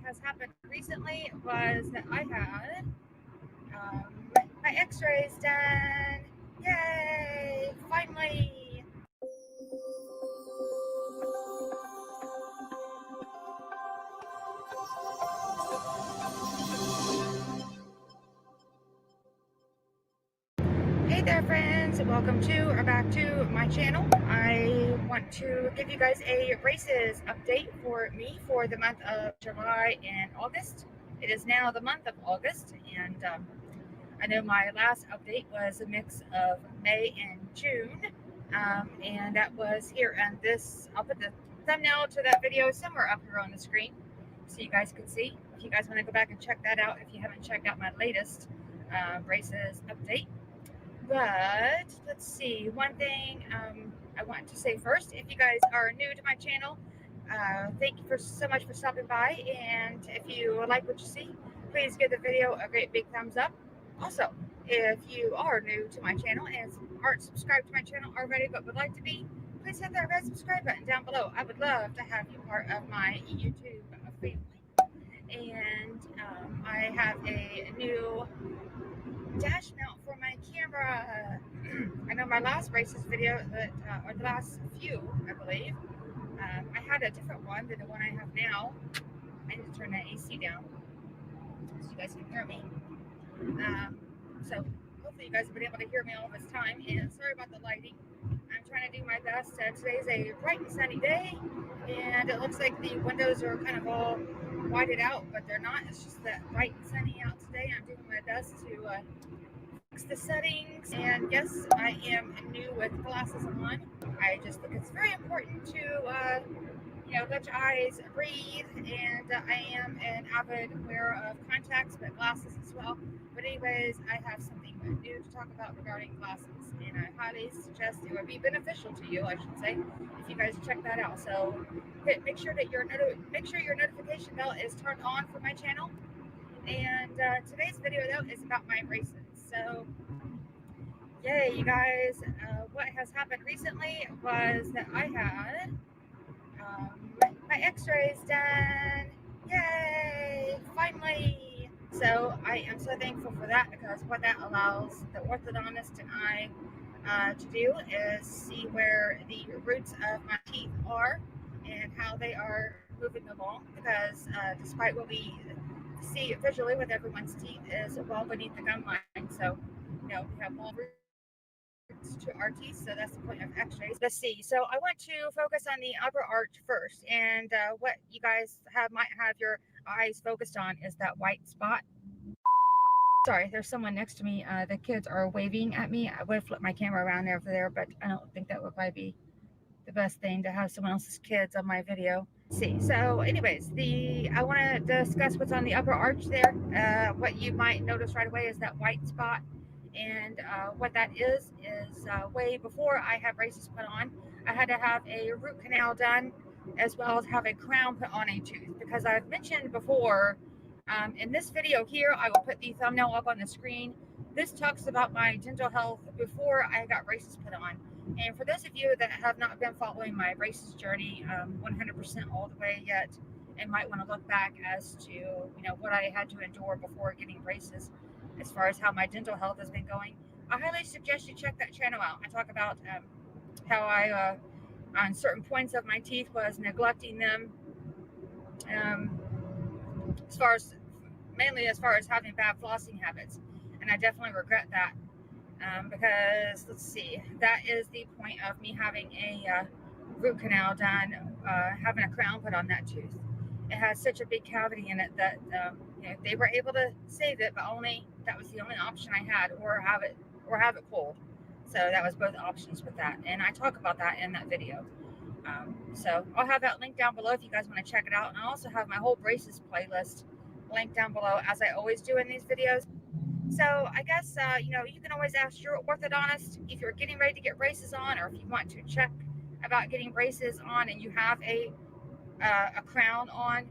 has happened recently was that I had my x-rays done. Yay! Finally! Hey there, friends! Welcome to or back to my channel. I want to give you guys a braces update for me for the month of July and August. It is now the month of August, and I know my last update was a mix of May and June, and that was here. And this, I'll put the thumbnail to that video somewhere up here on the screen so you guys can see. If you guys want to go back and check that out, if you haven't checked out my latest braces update. But let's see, one thing I want to say first, if you guys are new to my channel, thank you so much for stopping by, and if you like what you see, please give the video a great big thumbs up. Also, if you are new to my channel and aren't subscribed to my channel already but would like to be, please hit that red subscribe button down below. I would love to have you part of my YouTube family. And I have a new dash mount for my camera. I know my last braces video that, or the last few, I believe, I had a different one than the one I have now. I need to turn that AC down so you guys can hear me. So hopefully you guys have been able to hear me all this time, and sorry about the lighting. I'm trying to do my best. Today's a bright and sunny day, and it looks like the windows are kind of all whited out, but they're not. It's just that bright and sunny out today. I'm doing my best to fix the settings, and yes, I am new with glasses on. I just think it's very important to let your eyes breathe, and I am an avid wearer of contacts, but glasses as well. But anyways, I have something new to talk about regarding glasses, and I highly suggest it would be beneficial to you, I should say, if you guys check that out. So make sure that your notification bell is turned on for my channel. And today's video though is about my braces. So yay, you guys! What has happened recently was that I had my x-rays done. Yay! Finally! So I am so thankful for that, because what that allows the orthodontist and I to do is see where the roots of my teeth are and how they are moving along, because despite what we see visually with everyone's teeth is well beneath the gum line, so we have long roots to our teeth, so that's the point of x-rays. Let's see, so I want to focus on the upper arch first, and what you guys might have your eyes focused on is that white spot. Sorry, there's someone next to me. The kids are waving at me. I would flip my camera around over there, but I don't think that would probably be the best thing to have someone else's kids on my video. Let's see, so anyways, I want to discuss what's on the upper arch there. What you might notice right away is that white spot. And what that is way before I had braces put on, I had to have a root canal done, as well as have a crown put on a tooth, because I've mentioned before in this video here, I will put the thumbnail up on the screen. This talks about my dental health before I got braces put on. And for those of you that have not been following my braces journey 100% all the way yet, and might want to look back as to what I had to endure before getting braces, as far as how my dental health has been going, I highly suggest you check that channel out. I talk about how I, on certain points of my teeth, was neglecting them, mainly as far as having bad flossing habits, and I definitely regret that, because let's see, that is the point of me having a root canal done, having a crown put on that tooth. It has such a big cavity in it that they were able to save it, but that was the only option I had, or have it pulled. So that was both options with that, and I talk about that in that video. So I'll have that link down below if you guys want to check it out, and I also have my whole braces playlist linked down below, as I always do in these videos. So I guess you can always ask your orthodontist if you're getting ready to get braces on, or if you want to check about getting braces on and you have a crown on.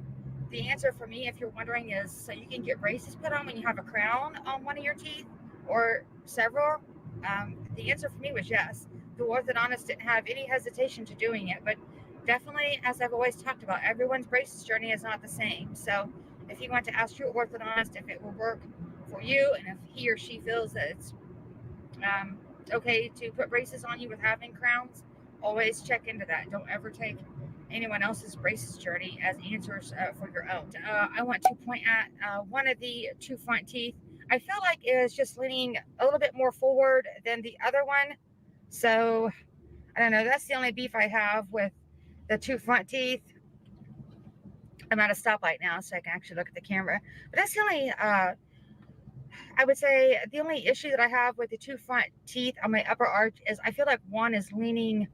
The answer for me, if you're wondering, is so you can get braces put on when you have a crown on one of your teeth or several. The answer for me was yes. The orthodontist didn't have any hesitation to doing it, but definitely, as I've always talked about, everyone's braces journey is not the same. So if you want to ask your orthodontist if it will work for you and if he or she feels that it's um, okay to put braces on you with having crowns, always check into that. Don't ever take anyone else's braces journey as answers for your own. I want to point at one of the two front teeth. I feel like it is just leaning a little bit more forward than the other one. So I don't know. That's the only beef I have with the two front teeth. I'm at a stoplight now, so I can actually look at the camera. But that's the only, I would say, the only issue that I have with the two front teeth on my upper arch is I feel like one is leaning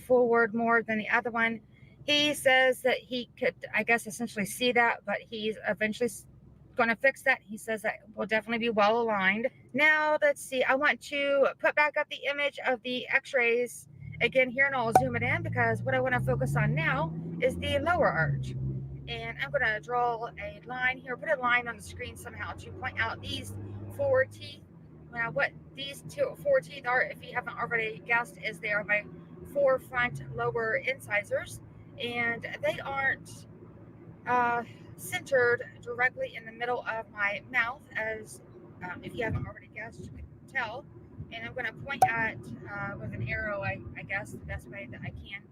forward more than the other one. He says that he could, I guess, essentially see that, but he's eventually going to fix that. He says that will definitely be well aligned. Now, let's see. I want to put back up the image of the x-rays again here, and I'll zoom it in because what I want to focus on now is the lower arch. And I'm going to draw a line here, put a line on the screen somehow to point out these four teeth. Now, what these four teeth are, if you haven't already guessed, is they are my four front lower incisors, and they aren't centered directly in the middle of my mouth, as if you haven't already guessed, you can tell. And I'm going to point at with an arrow, I guess the best way that I can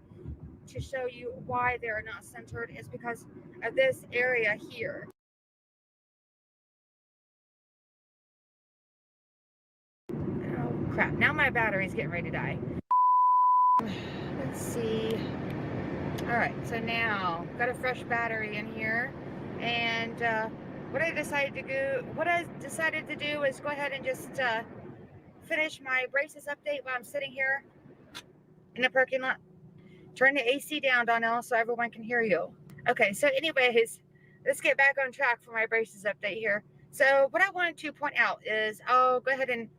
to show you why they're not centered is because of this area here. Oh crap, now my battery's getting ready to die. Let's see. All right, so now got a fresh battery in here, and what I decided to do is go ahead and just finish my braces update while I'm sitting here in the parking lot. Turn the AC down, Donnell, so everyone can hear you. Okay, so anyways, let's get back on track for my braces update here. So what I wanted to point out is I'll go ahead and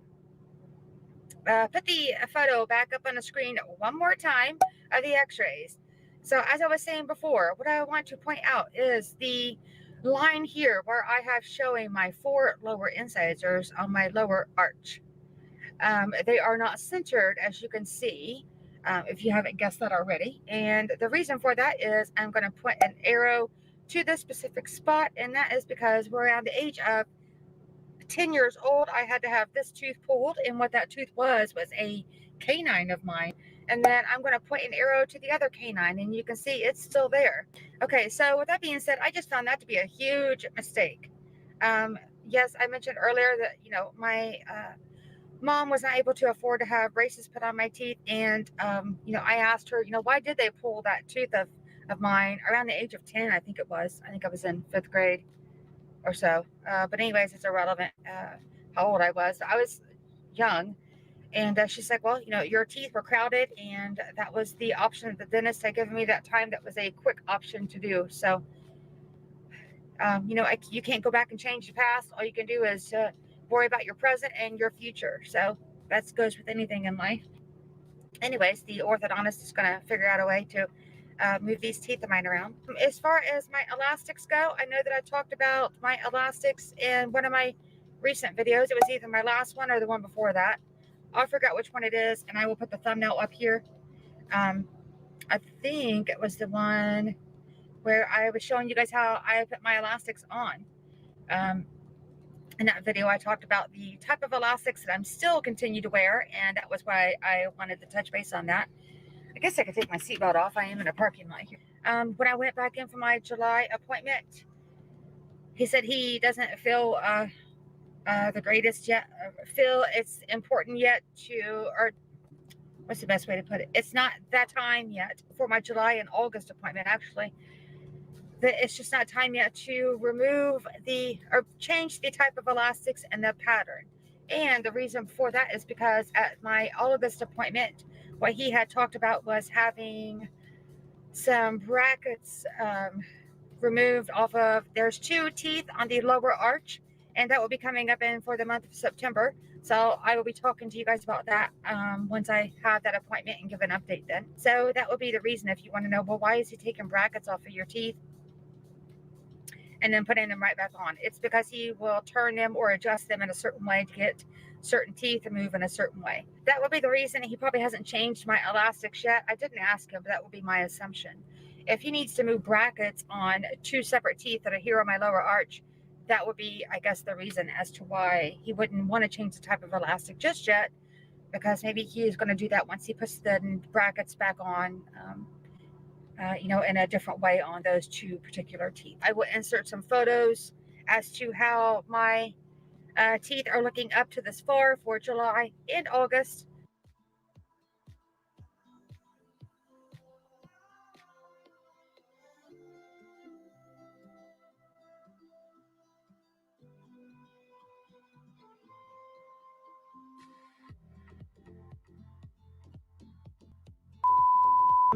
put the photo back up on the screen one more time of the x-rays. So as I was saying before, what I want to point out is the line here where I have showing my four lower incisors on my lower arch. They are not centered, as you can see, if you haven't guessed that already. And the reason for that is I'm going to put an arrow to this specific spot, and that is because we're around the age of 10 years old. I had to have this tooth pulled, and what that tooth was a canine of mine. And then I'm going to point an arrow to the other canine, and you can see it's still there. Okay, so with that being said, I just found that to be a huge mistake. Yes, I mentioned earlier that, you know, my mom was not able to afford to have braces put on my teeth, and you know, I asked her, you know, why did they pull that tooth of mine around the age of 10? I think it was. I think I was in 5th grade or so. But anyways, it's irrelevant how old I was. I was young, and she's like, well, you know, your teeth were crowded, and that was the option that the dentist had given me that time. That was a quick option to do. So, you know, you can't go back and change the past. All you can do is worry about your present and your future. So that goes with anything in life. Anyways, the orthodontist is going to figure out a way to move these teeth of mine around. As far as my elastics go, I know that I talked about my elastics in one of my recent videos. It was either my last one or the one before that. I forgot which one it is, and I will put the thumbnail up here. I think it was the one where I was showing you guys how I put my elastics on. In that video, I talked about the type of elastics that I'm still continue to wear, and that was why I wanted to touch base on that. I guess I could take my seatbelt off. I am in a parking lot here. When I went back in for my July appointment, he said he doesn't feel the greatest yet. Feel it's important yet to, or what's the best way to put it? It's not that time yet for my July and August appointment, actually. It's just not time yet to remove or change the type of elastics and the pattern. And the reason for that is because at my August appointment, what he had talked about was having some brackets removed off of, there's 2 teeth on the lower arch, and that will be coming up in for the month of September. So I will be talking to you guys about that once I have that appointment and give an update then. So that will be the reason if you want to know, well, why is he taking brackets off of your teeth and then putting them right back on? It's because he will turn them or adjust them in a certain way to get certain teeth move in a certain way. That would be the reason he probably hasn't changed my elastics yet. I didn't ask him, but that would be my assumption. If he needs to move brackets on 2 separate teeth that are here on my lower arch, that would be, I guess, the reason as to why he wouldn't want to change the type of elastic just yet, because maybe he is going to do that once he puts the brackets back on, in a different way on those 2 particular teeth. I will insert some photos as to how my teeth are looking up to this far for July and August.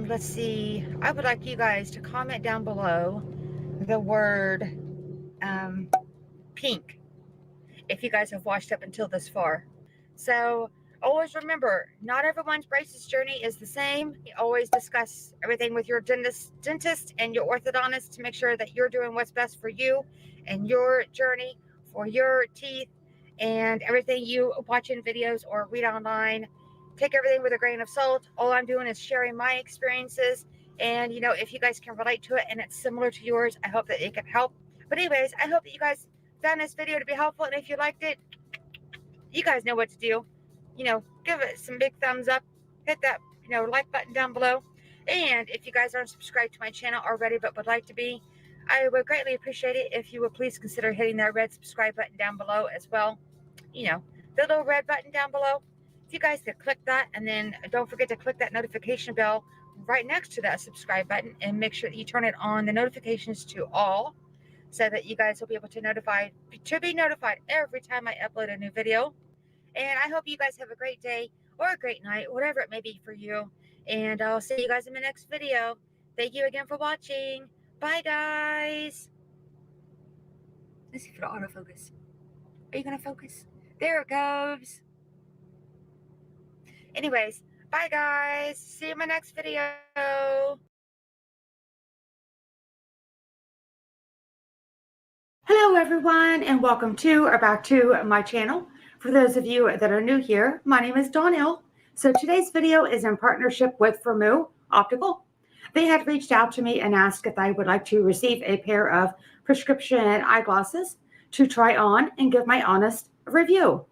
Let's see. I would like you guys to comment down below the word pink if you guys have watched up until this far. So always remember, not everyone's braces journey is the same. You always discuss everything with your dentist and your orthodontist to make sure that you're doing what's best for you and your journey for your teeth, and everything you watch in videos or read online. Take everything with a grain of salt. All I'm doing is sharing my experiences, and if you guys can relate to it and it's similar to yours, I hope that it can help. But anyways, I hope that you guys found this video to be helpful, and if you liked it, you guys know what to do. Give it some big thumbs up, hit that like button down below, and if you guys aren't subscribed to my channel already but would like to be, I would greatly appreciate it if you would please consider hitting that red subscribe button down below as well. The little red button down below. If you guys could click that, and then don't forget to click that notification bell right next to that subscribe button, and make sure that you turn it on the notifications to all, so that you guys will be able to be notified every time I upload a new video. And I hope you guys have a great day or a great night, whatever it may be for you. And I'll see you guys in the next video. Thank you again for watching. Bye, guys. Let's see if it'll autofocus. Are you going to focus? There it goes. Anyways, bye, guys. See you in my next video. Hello everyone, and welcome to or back to my channel. For those of you that are new here, my name is Donnelle. So today's video is in partnership with Firmoo Optical. They had reached out to me and asked if I would like to receive a pair of prescription eyeglasses to try on and give my honest review.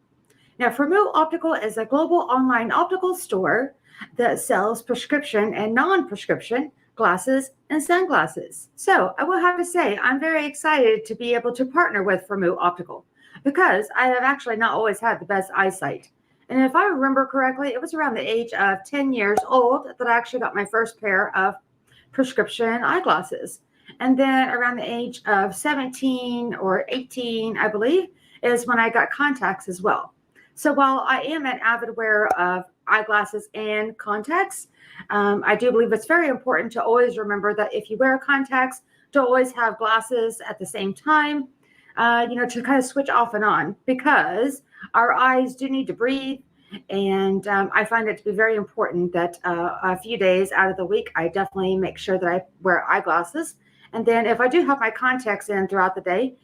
Now, Firmoo Optical is a global online optical store that sells prescription and non-prescription glasses and sunglasses. So I will have to say, I'm very excited to be able to partner with Firmoo Optical, because I have actually not always had the best eyesight. And if I remember correctly, it was around the age of 10 years old that I actually got my first pair of prescription eyeglasses. And then around the age of 17 or 18, I believe, is when I got contacts as well. So while I am an avid wearer of eyeglasses and contacts, I do believe it's very important to always remember that if you wear contacts, to always have glasses at the same time, to kind of switch off and on, because our eyes do need to breathe. And I find it to be very important that a few days out of the week, I definitely make sure that I wear eyeglasses. And then if I do have my contacts in throughout the day,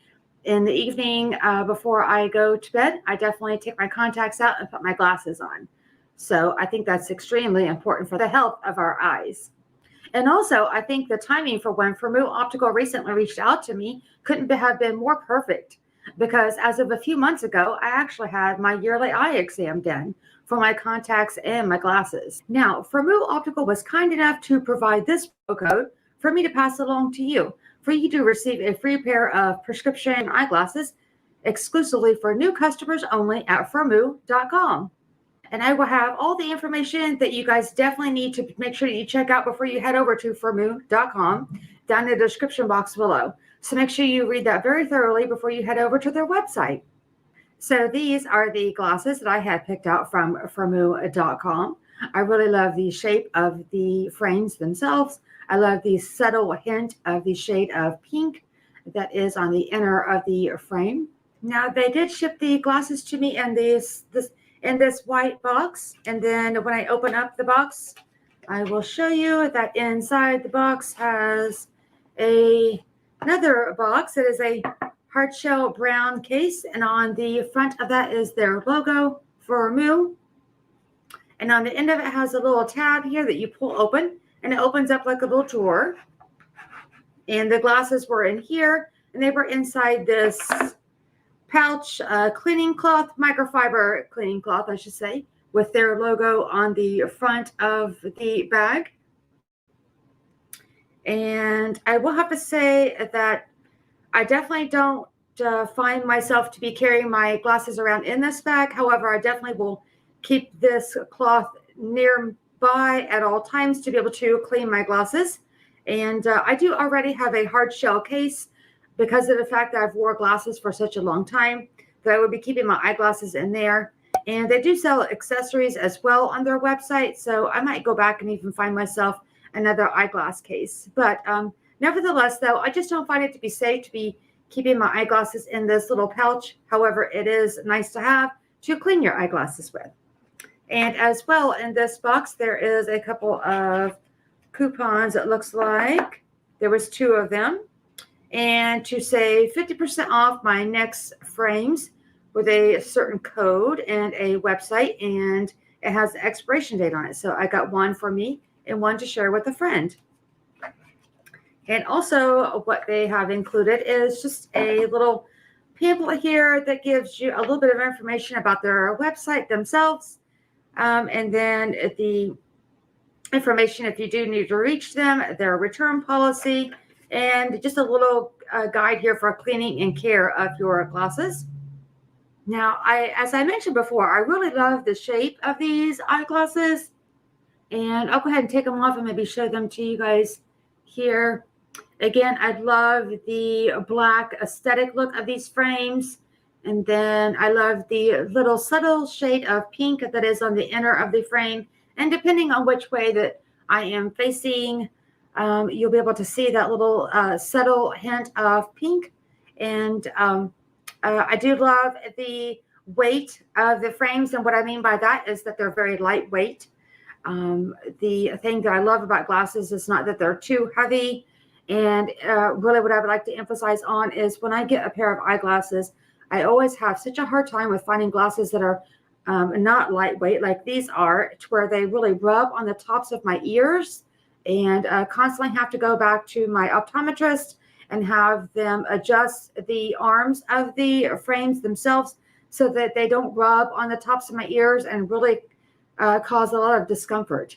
in the evening before I go to bed, I definitely take my contacts out and put my glasses on. So I think that's extremely important for the health of our eyes. And also, I think the timing for when Firmoo Optical recently reached out to me couldn't have been more perfect, because as of a few months ago, I actually had my yearly eye exam done for my contacts and my glasses. Now, Firmoo Optical was kind enough to provide this code for me to pass along to you, for you to receive a free pair of prescription eyeglasses exclusively for new customers only at Firmoo.com. And I will have all the information that you guys definitely need to make sure that you check out before you head over to Firmoo.com down in the description box below. So make sure you read that very thoroughly before you head over to their website. So these are the glasses that I had picked out from Firmoo.com. I really love the shape of the frames themselves. I love the subtle hint of the shade of pink that is on the inner of the frame. Now, they did ship the glasses to me in this white box. And then when I open up the box, I will show you that inside the box has another box. It is a hard shell brown case, and on the front of that is their logo for Moo. And on the end of it has a little tab here that you pull open, and it opens up like a little drawer. And the glasses were in here, and they were inside this pouch, cleaning cloth, microfiber cleaning cloth, I should say, with their logo on the front of the bag. And I will have to say that I definitely don't find myself to be carrying my glasses around in this bag. However, I definitely will keep this cloth nearby at all times to be able to clean my glasses. And I do already have a hard shell case because of the fact that I've wore glasses for such a long time that I would be keeping my eyeglasses in there. And they do sell accessories as well on their website. So I might go back and even find myself another eyeglass case. But nevertheless, though, I just don't find it to be safe to be keeping my eyeglasses in this little pouch. However, it is nice to have to clean your eyeglasses with. And as well, in this box, there is a couple of coupons, it looks like. There was 2 of them. And to save 50% off my next frames with a certain code and a website, and it has the expiration date on it. So I got one for me and one to share with a friend. And also what they have included is just a little pamphlet here that gives you a little bit of information about their website themselves. And then the information if you do need to reach them, their return policy, and just a little guide here for cleaning and care of your glasses. Now, as I mentioned before, I really love the shape of these eyeglasses. And I'll go ahead and take them off and maybe show them to you guys here. Again, I love the black aesthetic look of these frames. And then I love the little subtle shade of pink that is on the inner of the frame. And depending on which way that I am facing, you'll be able to see that little subtle hint of pink. And I do love the weight of the frames. And what I mean by that is that they're very lightweight. The thing that I love about glasses is not that they're too heavy. And really what I would like to emphasize on is when I get a pair of eyeglasses, I always have such a hard time with finding glasses that are not lightweight like these are, to where they really rub on the tops of my ears, and constantly have to go back to my optometrist and have them adjust the arms of the frames themselves so that they don't rub on the tops of my ears and really cause a lot of discomfort.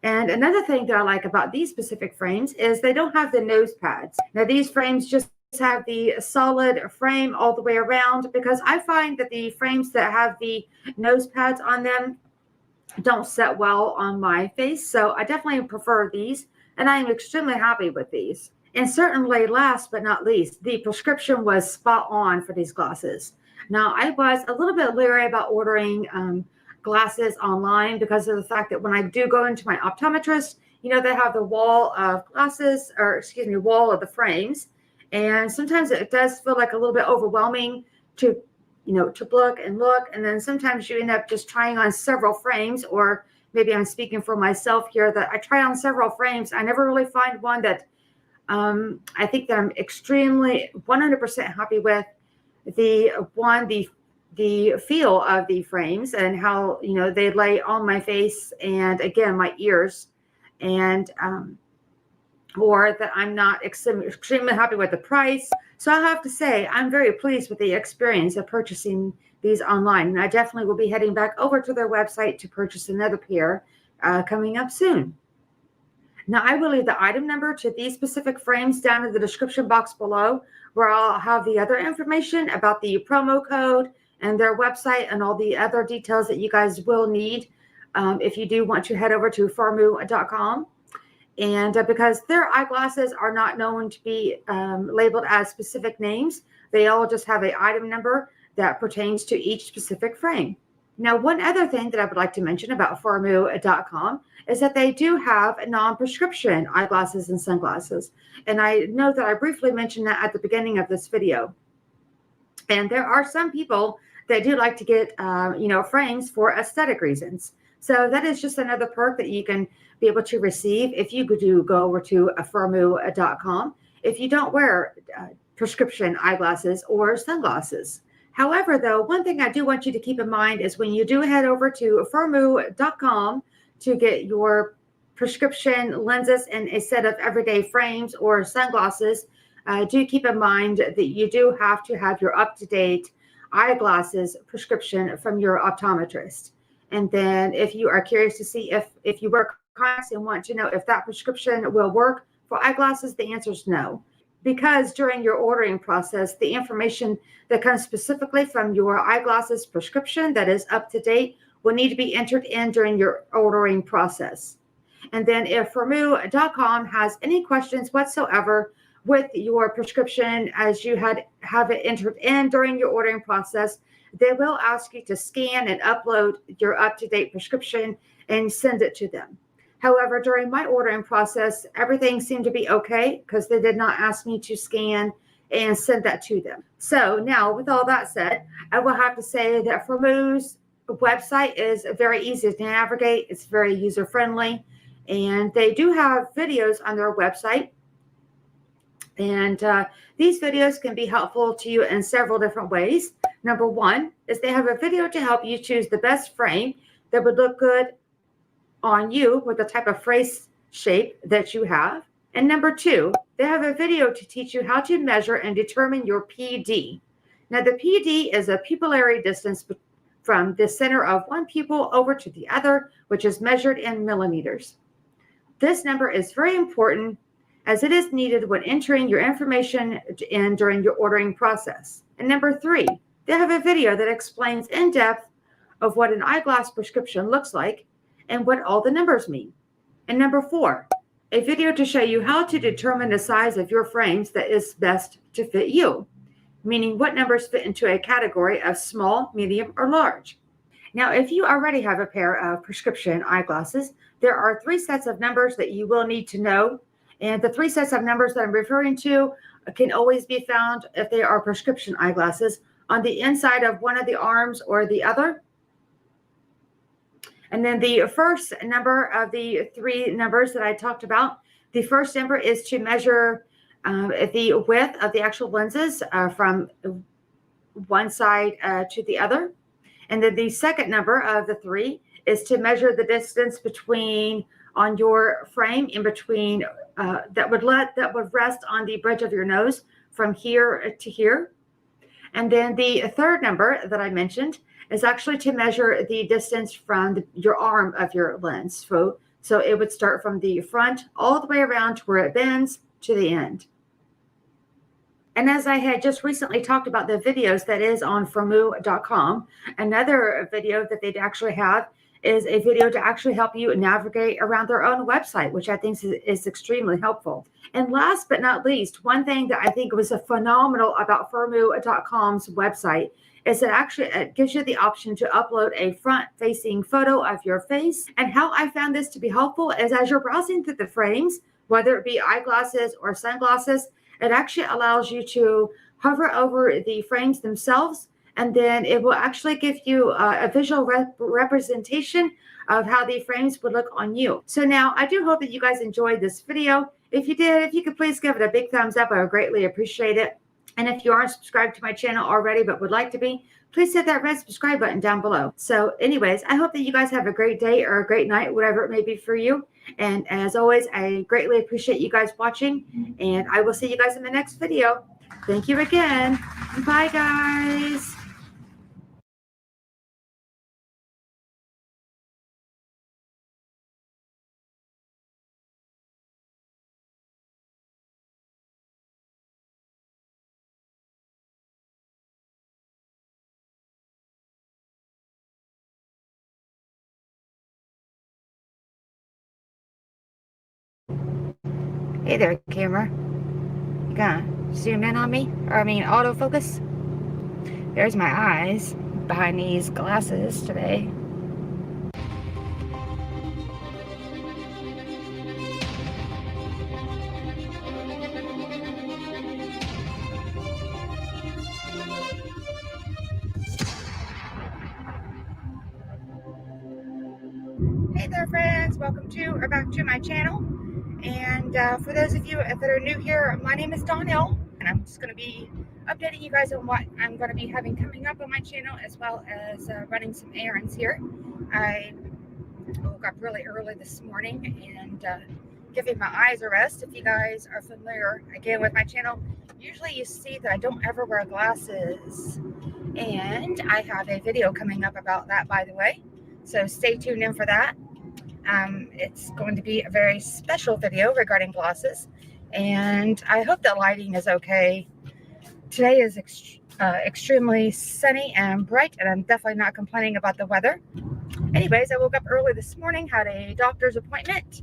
And another thing that I like about these specific frames is they don't have the nose pads. Now, these frames just have the solid frame all the way around, because I find that the frames that have the nose pads on them don't set well on my face. So I definitely prefer these, and I am extremely happy with these. And certainly last but not least, the prescription was spot on for these glasses. Now, I was a little bit leery about ordering glasses online because of the fact that when I do go into my optometrist, you know, they have the wall of glasses, or excuse me, wall of the frames. And sometimes it does feel like a little bit overwhelming to, you know, to look. And then sometimes you end up just trying on several frames, or maybe I'm speaking for myself here, that I try on several frames. I never really find one that I think that I'm extremely 100% happy with. The feel of the frames and how, you know, they lay on my face and again, my ears, and or that I'm not extremely happy with the price. So I have to say, I'm very pleased with the experience of purchasing these online. And I definitely will be heading back over to their website to purchase another pair coming up soon. Now, I will leave the item number to these specific frames down in the description box below, where I'll have the other information about the promo code and their website and all the other details that you guys will need if you do want to head over to farmoo.com. And because their eyeglasses are not known to be labeled as specific names, they all just have an item number that pertains to each specific frame. Now, one other thing that I would like to mention about farmoo.com is that they do have non-prescription eyeglasses and sunglasses. And I know that I briefly mentioned that at the beginning of this video. And there are some people that do like to get, you know, frames for aesthetic reasons. So that is just another perk that you can be able to receive if you do go over to farmoo.com. If you don't wear prescription eyeglasses or sunglasses. However, though, one thing I do want you to keep in mind is when you do head over to Firmoo.com to get your prescription lenses and a set of everyday frames or sunglasses, do keep in mind that you do have to have your up-to-date eyeglasses prescription from your optometrist. And then if you are curious to see if you wear contacts and want to know if that prescription will work for eyeglasses, the answer is no. Because during your ordering process, the information that comes specifically from your eyeglasses prescription that is up to date will need to be entered in during your ordering process. And then if Firmoo.com has any questions whatsoever with your prescription as you have it entered in during your ordering process, they will ask you to scan and upload your up-to-date prescription and send it to them. However, during my ordering process, everything seemed to be okay because they did not ask me to scan and send that to them. So now, with all that said, I will have to say that Firmoo's website is very easy to navigate. It's very user-friendly, and they do have videos on their website. And these videos can be helpful to you in several different ways. Number one is they have a video to help you choose the best frame that would look good on you with the type of face shape that you have. And number two, they have a video to teach you how to measure and determine your PD. Now, the PD is a pupillary distance from the center of one pupil over to the other, which is measured in millimeters. This number is very important as it is needed when entering your information in during your ordering process. And number three, they have a video that explains in depth of what an eyeglass prescription looks like and what all the numbers mean. And number four, a video to show you how to determine the size of your frames that is best to fit you, meaning what numbers fit into a category of small, medium, or large. Now, if you already have a pair of prescription eyeglasses, there are 3 sets of numbers that you will need to know. And the 3 sets of numbers that I'm referring to can always be found if they are prescription eyeglasses on the inside of one of the arms or the other. And then the first number of the 3 numbers that I talked about, the first number is to measure the width of the actual lenses from one side to the other. And then the second number of the 3 is to measure the distance between on your frame in between that would rest on the bridge of your nose from here to here. And then the third number that I mentioned is actually to measure the distance from your arm of your lens. So it would start from the front all the way around to where it bends to the end. And as I had just recently talked about the videos that is on Firmoo.com, another video that they'd actually have is a video to actually help you navigate around their own website, which I think is extremely helpful. And last but not least, one thing that I think was phenomenal about Firmoo.com's website is it actually gives you the option to upload a front-facing photo of your face. And how I found this to be helpful is as you're browsing through the frames, whether it be eyeglasses or sunglasses, it actually allows you to hover over the frames themselves, and then it will actually give you a visual representation of how the frames would look on you. So now I do hope that you guys enjoyed this video. If you did, if you could please give it a big thumbs up, I would greatly appreciate it. And if you aren't subscribed to my channel already but would like to be, please hit that red subscribe button down below. So anyways, I hope that you guys have a great day or a great night, whatever it may be for you. And as always, I greatly appreciate you guys watching, and I will see you guys in the next video. Thank you again. Bye, guys. Hey there, camera. You gonna zoom in on me? Or I mean, autofocus? There's my eyes behind these glasses today. Hey there, friends. Welcome to or back to my channel. And for those of you that are new here, my name is Donnelle, and and I'm just going to be updating you guys on what I'm going to be having coming up on my channel, as well as running some errands here. I woke up really early this morning and giving my eyes a rest. If you guys are familiar again with my channel, usually you see that I don't ever wear glasses, and I have a video coming up about that, by the way, so stay tuned in for that. It's going to be a very special video regarding glasses, and I hope the lighting is okay. Today is extremely sunny and bright, and I'm definitely not complaining about the weather. Anyways, I woke up early this morning, had a doctor's appointment,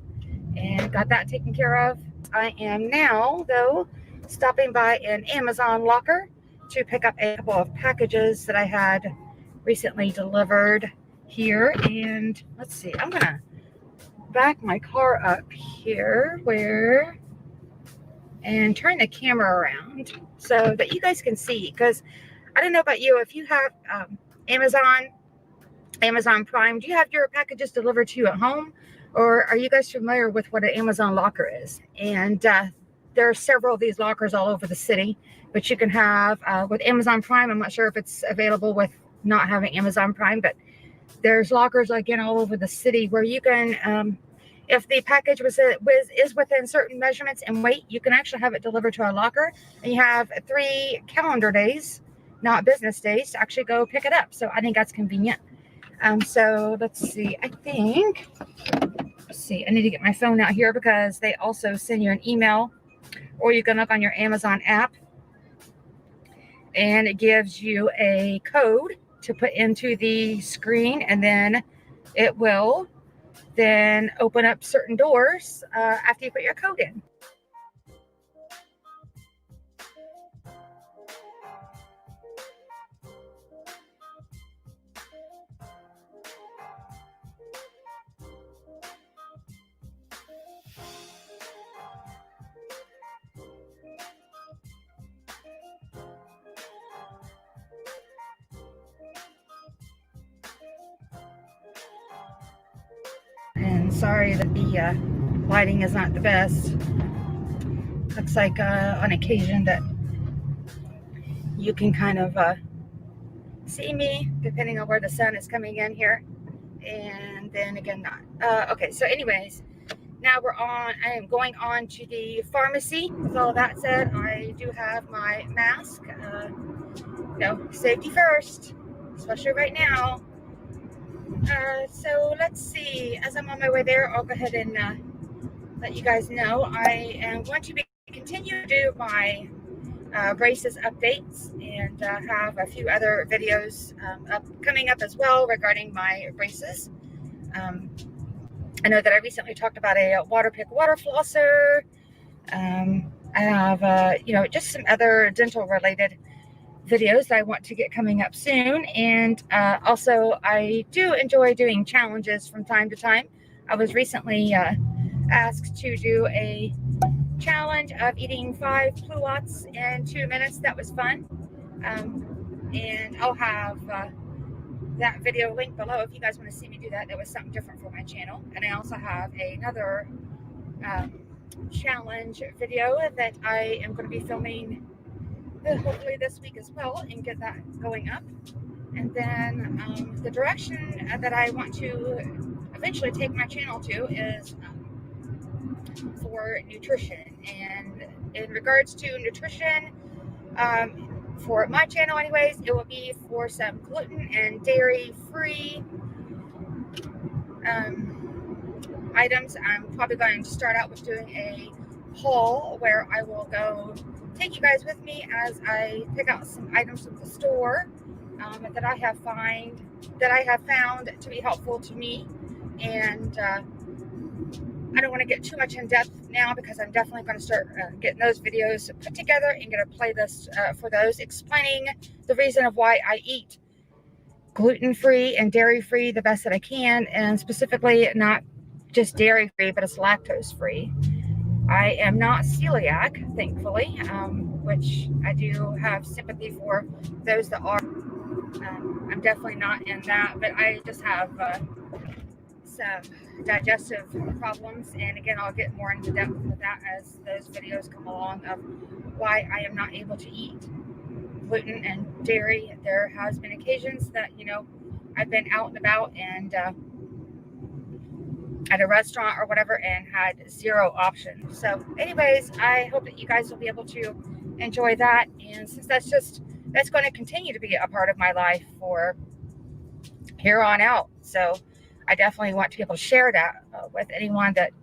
and got that taken care of. I am now, though, stopping by an Amazon locker to pick up a couple of packages that I had recently delivered here. And let's see, I'm gonna back my car up here and turn the camera around so that you guys can see, because I don't know about you, if you have Amazon Prime, do you have your packages delivered to you at home, or are you guys familiar with what an Amazon locker is? And there are several of these lockers all over the city, but you can have with Amazon Prime. I'm not sure if it's available with not having Amazon Prime, but there's lockers again all over the city where you can, if the package is within certain measurements and weight, you can actually have it delivered to a locker, and you have 3 calendar days, not business days, to actually go pick it up. So I think that's convenient. So let's see, I need to get my phone out here, because they also send you an email, or you can look on your Amazon app, and it gives you a code to put into the screen, and then it will then open up certain doors after you put your code in. And sorry that the lighting is not the best. Looks like on occasion that you can kind of see me depending on where the sun is coming in here, and then again not. Okay, so anyways, now I am going on to the pharmacy. With all that said, I do have my mask. Safety first, especially right now. So let's see, as I'm on my way there, I'll go ahead and let you guys know I am going to continue to do my braces updates, and have a few other videos coming up as well regarding my braces. I know that I recently talked about a water pick water flosser. I have just some other dental related videos that I want to get coming up soon. And also, I do enjoy doing challenges from time to time. I was recently asked to do a challenge of eating 5 pluots in 2 minutes. That was fun. And I'll have that video linked below if you guys want to see me do that. That was something different for my channel. And I also have another challenge video that I am going to be filming hopefully this week as well, and get that going up. And then the direction that I want to eventually take my channel to is for nutrition. And in regards to nutrition, for my channel anyways, it will be for some gluten and dairy free items. I'm probably going to start out with doing a haul where I will go take you guys with me as I pick out some items from the store that I have found to be helpful to me. And I don't want to get too much in depth now, because I'm definitely going to start getting those videos put together and get a playlist for those, explaining the reason of why I eat gluten-free and dairy-free the best that I can, and specifically not just dairy-free, but it's lactose-free. I am not celiac, thankfully, which I do have sympathy for those that are. I'm definitely not in that, but I just have some digestive problems, and again, I'll get more into depth with that as those videos come along, of why I am not able to eat gluten and dairy. There has been occasions that, I've been out and about and at a restaurant or whatever and had zero options. So anyways, I hope that you guys will be able to enjoy that. And since that's going to continue to be a part of my life for here on out. So I definitely want to be able to share that with anyone that,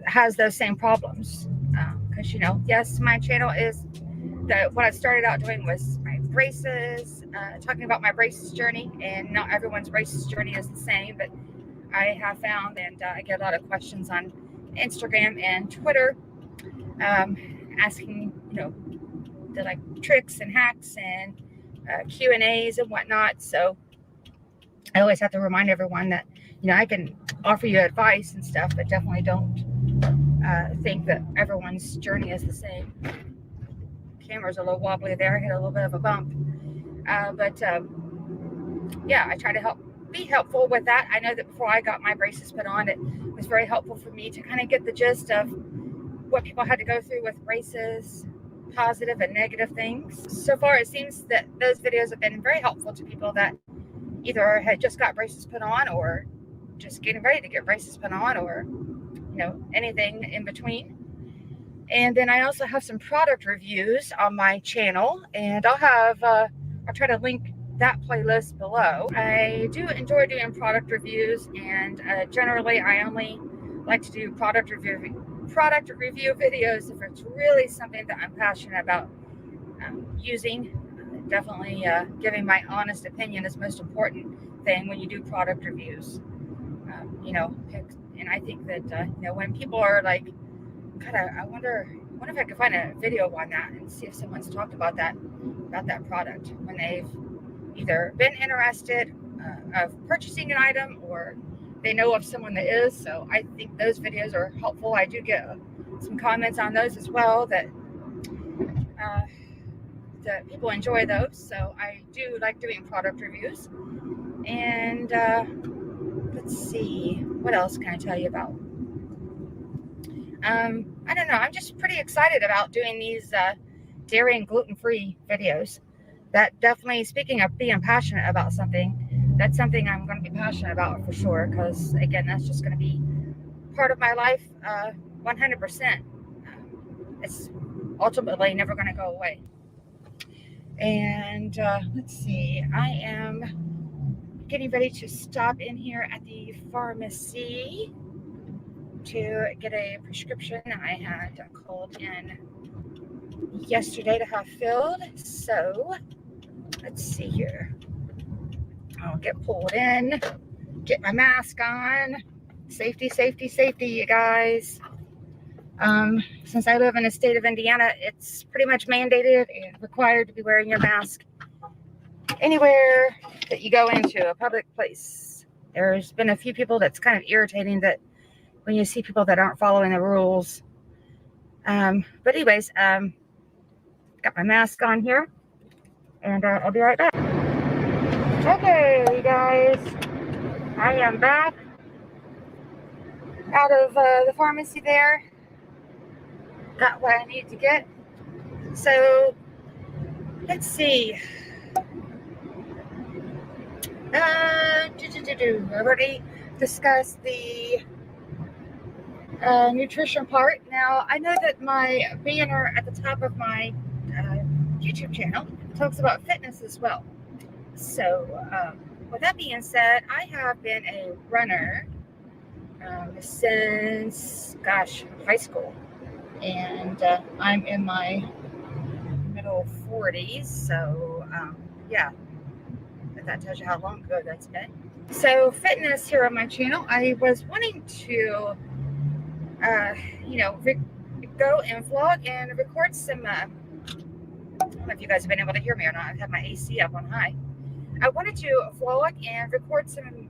has those same problems. Because, yes, my channel is what I started out doing was my braces, talking about my braces journey, and not everyone's braces journey is the same, but I have found, and I get a lot of questions on Instagram and Twitter, asking, the like tricks and hacks and Q&As and whatnot. So I always have to remind everyone that, I can offer you advice and stuff, but definitely don't think that everyone's journey is the same. Camera's a little wobbly there. I hit a little bit of a bump. Yeah, I try to be helpful with that. I know that before I got my braces put on, it was very helpful for me to kind of get the gist of what people had to go through with braces, positive and negative things. So far, it seems that those videos have been very helpful to people that either had just got braces put on or just getting ready to get braces put on, or anything in between. And then I also have some product reviews on my channel, and I'll try to link that playlist below. I do enjoy doing product reviews, and generally I only like to do product review videos if it's really something that I'm passionate about using. Definitely giving my honest opinion is the most important thing when you do product reviews. And I think that when people are like, God, I wonder if I could find a video on that and see if someone's talked about that product when they've either been interested of purchasing an item or they know of someone that is. So I think those videos are helpful. I do get some comments on those as well that people enjoy those. So I do like doing product reviews. And let's see, what else can I tell you about? I don't know. I'm just pretty excited about doing these dairy and gluten-free videos. That definitely, speaking of being passionate about something, that's something I'm going to be passionate about for sure. Because again, that's just going to be part of my life, 100%. It's ultimately never going to go away. And let's see. I am getting ready to stop in here at the pharmacy to get a prescription I had called in yesterday to have filled. So let's see here. I'll get pulled in, get my mask on. Safety, safety, safety, you guys. Since I live in the state of Indiana, it's pretty much mandated and required to be wearing your mask anywhere that you go into a public place. There's been a few people that's kind of irritating that when you see people that aren't following the rules. But anyways, got my mask on here, and I'll be right back. Okay, you guys, I am back out of the pharmacy there. Got what I need to get. So let's see. I already discussed the nutrition part. Now, I know that my banner at the top of my YouTube channel talks about fitness as well. So, with that being said, I have been a runner since, high school. And I'm in my middle 40s. So, yeah, if that tells you how long ago that's been. So, fitness here on my channel, I was wanting to go and vlog and record some, I don't know if you guys have been able to hear me or not. I've had my AC up on high. I wanted to vlog and record some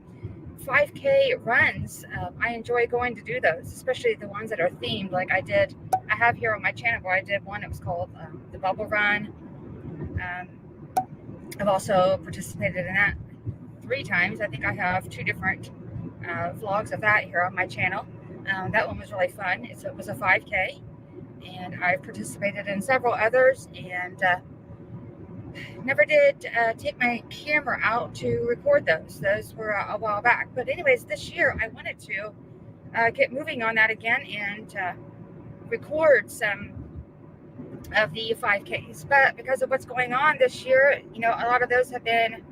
5K runs. I enjoy going to do those, especially the ones that are themed, like I have here on my channel where I did one. It was called the Bubble Run. I've also participated in that 3 times. I think I have 2 different vlogs of that here on my channel. That one was really fun. It was a 5K, and I've participated in several others, and never did take my camera out to record those. Those were a while back. But anyways, this year I wanted to get moving on that again and record some of the 5Ks. But because of what's going on this year, you know, a lot of those have been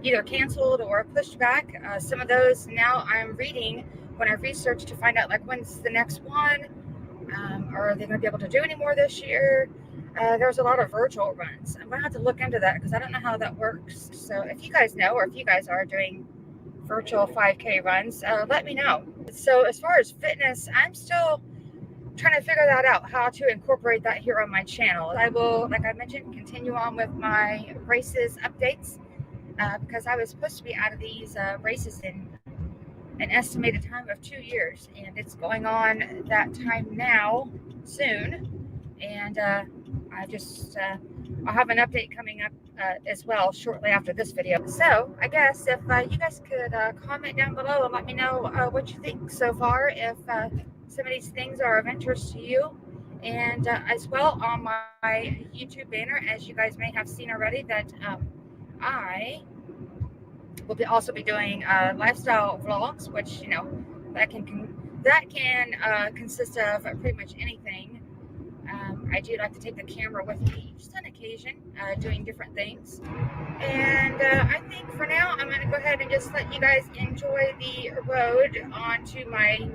either canceled or pushed back. Some of those now I'm reading when I've researched to find out like when's the next one. Are they going to be able to do any more this year? There's a lot of virtual runs. I'm going to have to look into that because I don't know how that works. So if you guys know, or if you guys are doing virtual 5K runs, let me know. So as far as fitness, I'm still trying to figure that out, how to incorporate that here on my channel. I will, like I mentioned, continue on with my races updates because I was supposed to be out of these races in an estimated time of 2 years, and it's going on that time now soon. And I'll have an update coming up as well shortly after this video. So I guess if you guys could comment down below and let me know what you think so far, if some of these things are of interest to you. And as well on my YouTube banner, as you guys may have seen already, that I will also be doing lifestyle vlogs, which, you know, that can consist of pretty much anything. I do like to take the camera with me just on occasion, doing different things. And I think for now, I'm going to go ahead and just let you guys enjoy the road onto my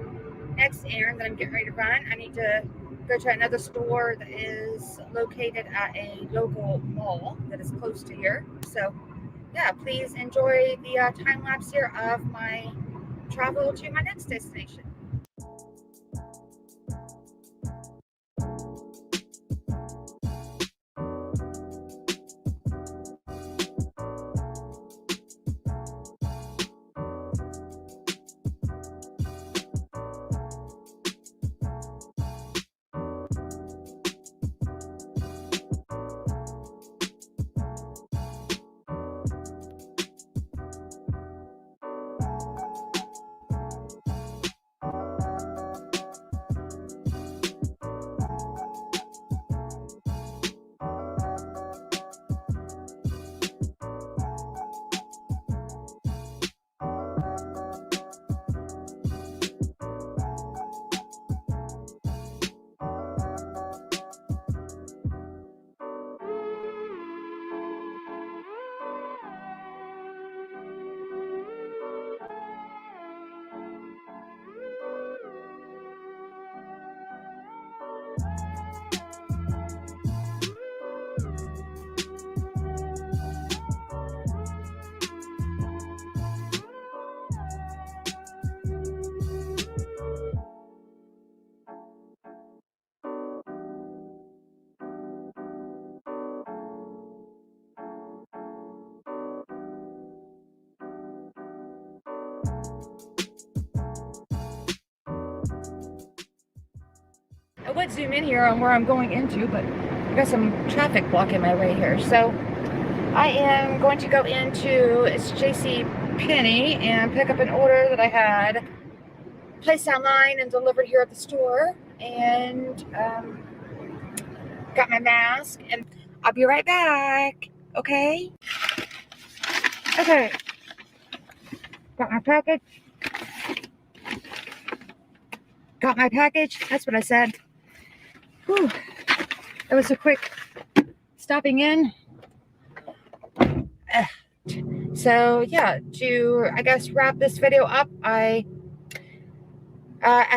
next errand that I'm getting ready to run. I need to go to another store that is located at a local mall that is close to here. So yeah, please enjoy the time lapse here of my travel to my next destination. I would zoom in here on where I'm going into, but I got some traffic blocking my way here. So I am going to go into JC Penney and pick up an order that I had placed online and delivered here at the store, and got my mask, and I'll be right back. Okay, got my package, that's what I said. Whew. It was a quick stopping in. So yeah, to, I guess, wrap this video up, as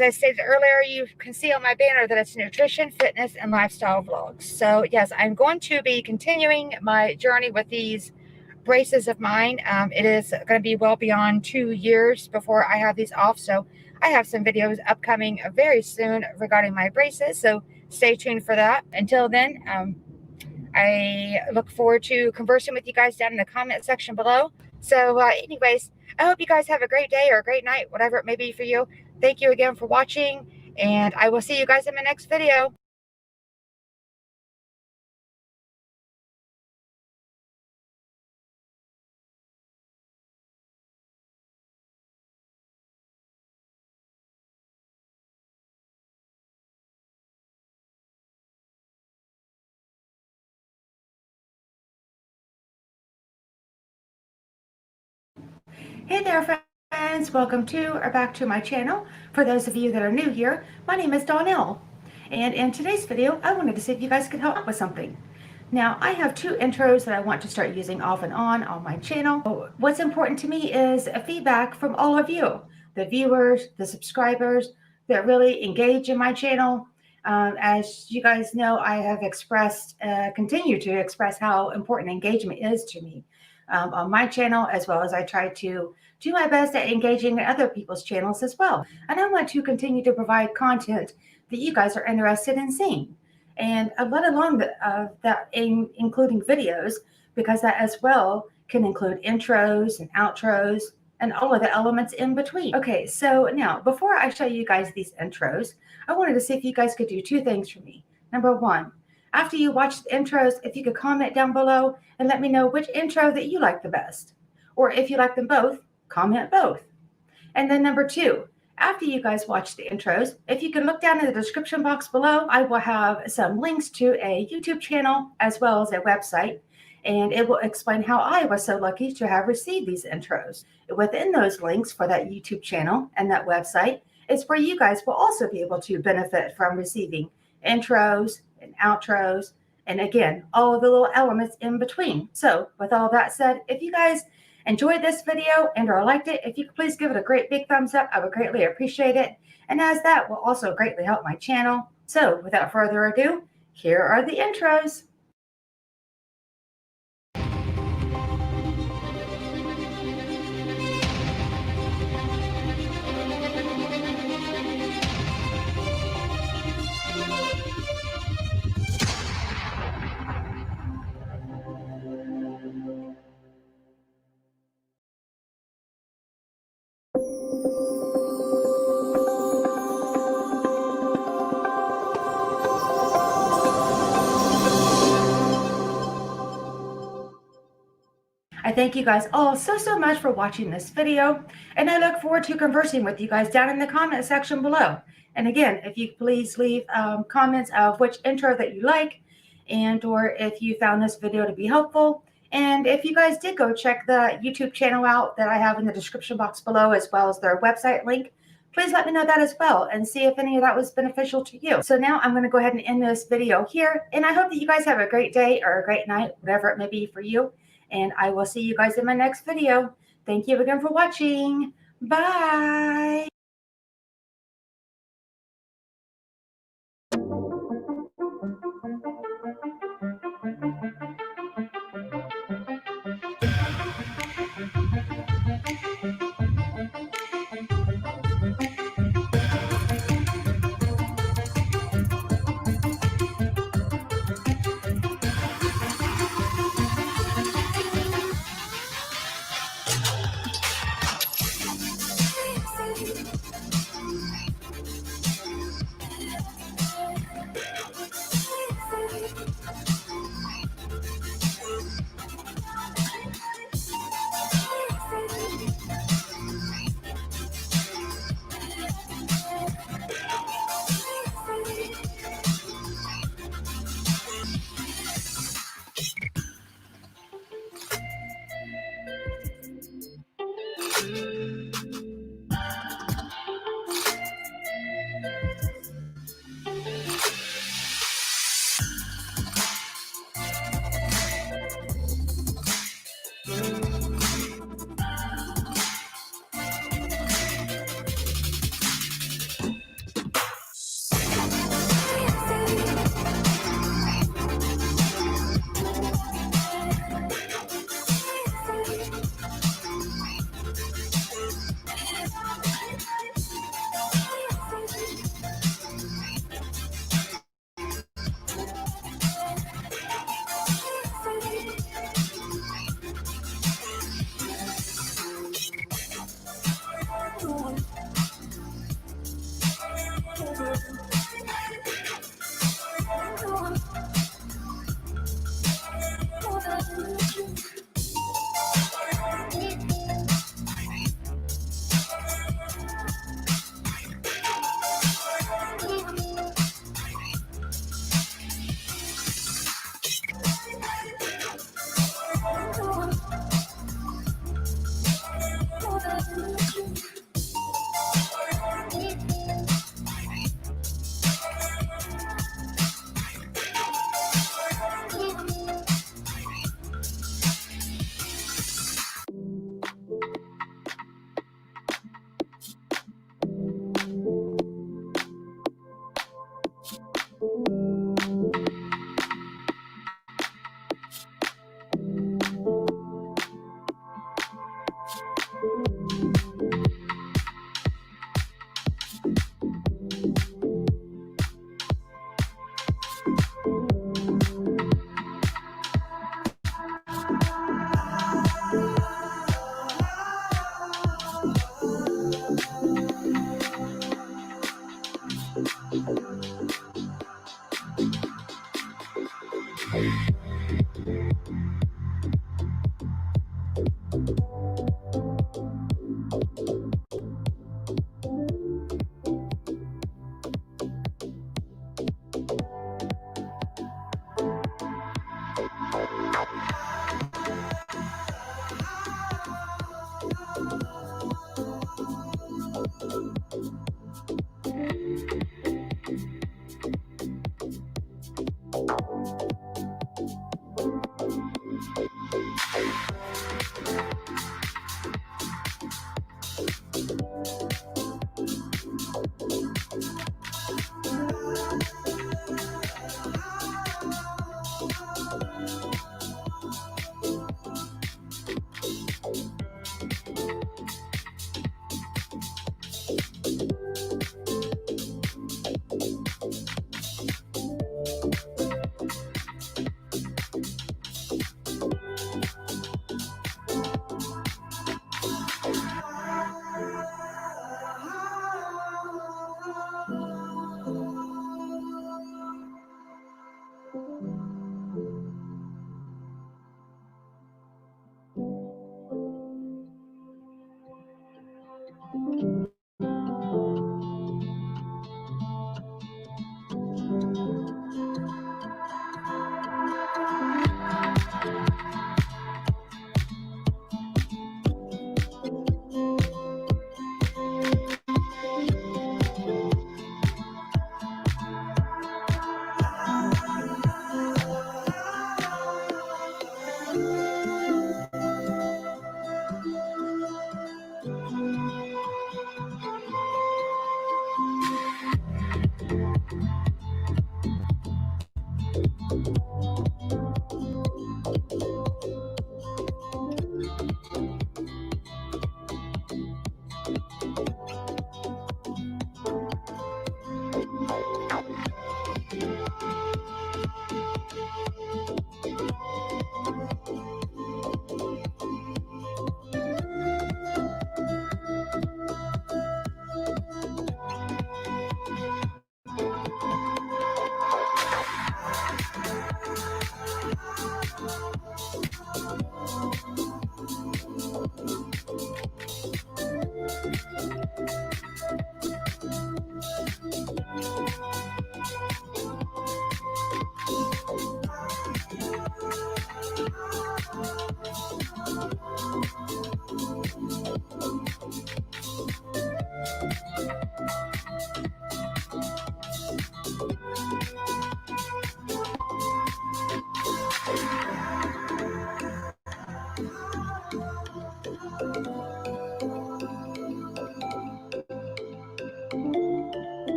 I stated earlier, you can see on my banner that it's nutrition, fitness, and lifestyle vlogs. So yes, I'm going to be continuing my journey with these braces of mine. It is going to be well beyond 2 years before I have these off. So I have some videos upcoming very soon regarding my braces. So stay tuned for that. Until then, I look forward to conversing with you guys down in the comment section below. So anyways, I hope you guys have a great day or a great night, whatever it may be for you. Thank you again for watching, and I will see you guys in my next video. Hey there, friends. Welcome to or back to my channel. For those of you that are new here, my name is Donnelle. And in today's video, I wanted to see if you guys could help with something. Now, I have two intros that I want to start using off and on my channel. What's important to me is feedback from all of you, the viewers, the subscribers that really engage in my channel. As you guys know, I have expressed, continue to express how important engagement is to me on my channel, as well as I try to do my best at engaging in other people's channels as well. And I want to continue to provide content that you guys are interested in seeing. And let along that including videos, because that as well can include intros and outros and all of the elements in between. Okay, so now before I show you guys these intros, I wanted to see if you guys could do two things for me. Number one, after you watch the intros, if you could comment down below and let me know which intro that you like the best. Or if you like them both, comment both. And then number two, after you guys watch the intros, if you can look down in the description box below, I will have some links to a YouTube channel as well as a website. And it will explain how I was so lucky to have received these intros. Within those links for that YouTube channel and that website is where you guys will also be able to benefit from receiving intros and outros, and again, all of the little elements in between. So with all that said, if you guys enjoyed this video and or liked it, if you could please give it a great big thumbs up, I would greatly appreciate it. And as that will also greatly help my channel. So without further ado, here are the intros. I thank you guys all so much for watching this video, and I look forward to conversing with you guys down in the comment section below. And again, if you please leave comments of which intro that you like, and or if you found this video to be helpful. And if you guys did go check the YouTube channel out that I have in the description box below, as well as their website link, please let me know that as well and see if any of that was beneficial to you. So now I'm going to go ahead and end this video here, and I hope that you guys have a great day or a great night, whatever it may be for you. And I will see you guys in my next video. Thank you again for watching. Bye.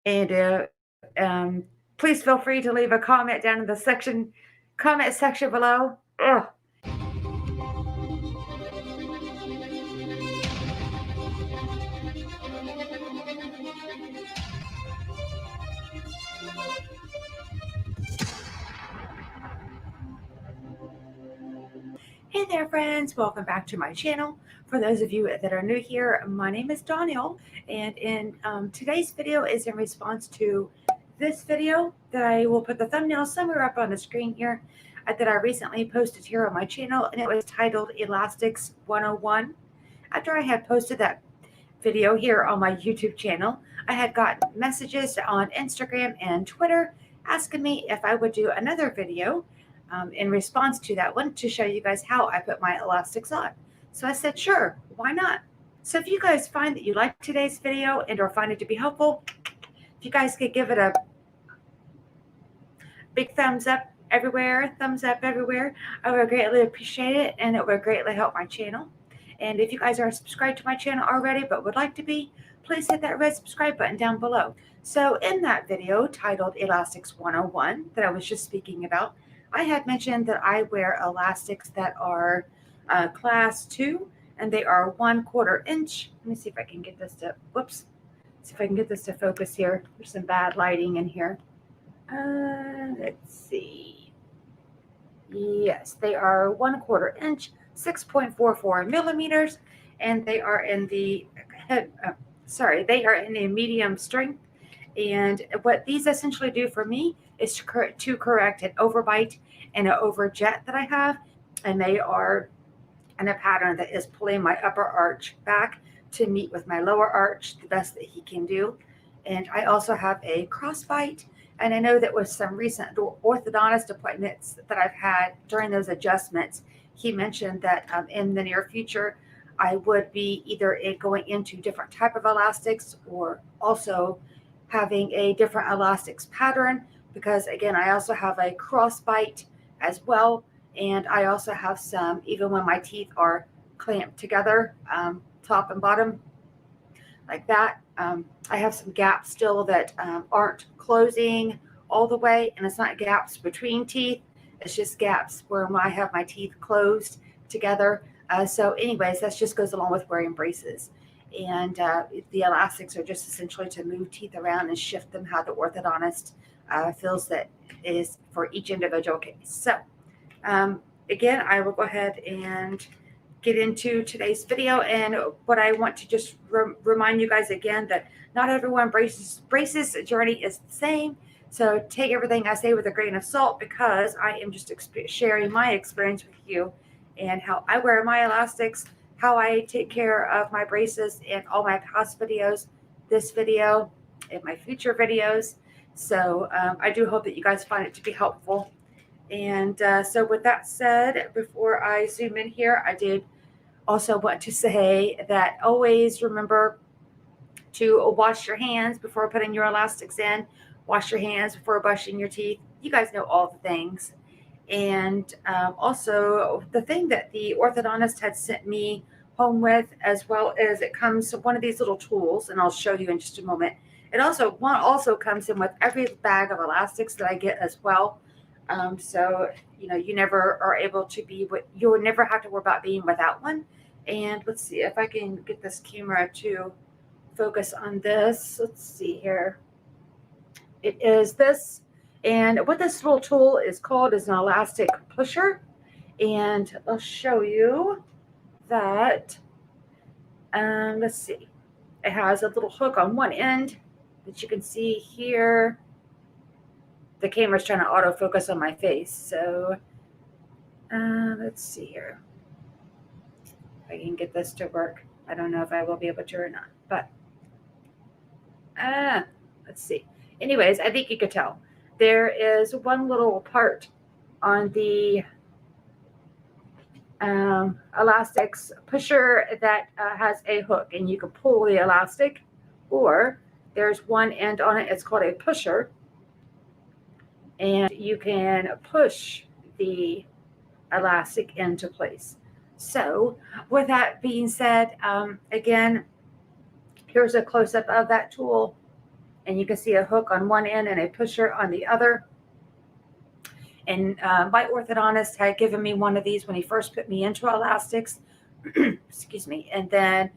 And please feel free to leave a comment down in the comment section below. Ugh. Hey there, friends. Welcome back to my channel. For those of you that are new here, my name is Donnelle, and in today's video is in response to this video that I will put the thumbnail somewhere up on the screen here that I recently posted here on my channel, and it was titled Elastics 101. After I had posted that video here on my YouTube channel, I had gotten messages on Instagram and Twitter asking me if I would do another video in response to that one to show you guys how I put my elastics on. So I said, sure, why not? So if you guys find that you like today's video and or find it to be helpful, if you guys could give it a big thumbs up everywhere, I would greatly appreciate it, and it would greatly help my channel. And if you guys are subscribed to my channel already but would like to be, please hit that red subscribe button down below. So in that video titled Elastics 101 that I was just speaking about, I had mentioned that I wear elastics that are class 2, and they are 1/4 inch. Let me see if I can get this to, see if I can get this to focus here. There's some bad lighting in here. Let's see. Yes, they are 1/4 inch, 6.44 millimeters, and they are in the they are in a medium strength. And what these essentially do for me is to correct an overbite and an overjet that I have, and they are in a pattern that is pulling my upper arch back to meet with my lower arch the best that he can do. And I also have a crossbite, and I know that with some recent orthodontist appointments that I've had during those adjustments, he mentioned that in the near future I would be either going into different type of elastics or also having a different elastics pattern, because again, I also have a crossbite as well, and I also have some, even when my teeth are clamped together, top and bottom like that, I have some gaps still that aren't closing all the way, and it's not gaps between teeth, it's just gaps where I have my teeth closed together. So anyways, that just goes along with wearing braces. And the elastics are just essentially to move teeth around and shift them how the orthodontist feels that is for each individual case. So again, I will go ahead and get into today's video. And what I want to just remind you guys again, that not everyone braces journey is the same. So take everything I say with a grain of salt, because I am just sharing my experience with you and how I wear my elastics, how I take care of my braces in all my past videos, this video, and my future videos. So I do hope that you guys find it to be helpful. And so with that said, before I zoom in here, I did also want to say that always remember to wash your hands before putting your elastics in, wash your hands before brushing your teeth. You guys know all the things. And also the thing that the orthodontist had sent me home with, as well as it comes one of these little tools, and I'll show you in just a moment. It also comes in with every bag of elastics that I get as well. So you never are able to be, you'll never have to worry about being without one. And let's see if I can get this camera to focus on this. Let's see here. It is this. And what this little tool is called is an elastic pusher. And I'll show you that, let's see, it has a little hook on one end that you can see here. The camera's trying to autofocus on my face, so let's see here. If I can get this to work. I don't know if I will be able to or not, but let's see. Anyways, I think you could tell. There is one little part on the elastics pusher that has a hook, and you can pull the elastic, or there's one end on it. It's called a pusher, and you can push the elastic into place. So with that being said, again, here's a close-up of that tool, and you can see a hook on one end and a pusher on the other. And my orthodontist had given me one of these when he first put me into elastics. Excuse me. And then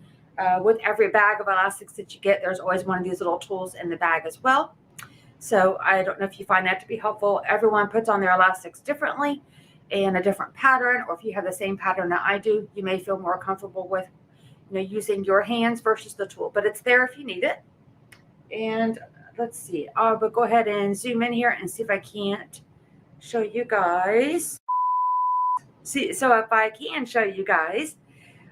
with every bag of elastics that you get, there's always one of these little tools in the bag as well. So I don't know if you find that to be helpful. Everyone puts on their elastics differently in a different pattern, or if you have the same pattern that I do, you may feel more comfortable with, using your hands versus the tool. But it's there if you need it. And let's see. I'll go ahead and zoom in here and see if I can't show you guys. See, so if I can show you guys,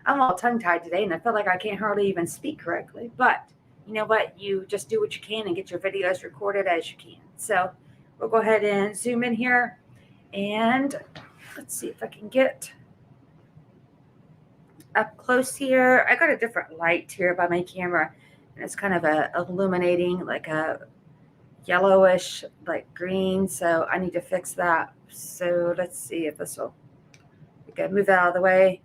I'm all tongue-tied today and I feel like I can't hardly even speak correctly, but you know what, you just do what you can and get your videos recorded as you can. So we'll go ahead and zoom in here, and let's see if I can get up close here. I got a different light here by my camera, and it's kind of illuminating like a yellowish, like green, so I need to fix that. So let's see if this will, okay, move out of the way.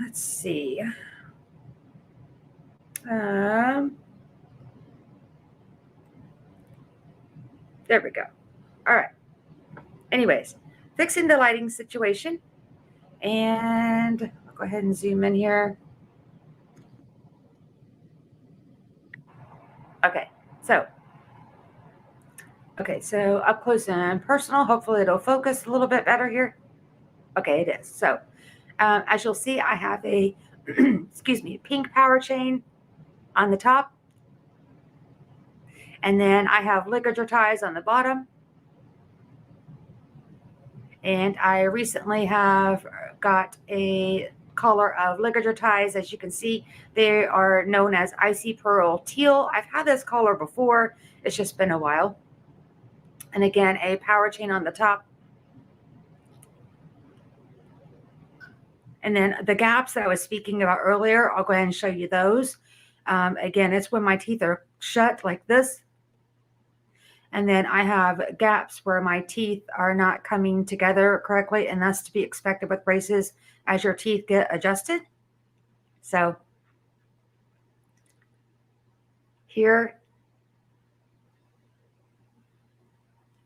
Let's see. There we go. All right. Anyways, fixing the lighting situation, and I'll go ahead and zoom in here. Okay, so up close and personal. Hopefully it'll focus a little bit better here. Okay, it is. So as you'll see, I have a excuse me, pink power chain on the top, and then I have ligature ties on the bottom. And I recently have got a color of ligature ties. As you can see, they are known as Icy Pearl Teal. I've had this color before. It's just been a while. And again, a power chain on the top. And then the gaps that I was speaking about earlier, I'll go ahead and show you those. Again, it's when my teeth are shut like this. And then I have gaps where my teeth are not coming together correctly, and that's to be expected with braces as your teeth get adjusted. So here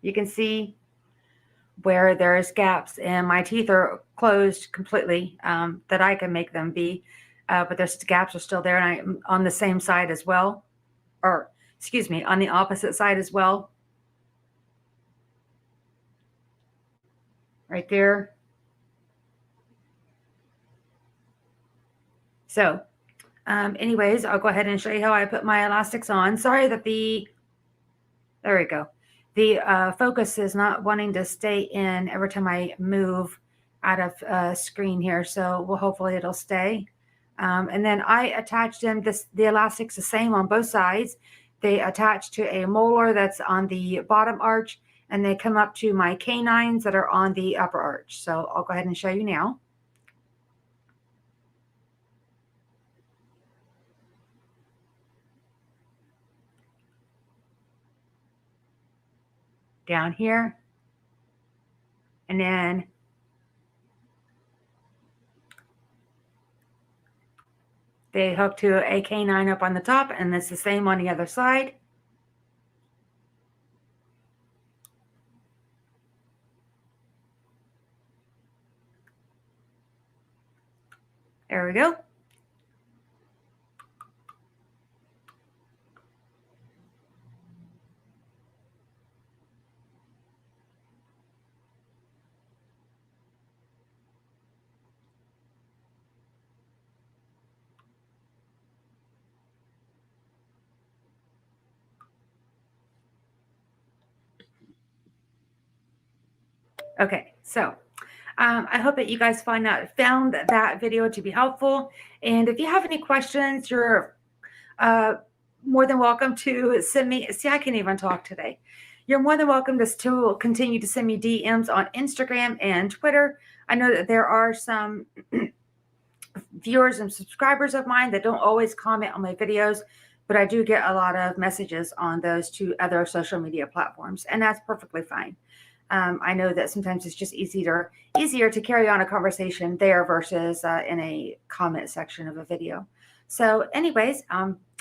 you can see where there's gaps and my teeth are closed completely, that I can make them be, but there's gaps are still there, and I'm on the same side as well, or excuse me, on the opposite side as well. Right there. So anyways, I'll go ahead and show you how I put my elastics on. Sorry that there we go. The focus is not wanting to stay in every time I move out of screen here. So hopefully it'll stay. And then I attached them, the elastic's the same on both sides. They attach to a molar that's on the bottom arch, and they come up to my canines that are on the upper arch. So I'll go ahead and show you now. Down here. And then they hook to a canine up on the top, and it's the same on the other side. There we go. Okay, so I hope that you guys found that video to be helpful. And if you have any questions, you're more than welcome to send me. See, I can't even talk today. You're more than welcome to continue to send me DMs on Instagram and Twitter. I know that there are some viewers and subscribers of mine that don't always comment on my videos, but I do get a lot of messages on those two other social media platforms, and that's perfectly fine. I know that sometimes it's just easier to carry on a conversation there versus in a comment section of a video. So anyways,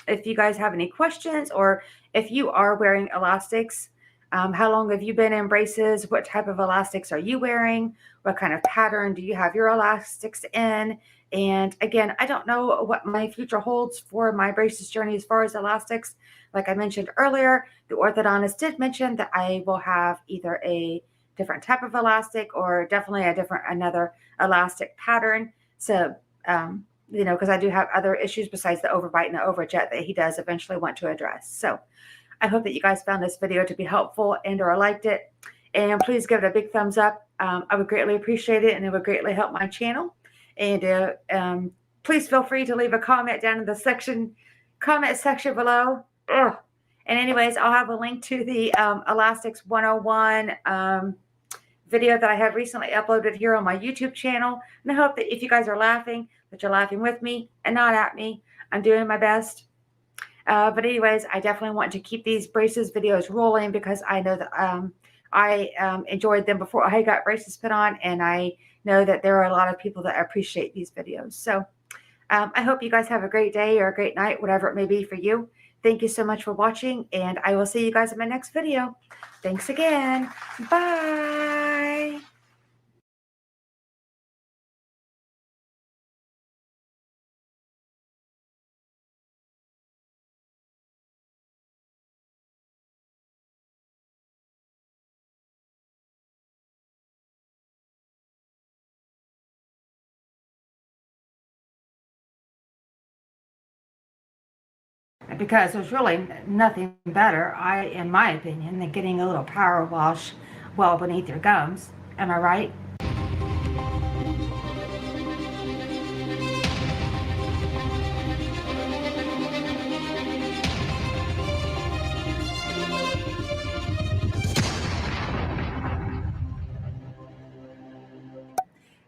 if you guys have any questions, or if you are wearing elastics, how long have you been in braces? What type of elastics are you wearing? What kind of pattern do you have your elastics in? And again, I don't know what my future holds for my braces journey as far as elastics. Like I mentioned earlier, the orthodontist did mention that I will have either a different type of elastic or definitely another elastic pattern. So, because I do have other issues besides the overbite and the overjet that he does eventually want to address. So I hope that you guys found this video to be helpful or liked it. And please give it a big thumbs up. I would greatly appreciate it, and it would greatly help my channel. And please feel free to leave a comment down in the comment section below. Ugh. And anyways, I'll have a link to the Elastics 101 video that I have recently uploaded here on my YouTube channel. And I hope that if you guys are laughing, that you're laughing with me and not at me. I'm doing my best. But anyways, I definitely want to keep these braces videos rolling because I know that I enjoyed them before I got braces put on, and I know that there are a lot of people that appreciate these videos. So I hope you guys have a great day or a great night, whatever it may be for you. Thank you so much for watching, and I will see you guys in my next video. Thanks again. Bye. Because there's really nothing better, in my opinion, than getting a little power wash well beneath your gums. Am I right?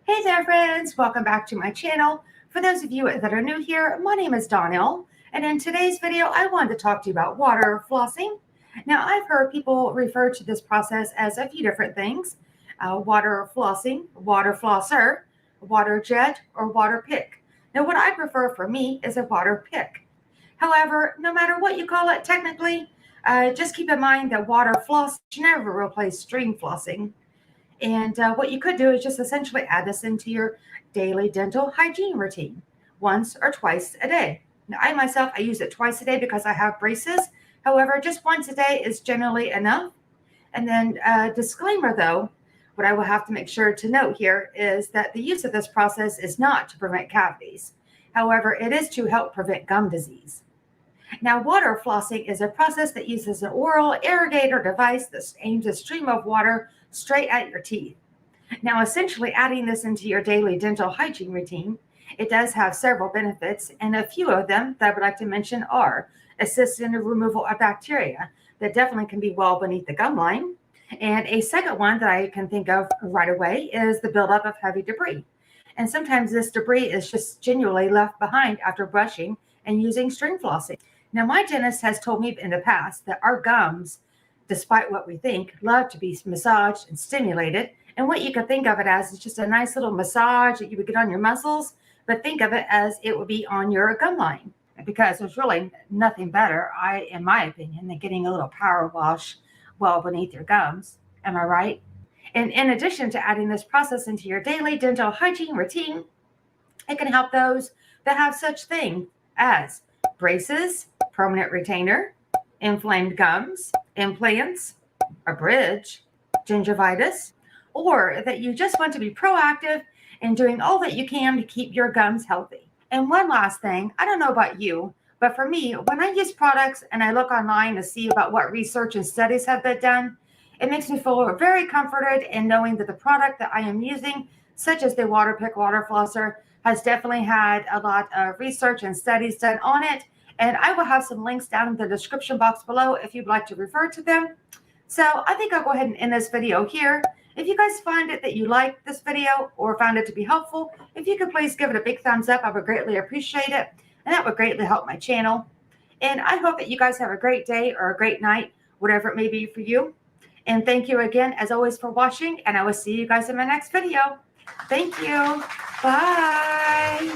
Hey there, friends. Welcome back to my channel. For those of you that are new here, my name is Donnelle, and in today's video, I wanted to talk to you about water flossing. Now, I've heard people refer to this process as a few different things: water flossing, water flosser, water jet, or water pick. Now, what I prefer for me is a water pick. However, no matter what you call it technically, just keep in mind that water floss never replace stream flossing. And what you could do is just essentially add this into your daily dental hygiene routine once or twice a day. Now, I myself, I use it twice a day because I have braces. However, just once a day is generally enough. And then disclaimer though, what I will have to make sure to note here is that the use of this process is not to prevent cavities. However, it is to help prevent gum disease. Now, water flossing is a process that uses an oral irrigator device that aims a stream of water straight at your teeth. Now, essentially adding this into your daily dental hygiene routine, it does have several benefits, and a few of them that I would like to mention are assist in the removal of bacteria that definitely can be well beneath the gum line. And a second one that I can think of right away is the buildup of heavy debris. And sometimes this debris is just genuinely left behind after brushing and using string flossing. Now, my dentist has told me in the past that our gums, despite what we think, love to be massaged and stimulated. And what you could think of it as is just a nice little massage that you would get on your muscles, but think of it as it would be on your gum line. Because there's really nothing better, in my opinion, than getting a little power wash well beneath your gums. Am I right? And in addition to adding this process into your daily dental hygiene routine, it can help those that have such things as braces, permanent retainer, inflamed gums, implants, a bridge, gingivitis, or that you just want to be proactive in doing all that you can to keep your gums healthy. And one last thing, I don't know about you, but for me, when I use products and I look online to see about what research and studies have been done, It makes me feel very comforted in knowing that the product that I am using, such as the Waterpik water flosser, has definitely had a lot of research and studies done on it. And I will have some links down in the description box below if you'd like to refer to them. So I think I'll go ahead and end this video here. If you guys find it that you like this video or found it to be helpful, if you could please give it a big thumbs up, I would greatly appreciate it. And that would greatly help my channel. And I hope that you guys have a great day or a great night, whatever it may be for you. And thank you again, as always, for watching. And I will see you guys in my next video. Thank you. Bye.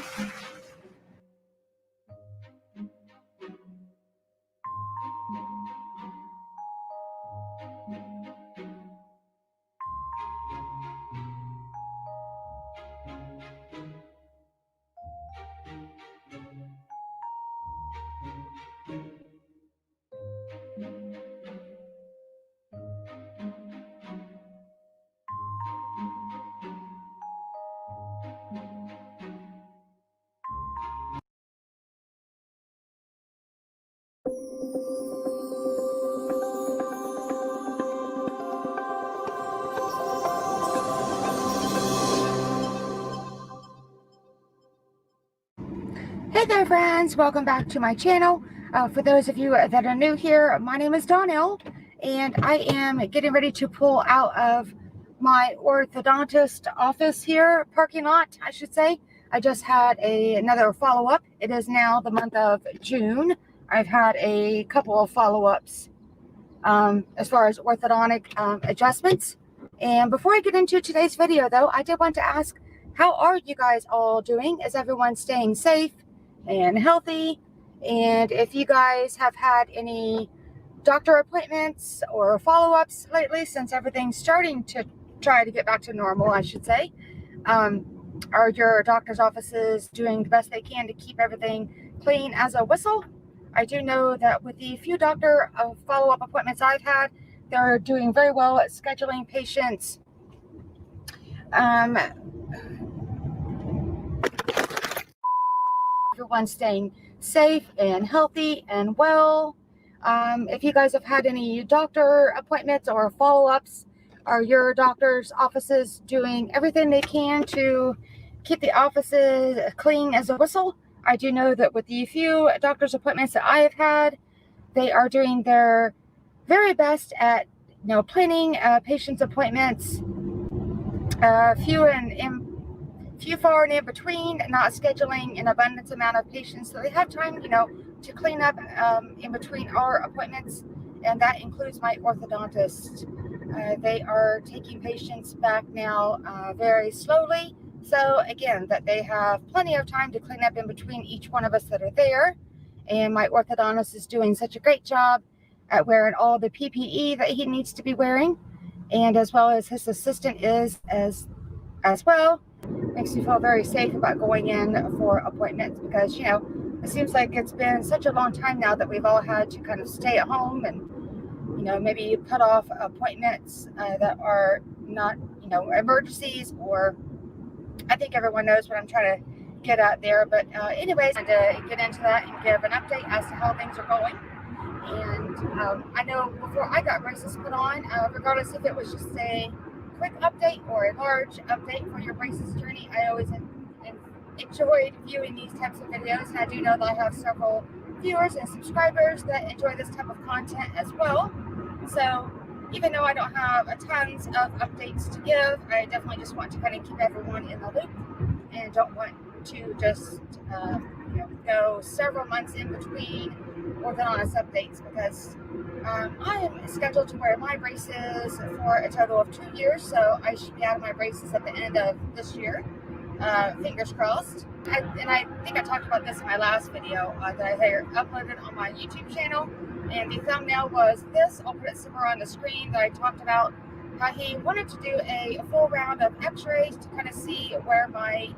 Hey there, friends, welcome back to my channel. For those of you that are new here, my name is Donnelle, and I am getting ready to pull out of my orthodontist office here, parking lot, I should say. I just had another follow-up. It is now the month of June. I've had a couple of follow-ups as far as orthodontic adjustments. And before I get into today's video, though, I did want to ask, how are you guys all doing? Is everyone staying safe and healthy? And if you guys have had any doctor appointments or follow-ups lately, since everything's starting to try to get back to normal, I should say, are your doctor's offices doing the best they can to keep everything clean as a whistle? I do know that with the few doctor follow-up appointments I've had, they're doing very well at scheduling patients. Everyone's staying safe and healthy and well. If you guys have had any doctor appointments or follow-ups, are your doctor's offices doing everything they can to keep the offices clean as a whistle? I do know that with the few doctor's appointments that I have had, they are doing their very best at, planning patients' appointments, few far and in between, not scheduling an abundance amount of patients so they have time, to clean up in between our appointments, and that includes my orthodontist. They are taking patients back now very slowly, so again, that they have plenty of time to clean up in between each one of us that are there. And my orthodontist is doing such a great job at wearing all the PPE that he needs to be wearing, and as well as his assistant is as well. Makes me feel very safe about going in for appointments, because it seems like it's been such a long time now that we've all had to kind of stay at home and maybe put off appointments that are not emergencies, or I think everyone knows what I'm trying to get at there. But anyways, to get into that and give an update as to how things are going. And I know before I got braces put on, regardless if it was just a quick update or a large update for your braces journey, I always enjoyed viewing these types of videos, and I do know that I have several viewers and subscribers that enjoy this type of content as well. So even though I don't have a tons of updates to give, I definitely just want to kind of keep everyone in the loop, and don't want to just go several months in between orthodontist updates, because I am scheduled to wear my braces for a total of 2 years, so I should be out of my braces at the end of this year. Fingers crossed. And I think I talked about this in my last video that I uploaded on my YouTube channel, and the thumbnail was this. I'll put it somewhere on the screen, that I talked about how he wanted to do a full round of x-rays to kind of see where my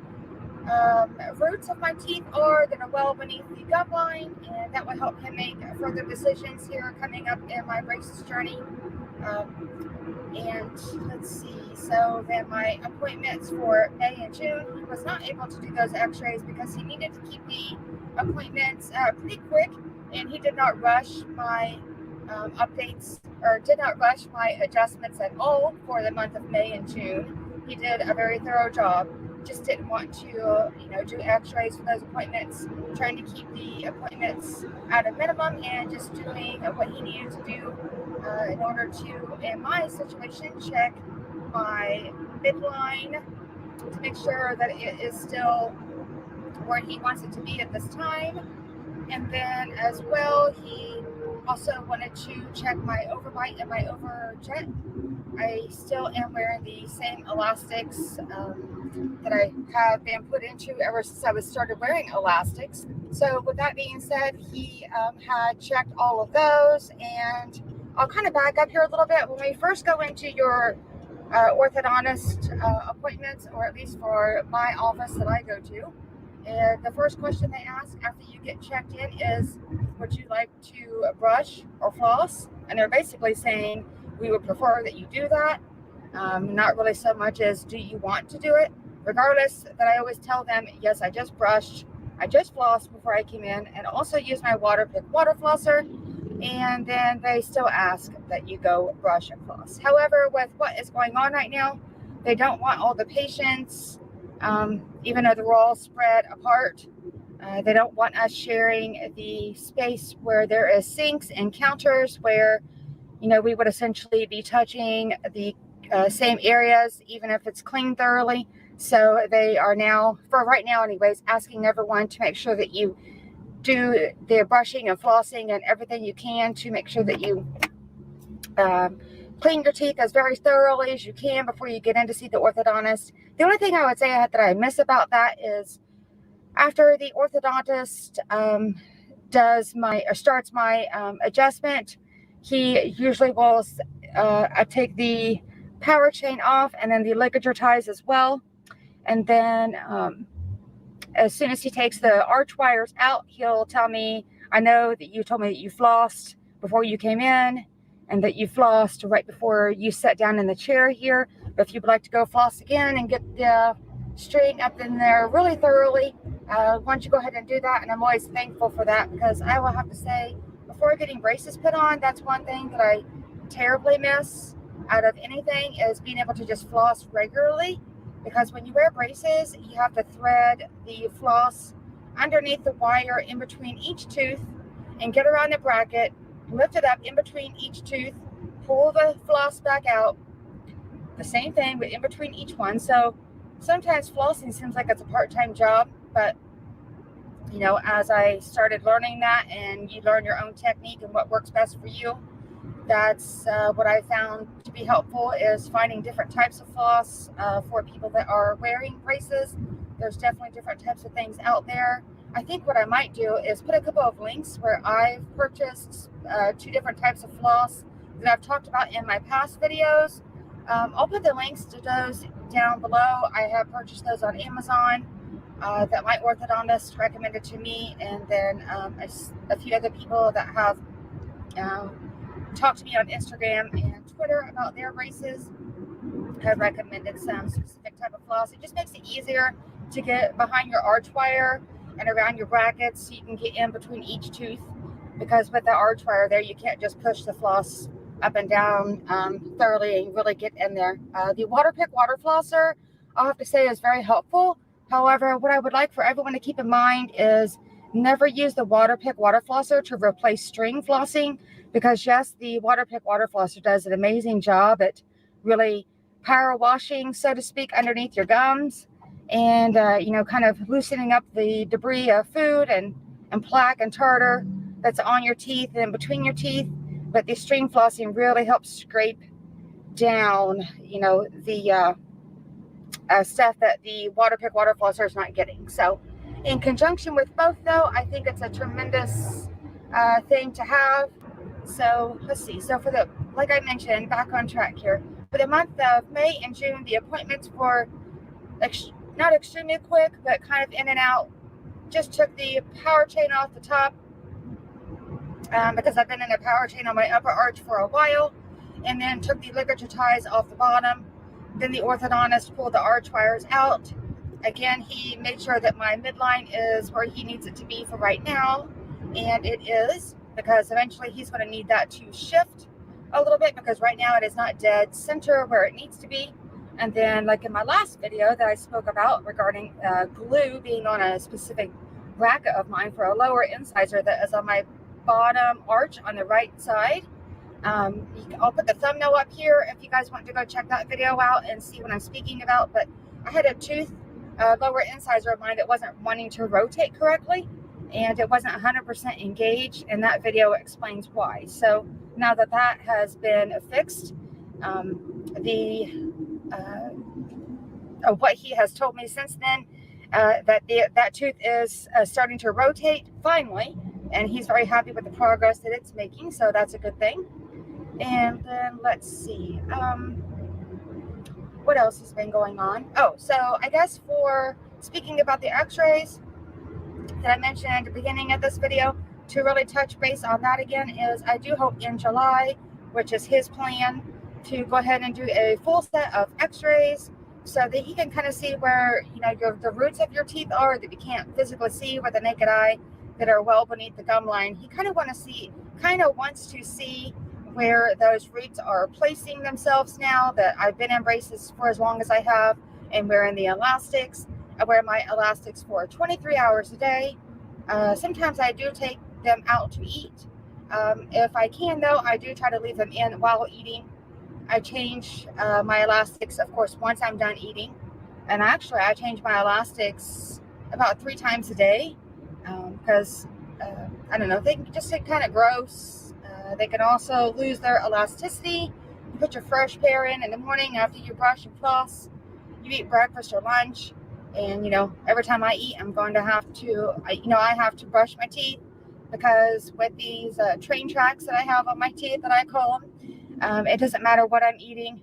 roots of my teeth are that are well beneath the gum line, and that will help him make further decisions here coming up in my braces journey. And let's see, so then my appointments for May and June, he was not able to do those x-rays because he needed to keep the appointments pretty quick, and he did not rush my updates, or did not rush my adjustments at all for the month of May and June. He did a very thorough job. Just didn't want to, do x-rays for those appointments, trying to keep the appointments at a minimum and just doing what he needed to do in order to, in my situation, check my midline to make sure that it is still where he wants it to be at this time. And then as well, he also wanted to check my overbite and my overjet. I still am wearing the same elastics that I have been put into ever since I started wearing elastics. So with that being said, he had checked all of those, and I'll kind of back up here a little bit. When we first go into your orthodontist appointments, or at least for my office that I go to, and the first question they ask after you get checked in is, would you like to brush or floss? And they're basically saying, we would prefer that you do that. Not really so much as, do you want to do it? Regardless, that I always tell them, yes, I just brushed, I just flossed before I came in, and also use my Waterpik water flosser. And then they still ask that you go brush and floss. However, with what is going on right now, they don't want all the patients, even though they're all spread apart, they don't want us sharing the space where there is sinks and counters where, we would essentially be touching the same areas, even if it's cleaned thoroughly. So they are now, for right now anyways, asking everyone to make sure that you do the brushing and flossing and everything you can to make sure that you clean your teeth as very thoroughly as you can before you get in to see the orthodontist. The only thing I would say that I miss about that is after the orthodontist starts my adjustment, he usually will take the power chain off and then the ligature ties as well. And then as soon as he takes the arch wires out, he'll tell me, I know that you told me that you flossed before you came in and that you flossed right before you sat down in the chair here. But if you'd like to go floss again and get the string up in there really thoroughly, why don't you go ahead and do that? And I'm always thankful for that, because I will have to say, before getting braces put on, that's one thing that I terribly miss out of anything, is being able to just floss regularly. Because when you wear braces, you have to thread the floss underneath the wire in between each tooth and get around the bracket, lift it up in between each tooth, pull the floss back out. The same thing, but in between each one. So sometimes flossing seems like it's a part-time job, but as I started learning that, and you learn your own technique and what works best for you, that's what I found to be helpful, is finding different types of floss for people that are wearing braces. There's definitely different types of things out there. I think what I might do is put a couple of links where I've purchased 2 different types of floss that I've talked about in my past videos. I'll put the links to those down below. I have purchased those on Amazon that my orthodontist recommended to me, and then a few other people that have talked to me on Instagram and Twitter about their braces have recommended some specific type of floss. It just makes it easier to get behind your arch wire and around your brackets, so you can get in between each tooth, because with the arch wire there, you can't just push the floss up and down thoroughly and really get in there. The Waterpik water flosser, I'll have to say, is very helpful. However, what I would like for everyone to keep in mind is never use the Waterpik water flosser to replace string flossing, because yes, the Waterpik water flosser does an amazing job at really power washing, so to speak, underneath your gums, and kind of loosening up the debris of food and plaque and tartar that's on your teeth and between your teeth. But the string flossing really helps scrape down, the stuff that the Waterpik water flosser is not getting. So in conjunction with both, though, I think it's a tremendous thing to have. So let's see. So for like I mentioned, back on track here, for the month of May and June, the appointments were not extremely quick, but kind of in and out. Just took the power chain off the top because I've been in a power chain on my upper arch for a while, and then took the ligature ties off the bottom. Then the orthodontist pulled the arch wires out. Again, he made sure that my midline is where he needs it to be for right now, and it is. because eventually he's going to need that to shift a little bit, because right now it is not dead center where it needs to be. And then, like in my last video that I spoke about regarding glue being on a specific bracket of mine for a lower incisor that is on my bottom arch on the right side. I'll put the thumbnail up here if you guys want to go check that video out and see what I'm speaking about. But I had a tooth lower incisor of mine that wasn't wanting to rotate correctly, and it wasn't 100% engaged, and that video explains why. So now that that has been fixed, what he has told me since then, that tooth is starting to rotate finally, and he's very happy with the progress that it's making, so that's a good thing. And then let's see, what else has been going on? Oh, so I guess for speaking about the x-rays that I mentioned at the beginning of this video, to really touch base on that again, is I do hope in July, which is his plan, to go ahead and do a full set of x-rays so that he can kind of see where, you know, the roots of your teeth are that you can't physically see with the naked eye, that are well beneath the gum line. He kind of wants to see where those roots are placing themselves now that I've been in braces for as long as I have, and wearing the elastics. I wear my elastics for 23 hours a day. Sometimes I do take them out to eat. If I can, though, I do try to leave them in while eating. I change my elastics, of course, once I'm done eating. And actually, I change my elastics about 3 times a day, because, I don't know, they can just get kind of gross. They can also lose their elasticity. You put your fresh pair in the morning after you brush and floss. You eat breakfast or lunch. And, you know, every time I eat, I'm going to have to, I have to brush my teeth, because with these train tracks that I have on my teeth, that I call them, it doesn't matter what I'm eating.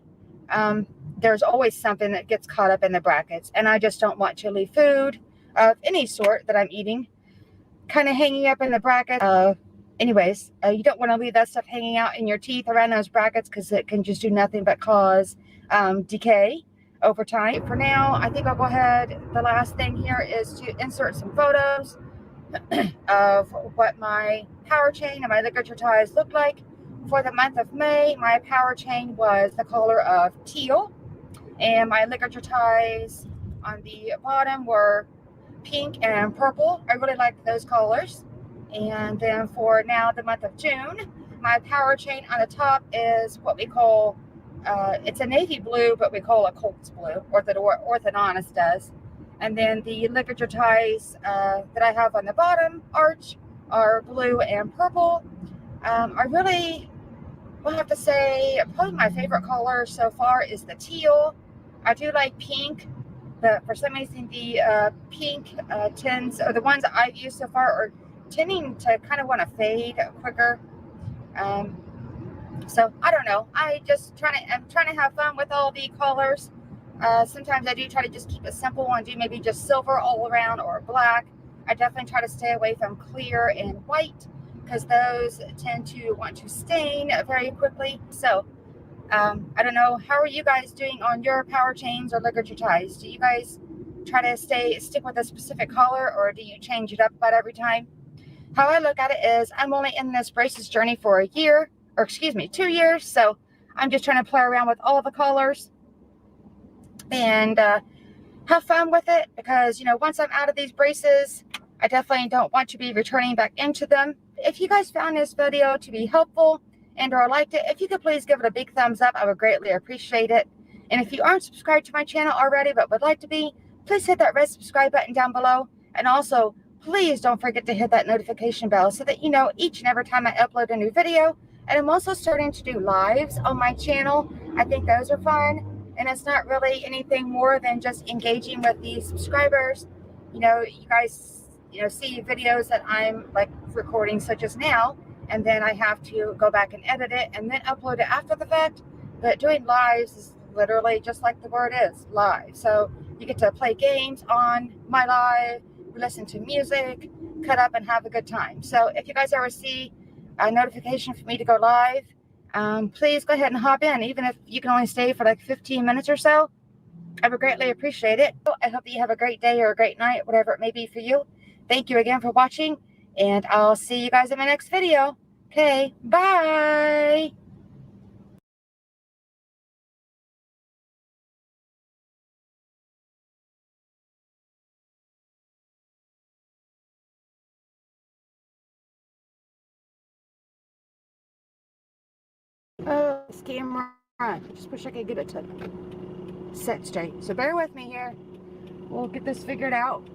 There's always something that gets caught up in the brackets. And I just don't want to leave food of any sort that I'm eating kind of hanging up in the bracket. Anyways, you don't want to leave that stuff hanging out in your teeth around those brackets, because it can just do nothing but cause decay over time. For now, I think I'll go ahead. The last thing here is to insert some photos of what my power chain and my ligature ties look like. For the month of May, my power chain was the color of teal, and my ligature ties on the bottom were pink and purple. I really liked those colors. And then for now, the month of June, my power chain on the top is what we call, it's a navy blue, but we call it Colt's blue, orthodontist does. And then the ligature ties that I have on the bottom arch are blue and purple. I really will have to say probably my favorite color so far is the teal. I do like pink, but for some reason the pink tints, or the ones that I've used so far, are tending to kind of want to fade quicker. So I don't know. I'm trying to have fun with all the colors. Sometimes I do try to just keep it simple and do maybe just silver all around, or black. I definitely try to stay away from clear and white, because those tend to want to stain very quickly. So I don't know, how are you guys doing on your power chains or ligature ties? Do you guys try to stick with a specific color, or do you change it up about every time? How I look at it is, I'm only in this braces journey for a year, or excuse me, 2 years. So I'm just trying to play around with all the colors and have fun with it, because, you know, once I'm out of these braces, I definitely don't want to be returning back into them. If you guys found this video to be helpful and or liked it, if you could please give it a big thumbs up, I would greatly appreciate it. And if you aren't subscribed to my channel already but would like to be, please hit that red subscribe button down below. And also, please don't forget to hit that notification bell so that you know each and every time I upload a new video. And I'm also starting to do lives on my channel. I think those are fun. And it's not really anything more than just engaging with the subscribers. You know, you guys, see videos that I'm like recording, such as now, and then I have to go back and edit it and then upload it after the fact. But doing lives is literally just like the word is, live. So you get to play games on my live, listen to music, cut up and have a good time. So if you guys ever see a notification for me to go live, please go ahead and hop in, even if you can only stay for like 15 minutes or so. I would greatly appreciate it. I hope that you have a great day or a great night, whatever it may be for you. Thank you again for watching, and I'll see you guys in my next video. Okay, bye. Oh, this camera. Just wish I could get it to set straight. So bear with me here. We'll get this figured out.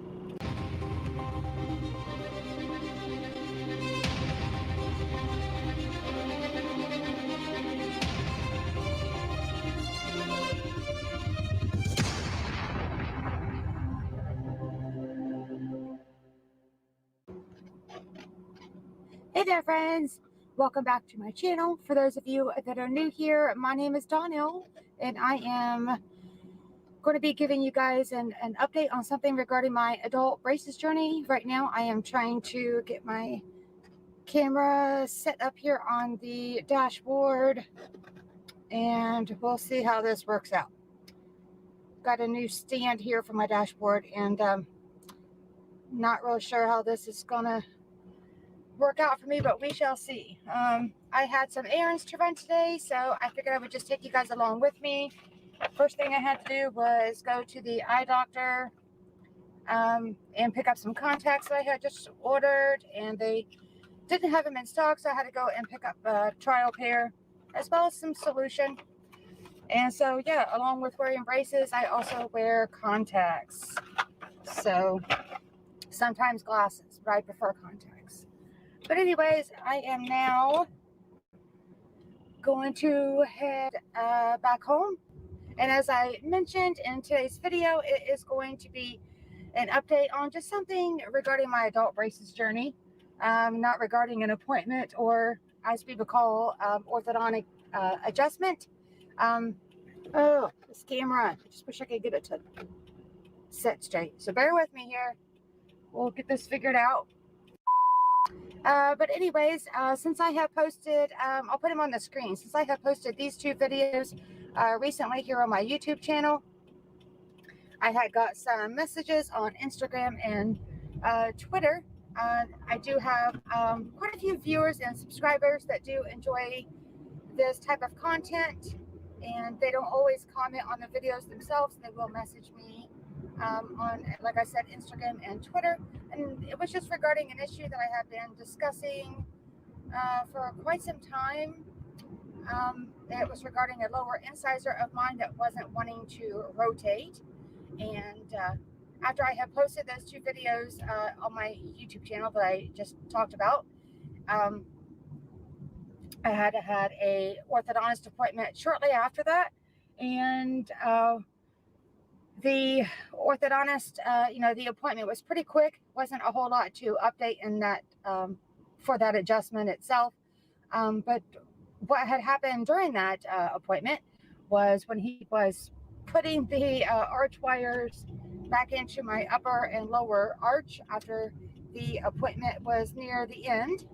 Hey there, friends. Welcome back to my channel. For those of you that are new here, my name is Donnelle, and I am going to be giving you guys an update on something regarding my adult braces journey. Right now, I am trying to get my camera set up here on the dashboard, and we'll see how this works out. Got a new stand here for my dashboard, and not really sure how this is going to work out for me, but we shall see. I had some errands to run today, so I figured I would just take you guys along with me. First thing I had to do was go to the eye doctor and pick up some contacts that I had just ordered, and they didn't have them in stock, so I had to go and pick up a trial pair as well as some solution. And so yeah, along with wearing braces, I also wear contacts. So sometimes glasses, but I prefer contacts. But anyways, I am now going to head back home. And as I mentioned in today's video, it is going to be an update on just something regarding my adult braces journey, not regarding an appointment or, as people call, orthodontic adjustment. Oh, this camera. I just wish I could get it to set straight. So bear with me here. We'll get this figured out. But anyways, since I have posted, I'll put them on the screen. Since I have posted these two videos recently here on my YouTube channel, I had got some messages on Instagram and Twitter. I do have quite a few viewers and subscribers that do enjoy this type of content, and they don't always comment on the videos themselves. They will message me on, like I said, Instagram and Twitter. And it was just regarding an issue that I have been discussing for quite some time. It was regarding a lower incisor of mine that wasn't wanting to rotate. And after I have posted those two videos on my YouTube channel that I just talked about, I had a orthodontist appointment shortly after that, and the orthodontist, the appointment was pretty quick. Wasn't a whole lot to update in that for that adjustment itself. But what had happened during that appointment was when he was putting the arch wires back into my upper and lower arch after the appointment was near the end,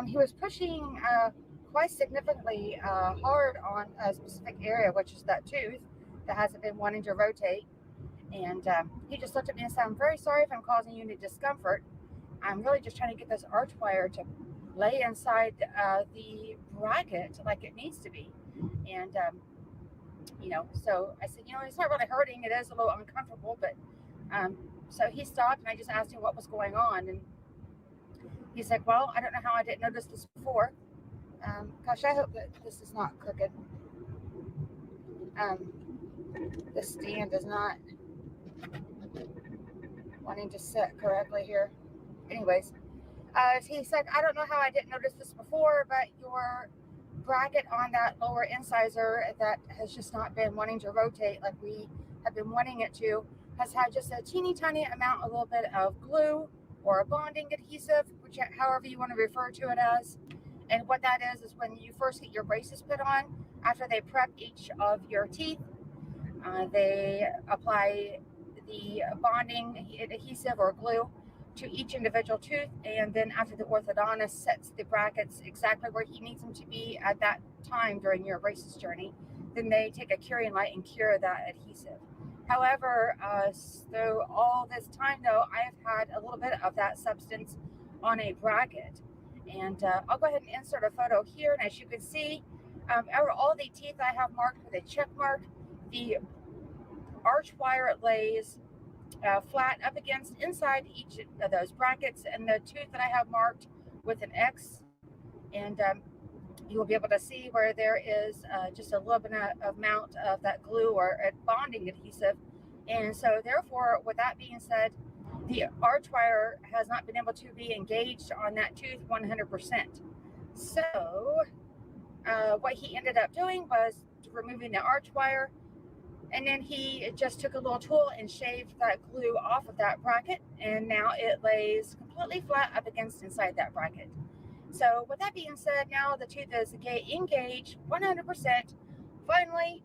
he was pushing quite significantly hard on a specific area, which is that tooth that hasn't been wanting to rotate. And he just looked at me and said, "I'm very sorry if I'm causing you any discomfort. I'm really just trying to get this arch wire to lay inside the bracket like it needs to be." And so I said, it's not really hurting. It is a little uncomfortable, but so he stopped, and I just asked him what was going on, and he said, "Well, I don't know how I didn't notice this before. Gosh, I hope that this is not crooked. The stand is not wanting to sit correctly here." Anyways, he said, "I don't know how I didn't notice this before, but your bracket on that lower incisor that has just not been wanting to rotate like we have been wanting it to has had just a teeny tiny amount, a little bit of glue or a bonding adhesive, which however you want to refer to it as. And what that is when you first get your braces put on, after they prep each of your teeth, they apply the bonding adhesive or glue to each individual tooth, and then after the orthodontist sets the brackets exactly where he needs them to be at that time during your braces journey, then they take a curing light and cure that adhesive. However, through all this time though, I have had a little bit of that substance on a bracket, And I'll go ahead and insert a photo here. And as you can see, all the teeth I have marked with a check mark. The arch wire lays flat up against inside each of those brackets, and the tooth that I have marked with an X. And you will be able to see where there is just a little bit of amount of that glue or bonding adhesive. And so therefore, with that being said, the arch wire has not been able to be engaged on that tooth 100%. So what he ended up doing was removing the arch wire, and then he just took a little tool and shaved that glue off of that bracket, and now it lays completely flat up against inside that bracket. So with that being said, now the tooth is engaged 100% finally.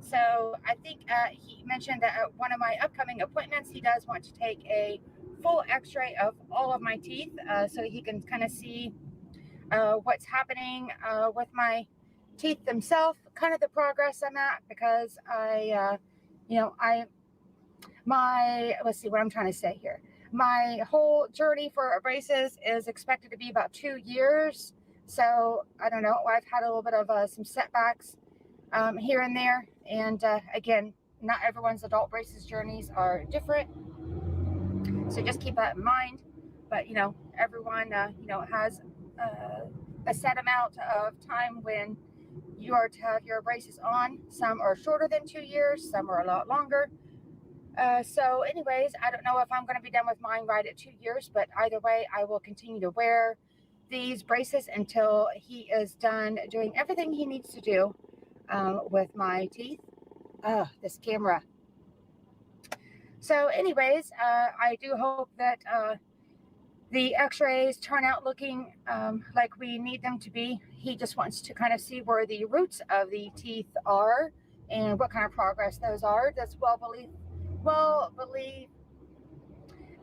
So I think he mentioned that at one of my upcoming appointments, he does want to take a full x-ray of all of my teeth so he can kind of see what's happening with my teeth themselves, kind of the progress I'm at, because let's see what I'm trying to say here. My whole journey for braces is expected to be about 2 years. So I don't know, I've had a little bit of some setbacks here and there. And again, not everyone's adult braces journeys are different. So just keep that in mind. But, everyone, has a set amount of time when you are to have your braces on. Some are shorter than 2 years, some are a lot longer. So anyways, I don't know if I'm going to be done with mine right at 2 years, but either way, I will continue to wear these braces until he is done doing everything he needs to do with my teeth. This camera. So anyways, I do hope that the x-rays turn out looking like we need them to be. He just wants to kind of see where the roots of the teeth are and what kind of progress those are. That's well believed.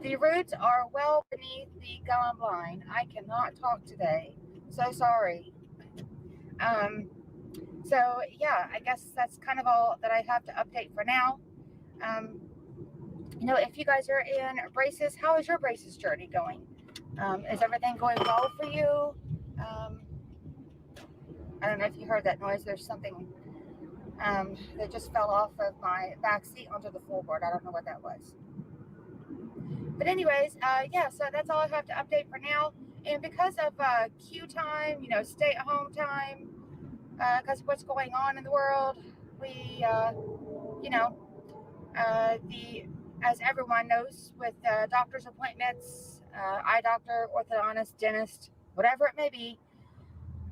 The roots are well beneath the gum line. I cannot talk today. So sorry. So yeah, I guess that's kind of all that I have to update for now. If you guys are in braces, how is your braces journey going? Is everything going well for you? I don't know if you heard that noise. There's something that just fell off of my back seat onto the floorboard. I don't know what that was. But anyways, yeah, so that's all I have to update for now. And because of Q time, stay at home time, because of what's going on in the world, we, as everyone knows, with doctor's appointments, eye doctor, orthodontist, dentist, whatever it may be,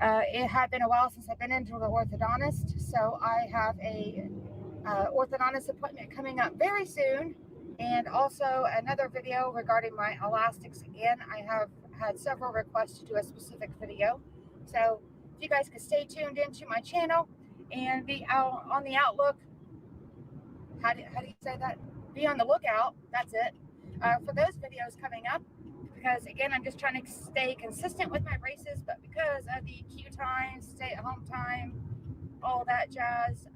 it had been a while since I've been into the orthodontist. So I have a orthodontist appointment coming up very soon. And also another video regarding my elastics. Again, I have had several requests to do a specific video. So if you guys could stay tuned into my channel and be out on the outlook. How do you say that? Be on the lookout. That's it. For those videos coming up. Because again, I'm just trying to stay consistent with my braces. But because of the Q time, stay at home time, all that jazz.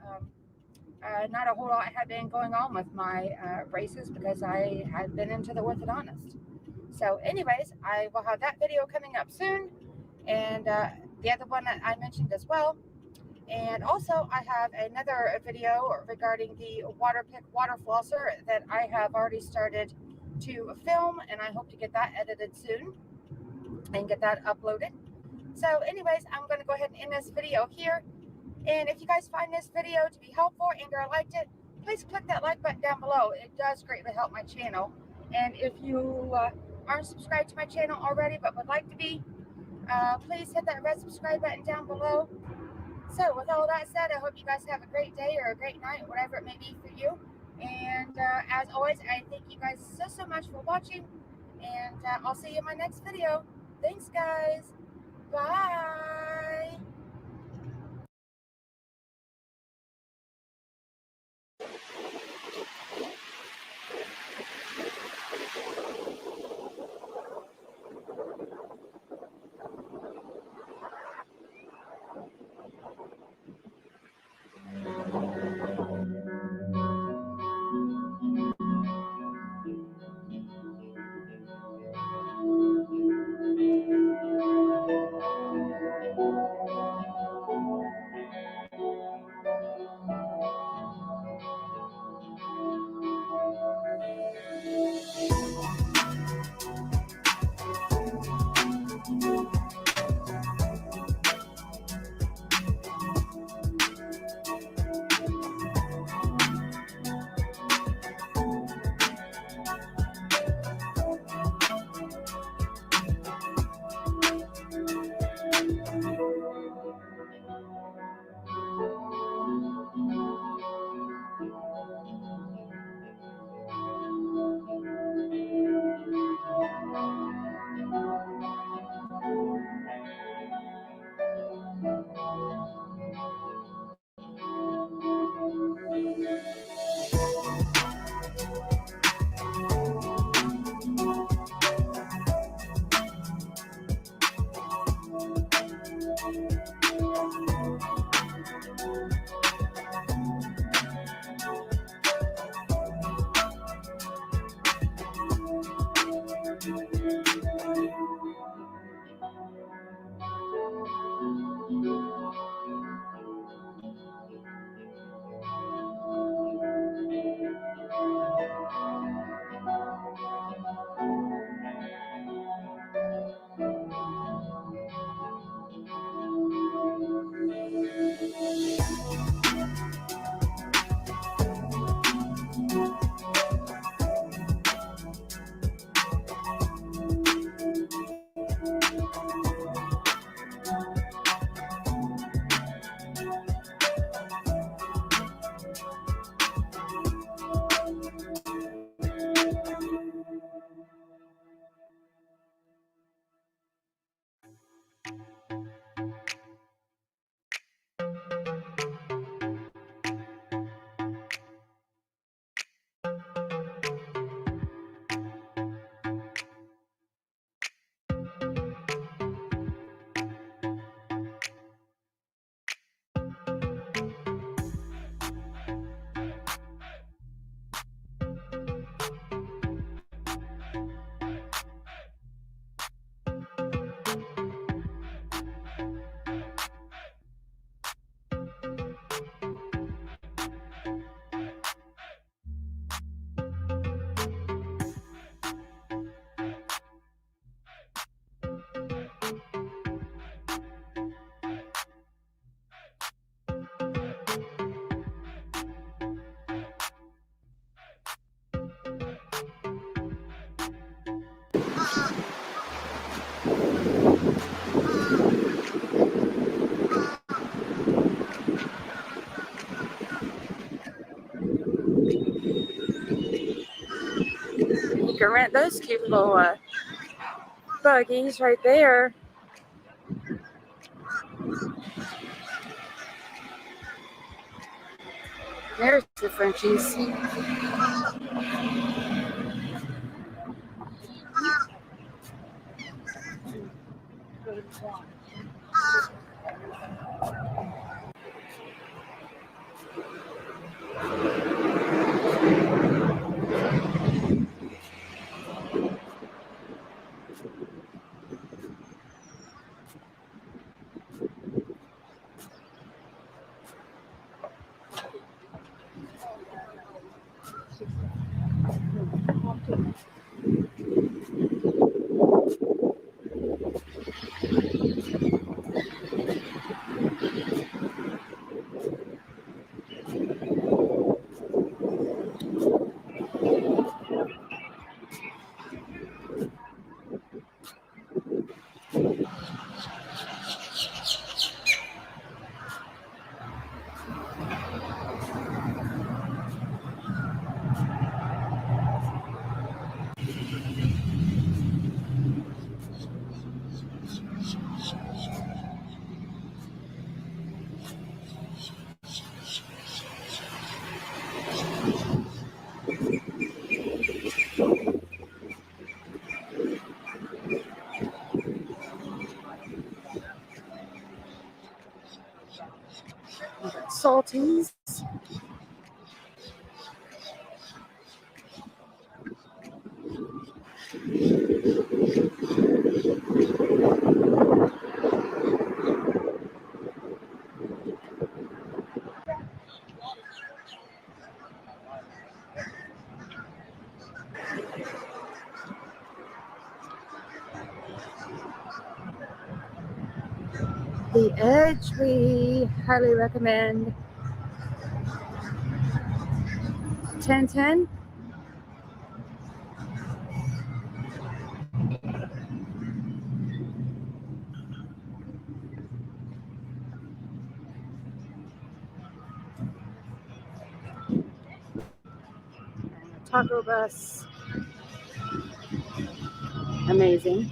Not a whole lot had been going on with my braces because I had been into the orthodontist. So anyways, I will have that video coming up soon, and the other one that I mentioned as well. And also I have another video regarding the Waterpik water flosser that I have already started to film, and I hope to get that edited soon and get that uploaded. So anyways, I'm going to go ahead and end this video here. And if you guys find this video to be helpful and or liked it, please click that like button down below. It does greatly help my channel. And if you aren't subscribed to my channel already but would like to be, please hit that red subscribe button down below. So with all that said, I hope you guys have a great day or a great night, whatever it may be for you. And as always, I thank you guys so much for watching. And I'll see you in my next video. Thanks, guys. Bye. to rent those cute little buggies right there. There's the Frenchies. Salties. The Edge, we highly recommend. 1010. Taco bus. Amazing.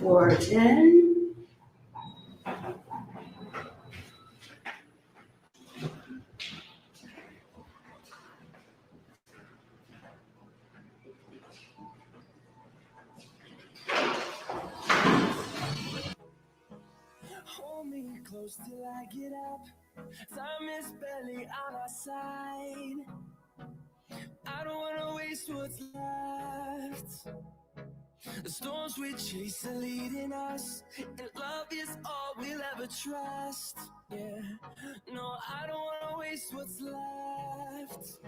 Floor 10. Hold me close till I get up. Time is barely on our side. I don't wanna waste what's left. The storms we chase are leading us, and love is all we'll ever trust. Yeah, no, I don't wanna waste what's left.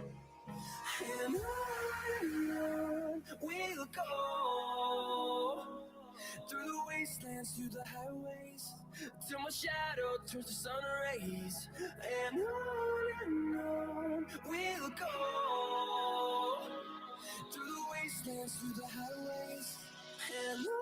And on we'll go, through the wastelands, through the highways, till my shadow turns to sun rays. And on we'll go, through the wastelands, through the highways, and on we'll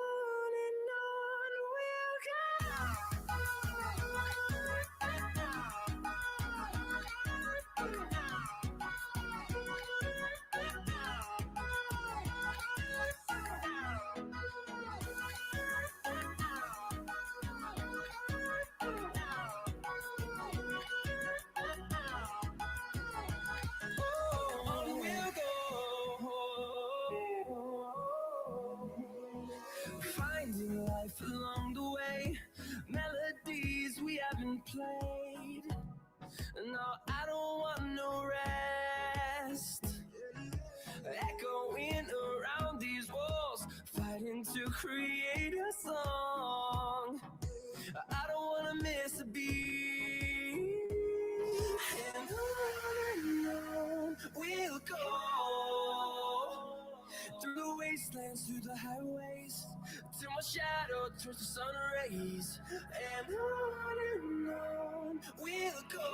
my shadow turns to sun rays, and on we'll go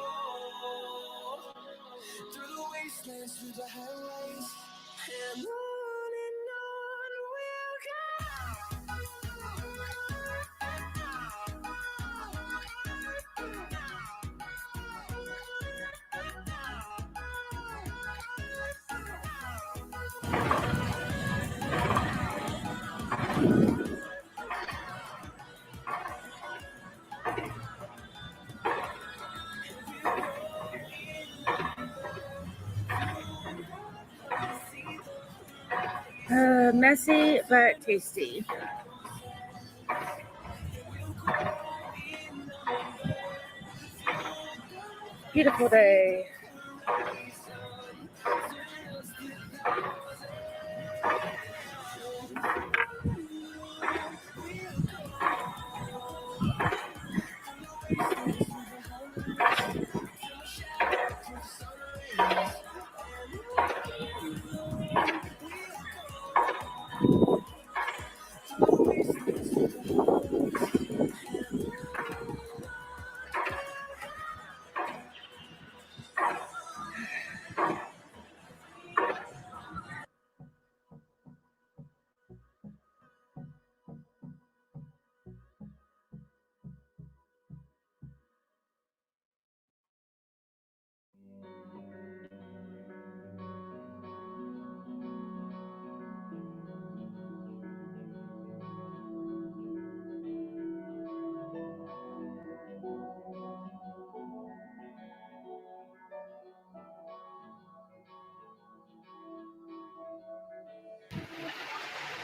through the wastelands, through the highways, and on we'll Messy but tasty. Beautiful day.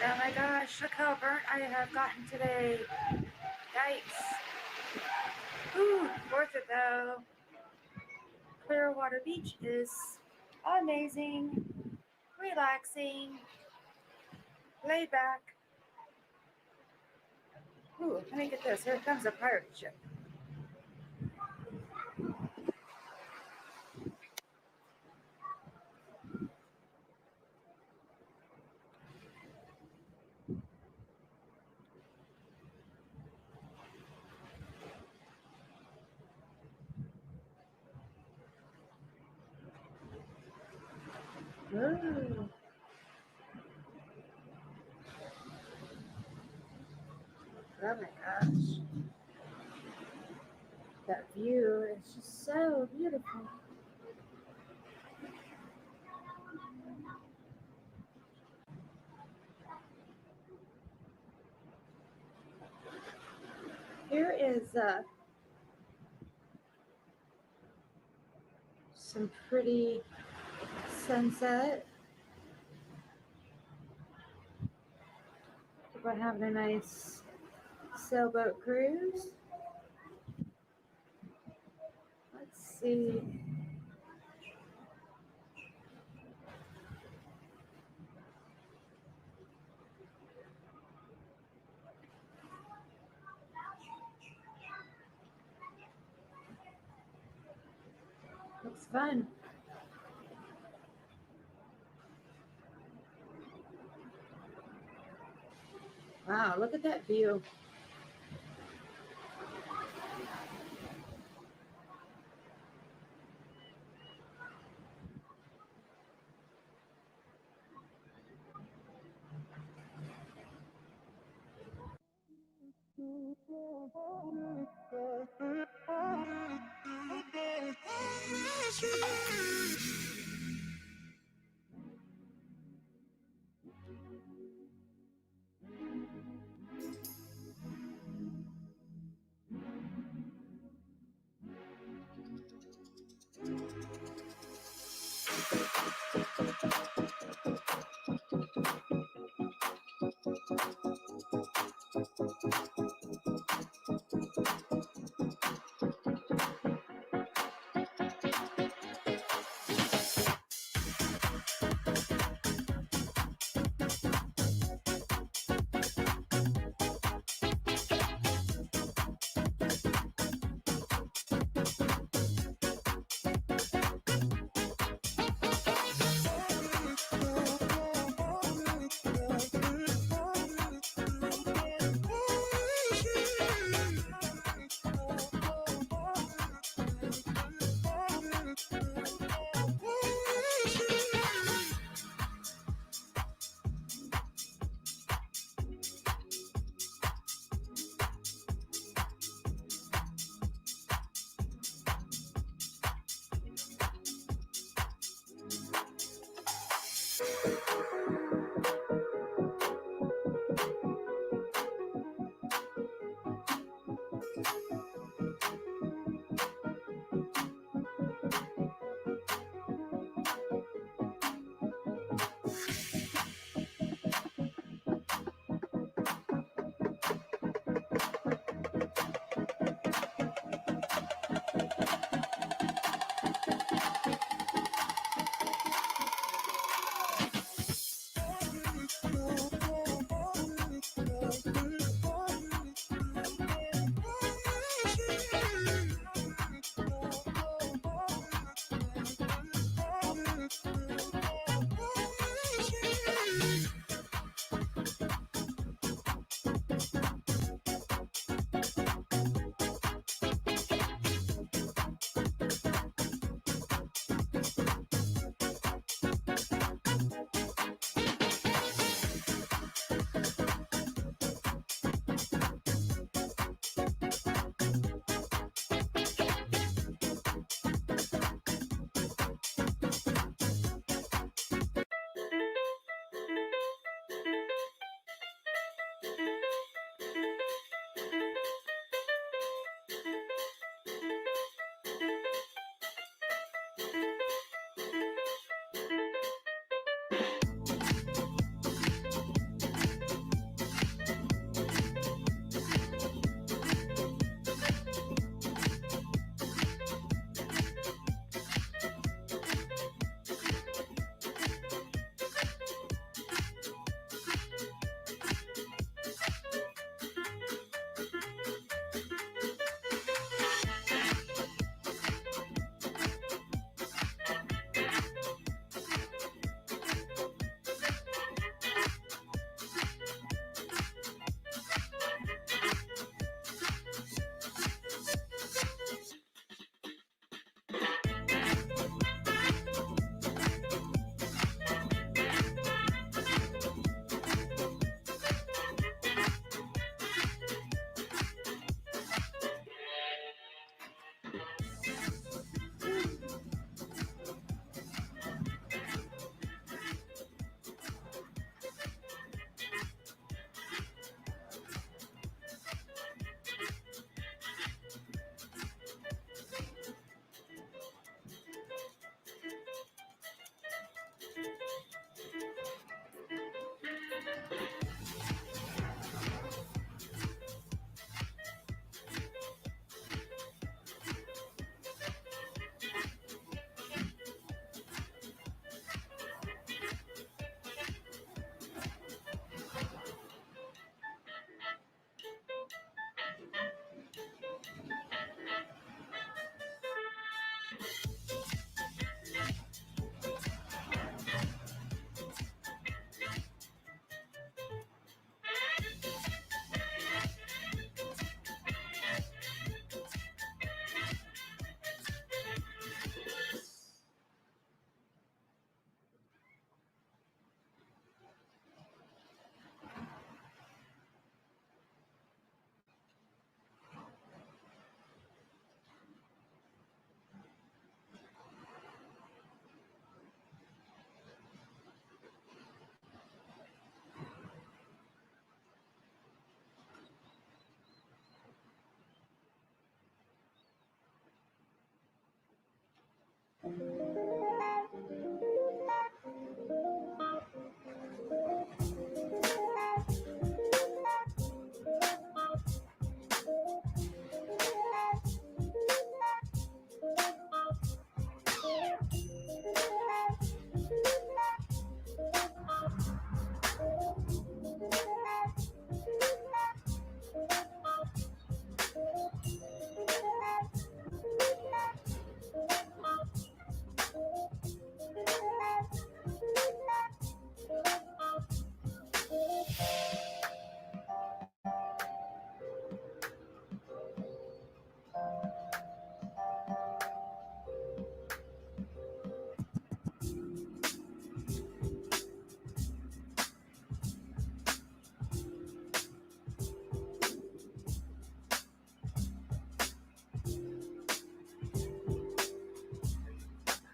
Oh my gosh, look how burnt I have gotten today. Yikes. Ooh, worth it though. Clearwater Beach is amazing, relaxing, laid back. Ooh, let me get this. Here comes a pirate ship. Ooh. Oh my gosh. That view is just so beautiful. Here is some pretty sunset. We're having a nice sailboat cruise. Let's see. Looks fun. Wow, look at that view.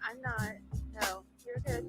I'm not. No, you're good.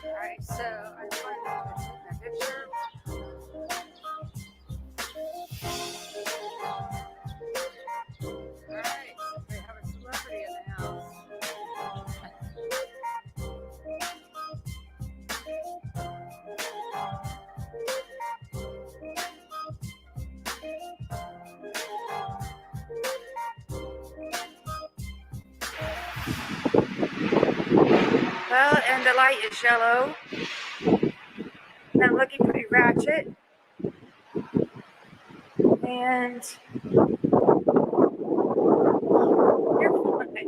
Alright, so I just wanted to take that picture. Alright, we have a celebrity in the house. Well, and the light is yellow. Now looking pretty ratchet. And you're fine.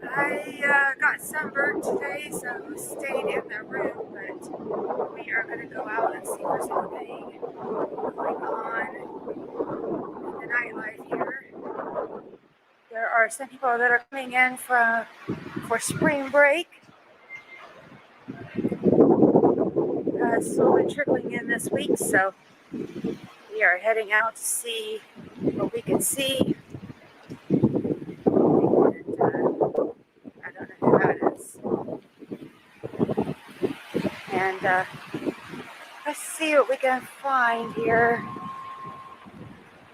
I got sunburned today, so stayed in the room, but we are going to go out and see what's happening. are some people that are coming in for spring break. Slowly trickling in this week, so we are heading out to see what we can see. And, I don't know who that is. And let's see what we can find here.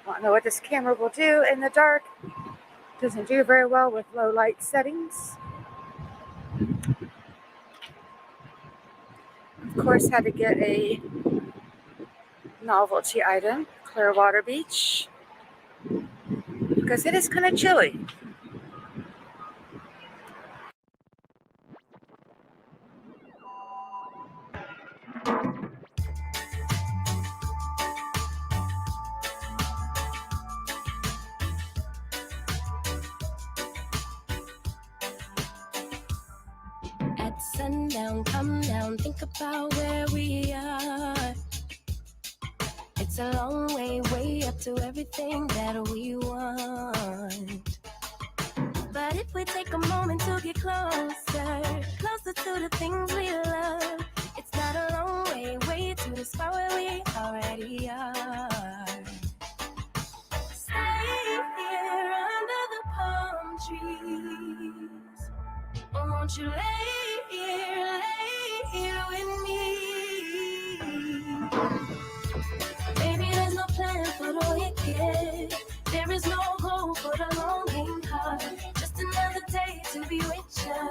I don't know what this camera will do in the dark. Doesn't do very well with low light settings. Of course, had to get a novelty item, Clearwater Beach, because it is kind of chilly. At sundown, come down, think about where we are. It's a long way, way up to everything that we want. But if we take a moment to get closer, closer to the things we love, it's not a long way, way to the spot where we already are. Stay here under the palm trees. Oh, won't you lay here with me? Baby, there's no plan for the wicked. There is no goal for the longing heart. Just another day to be with you.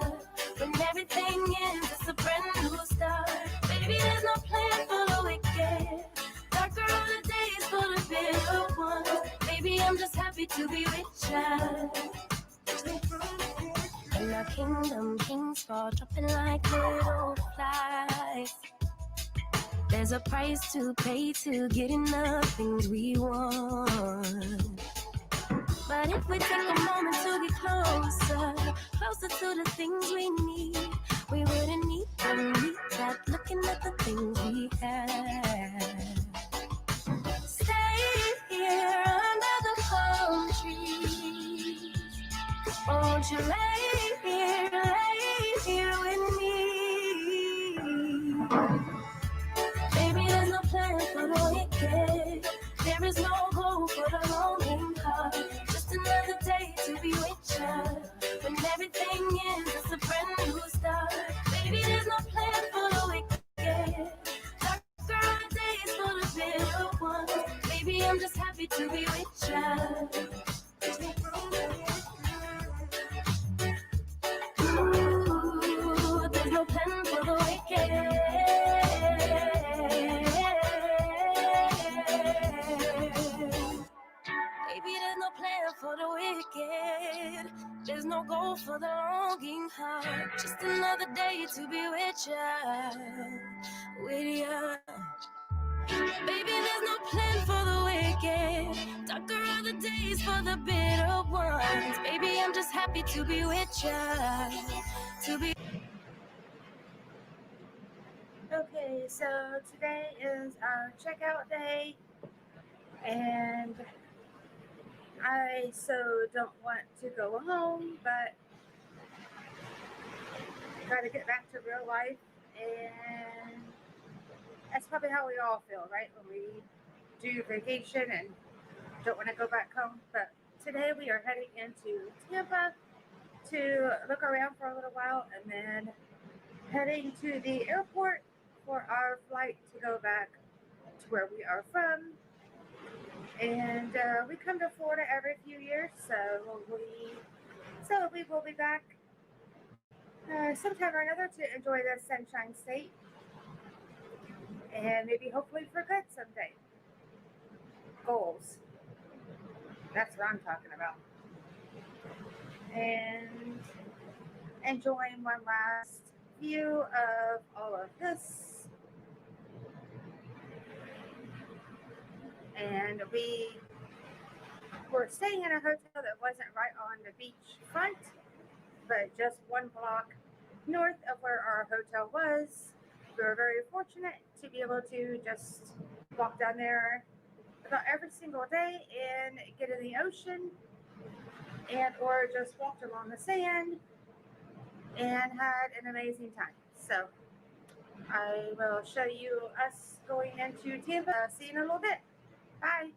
When everything ends, it's a brand new start. Baby, there's no plan for the wicked. Darker are the days for the bitter ones. Baby, I'm just happy to be with you. In our kingdom, kings fall dropping like little flies. There's a price to pay to getting the things we want. But if we take a moment to get closer, closer to the things we need, we wouldn't need them without looking at the things we have. Stay here under the palm trees. Won't you lay here with me? Baby, there's no plan for the wicked. There is no goal for the longing heart. Just another day to be with you. When everything ends, it's a brand new start. Baby, there's no plan for the wicked. Darker are the days for the bitter ones. Baby, I'm just happy to be with you. Ooh, there's no plan for the wicked. Baby, there's no plan for the wicked. There's no goal for the longing heart. Just another day to be with you. With you. Baby, there's no plan for the wicked. Darker are the days for the bitter ones. Baby, I'm just happy to be with you. To be. Okay, so today is our checkout day, and I don't want to go home, but got to get back to real life, and that's probably how we all feel, right? When we do vacation and don't want to go back home. But today we are heading into Tampa to look around for a little while, and then heading to the airport for our flight to go back to where we are from. And we come to Florida every few years, so we will be back sometime or another to enjoy the Sunshine State, and maybe hopefully for good someday. Goals. That's what I'm talking about. And enjoying one last view of all of this. And we were staying in a hotel that wasn't right on the beach front, but just one block north of where our hotel was. We were very fortunate to be able to just walk down there about every single day and get in the ocean and or just walked along the sand and had an amazing time. So I will show you us going into Tampa. See you in a little bit. Bye.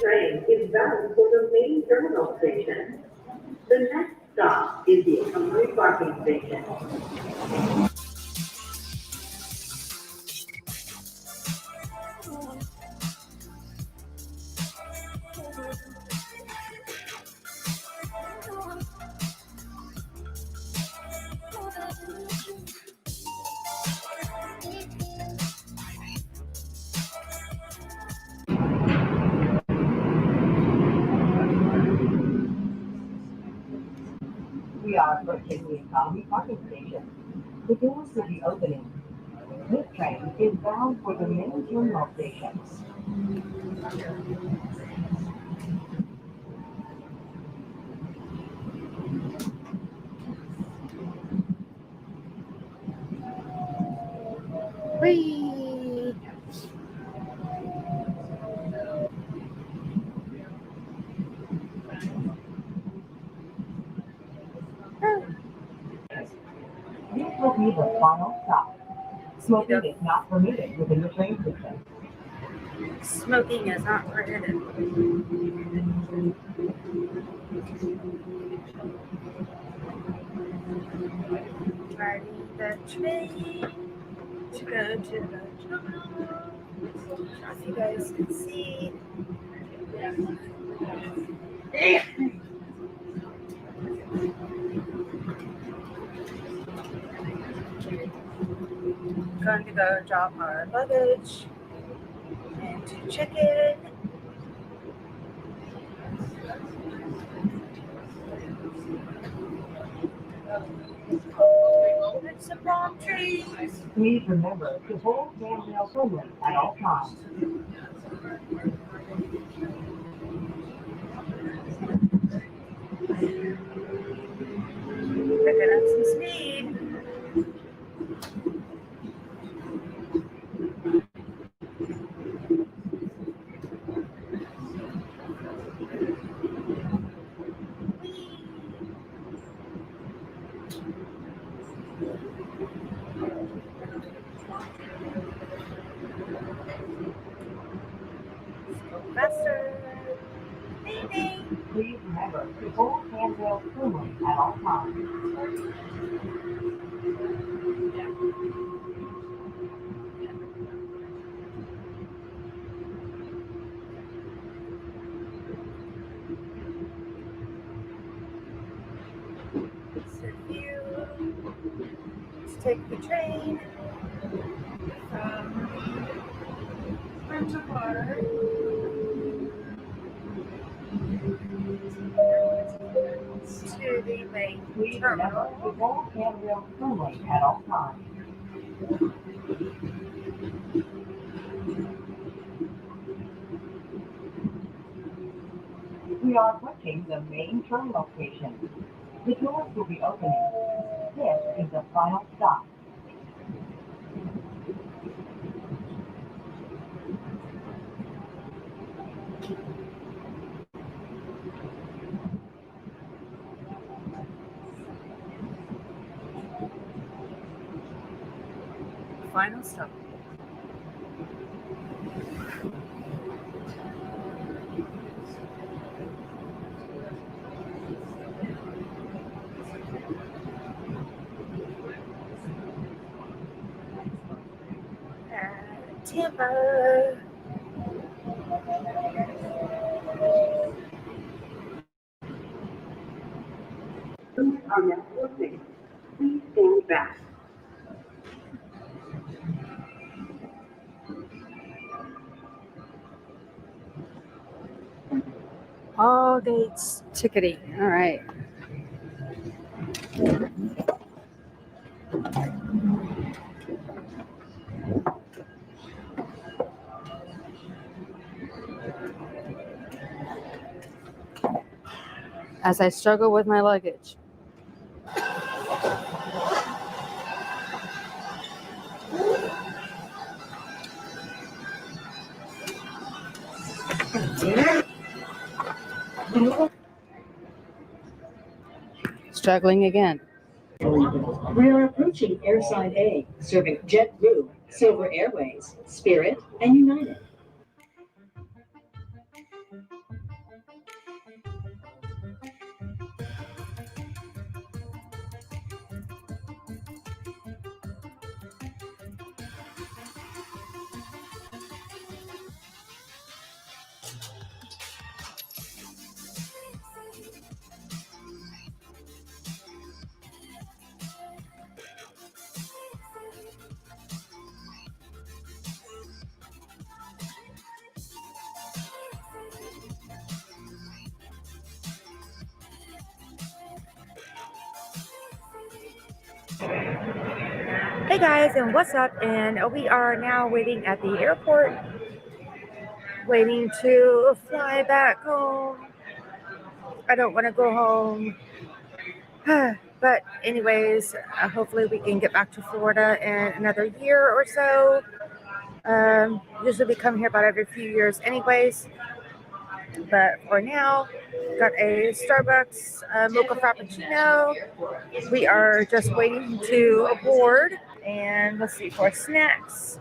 Train is bound for the main terminal station. The next stop is the Gamplay parking station. We are approaching the economy parking station. The doors will be opening. This train is bound for the main terminal station. Whee! This will be the final stop. Smoking is not permitted within the train station. Smoking is not prohibited. Riding the train to go to the terminal. If you guys can see. Going to go drop our luggage and to check in. And some palm trees. Please remember to hold handrail firmly at all times. Picking up some speed. Let's go faster. Maybe. Please remember to hold handrail firmly at all times. So you let's take the train from Rental Bar to the main Please remember to terminal. hold handrail firmly at all times. We are approaching the main terminal station. The doors will be opening. This is the final stop. Final stop. Tampa. Rooms are now closing. Please stand back. All gates ticketing. All right. As I struggle with my luggage. Struggling again. We are approaching Airside A, serving JetBlue, Silver Airways, Spirit, and United. Hey guys, and what's up? And we are now waiting at the airport, waiting to fly back home. I don't want to go home. But anyways, hopefully we can get back to Florida in another year or so. Usually we come here about every few years anyways. But for now, got a Starbucks mocha frappuccino. We are just waiting to board. And let's see, for snacks,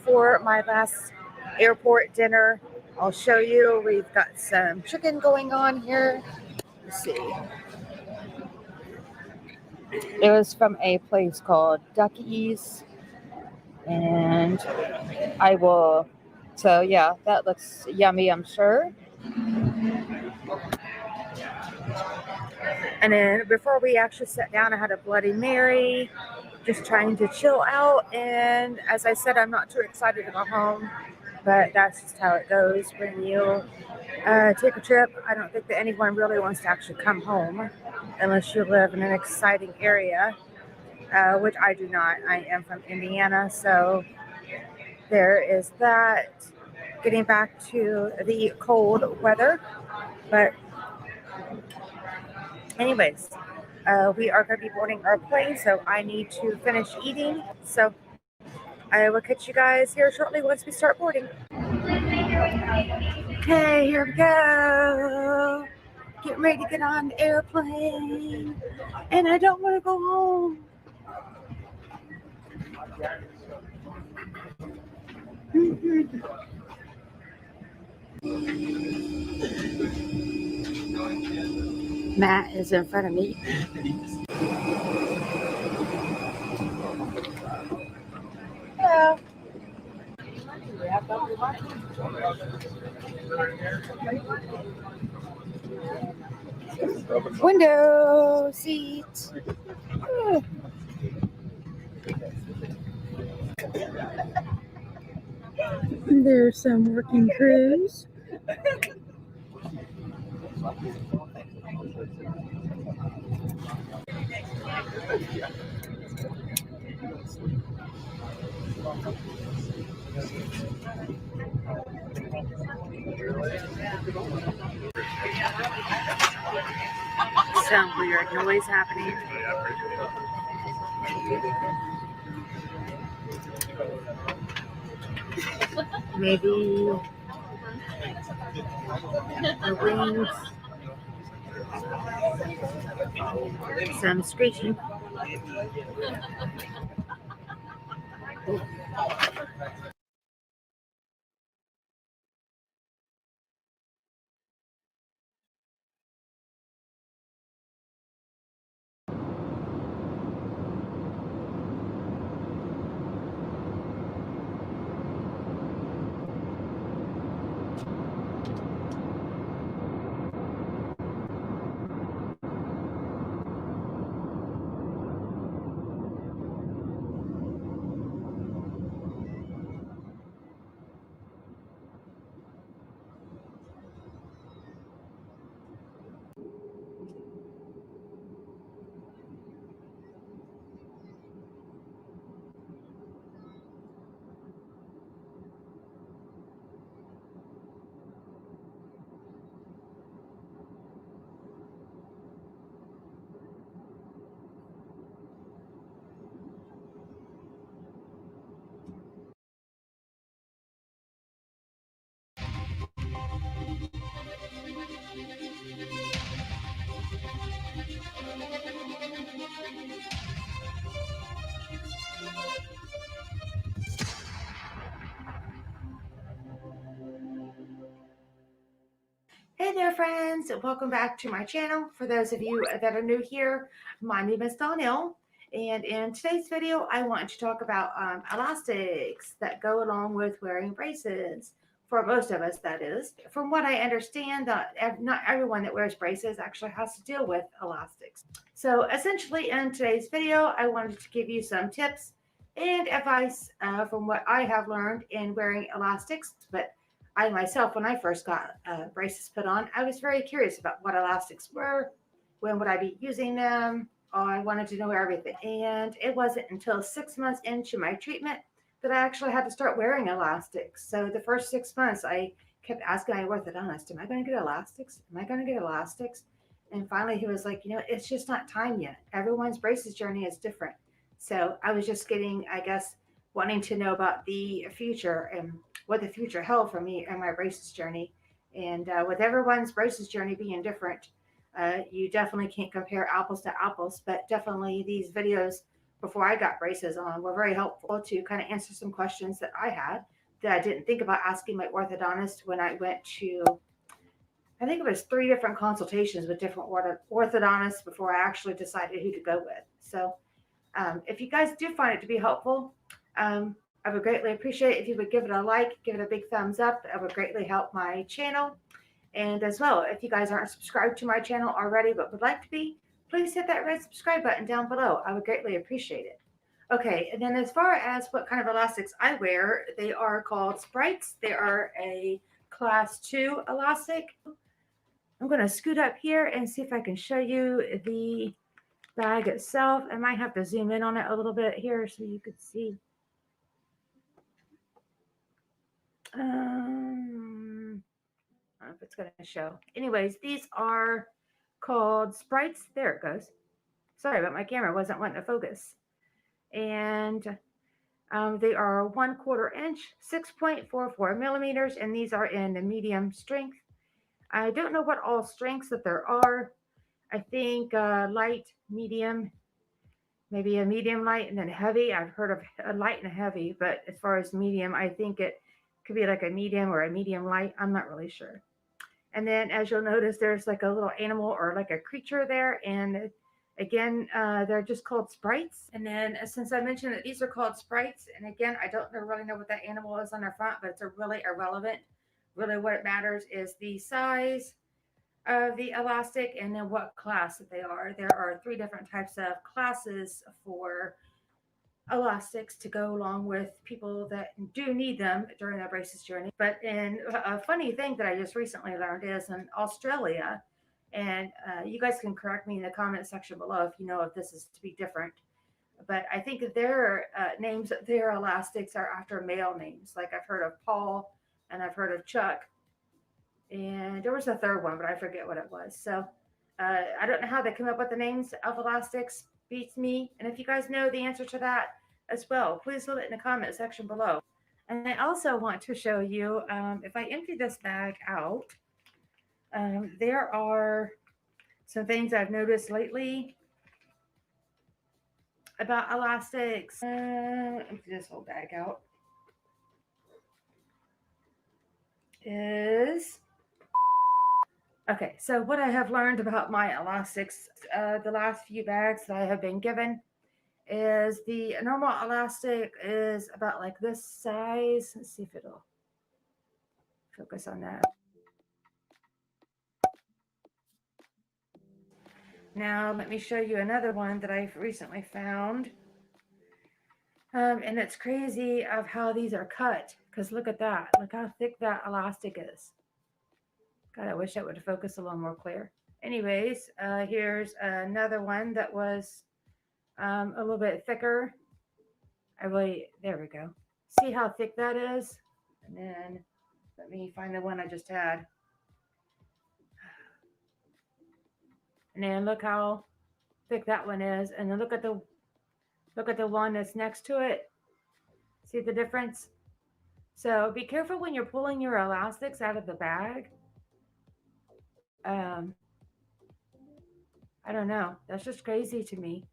for my last airport dinner. I'll show you. We've got some chicken going on here. Let's see. It was from a place called Ducky's, and I will. So yeah, that looks yummy, I'm sure. And then before we actually sat down, I had a Bloody Mary, just trying to chill out. And as I said, I'm not too excited to go home, but that's just how it goes when you take a trip. I don't think that anyone really wants to actually come home unless you live in an exciting area, which I do not. I am from Indiana, so there is that. Getting back to the cold weather, but anyways, we are going to be boarding our plane, so I need to finish eating. So I will catch you guys here shortly once we start boarding. Okay, here we go. Getting ready to get on the airplane, and I don't want to go home. Matt is in front of me. Hello. Window seat. There's some working crews. Some weird noise happening. Maybe the wings. Some screeching. Hey there, friends. Welcome back to my channel. For those of you that are new here, my name is Donnelle, and in today's video, I want to talk about elastics that go along with wearing braces. For most of us, that is. From what I understand, not everyone that wears braces actually has to deal with elastics. So essentially, in today's video, I wanted to give you some tips and advice from what I have learned in wearing elastics, but I myself, when I first got braces put on, I was very curious about what elastics were, when would I be using them. Oh, I wanted to know everything. And it wasn't until 6 months into my treatment that I actually had to start wearing elastics. So the first 6 months, I kept asking my orthodontist, am I going to get elastics? Am I going to get elastics? And finally, he was like, it's just not time yet. Everyone's braces journey is different. So I was just getting, I guess, wanting to know about the future and what the future held for me and my braces journey. And with everyone's braces journey being different, you definitely can't compare apples to apples, but definitely these videos before I got braces on were very helpful to kind of answer some questions that I had that I didn't think about asking my orthodontist when I went to, I think it was 3 different consultations with different orthodontists before I actually decided who to go with. So if you guys do find it to be helpful, I would greatly appreciate it if you would give it a like, give it a big thumbs up. It would greatly help my channel. And as well, if you guys aren't subscribed to my channel already but would like to be, please hit that red subscribe button down below. I would greatly appreciate it. Okay, and then as far as what kind of elastics I wear, they are called Sprites. They are a class 2 elastic. I'm going to scoot up here and see if I can show you the bag itself. I might have to zoom in on it a little bit here so you could see. I don't know if it's going to show. Anyways, these are called Sprites. There it goes. Sorry, but my camera wasn't wanting to focus. And they are 1/4 inch, 6.44 millimeters, and these are in the medium strength. I don't know what all strengths that there are. I think light, medium, maybe a medium light, and then heavy. I've heard of a light and a heavy, but as far as medium, I think it could be like a medium or a medium light. I'm not really sure. And then as you'll notice, there's like a little animal or like a creature there. And again, they're just called Sprites. And then since I mentioned that these are called Sprites, and again, I don't really know what that animal is on their front, but it's really irrelevant. Really what matters is the size of the elastic and then what class that they are. There are 3 different types of classes for elastics to go along with people that do need them during their braces journey. But in a funny thing that I just recently learned is in Australia, and you guys can correct me in the comment section below if you know if this is to be different, but I think their names, their elastics are after male names. Like I've heard of Paul and I've heard of Chuck, and there was a third one, but I forget what it was. So I don't know how they come up with the names of elastics. Beats me. And if you guys know the answer to that as well, please leave it in the comment section below. And I also want to show you, if I empty this bag out, there are some things I've noticed lately about elastics. Empty this whole bag out. Okay, so what I have learned about my elastics the last few bags that I have been given is the normal elastic is about like this size. Let's see if it'll focus on that. Now let me show you another one that I've recently found. And it's crazy of how these are cut, because look at that. Look how thick that elastic is. God, I wish that would focus a little more clear. Anyways, here's another one that was a little bit thicker. There we go. See how thick that is? And then let me find the one I just had. And then look how thick that one is. And then look at the one that's next to it. See the difference? So be careful when you're pulling your elastics out of the bag. I don't know. That's just crazy to me.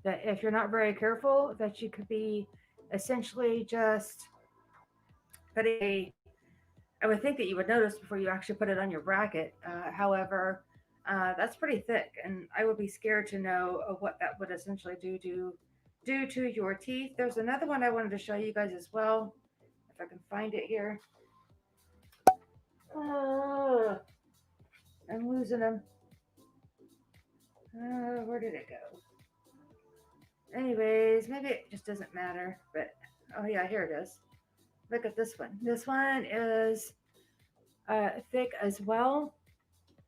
That if you're not very careful, that you could be essentially just putting I would think that you would notice before you actually put it on your bracket. However, that's pretty thick, and I would be scared to know what that would essentially do to your teeth. There's another one I wanted to show you guys as well, if I can find it here. I'm losing them. Where did it go? Anyways, maybe it just doesn't matter, but oh yeah, here it is. Look at this one. This one is thick as well.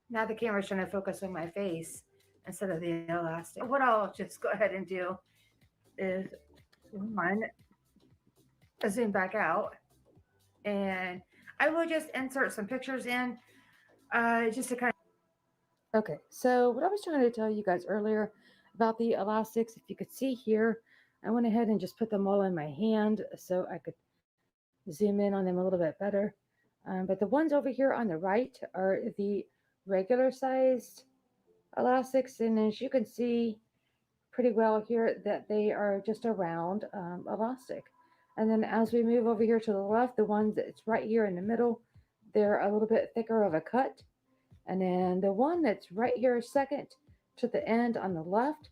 Now the camera's trying to focus on my face instead of the elastic. What I'll just go ahead and do is zoom back out, and I will just insert some pictures in just to kind of. Okay, so what I was trying to tell you guys earlier about the elastics, if you could see here, I went ahead and just put them all in my hand so I could zoom in on them a little bit better. But the ones over here on the right are the regular sized elastics, and as you can see pretty well here that they are just a round elastic. And then as we move over here to the left, the ones that's right here in the middle, they're a little bit thicker of a cut. And then the one that's right here second to the end on the left,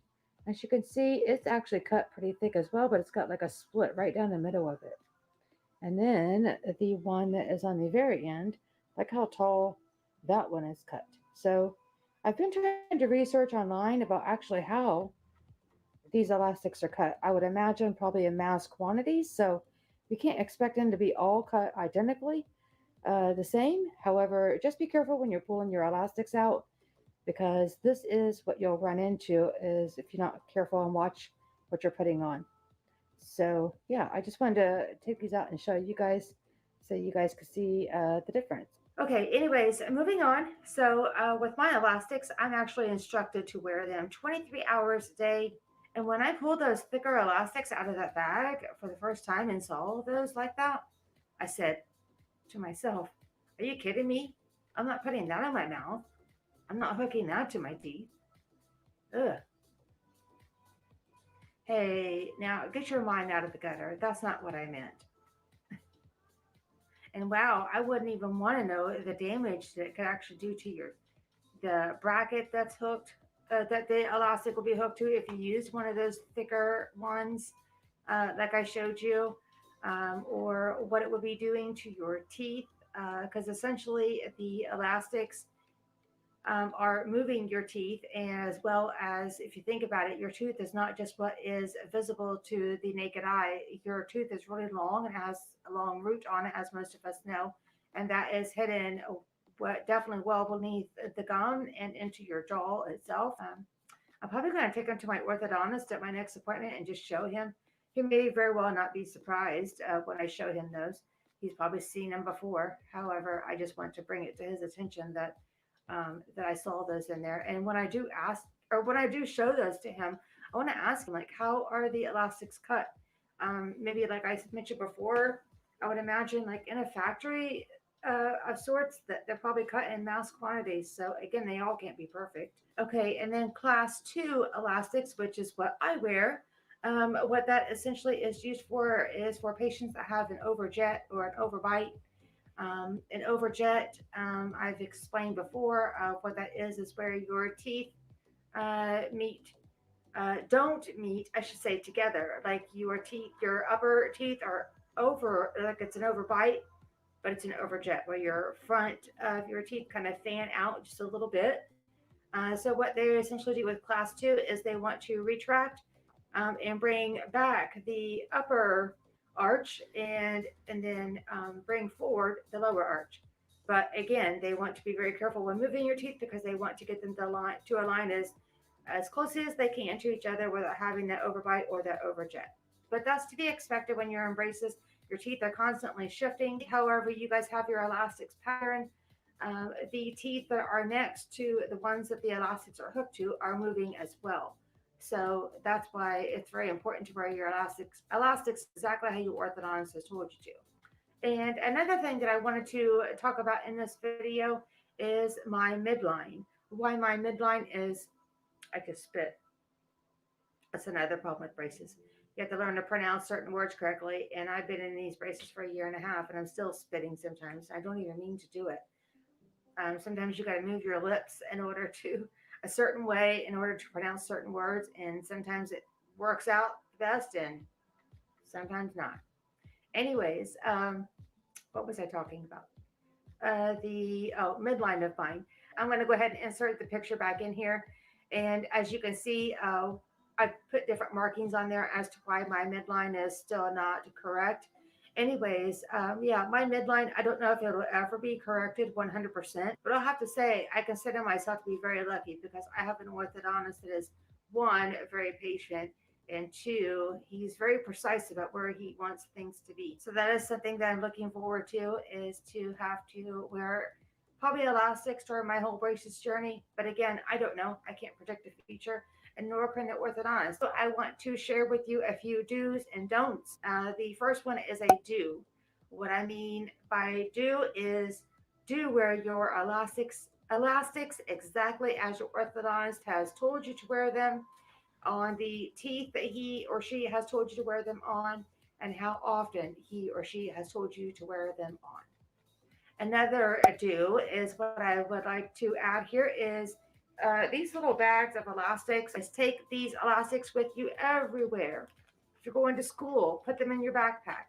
as you can see, it's actually cut pretty thick as well, but it's got like a split right down the middle of it. And then the one that is on the very end, like how tall that one is cut. So I've been trying to research online about actually how these elastics are cut. I would imagine probably in mass quantities, so we can't expect them to be all cut identically the same. However, just be careful when you're pulling your elastics out because this is what you'll run into is if you're not careful and watch what you're putting on. So yeah, I just wanted to take these out and show you guys so you guys could see the difference. Okay, anyways, moving on. So with my elastics, I'm actually instructed to wear them 23 hours a day. And when I pulled those thicker elastics out of that bag for the first time and saw those like that, I said to myself, are you kidding me? I'm not putting that in my mouth. I'm not hooking that to my teeth. Ugh. Hey, now get your mind out of the gutter. That's not what I meant. And wow, I wouldn't even want to know the damage that it could actually do to your the bracket that's hooked, that the elastic will be hooked to if you use one of those thicker ones, like I showed you, or what it would be doing to your teeth, because essentially the elastics are moving your teeth, and as well as if you think about it, your tooth is not just what is visible to the naked eye. Your tooth is really long and has a long root on it, as most of us know, and that is hidden what definitely well beneath the gum and into your jaw itself. I'm probably going to take him to my orthodontist at my next appointment and just show him. He may very well not be surprised when I show him those. He's probably seen them before. However, I just want to bring it to his attention that I saw those in there. And when I do ask, or when I do show those to him, I want to ask him like, how are the elastics cut? Maybe like I mentioned before, I would imagine like in a factory of sorts that they're probably cut in mass quantities. So again, they all can't be perfect. Okay, and then class two elastics, which is what I wear. What that essentially is used for is for patients that have an overjet or an overbite. An overjet, I've explained before, what that is where your teeth meet, don't meet, I should say, together. Like your teeth, your upper teeth are over, like it's an overbite, but it's an overjet where your front of your teeth kind of fan out just a little bit. So what they essentially do with class two is they want to retract and bring back the upper arch and then bring forward the lower arch. But again, they want to be very careful when moving your teeth because they want to get them to align as closely as they can to each other without having that overbite or that overjet. But that's to be expected when you're in braces. Your teeth are constantly shifting. However, you guys have your elastics pattern. The teeth that are next to the ones that the elastics are hooked to are moving as well. So that's why it's very important to wear your elastics exactly how your orthodontist has told you to. And another thing that I wanted to talk about in this video is my midline. Why my midline is, I could spit. That's another problem with braces. You have to learn to pronounce certain words correctly. And I've been in these braces for a year and a half, and I'm still spitting sometimes. I don't even mean to do it. Sometimes you got to move your lips in order to a certain way in order to pronounce certain words, and sometimes it works out best, and sometimes not. Anyways, what was I talking about? The midline of mine. I'm going to go ahead and insert the picture back in here, and as you can see, I put different markings on there as to why my midline is still not correct. Anyways, yeah, my midline, I don't know if it'll ever be corrected 100%, but I'll have to say I consider myself to be very lucky because I have an orthodontist that is, one, very patient, and two, he's very precise about where he wants things to be. So that is something that I'm looking forward to, is to have to wear probably elastics during my whole braces journey. But again, I don't know. I can't predict the future, and nor can the orthodontist. So I want to share with you a few do's and don'ts. The first one is a do. What I mean by do is do wear your elastics exactly as your orthodontist has told you to wear them, on the teeth that he or she has told you to wear them on. and how often he or she has told you to wear them on. Another do is what I would like to add here is these little bags of elastics. Is take these elastics with you everywhere. If you're going to school, put them in your backpack.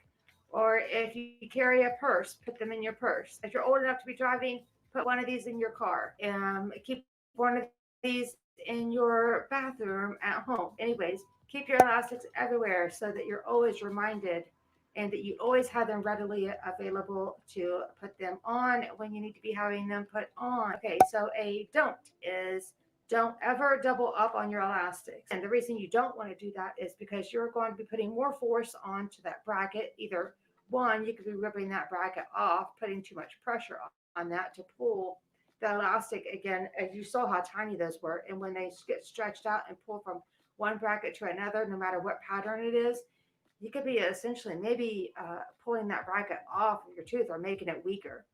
Or if you carry a purse, put them in your purse. If you're old enough to be driving, put one of these in your car. Keep one of these in your bathroom at home. Anyways, keep your elastics everywhere so that you're always reminded and that you always have them readily available to put them on when you need to be having them put on. Okay, so a don't is don't ever double up on your elastics. And the reason you don't want to do that is because you're going to be putting more force onto that bracket. Either one, you could be ripping that bracket off, putting too much pressure on that to pull the elastic again, as you saw how tiny those were. And when they get stretched out and pull from one bracket to another, no matter what pattern it is, you could be essentially maybe pulling that bracket off of your tooth or making it weaker.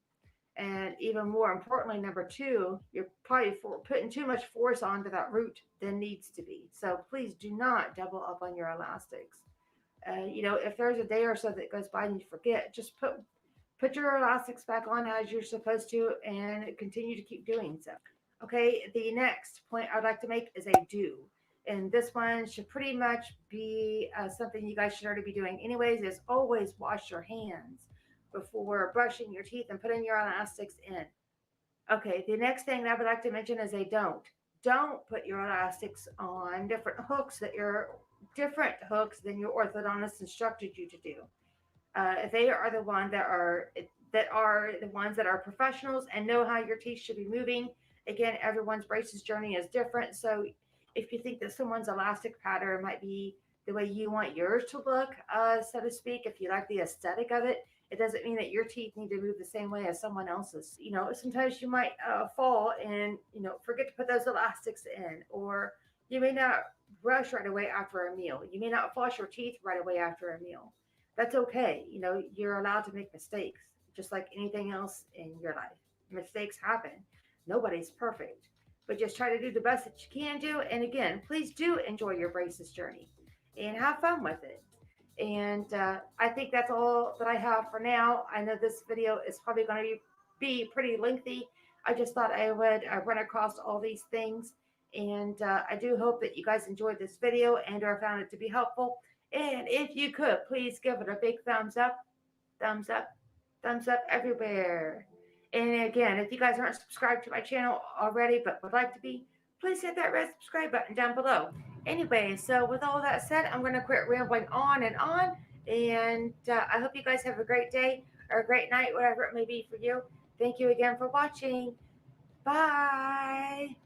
And even more importantly, number two, you're probably putting too much force onto that root than needs to be. So please do not double up on your elastics. If there's a day or so that goes by and you forget, just put your elastics back on as you're supposed to and continue to keep doing so. Okay, the next point I'd like to make is a do. And this one should pretty much be something you guys should already be doing anyways, is always wash your hands before brushing your teeth and putting your elastics in. Okay, the next thing that I would like to mention is a don't. Don't put your elastics on different hooks than your orthodontist instructed you to do. They are the one that are the ones that are professionals and know how your teeth should be moving. Again, everyone's braces journey is different, so if you think that someone's elastic pattern might be the way you want yours to look, so to speak, if you like the aesthetic of it, it doesn't mean that your teeth need to move the same way as someone else's. Sometimes you might fall and forget to put those elastics in, or you may not brush right away after a meal. You may not floss your teeth right away after a meal. That's okay. You're allowed to make mistakes, just like anything else in your life. Mistakes happen. Nobody's perfect, but just try to do the best that you can do. And again, please do enjoy your braces journey and have fun with it. And I think that's all that I have for now. I know this video is probably going to be pretty lengthy. I just thought I would run across all these things. And I do hope that you guys enjoyed this video and or found it to be helpful. And if you could, please give it a big thumbs up, thumbs up, thumbs up everywhere. And again, if you guys aren't subscribed to my channel already but would like to be, please hit that red subscribe button down below. Anyway, so with all that said, I'm going to quit rambling on and on. And I hope you guys have a great day or a great night, whatever it may be for you. Thank you again for watching. Bye.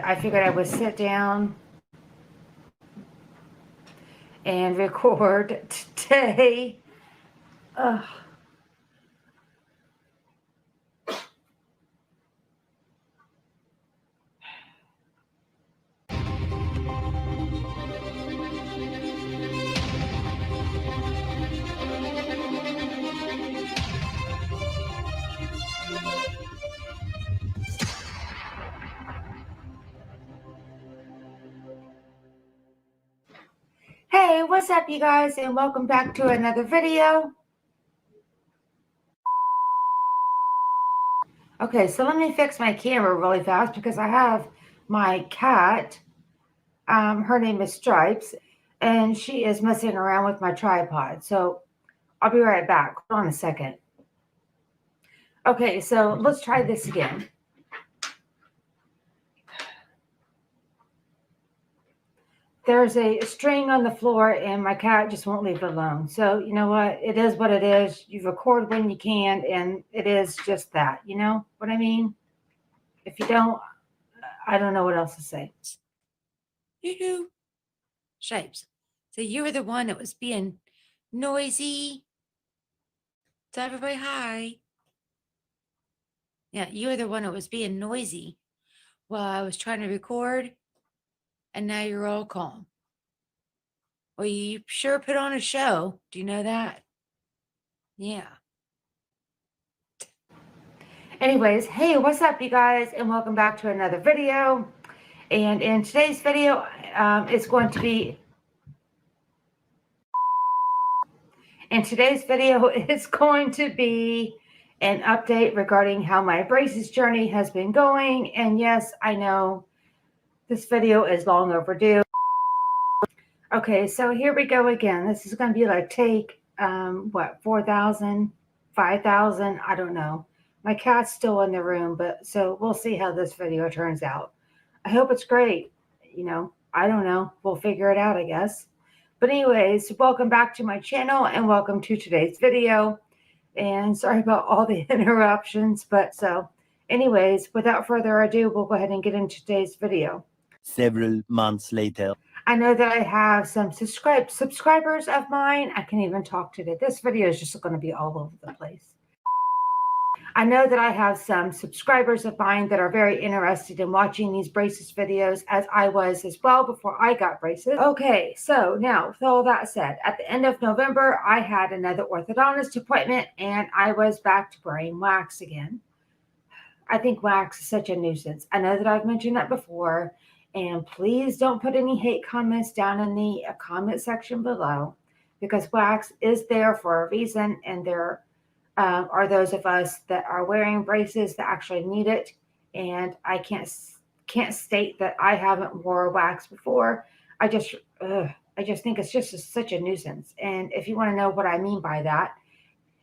I figured I would sit down and record today. Ugh. Hey, what's up, you guys, and welcome back to another video. Okay, so let me fix my camera really fast because I have my cat. Her name is Stripes, and she is messing around with my tripod. So I'll be right back. Hold on a second. Okay, so let's try this again. There's a string on the floor and my cat just won't leave it alone. So you know what? It is what it is. You record when you can, and it is just that. You know what I mean? If you don't, I don't know what else to say. Yoo-hoo. Shapes. So you were the one that was being noisy. Tell everybody hi. Yeah, you were the one that was being noisy while I was trying to record, and now you're all calm. Well, you sure put on a show. Do you know that? Yeah. Anyways, hey, what's up, you guys, and welcome back to another video. And in today's video, it's going to be an update regarding how my braces journey has been going. And yes, I know this video is long overdue. Okay, so here we go again. This is going to be like take, 4,000, 5,000, I don't know. My cat's still in the room, but so we'll see how this video turns out. I hope it's great. You know, I don't know. We'll figure it out, I guess. But anyways, welcome back to my channel and welcome to today's video. And sorry about all the interruptions, but so anyways, without further ado, we'll go ahead and get into today's video. Several months later. I know that I have some subscribers of mine. I can even talk today. This video is just going to be all over the place. I know that I have some subscribers of mine that are very interested in watching these braces videos, as I was as well before I got braces. Okay, so now with all that said, at the end of November, I had another orthodontist appointment and I was back to wearing wax again. I think wax is such a nuisance. I know that I've mentioned that before, and please don't put any hate comments down in the comment section below, because wax is there for a reason, and there are those of us that are wearing braces that actually need it. And I can't state that I haven't wore wax before. I just think it's just such a nuisance. And if you want to know what I mean by that,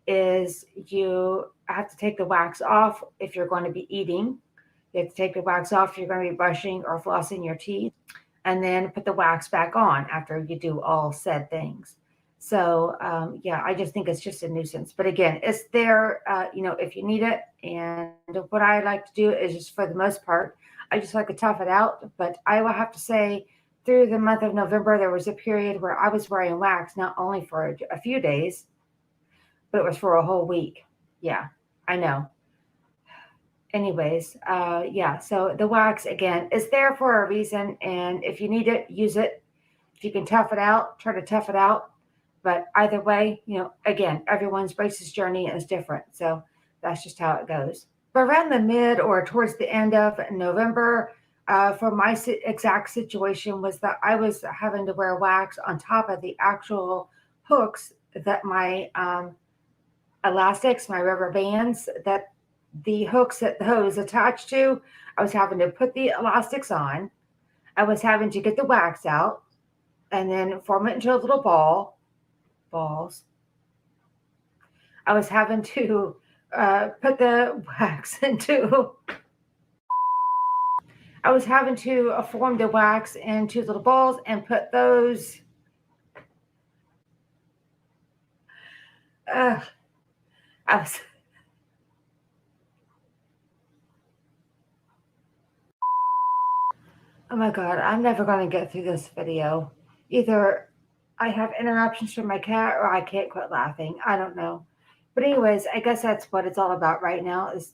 is you have to take the wax off if you're going to be eating. You have to take the wax off if you're going to be brushing or flossing your teeth, and then put the wax back on after you do all said things. So, yeah, I just think it's just a nuisance. But again, it's there, you know, if you need it. And what I like to do is just, for the most part, I just like to tough it out. But I will have to say, through the month of November, there was a period where I was wearing wax, not only for a few days, but it was for a whole week. Yeah, I know. Anyways, yeah, so the wax, again, is there for a reason. And if you need it, use it. If you can tough it out, try to tough it out. But either way, you know, again, everyone's braces journey is different. So that's just how it goes. But around the mid or towards the end of November, for my exact situation, was that I was having to wear wax on top of the actual hooks that my elastics, my rubber bands, that the hooks that the hose attached to. I was having to put the elastics on, I was having to get the wax out and then form it into a little balls. I was having to put the wax into. I was having to form the wax into little balls and put those. I was. Oh my God, I'm never going to get through this video. Either I have interruptions from my cat or I can't quit laughing. I don't know. But anyways, I guess that's what it's all about right now, is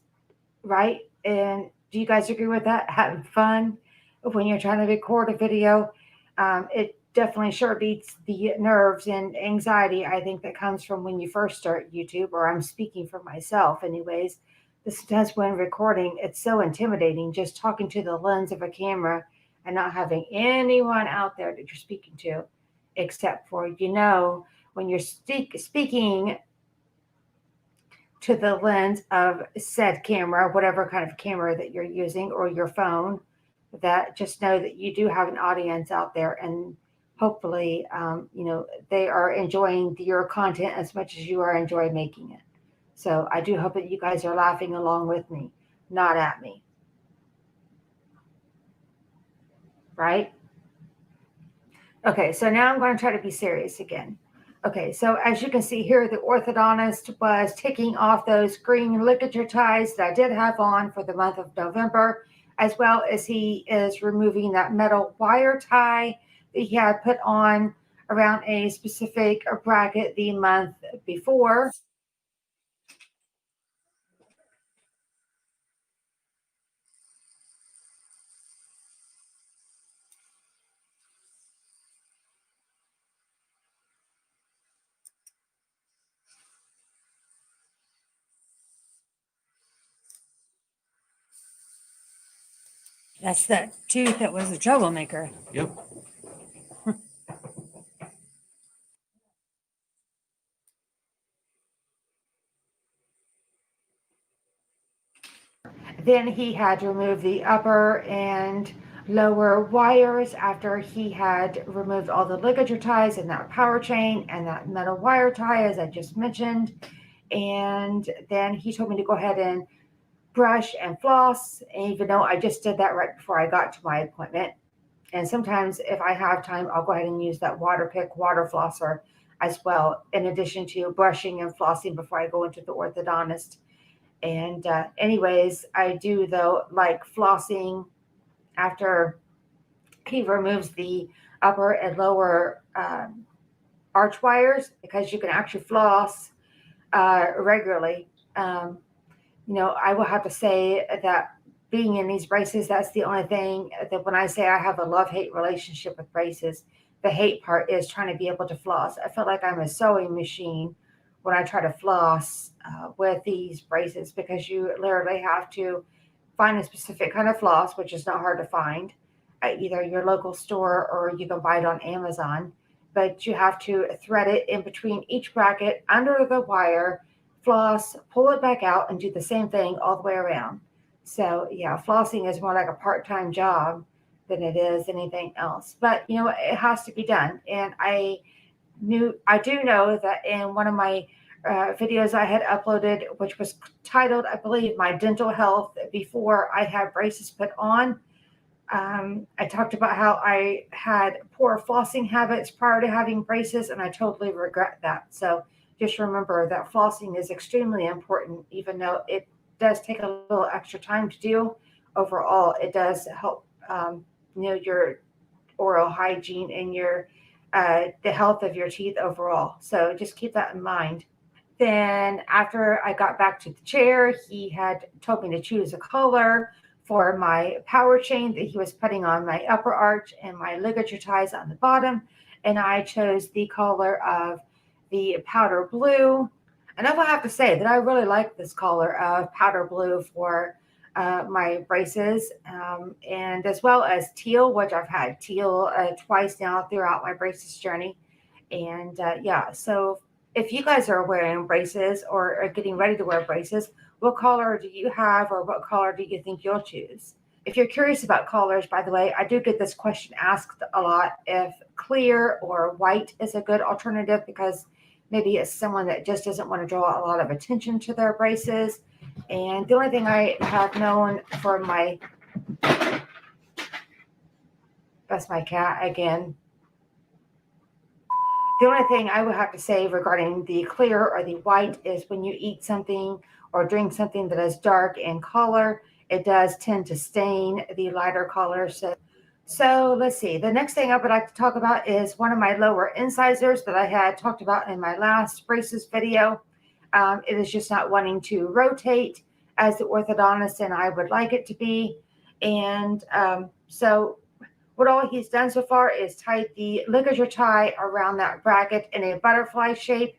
right? And do you guys agree with that? Having fun when you're trying to record a video. It definitely sure beats the nerves and anxiety, I think, that comes from when you first start YouTube, or I'm speaking for myself anyways. This does when recording. It's so intimidating just talking to the lens of a camera and not having anyone out there that you're speaking to, except for, when you're speaking to the lens of said camera, whatever kind of camera that you're using, or your phone, that just know that you do have an audience out there, and hopefully, they are enjoying your content as much as you are enjoying making it. So I do hope that you guys are laughing along with me, not at me. Right? Okay, so now I'm going to try to be serious again. Okay, so as you can see here, the orthodontist was taking off those green ligature ties that I did have on for the month of November, as well as he is removing that metal wire tie that he had put on around a specific bracket the month before. That's that tooth that was the troublemaker. Yep. Then he had to remove the upper and lower wires after he had removed all the ligature ties and that power chain and that metal wire tie, as I just mentioned. And then he told me to go ahead and brush and floss, even though I just did that right before I got to my appointment. And sometimes if I have time, I'll go ahead and use that water pick water flosser as well, in addition to brushing and flossing before I go into the orthodontist. And anyways, I do, though, like flossing after he removes the upper and lower arch wires, because you can actually floss regularly. I will have to say that being in these braces, that's the only thing that when I say I have a love-hate relationship with braces, the hate part is trying to be able to floss. I feel like I'm a sewing machine when I try to floss with these braces, because you literally have to find a specific kind of floss, which is not hard to find at either your local store or you can buy it on Amazon. But you have to thread it in between each bracket under the wire, floss, pull it back out, and do the same thing all the way around. So yeah, flossing is more like a part-time job than it is anything else. But it has to be done. And I do know that in one of my videos I had uploaded, which was titled, I believe, My Dental Health Before I Had Braces Put On, I talked about how I had poor flossing habits prior to having braces, and I totally regret that. So just remember that flossing is extremely important, even though it does take a little extra time to do. Overall, it does help, your oral hygiene and the health of your teeth overall. So just keep that in mind. Then after I got back to the chair, he had told me to choose a color for my power chain that he was putting on my upper arch and my ligature ties on the bottom. And I chose the color of the powder blue. And I will have to say that I really like this color of powder blue for my braces, and as well as teal, which I've had teal twice now throughout my braces journey. And so if you guys are wearing braces or are getting ready to wear braces, what color do you have, or what color do you think you'll choose? If you're curious about colors, by the way, I do get this question asked a lot if clear or white is a good alternative, because maybe it's someone that just doesn't want to draw a lot of attention to their braces. And the only thing I have known for my, that's my cat again. The only thing I would have to say regarding the clear or the white is when you eat something or drink something that is dark in color, it does tend to stain the lighter color. So let's see. The next thing I would like to talk about is one of my lower incisors that I had talked about in my last braces video. It is just not wanting to rotate as the orthodontist and I would like it to be. And so what all he's done so far is tied the ligature tie around that bracket in a butterfly shape,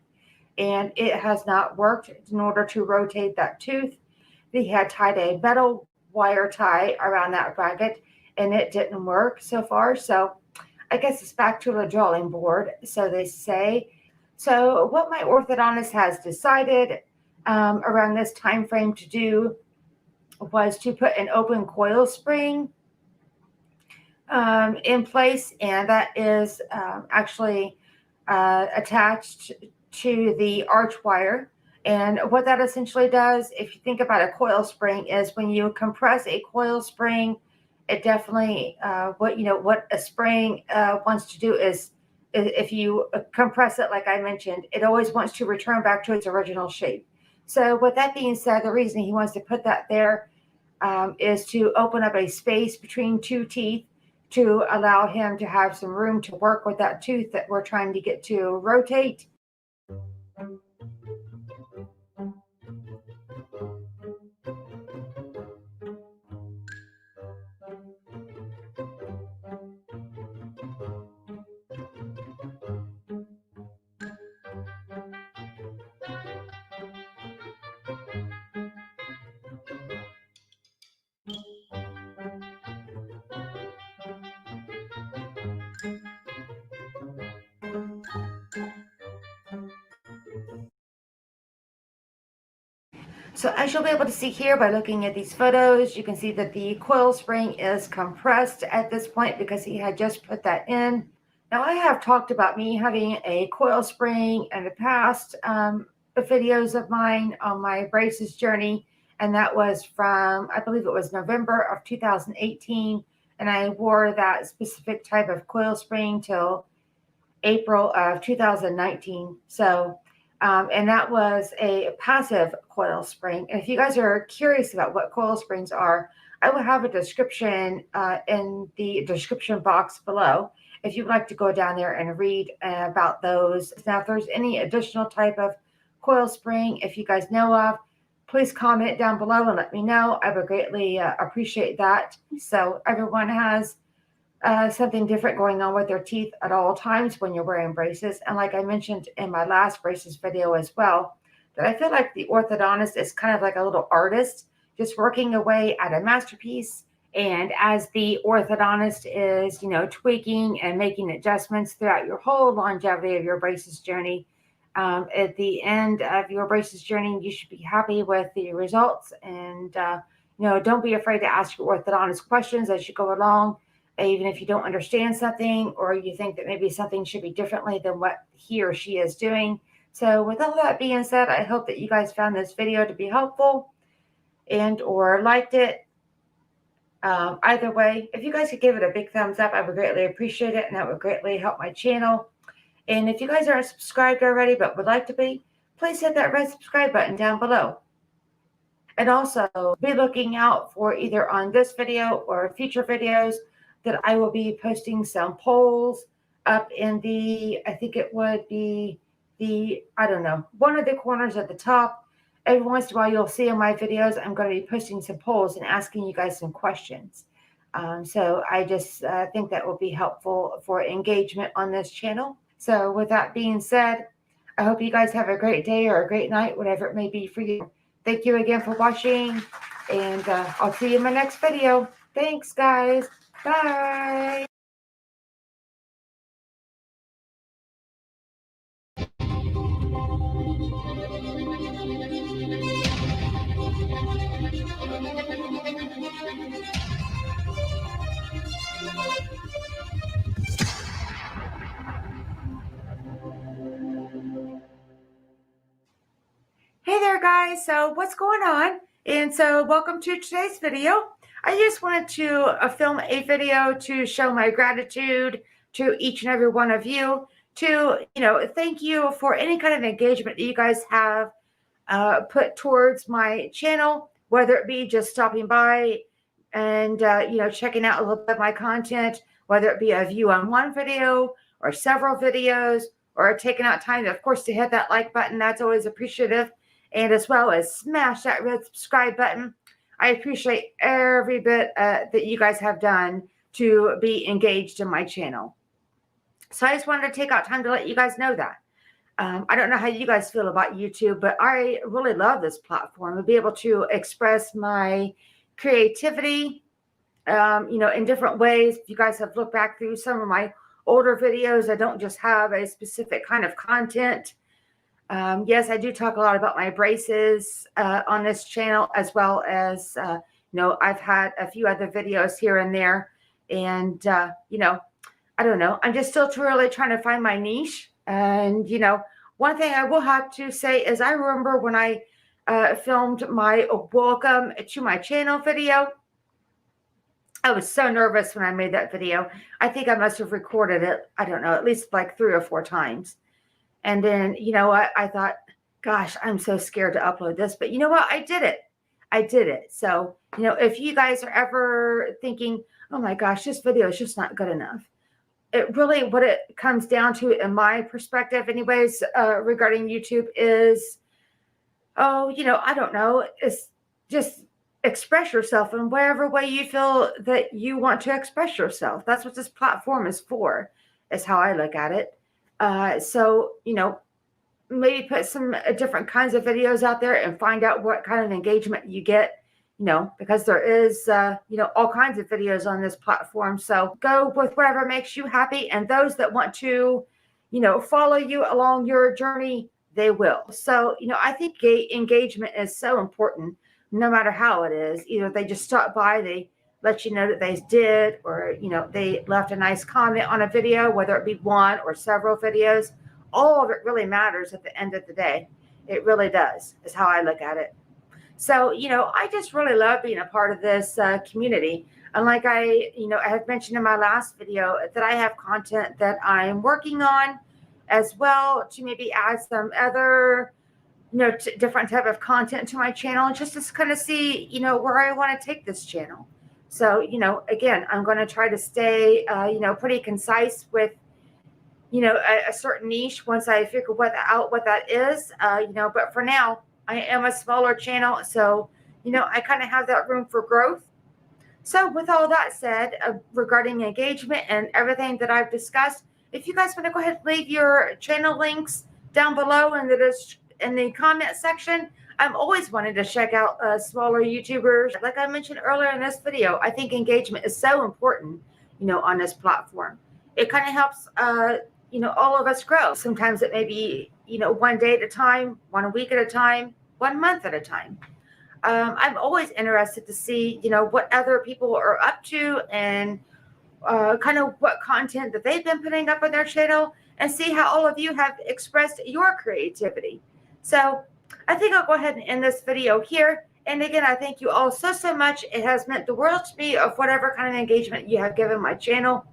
and it has not worked in order to rotate that tooth. He had tied a metal wire tie around that bracket, and it didn't work so far. So I guess it's back to the drawing board, so they say. So what my orthodontist has decided around this time frame to do was to put an open coil spring in place, and that is actually attached to the arch wire. And what that essentially does, if you think about a coil spring, is when you compress a coil spring, it definitely what a spring wants to do is if you compress it, like I mentioned, it always wants to return back to its original shape. So with that being said, the reason he wants to put that there is to open up a space between two teeth to allow him to have some room to work with that tooth that we're trying to get to rotate. So as you'll be able to see here by looking at these photos, you can see that the coil spring is compressed at this point because he had just put that in. Now I have talked about me having a coil spring in the past videos of mine on my braces journey, and that was from, I believe it was November of 2018, and I wore that specific type of coil spring till April of 2019. So and that was a passive coil spring. And if you guys are curious about what coil springs are, I will have a description in the description box below if you'd like to go down there and read about those. Now, if there's any additional type of coil spring, if you guys know of, please comment down below and let me know. I would greatly appreciate that. So everyone has something different going on with their teeth at all times when you're wearing braces. And like I mentioned in my last braces video as well, that I feel like the orthodontist is kind of like a little artist, just working away at a masterpiece. And as the orthodontist is, tweaking and making adjustments throughout your whole longevity of your braces journey, at the end of your braces journey, you should be happy with the results. And, don't be afraid to ask your orthodontist questions as you go along. Even if you don't understand something or you think that maybe something should be differently than what he or she is doing. So with all that being said, I hope that you guys found this video to be helpful and or liked it. Either way, if you guys could give it a big thumbs up, I would greatly appreciate it, and that would greatly help my channel. And if you guys aren't subscribed already but would like to be, please hit that red subscribe button down below. And also be looking out for either on this video or future videos that I will be posting some polls up in the, I think it would be one of the corners at the top. Every once in a while you'll see in my videos, I'm going to be posting some polls and asking you guys some questions. So I just think that will be helpful for engagement on this channel. So with that being said, I hope you guys have a great day or a great night, whatever it may be for you. Thank you again for watching, and I'll see you in my next video. Thanks, guys. Bye. Hey there guys, so what's going on? And so welcome to today's video. I just wanted to film a video to show my gratitude to each and every one of you, to, thank you for any kind of engagement that you guys have put towards my channel, whether it be just stopping by and, checking out a little bit of my content, whether it be a view on one video or several videos, or taking out time, of course, to hit that like button. That's always appreciative. And as well as smash that red subscribe button. I appreciate every bit that you guys have done to be engaged in my channel. So I just wanted to take out time to let you guys know that. I don't know how you guys feel about YouTube, but I really love this platform to be able to express my creativity, in different ways. If you guys have looked back through some of my older videos, I don't just have a specific kind of content. Yes, I do talk a lot about my braces on this channel, as well as, I've had a few other videos here and there. And, I don't know. I'm just still really trying to find my niche. And, one thing I will have to say is I remember when I filmed my welcome to my channel video. I was so nervous when I made that video. I think I must have recorded it, I don't know, at least like 3 or 4 times. And then, I thought, gosh, I'm so scared to upload this. But you know what? I did it. I did it. So, if you guys are ever thinking, oh my gosh, this video is just not good enough. It really, what it comes down to, in my perspective anyways, regarding YouTube is, I don't know. It's just express yourself in whatever way you feel that you want to express yourself. That's what this platform is for, is how I look at it. So, maybe put some different kinds of videos out there and find out what kind of engagement you get, because there is, all kinds of videos on this platform. So go with whatever makes you happy. And those that want to, follow you along your journey, they will. So, I think engagement is so important, no matter how it is. Either they just stop by, they let you know that they did, or, they left a nice comment on a video, whether it be one or several videos. All of it really matters at the end of the day. It really does, is how I look at it. So, I just really love being a part of this community. And like I have mentioned in my last video, that I have content that I'm working on as well, to maybe add some other, different type of content to my channel, just to kind of see, where I want to take this channel. So, again, I'm going to try to stay, pretty concise with, a certain niche once I figure out what that is, but for now, I am a smaller channel. So, I kind of have that room for growth. So with all that said, regarding engagement and everything that I've discussed, if you guys want to go ahead and leave your channel links down below in the comment section. I'm always wanting to check out smaller YouTubers. Like I mentioned earlier in this video, I think engagement is so important, on this platform. It kind of helps, all of us grow. Sometimes it may be, one day at a time, 1 week at a time, 1 month at a time. I'm always interested to see, what other people are up to, and kind of what content that they've been putting up on their channel, and see how all of you have expressed your creativity. So I think I'll go ahead and end this video here. And again, I thank you all so much. It has meant the world to me of whatever kind of engagement you have given my channel.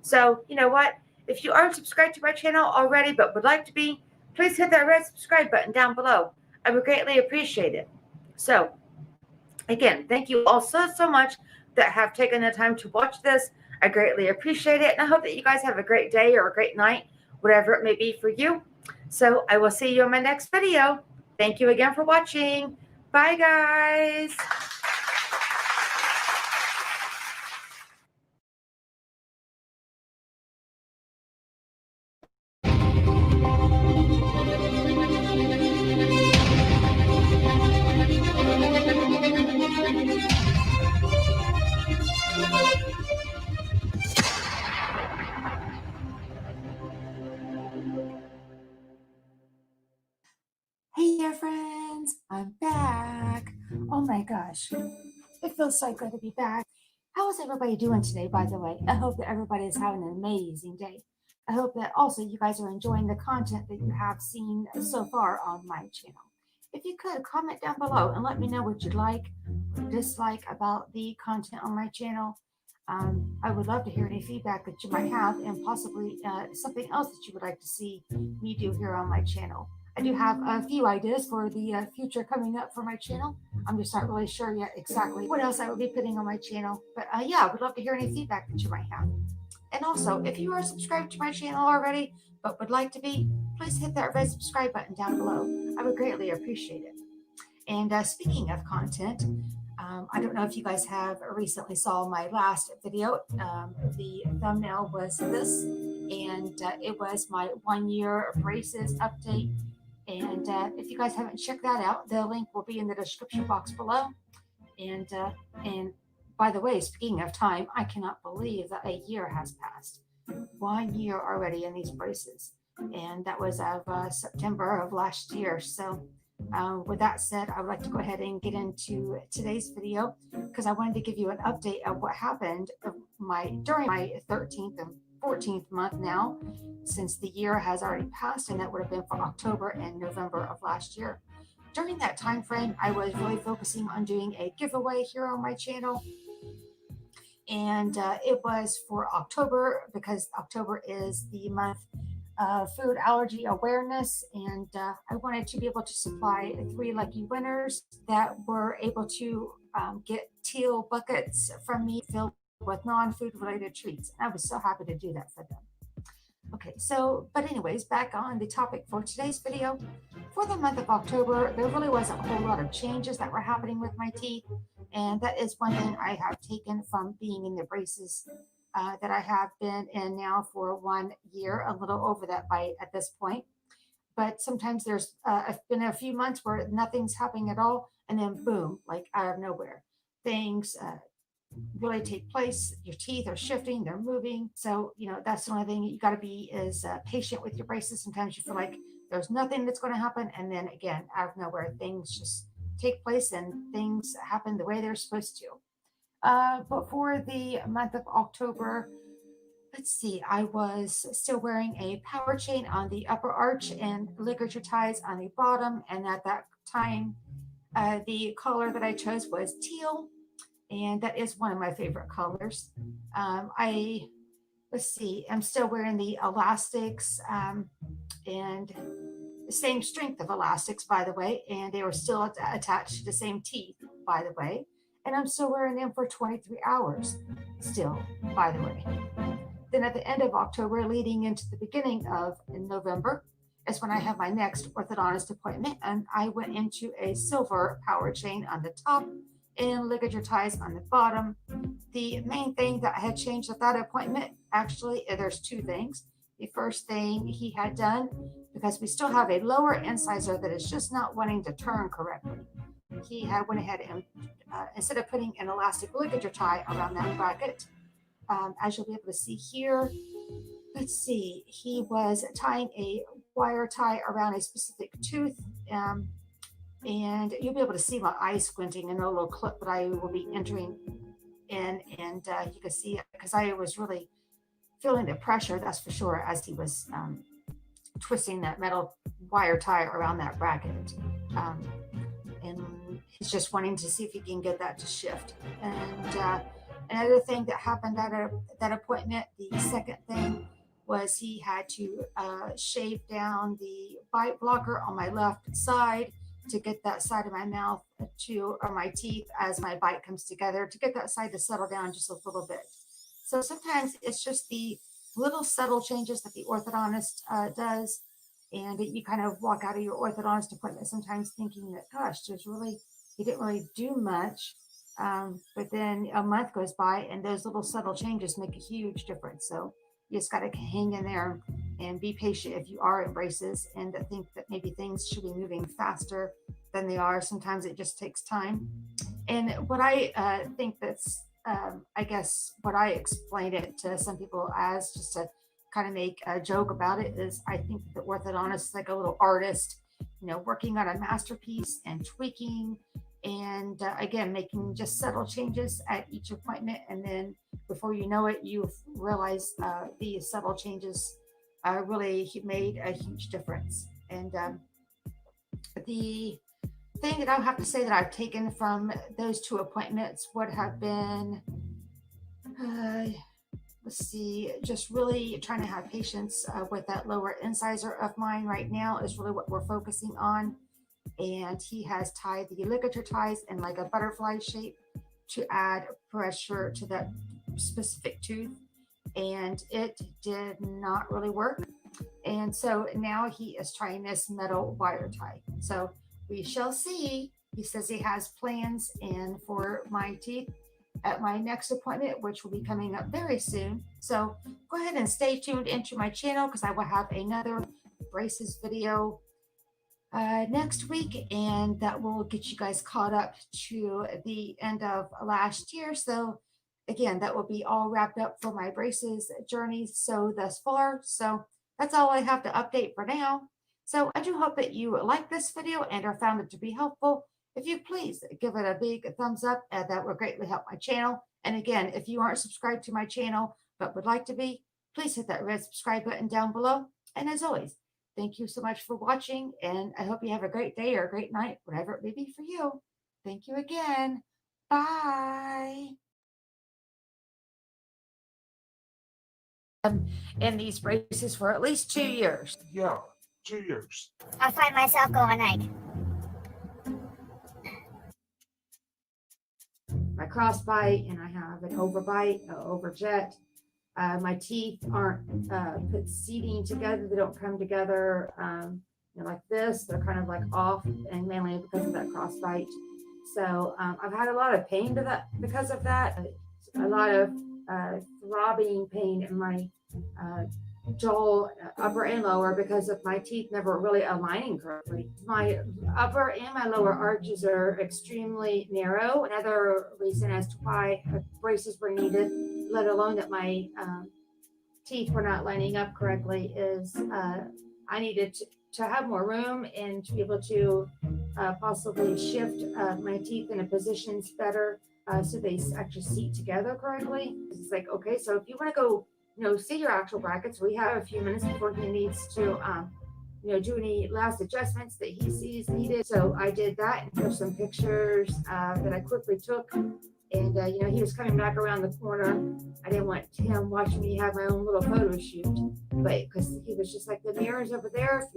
So you know what? If you aren't subscribed to my channel already but would like to be, please hit that red subscribe button down below. I would greatly appreciate it. So again, thank you all so much that have taken the time to watch this. I greatly appreciate it. And I hope that you guys have a great day or a great night, whatever it may be for you. So I will see you in my next video. Thank you again for watching. Bye, guys. Hey there, friends. I'm back. Oh my gosh. It feels so good to be back. How is everybody doing today, by the way? I hope that everybody is having an amazing day. I hope that also you guys are enjoying the content that you have seen so far on my channel. If you could, comment down below and let me know what you like or dislike about the content on my channel. I would love to hear any feedback that you might have and possibly something else that you would like to see me do here on my channel. I do have a few ideas for the future coming up for my channel. I'm just not really sure yet exactly what else I will be putting on my channel. But yeah, I would love to hear any feedback that you might have. And also, if you are subscribed to my channel already, but would like to be, please hit that red subscribe button down below. I would greatly appreciate it. And speaking of content, I don't know if you guys have recently saw my last video. The thumbnail was this, and it was my 1 year braces update. And if you guys haven't checked that out, the link will be in the description box below. And by the way, speaking of time, I cannot believe that a year has passed. 1 year already in these braces. And that was of September of last year. So with that said, I would like to go ahead and get into today's video because I wanted to give you an update of what happened during my 13th and 14th month now, since the year has already passed, and that would have been for October and November of last year. During that time frame, I was really focusing on doing a giveaway here on my channel, and it was for October because October is the month food allergy awareness, and I wanted to be able to supply 3 lucky winners that were able to get teal buckets from me filled with non-food related treats. And I was so happy to do that for them. Okay, so, but anyways, back on the topic for today's video. For the month of October, there really wasn't a whole lot of changes that were happening with my teeth. And that is one thing I have taken from being in the braces that I have been in now for 1 year, a little over that at this point. But sometimes there's been a few months where nothing's happening at all, and then boom, like out of nowhere, things really take place. Your teeth are shifting, they're moving. So, you know, that's the only thing you got to be is patient with your braces. Sometimes you feel like there's nothing that's going to happen, and then again, out of nowhere, things just take place and things happen the way they're supposed to. But for the month of October, let's see, I was still wearing a power chain on the upper arch and ligature ties on the bottom. And at that time, the color that I chose was teal, and that is one of my favorite colors. Let's see, I'm still wearing the elastics and the same strength of elastics, by the way, and they were still attached to the same teeth, by the way. And I'm still wearing them for 23 hours still, by the way. Then at the end of October, leading into the beginning of November, is when I have my next orthodontist appointment, and I went into a silver power chain on the top and ligature ties on the bottom. The main thing that I had changed at that appointment, actually, there's 2 things. The first thing he had done, because we still have a lower incisor that is just not wanting to turn correctly, he had went ahead and instead of putting an elastic ligature tie around that bracket, as you'll be able to see here, let's see, he was tying a wire tie around a specific tooth, and you'll be able to see my eyes squinting in a little clip that I will be entering in, and you can see it because I was really feeling the pressure, that's for sure, as he was twisting that metal wire tie around that bracket. And he's just wanting to see if he can get that to shift. And another thing that happened at that appointment, the second thing, was he had to shave down the bite blocker on my left side to get that side of my mouth or my teeth as my bite comes together, to get that side to settle down just a little bit. So sometimes it's just the little subtle changes that the orthodontist does. And you kind of walk out of your orthodontist appointment sometimes thinking that, gosh, he didn't really do much. But then a month goes by and those little subtle changes make a huge difference. So you just got to hang in there and be patient if you are in braces and think that maybe things should be moving faster than they are. Sometimes it just takes time. And what I think that's, I guess what I explained it to some people as, just to kind of make a joke about it, is I think the orthodontist is like a little artist, you know, working on a masterpiece and tweaking And again, making just subtle changes at each appointment, and then before you know it, you realize these subtle changes really made a huge difference. And the thing that I have to say that I've taken from those 2 appointments would have been, let's see, just really trying to have patience with that lower incisor of mine right now is really what we're focusing on. And he has tied the ligature ties in like a butterfly shape to add pressure to that specific tooth, and it did not really work. And so now he is trying this metal wire tie. So we shall see. He says he has plans in for my teeth at my next appointment, which will be coming up very soon. So go ahead and stay tuned into my channel, because I will have another braces video next week, and that will get you guys caught up to the end of last year. So again, that will be all wrapped up for my braces journey so thus far. So that's all I have to update for now. So I do hope that you like this video and are found it to be helpful. If you please give it a big thumbs up, that would greatly help my channel. And again, if you aren't subscribed to my channel but would like to be, please hit that red subscribe button down below. And as always, thank you so much for watching, and I hope you have a great day or a great night, whatever it may be for you. Thank you again. Bye. In these braces for at least 2 years. Yeah, 2 years. I find myself going like, My crossbite, and I have an overbite, overjet. My teeth aren't put seating together. They don't come together like this. They're kind of like off, and mainly because of that crossbite. So I've had a lot of pain to that because of that. A lot of throbbing pain in my jaw, upper and lower, because of my teeth never really aligning correctly. My upper and my lower arches are extremely narrow. Another reason as to why braces were needed, let alone that my teeth were not lining up correctly, is I needed to have more room and to be able to possibly shift my teeth into positions better so they actually seat together correctly. It's like, okay, so if you want to go see your actual brackets, we have a few minutes before he needs to do any last adjustments that he sees needed. So I did that, and here's some pictures that I quickly took. And he was coming back around the corner. I didn't want him watching me have my own little photo shoot, but because he was just like, the mirror's over there,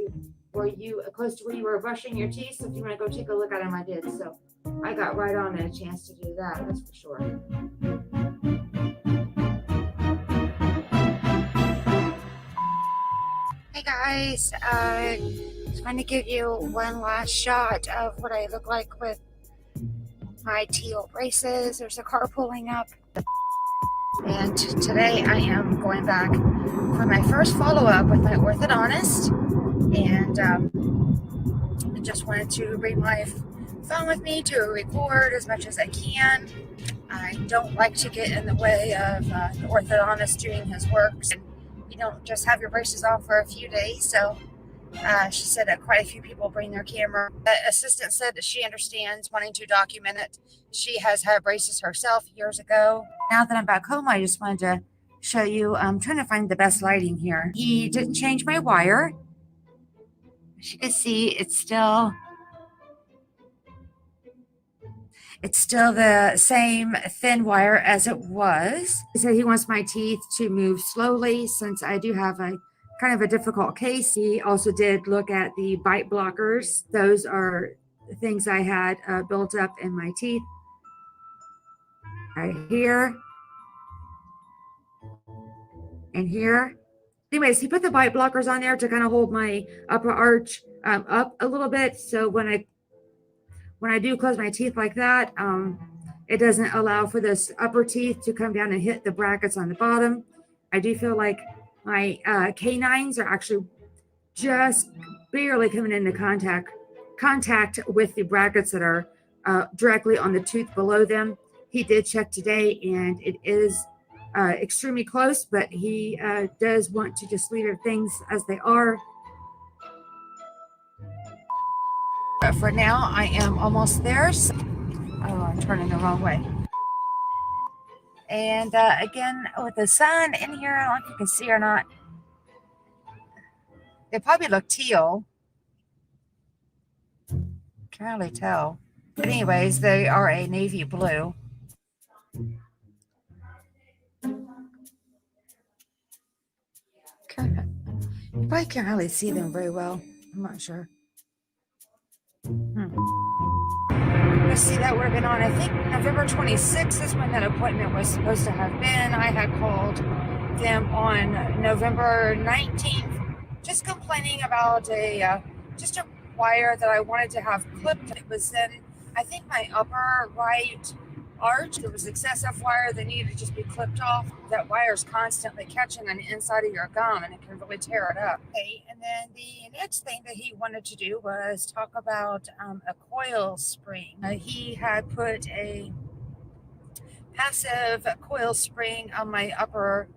were you close to where you were brushing your teeth, so if you want to go take a look at him, I did. So I got right on and a chance to do that, that's for sure. Hey guys, just want to give you one last shot of what I look like with my teal braces. There's a car pulling up, and today I am going back for my first follow-up with my orthodontist, and I just wanted to bring my phone with me to record as much as I can. I don't like to get in the way of the orthodontist doing his work. You don't just have your braces on for a few days. So she said that quite a few people bring their camera. The assistant said that she understands wanting to document it. She has had braces herself years ago. Now that I'm back home, I just wanted to show you. I'm trying to find the best lighting here. He didn't change my wire. As you can see, it's still the same thin wire as it was. He said he wants my teeth to move slowly since I do have a kind of a difficult case. He also did look at the bite blockers. Those are things I had built up in my teeth. Right here and here. Anyways, he put the bite blockers on there to kind of hold my upper arch up a little bit. So when I do close my teeth like that, it doesn't allow for this upper teeth to come down and hit the brackets on the bottom. I do feel like my canines are actually just barely coming into contact with the brackets that are directly on the tooth below them. He did check today, and it is extremely close, but he does want to just leave things as they are. But for now, I am almost there. So I'm turning the wrong way. And again, with the sun in here, I don't know if you can see or not. They probably look teal. Can't really tell. But anyways, they are a navy blue. You probably can't really see them very well. I'm not sure. Let's see, that would have been on, I think, November 26th is when that appointment was supposed to have been. I had called them on November 19th, just complaining about just a wire that I wanted to have clipped. It was in, I think, my upper right arch. There was excessive wire that needed to just be clipped off. That wire is constantly catching on the inside of your gum and it can really tear it up. Okay, and then the next thing that he wanted to do was talk about a coil spring. He had put a passive coil spring on my upper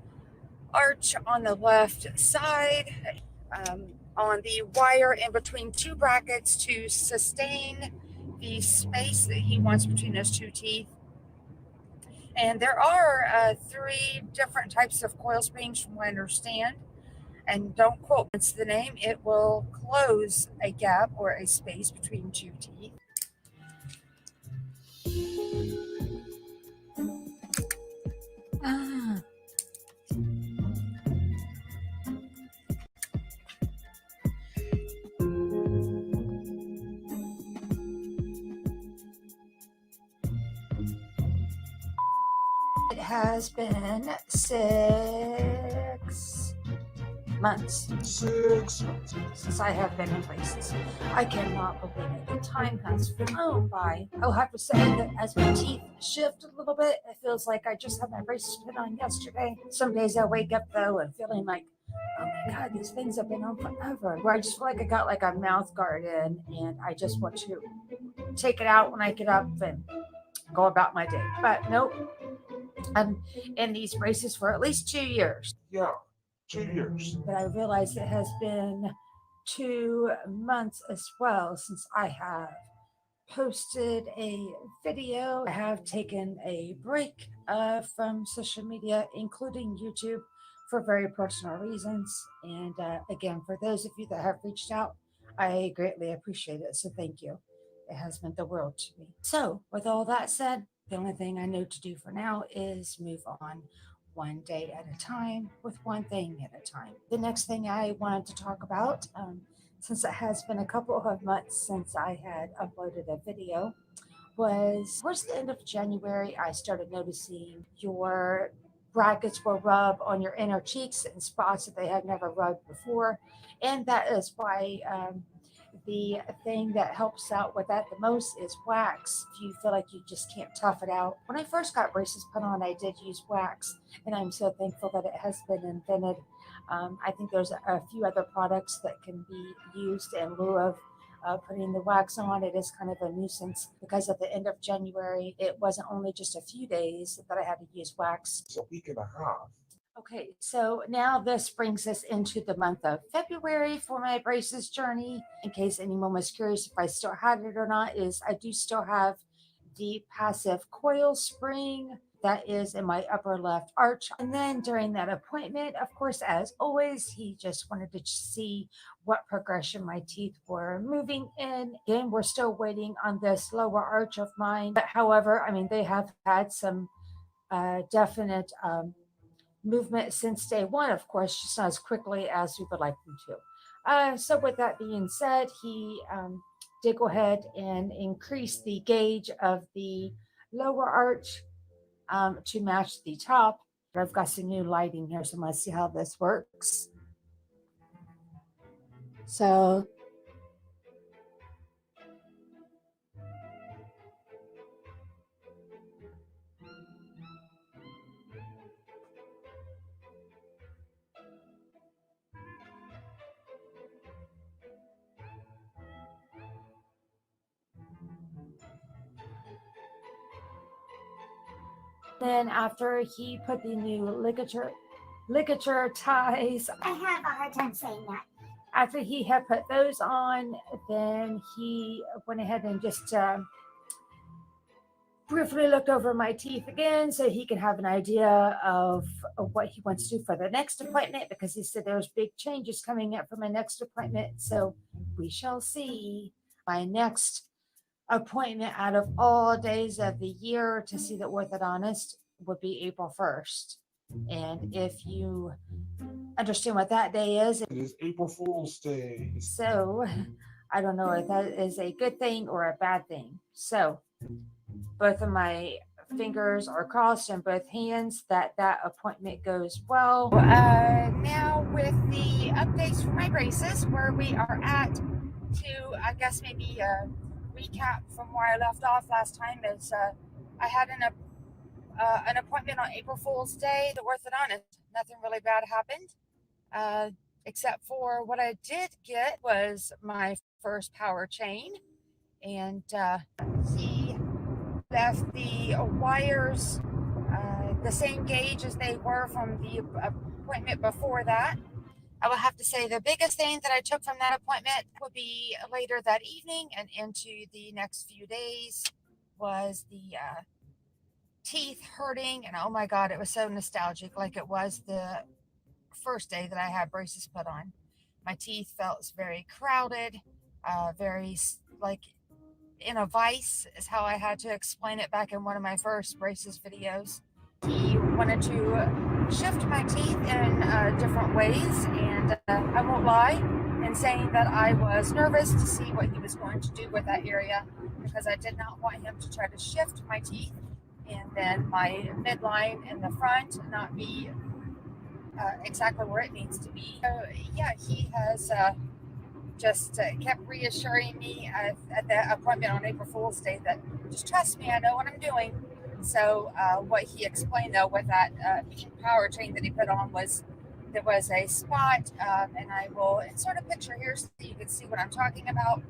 arch on the left side, on the wire in between two brackets to sustain the space that he wants between those two teeth. And there are 3 different types of coil springs from what I understand. And don't quote me, it's the name. It will close a gap or a space between 2 teeth. It has been 6 months 6 since I have been in braces. I cannot believe it. The time has flown by. I'll have to say that as my teeth shift a little bit, it feels like I just had my braces put on yesterday. Some days I wake up though and feeling like, oh my God, these things have been on forever. Where I just feel like I got like a mouth guard in and I just want to take it out when I get up and go about my day. But nope. I'm in these braces for at least 2 years. Yeah, 2 years. But I realize it has been 2 months as well since I have posted a video. I have taken a break from social media, including YouTube, for very personal reasons. And again, for those of you that have reached out, I greatly appreciate it. So thank you. It has meant the world to me. So with all that said, the only thing I know to do for now is move on one day at a time with one thing at a time. The next thing I wanted to talk about, since it has been a couple of months since I had uploaded a video, was towards the end of January, I started noticing your brackets will rub on your inner cheeks in spots that they had never rubbed before. And that is why the thing that helps out with that the most is wax. If you feel like you just can't tough it out. When I first got braces put on, I did use wax, and I'm so thankful that it has been invented. I think there's a few other products that can be used in lieu of putting the wax on. It is kind of a nuisance because at the end of January, it wasn't only just a few days that I had to use wax. It's a week and a half. Okay, so now this brings us into the month of February for my braces journey. In case anyone was curious if I still had it or not, is I do still have the passive coil spring that is in my upper left arch. And then during that appointment, of course, as always, he just wanted to see what progression my teeth were moving in. Again, we're still waiting on this lower arch of mine. But however, I mean, they have had some definite movement since day one, of course, just not as quickly as we would like them to. So with that being said, he did go ahead and increase the gauge of the lower arch to match the top. I've got some new lighting here, so let's see how this works. So then after he put the new ligature ties, I have a hard time saying that. after he had put those on, then he went ahead and just briefly looked over my teeth again so he can have an idea of what he wants to do for the next appointment, because he said there's big changes coming up for my next appointment. So we shall see. My next appointment out of all days of the year to see the orthodontist would be April 1st. And if you understand what that day is, It is April Fool's Day. so I don't know if that is a good thing or a bad thing. So both of my fingers are crossed and both hands that appointment goes well. Now with the updates for my braces, where we are at, to I guess maybe recap from where I left off last time, is I had an appointment on April Fool's Day, the orthodontist. Nothing really bad happened, except for what I did get was my first power chain, and he left the wires the same gauge as they were from the appointment before that. I will have to say the biggest thing that I took from that appointment would be later that evening and into the next few days was the teeth hurting. And oh my God, it was so nostalgic, like it was the first day that I had braces put on. My teeth felt very crowded, very like in a vice, is how I had to explain it back in one of my first braces videos. He wanted to shift my teeth in different ways, and I won't lie in saying that I was nervous to see what he was going to do with that area, because I did not want him to try to shift my teeth and then my midline in the front not be exactly where it needs to be. So yeah, he has just kept reassuring me at the appointment on April Fool's Day that just trust me, I know what I'm doing. So what he explained though with that pink power chain that he put on was there was a spot, and I will insert a picture here so you can see what I'm talking about.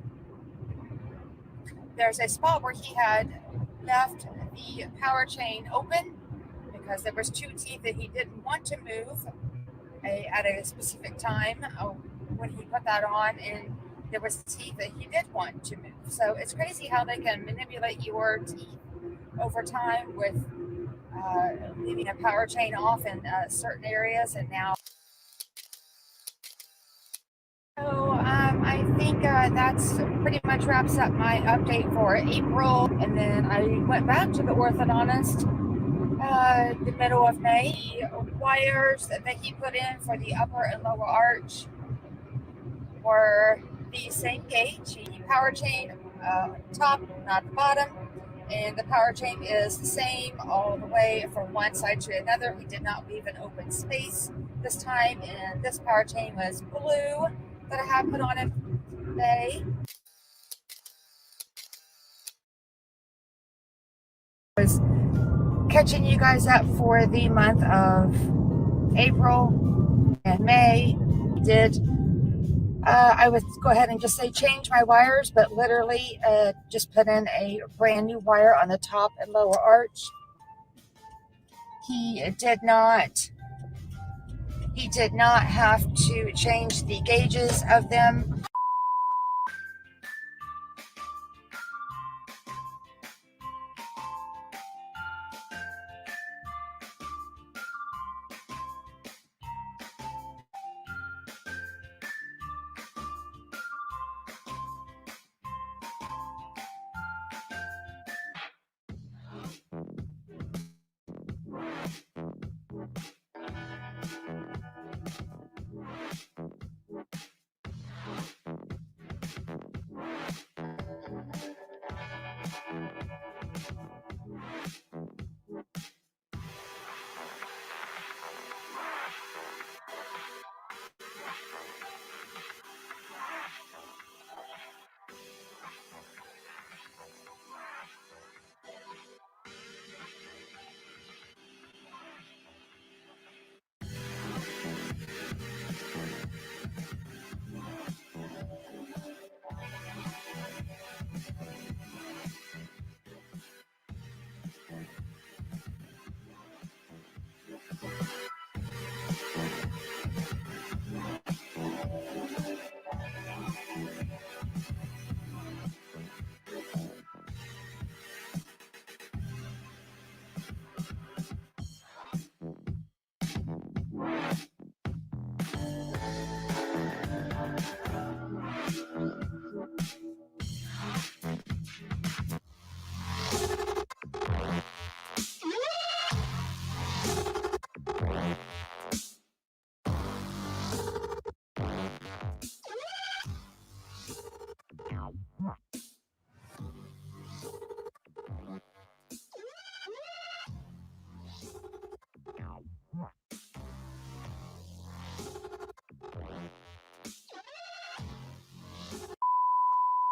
There's a spot where he had left the power chain open because there was two teeth that he didn't want to move at a specific time when he put that on, and there was teeth that he did want to move. So it's crazy how they can manipulate your teeth over time with leaving a power chain off in certain areas. And now so I think that's pretty much wraps up my update for April. And then I went back to the orthodontist the middle of May. The wires that he put in for the upper and lower arch were the same gauge. The power chain top, not the bottom, and the power chain is the same all the way from one side to another. He did not leave an open space this time, and this power chain was blue that I had put on in May. Was catching you guys up for the month of April and May. Did I would go ahead and just say change my wires, but literally just put in a brand new wire on the top and lower arch. He did not have to change the gauges of them.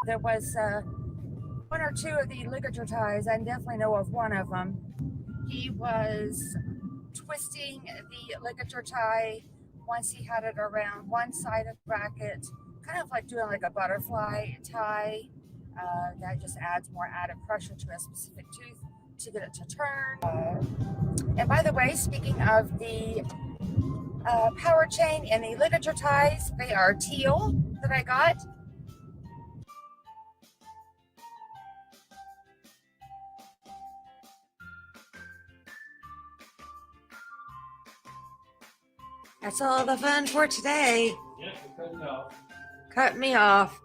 There was one or two of the ligature ties. I definitely know of one of them. He was twisting the ligature tie once he had it around one side of the bracket, kind of like doing like a butterfly tie. That just adds more added pressure to a specific tooth to get it to turn. And by the way, speaking of the power chain and the ligature ties, they are teal that I got. That's all the fun for today. Yeah, cut it off. Cut me off.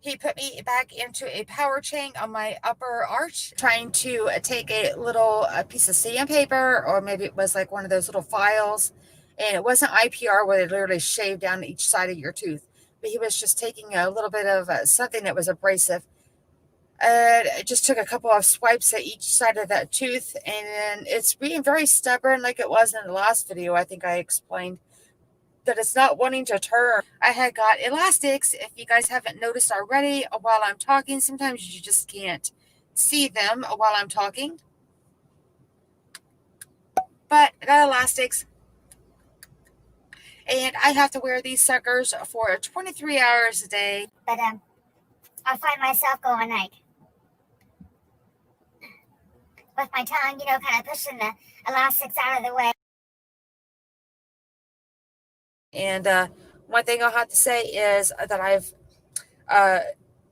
He put me back into a power chain on my upper arch, trying to take a little piece of sandpaper, or maybe it was like one of those little files. And it wasn't IPR where they literally shave down each side of your tooth. But he was just taking a little bit of something that was abrasive. I just took a couple of swipes at each side of that tooth. And it's being very stubborn like it was in the last video. I think I explained that it's not wanting to turn. I had got elastics. If you guys haven't noticed already, while I'm talking, sometimes you just can't see them while I'm talking. But I got elastics. And I have to wear these suckers for 23 hours a day. But I find myself going like, with my tongue, you know, kind of pushing the elastics out of the way. And one thing I'll have to say is that I've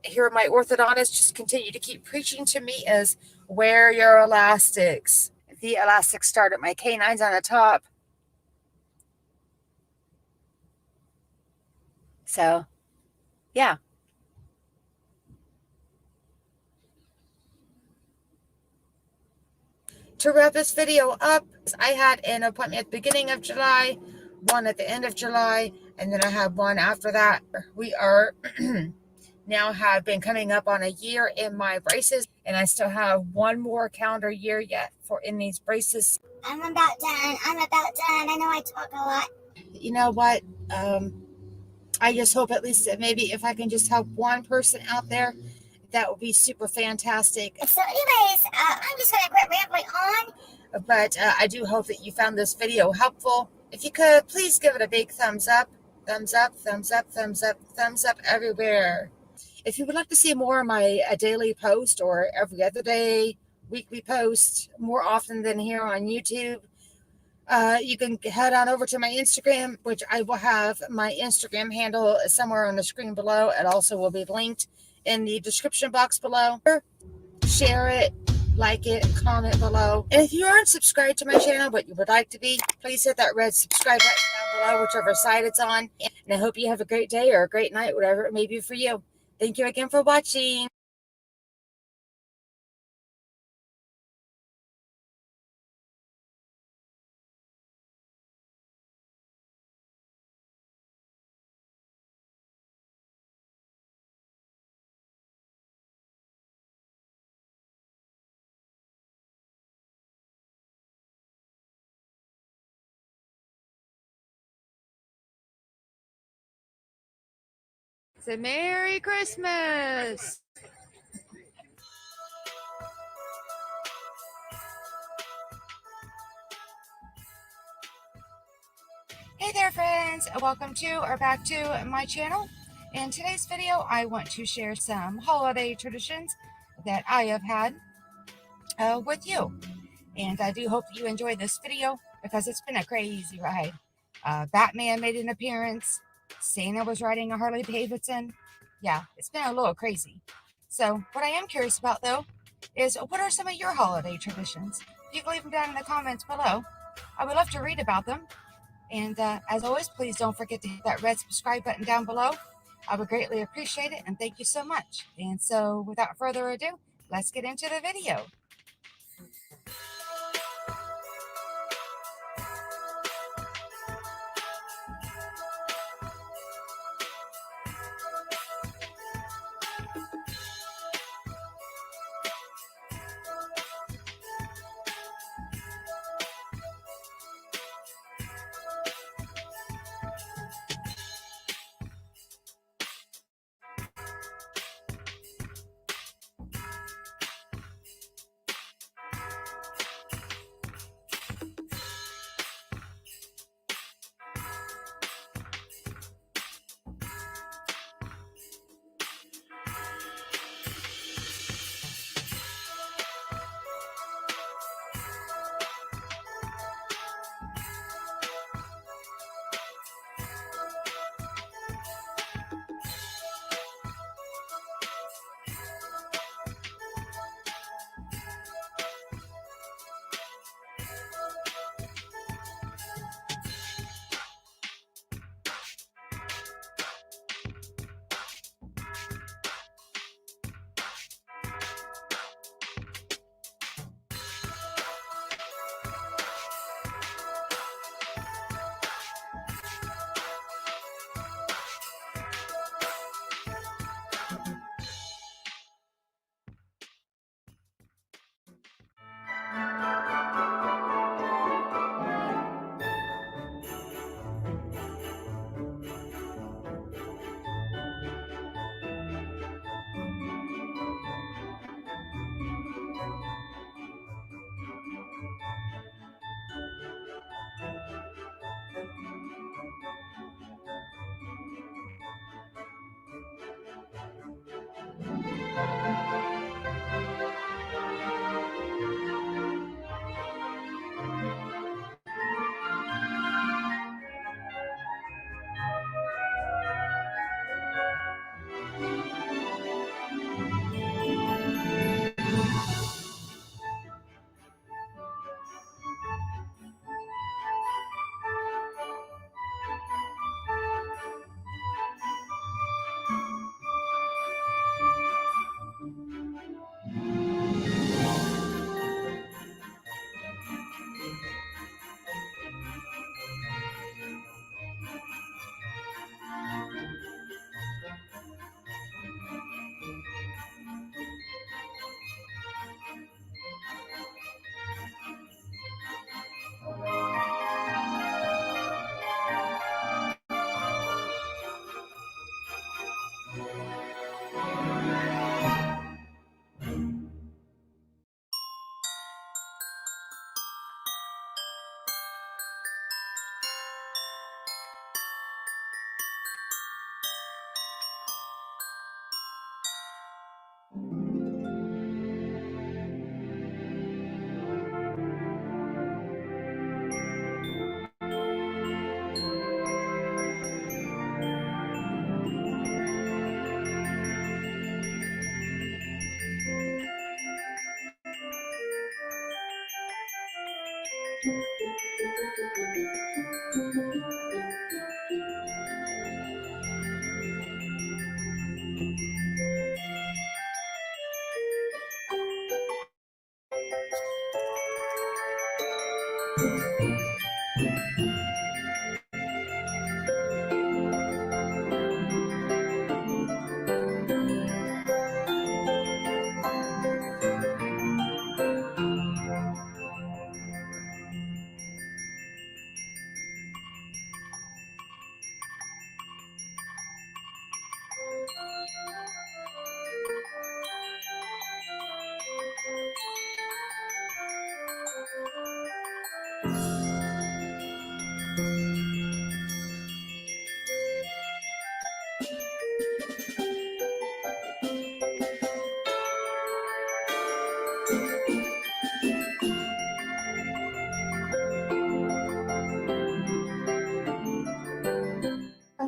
here my orthodontist just continue to keep preaching to me is wear your elastics. The elastics start at my canines on the top. So, yeah. To wrap this video up, I had an appointment at the beginning of July, one at the end of July, and then I had one after that. We are now have been coming up on a year in my braces, and I still have one more calendar year yet for in these braces. I'm about done. I know I talk a lot. You know what? I just hope at least that maybe if I can just help one person out there, that would be super fantastic. So anyways, I'm just going to quit rambling on. But I do hope that you found this video helpful. If you could, please give it a big thumbs up. Thumbs up, thumbs up, thumbs up, thumbs up everywhere. If you would like to see more of my daily post or every other day, weekly post, more often than here on YouTube, you can head on over to my Instagram, which I will have my Instagram handle somewhere on the screen below. It also will be linked in the description box below. Share it, like it, comment below. And if you aren't subscribed to my channel, but you would like to be, please hit that red subscribe button down below, whichever side it's on. And I hope you have a great day or a great night, whatever it may be for you. Thank you again for watching. Say Merry Christmas. Hey there friends, welcome to or back to my channel. In today's video I want to share some holiday traditions that I have had with you, and I do hope you enjoy this video because it's been a crazy ride. Batman made an appearance. Santa was riding a Harley Davidson. Yeah, it's been a little crazy. So what I am curious about, though, is what are some of your holiday traditions? You can leave them down in the comments below. I would love to read about them. And as always, please don't forget to hit that red subscribe button down below. I would greatly appreciate it, and thank you so much. And so without further ado, let's get into the video.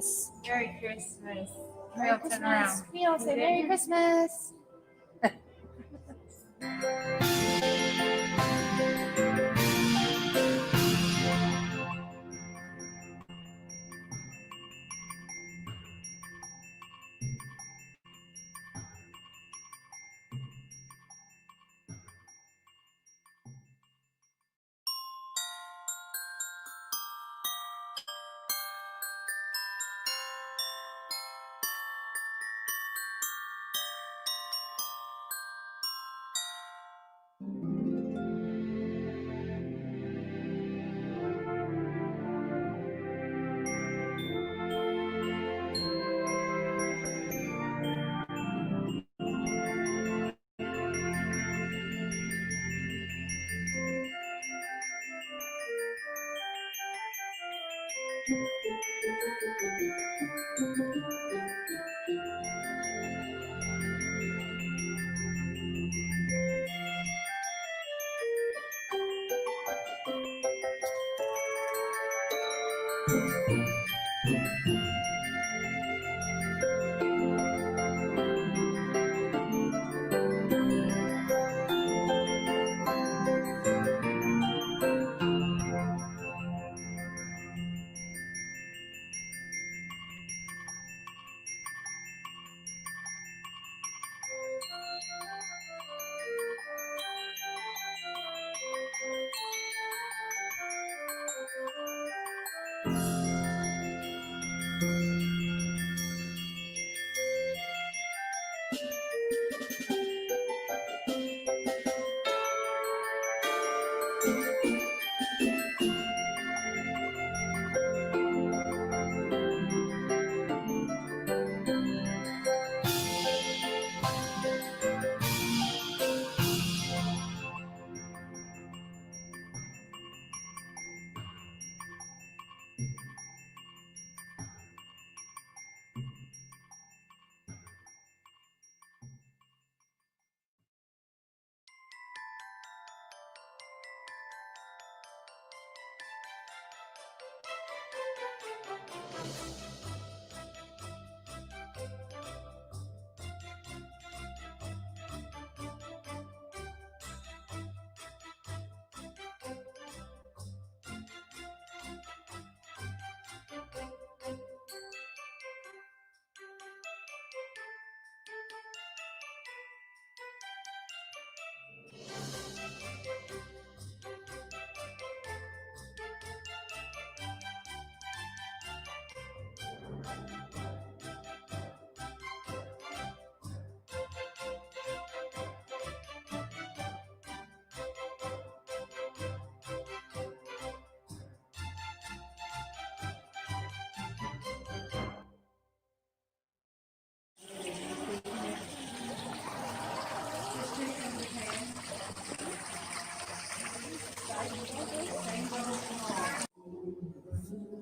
Christmas. Merry Christmas. Merry Merry Christmas. Christmas. We all say Merry Christmas.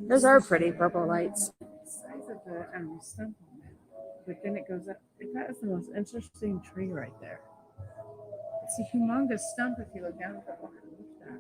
Those are pretty purple lights. Size of the stump on it, but then it goes up. That is the most interesting tree right there. It's a humongous stump if you look down at the bottom. Look at that.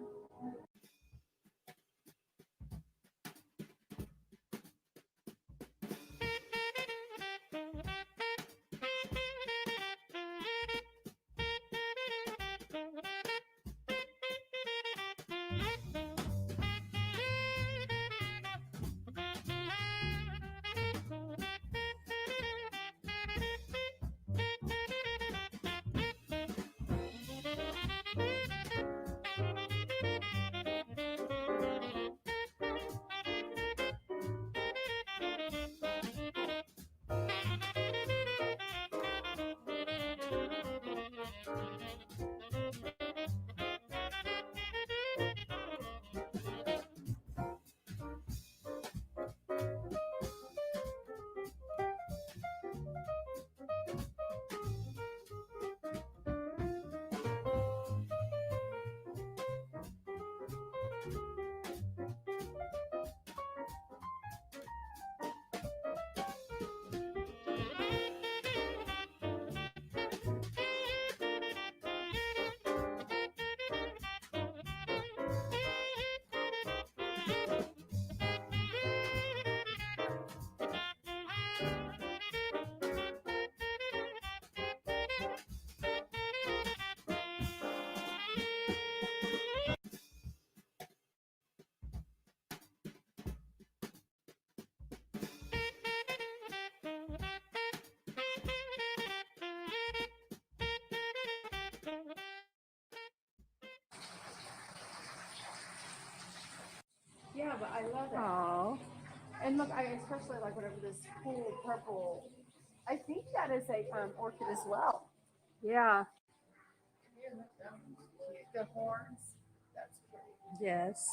I love it. Oh, and look, I especially like whatever this cool purple. I think that is a orchid as well. Yeah. The horns. That's pretty. Yes.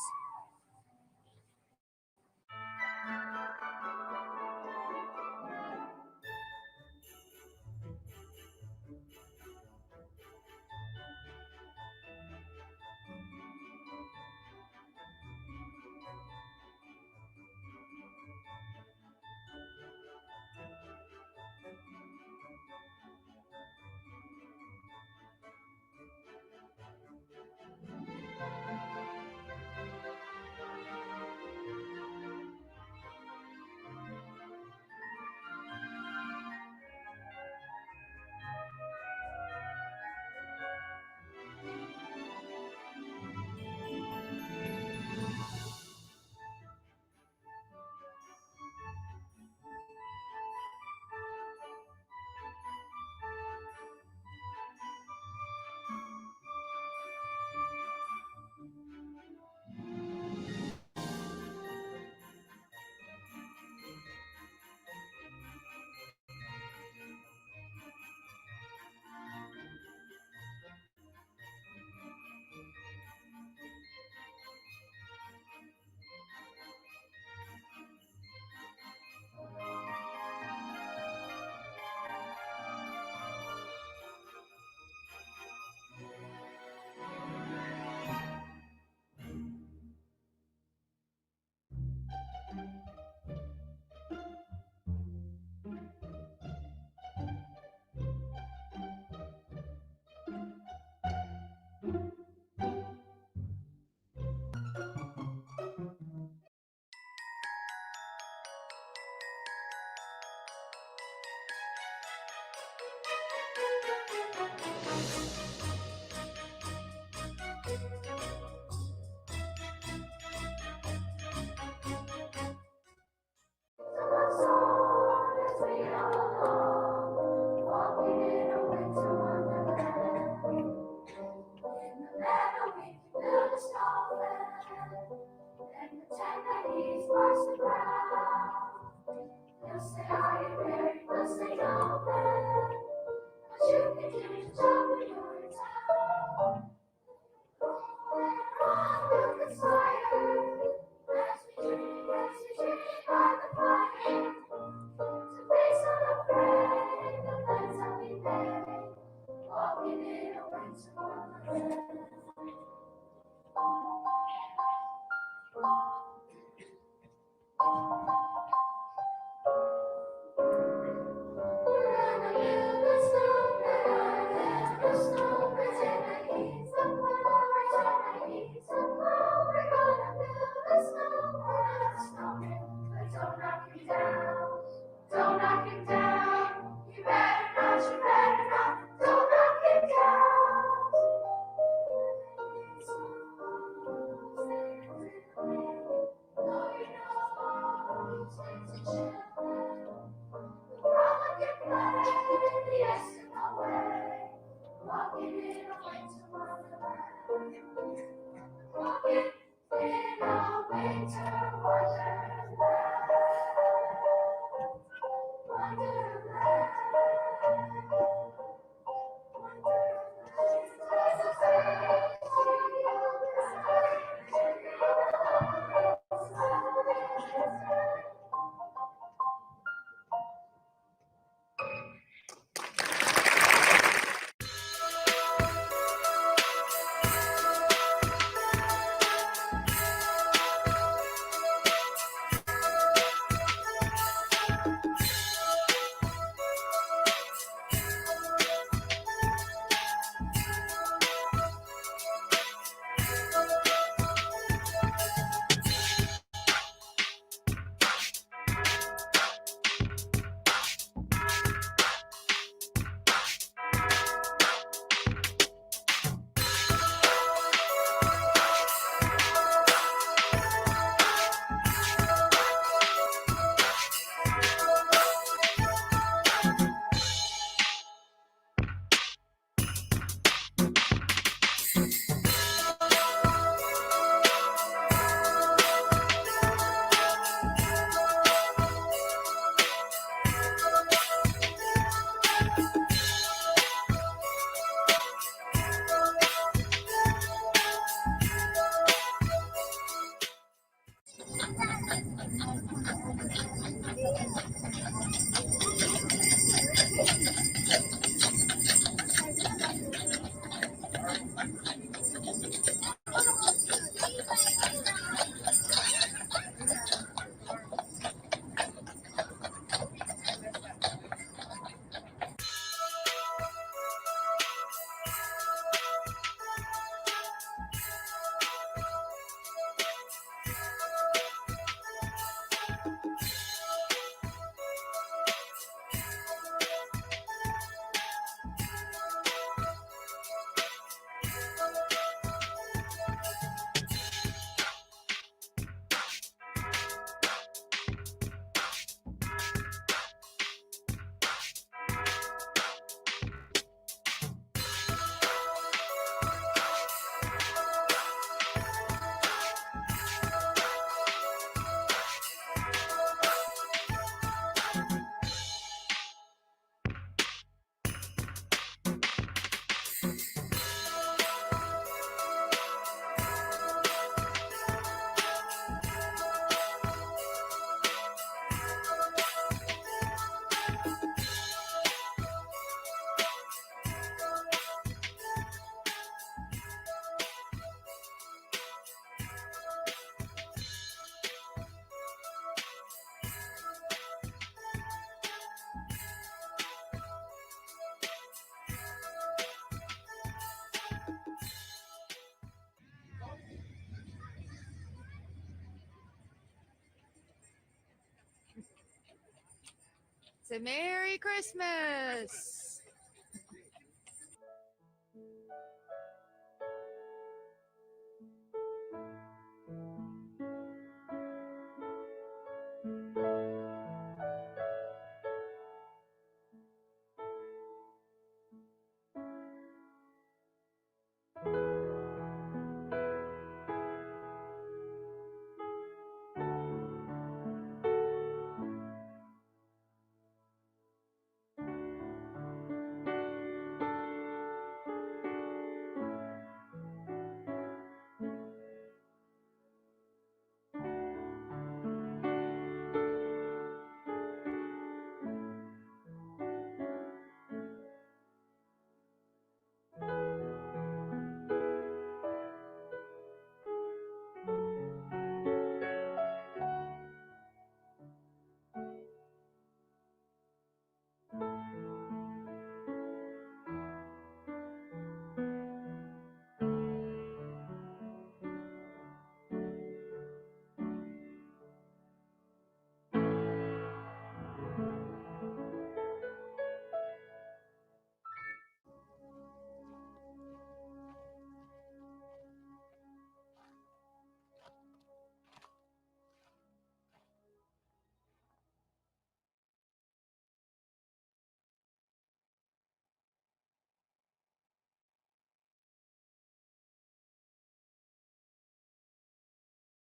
say Merry Christmas.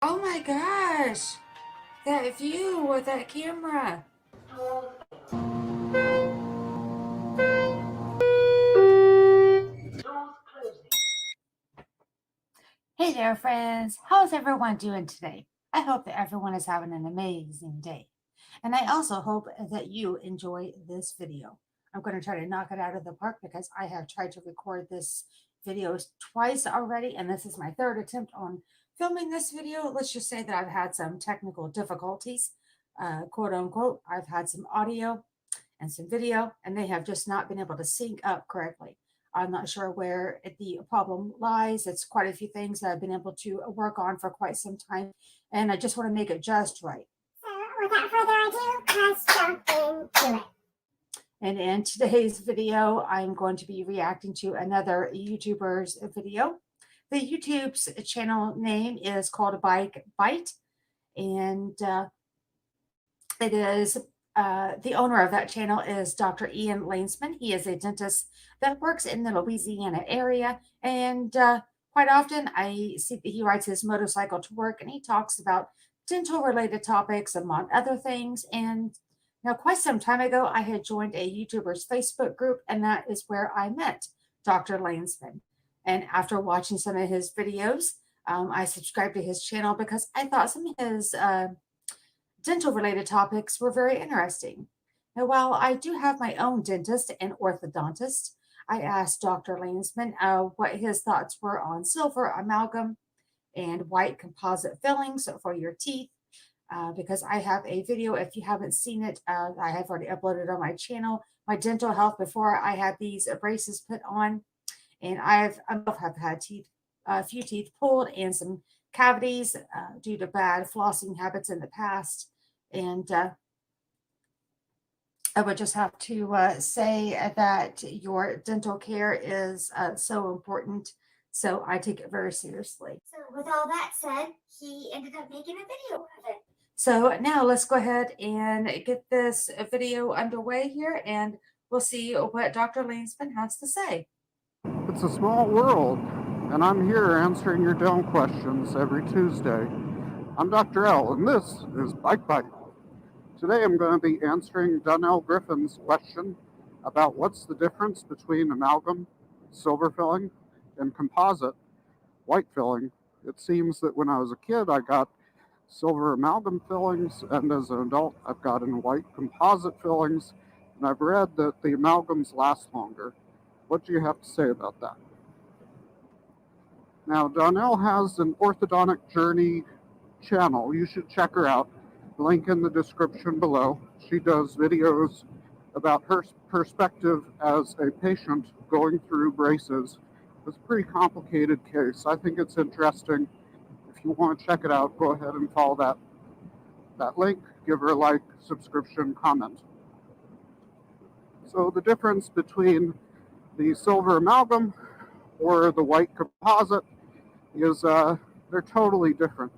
Oh my gosh, that view with that camera. Hey there, friends. How's everyone doing today? I hope that everyone is having an amazing day. And I also hope that you enjoy this video. I'm going to try to knock it out of the park because I have tried to record this video twice already, and this is my third attempt on filming this video. Let's just say that I've had some technical difficulties, quote unquote. I've had some audio and some video, and they have just not been able to sync up correctly. I'm not sure where the problem lies. It's quite a few things that I've been able to work on for quite some time, and I just want to make it just right. So without further ado, let's jump into it. And in today's video, I'm going to be reacting to another YouTuber's video. The YouTube's channel name is called Bike Bite, and it is the owner of that channel is Dr. Ian Lanesman. He is a dentist that works in the Louisiana area, and quite often I see that he rides his motorcycle to work, and he talks about dental-related topics among other things. And now, quite some time ago, I had joined a YouTuber's Facebook group, and that is where I met Dr. Lanesman. And after watching some of his videos, I subscribed to his channel because I thought some of his dental-related topics were very interesting. Now, while I do have my own dentist and orthodontist, I asked Dr. Lanesman what his thoughts were on silver amalgam and white composite fillings for your teeth, because I have a video, if you haven't seen it, I have already uploaded on my channel, my dental health before I had these braces put on. And I have had a few teeth pulled and some cavities due to bad flossing habits in the past. And I would just have to say that your dental care is so important. So I take it very seriously. So with all that said, he ended up making a video of it. So now let's go ahead and get this video underway here, and we'll see what Dr. Lanesman has to say. It's a small world, and I'm here answering your dental questions every Tuesday. I'm Dr. L, and this is Bike Bite. Today I'm going to be answering Donnelle Griffin's question about what's the difference between amalgam, silver filling, and composite, white filling. It seems that when I was a kid I got silver amalgam fillings, and as an adult I've gotten white composite fillings, and I've read that the amalgams last longer. What do you have to say about that? Now, Donnelle has an orthodontic journey channel. You should check her out. Link in the description below. She does videos about her perspective as a patient going through braces. It's a pretty complicated case. I think it's interesting. If you want to check it out, go ahead and follow that link. Give her a like, subscription, comment. So the difference between the silver amalgam or the white composite is they're totally different.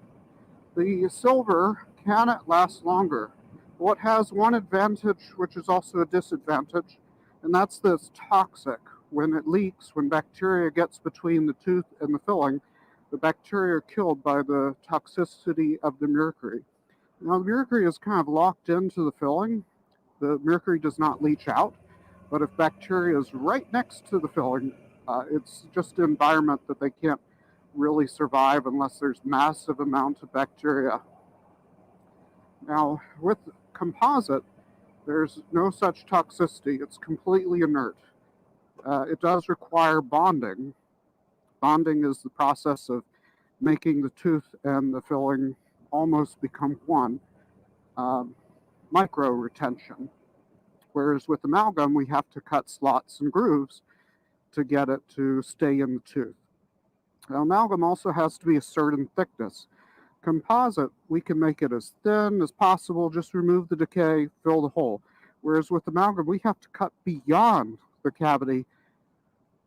The silver can last longer. What has one advantage, which is also a disadvantage, and that's that it's toxic. When it leaks, when bacteria gets between the tooth and the filling, the bacteria are killed by the toxicity of the mercury. Now, the mercury is kind of locked into the filling. The mercury does not leach out, but if bacteria is right next to the filling, it's just an environment that they can't really survive unless there's massive amounts of bacteria. Now, with composite, there's no such toxicity. It's completely inert. It does require bonding. Bonding is the process of making the tooth and the filling almost become one. Micro retention. Whereas with amalgam, we have to cut slots and grooves to get it to stay in the tooth. Now, amalgam also has to be a certain thickness. Composite, we can make it as thin as possible, just remove the decay, fill the hole. Whereas with amalgam, we have to cut beyond the cavity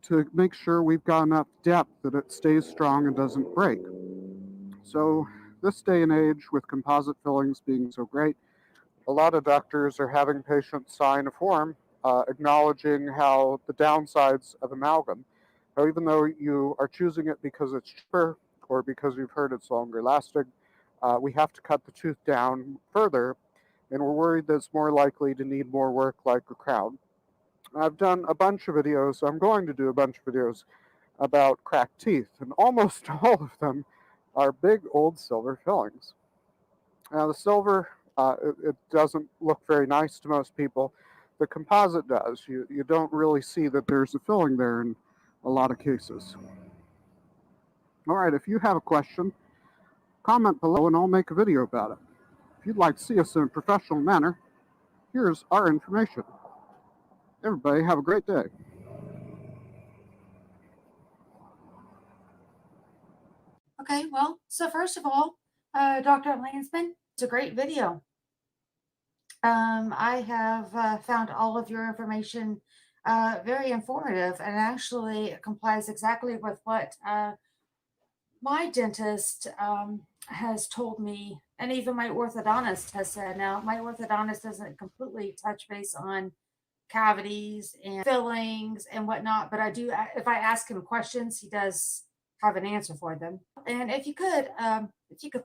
to make sure we've got enough depth that it stays strong and doesn't break. So this day and age, with composite fillings being so great, a lot of doctors are having patients sign a form acknowledging how the downsides of amalgam. Now, even though you are choosing it because it's cheaper or because you've heard it's longer lasting, we have to cut the tooth down further, and we're worried that it's more likely to need more work like a crown. I've done a bunch of videos, I'm going to do a bunch of videos about cracked teeth, and almost all of them are big old silver fillings. Now, the silver, it doesn't look very nice to most people. The composite does. You don't really see that there's a filling there in a lot of cases. All right, if you have a question, comment below and I'll make a video about it. If you'd like to see us in a professional manner, here's our information. Everybody have a great day. Okay, well, so first of all, Dr. Landsman, it's a great video. I have found all of your information very informative and actually complies exactly with what my dentist has told me, and even my orthodontist has said. Now, my orthodontist doesn't completely touch base on cavities and fillings and whatnot, but I do, if I ask him questions, he does have an answer for them. And if you could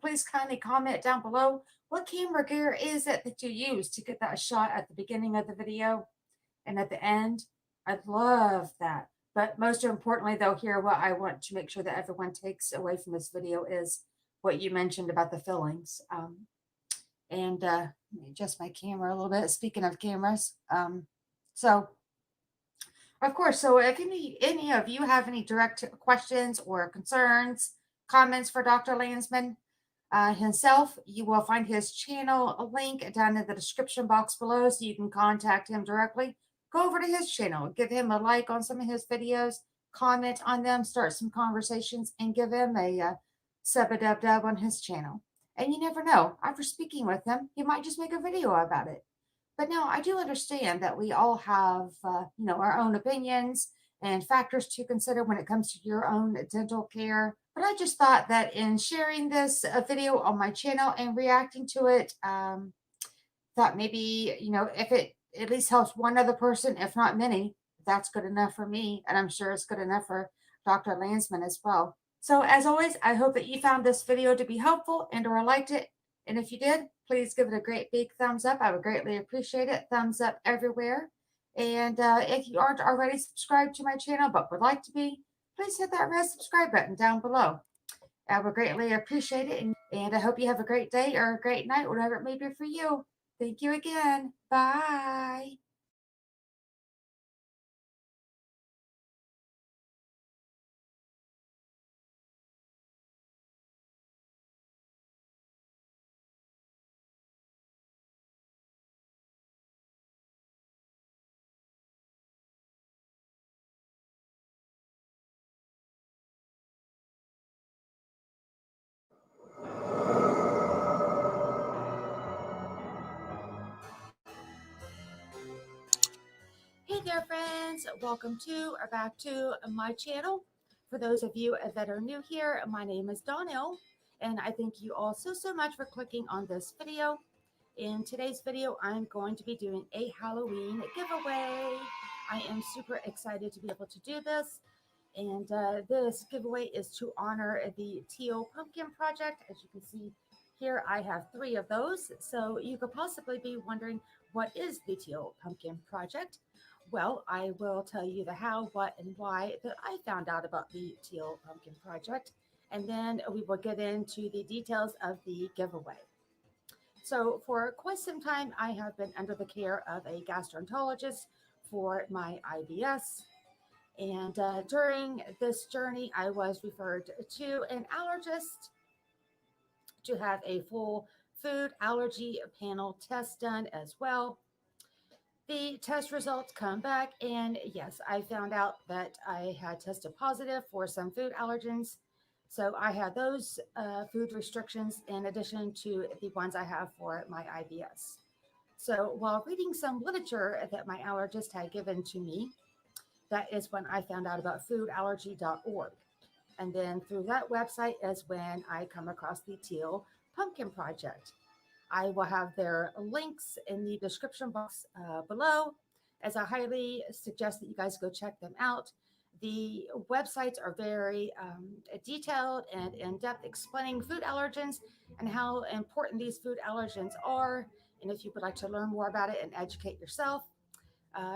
please kindly comment down below what camera gear is it that you use to get that shot at the beginning of the video and at the end. I'd love that. But most importantly, though, here, what I want to make sure that everyone takes away from this video is what you mentioned about the fillings. And let me adjust my camera a little bit. Speaking of cameras, so of course, so if any of you have any direct questions or concerns, comments for Dr. Landsman himself, you will find his channel a link down in the description box below, so you can contact him directly. Go over to his channel, give him a like on some of his videos, comment on them, start some conversations, and give him a sub-a-dub-dub on his channel. And you never know, after speaking with him, he might just make a video about it. But no, I do understand that we all have, our own opinions and factors to consider when it comes to your own dental care. But I just thought that in sharing this video on my channel and reacting to it, thought maybe, if it at least helps one other person, if not many, that's good enough for me. And I'm sure it's good enough for Dr. Landsman as well. So as always, I hope that you found this video to be helpful and or liked it. And if you did, please give it a great big thumbs up. I would greatly appreciate it. Thumbs up everywhere. And if you aren't already subscribed to my channel but would like to be, please hit that red subscribe button down below. I would greatly appreciate it. And I hope you have a great day or a great night, whatever it may be for you. Thank you again. Bye. there, friends. Welcome to or back to my channel. For those of you that are new here, my name is Donnelle, and I thank you all so much for clicking on this video. In today's video, I'm going to be doing a Halloween giveaway. I am super excited to be able to do this. And this giveaway is to honor the Teal Pumpkin Project. As you can see here, I have 3 of those. So you could possibly be wondering, what is the Teal Pumpkin Project? Well, I will tell you the how, what, and why that I found out about the Teal Pumpkin Project. And then we will get into the details of the giveaway. So for quite some time, I have been under the care of a gastroenterologist for my IBS. And during this journey, I was referred to an allergist to have a full food allergy panel test done as well. The test results come back, and yes, I found out that I had tested positive for some food allergens. So I had those food restrictions in addition to the ones I have for my IBS. So while reading some literature that my allergist had given to me, that is when I found out about foodallergy.org. And then through that website is when I come across the Teal Pumpkin Project. I will have their links in the description box below, as I highly suggest that you guys go check them out. The websites are very detailed and in-depth, explaining food allergens and how important these food allergens are. And if you would like to learn more about it and educate yourself.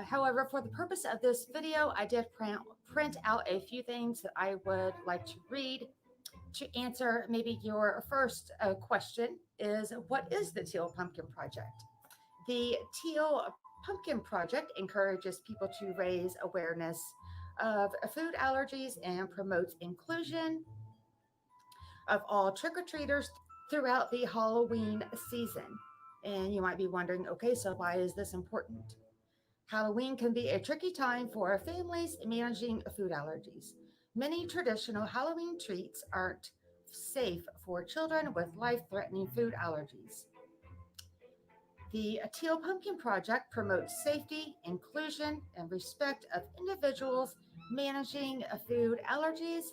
However, for the purpose of this video, I did print out a few things that I would like to read to answer maybe your first question is, what is the Teal Pumpkin Project? The Teal Pumpkin Project encourages people to raise awareness of food allergies and promotes inclusion of all trick-or-treaters throughout the Halloween season. And you might be wondering, okay, so why is this important? Halloween can be a tricky time for families managing food allergies. Many traditional Halloween treats aren't safe for children with life-threatening food allergies. The Teal Pumpkin Project promotes safety, inclusion, and respect of individuals managing food allergies.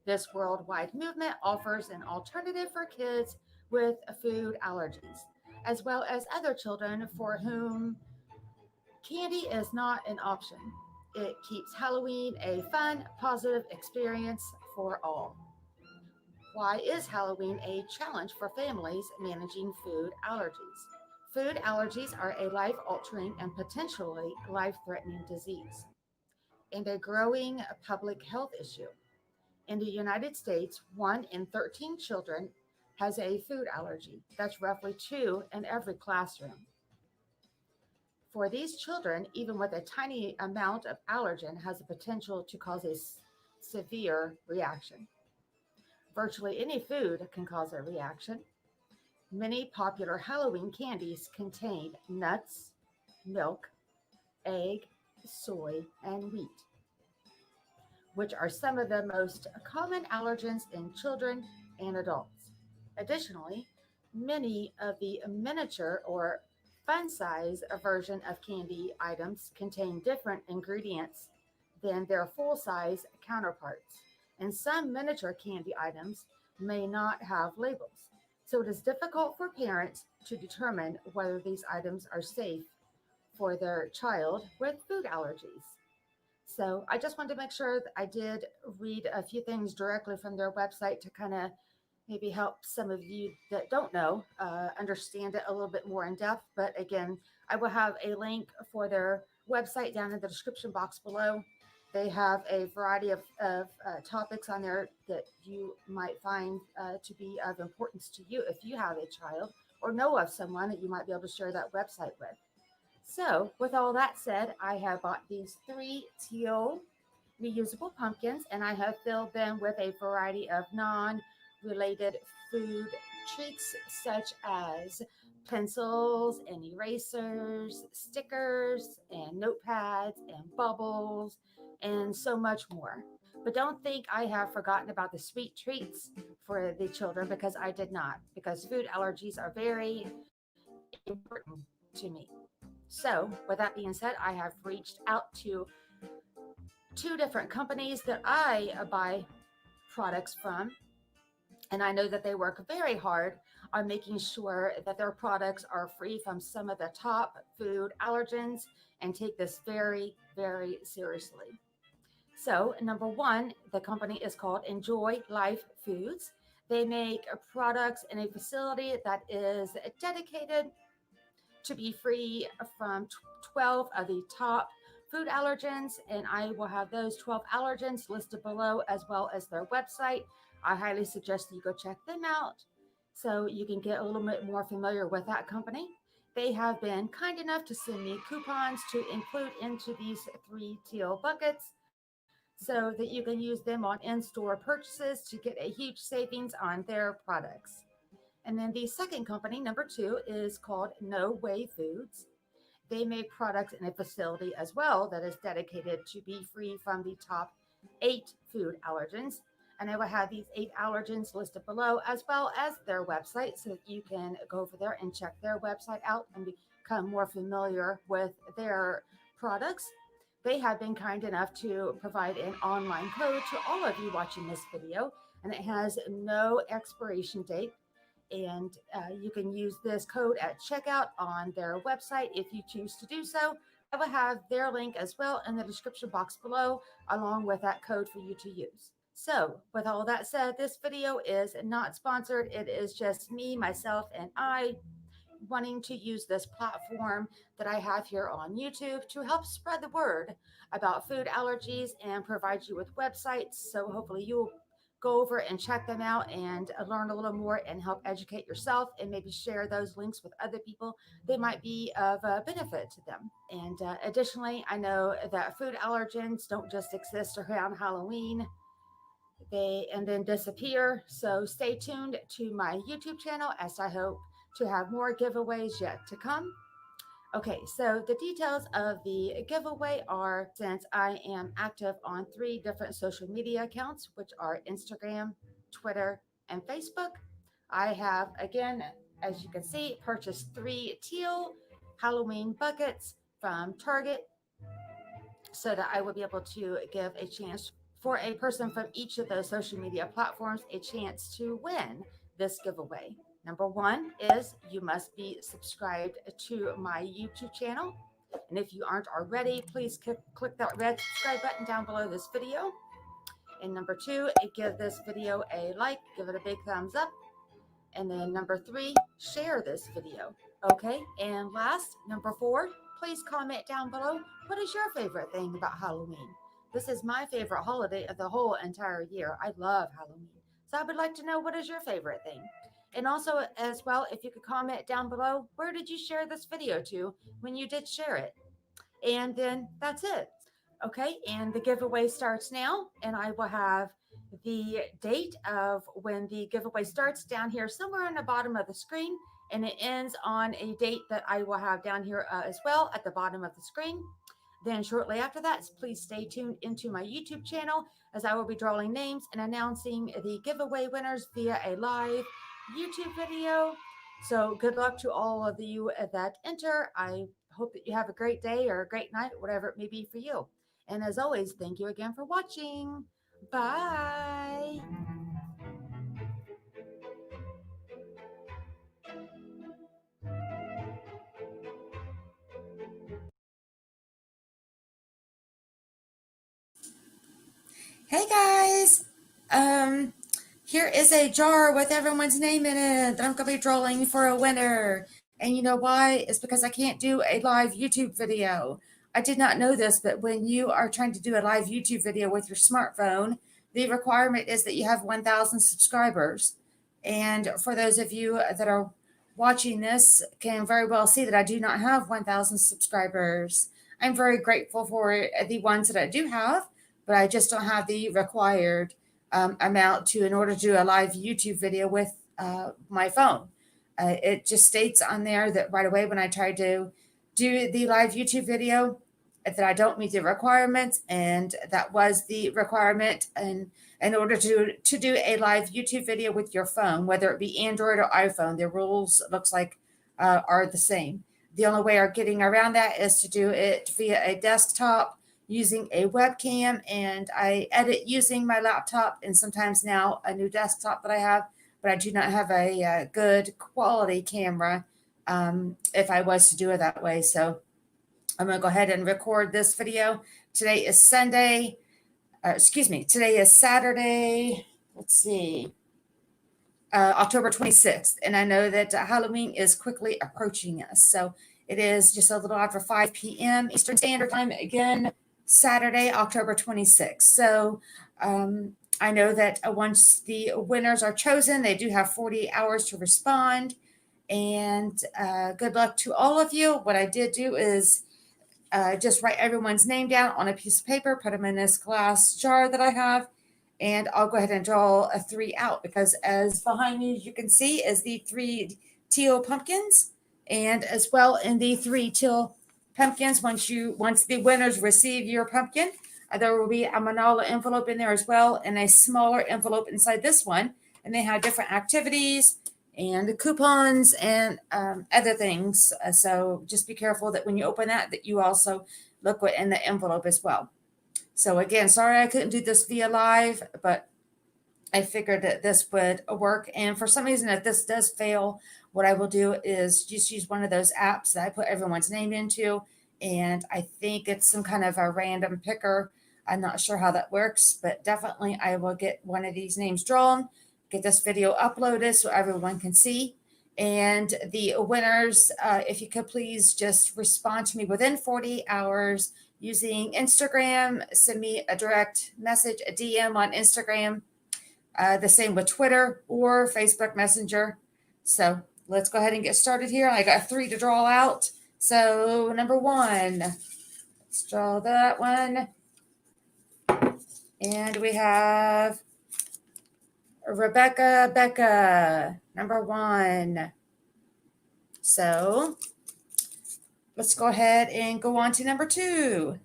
This worldwide movement offers an alternative for kids with food allergies, as well as other children for whom candy is not an option. It keeps Halloween a fun, positive experience for all. Why is Halloween a challenge for families managing food allergies? Food allergies are a life-altering and potentially life-threatening disease, and a growing public health issue. In the United States, 1 in 13 children has a food allergy. That's roughly 2 in every classroom. For these children, even with a tiny amount of allergen has the potential to cause a severe reaction. Virtually any food can cause a reaction. Many popular Halloween candies contain nuts, milk, egg, soy, and wheat, which are some of the most common allergens in children and adults. Additionally, many of the miniature or fun size version of candy items contain different ingredients than their full size counterparts, and some miniature candy items may not have labels. So it is difficult for parents to determine whether these items are safe for their child with food allergies. So I just wanted to make sure that I did read a few things directly from their website to kind of maybe help some of you that don't know understand it a little bit more in depth. But again, I will have a link for their website down in the description box below. They have a variety of topics on there that you might find to be of importance to you if you have a child or know of someone that you might be able to share that website with. So with all that said, I have bought these 3 teal reusable pumpkins, and I have filled them with a variety of non-related food treats such as pencils and erasers, stickers and notepads and bubbles and so much more. But don't think I have forgotten about the sweet treats for the children, because I did not, because food allergies are very important to me. So with that being said, I have reached out to 2 different companies that I buy products from, and I know that they work very hard on making sure that their products are free from some of the top food allergens and take this very, very seriously. So, number one, the company is called Enjoy Life Foods. They make products in a facility that is dedicated to be free from 12 of the top food allergens, and I will have those 12 allergens listed below as well as their website. I highly suggest that you go check them out so you can get a little bit more familiar with that company. They have been kind enough to send me coupons to include into these 3 teal buckets so that you can use them on in-store purchases to get a huge savings on their products. And then the second company, number 2, is called No Way Foods. They make products in a facility as well that is dedicated to be free from the top 8 food allergens. And I will have these 8 allergens listed below as well as their website so that you can go over there and check their website out and become more familiar with their products. They have been kind enough to provide an online code to all of you watching this video, and it has no expiration date. And you can use this code at checkout on their website if you choose to do so. I will have their link as well in the description box below, along with that code for you to use. So with all that said, this video is not sponsored. It is just me, myself, and I wanting to use this platform that I have here on YouTube to help spread the word about food allergies and provide you with websites. So hopefully you'll go over and check them out and learn a little more and help educate yourself and maybe share those links with other people. They might be of benefit to them. And additionally, I know that food allergens don't just exist around Halloween. They and then disappear. So stay tuned to my YouTube channel as I hope to have more giveaways yet to come. Okay, so the details of the giveaway are, since I am active on 3 different social media accounts, which are Instagram, Twitter, and Facebook, I have, again, as you can see, purchased 3 teal Halloween buckets from Target so that I will be able to give a chance for a person from each of those social media platforms a chance to win this giveaway. Number 1 is you must be subscribed to my YouTube channel. And if you aren't already, please click that red subscribe button down below this video. And number 2, give this video a like, give it a big thumbs up. And then number 3, share this video. Okay, and last, number 4, please comment down below, what is your favorite thing about Halloween? This is my favorite holiday of the whole entire year. I love Halloween. So I would like to know, what is your favorite thing? And also, as well, if you could comment down below, where did you share this video to when you did share it? And then that's it. Okay, and the giveaway starts now, and I will have the date of when the giveaway starts down here somewhere on the bottom of the screen, and it ends on a date that I will have down here as well at the bottom of the screen. Then shortly after that, please stay tuned into my YouTube channel as I will be drawing names and announcing the giveaway winners via a live YouTube video. So good luck to all of you that enter. I hope that you have a great day or a great night, whatever it may be for you. And as always, thank you again for watching. Bye. Hey guys, here is a jar with everyone's name in it that I'm going to be drawing for a winner. And you know why? It's because I can't do a live YouTube video. I did not know this, but when you are trying to do a live YouTube video with your smartphone, the requirement is that you have 1,000 subscribers. And for those of you that are watching this can very well see that I do not have 1,000 subscribers. I'm very grateful for the ones that I do have, but I just don't have the required amount to in order to do a live YouTube video with my phone. It just states on there that right away when I try to do the live YouTube video that I don't meet the requirements, and that was the requirement in order to do a live YouTube video with your phone, whether it be Android or iPhone. The rules looks like are the same. The only way of getting around that is to do it via a desktop using a webcam, and I edit using my laptop and sometimes now a new desktop that I have, but I do not have a good quality camera if I was to do it that way. So I'm going to go ahead and record this video. Today is Sunday. Today is Saturday. Let's see. October 26th. And I know that Halloween is quickly approaching us. So it is just a little after 5 p.m. Eastern Standard Time. Again, Saturday, October 26th. So I know that once the winners are chosen, they do have 40 hours to respond. And good luck to all of you. What I did do is just write everyone's name down on a piece of paper, put them in this glass jar that I have. And I'll go ahead and draw a 3 out, because as behind me, you can see, is the 3 teal pumpkins. And as well in the 3 teal pumpkins, once the winners receive your pumpkin, there will be a manila envelope in there as well, and a smaller envelope inside this one. And they have different activities and coupons and other things. So just be careful that when you open that you also look what in the envelope as well. So again, sorry I couldn't do this via live, but I figured that this would work. And for some reason, if this does fail, what I will do is just use one of those apps that I put everyone's name into. And I think it's some kind of a random picker. I'm not sure how that works, but definitely I will get one of these names drawn, get this video uploaded so everyone can see. And the winners, if you could please just respond to me within 40 hours using Instagram. Send me a direct message, a DM on Instagram. The same with Twitter or Facebook Messenger. So let's go ahead and get started here. I got 3 to draw out. So number 1, let's draw that one. And we have Becca, number 1. So let's go ahead and go on to number 2.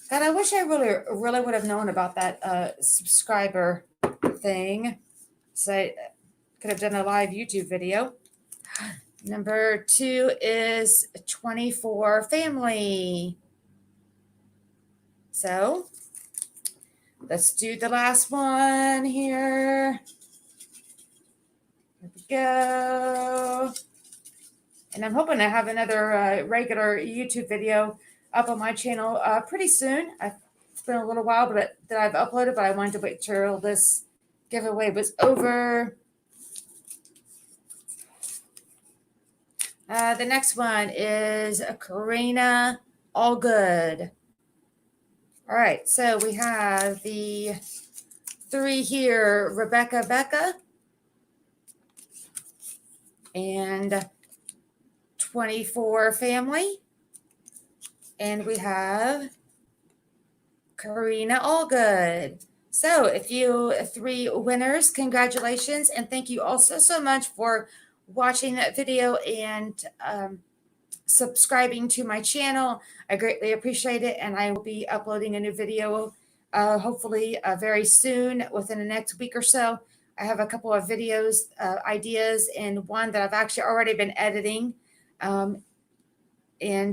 God, I wish I really would have known about that subscriber thing. So I could have done a live YouTube video. Number 2 is 24 family. So let's do the last one here. Here we go. And I'm hoping to have another regular YouTube video up on my channel pretty soon. It's been a little while that I've uploaded, but I wanted to wait till this giveaway was over. The next one is Karina Allgood. All right, so we have the 3 here, Becca, and 24 family. And we have Karina Allgood. So if you 3 winners, congratulations. And thank you also so much for watching that video and subscribing to my channel. I greatly appreciate it. And I will be uploading a new video hopefully very soon, within the next week or so. I have a couple of videos, ideas, and one that I've actually already been editing. And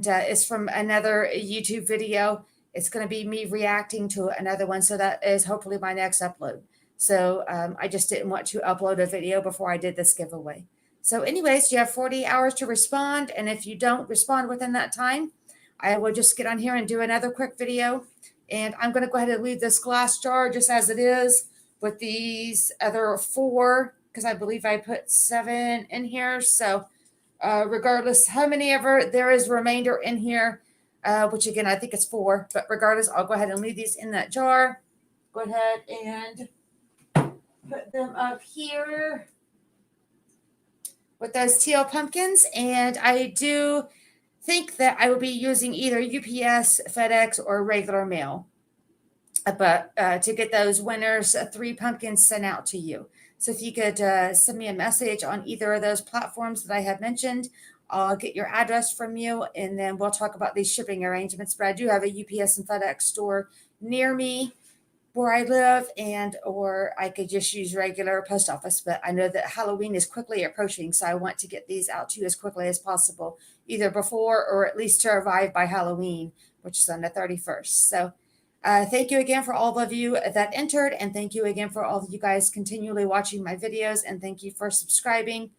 it's from another YouTube video. It's going to be me reacting to another one. So that is hopefully my next upload. So I just didn't want to upload a video before I did this giveaway. So anyways, you have 40 hours to respond. And if you don't respond within that time, I will just get on here and do another quick video. And I'm going to go ahead and leave this glass jar just as it is with these other 4, because I believe I put 7 in here. So regardless how many ever there is remainder in here, which again, I think it's 4, but regardless, I'll go ahead and leave these in that jar. Go ahead and put them up here with those teal pumpkins. And I do think that I will be using either UPS, FedEx, or regular mail, but to get those winners 3 pumpkins sent out to you. So if you could send me a message on either of those platforms that I have mentioned, I'll get your address from you, and then we'll talk about these shipping arrangements. But I do have a UPS and FedEx store near me, where I live, or I could just use regular post office. But I know that Halloween is quickly approaching, so I want to get these out to you as quickly as possible, either before or at least to arrive by Halloween, which is on the 31st. So thank you again for all of you that entered, and thank you again for all of you guys continually watching my videos, and thank you for subscribing.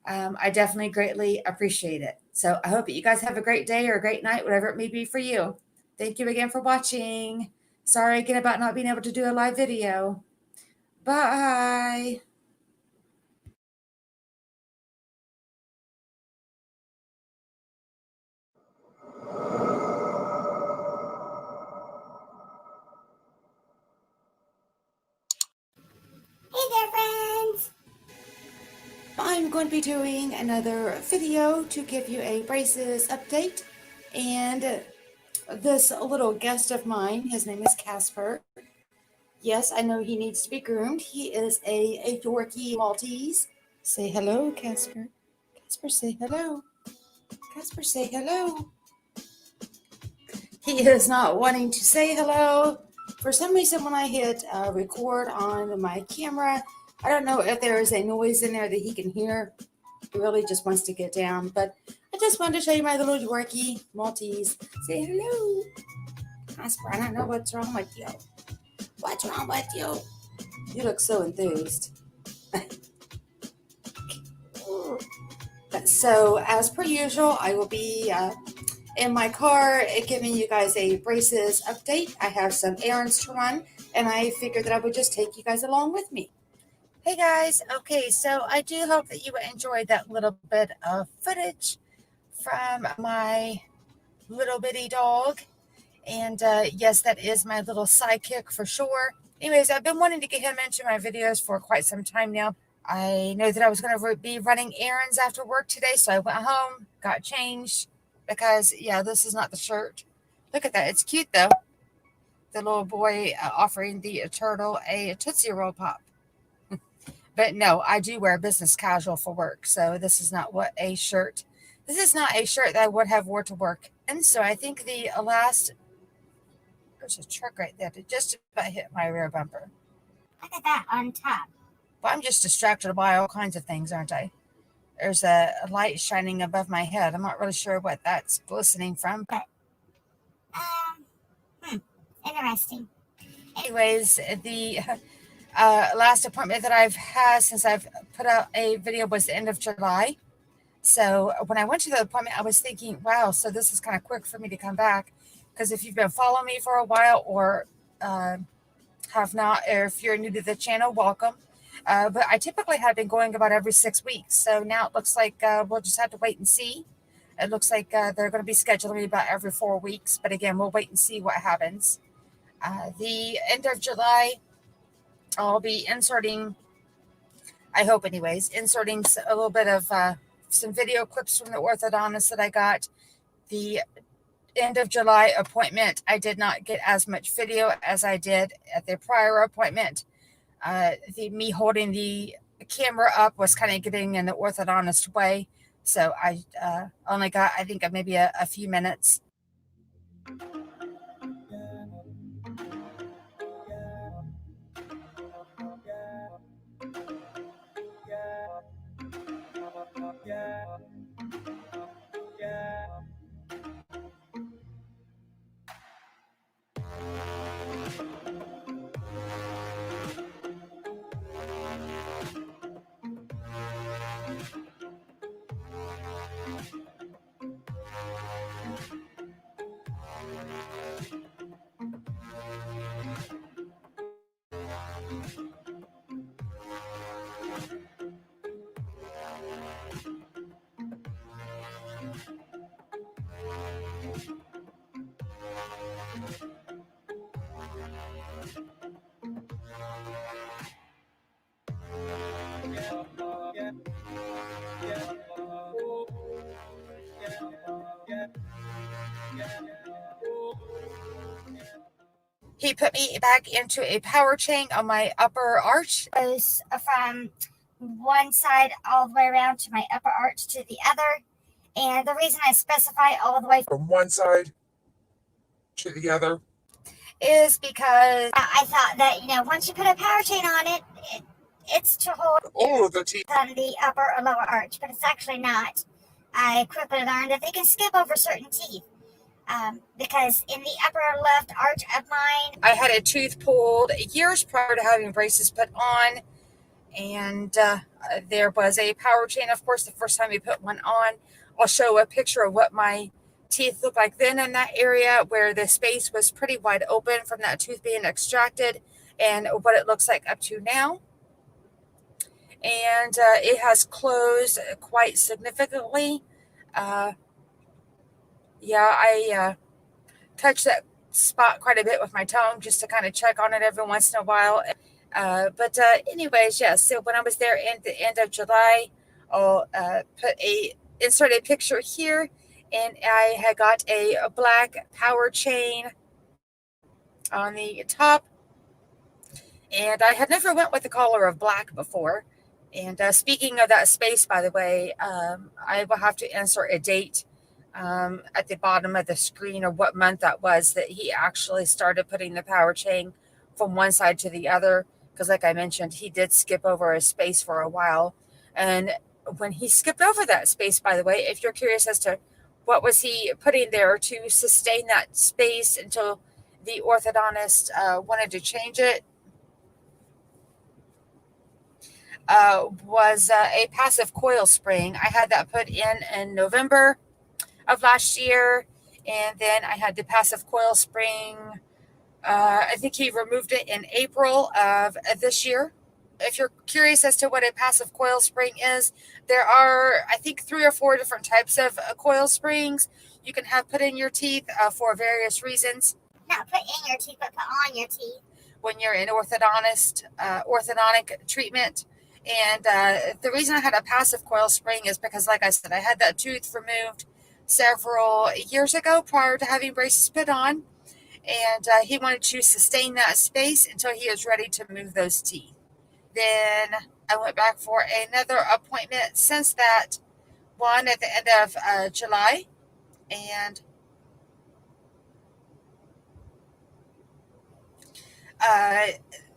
I definitely greatly appreciate it. So I hope that you guys have a great day or a great night, whatever it may be for you. Thank you again for watching. Sorry again about not being able to do a live video. Bye. Hey there, friends. I'm going to be doing another video to give you a braces update. And this little guest of mine, his name is Casper. Yes, I know he needs to be groomed. He is a Yorkie Maltese. Say hello, Casper. Casper, say hello. Casper, say hello. He is not wanting to say hello. For some reason, when I hit record on my camera, I don't know if there is a noise in there that he can hear. He really just wants to get down. But I just wanted to show you my little Yorkie Maltese. Say hello. Casper, I don't know what's wrong with you. What's wrong with you? You look so enthused. So, as per usual, I will be in my car giving you guys a braces update. I have some errands to run, and I figured that I would just take you guys along with me. Hey guys, okay, so I do hope that you enjoyed that little bit of footage from my little bitty dog. And yes, that is my little sidekick for sure. Anyways, I've been wanting to get him into my videos for quite some time now. I know that I was going to be running errands after work today, so I went home, got changed, because, yeah, this is not the shirt. Look at that. It's cute, though. The little boy offering the turtle a Tootsie Roll Pop. But no, I do wear business casual for work, so this is not what a shirt. This is not a shirt that I would have wore to work. And so I think the last... There's a truck right there that just about hit my rear bumper. Look at that on top. But I'm just distracted by all kinds of things, aren't I? There's a light shining above my head. I'm not really sure what that's glistening from. But, interesting. Anyways, the last appointment that I've had since I've put out a video was the end of July. So when I went to the appointment, I was thinking, wow, so this is kind of quick for me to come back. Because if you've been following me for a while or have not, or if you're new to the channel, welcome. But I typically have been going about every 6 weeks. So now it looks like we'll just have to wait and see. It looks like they're going to be scheduling me about every 4 weeks. But again, we'll wait and see what happens. The end of July, I'll be inserting, I hope anyways, inserting a little bit of some video clips from the orthodontist that I got. The end of July appointment, I did not get as much video as I did at the prior appointment. Me holding the camera up was kind of getting in the orthodontist way. So I only got, I think, maybe a few minutes. He put me back into a power chain on my upper arch. It goes from one side all the way around to my upper arch to the other. And the reason I specify all the way from one side to the other is because I thought that, once you put a power chain on it, it's to hold all of the teeth on the upper or lower arch, but it's actually not. I quickly learned that they can skip over certain teeth. Because in the upper left arch of mine, I had a tooth pulled years prior to having braces put on, and there was a power chain, of course, the first time we put one on. I'll show a picture of what my teeth looked like then in that area where the space was pretty wide open from that tooth being extracted, and what it looks like up to now. And it has closed quite significantly. I touch that spot quite a bit with my tongue just to kind of check on it every once in a while. But anyways, yes. So when I was there at the end of July, I'll insert a picture here, and I had got a black power chain on the top, and I had never went with the color of black before. And speaking of that space, by the way, I will have to insert a date at the bottom of the screen of what month that was that he actually started putting the power chain from one side to the other. Because like I mentioned, he did skip over a space for a while. And when he skipped over that space, by the way, if you're curious as to what was he putting there to sustain that space until the orthodontist wanted to change it, was a passive coil spring. I had that put in November of last year, and then I had the passive coil spring. I think he removed it in April of this year. If you're curious as to what a passive coil spring is, there are, I think, 3 or 4 different types of coil springs you can have put in your teeth for various reasons. Not put in your teeth, but put on your teeth. When you're in orthodontic treatment. And the reason I had a passive coil spring is because, like I said, I had that tooth removed several years ago prior to having braces put on. And he wanted to sustain that space until he was ready to move those teeth. Then I went back for another appointment since that one at the end of July. And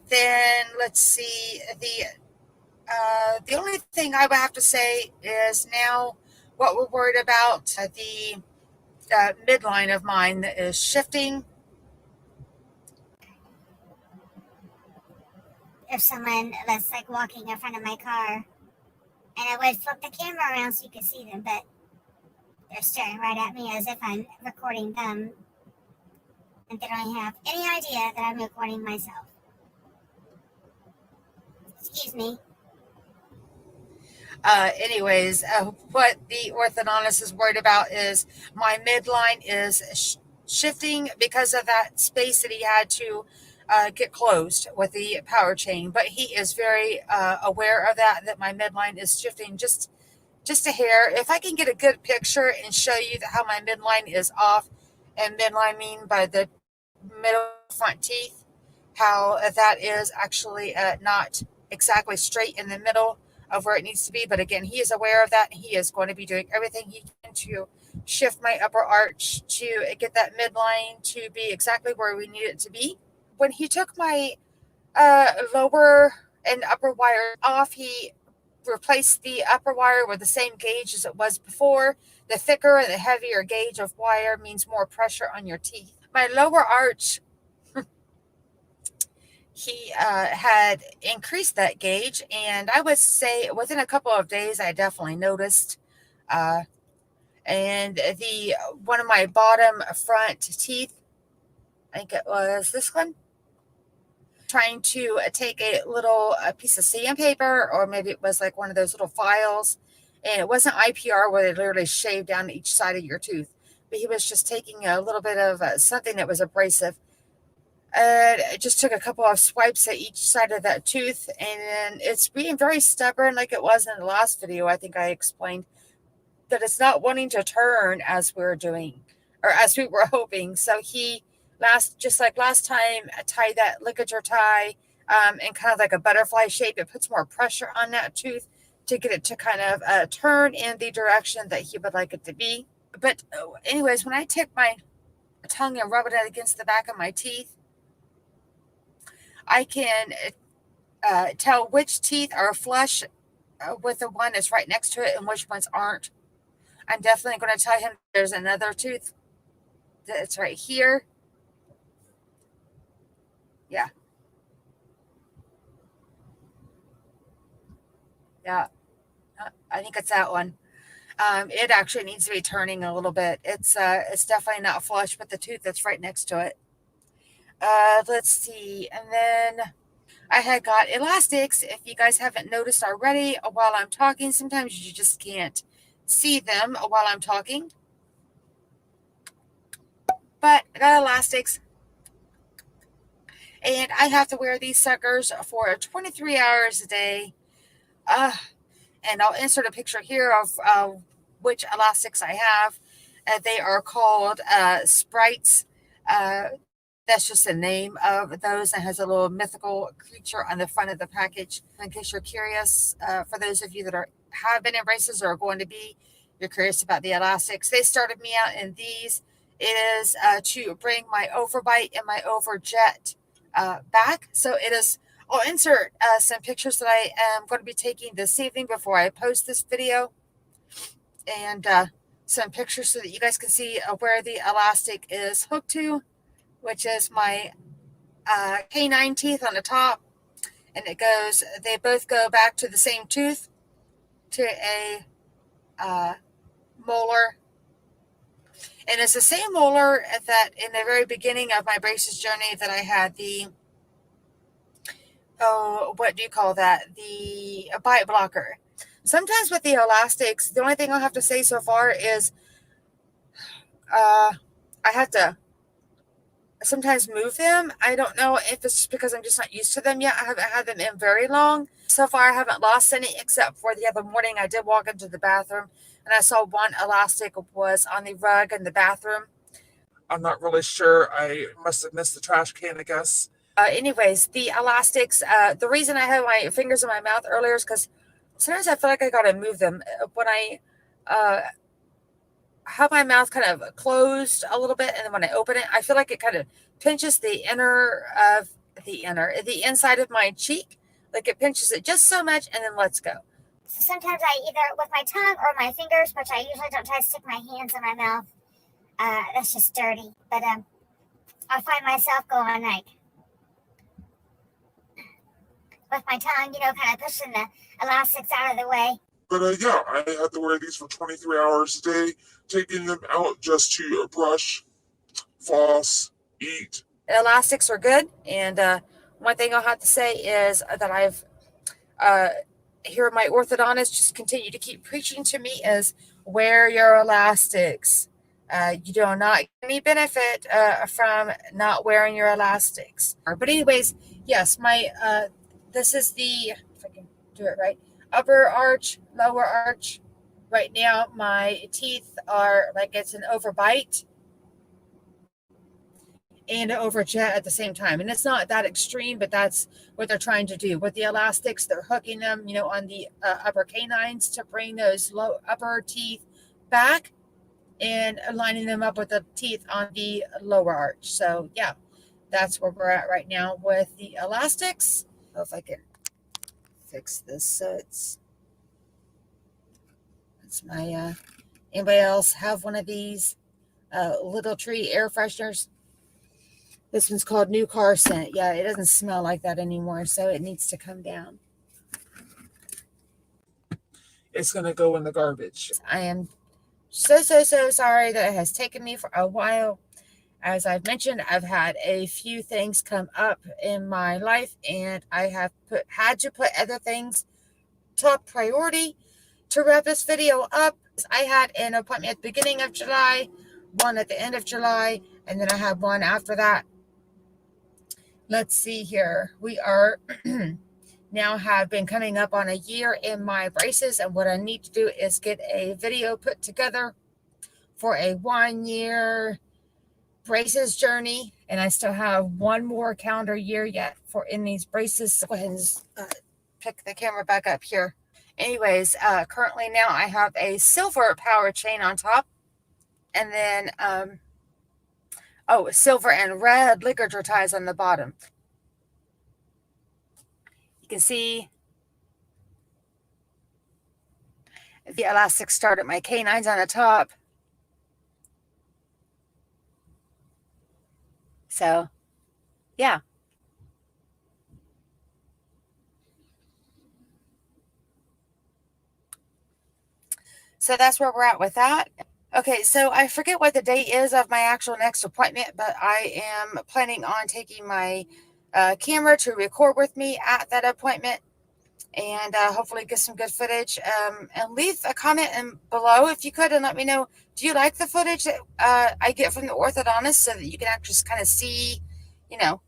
then let's see, the only thing I would have to say is now what we're worried about, the midline of mine that is shifting. If someone was like walking in front of my car, and I would flip the camera around so you could see them, but they're staring right at me as if I'm recording them, and they don't have any idea that I'm recording myself. Excuse me. Anyways, what the orthodontist is worried about is my midline is shifting because of that space that he had to get closed with the power chain. But he is very aware of that my midline is shifting just a hair. If I can get a good picture and show you how my midline is off, and midline mean by the middle front teeth, how that is actually not exactly straight in the middle of where it needs to be. But again, he is aware of that. He is going to be doing everything he can to shift my upper arch to get that midline to be exactly where we need it to be. When he took my lower and upper wire off, he replaced the upper wire with the same gauge as it was before. The thicker and the heavier gauge of wire means more pressure on your teeth. My lower arch, he had increased that gauge, and I would say within a couple of days I definitely noticed. And the one of my bottom front teeth, I think it was this one, trying to take a little piece of sandpaper, or maybe it was like one of those little files, and it wasn't IPR where they literally shave down each side of your tooth, but he was just taking a little bit of something that was abrasive. It just took a couple of swipes at each side of that tooth, and it's being very stubborn, like it was in the last video. I think I explained that it's not wanting to turn as we're doing, or as we were hoping. So he just like last time, tied that ligature tie in kind of like a butterfly shape. It puts more pressure on that tooth to get it to kind of turn in the direction that he would like it to be. But anyways, when I take my tongue and rub it against the back of my teeth, I can tell which teeth are flush with the one that's right next to it and which ones aren't. I'm definitely going to tell him there's another tooth that's right here. Yeah. Yeah. I think it's that one. It actually needs to be turning a little bit. It's definitely not flush with the tooth that's right next to it. Let's see. And then I had got elastics. If you guys haven't noticed already, while I'm talking, sometimes you just can't see them while I'm talking. But I got elastics. And I have to wear these suckers for 23 hours a day. And I'll insert a picture here of which elastics I have. They are called Sprites. That's just the name of those. It has a little mythical creature on the front of the package. In case you're curious, for those of you that have been in braces or are going to be, you're curious about the elastics. They started me out in these. It is to bring my overbite and my overjet back. So it is. I'll insert some pictures that I am going to be taking this evening before I post this video, and some pictures so that you guys can see where the elastic is hooked to, which is my canine teeth on the top, and they both go back to the same tooth, to a molar. And it's the same molar that in the very beginning of my braces journey that I had the, what do you call that? The bite blocker. Sometimes with the elastics, the only thing I'll have to say so far is I have to sometimes move them. I don't know if it's just because I'm just not used to them yet. I haven't had them in very long. So far, I haven't lost any, except for the other morning I did walk into the bathroom and I saw one elastic was on the rug in the bathroom. I'm not really sure. I must have missed the trash can, I guess. Anyways, the elastics, the reason I had my fingers in my mouth earlier is because sometimes I feel like I got to move them. When I have my mouth kind of closed a little bit, and then when I open it, I feel like it kind of pinches the inside of my cheek. Like it pinches it just so much and then lets go. So sometimes I either with my tongue or my fingers, which I usually don't try to stick my hands in my mouth. That's just dirty. But I find myself going like with my tongue, kind of pushing the elastics out of the way. But yeah, I had to wear these for 23 hours a day, taking them out just to brush, floss, eat. Elastics are good. And one thing I'll have to say is that I've here my orthodontist just continue to keep preaching to me is wear your elastics. You do not get any benefit from not wearing your elastics. But anyways, yes, my this is the, if I can do it right, upper arch, lower arch. Right now, my teeth are like it's an overbite and an overjet at the same time. And it's not that extreme, but that's what they're trying to do. With the elastics, they're hooking them, on the upper canines to bring those upper teeth back and lining them up with the teeth on the lower arch. So, yeah, that's where we're at right now with the elastics. If I can fix this so it's my anybody else have one of these Little Tree air fresheners? This one's called New Car Scent. Yeah, it doesn't smell like that anymore, so it needs to come down. It's going to go in the garbage. I am so sorry that it has taken me for a while. As I've mentioned, I've had a few things come up in my life, and I have had to put other things top priority to wrap this video up. I had an appointment at the beginning of July, one at the end of July, and then I had one after that. Let's see here. We are now have been coming up on a year in my braces, and what I need to do is get a video put together for a 1-year braces journey, and I still have one more calendar year yet for in these braces. So go ahead and pick the camera back up here. Anyways, currently now I have a silver power chain on top, and then silver and red ligature ties on the bottom. You can see the elastic start at my canines on the top. So, yeah. So that's where we're at with that. Okay, so I forget what the date is of my actual next appointment, but I am planning on taking my camera to record with me at that appointment, and hopefully get some good footage. And leave a comment below if you could, and let me know, do you like the footage that I get from the orthodontist, so that you can actually just kind of see, you know,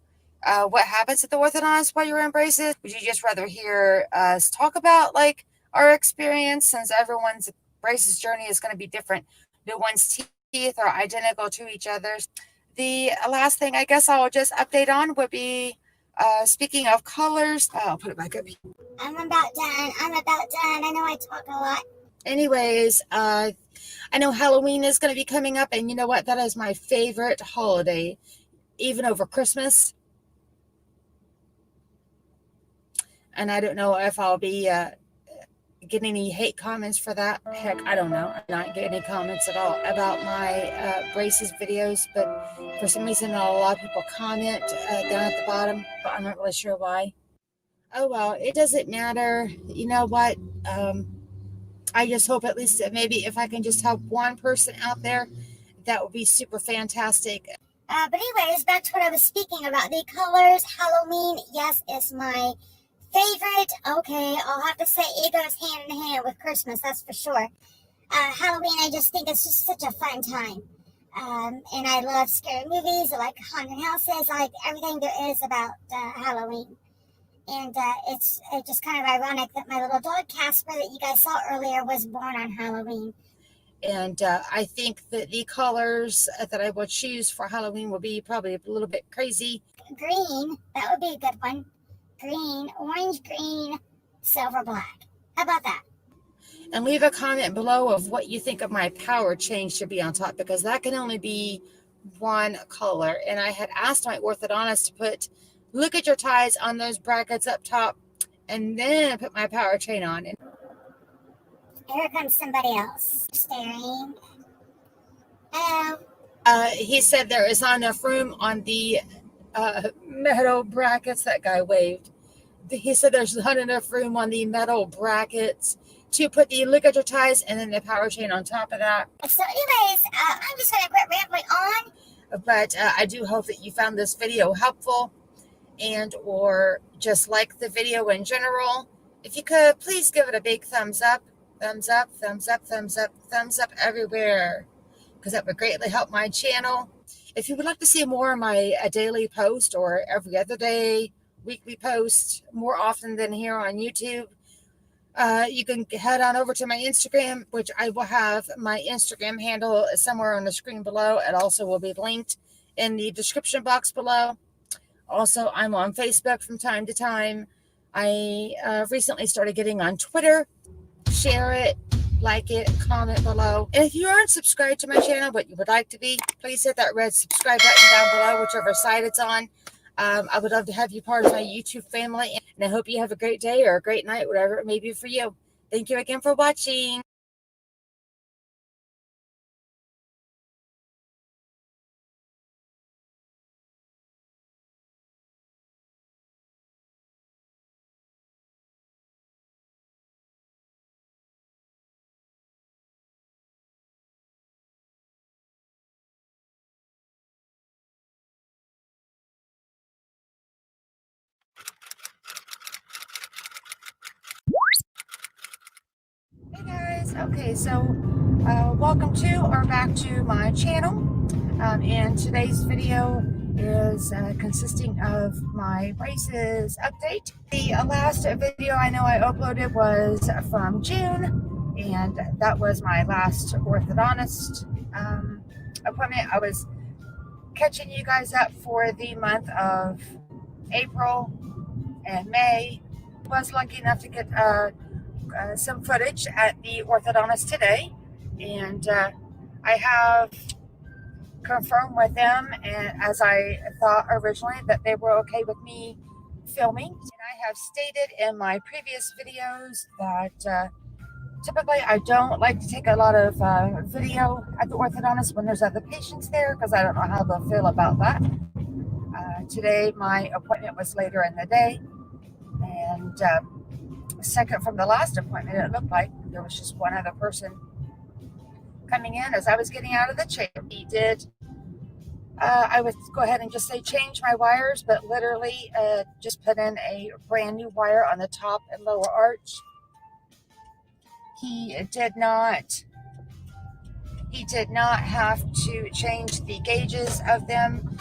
what happens at the orthodontist while you're in braces? Would you just rather hear us talk about like our experience, since everyone's braces journey is going to be different? No one's teeth are identical to each other's. The last thing I guess I'll just update on would be, speaking of colors, I'll put it back up here. I'm about done. I know I talk a lot. Anyways, I know Halloween is going to be coming up, and you know what? That is my favorite holiday, even over Christmas. And I don't know if I'll be getting any hate comments for that. Heck, I don't know. I'm not getting any comments at all about my braces videos, but for some reason, a lot of people comment down at the bottom, but I'm not really sure why. Oh, well, it doesn't matter. You know what? I just hope at least that maybe if I can just help one person out there, that would be super fantastic. But anyways, back to what I was speaking about. The colors, Halloween, yes, is my favorite. Okay, I'll have to say it goes hand in hand with Christmas, that's for sure. Halloween, I just think it's just such a fun time. And I love scary movies. I like haunted houses. I like everything there is about Halloween. And it's just kind of ironic that my little dog Casper that you guys saw earlier was born on Halloween. And I think that the colors that I will choose for Halloween will be probably a little bit crazy. Green, that would be a good one. Green, orange, green, silver, black. How about that? And leave a comment below of what you think of my power chain should be on top, because that can only be one color. And I had asked my orthodontist to put ligature ties on those brackets up top, and then put my power chain on. And here comes somebody else staring. Hello. He said there is not enough room on the metal brackets. That guy waved. He said there's not enough room on the metal brackets to put the ligature ties and then the power chain on top of that. So anyways, I'm just going to quit rambling on. But I do hope that you found this video helpful, and or just like the video in general. If you could, please give it a big thumbs up, thumbs up, thumbs up, thumbs up, thumbs up everywhere, because that would greatly help my channel. If you would like to see more of my daily post or every other day, weekly post more often than here on YouTube, you can head on over to my Instagram, which I will have my Instagram handle somewhere on the screen below. It also will be linked in the description box below. Also, I'm on Facebook from time to time. I recently started getting on Twitter. Share it, like it, comment below. And if you aren't subscribed to my channel, but you would like to be, please hit that red subscribe button down below, whichever side it's on. I would love to have you part of my YouTube family. And I hope you have a great day or a great night, whatever it may be for you. Thank you again for watching. Hey guys, okay, so welcome to or back to my channel, and today's video is consisting of my braces update. The last video I know I uploaded was from June, and that was my last orthodontist appointment. I was catching you guys up for the month of April and May. Was lucky enough to get some footage at the orthodontist today, and I have confirmed with them, and as I thought originally, that they were okay with me filming. And I have stated in my previous videos that typically I don't like to take a lot of video at the orthodontist when there's other patients there because I don't know how they'll feel about that. Today my appointment was later in the day, and second from the last appointment, it looked like there was just one other person coming in. As I was getting out of the chair, he did, I would go ahead and just say change my wires, but literally just put in a brand new wire on the top and lower arch. He did not have to change the gauges of them.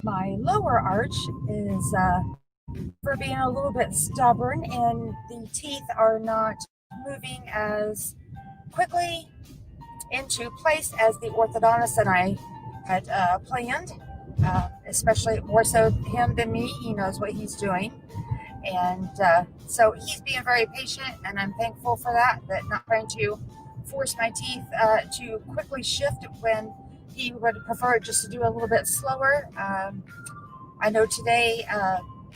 My lower arch is for being a little bit stubborn, and the teeth are not moving as quickly into place as the orthodontist and I had planned, especially more so him than me. He knows what he's doing. And so he's being very patient, and I'm thankful for that, not trying to force my teeth to quickly shift when he would prefer just to do a little bit slower. I know today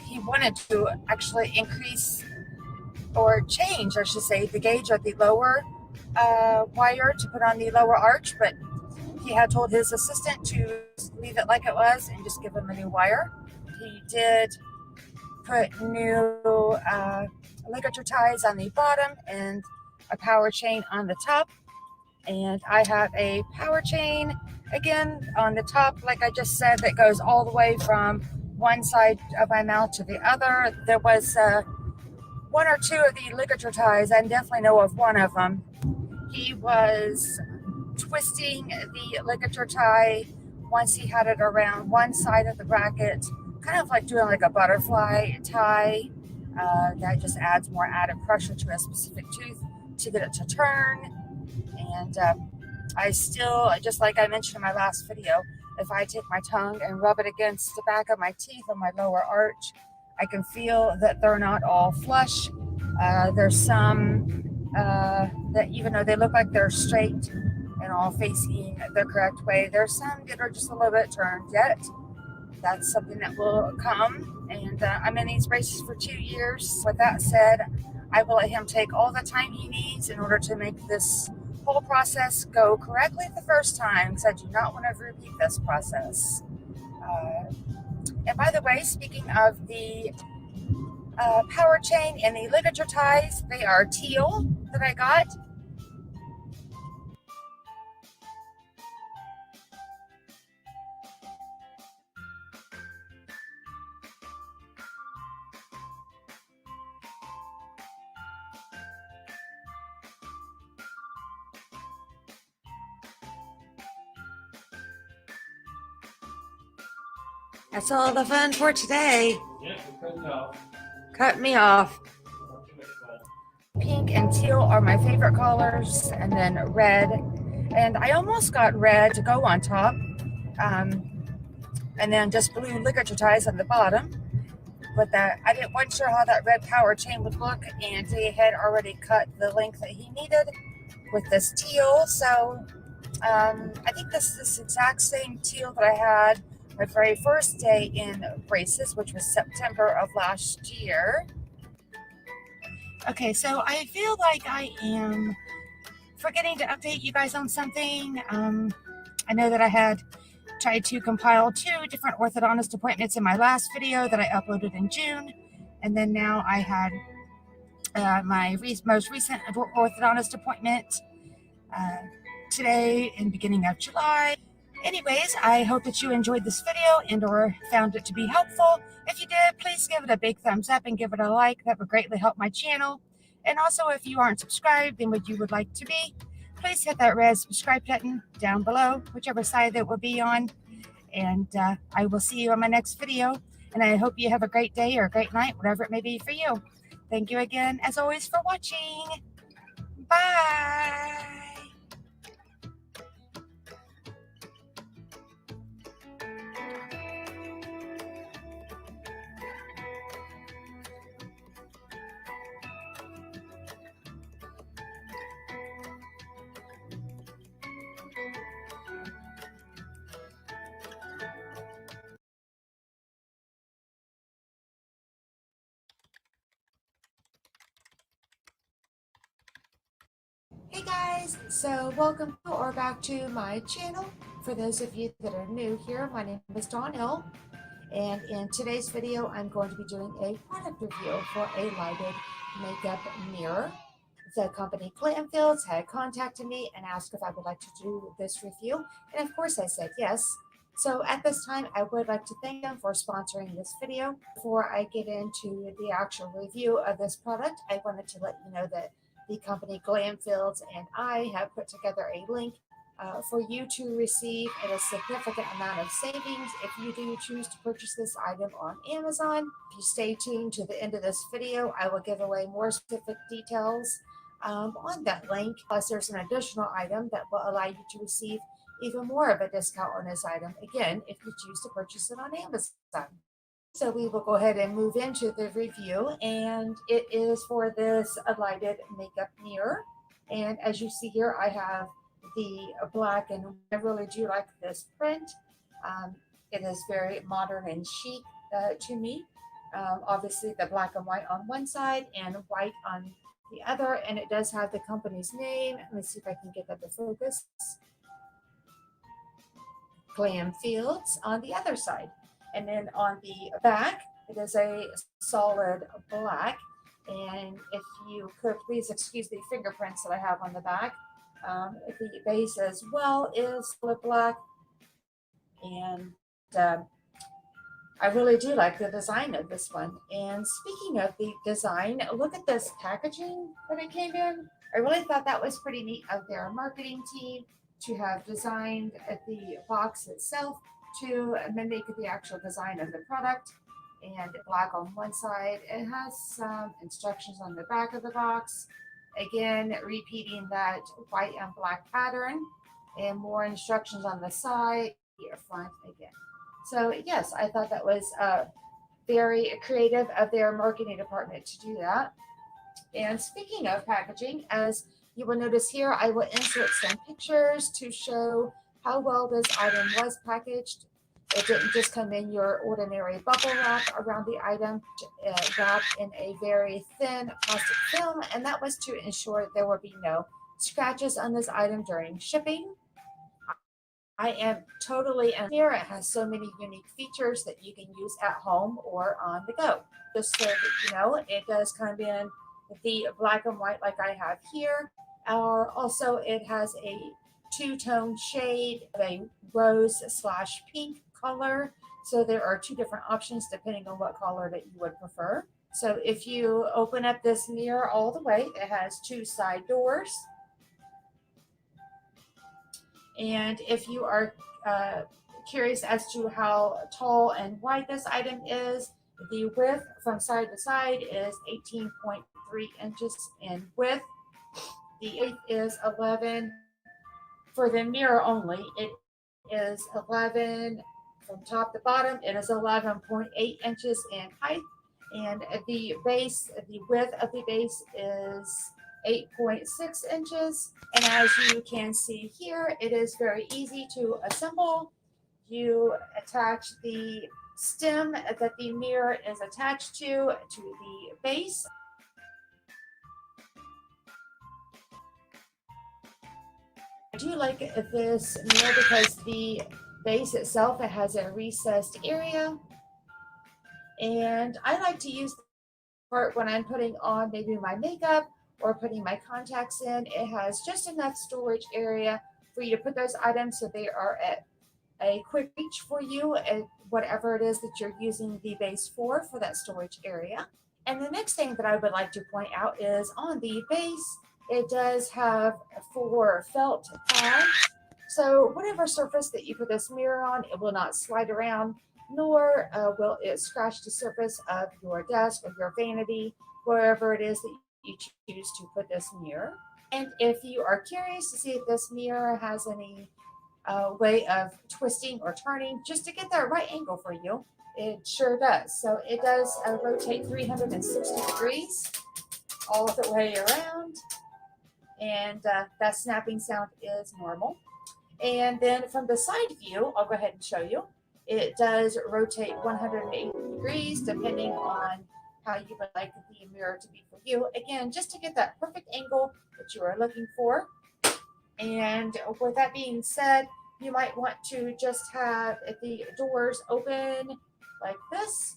he wanted to actually increase or change, I should say, the gauge of the lower wire to put on the lower arch, but he had told his assistant to leave it like it was and just give him a new wire. He did put new ligature ties on the bottom and a power chain on the top. And I have a power chain again on the top, like I just said, that goes all the way from one side of my mouth to the other. There was one or two of the ligature ties. I definitely know of one of them. He was twisting the ligature tie once he had it around one side of the bracket, kind of like doing like a butterfly tie. That just adds more added pressure to a specific tooth to get it to turn. And I still, just like I mentioned in my last video, if I take my tongue and rub it against the back of my teeth on my lower arch, I can feel that they're not all flush. There's some that even though they look like they're straight and all facing the correct way, there's some that are just a little bit turned yet. That's something that will come, and I'm in these braces for 2 years. With that said, I will let him take all the time he needs in order to make this whole process go correctly the first time, because I do not want to repeat this process. And by the way, speaking of the power chain and the ligature ties, they are teal that I got. That's all the fun for today. Cut me off. Pink and teal are my favorite colors, and then red. And I almost got red to go on top, and then just blue ligature ties on the bottom. But that I wasn't sure how that red power chain would look, and they had already cut the length that he needed with this teal. So I think this is the exact same teal that I had my very first day in braces, which was September of last year. Okay, so I feel like I am forgetting to update you guys on something. I know that I had tried to compile 2 different orthodontist appointments in my last video that I uploaded in June, and then now I had my most recent orthodontist appointment today in beginning of July. Anyways, I hope that you enjoyed this video and or found it to be helpful. If you did, please give it a big thumbs up and give it a like. That would greatly help my channel. And also, if you aren't subscribed and you would like to be, please hit that red subscribe button down below, whichever side that will be on. And I will see you on my next video. And I hope you have a great day or a great night, whatever it may be for you. Thank you again, as always, for watching. Bye. Hey guys, so welcome to or back to my channel. For those of you that are new here, my name is Donnelle, and in today's video I'm going to be doing a product review for a lighted makeup mirror. The company Gamplay had contacted me and asked if I would like to do this review, and of course I said yes. So at this time I would like to thank them for sponsoring this video. Before I get into the actual review of this product, I wanted to let you know that the company Gamplay and I have put together a link for you to receive a significant amount of savings if you do choose to purchase this item on Amazon. If you stay tuned to the end of this video, I will give away more specific details on that link. Plus, there's an additional item that will allow you to receive even more of a discount on this item, again, if you choose to purchase it on Amazon. So we will go ahead and move into the review, and it is for this lighted makeup mirror. And as you see here, I have the black, and I really do like this print. It is very modern and chic to me. Obviously the black and white on one side and white on the other, and it does have the company's name. Let me see if I can get that to focus. Gamplay on the other side. And then on the back, it is a solid black. And if you could please excuse the fingerprints that I have on the back. The base as well is solid black. And I really do like the design of this one. And speaking of the design, look at this packaging that it came in. I really thought that was pretty neat of their marketing team to have designed the box itself to mimic the actual design of the product. And black on one side, it has some instructions on the back of the box, again repeating that white and black pattern, and more instructions on the side, the front again. So yes, I thought that was very creative of their marketing department to do that. And speaking of packaging, as you will notice here, I will insert some pictures to show how well this item was packaged. It didn't just come in your ordinary bubble wrap around the item, wrapped in a very thin plastic film, and that was to ensure there would be no scratches on this item during shipping. I am totally here. It has so many unique features that you can use at home or on the go. Just so that you know, it does come in the black and white like I have here. Also, it has a two-tone shade of a rose/pink color. So there are two different options depending on what color that you would prefer. So if you open up this mirror all the way, it has two side doors. And if you are curious as to how tall and wide this item is, the width from side to side is 18.3 inches in width. The height is 11. For the mirror only, it is 11 from top to bottom. It is 11.8 inches in height. And the base, the width of the base is 8.6 inches. And as you can see here, it is very easy to assemble. You attach the stem that the mirror is attached to the base. I do like this mirror because the base itself, it has a recessed area. And I like to use the part when I'm putting on maybe my makeup or putting my contacts in. It has just enough storage area for you to put those items so they are at a quick reach for you at whatever it is that you're using the base for that storage area. And the next thing that I would like to point out is on the base, it does have 4 felt pads. So whatever surface that you put this mirror on, it will not slide around, nor will it scratch the surface of your desk or your vanity, wherever it is that you choose to put this mirror. And if you are curious to see if this mirror has any way of twisting or turning just to get that right angle for you, it sure does. So it does rotate 360 degrees all the way around, and that snapping sound is normal. And then from the side view, I'll go ahead and show you. It does rotate 180 degrees depending on how you would like the mirror to be for you. Again, just to get that perfect angle that you are looking for. And with that being said, you might want to just have the doors open like this.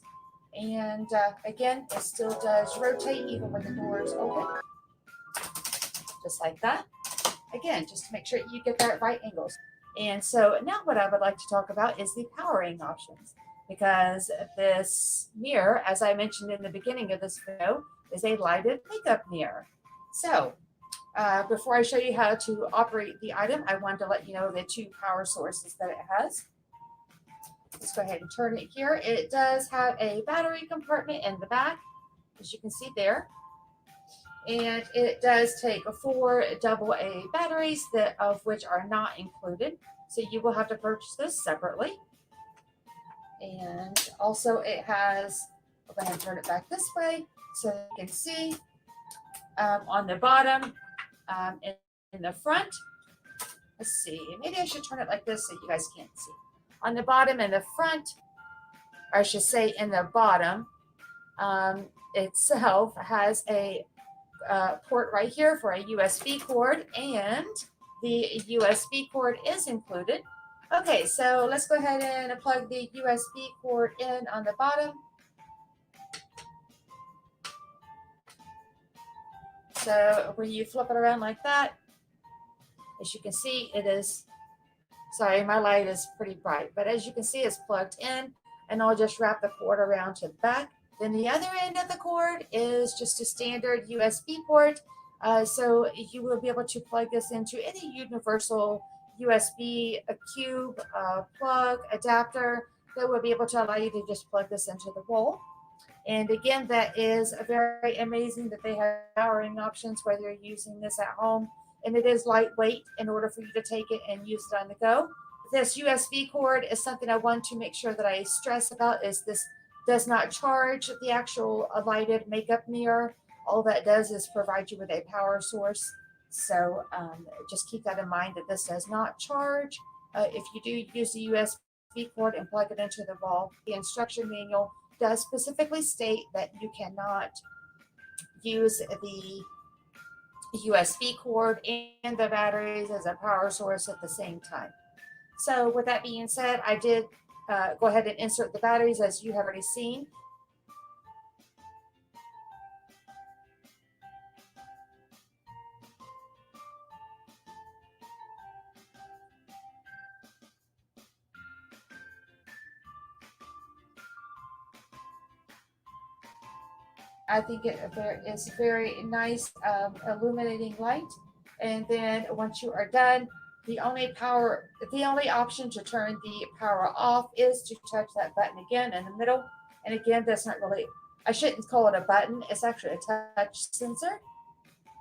And again, it still does rotate even when the door is open. Just like that. Again, just to make sure you get that right angles. And so now what I would like to talk about is the powering options, because this mirror, as I mentioned in the beginning of this video, is a lighted makeup mirror. So before I show you how to operate the item, I wanted to let you know the 2 power sources that it has. Let's go ahead and turn it here. It does have a battery compartment in the back, as you can see there. And it does take 4 AA batteries, of which are not included. So you will have to purchase this separately. And also it has, I'll go ahead and turn it back this way so you can see on the bottom, in the front. Let's see, maybe I should turn it like this so you guys can't see. On the bottom and the front, or I should say in the bottom, itself has a port right here for a USB cord, and the USB cord is included. Okay, so let's go ahead and plug the USB cord in on the bottom. So when you flip it around like that, as you can see, it is, sorry, my light is pretty bright, but as you can see, it's plugged in, and I'll just wrap the cord around to the back. Then the other end of the cord is just a standard USB port. So you will be able to plug this into any universal USB cube plug adapter that will be able to allow you to just plug this into the wall. And again, that is very amazing that they have powering options whether you're using this at home. And it is lightweight in order for you to take it and use it on the go. This USB cord is something I want to make sure that I stress about, is this does not charge the actual lighted makeup mirror. All that does is provide you with a power source. So just keep that in mind that this does not charge. If you do use the USB cord and plug it into the wall, the instruction manual does specifically state that you cannot use the USB cord and the batteries as a power source at the same time. So with that being said, I did go ahead and insert the batteries as you have already seen. I think it is very nice illuminating light. And then once you are done, the only option to turn the power off is to touch that button again in the middle. And again, that's not really, I shouldn't call it a button. It's actually a touch sensor.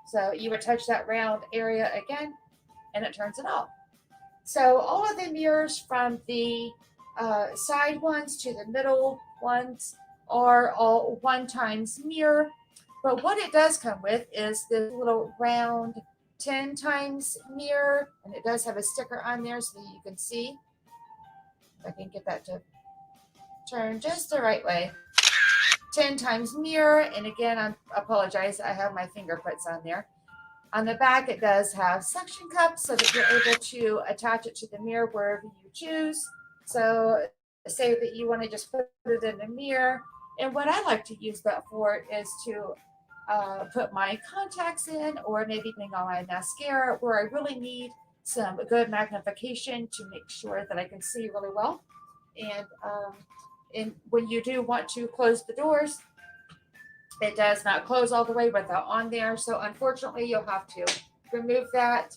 So you would touch that round area again, and it turns it off. So all of the mirrors from the side ones to the middle ones are all 1x mirror. But what it does come with is this little round 10x mirror, and it does have a sticker on there so that you can see. If I can get that to turn just the right way. 10x mirror, and again, I apologize, I have my fingerprints on there. On the back, it does have suction cups so that you're able to attach it to the mirror wherever you choose. So say that you want to just put it in the mirror. And what I like to use that for is to put my contacts in, or maybe putting on my mascara where I really need some good magnification to make sure that I can see really well. And when you do want to close the doors, it does not close all the way without on there. So unfortunately, you'll have to remove that,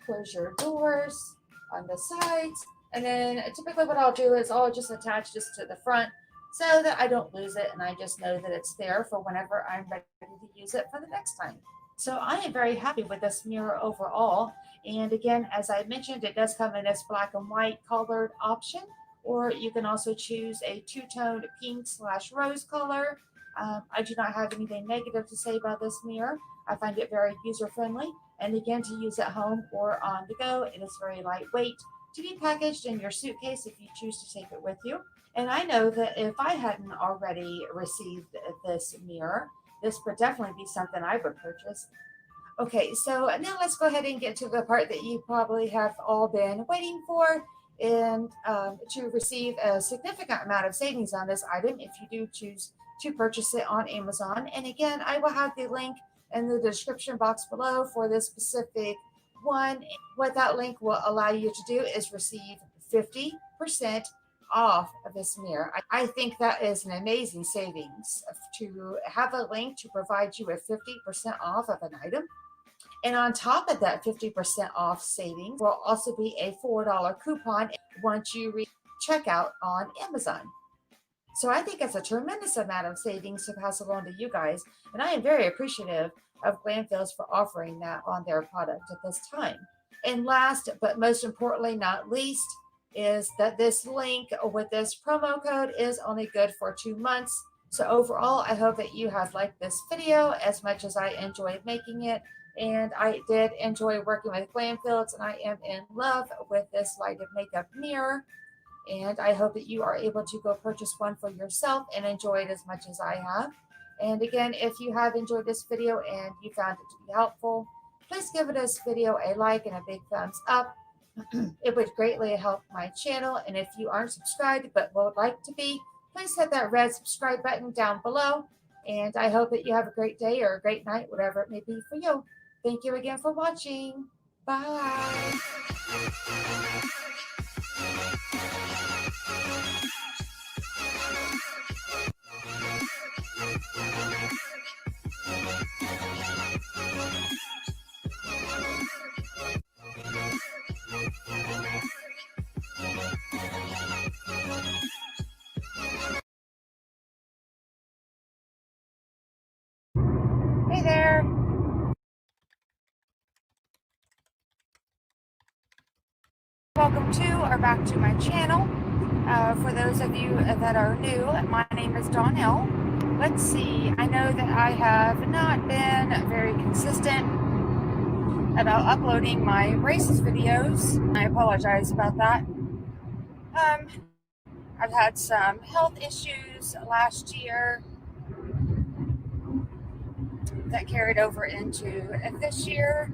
close your doors on the sides. And then typically what I'll do is I'll just attach this to the front so that I don't lose it. And I just know that it's there for whenever I'm ready to use it for the next time. So I am very happy with this mirror overall. And again, as I mentioned, it does come in this black and white colored option, or you can also choose a two-toned pink/rose color. I do not have anything negative to say about this mirror. I find it very user-friendly. And again, to use at home or on the go, it is very lightweight to be packaged in your suitcase if you choose to take it with you. And I know that if I hadn't already received this mirror, this would definitely be something I would purchase. Okay, so now let's go ahead and get to the part that you probably have all been waiting for, and to receive a significant amount of savings on this item if you do choose to purchase it on Amazon. And again, I will have the link in the description box below for this specific one. What that link will allow you to do is receive 50% off of this mirror. I think that is an amazing savings to have a link to provide you with 50% off of an item. And on top of that 50% off savings will also be a $4 coupon once you reach checkout on Amazon. So I think it's a tremendous amount of savings to pass along to you guys. And I am very appreciative of Glamfields for offering that on their product at this time. And last, but most importantly, not least, is that this link with this promo code is only good for 2 months. So overall, I hope that you have liked this video as much as I enjoyed making it. And I did enjoy working with Glamfields, and I am in love with this lighted makeup mirror. And I hope that you are able to go purchase one for yourself and enjoy it as much as I have. And again, if you have enjoyed this video and you found it to be helpful, please give this video a like and a big thumbs up. It would greatly help my channel. And if you aren't subscribed but would like to be, please hit that red subscribe button down below. And I hope that you have a great day or a great night, whatever it may be for you. Thank you again for watching. Bye. Hey there. Welcome to or back to my channel. For those of you that are new, my name is Donnelle. let's see. I know that I have not been very consistent about uploading my braces videos. I apologize about that. I've had some health issues last year that carried over into this year.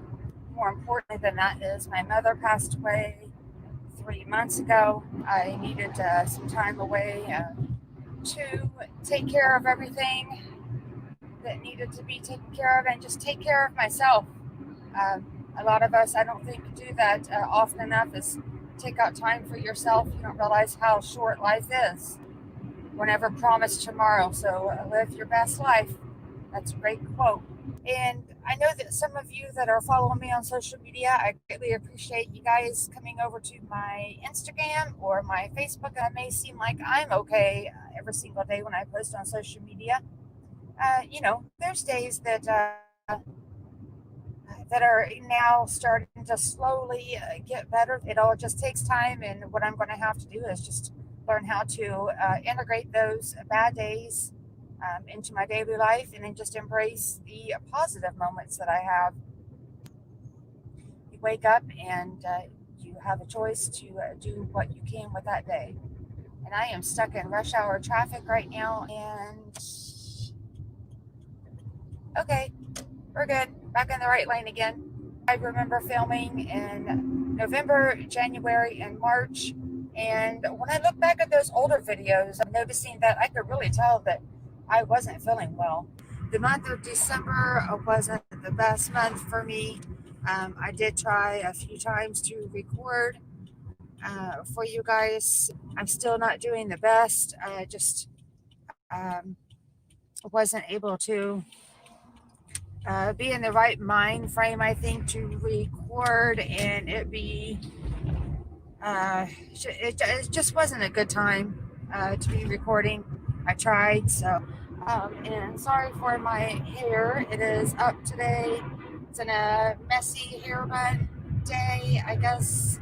More importantly than that is my mother passed away 3 months ago. I needed some time away to take care of everything that needed to be taken care of and just take care of myself. A lot of us, I don't think, do that often enough, is take out time for yourself. You don't realize how short life is. We're never promised tomorrow, so live your best life. That's a great quote. And I know that some of you that are following me on social media, I greatly appreciate you guys coming over to my Instagram or my Facebook. It may seem like I'm okay every single day when I post on social media. There's days that are now starting to slowly get better. It all just takes time, and what I'm going to have to do is just learn how to integrate those bad days into my daily life, and then just embrace the positive moments that I have. You wake up and you have a choice to do what you can with that day. And I am stuck in rush hour traffic right now, and okay, we're good. Back in the right lane again. I remember filming in November, January, and March. And when I look back at those older videos, I'm noticing that I could really tell that I wasn't feeling well. The month of December wasn't the best month for me. I did try a few times to record for you guys. I'm still not doing the best. I just wasn't able to be in the right mind frame, I think, to record, and it just wasn't a good time to be recording. I tried, so and sorry for my hair. It is up today. It's in a messy hair bun day, I guess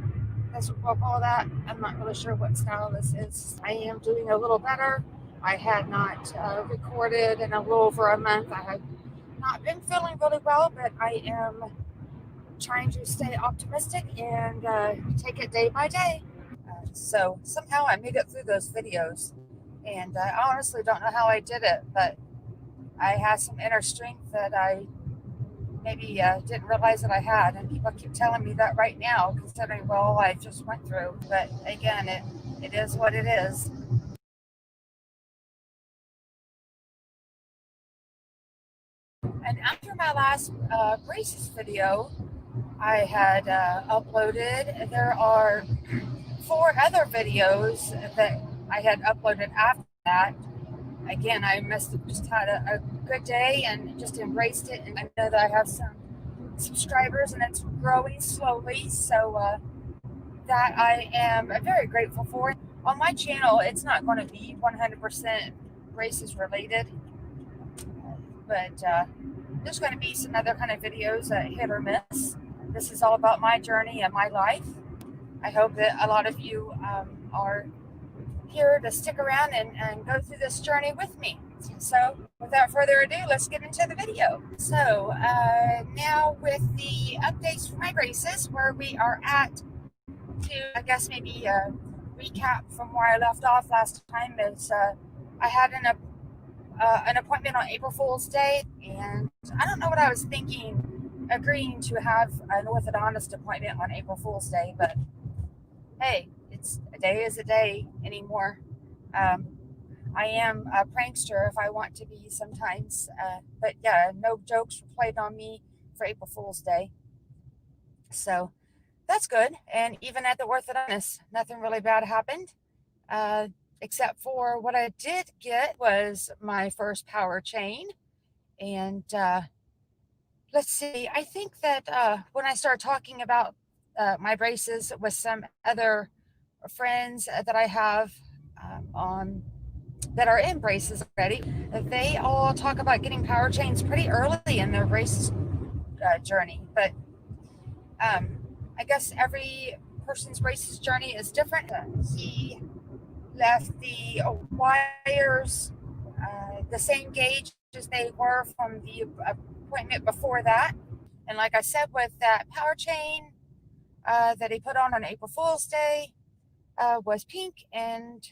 that's what we'll call that. I'm not really sure what style this is. I am doing a little better. I had not recorded in a little over a month. I had not been feeling really well, but I am trying to stay optimistic and take it day by day. So somehow I made it through those videos, and I honestly don't know how I did it, but I had some inner strength that I maybe didn't realize that I had, and people keep telling me that right now, considering what all I just went through. But again, it is what it is. And after my last braces video I had uploaded, there are 4 other videos that I had uploaded after that. Again, I must have just had a good day and just embraced it. And I know that I have some subscribers, and it's growing slowly. So that I am very grateful for. On my channel, it's not going to be 100% braces related, but there's going to be some other kind of videos, hit or miss. This is all about my journey and my life. I hope that a lot of you are here to stick around and go through this journey with me. So without further ado, let's get into the video. So now with the updates for my braces, where we are at, to I guess maybe recap from where I left off last time, is I had an appointment on April Fool's Day, and I don't know what I was thinking agreeing to have an orthodontist appointment on April Fool's Day, but hey, it's a day is a day anymore. I am a prankster if I want to be sometimes, but yeah, no jokes were played on me for April Fool's Day, so that's good. And even at the orthodontist, nothing really bad happened, except for what I did get was my first power chain. And let's see, I think that when I started talking about my braces with some other friends that I have on that are in braces already, they all talk about getting power chains pretty early in their braces journey. But I guess every person's braces journey is different. He left the wires the same gauge as they were from the appointment before that. And like I said, with that power chain that he put on April Fool's Day was pink and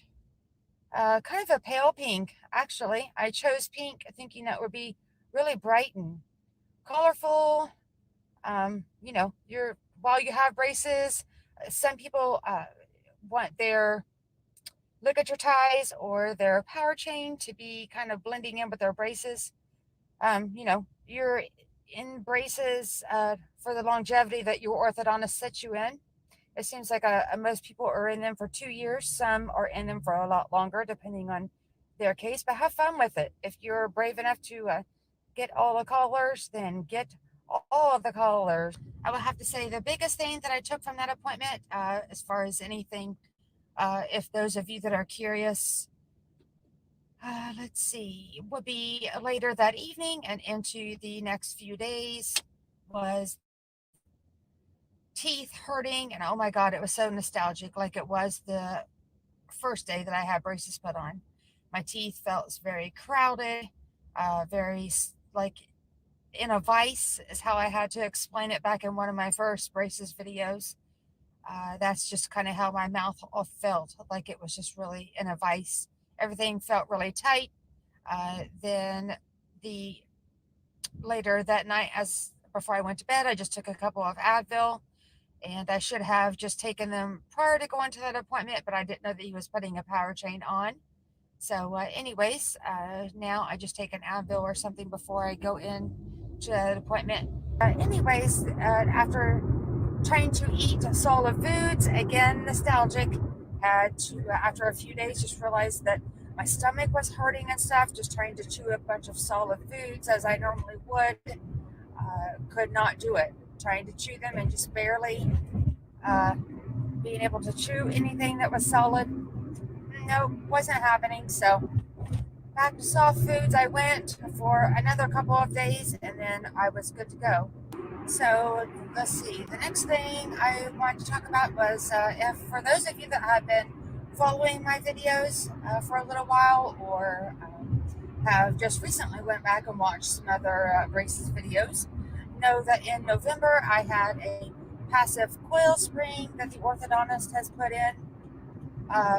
kind of a pale pink, actually. I chose pink thinking that would be really bright and colorful. You know, while you have braces, some people want their ligature ties or their power chain to be kind of blending in with their braces. You know, you're in braces for the longevity that your orthodontist sets you in. It seems like most people are in them for 2 years. Some are in them for a lot longer, depending on their case. But have fun with it. If you're brave enough to get all the colors, then get all of the colors. I would have to say the biggest thing that I took from that appointment, as far as anything, if those of you that are curious, let's see, would be later that evening and into the next few days, was teeth hurting. And oh my God, it was so nostalgic, like it was the first day that I had braces put on. My teeth felt very crowded, very like in a vice, is how I had to explain it back in one of my first braces videos. That's just kind of how my mouth felt, like it was just really in a vice. Everything felt really tight. Then later that night, before I went to bed, I just took a couple of Advil, and I should have just taken them prior to going to that appointment, but I didn't know that he was putting a power chain on. So anyways, now I just take an Advil or something before I go in to the appointment. After trying to eat solid foods, again, nostalgic, had to, after a few days, just realized that my stomach was hurting and stuff, just trying to chew a bunch of solid foods as I normally would. Could not do it. Trying to chew them and just barely being able to chew anything that was solid. No, wasn't happening. So back to soft foods I went for another couple of days, and then I was good to go. So let's see. The next thing I wanted to talk about was if for those of you that have been following my videos for a little while, or have just recently went back and watched some other braces videos, know that in November I had a passive coil spring that the orthodontist has put in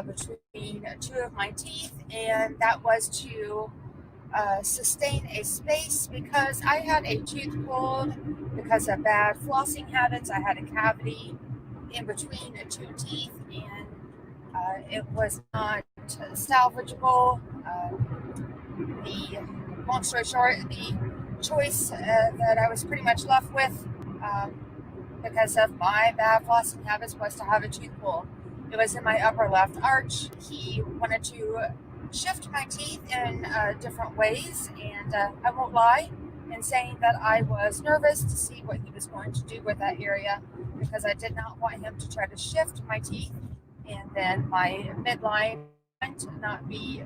between two of my teeth, and that was to sustain a space because I had a tooth pulled because of bad flossing habits. I had a cavity in between the two teeth, and it was not salvageable. Long story short, the choice that I was pretty much left with because of my bad flossing habits was to have a tooth pulled. It was in my upper left arch. He wanted to shift my teeth in different ways, and I won't lie in saying that I was nervous to see what he was going to do with that area, because I did not want him to try to shift my teeth and then my midline to not be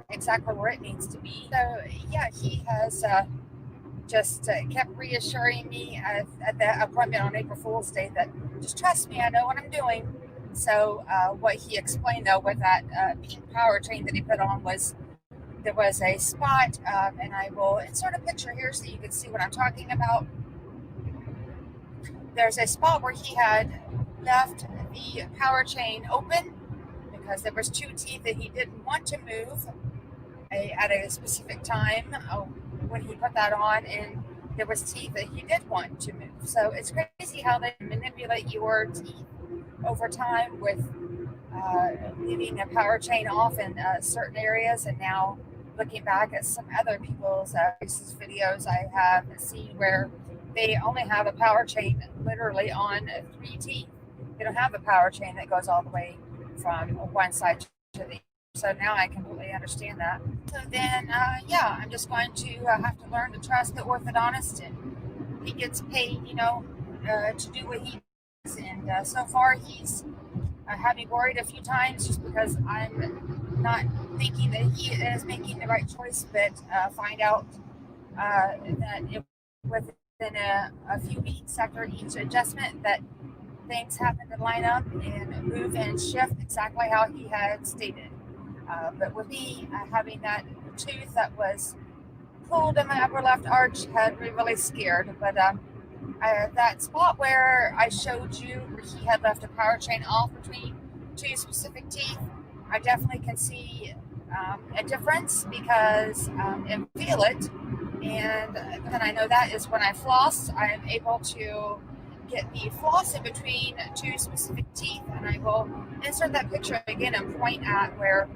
exactly where it needs to be. So yeah, he has just kept reassuring me at the appointment on April Fool's Day that just trust me, I know what I'm doing. So what he explained though with that pink power chain that he put on was there was a spot, and I will insert a picture here so you can see what I'm talking about. There's a spot where he had left the power chain open because there was two teeth that he didn't want to move at a specific time when he put that on, and there was teeth that he did want to move. So it's crazy how they manipulate your teeth over time with leaving a power chain off in certain areas. And now looking back at some other people's videos I have seen where they only have a power chain literally on 3 teeth. They don't have a power chain that goes all the way from one side to the other. So now I completely understand that. So then, yeah, I'm just going to have to learn to trust the orthodontist, and he gets paid, to do what he does. And so far, he's had me worried a few times just because I'm not thinking that he is making the right choice, but find out that within a few weeks after each adjustment that things happen to line up and move and shift exactly how he had stated. But with me having that tooth that was pulled in my upper left arch had me really scared. But that spot where I showed you where he had left a power chain off between two specific teeth, I definitely can see a difference because and feel it. And then I know that is when I floss, I am able to get the floss in between two specific teeth, and I will insert that picture again and point at where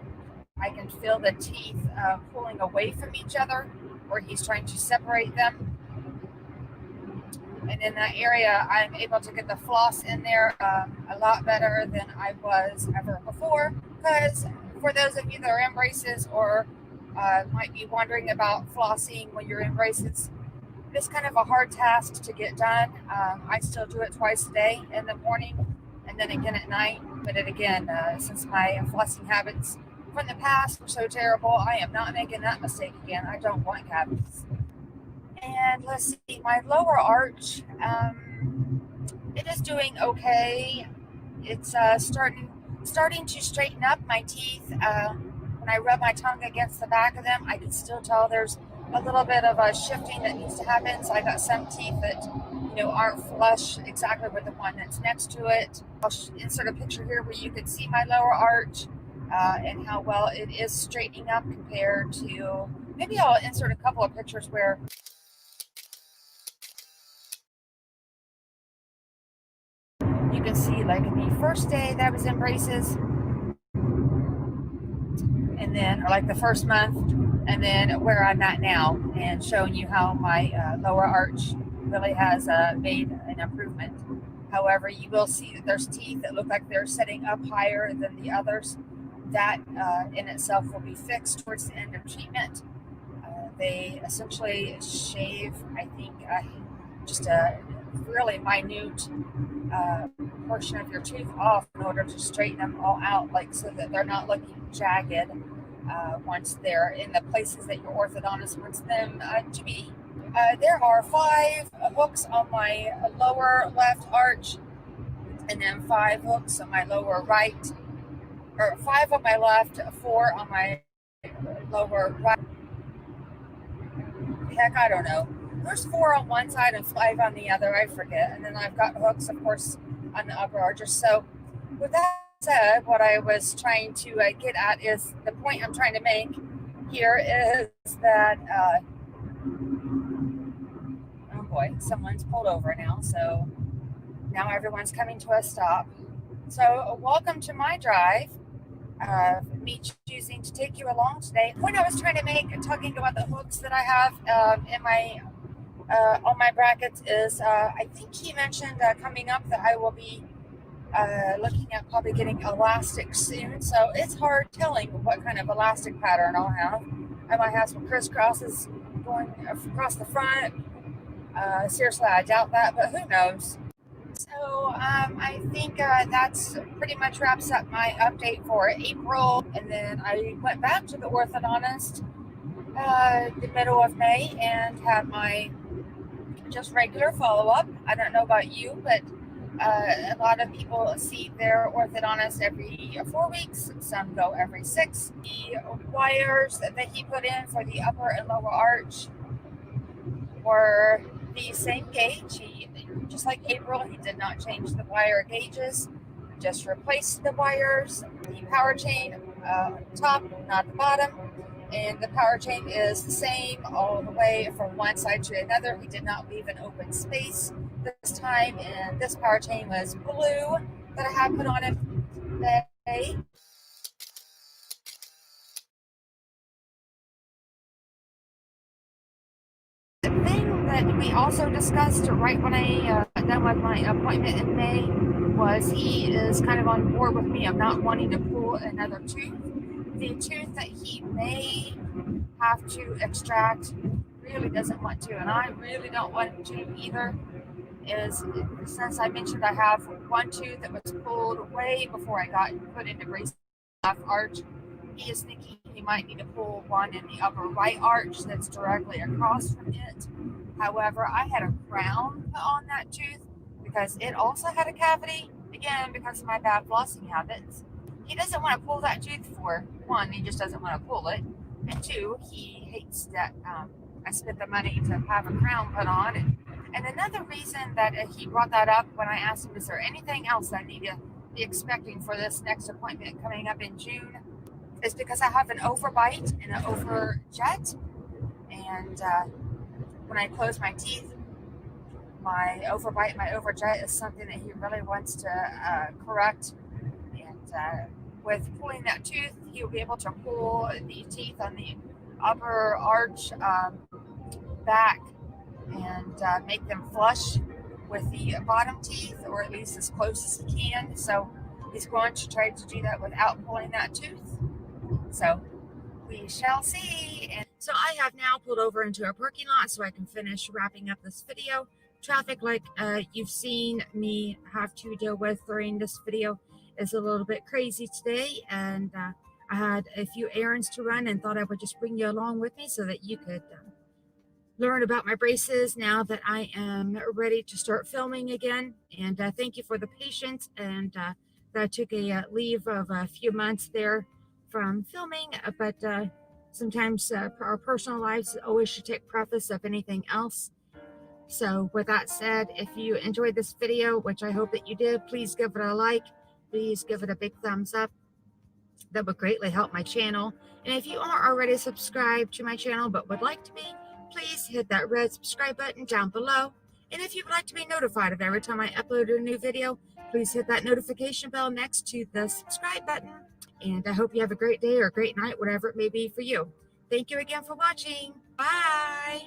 I can feel the teeth pulling away from each other, where he's trying to separate them. And in that area, I'm able to get the floss in there a lot better than I was ever before. Because for those of you that are in braces or might be wondering about flossing when you're in braces, it's kind of a hard task to get done. I still do it twice a day, in the morning and then again at night. But again, since my flossing habits from the past were so terrible, I am not making that mistake again. I don't want cavities. And let's see, my lower arch, it is doing okay. It's starting to straighten up. My teeth, when I rub my tongue against the back of them, I can still tell there's a little bit of a shifting that needs to happen. So I got some teeth that, aren't flush exactly with the one that's next to it. I'll insert a picture here where you can see my lower arch and how well it is straightening up compared to, maybe I'll insert a couple of pictures where you can see like the first day that I was in braces, and then or like the first month, and then where I'm at now, and showing you how my lower arch really has made an improvement. However, you will see that there's teeth that look like they're setting up higher than the others. That in itself will be fixed towards the end of treatment. They essentially shave, I think, just a really minute portion of your tooth off in order to straighten them all out, like so that they're not looking jagged once they're in the places that your orthodontist wants them to be. There are 5 hooks on my lower left arch, and then 5 hooks on my lower right, or 5 on my left, 4 on my lower right. Heck, I don't know. There's 4 on one side and 5 on the other, I forget. And then I've got hooks, of course, on the upper arches. So with that said, what I was trying to get at is, the point I'm trying to make here is that, oh boy, someone's pulled over now. So now everyone's coming to a stop. So welcome to my drive. Me choosing to take you along today. The point I was trying to make, talking about the hooks that I have in my on my brackets, is I think he mentioned coming up that I will be looking at probably getting elastic soon. So it's hard telling what kind of elastic pattern I'll have. I might have some crisscrosses going across the front. Seriously, I doubt that, but who knows? So I think that's pretty much wraps up my update for April. And then I went back to the orthodontist the middle of May and had my just regular follow-up. I don't know about you, but a lot of people see their orthodontist every 4 weeks. Some go every 6. The wires that he put in for the upper and lower arch were the same gauge. Just like April, he did not change the wire gauges, just replaced the wires. The power chain top, not the bottom, and the power chain is the same all the way from one side to another. He did not leave an open space this time, and this power chain was blue that I had put on it today. The thing that we also discussed right when I got done with my appointment in May was he is kind of on board with me. I'm not wanting to pull another tooth. The tooth that he may have to extract really doesn't want to, and I really don't want to either, is since I mentioned I have one tooth that was pulled way before I got put into braces, left arch. He is thinking he might need to pull one in the upper right arch that's directly across from it. However, I had a crown put on that tooth because it also had a cavity, again, because of my bad flossing habits. He doesn't want to pull that tooth for one, he just doesn't want to pull it. and 2, he hates that I spent the money to have a crown put on. And another reason that he brought that up when I asked him, is there anything else I need to be expecting for this next appointment coming up in June, is because I have an overbite and an overjet. And when I close my teeth, my overbite, my overjet is something that he really wants to correct. And with pulling that tooth, he'll be able to pull the teeth on the upper arch back and make them flush with the bottom teeth, or at least as close as he can. So he's going to try to do that without pulling that tooth. So we shall see. And so I have now pulled over into a parking lot so I can finish wrapping up this video. Traffic, like you've seen me have to deal with during this video, is a little bit crazy today, and I had a few errands to run and thought I would just bring you along with me so that you could learn about my braces now that I am ready to start filming again. And thank you for the patience, and that I took a leave of a few months there from filming, but sometimes our personal lives always should take preface of anything else. So with that said, if you enjoyed this video, which I hope that you did, please give it a like. Please give it a big thumbs up. That would greatly help my channel. And if you aren't already subscribed to my channel but would like to be, please hit that red subscribe button down below. And if you would like to be notified of every time I upload a new video, please hit that notification bell next to the subscribe button. And I hope you have a great day or a great night, whatever it may be for you. Thank you again for watching. Bye.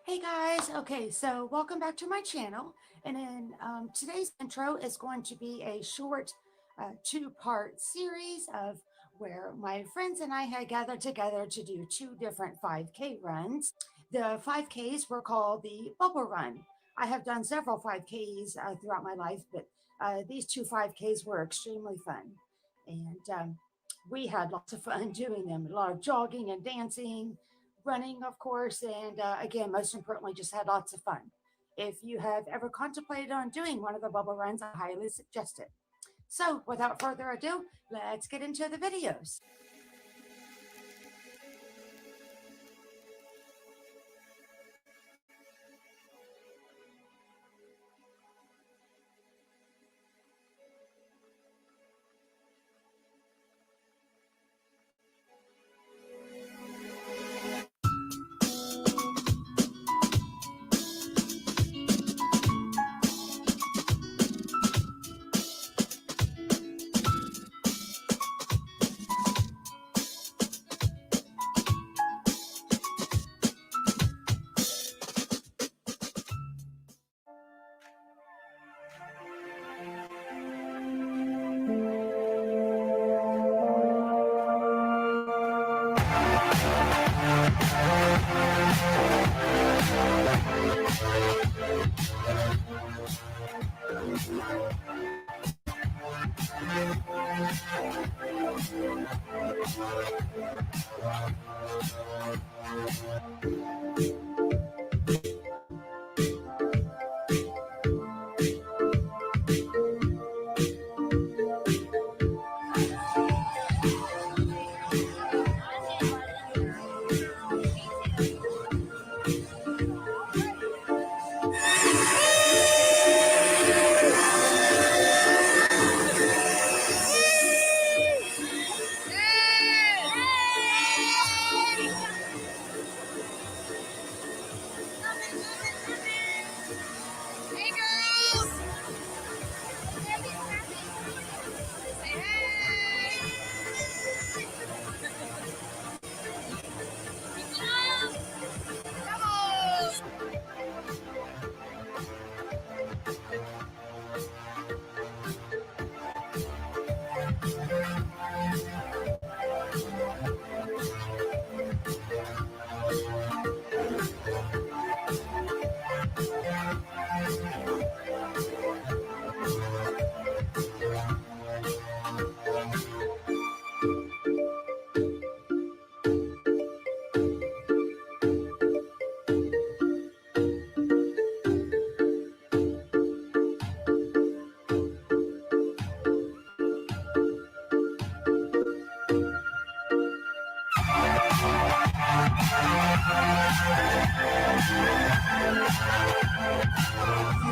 Hey guys, okay, so welcome back to my channel, and in today's intro is going to be a short 2-part series of where my friends and I had gathered together to do 2 different 5K runs. The 5Ks were called the Bubble Run. I have done several 5Ks throughout my life, but these 2 5Ks were extremely fun, and we had lots of fun doing them. A lot of jogging and dancing, running, of course, and again, most importantly, just had lots of fun. If you have ever contemplated on doing one of the bubble runs, I highly suggest it. So without further ado, let's get into the videos.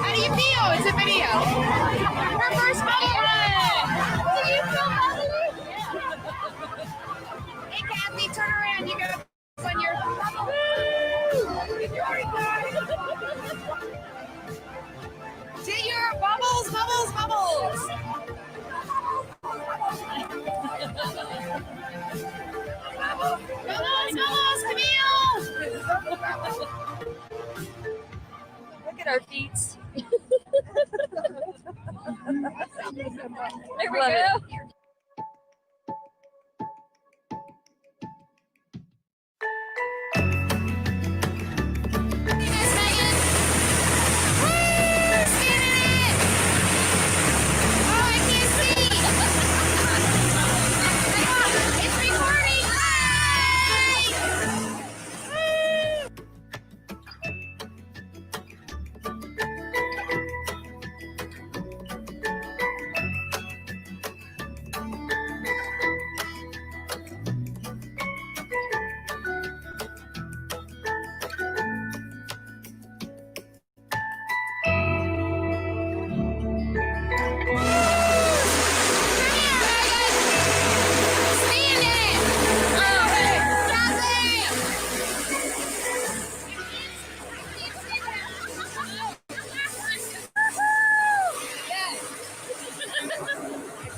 How do you feel? It's a video. Her first bubble run. Do you feel bubbly? Hey, Kathy, turn around. You got on your bubble. Do your bubbles, bubbles, bubbles. Bubbles, bubbles, Camille. Look at our feet. There we go.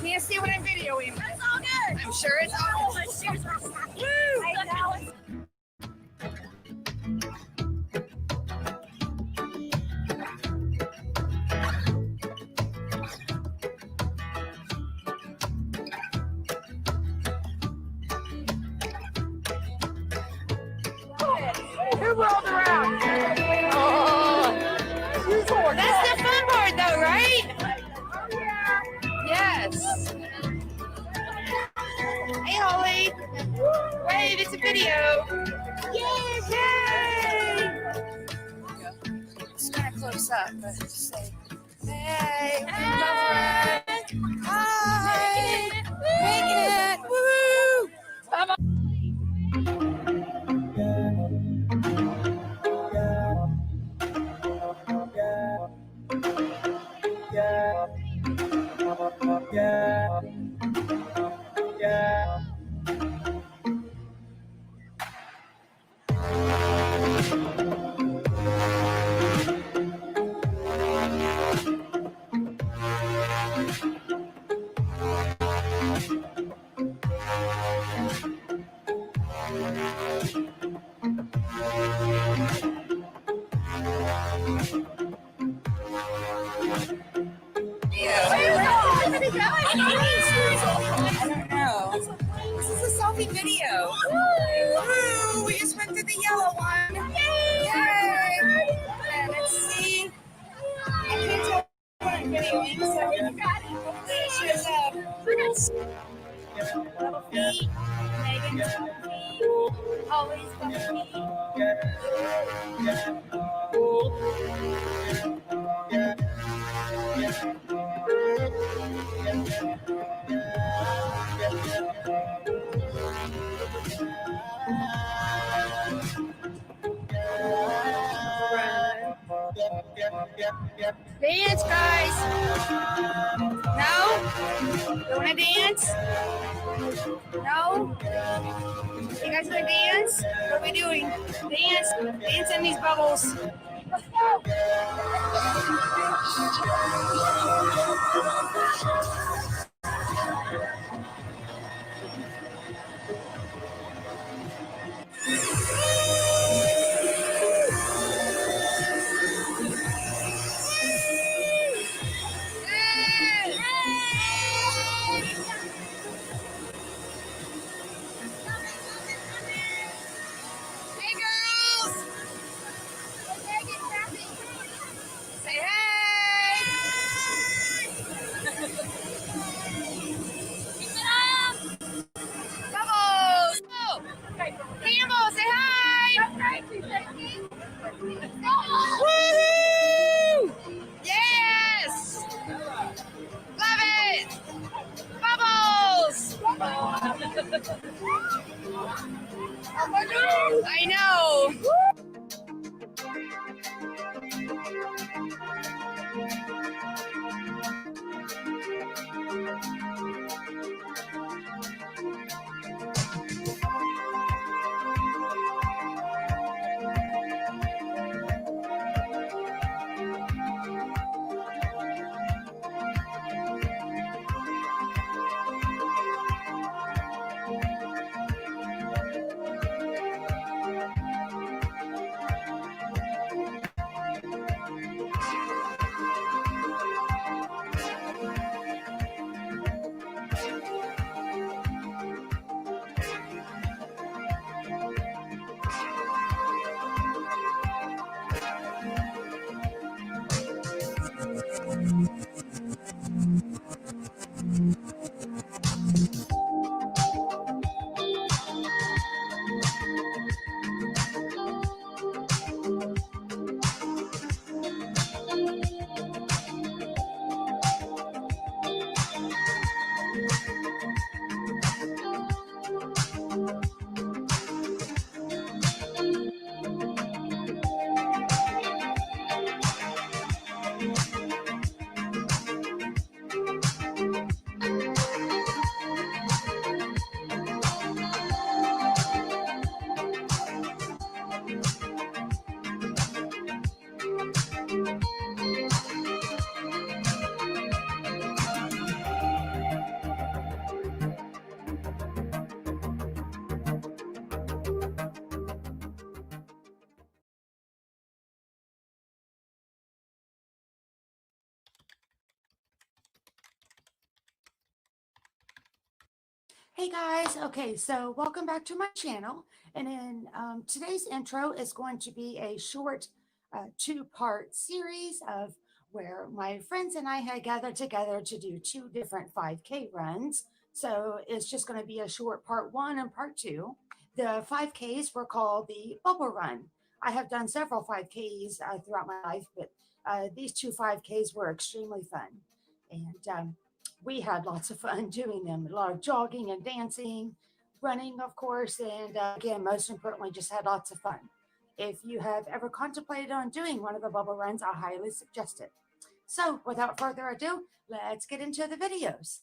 Can't see what I'm videoing. It's all good. I'm sure it's all good. Woo! I know. Who rolled around? Oh, that's the fun part, though, right? Yes. Hey, Holly. Wave, it's a video. Yay! It's kind of close up, but just say, hey, girlfriend. Hi. Making it. Woo! Bye-bye. I don't know. This is a selfie video. Woo! We just went through the yellow one. Yay! And let's see. I can't tell what I'm videoing, so hopefully it shows up. Double feet. Megan, double feet. Always double feet. Dance, guys. No? You want to dance? No? You guys want to dance? What are we doing? Dance. Dance in these bubbles. Let's go. Campbell, say hi! Woohoo! Yes! Love it! Bubbles! I know! Hey guys, okay, so welcome back to my channel. And in today's intro is going to be a short two-part series of where my friends and I had gathered together to do 2 different 5K runs. So it's just going to be a short part 1 and part 2. The 5Ks were called the Bubble Run. I have done several 5Ks throughout my life, but these 2 5Ks were extremely fun. And we had lots of fun doing them. A lot of jogging and dancing, running, of course, and again, most importantly, just had lots of fun. If you have ever contemplated on doing one of the bubble runs, I highly suggest it. So, without further ado, let's get into the videos.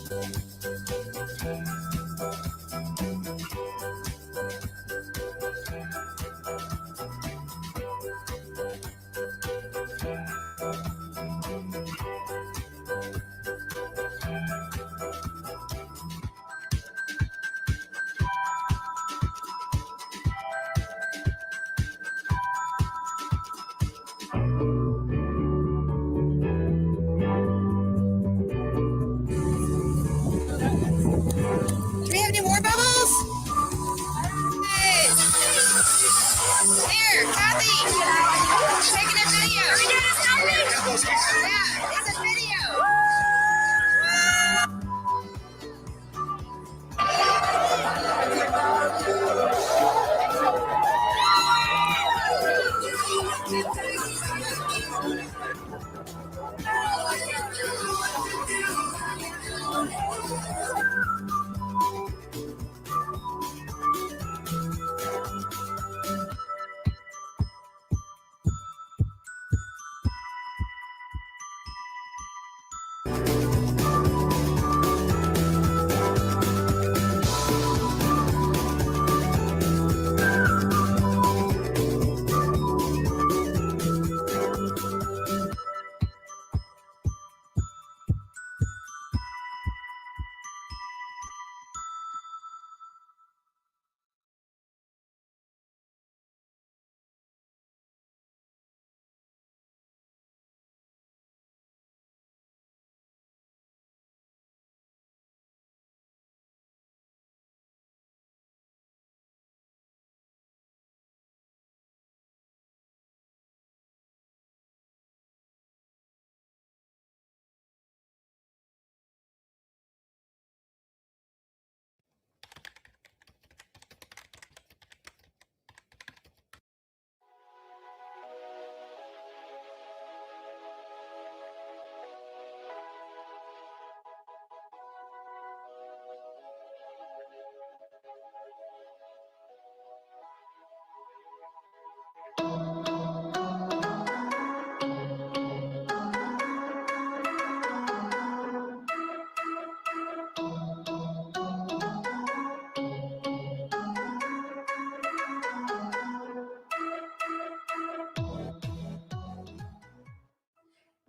Do we have any more bubbles? Hey. Here, Kathy. Taking a video. Are we doing a selfie? Yeah, it's a video.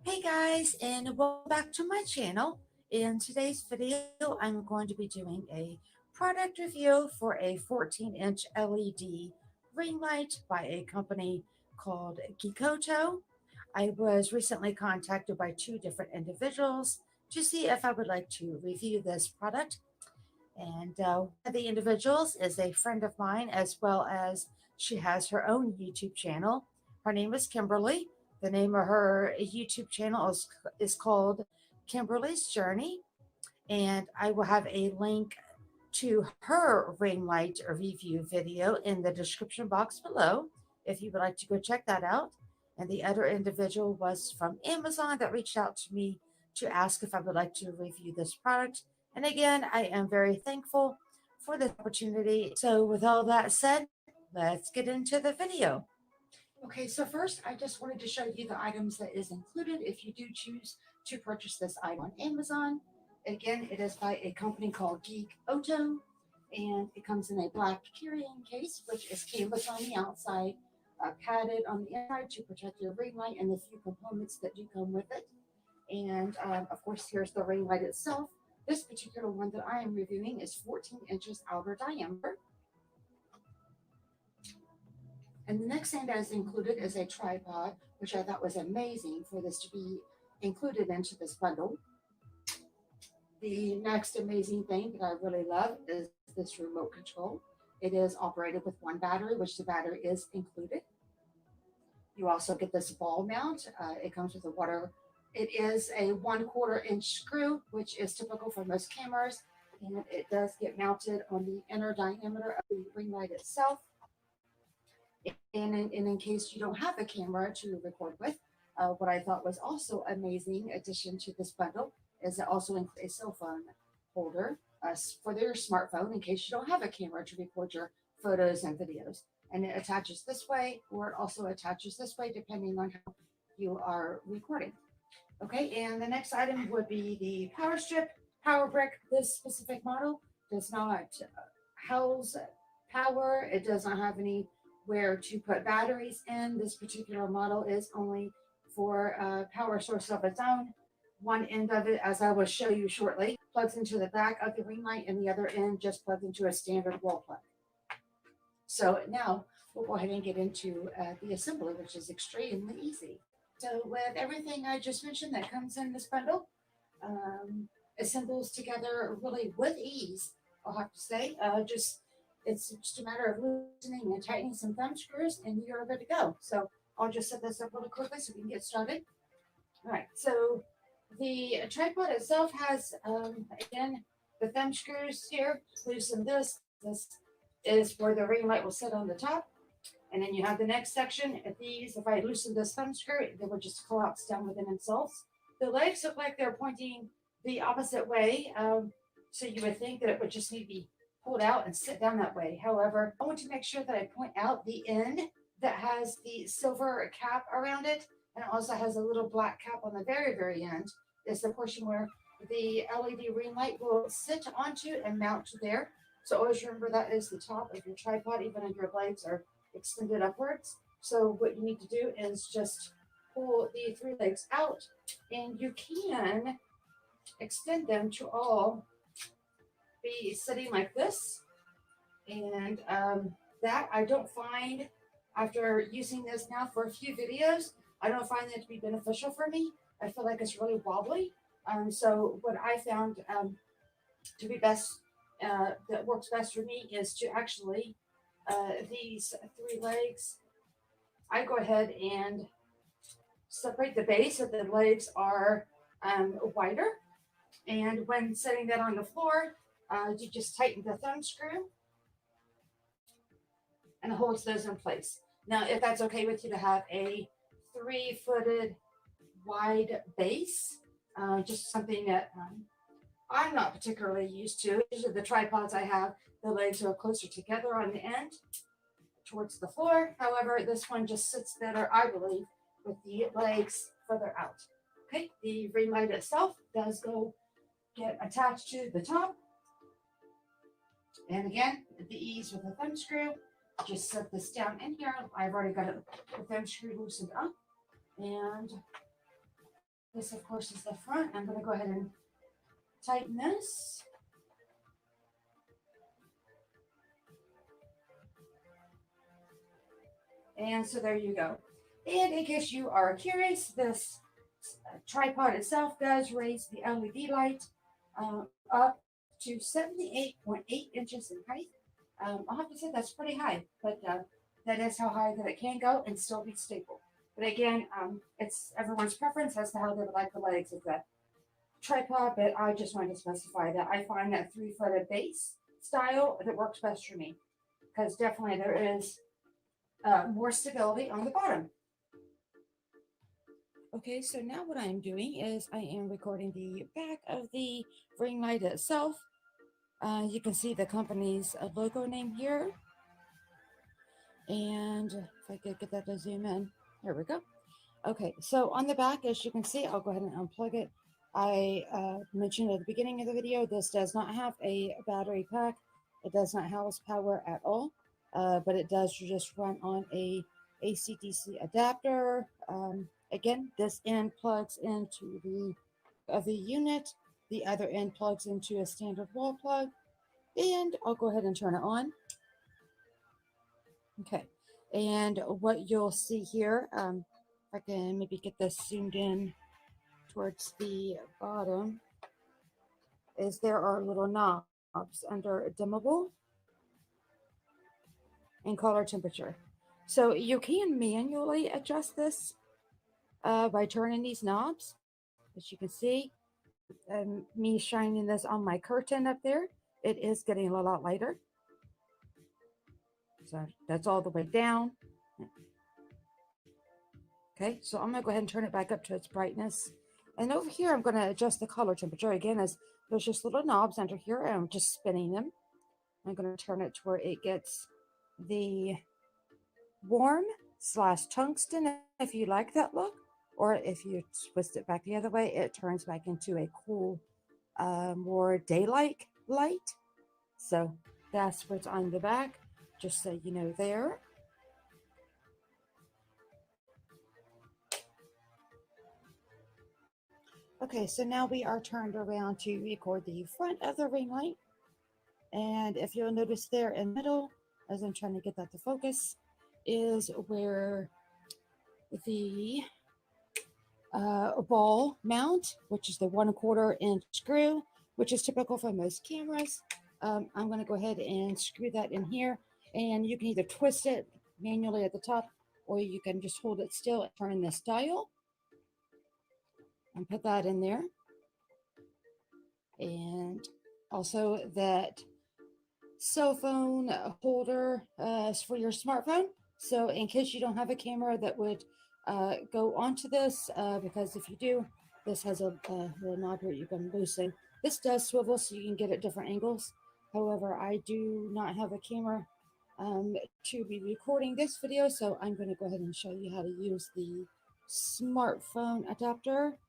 Hey guys, and welcome back to my channel. In today's video, I'm going to be doing a product review for a 14-inch LED ring light by a company called Gikoto. I was recently contacted by two different individuals to see if I would like to review this product. And one of the individuals is a friend of mine, as well as she has her own YouTube channel. Her name is Kimberly. The name of her YouTube channel is called Kimberly's Journey. And I will have a link to her ring light review video in the description box below if you would like to go check that out. And the other individual was from Amazon that reached out to me to ask if I would like to review this product. And again, I am very thankful for this opportunity. So with all that said, let's get into the video. Okay, so first I just wanted to show you the items that is included if you do choose to purchase this item on Amazon. Again, it is by a company called Gikoto, and it comes in a black carrying case, which is canvas on the outside, padded on the inside to protect your ring light and the few components that do come with it. And of course, here's the ring light itself. This particular one that I am reviewing is 14 inches outer diameter. And the next thing that is included is a tripod, which I thought was amazing for this to be included into this bundle. The next amazing thing that I really love is this remote control. It is operated with one battery, which the battery is included. You also get this ball mount. It comes with a water. It is a 1/4 inch screw, which is typical for most cameras. And it does get mounted on the inner diameter of the ring light itself. And in case you don't have a camera to record with, what I thought was also amazing addition to this bundle is it also includes a cell phone holder for your smartphone in case you don't have a camera to record your photos and videos. And it attaches this way, or it also attaches this way depending on how you are recording. Okay, and the next item would be the power strip, power brick. This specific model does not house power. It does not have anywhere to put batteries in. This particular model is only for a power source of its own. One end of it, as I will show you shortly, plugs into the back of the ring light, and the other end just plugs into a standard wall plug. So now we'll go ahead and get into the assembly, which is extremely easy. So with everything I just mentioned that comes in this bundle, assembles together really with ease, I'll have to say. It's just a matter of loosening and tightening some thumb screws, and you're good to go. So I'll just set this up really quickly so we can get started. All right, so the tripod itself has, again, the thumb screws here. Loosen this. This is where the ring light will sit on the top. And then you have the next section. If I loosen this thumb screw, they will just collapse down within themselves. The legs look like they're pointing the opposite way. So you would think that it would just need to be pulled out and sit down that way. However, I want to make sure that I point out the end that has the silver cap around it, and it also has a little black cap on the very, very end. Is the portion where the LED ring light will sit onto and mount there. So always remember that is the top of your tripod, even if your legs are extended upwards. So what you need to do is just pull the three legs out, and you can extend them to all be sitting like this. And that I don't find, after using this now for a few videos, I don't find that to be beneficial for me. I feel like it's really wobbly. So what I found to be best, that works best for me, is to actually, these three legs, I go ahead and separate the base so the legs are wider. And when setting that on the floor, you just tighten the thumb screw and it holds those in place. Now, if that's okay with you to have a 3-footed wide base, just something that I'm not particularly used to. Usually the tripods I have, the legs are closer together on the end towards the floor. However, this one just sits better, I believe, with the legs further out. Okay, the ring light itself does get attached to the top. And again, the ease with the thumb screw, just set this down in here. I've already got the thumb screw loosened up. And this, of course, is the front. I'm going to go ahead and tighten this. And so there you go. And in case you are curious, this tripod itself does raise the LED light up to 78.8 inches in height. I'll have to say that's pretty high, but that is how high that it can go and still be stable. But again, it's everyone's preference as to how they would like the legs of the tripod, but I just wanted to specify that I find that 3-footed base style that works best for me, because definitely there is more stability on the bottom. Okay, so now what I'm doing is I am recording the back of the ring light itself. You can see the company's logo name here. And if I could get that to zoom in, there we go. Okay, so on the back, as you can see, I'll go ahead and unplug it. I mentioned at the beginning of the video, this does not have a battery pack. It does not house power at all, but it does just run on a AC/DC adapter. Again, this end plugs into the unit. The other end plugs into a standard wall plug. And I'll go ahead and turn it on. Okay, and what you'll see here, if I can maybe get this zoomed in towards the bottom, is there are little knobs under dimmable and color temperature. So you can manually adjust this by turning these knobs. As you can see, me shining this on my curtain up there, it is getting a lot lighter. So that's all the way down. Okay, so I'm gonna go ahead and turn it back up to its brightness. And over here, I'm gonna adjust the color temperature. Again, as there's just little knobs under here, and I'm just spinning them. I'm gonna turn it to where it gets the warm/tungsten, if you like that look, or if you twist it back the other way, it turns back into a cool more daylight light. So that's what's on the back, just so you know there. Okay, so now we are turned around to record the front of the ring light. And if you'll notice there in the middle, as I'm trying to get that to focus, is where the ball mount, which is the 1/4 inch screw, which is typical for most cameras. I'm going to go ahead and screw that in here, and you can either twist it manually at the top, or you can just hold it still and turn this dial and put that in there. And also that cell phone holder for your smartphone. So in case you don't have a camera that would go onto this, because if you do, this has a little knob here you can loosen. This does swivel so you can get at different angles. However, I do not have a camera to be recording this video, so I'm going to go ahead and show you how to use the smartphone adapter.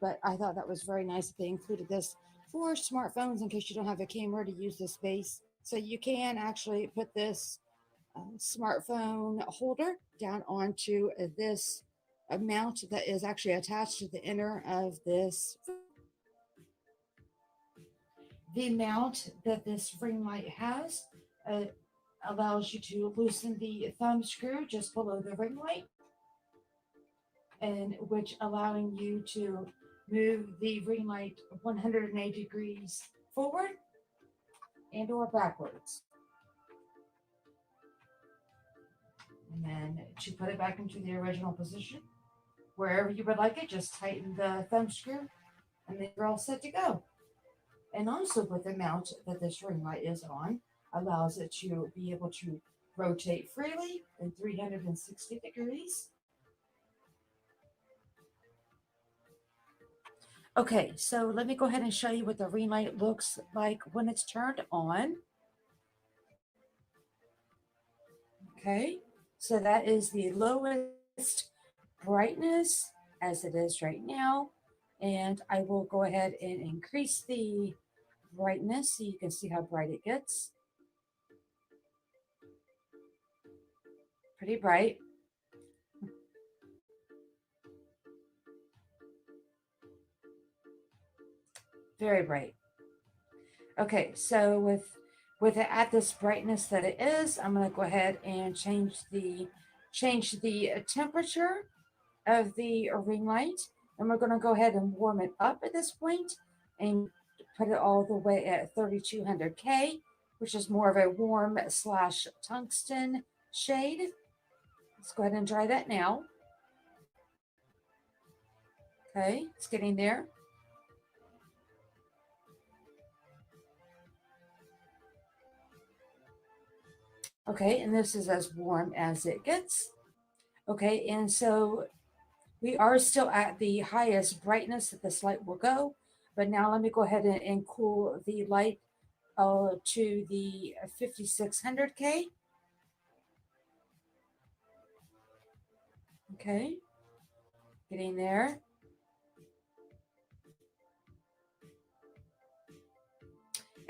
But I thought that was very nice that they included this for smartphones in case you don't have a camera to use this base. So you can actually put this smartphone holder down onto this mount that is actually attached to the inner of this. The mount that this ring light has allows you to loosen the thumb screw just below the ring light, and which allowing you to move the ring light 180 degrees forward and or backwards. And then to put it back into the original position, wherever you would like it, just tighten the thumb screw and then you're all set to go. And also with the mount that this ring light is on, allows it to be able to rotate freely in 360 degrees. Okay, so let me go ahead and show you what the ring light looks like when it's turned on. Okay, so that is the lowest brightness as it is right now. And I will go ahead and increase the brightness so you can see how bright it gets. Pretty bright. Very bright. Okay, so with it at this brightness that it is, I'm going to go ahead and change the temperature of the ring light, and we're going to go ahead and warm it up at this point and put it all the way at 3200K, which is more of a warm / tungsten shade. Let's go ahead and try that now. Okay, it's getting there. Okay, and this is as warm as it gets. Okay, and so we are still at the highest brightness that this light will go, but now let me go ahead and cool the light to the 5600K. Okay, getting there.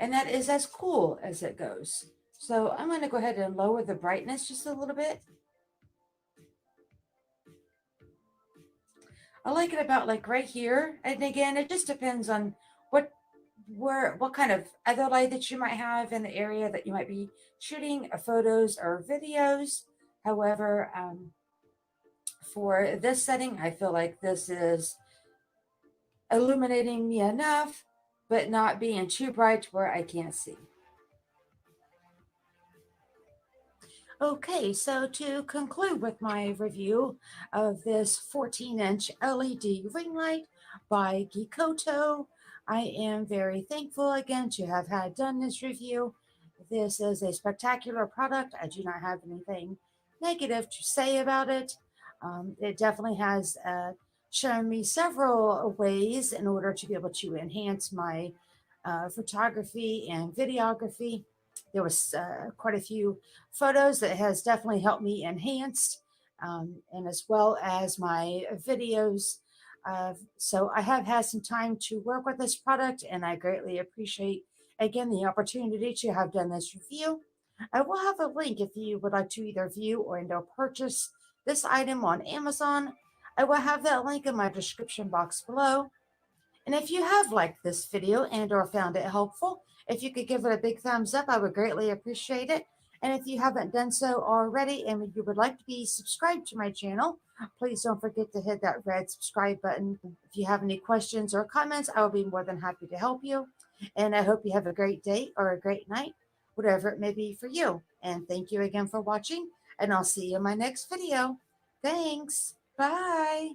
And that is as cool as it goes. So I'm going to go ahead and lower the brightness just a little bit. I like it about like right here. And again, it just depends on what kind of other light that you might have in the area that you might be shooting photos or videos. However, for this setting, I feel like this is illuminating me enough, but not being too bright where I can't see. Okay, so to conclude with my review of this 14-inch LED ring light by Gikoto, I am very thankful again to have had done this review. This is a spectacular product. I do not have anything negative to say about it. It definitely has shown me several ways in order to be able to enhance my photography and videography. There was quite a few photos that has definitely helped me enhance, and as well as my videos. So I have had some time to work with this product, and I greatly appreciate, again, the opportunity to have done this review. I will have a link if you would like to either view or purchase this item on Amazon. I will have that link in my description box below. And if you have liked this video and or found it helpful, if you could give it a big thumbs up, I would greatly appreciate it. And if you haven't done so already and you would like to be subscribed to my channel, please don't forget to hit that red subscribe button. If you have any questions or comments, I will be more than happy to help you. And I hope you have a great day or a great night, whatever it may be for you. And thank you again for watching, and I'll see you in my next video. Thanks. Bye.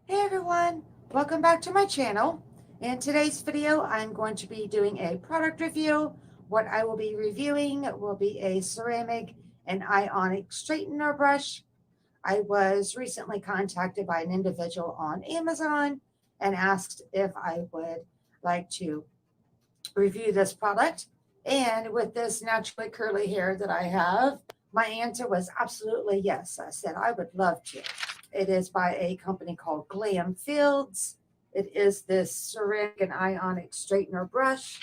Hey everyone, welcome back to my channel. In today's video, I'm going to be doing a product review. What I will be reviewing will be a ceramic and ionic straightener brush. I was recently contacted by an individual on Amazon and asked if I would like to review this product. And with this naturally curly hair that I have, my answer was absolutely yes. I said I would love to. It is by a company called Gamplay. It is this ceramic and ionic straightener brush.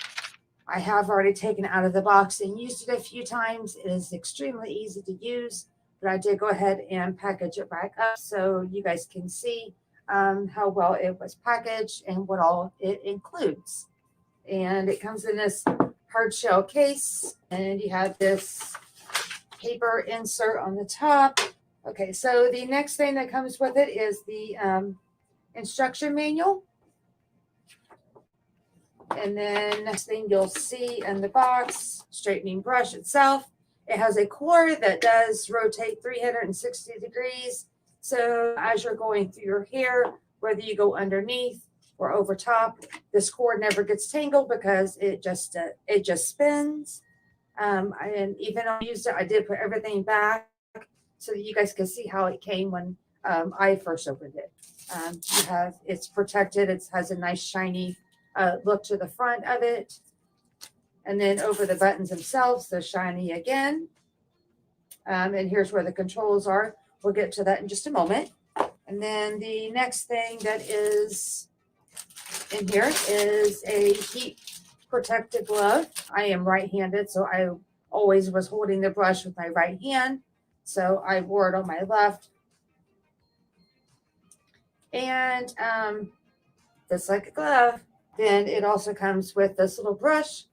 I have already taken it out of the box and used it a few times. It is extremely easy to use, but I did go ahead and package it back up so you guys can see how well it was packaged and what all it includes. And it comes in this hard shell case, and you have this paper insert on the top. Okay, so the next thing that comes with it is the instruction manual. And then next thing you'll see in the box, straightening brush itself. It has a core that does rotate 360 degrees. So as you're going through your hair, whether you go underneath or over top, this cord never gets tangled because it just spins. And even though I used it, I did put everything back so that you guys can see how it came when I first opened it. It's protected. It has a nice shiny look to the front of it. And then over the buttons themselves, they're shiny again. And here's where the controls are. We'll get to that in just a moment. And then the next thing that is in here is a heat protective glove. I am right-handed, so I always was holding the brush with my right hand. So I wore it on my left. And just like a glove. Then it also comes with this little brush,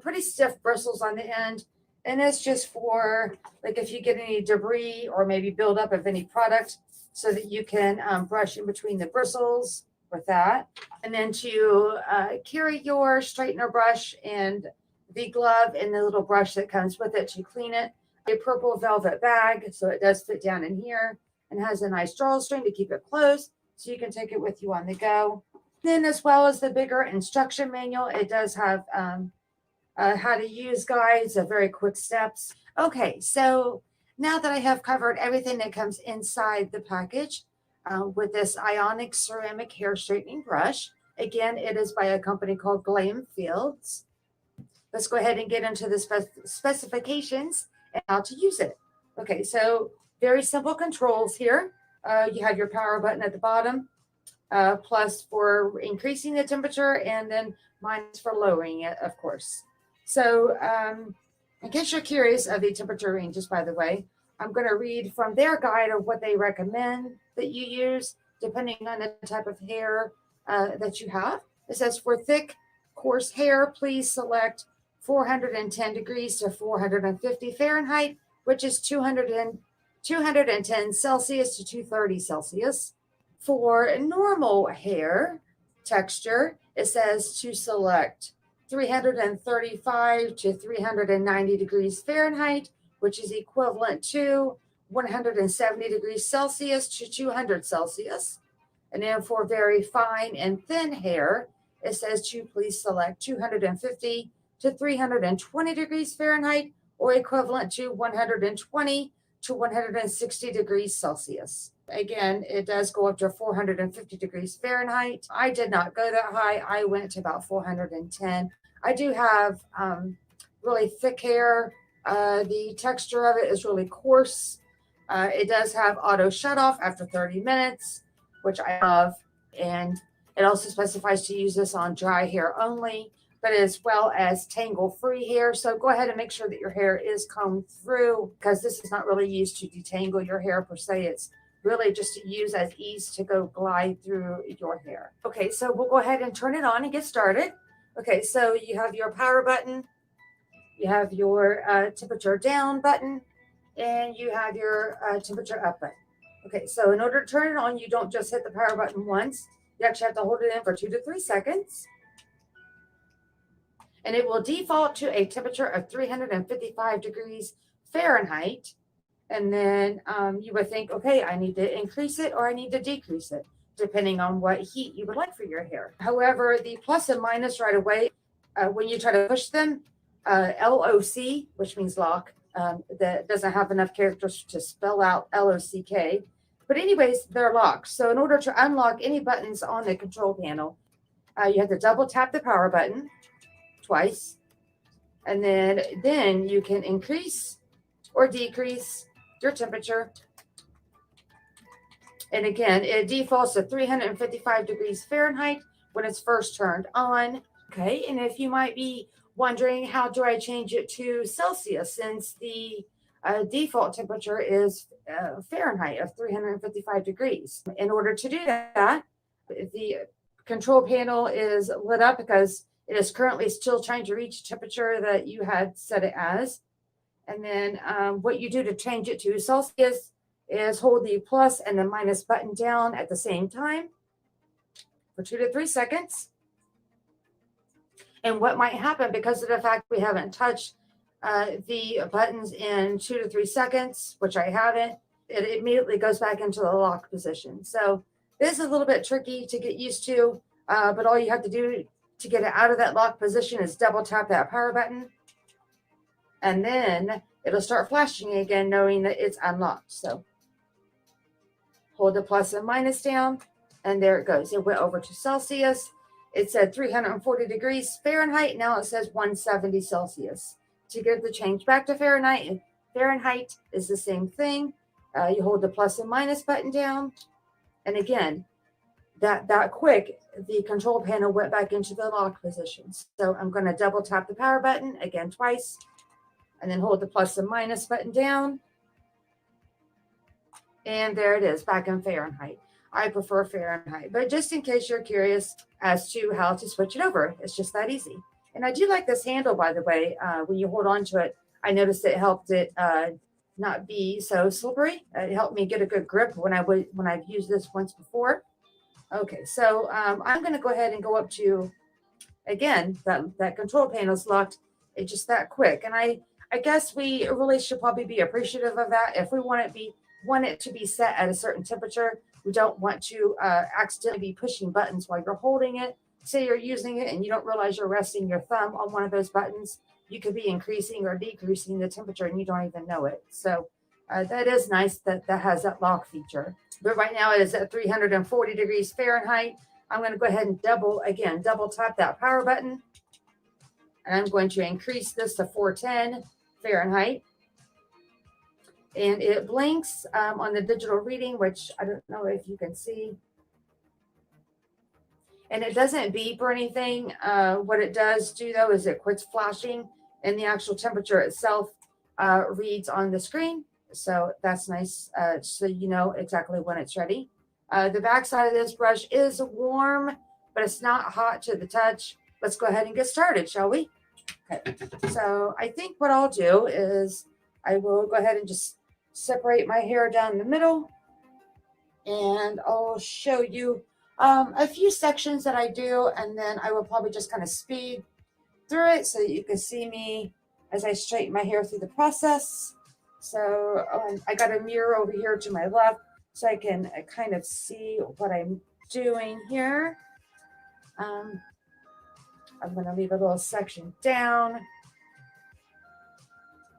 pretty stiff bristles on the end. And it's just for, like, if you get any debris or maybe buildup of any product so that you can brush in between the bristles with that. And then to carry your straightener brush and the glove and the little brush that comes with it to clean it. A purple velvet bag, so it does fit down in here and has a nice drawstring to keep it closed so you can take it with you on the go. Then, as well as the bigger instruction manual, it does have how to use guides, very quick steps. Okay, so now that I have covered everything that comes inside the package with this ionic ceramic hair straightening brush, again, it is by a company called Gamplay. Let's go ahead and get into the specifications and how to use it. Okay, so very simple controls here. You have your power button at the bottom. Plus for increasing the temperature, and then minus for lowering it, of course. So in case you're curious of the temperature ranges, by the way, I'm going to read from their guide of what they recommend that you use depending on the type of hair that you have. It says for thick, coarse hair, please select 410 degrees to 450 Fahrenheit, which is 210 Celsius to 230 Celsius. For normal hair texture, it says to select 335 to 390 degrees Fahrenheit, which is equivalent to 170 degrees Celsius to 200 Celsius. And then for very fine and thin hair, it says to please select 250 to 320 degrees Fahrenheit, or equivalent to 120 to 160 degrees Celsius. Again, it does go up to 450 degrees Fahrenheit. I did not go that high. I went to about 410. I do have really thick hair. The texture of it is really coarse. It does have auto shut off after 30 minutes, which I love. And it also specifies to use this on dry hair only, but as well as tangle-free hair. So go ahead and make sure that your hair is combed through, because this is not really used to detangle your hair per se. It's really just to use as ease to go glide through your hair. Okay, so we'll go ahead and turn it on and get started. Okay, so you have your power button, you have your temperature down button, and you have your temperature up button. Okay, so in order to turn it on, you don't just hit the power button once. You actually have to hold it in for 2 to 3 seconds. And it will default to a temperature of 355 degrees Fahrenheit. And then you would think, okay, I need to increase it or I need to decrease it, depending on what heat you would like for your hair. However, the plus and minus right away, when you try to push them, LOC, which means lock, that doesn't have enough characters to spell out LOCK. But anyways, they're locked. So in order to unlock any buttons on the control panel, you have to double tap the power button twice. And then you can increase or decrease your temperature. And again, it defaults to 355 degrees Fahrenheit when it's first turned on. Okay, and if you might be wondering, how do I change it to Celsius, since the default temperature is Fahrenheit of 355 degrees. In order to do that, the control panel is lit up because it is currently still trying to reach temperature that you had set it as. And then what you do to change it to Celsius is hold the plus and the minus button down at the same time for 2 to 3 seconds. And what might happen, because of the fact we haven't touched the buttons in 2 to 3 seconds, which I haven't, it immediately goes back into the lock position. So this is a little bit tricky to get used to, but all you have to do to get it out of that lock position is double tap that power button. And then it'll start flashing again, knowing that it's unlocked. So hold the plus and minus down, and there it goes. It went over to Celsius. It said 340 degrees Fahrenheit. Now it says 170 Celsius. To get the change back to Fahrenheit, Fahrenheit is the same thing. You hold the plus and minus button down. And again, that quick, the control panel went back into the lock position. So I'm going to double tap the power button again twice, and then hold the plus and minus button down. And there it is, back in Fahrenheit. I prefer Fahrenheit, but just in case you're curious as to how to switch it over, it's just that easy. And I do like this handle, by the way. When you hold on to it, I noticed it helped it not be so slippery. It helped me get a good grip when I've used this once before. Okay, so I'm going to go ahead and go up to, again, that control panel is locked. It's just that quick. And I guess we really should probably be appreciative of that. If we want it to be set at a certain temperature, we don't want to accidentally be pushing buttons while you're holding it. Say you're using it and you don't realize you're resting your thumb on one of those buttons. You could be increasing or decreasing the temperature and you don't even know it. So that is nice that has that lock feature. But right now it is at 340 degrees Fahrenheit. I'm going to go ahead and double tap that power button. And I'm going to increase this to 410 Fahrenheit. And it blinks on the digital reading, which I don't know if you can see. And it doesn't beep or anything. What it does do, though, is it quits flashing, and the actual temperature itself reads on the screen. So that's nice, so you know exactly when it's ready. The back side of this brush is warm, but it's not hot to the touch. Let's go ahead and get started, shall we? Okay. So I think what I'll do is I will go ahead and just separate my hair down the middle, and I'll show you a few sections that I do, and then I will probably just kind of speed through it so that you can see me as I straighten my hair through the process. So I got a mirror over here to my left so I can kind of see what I'm doing here. I'm going to leave a little section down.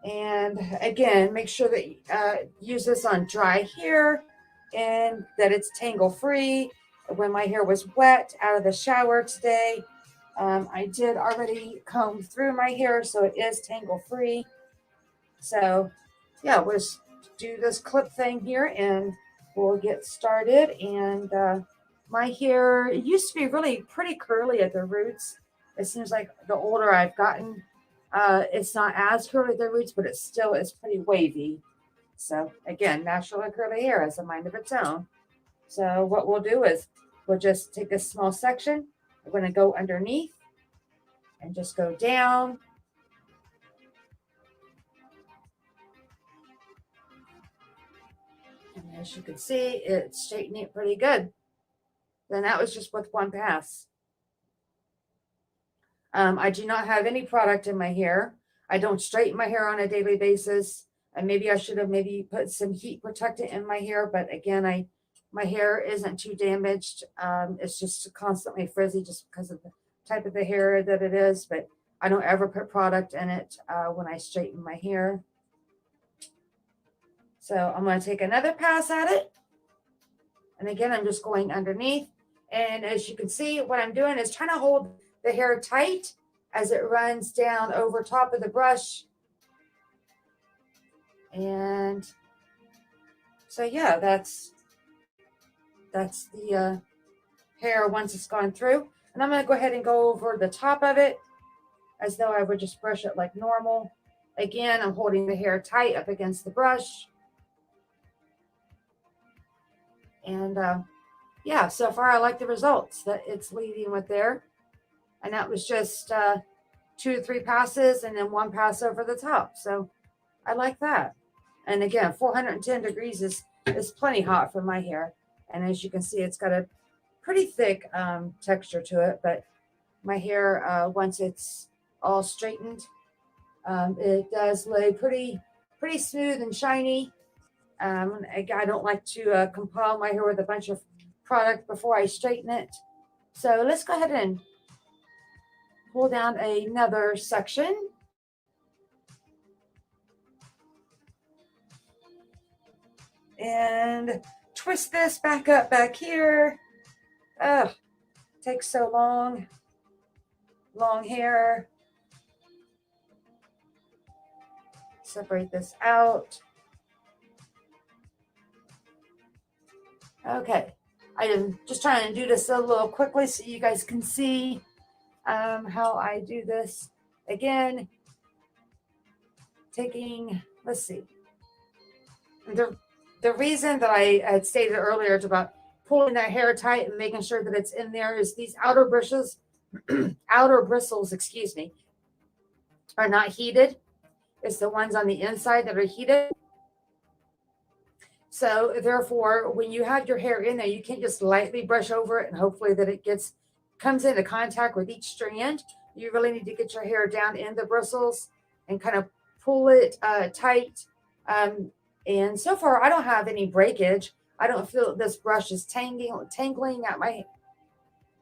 And again, make sure that use this on dry hair and that it's tangle free. When my hair was wet out of the shower today, I did already comb through my hair, so it is tangle free. So yeah, we'll just do this clip thing here and we'll get started. And my hair, it used to be really pretty curly at the roots. It seems like the older I've gotten, it's not as curly at the roots, but it still is pretty wavy. So again, naturally curly hair has a mind of its own. So what we'll do is we'll just take a small section. We're going to go underneath and just go down. And as you can see, it's straightening it pretty good. Then that was just with one pass. I do not have any product in my hair. I don't straighten my hair on a daily basis. And maybe I should have maybe put some heat protectant in my hair. But again, my hair isn't too damaged. It's just constantly frizzy just because of the type of the hair that it is. But I don't ever put product in it when I straighten my hair. So I'm going to take another pass at it. And again, I'm just going underneath. And as you can see, what I'm doing is trying to hold the hair tight as it runs down over top of the brush. And so yeah, that's the hair once it's gone through. And I'm going to go ahead and go over the top of it as though I would just brush it like normal. Again, I'm holding the hair tight up against the brush. And yeah, so far I like the results that it's leading with there. And that was just 2 to 3 passes and then 1 pass over the top. So I like that. And again, 410 degrees is plenty hot for my hair. And as you can see, it's got a pretty thick texture to it. But my hair, once it's all straightened, it does lay pretty smooth and shiny. I don't like to compile my hair with a bunch of product before I straighten it. So let's go ahead and pull down another section. And twist this back up back here. Oh, takes so long. Long hair. Separate this out. Okay, I am just trying to do this a little quickly so you guys can see how I do this. Again, taking, let's see. The reason that I had stated earlier about pulling that hair tight and making sure that it's in there is these outer bristles, excuse me, are not heated. It's the ones on the inside that are heated. So therefore, when you have your hair in there, you can't just lightly brush over it and hopefully that it comes into contact with each strand. You really need to get your hair down in the bristles and kind of pull it tight. And so far, I don't have any breakage. I don't feel that this brush is tangling at my,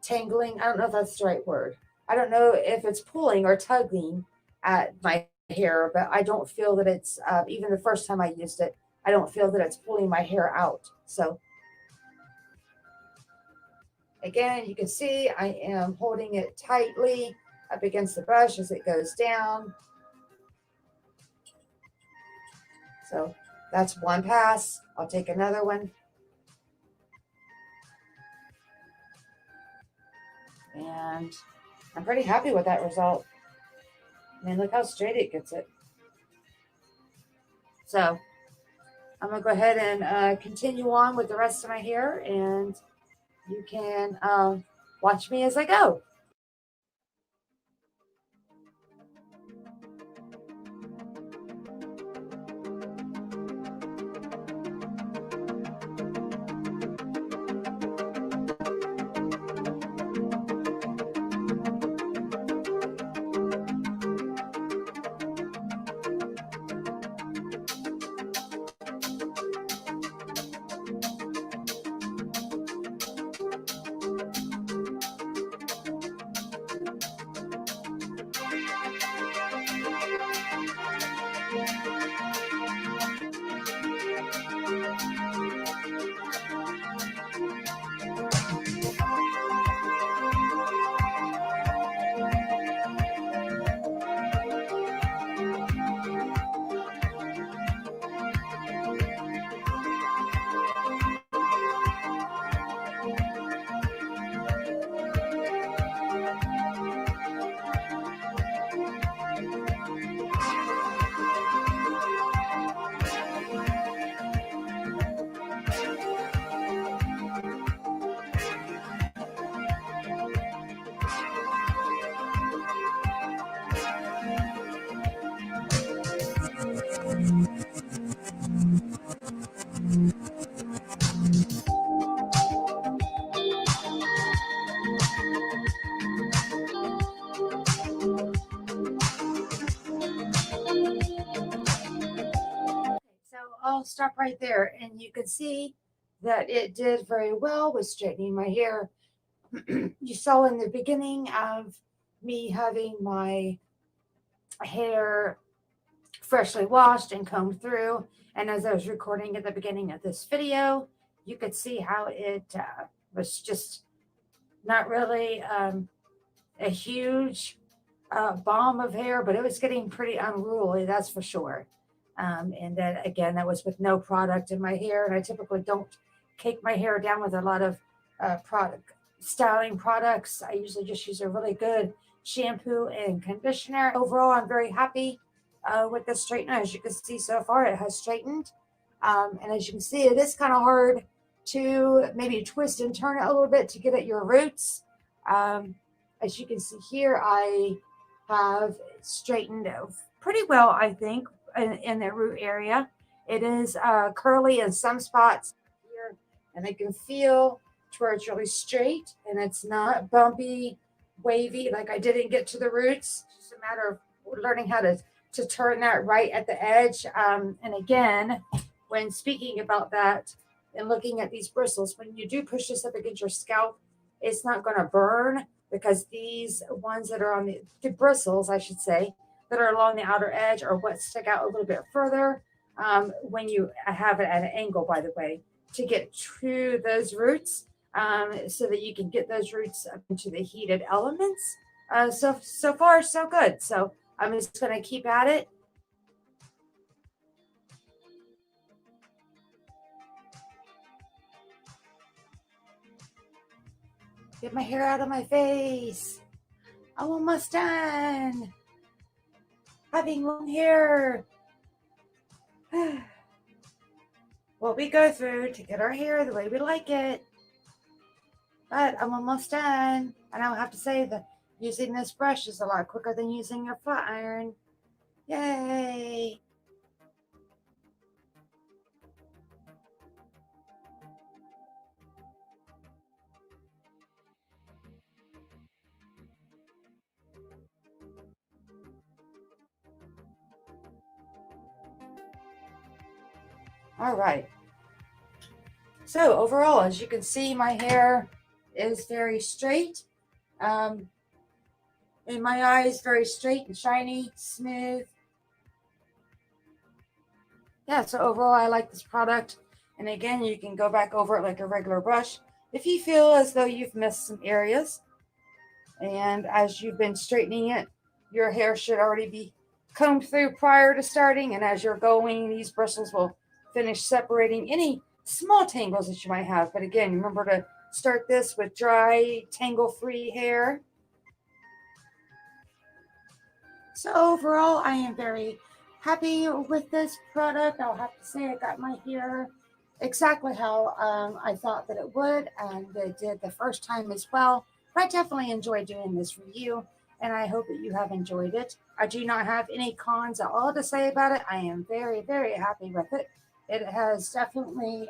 tangling. I don't know if that's the right word. I don't know if it's pulling or tugging at my hair, but I don't feel that it's, even the first time I used it, I don't feel that it's pulling my hair out. So again, you can see I am holding it tightly up against the brush as it goes down. So that's 1 pass. I'll take another one. And I'm pretty happy with that result. I mean, look how straight it gets it. So I'm going to go ahead and continue on with the rest of my hair, and you can watch me as I go. So I'll stop right there, and you can see that it did very well with straightening my hair. You saw in the beginning of me having my hair freshly washed and combed through, and as I was recording at the beginning of this video, you could see how it was just not really a huge bomb of hair, but it was getting pretty unruly, that's for sure. And then again, that was with no product in my hair, and I typically don't cake my hair down with a lot of product styling products. I usually just use a really good shampoo and conditioner. Overall, I'm very happy with the straightener. As you can see so far, it has straightened. And as you can see, it is kind of hard to maybe twist and turn it a little bit to get at your roots. As you can see here, I have straightened pretty well, I think, in the root area. It is curly in some spots here, and I can feel to where it's really straight and it's not bumpy, wavy, like I didn't get to the roots. It's just a matter of learning how to turn that right at the edge. And again, when speaking about that and looking at these bristles, when you do push this up against your scalp, it's not going to burn, because these ones that are on the bristles, I should say, that are along the outer edge are what stick out a little bit further when you have it at an angle, by the way, to get to those roots so that you can get those roots up into the heated elements. So far, so good. So I'm just going to keep at it. Get my hair out of my face. I'm almost done. Having long hair. What we go through to get our hair the way we like it. But I'm almost done. And I'll have to say that using this brush is a lot quicker than using a flat iron. Yay! All right. So overall, as you can see, my hair is very straight. In my eyes, very straight and shiny, smooth. Yeah, so overall, I like this product. And again, you can go back over it like a regular brush if you feel as though you've missed some areas. And as you've been straightening it, your hair should already be combed through prior to starting. And as you're going, these bristles will finish separating any small tangles that you might have. But again, remember to start this with dry, tangle-free hair. So overall, I am very happy with this product. I'll have to say I got my hair exactly how I thought that it would, and it did the first time as well. But I definitely enjoyed doing this review, and I hope that you have enjoyed it. I do not have any cons at all to say about it. I am very, very happy with it. It has definitely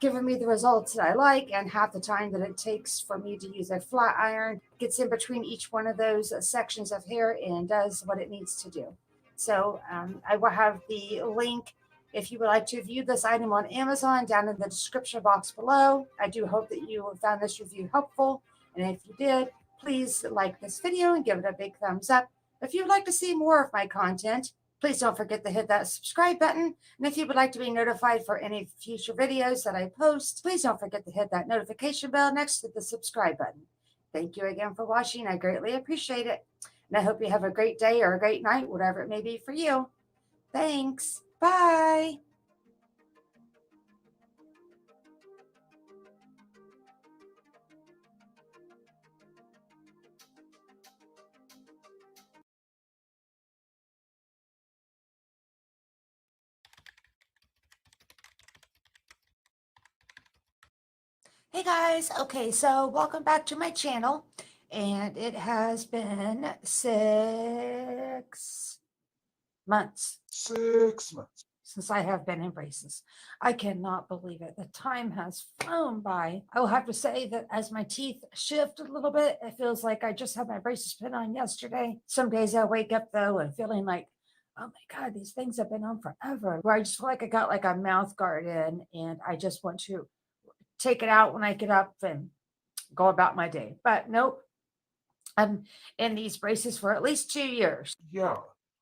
given me the results that I like, and half the time that it takes for me to use a flat iron gets in between each one of those sections of hair and does what it needs to do. So I will have the link if you would like to view this item on Amazon down in the description box below. I do hope that you found this review helpful, and if you did, please like this video and give it a big thumbs up. If you'd like to see more of my content, please don't forget to hit that subscribe button. And if you would like to be notified for any future videos that I post, please don't forget to hit that notification bell next to the subscribe button. Thank you again for watching. I greatly appreciate it. And I hope you have a great day or a great night, whatever it may be for you. Thanks. Bye. Hey guys, okay, so welcome back to my channel, and it has been 6 months. 6 months. since I have been in braces. I cannot believe it. The time has flown by. I will have to say that as my teeth shift a little bit, it feels like I just had my braces put on yesterday. Some days I wake up though and feeling like, oh my God, these things have been on forever. Where I just feel like I got like a mouth guard in and I just want to take it out when I get up and go about my day. But nope, I'm in these braces for at least 2 years. Yeah,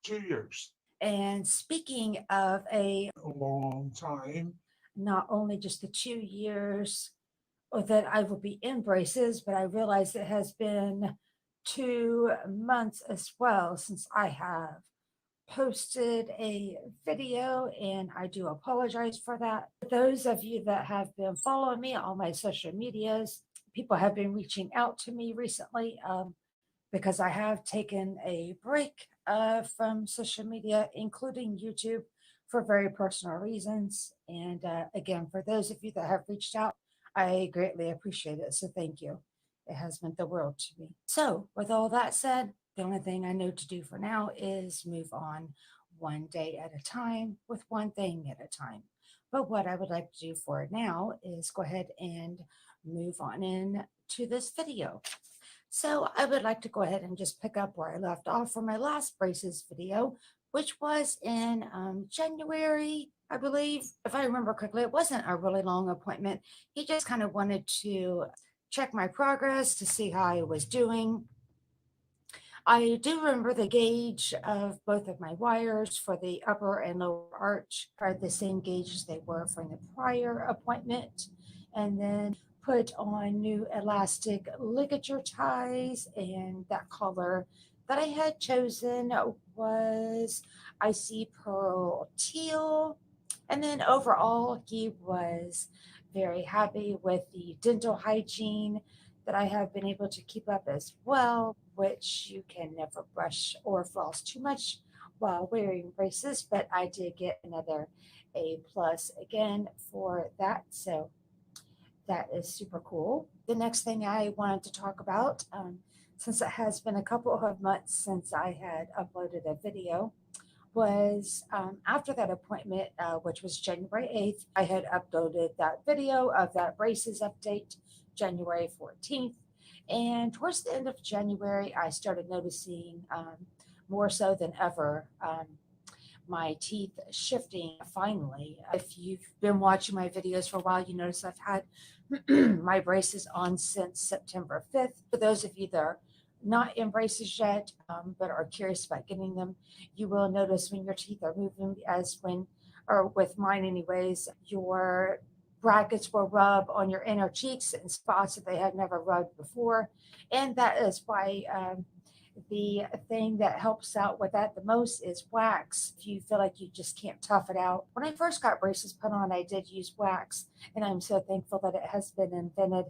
2 years. And speaking of a long time. Not only just the 2 years that I will be in braces, but I realize it has been 2 months as well since I have posted a video, and I do apologize for that. Those of you that have been following me on my social medias, people have been reaching out to me recently because I have taken a break from social media, including YouTube, for very personal reasons. And again, for those of you that have reached out, I greatly appreciate it. So thank you. It has meant the world to me. So, with all that said, the only thing I know to do for now is move on one day at a time with one thing at a time. But what I would like to do for now is go ahead and move on in to this video. So I would like to go ahead and just pick up where I left off for my last braces video, which was in January, I believe. If I remember correctly, it wasn't a really long appointment. He just kind of wanted to check my progress to see how I was doing. I do remember the gauge of both of my wires for the upper and lower arch are the same gauge as they were from the prior appointment. And then put on new elastic ligature ties, and that color that I had chosen was icy pearl teal. And then overall, he was very happy with the dental hygiene that I have been able to keep up as well, which you can never brush or floss too much while wearing braces, but I did get another A+ again for that. So that is super cool. The next thing I wanted to talk about, since it has been a couple of months since I had uploaded a video, was after that appointment, which was January 8th, I had uploaded that video of that braces update January 14th. And towards the end of January, I started noticing more so than ever my teeth shifting finally. If you've been watching my videos for a while, you notice I've had my braces on since September 5th. For those of you that are not in braces yet, but are curious about getting them, you will notice when your teeth are moving, or with mine anyways, your brackets will rub on your inner cheeks in spots that they had never rubbed before. And that is why the thing that helps out with that the most is wax. If you feel like you just can't tough it out. When I first got braces put on, I did use wax, and I'm so thankful that it has been invented.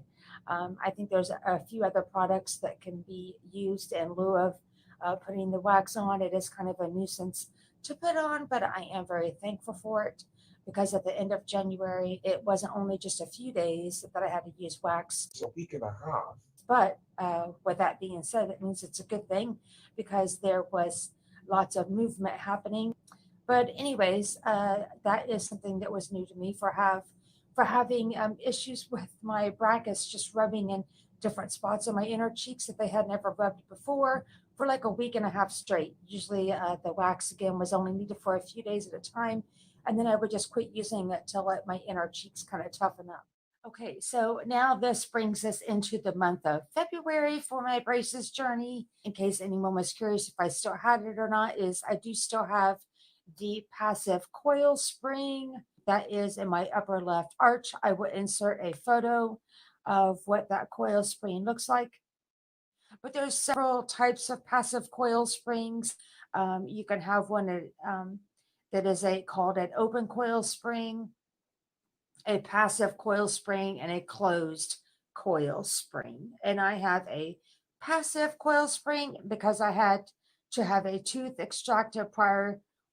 I think there's a few other products that can be used in lieu of putting the wax on. It is kind of a nuisance to put on, but I am very thankful for it, because at the end of January, it wasn't only just a few days that I had to use wax. It's a week and a half. But with that being said, it means it's a good thing, because there was lots of movement happening. But anyways, that is something that was new to me for having issues with my brackets just rubbing in different spots on my inner cheeks that they had never rubbed before for like a week and a half straight. Usually the wax again was only needed for a few days at a time, and then I would just quit using it to let my inner cheeks kind of toughen up. Okay, so now this brings us into the month of February for my braces journey. In case anyone was curious if I still had it or not, is I do still have the passive coil spring that is in my upper left arch. I will insert a photo of what that coil spring looks like. But there's several types of passive coil springs. You can have one that is called an open coil spring, a passive coil spring, and a closed coil spring. And I have a passive coil spring because I had to have a tooth extracted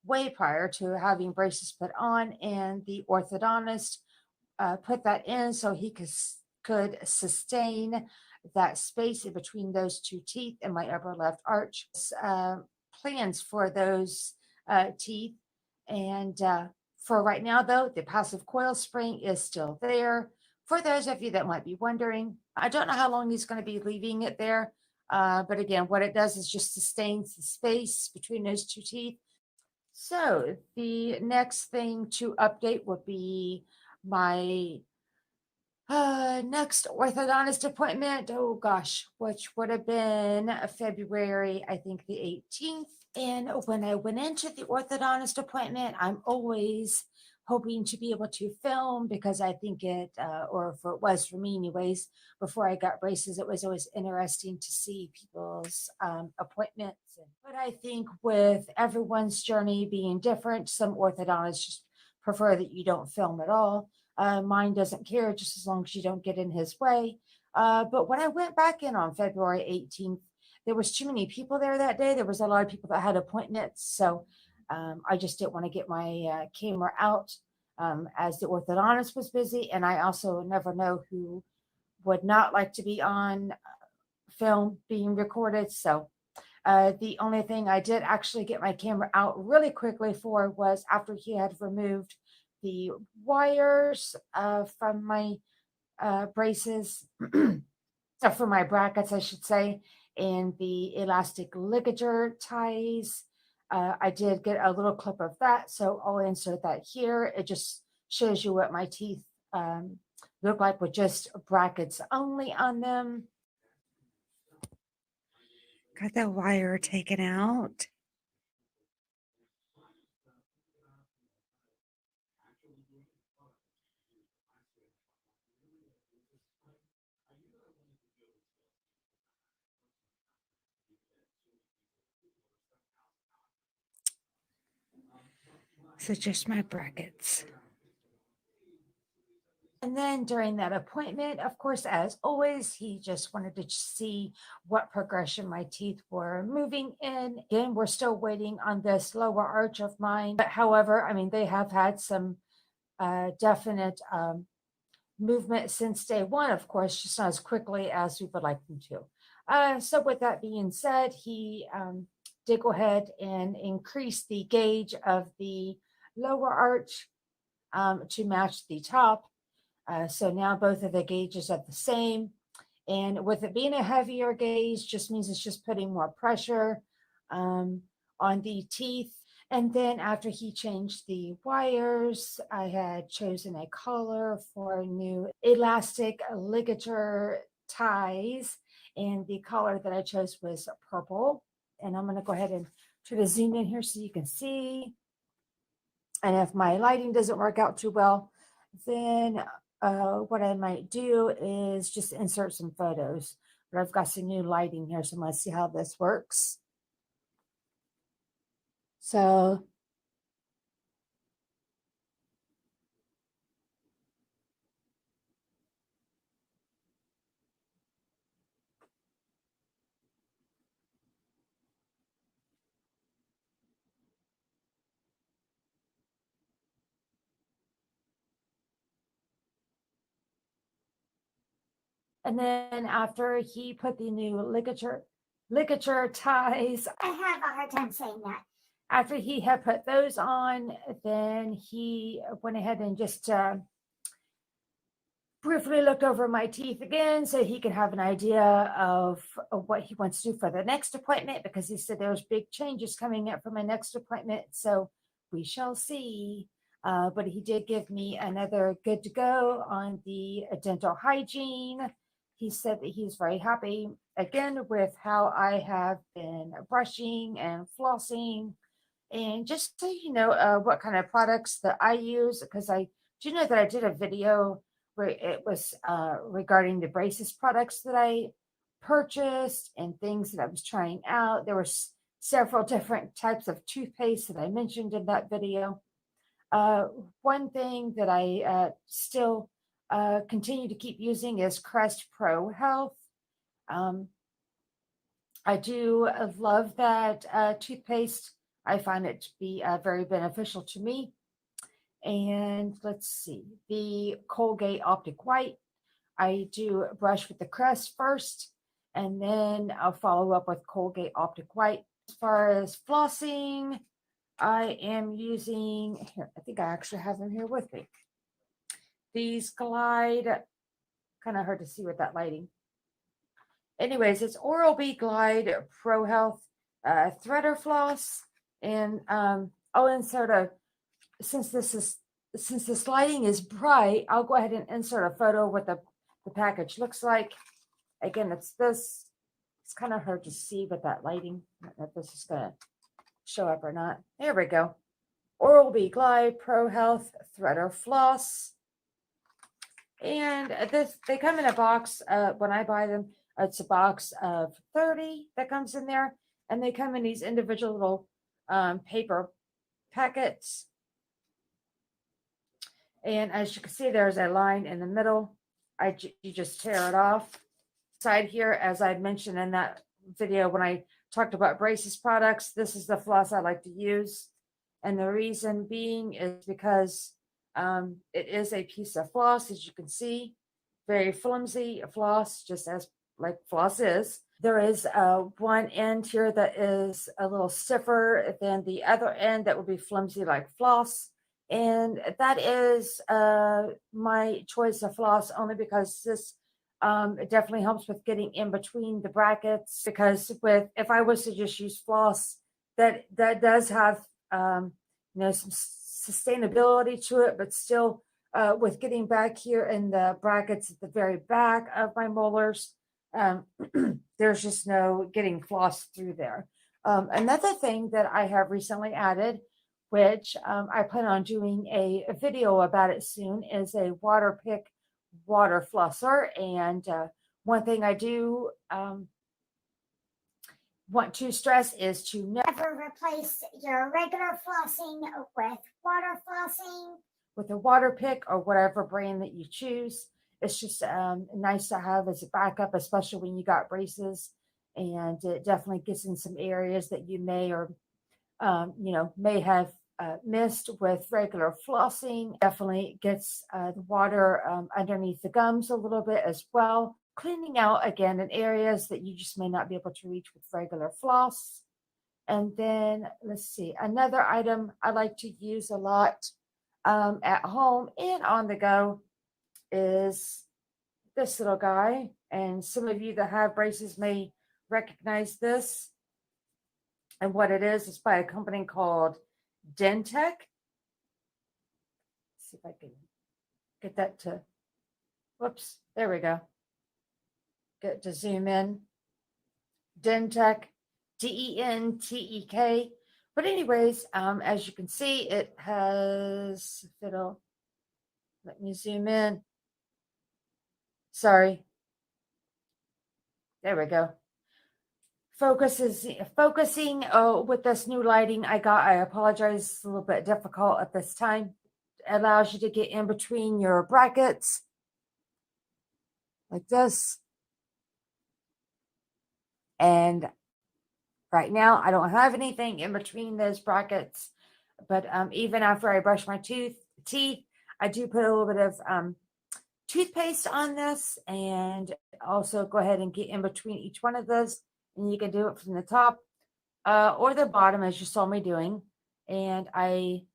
way prior to having braces put on, and the orthodontist put that in so he could sustain that space in between those two teeth in my upper left arch. Plans for those teeth, and For right now, though, the passive coil spring is still there. For those of you that might be wondering, I don't know how long he's going to be leaving it there. But again, what it does is just sustains the space between those two teeth. So the next thing to update would be my next orthodontist appointment. Oh gosh, which would have been February, I think the 18th. And when I went into the orthodontist appointment, I'm always hoping to be able to film because I think it, or for it was for me anyways, before I got braces, it was always interesting to see people's appointments. But I think with everyone's journey being different, some orthodontists just prefer that you don't film at all. Mine doesn't care just as long as you don't get in his way. But when I went back in on February 18th, there was too many people there that day. There was a lot of people that had appointments. So I just didn't want to get my camera out as the orthodontist was busy. And I also never know who would not like to be on film being recorded. So the only thing I did actually get my camera out really quickly for was after he had removed the wires from my braces, from my brackets, I should say, and the elastic ligature ties. I did get a little clip of that, so I'll insert that here. It just shows you what my teeth look like with just brackets only on them. Got the wire taken out. So just my brackets. And then during that appointment, of course, as always, he just wanted to see what progression my teeth were moving in. Again, we're still waiting on this lower arch of mine. But however, I mean, they have had some definite movement since day one, of course, just not as quickly as we would like them to. So with that being said, he did go ahead and increase the gauge of the lower arch to match the top. So now both of the gauges are the same. And with it being a heavier gauge, just means it's just putting more pressure on the teeth. And then after he changed the wires, I had chosen a color for new elastic ligature ties. And the color that I chose was purple. And I'm going to go ahead and try to zoom in here so you can see. And if my lighting doesn't work out too well, then what I might do is just insert some photos. But I've got some new lighting here, so let's see how this works. So and then after he put the new ligature ties, I have a hard time saying that. after he had put those on, then he went ahead and just briefly looked over my teeth again so he could have an idea of what he wants to do for the next appointment, because he said there's big changes coming up for my next appointment. So we shall see. But he did give me another good to go on the dental hygiene. He said that he's very happy again with how I have been brushing and flossing. And just so you know what kind of products that I use, because I do know that I did a video where it was regarding the braces products that I purchased and things that I was trying out. There were several different types of toothpaste that I mentioned in that video. One thing that I still continue to keep using is Crest Pro Health. I do love that toothpaste. I find it to be very beneficial to me. And let's see, the Colgate Optic White. I do brush with the Crest first, and then I'll follow up with Colgate Optic White. As far as flossing, I am using, here, I think I actually have them here with me. These Glide, kind of hard to see with that lighting. Anyways, it's Oral-B Glide Pro Health Threader Floss. And I'll insert a, since this lighting is bright, I'll go ahead and insert a photo of what the package looks like. Again, it's this. It's kind of hard to see with that lighting. I don't know if this is going to show up or not. There we go. Oral-B Glide Pro Health Threader Floss. And this, they come in a box. When I buy them, it's a box of 30 that comes in there. And they come in these individual little paper packets. And as you can see, there's a line in the middle. You just tear it off. Side here, as I mentioned in that video when I talked about braces products, this is the floss I like to use. And the reason being is because it is a piece of floss, as you can see, very flimsy floss, just as like floss is. There is one end here that is a little stiffer than the other end that would be flimsy like floss. And that is my choice of floss only because this it definitely helps with getting in between the brackets, because if I was to just use floss, that does have some sustainability to it, but still with getting back here in the brackets at the very back of my molars, there's just no getting floss through there. Another thing that I have recently added, which I plan on doing a video about it soon, is a water pick water flosser. And one thing I do want to stress is to never replace your regular flossing with water flossing. With a water pick or whatever brand that you choose. It's just nice to have as a backup, especially when you got braces, and it definitely gets in some areas that you may or may have missed with regular flossing. Definitely gets the water underneath the gums a little bit as well, cleaning out again in areas that you just may not be able to reach with regular floss. And then let's see, another item I like to use a lot at home and on the go is this little guy. And some of you that have braces may recognize this. And what it is by a company called Dentech. See if I can get that to, whoops, there we go. Get to zoom in. Dentech, D-E-N-T-E-K. But anyways, as you can see, it has, let me zoom in. Sorry. There we go. Focusing with this new lighting I got. I apologize, it's a little bit difficult at this time. It allows you to get in between your brackets like this. And right now I don't have anything in between those brackets, but even after I brush my teeth, I do put a little bit of toothpaste on this, and also go ahead and get in between each one of those. And you can do it from the top or the bottom, as you saw me doing. And I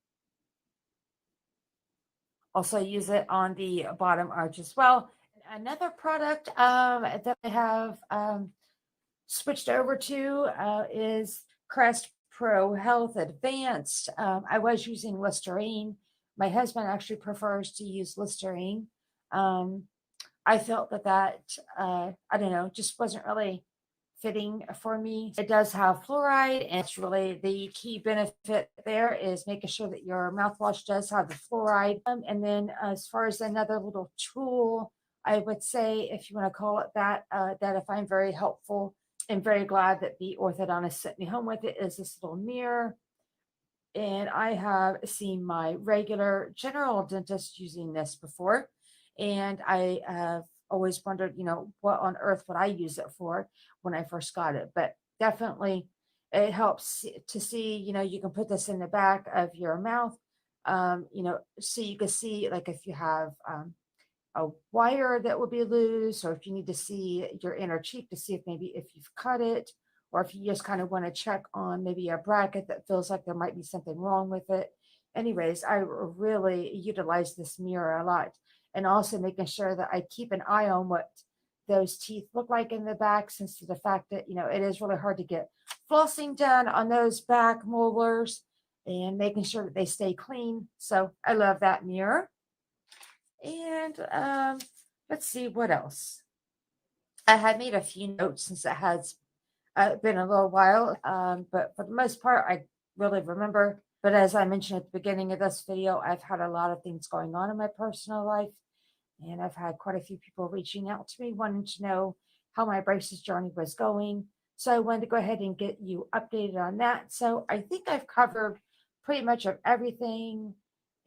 also use it on the bottom arch as well. Another product that I have switched over to is Crest Pro Health Advanced. I was using Listerine. My husband actually prefers to use Listerine. I felt that I don't know, just wasn't really fitting for me. It does have fluoride, and it's really the key benefit there is making sure that your mouthwash does have the fluoride. And then as far as another little tool, I would say, if you want to call it that, that I find very helpful and very glad that the orthodontist sent me home with it, is this little mirror. And I have seen my regular general dentist using this before. And I have always wondered, what on earth would I use it for when I first got it? But definitely it helps to see, you can put this in the back of your mouth, so you can see, like, if you have a wire that would be loose, or if you need to see your inner cheek to see if maybe if you've cut it, or if you just kind of want to check on maybe a bracket that feels like there might be something wrong with it. Anyways, I really utilize this mirror a lot, and also making sure that I keep an eye on what those teeth look like in the back, since of the fact that, you know, it is really hard to get flossing done on those back molars, and making sure that they stay clean. So I love that mirror. And let's see what else. I had made a few notes since it has been a little while, but for the most part, I really remember. But as I mentioned at the beginning of this video, I've had a lot of things going on in my personal life, and I've had quite a few people reaching out to me wanting to know how my braces journey was going. So I wanted to go ahead and get you updated on that. So I think I've covered pretty much of everything.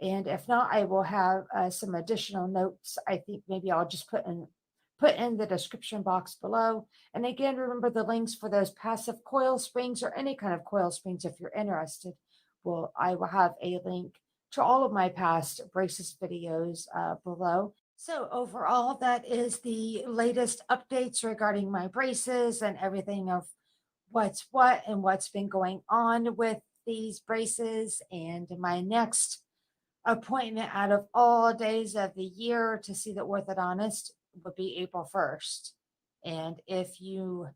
And if not, I will have some additional notes. I think maybe I'll just put in the description box below. And again, remember the links for those passive coil springs or any kind of coil springs if you're interested. Well, I will have a link to all of my past braces videos below. So overall, that is the latest updates regarding my braces and everything of what's what and what's been going on with these braces. And my next appointment out of all days of the year to see the orthodontist would be April 1st. And if you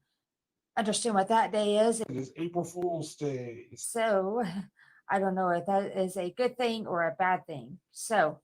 understand what that day is, It is April Fool's Day. so I don't know if that is a good thing or a bad thing. So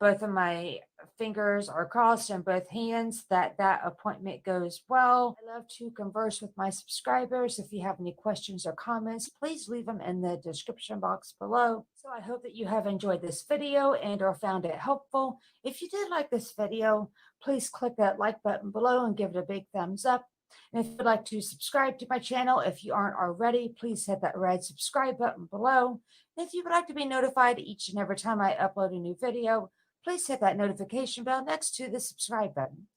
both of my fingers are crossed and both hands that appointment goes well. I love to converse with my subscribers. If you have any questions or comments, please leave them in the description box below. So I hope that you have enjoyed this video and or found it helpful. If you did like this video, please click that like button below and give it a big thumbs up. And if you'd like to subscribe to my channel, if you aren't already, please hit that red subscribe button below. And if you would like to be notified each and every time I upload a new video, please hit that notification bell next to the subscribe button.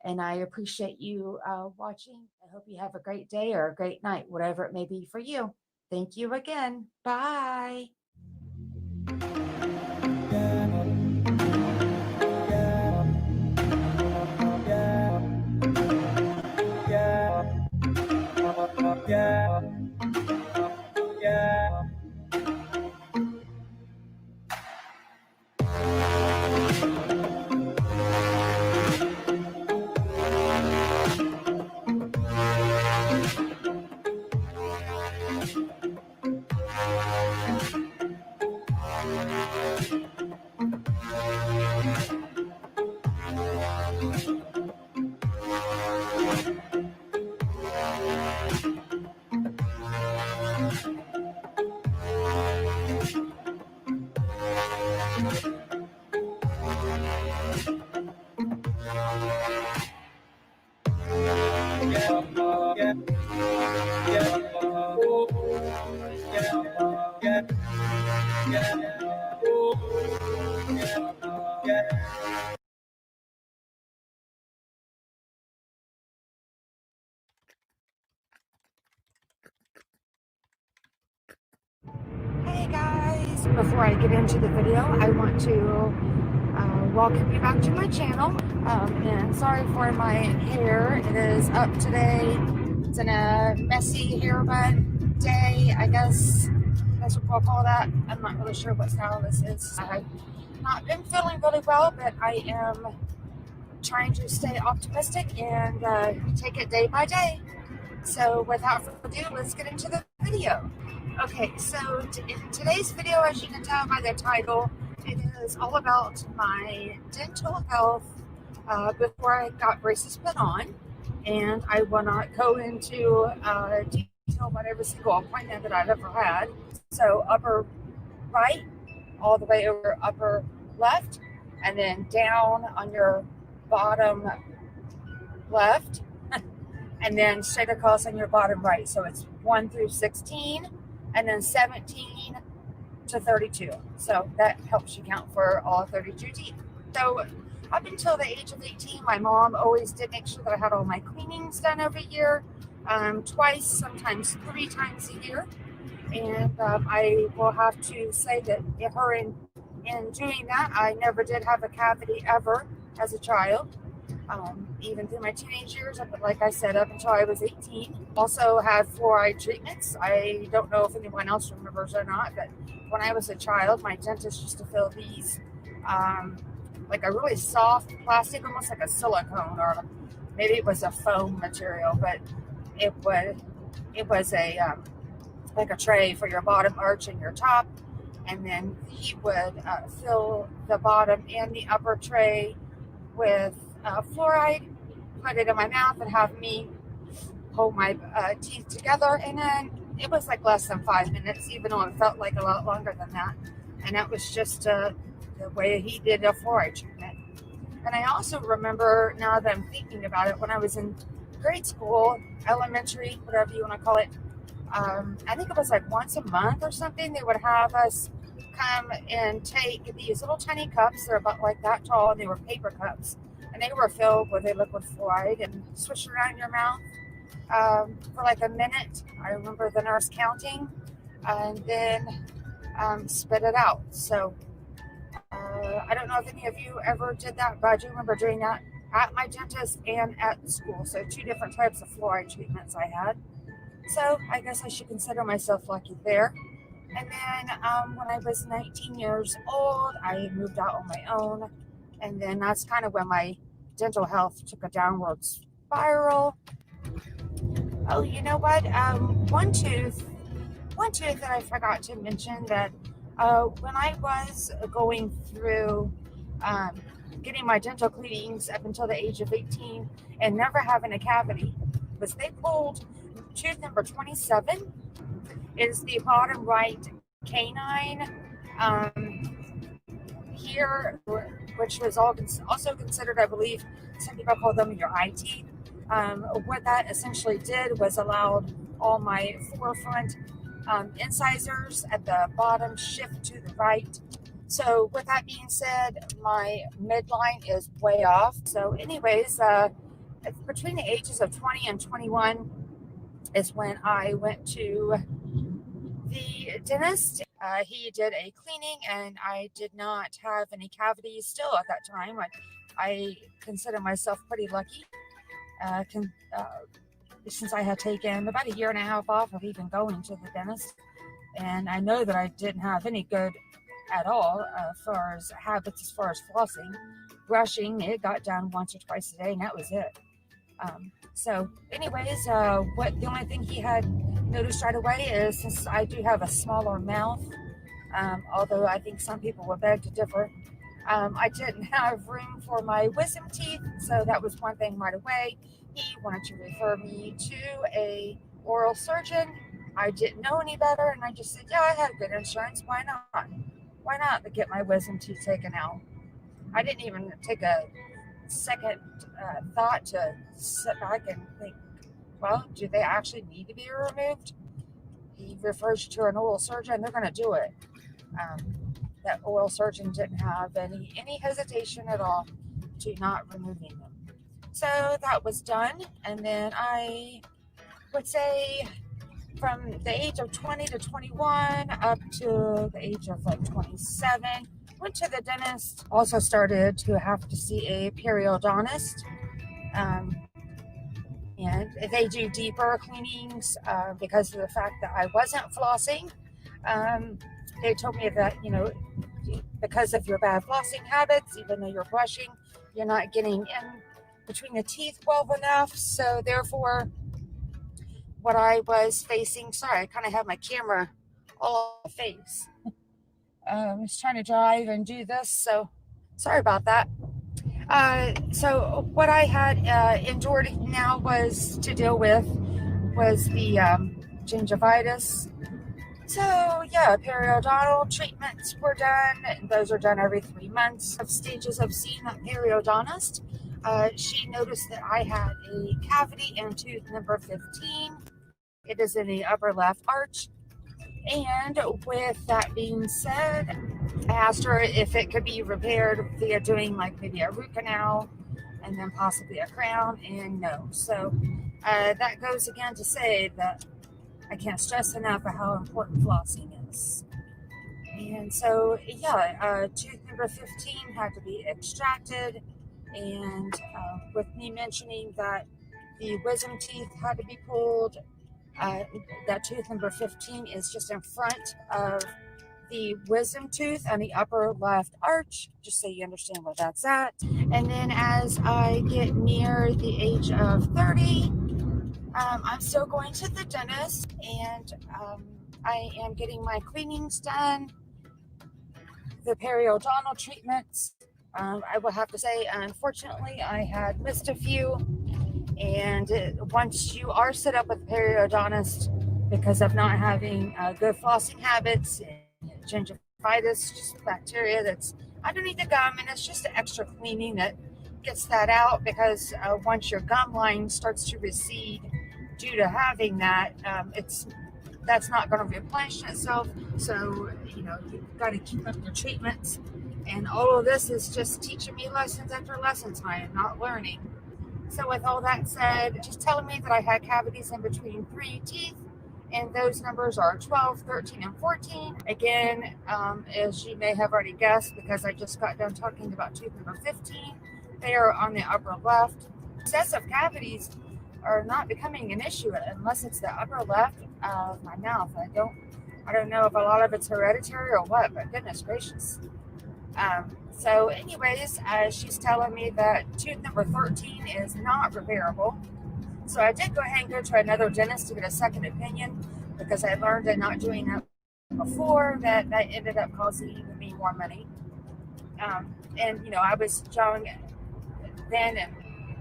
And I appreciate you watching. I hope you have a great day or a great night, whatever it may be for you. Thank you again. Bye. Hey guys, before I get into the video, I want to welcome you back to my channel. And sorry for my hair, it is up today. It's in a messy hair bun day, I guess that's what we'll call that. I'm not really sure what style this is. I've not been feeling really well, but I am trying to stay optimistic and take it day by day. So without further ado, let's get into the video. Okay, so in today's video, as you can tell by the title, it is all about my dental health before I got braces put on. And I will not go into detail about every single appointment that I've ever had. So upper right, all the way over upper left, and then down on your bottom left, and then straight across on your bottom right. So it's 1 through 16, and then 17 to 32. So that helps you count for all 32 teeth. So up until the age of 18, my mom always did make sure that I had all my cleanings done every year, twice, sometimes 3 times a year. And I will have to say that in doing that, I never did have a cavity ever as a child. even through my teenage years, like I said, up until I was 18. Also had fluoride treatments. I don't know if anyone else remembers or not, but when I was a child, my dentist used to fill these like a really soft plastic, almost like a silicone, or maybe it was a foam material, but it was a like a tray for your bottom arch and your top, and then he would fill the bottom and the upper tray with fluoride, put it in my mouth, and have me hold my teeth together. And then it was like less than 5 minutes, even though it felt like a lot longer than that. And that was just the way he did a fluoride treatment. And I also remember, now that I'm thinking about it, when I was in grade school, elementary, whatever you want to call it, I think it was like once a month or something, they would have us come and take these little tiny cups. They're about like that tall, and they were paper cups. And they were filled with a liquid fluoride and swish it around your mouth for like a minute. I remember the nurse counting and then spit it out. So I don't know if any of you ever did that, but I do remember doing that at my dentist and at school. So 2 different types of fluoride treatments I had. So I guess I should consider myself lucky there. And then when I was 19 years old, I moved out on my own. And then that's kind of when my dental health took a downward spiral. Oh, you know what? One tooth that I forgot to mention, that when I was going through getting my dental cleanings up until the age of 18 and never having a cavity, was they pulled tooth number 27. Is the bottom right canine here, which was also considered, I believe, some people call them your eye teeth. What that essentially did was allowed all my forefront incisors at the bottom shift to the right. So with that being said, my midline is way off. So anyways, between the ages of 20 and 21 is when I went to the dentist. He did a cleaning, and I did not have any cavities still at that time. I consider myself pretty lucky since I had taken about a year and a half off of even going to the dentist. And I know that I didn't have any good at all as far as habits, as far as flossing. Brushing, it got done once or twice a day, and that was it. So anyways, the only thing he had noticed right away is, since I do have a smaller mouth, although I think some people would beg to differ, I didn't have room for my wisdom teeth. So that was one thing right away. He wanted to refer me to a oral surgeon. I didn't know any better, and I just said, yeah, I had good insurance. Why not? Why not get my wisdom teeth taken out? I didn't even take a second thought to sit back and think, well, do they actually need to be removed? He refers you to an oral surgeon, they're going to do it. That oral surgeon didn't have any hesitation at all to not removing them. So that was done, and then I would say from the age of 20 to 21 up to the age of like 27, went to the dentist. Also started to have to see a periodontist. And they do deeper cleanings because of the fact that I wasn't flossing. They told me that, because of your bad flossing habits, even though you're brushing, you're not getting in between the teeth well enough. So therefore, what I was facing, sorry, I kind of have my camera all on my face. I was trying to drive and do this, so sorry about that. So what I had endured now was to deal with was the gingivitis. So yeah, periodontal treatments were done. Those are done every 3 months. Of stages of seeing a periodontist. She noticed that I had a cavity in tooth number 15. It is in the upper left arch. And with that being said, I asked her if it could be repaired via doing like maybe a root canal and then possibly a crown, and no. So that goes again to say that I can't stress enough how important flossing is. And so, yeah, tooth number 15 had to be extracted. and with me mentioning that the wisdom teeth had to be pulled, that tooth number 15 is just in front of the wisdom tooth on the upper left arch, just so you understand where that's at. And then as I get near the age of 30, I'm still going to the dentist, and I am getting my cleanings done, the periodontal treatments. I will have to say, unfortunately, I had missed a few. And once you are set up with a periodontist because of not having good flossing habits and gingivitis, just bacteria that's underneath the gum, and it's just an extra cleaning that gets that out, because once your gum line starts to recede due to having that, that's not going to replenish itself. So, you know, you've got to keep up your treatments. And all of this is just teaching me lessons after lessons. I am not learning. So with all that said, just telling me that I had cavities in between 3 teeth, and those numbers are 12, 13, and 14. Again, as you may have already guessed, because I just got done talking about tooth number 15, they are on the upper left. Excessive cavities are not becoming an issue unless it's the upper left of my mouth. I don't know if a lot of it's hereditary or what, but goodness gracious. So anyways, she's telling me that tooth number 13 is not repairable. So I did go ahead and go to another dentist to get a second opinion, because I learned in not doing that before that ended up costing me more money. And, you know, I was young then, and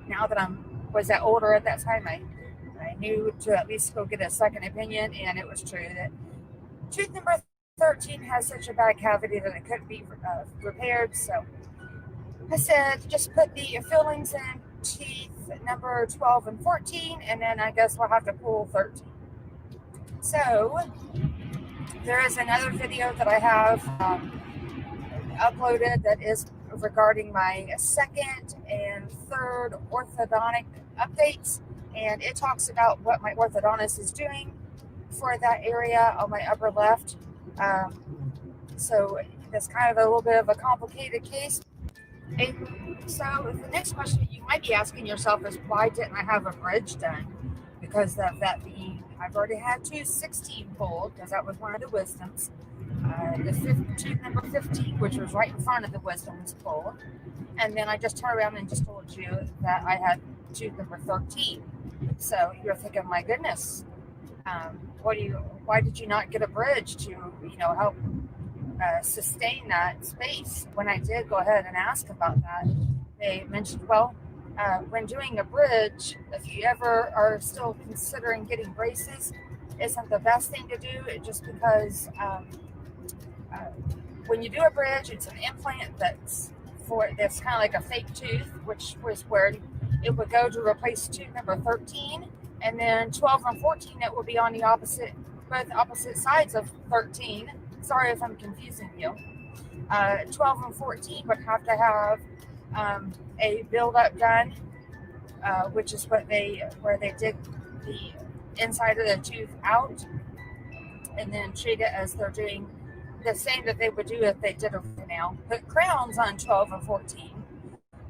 now that I was that older at that time, I knew to at least go get a second opinion, and it was true that tooth number 13 has such a bad cavity that it couldn't be repaired. So I said, just put the fillings in teeth number 12 and 14, and then I guess we'll have to pull 13. So there is another video that I have uploaded that is regarding my second and third orthodontic updates, and it talks about what my orthodontist is doing for that area on my upper left. So that's kind of a little bit of a complicated case. And so the next question you might be asking yourself is, why didn't I have a bridge done? Because of that being, I've already had tooth 16 pulled, because that was one of the wisdoms. Tooth number 15, which was right in front of the wisdom, was pulled. And then I just turned around and just told you that I had tooth number 13. So you're thinking, my goodness, why did you not get a bridge to, you know, help sustain that space? When I did go ahead and ask about that, they mentioned, well, when doing a bridge, if you ever are still considering getting braces, isn't the best thing to do, just because when you do a bridge, it's an implant that's kind of like a fake tooth, which was where it would go to replace tooth number 13, and then 12 and 14, it will be on the both opposite sides of 13. Sorry if I'm confusing you. 12 and 14 would have to have a build-up done, which is where they dig the inside of the tooth out, and then treat it as they're doing the same that they would do if they did a root canal. Put crowns on 12 and 14.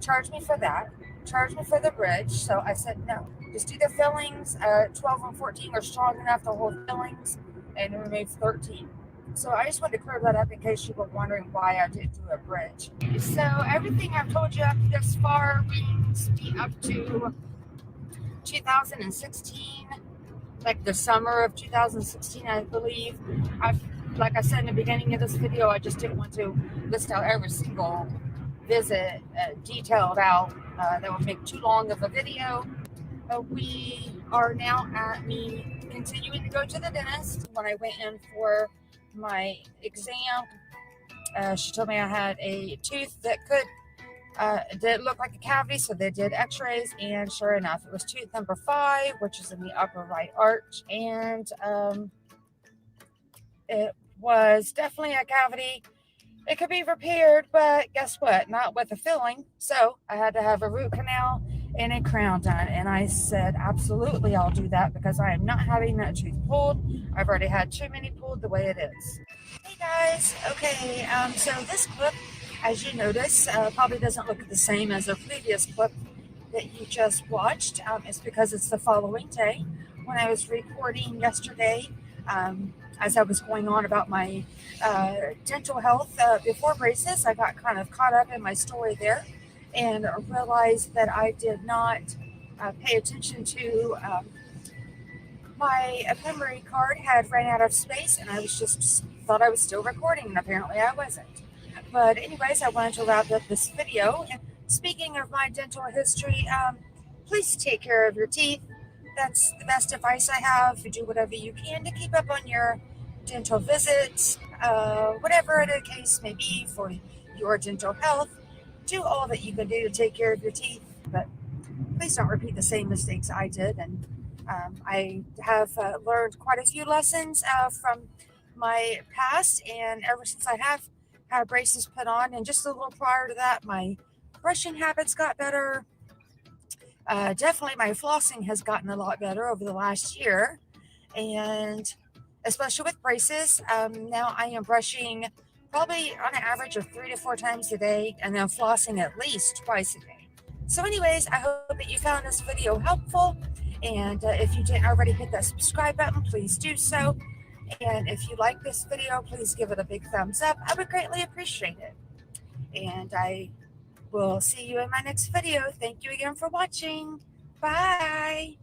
Charge me for that. Charge me for the bridge. So I said no. Just do the fillings. 12 and 14 are strong enough to hold fillings, and remove 13. So I just wanted to clear that up in case you were wondering why I didn't do a bridge. So everything I've told you up this far brings me up to 2016, like the summer of 2016, I believe. Like I said in the beginning of this video, I just didn't want to list out every single visit detailed out. That would make too long of a video. We are now at me continuing to go to the dentist. When I went in for my exam, she told me I had a tooth that did look like a cavity, so they did x-rays, and sure enough, it was tooth number 5, which is in the upper right arch, and it was definitely a cavity. It could be repaired, but guess what? Not with a filling. So I had to have a root canal and a crown done. And I said, absolutely, I'll do that, because I am not having that tooth pulled. I've already had too many pulled the way it is. Hey guys. Okay, so this clip As you notice, probably doesn't look the same as the previous clip that you just watched. It's because it's the following day. When I was recording yesterday, as I was going on about my dental health before braces, I got kind of caught up in my story there and realized that I did not pay attention to my memory card had ran out of space, and I was just thought I was still recording, and apparently I wasn't. But anyways, I wanted to wrap up this video. And speaking of my dental history, please take care of your teeth. That's the best advice I have. Do whatever you can to keep up on your dental visits, whatever the case may be for your dental health. Do all that you can do to take care of your teeth, but please don't repeat the same mistakes I did. And I have learned quite a few lessons from my past, and ever since I have had braces put on, and just a little prior to that, my brushing habits got better. Definitely my flossing has gotten a lot better over the last year, and especially with braces, now I am brushing probably on an average of 3 to 4 times a day, and then flossing at least twice a day. So anyways, I hope that you found this video helpful, and if you didn't already hit that subscribe button, please do so. And if you like this video, please give it a big thumbs up. I would greatly appreciate it. And I will see you in my next video. Thank you again for watching. Bye.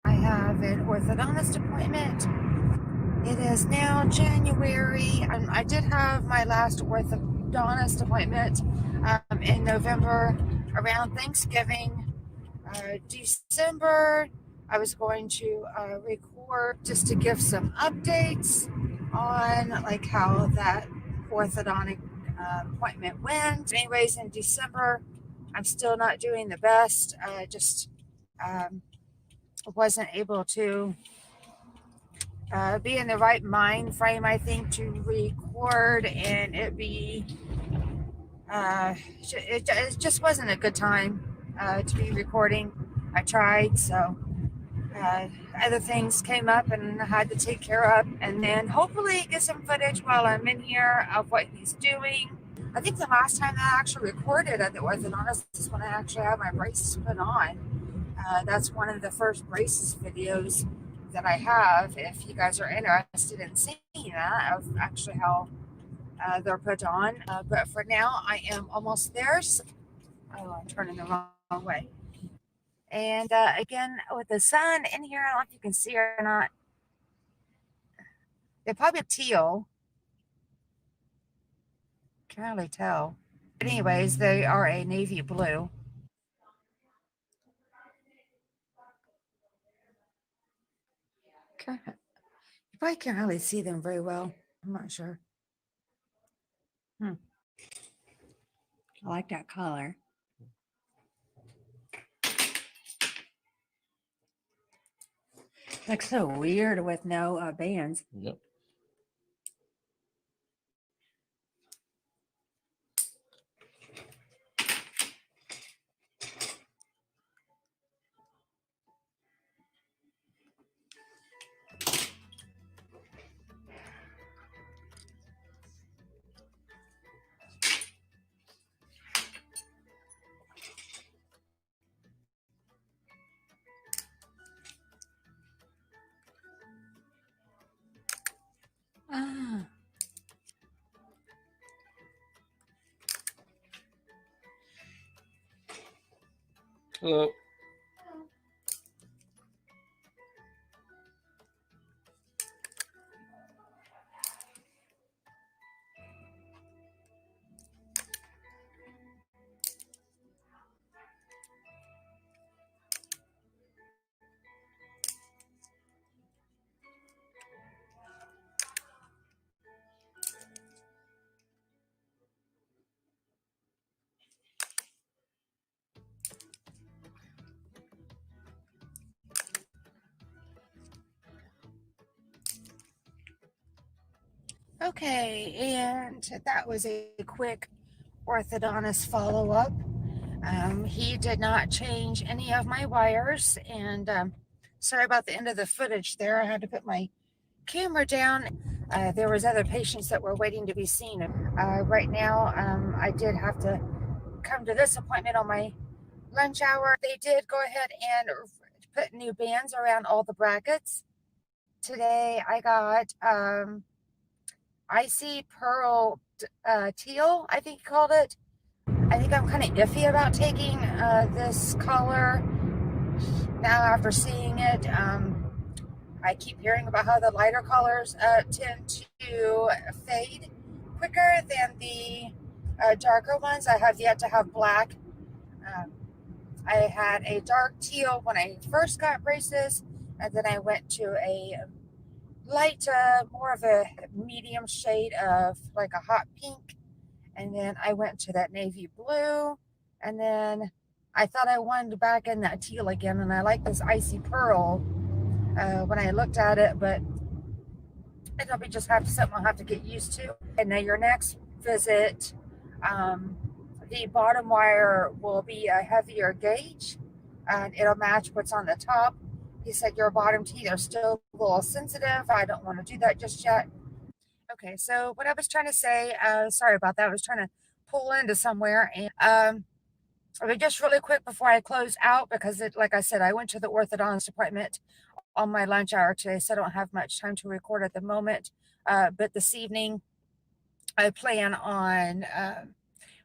I have an orthodontist appointment. It is now January, and I did have my last orthodontist appointment in November around Thanksgiving. December, I was going to record just to give some updates on like how that orthodontic appointment went. Anyways, in December, I'm still not doing the best. Just wasn't able to be in the right mind frame, I think, to record, and it just wasn't a good time to be recording. I tried, so other things came up and I had to take care of, and then hopefully get some footage while I'm in here of what he's doing. I think the last time I actually recorded at the orthodontist is when I actually had my braces put on. That's one of the first braces videos that I have, if you guys are interested in seeing that, of actually how they're put on. But for now, I am almost there. So, oh, I'm turning the wrong way. And again, with the sun in here, I don't know if you can see or not. They're probably teal. Can't really tell. But anyways, they are a navy blue. Okay. You probably can't really see them very well. I'm not sure. I like that color. Looks so weird with no bands. Yep. Ah. Hello. Okay, and that was a quick orthodontist follow-up. He did not change any of my wires, and sorry about the end of the footage there. I had to put my camera down. There was other patients that were waiting to be seen. Right now, I did have to come to this appointment on my lunch hour. They did go ahead and put new bands around all the brackets. Today I got icy pearl teal, I think he called it. I think I'm kind of iffy about taking this color now after seeing it. I keep hearing about how the lighter colors tend to fade quicker than the darker ones. I have yet to have black. I had a dark teal when I first got braces, and then I went to a light, more of a medium shade of like a hot pink, and then I went to that navy blue, and then I thought I wanted back in that teal again, and I like this icy pearl when I looked at it, but it'll be just something I'll have to get used to. And then your next visit, the bottom wire will be a heavier gauge, and it'll match what's on the top. He said your bottom teeth are still a little sensitive. I don't want to do that just yet. Okay, so what I was trying to say, sorry about that. I was trying to pull into somewhere, and just really quick before I close out, because like I said, I went to the orthodontist appointment on my lunch hour today, so I don't have much time to record at the moment. But this evening, I plan on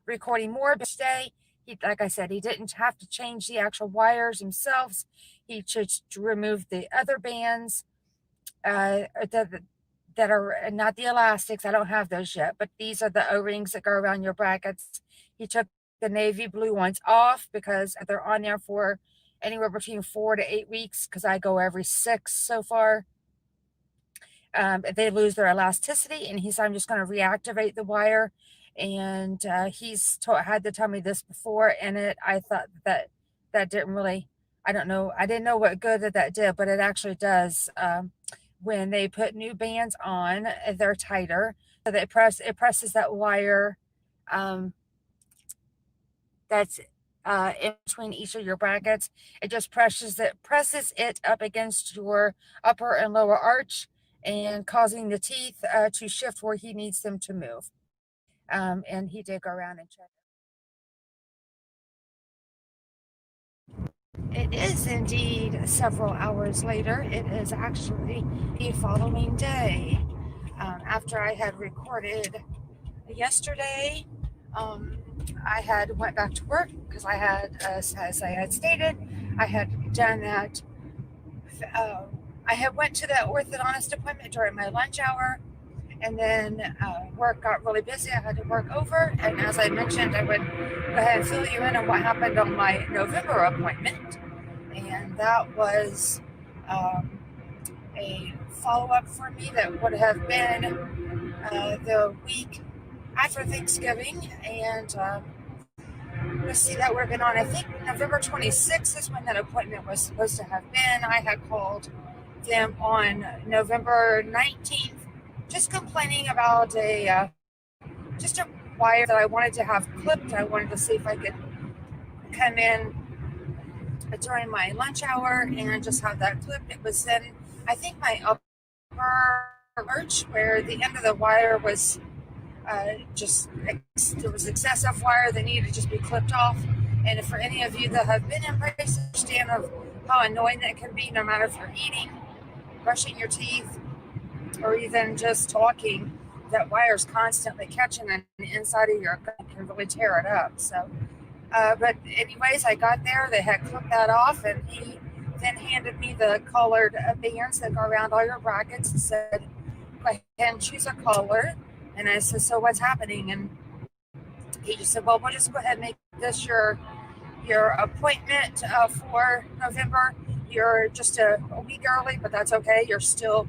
recording more. But today, like I said, he didn't have to change the actual wires themselves. He just removed the other bands that are not the elastics. I don't have those yet, but these are the O-rings that go around your brackets. He took the navy blue ones off because they're on there for anywhere between 4 to 8 weeks, because I go every 6 so far. They lose their elasticity, and he said, I'm just going to reactivate the wire. And he's had to tell me this before, and I thought that didn't really, I don't know, I didn't know what good that did, but it actually does. When they put new bands on, they're tighter, so it presses that wire that's in between each of your brackets. It just presses it up against your upper and lower arch, and causing the teeth to shift where he needs them to move. And he did go around and check. It is indeed several hours later. It is actually the following day. After I had recorded yesterday, I had went back to work because I had, as I had stated, I had done that. I had went to the orthodontist appointment during my lunch hour, and then work got really busy. I had to work over, and as I mentioned, I would go ahead and fill you in on what happened on my November appointment, and that was a follow-up for me that would have been the week after Thanksgiving, and let's see, that would have been on, I think, November 26th is when that appointment was supposed to have been. I had called them on November 19th, just complaining about just a wire that I wanted to have clipped. I wanted to see if I could come in during my lunch hour and just have that clipped. It was then, I think, my upper arch where the end of the wire was there was excessive wire that needed to just be clipped off. And for any of you that have been in braces, understand of how annoying that can be, no matter if you're eating, brushing your teeth, or even just talking. That wire's constantly catching, and the inside of your gut can really tear it up. So, but anyways, I got there. They had clipped that off, and he then handed me the colored bands that go around all your brackets and said, go ahead and choose a color. And I said, so what's happening? And he just said, well, we'll just go ahead and make this your appointment for November. You're just a week early, but that's okay. You're still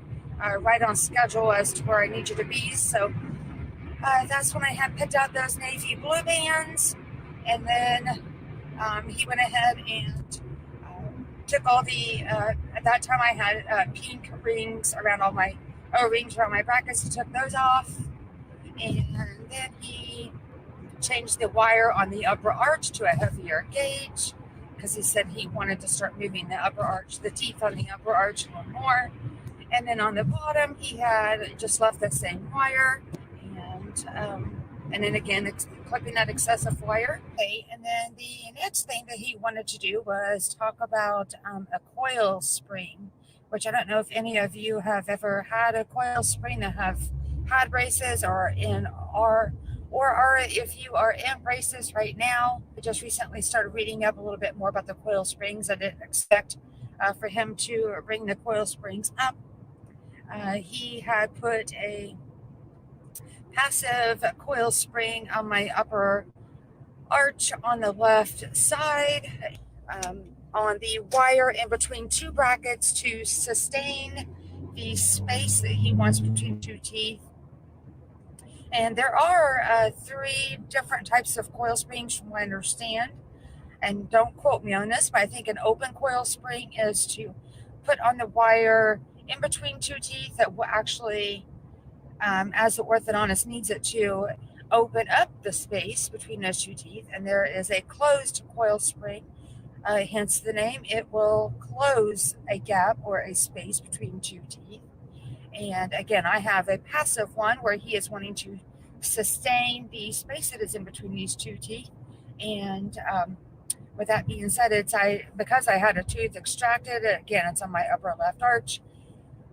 right on schedule as to where I need you to be. So that's when I had picked out those navy blue bands. And then he went ahead and took all the, at that time I had pink rings around all my O-rings around my brackets. He took those off. And then he changed the wire on the upper arch to a heavier gauge because he said he wanted to start moving the upper arch, the teeth on the upper arch a little more. And then on the bottom, he had just left the same wire, and then again, clipping that excessive wire. Okay, and then the next thing that he wanted to do was talk about a coil spring, which I don't know if any of you have ever had a coil spring that have had braces or if you are in braces right now. I just recently started reading up a little bit more about the coil springs. I didn't expect for him to bring the coil springs up. He had put a passive coil spring on my upper arch on the left side, on the wire in between two brackets to sustain the space that he wants between two teeth. And there are 3 different types of coil springs from what I understand. And don't quote me on this, but I think an open coil spring is to put on the wire in between two teeth that will actually, as the orthodontist needs it to, open up the space between those two teeth. And there is a closed coil spring, hence the name. It will close a gap or a space between two teeth. And again, I have a passive one where he is wanting to sustain the space that is in between these two teeth. And with that being said, because I had a tooth extracted, again, it's on my upper left arch,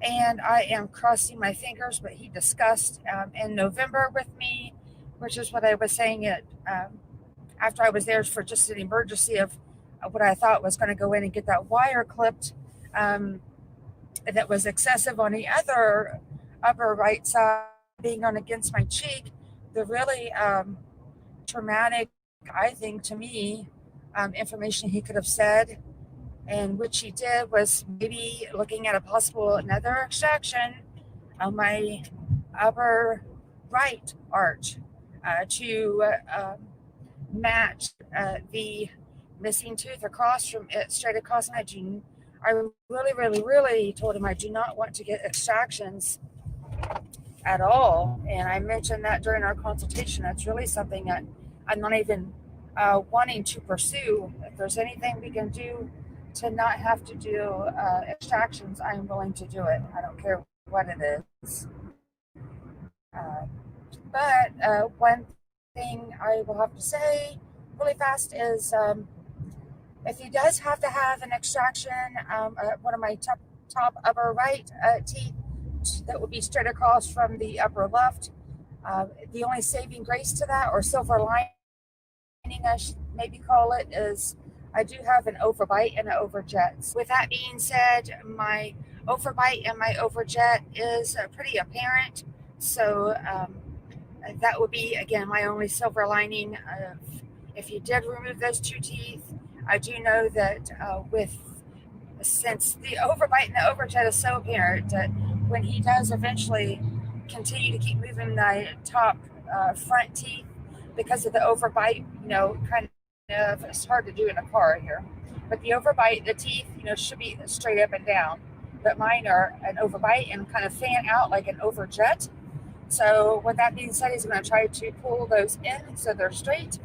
and I am crossing my fingers, but he discussed in November with me, which is what I was saying after I was there for just an emergency of what I thought was going to go in and get that wire clipped that was excessive on the other upper right side, being on against my cheek. The really traumatic, I think, to me, information he could have said, and which he did, was maybe looking at a possible another extraction on my upper right arch to match the missing tooth across from it, straight across my gene. I really told him I do not want to get extractions at all. And I mentioned that during our consultation. That's really something that I'm not even wanting to pursue. If there's anything we can do to not have to do extractions, I'm willing to do it. I don't care what it is. But one thing I will have to say really fast is if he does have to have an extraction, one of my top upper right teeth that would be straight across from the upper left, the only saving grace to that, or silver lining I should maybe call it, is I do have an overbite and an overjet. With that being said, my overbite and my overjet is pretty apparent. So that would be, again, my only silver lining. If you did remove those two teeth, I do know that since the overbite and the overjet is so apparent, that when he does eventually continue to keep moving the top front teeth because of the overbite, kind of, it's hard to do in a car here, but the overbite, the teeth, should be straight up and down, but mine are an overbite and kind of fan out like an overjet. So with that being said, he's going to try to pull those in so they're straight.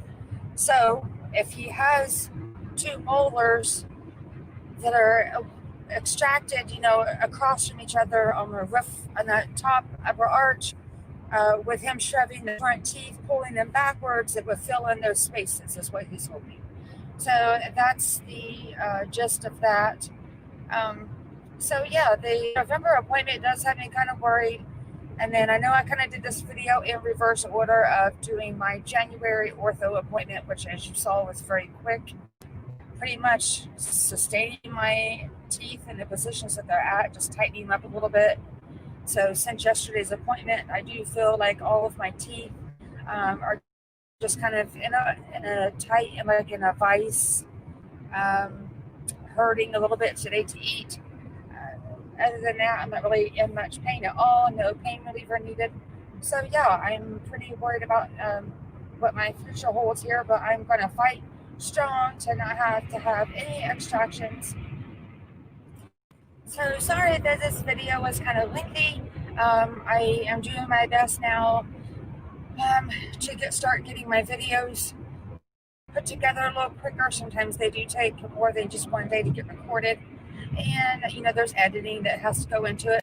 So if he has two molars that are extracted, across from each other on the roof, on the top upper arch, with him shoving the front teeth, pulling them backwards, it would fill in those spaces, is what he's hoping. So that's the gist of that. So yeah, the November appointment does have me kind of worried. And then I know I kind of did this video in reverse order of doing my January ortho appointment, which, as you saw, was very quick. Pretty much sustaining my teeth in the positions that they're at, just tightening them up a little bit. So since yesterday's appointment, I do feel like all of my teeth are just kind of in a tight, like in a vice, hurting a little bit today to eat. Other than that, I'm not really in much pain at all. No pain reliever needed. So yeah, I'm pretty worried about what my future holds here, but I'm going to fight strong to not have to have any extractions. So sorry that this video was kind of lengthy. I am doing my best now to start getting my videos put together a little quicker. Sometimes they do take more than just one day to get recorded, and there's editing that has to go into it.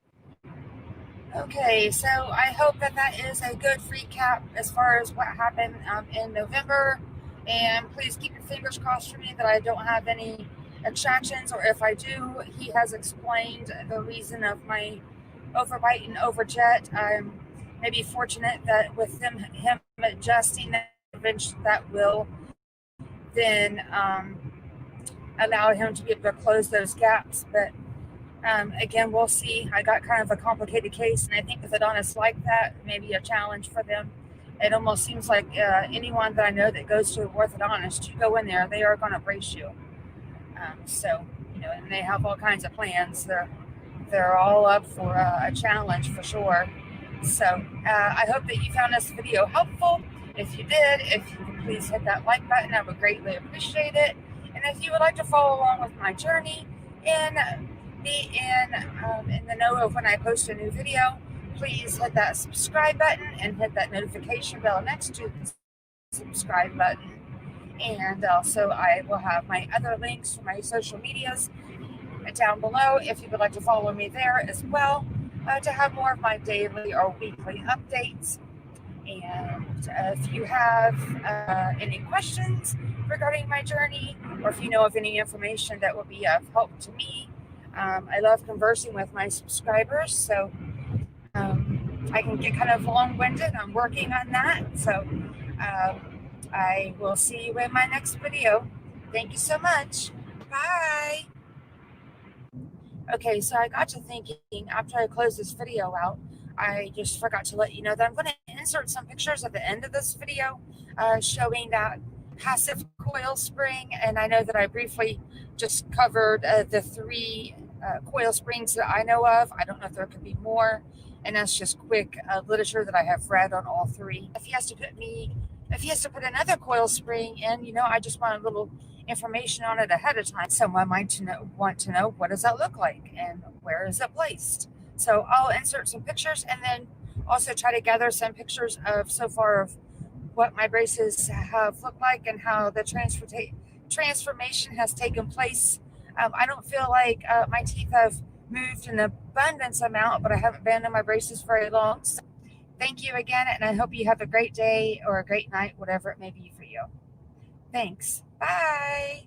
Okay, so I hope that is a good recap as far as what happened in November, and please keep your fingers crossed for me that I don't have any extractions, or if I do, he has explained the reason of my overbite and overjet. I'm maybe fortunate that with him adjusting that will then allow him to be able to close those gaps. But again, we'll see. I got kind of a complicated case, and I think with Donnelle'S like that, maybe a challenge for them. It almost seems like anyone that I know that goes to an orthodontist, you go in there, they are going to brace you. So, and they have all kinds of plans. They're all up for a challenge for sure. So I hope that you found this video helpful. If you did, if you could please hit that like button, I would greatly appreciate it. And if you would like to follow along with my journey and be in the know of when I post a new video, please hit that subscribe button and hit that notification bell next to the subscribe button. And also I will have my other links for my social medias down below if you would like to follow me there as well, to have more of my daily or weekly updates. And if you have any questions regarding my journey, or if you know of any information that will be of help to me, I love conversing with my subscribers, so I can get kind of long-winded. I'm working on that, so I will see you in my next video. Thank you so much. Bye. Okay, so I got to thinking after I closed this video out, I just forgot to let you know that I'm going to insert some pictures at the end of this video showing that passive coil spring. And I know that I briefly just covered the 3 coil springs that I know of. I don't know if there could be more. And that's just quick literature that I have read on all 3. If he has to put another coil spring in, I just want a little information on it ahead of time. Someone might want to know, what does that look like and where is it placed? So I'll insert some pictures and then also try to gather some pictures of so far of what my braces have looked like and how the transformation has taken place. I don't feel like my teeth have moved an abundance amount, but I haven't been in my braces very long. So thank you again, and I hope you have a great day or a great night, whatever it may be for you. Thanks. Bye.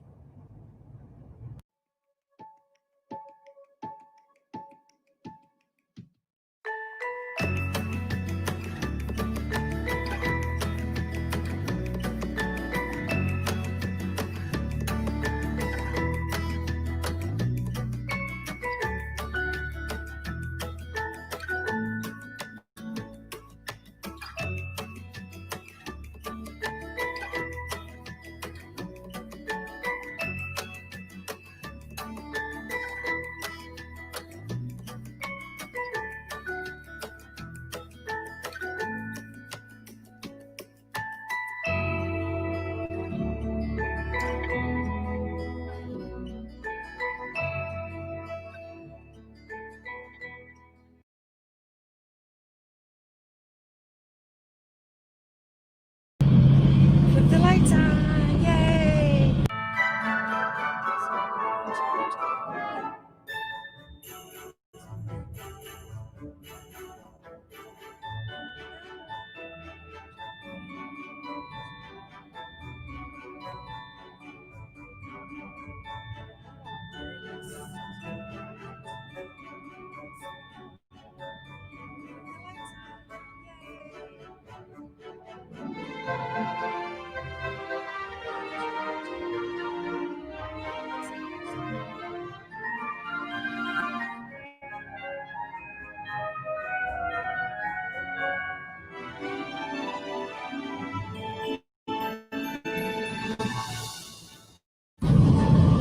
Put the lights on. Yay.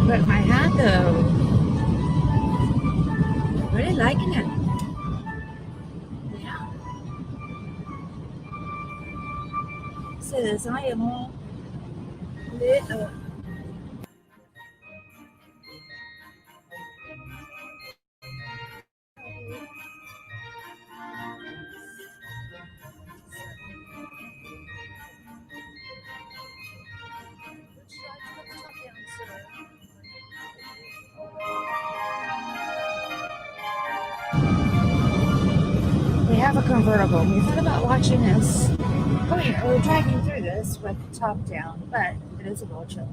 But my hat though, really liking it. Yeah. Says I am all lit up. have a convertible. We thought about watching this. Oh yeah, we're driving through this with the top down, but it is a little chilly.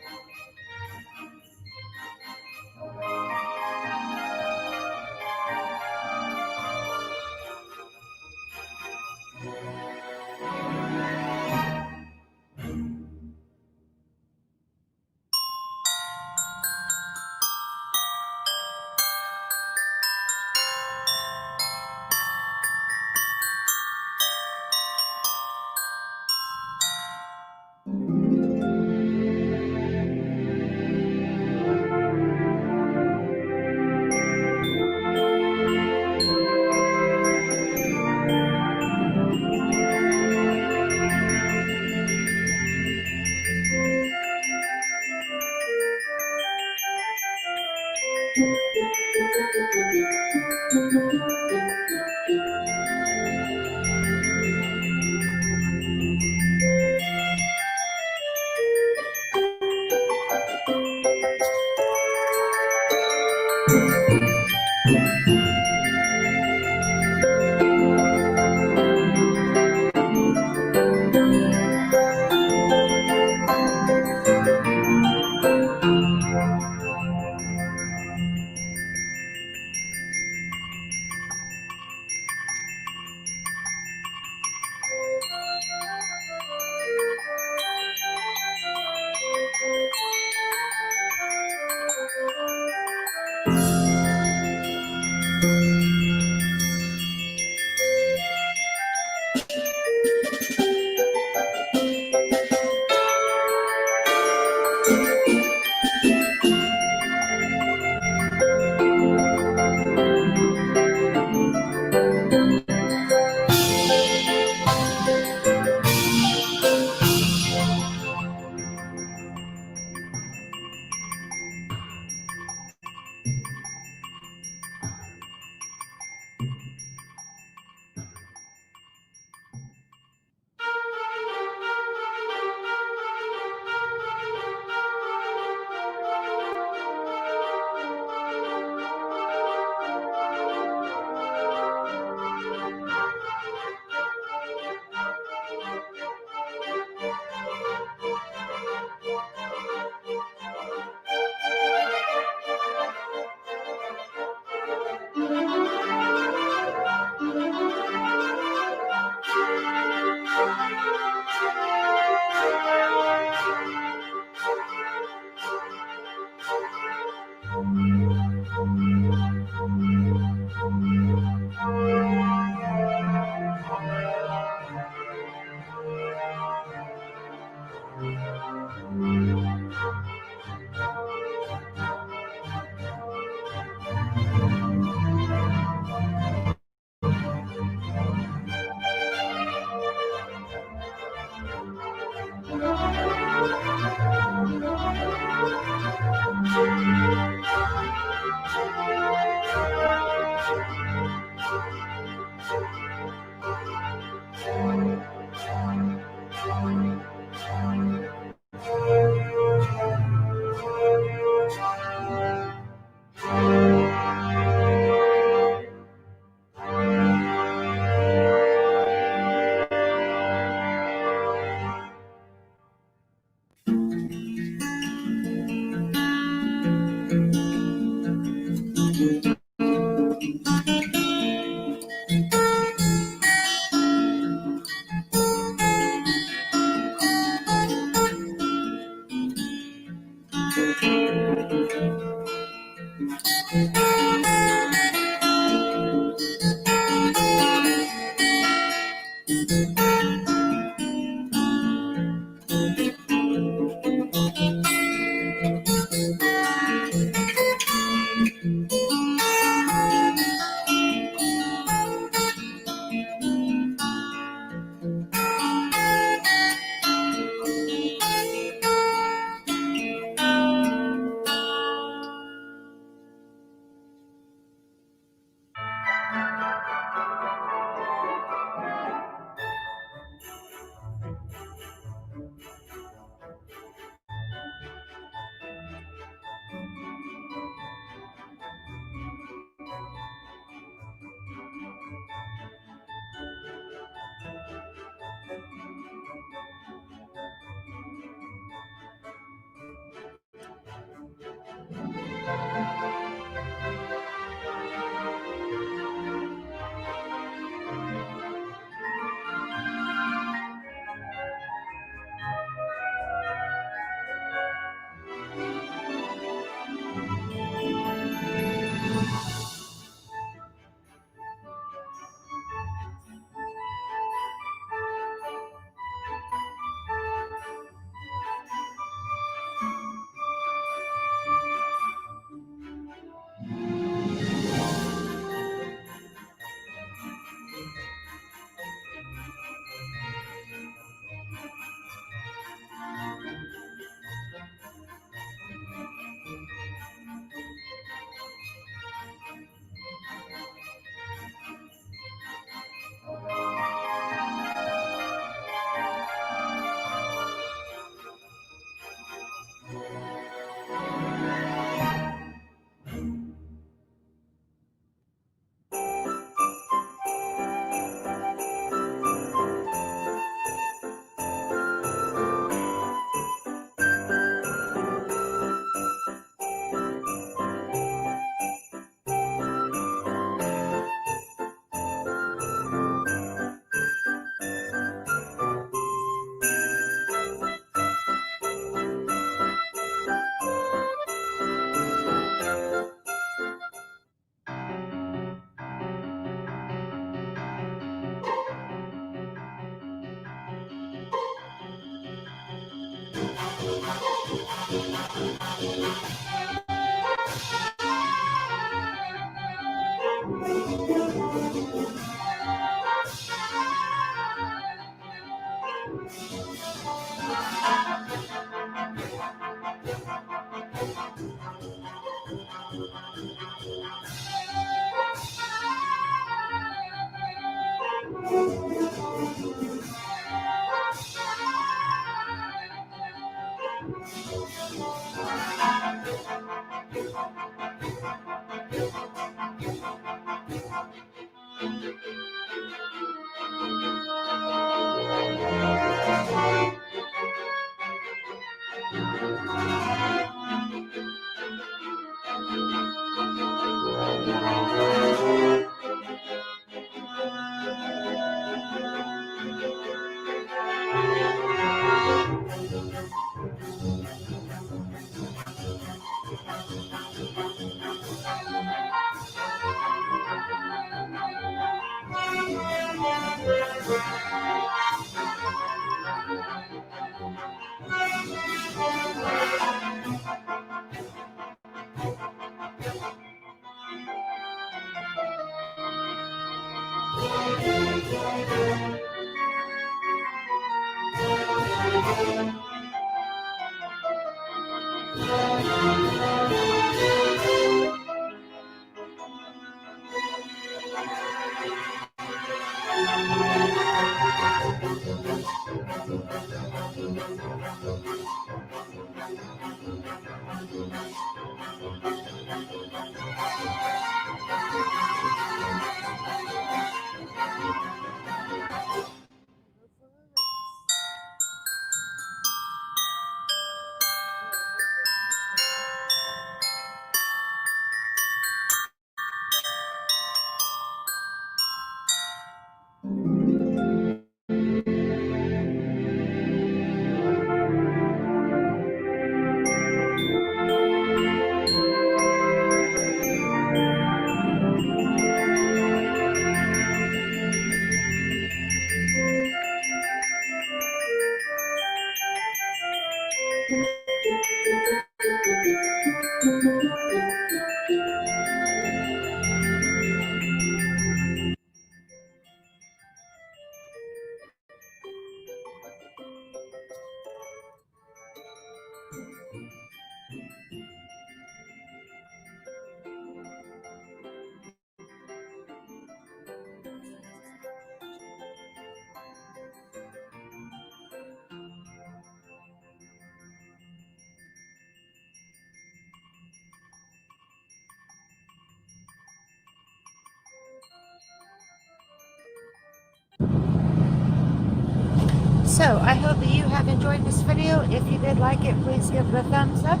So I hope that you have enjoyed this video. If you did like it, please give it a thumbs up.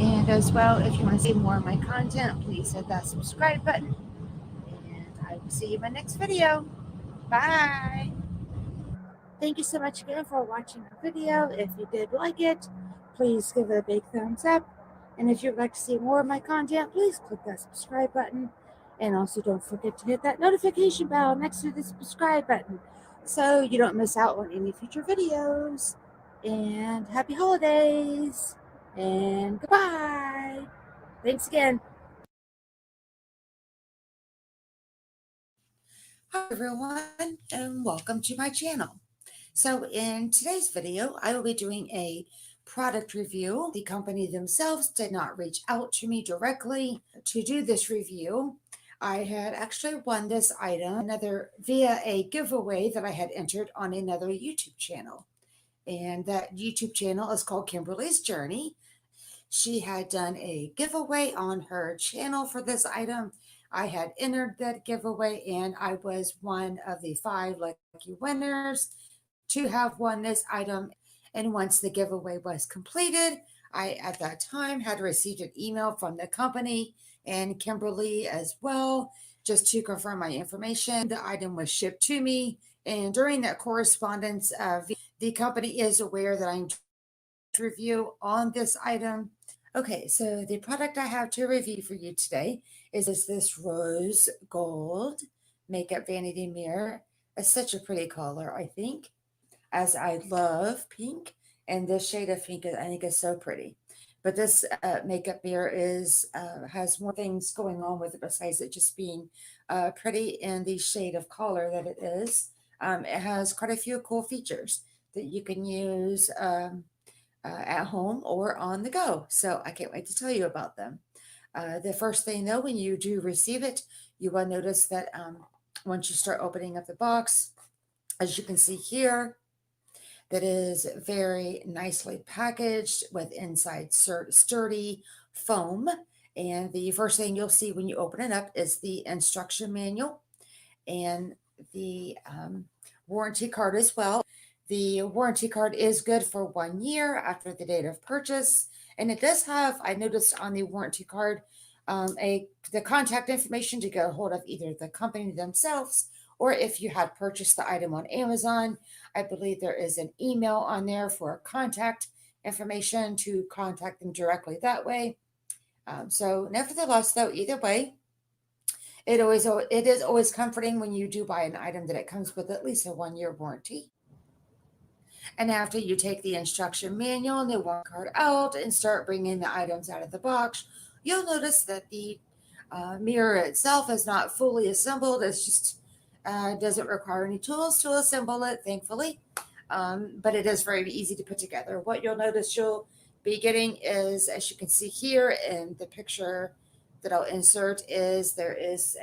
And as well, if you want to see more of my content, please hit that subscribe button. And I will see you in my next video. Bye. Thank you so much again for watching our video. If you did like it, please give it a big thumbs up. And if you'd like to see more of my content, please click that subscribe button. And also don't forget to hit that notification bell next to the subscribe button so you don't miss out on any future videos. And happy holidays. And goodbye. Thanks again. Hi everyone, and welcome to my channel. So in today's video, I will be doing a product review. The company themselves did not reach out to me directly to do this review. I had actually won this item via a giveaway that I had entered on another YouTube channel. And that YouTube channel is called Kimberly's Journey. She had done a giveaway on her channel for this item. I had entered that giveaway and I was one of the 5 lucky winners to have won this item. And once the giveaway was completed, I at that time had received an email from the company and Kimberly as well, just to confirm my information. The item was shipped to me, and during that correspondence, the company is aware that I'm review on this item. Okay, so the product I have to review for you today is this rose gold makeup vanity mirror. It's such a pretty color, I think, as I love pink, and this shade of pink I think is so pretty. But this makeup mirror has more things going on with it besides it just being pretty in the shade of color that it is. It has quite a few cool features that you can use at home or on the go. So I can't wait to tell you about them. The first thing though, when you do receive it, you will notice that once you start opening up the box, as you can see here, that is very nicely packaged with inside sturdy foam. And the first thing you'll see when you open it up is the instruction manual and the warranty card as well. The warranty card is good for 1 year after the date of purchase. And it does have, I noticed on the warranty card, the contact information to get a hold of either the company themselves, or if you had purchased the item on Amazon, I believe there is an email on there for contact information to contact them directly that way. So nevertheless, though, either way, it is always comforting when you do buy an item that it comes with at least a 1-year warranty. And after you take the instruction manual and the warranty card out and start bringing the items out of the box, you'll notice that the mirror itself is not fully assembled. It's just doesn't require any tools to assemble it, thankfully. But it is very easy to put together. What you'll notice you'll be getting is, as you can see here in the picture that I'll insert, is there is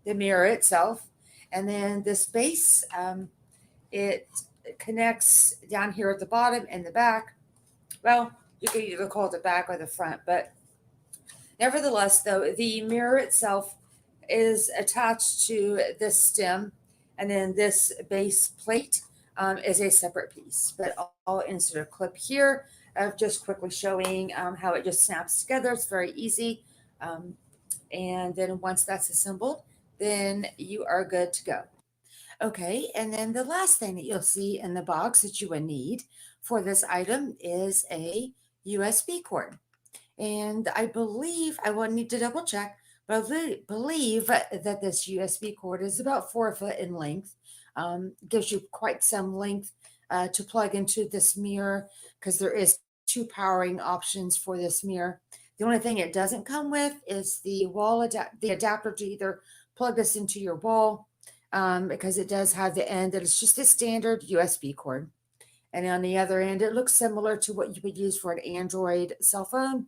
the mirror itself, and then this base. It connects down here at the bottom and the back. Well, you can either call it the back or the front, but nevertheless, though, the mirror itself is attached to this stem, and then this base plate is a separate piece. But I'll insert a clip here of just quickly showing how it just snaps together. It's very easy. And then once that's assembled, then you are good to go. Okay, and then the last thing that you'll see in the box that you would need for this item is a USB cord. And I believe, I will need to double check, but I believe that this USB cord is about 4 foot in length. Gives you quite some length to plug into this mirror, because there is 2 powering options for this mirror. The only thing it doesn't come with is the the adapter to either plug this into your wall, because it does have the end that is just a standard USB cord. And on the other end, it looks similar to what you would use for an Android cell phone.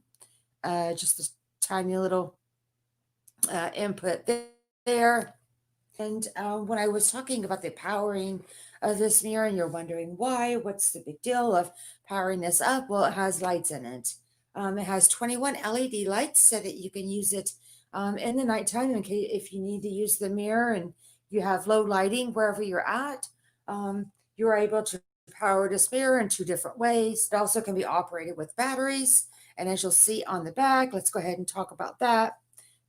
Just a tiny little input there. And when I was talking about the powering of this mirror, and you're wondering why, what's the big deal of powering this up? Well, it has lights in it. It has 21 LED lights so that you can use it in the nighttime in case if you need to use the mirror and you have low lighting wherever you're at. You're able to power this mirror in 2 different ways. It also can be operated with batteries. And as you'll see on the back, let's go ahead and talk about that.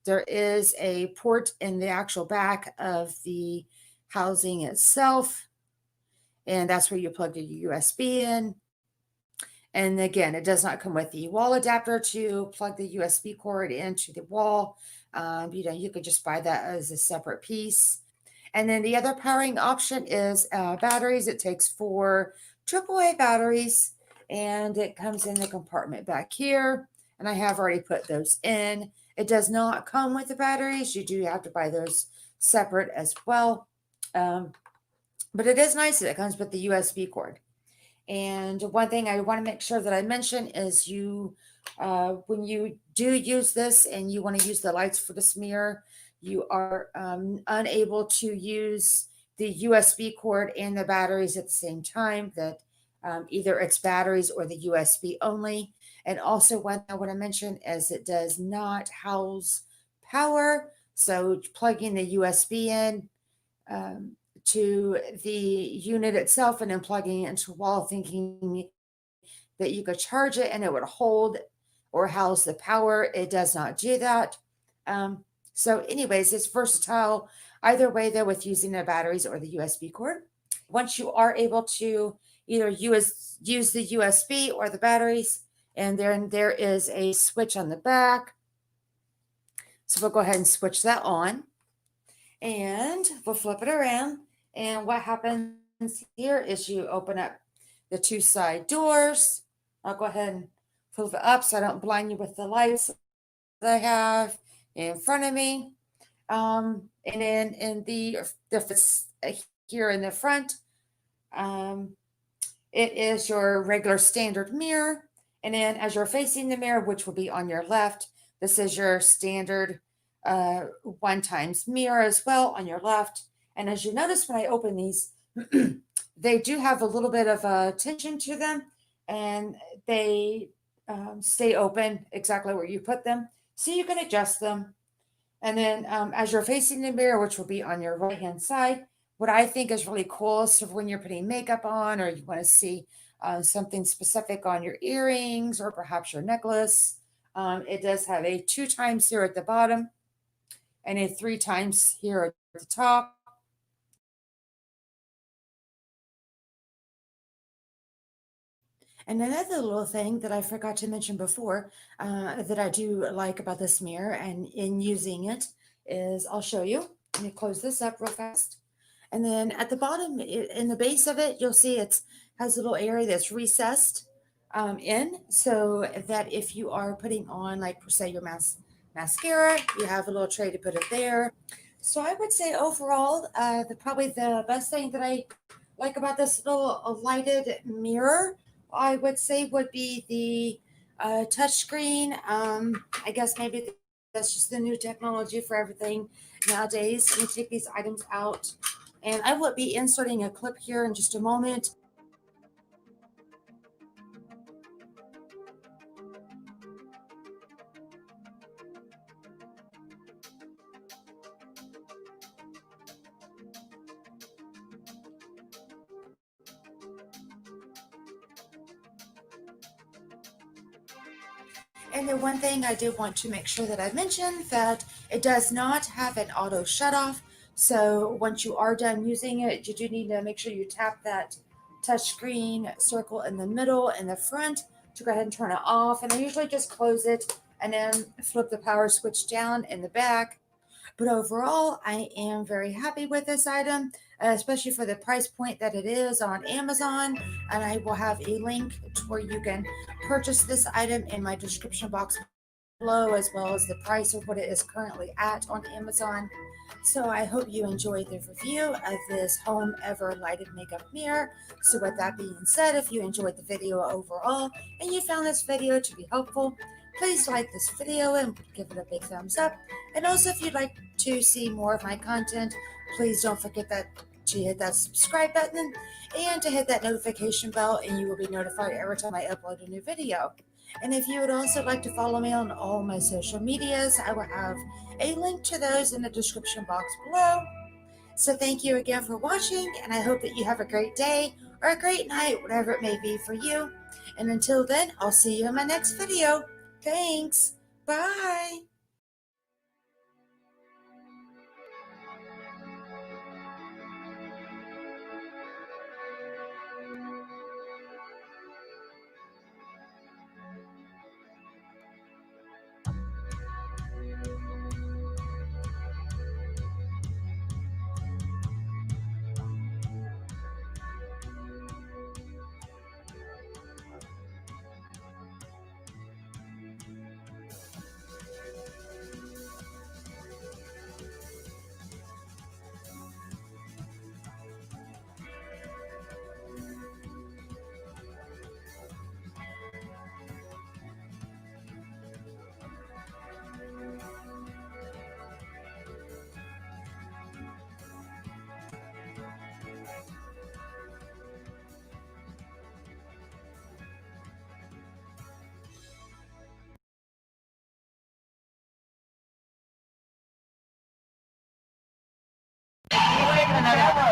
There is a port in the actual back of the housing itself, and that's where you plug your USB in. And again, it does not come with the wall adapter to plug the USB cord into the wall. You could just buy that as a separate piece. And then the other powering option is batteries. It takes 4 AAA batteries, and it comes in the compartment back here. And I have already put those in. It does not come with the batteries. You do have to buy those separate as well. But it is nice that it comes with the USB cord. And one thing I want to make sure that I mention is when you do use this and you want to use the lights for this mirror, you are unable to use the USB cord and the batteries at the same time. That either it's batteries or the USB only. And also one thing I want to mention is it does not house power. So plugging the USB in to the unit itself and then plugging it into a wall, thinking that you could charge it and it would hold or house the power. It does not do that. So anyways, it's versatile either way, though, with using the batteries or the USB cord. Once you are able to either use the USB or the batteries, and then there is a switch on the back. So we'll go ahead and switch that on, and we'll flip it around. And what happens here is you open up the 2 side doors. I'll go ahead and flip it up so I don't blind you with the lights that I have in front of me. And then in the here in the front, it is your regular standard mirror. And then as you're facing the mirror, which will be on your left, this is your standard 1x mirror as well on your left. And as you notice when I open these, they do have a little bit of tension to them, and they stay open exactly where you put them. So you can adjust them. And then as you're facing the mirror, which will be on your right-hand side, what I think is really cool is when you're putting makeup on, or you want to see something specific on your earrings or perhaps your necklace, it does have a 2x here at the bottom and a 3x here at the top. And another little thing that I forgot to mention before that I do like about this mirror and in using it is, I'll show you. Let me close this up real fast. And then at the bottom, in the base of it, you'll see it has a little area that's recessed in, so that if you are putting on, like, per se, your mascara, you have a little tray to put it there. So I would say overall, probably the best thing that I like about this little lighted mirror, I would say, would be the touchscreen. I guess maybe that's just the new technology for everything nowadays. Let me take these items out, and I will be inserting a clip here in just a moment. And then one thing I do want to make sure that I mention, that it does not have an auto shut off. So once you are done using it, you do need to make sure you tap that touchscreen circle in the middle and the front to go ahead and turn it off. And I usually just close it and then flip the power switch down in the back. But overall, I am very happy with this item, especially for the price point that it is on Amazon. And I will have a link to where you can purchase this item in my description box below, as well as the price of what it is currently at on Amazon. So I hope you enjoyed the review of this Home Ever lighted makeup mirror. So with that being said, if you enjoyed the video overall and you found this video to be helpful, please like this video and give it a big thumbs up. And also, if you'd like to see more of my content, please don't forget to hit that subscribe button and to hit that notification bell, and you will be notified every time I upload a new video. And if you would also like to follow me on all my social medias, I will have a link to those in the description box below. So thank you again for watching, and I hope that you have a great day or a great night, whatever it may be for you. And until then, I'll see you in my next video. Thanks. Bye.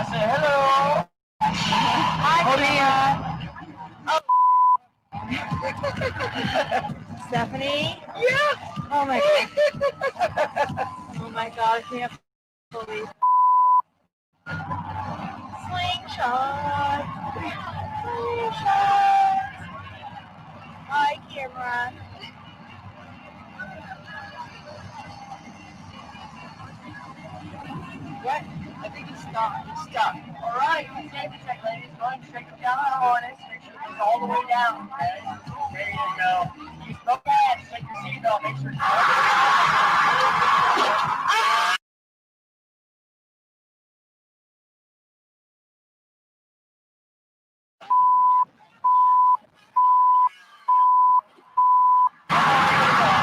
Hello. Stephanie? Yeah. Oh my god. Oh my god, I can't believe. Slingshot. Slingshot. Hi, camera. What? I think it's stuck. It's stuck. All right. Safety check, ladies. Going straight down on harness. Make sure it goes all the way down. Okay. There you go. Use both hands. Take your seatbelt. Make sure it's all the way down.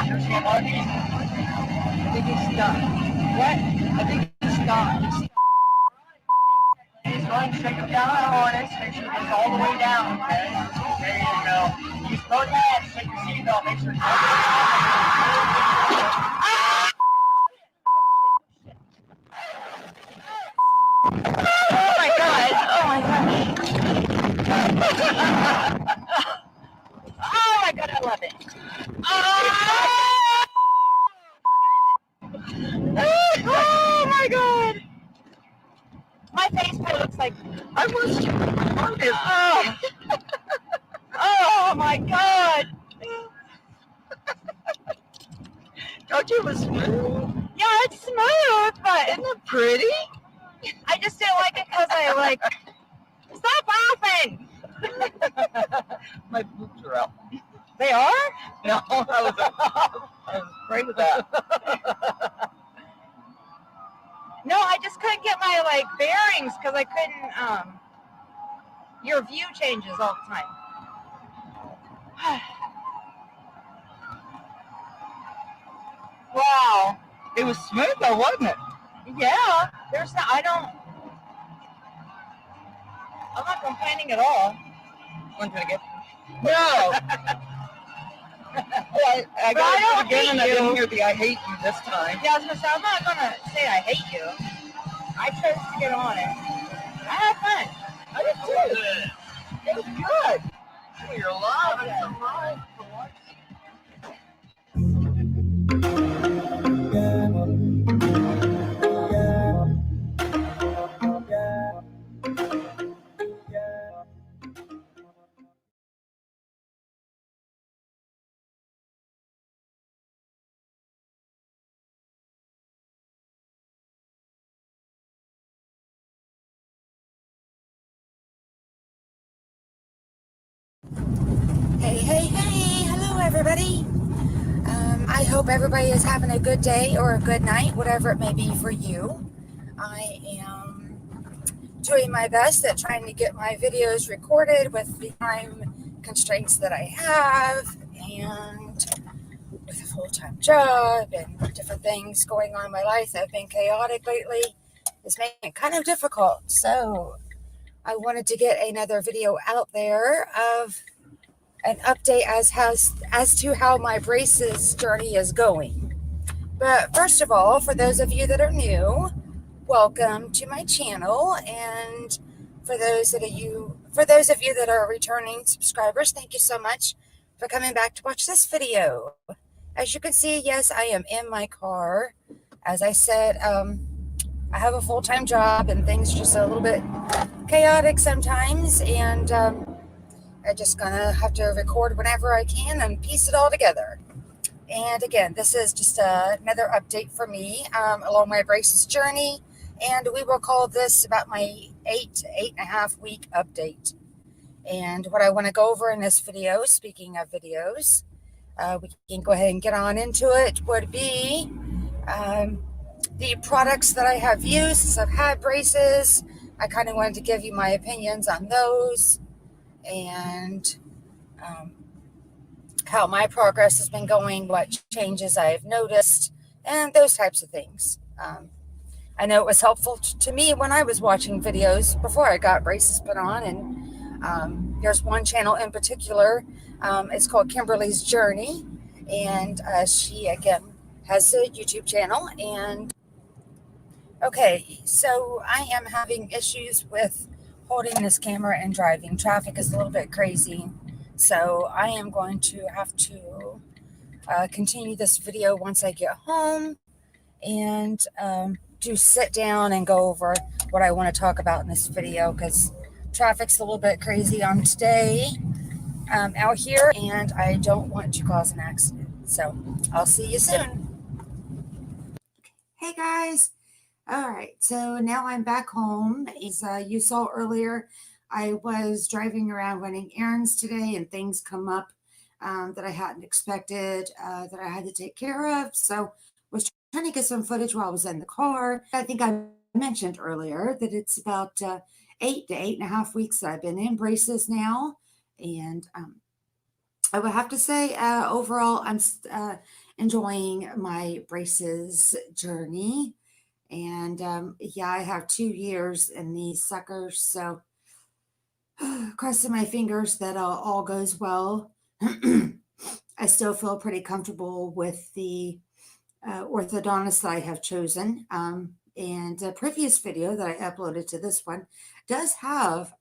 Here's the emojis. I think it's stuck. What? I think it's stuck. He's going straight down on harness. Make sure it goes all the way down. Okay. There you go. Use both hands. Take your seatbelt. Make sure it's all the way down. Oh my god. Oh my gosh. Oh my god, I love it. Oh my god. My face probably looks like I was. Oh. Oh my god. Don't you look smooth? Yeah, it's smooth, but isn't it pretty? I just didn't like it because I like. Stop laughing. My boobs are out. They are? No, I was afraid of that. No, I just couldn't get my like bearings because I couldn't. Your view changes all the time. Wow, it was smooth though, wasn't it? Yeah, there's no. I'm not complaining at all. Want to get? No. Well, I got it again, and I didn't hear the "I hate you" this time. Yeah, I was gonna say I'm not gonna say I hate you. I chose to get on it. I had fun. I did too. It was good. You're alive. It's alive. Hey, hello everybody. I hope everybody is having a good day or a good night, whatever it may be for you. I am doing my best at trying to get my videos recorded with the time constraints that I have, and with a full-time job and different things going on in my life that have been chaotic lately. It's making it kind of difficult. So I wanted to get another video out there of an update as to how my braces journey is going. But first of all, for those of you that are new, welcome to my channel, and for those of you that are returning subscribers, thank you so much for coming back to watch this video. As you can see, yes, I am in my car. As I said, I have a full-time job and things are just a little bit chaotic sometimes, and I'm just gonna have to record whenever I can and piece it all together. And again, this is just another update for me along my braces journey, and we will call this about my 8.5 week update. And what I want to go over in this video, speaking of videos, we can go ahead and get on into it, would be the products that I have used since I've had braces. I kind of wanted to give you my opinions on those, and how my progress has been going, what changes I've noticed, and those types of things. I know it was helpful to me when I was watching videos before I got braces put on, and there's one channel in particular. It's called Kimberly's Journey, and she, again, has a YouTube channel. And okay, so I am having issues with holding this camera and driving. Traffic is a little bit crazy, so I am going to have to continue this video once I get home, and do sit down and go over what I want to talk about in this video, because traffic's a little bit crazy on today out here, and I don't want to cause an accident. So I'll see you soon. Hey guys. All right, so now I'm back home. As you saw earlier, I was driving around running errands today, and things come up that I hadn't expected, that I had to take care of. So was trying to get some footage while I was in the car. I think I mentioned earlier that it's about 8 to 8.5 weeks that I've been in braces now. And I would have to say, overall, I'm enjoying my braces journey. And yeah, I have 2 years in these suckers, so crossing my fingers that all goes well. I still feel pretty comfortable with the orthodontist that I have chosen. And the previous video that I uploaded to this one does have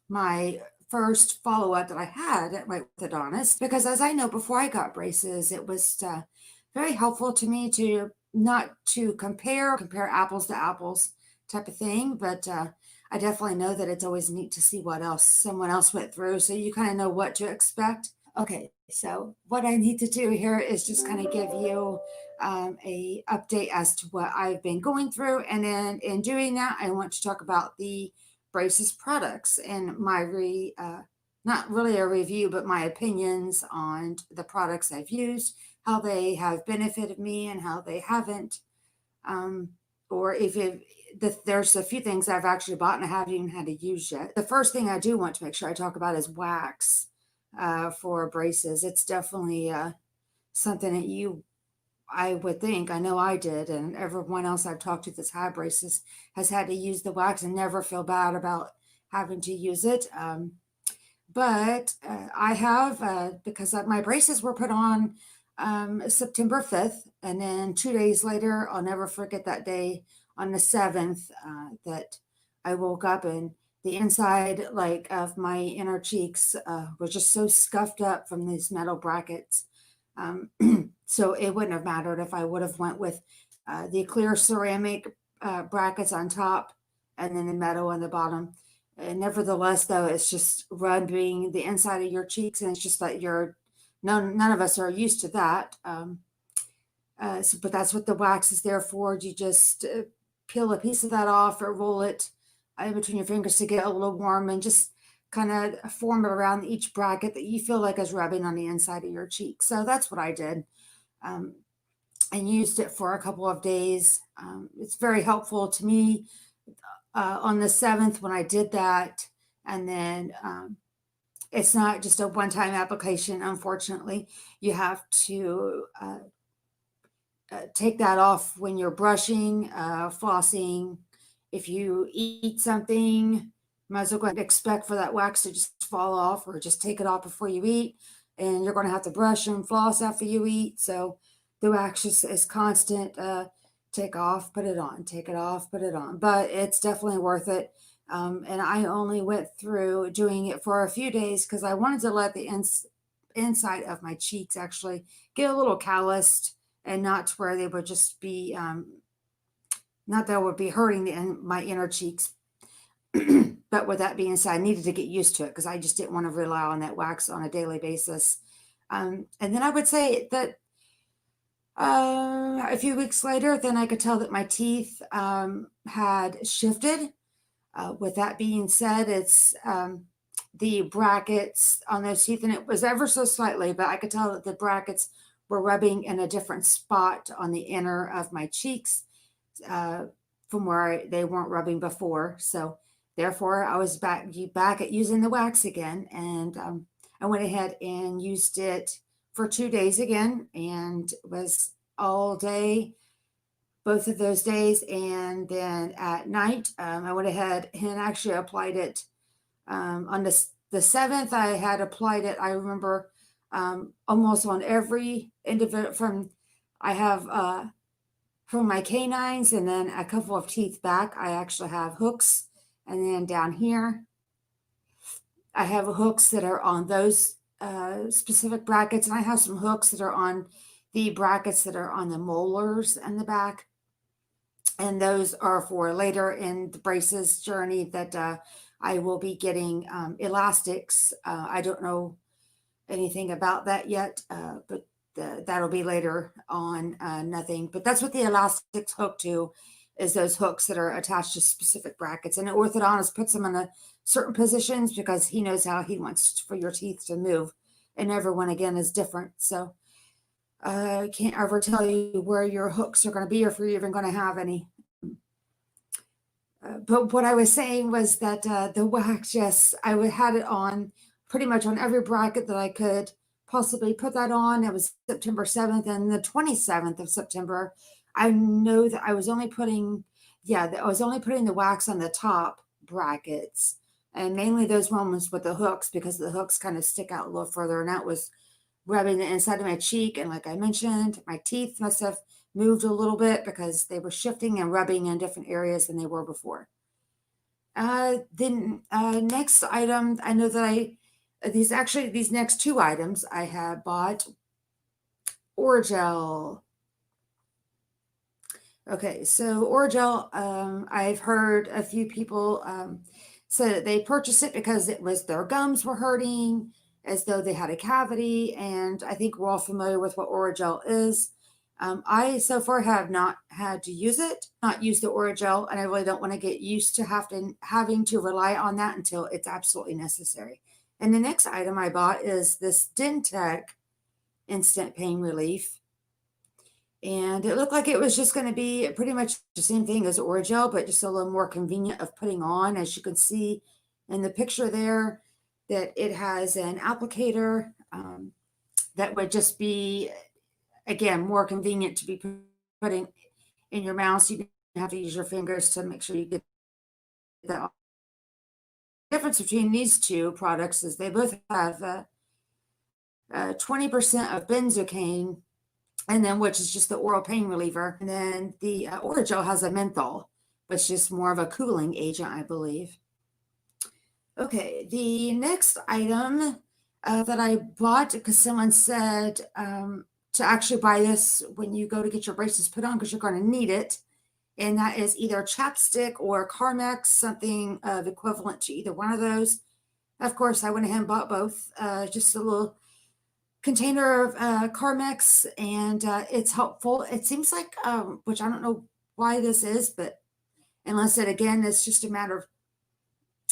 my first follow-up that I had at my orthodontist, because as I know, before I got braces, it was very helpful to me to not to compare apples to apples type of thing, but I definitely know that it's always neat to see what else someone else went through, so you kind of know what to expect. Okay, so what I need to do here is just kind of give you a update as to what I've been going through, and then in doing that, I want to talk about the braces products and my not really a review, but my opinions on the products I've used, how they have benefited me and how they haven't, or if there's a few things I've actually bought and I haven't even had to use yet. The first thing I do want to make sure I talk about is wax for braces. It's definitely something that I would think, I know I did, and everyone else I've talked to that's had braces has had to use the wax and never feel bad about having to use it. But I have, because my braces were put on September 5th, and then 2 days later, I'll never forget that day on the 7th, that I woke up and the inside of my inner cheeks was just so scuffed up from these metal brackets. So it wouldn't have mattered if I would have went with the clear ceramic brackets on top and then the metal on the bottom. And nevertheless, though, it's just rubbing the inside of your cheeks, and it's just that none of us are used to that. But that's what the wax is there for. You just peel a piece of that off or roll it in between your fingers to get a little warm, and just kind of form it around each bracket that you feel like is rubbing on the inside of your cheek. So that's what I did, and used it for a couple of days. It's very helpful to me on the 7th when I did that. And then it's not just a one-time application. Unfortunately, you have to take that off when you're brushing, flossing. If you eat something, might as well go ahead and expect for that wax to just fall off, or just take it off before you eat. And you're going to have to brush and floss after you eat. So the wax is constant. Take off, put it on, take it off, put it on. But it's definitely worth it. And I only went through doing it for a few days because I wanted to let the inside of my cheeks actually get a little calloused, and not to where they would just be, not that I would be hurting my inner cheeks. But with that being said, I needed to get used to it because I just didn't want to rely on that wax on a daily basis. And then I would say that a few weeks later, then I could tell that my teeth had shifted. With that being said, it's the brackets on those teeth, and it was ever so slightly, but I could tell that the brackets were rubbing in a different spot on the inner of my cheeks from where they weren't rubbing before. So therefore, I was back at using the wax again, and I went ahead and used it for 2 days again, and was all day both of those days. And then at night, I went ahead and actually applied it on the 7th. I had applied it, I remember, almost on every individual. I have from my canines, and then a couple of teeth back, I actually have hooks. And then down here, I have hooks that are on those specific brackets. And I have some hooks that are on the brackets that are on the molars and the back. And those are for later in the braces journey that I will be getting elastics. I don't know anything about that yet, but that'll be later on. Nothing, but that's what the elastics hook to, is those hooks that are attached to specific brackets. And an orthodontist puts them in certain positions because he knows how he wants for your teeth to move, and everyone again is different. So I can't ever tell you where your hooks are going to be, or if you're even going to have any. But what I was saying was that the wax, yes, I had it on pretty much on every bracket that I could possibly put that on. It was September 7th, and the 27th of September, I know that I was only putting, the wax on the top brackets, and mainly those ones with the hooks, because the hooks kind of stick out a little further, and that was rubbing the inside of my cheek. And like I mentioned, my teeth must have moved a little bit because they were shifting and rubbing in different areas than they were before. Then next item, I know that these next 2 items I have bought Orajel. Okay, so Orajel, I've heard a few people say that they purchased it because it was their gums were hurting, as though they had a cavity, and I think we're all familiar with what Orajel is. I so far have not had to use it, not use the Orajel, and I really don't want to get used to having to rely on that until it's absolutely necessary. And the next item I bought is this Dentec Instant Pain Relief. And it looked like it was just going to be pretty much the same thing as Orajel, but just a little more convenient of putting on. As you can see in the picture there, that it has an applicator that would just be, again, more convenient to be putting in your mouth. So you have to use your fingers to make sure you get that. The difference between these 2 products is they both have 20% of benzocaine, and then which is just the oral pain reliever. And then the Orajel has a menthol, which is more of a cooling agent, I believe. Okay, the next item that I bought, because someone said to actually buy this when you go to get your braces put on, because you're going to need it. And that is either chapstick or Carmex, something of equivalent to either one of those. Of course, I went ahead and bought both, just a little container of Carmex, and it's helpful. It seems like, which I don't know why this is, but unless it, again, it's just a matter of,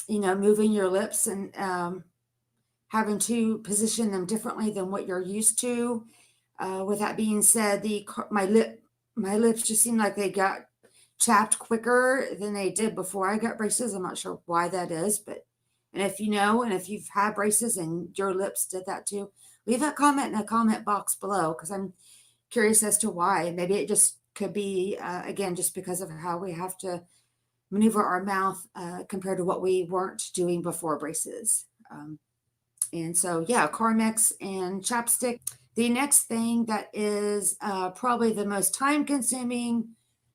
moving your lips and having to position them differently than what you're used to. With that being said, my lips just seem like they got chapped quicker than they did before I got braces. I'm not sure why that is, and if you know, and if you've had braces and your lips did that too, leave a comment in the comment box below, because I'm curious as to why. Maybe it just could be, again, just because of how we have to maneuver our mouth compared to what we weren't doing before braces. And so, yeah, Carmex and chapstick. The next thing that is probably the most time consuming,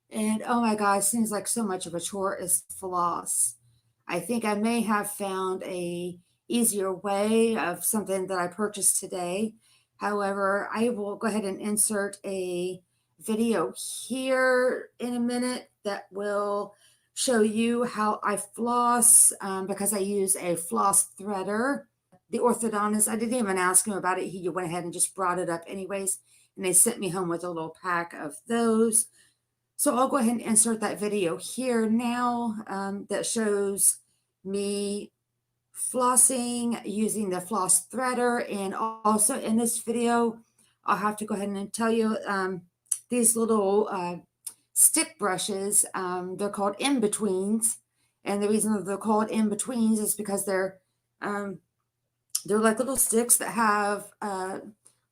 and oh my God, seems like so much of a chore, is floss. I think I may have found a easier way of something that I purchased today. However, I will go ahead and insert a video here in a minute that will show you how I floss because I use a floss threader. The orthodontist, I didn't even ask him about it. He went ahead and just brought it up anyways. And they sent me home with a little pack of those. So I'll go ahead and insert that video here now that shows me flossing using the floss threader. And also in this video, I'll have to go ahead and tell you these little stick brushes, they're called in-betweens. And the reason that they're called in-betweens is because they're like little sticks that have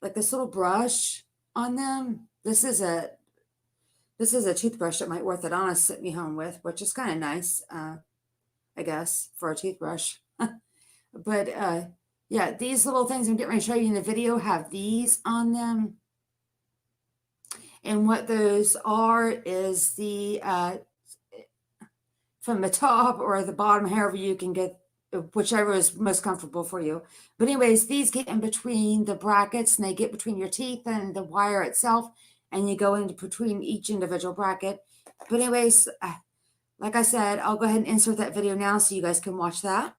like this little brush on them. This is a toothbrush that my orthodontist sent me home with, which is kind of nice, I guess, for a toothbrush. But yeah, these little things I'm getting ready to show you in the video have these on them. And what those are is the from the top or the bottom, however you can get, whichever is most comfortable for you. But anyways, these get in between the brackets and they get between your teeth and the wire itself, and you go into between each individual bracket. But anyways, like I said, I'll go ahead and insert that video now so you guys can watch that.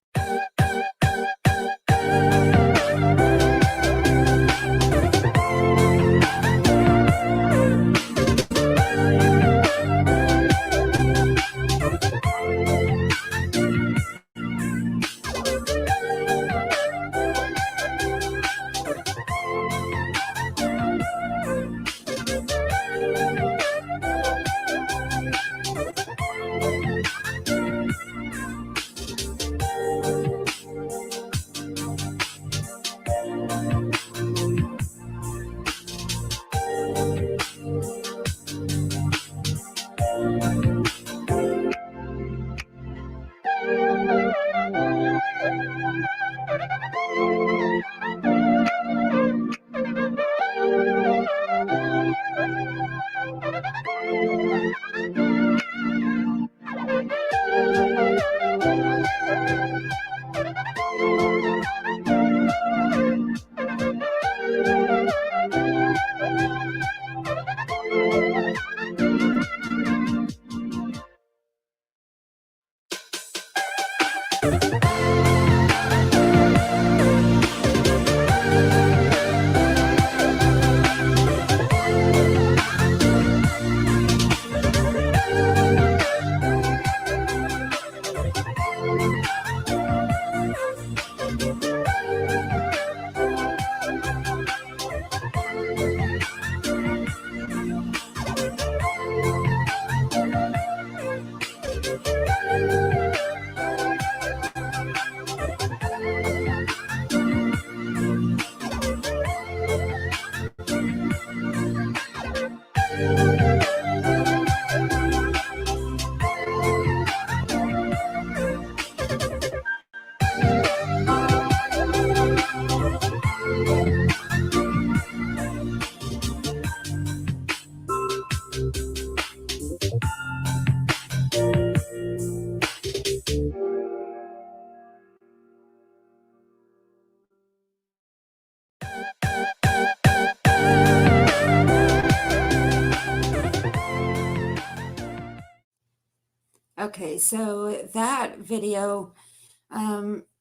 Okay, so that video,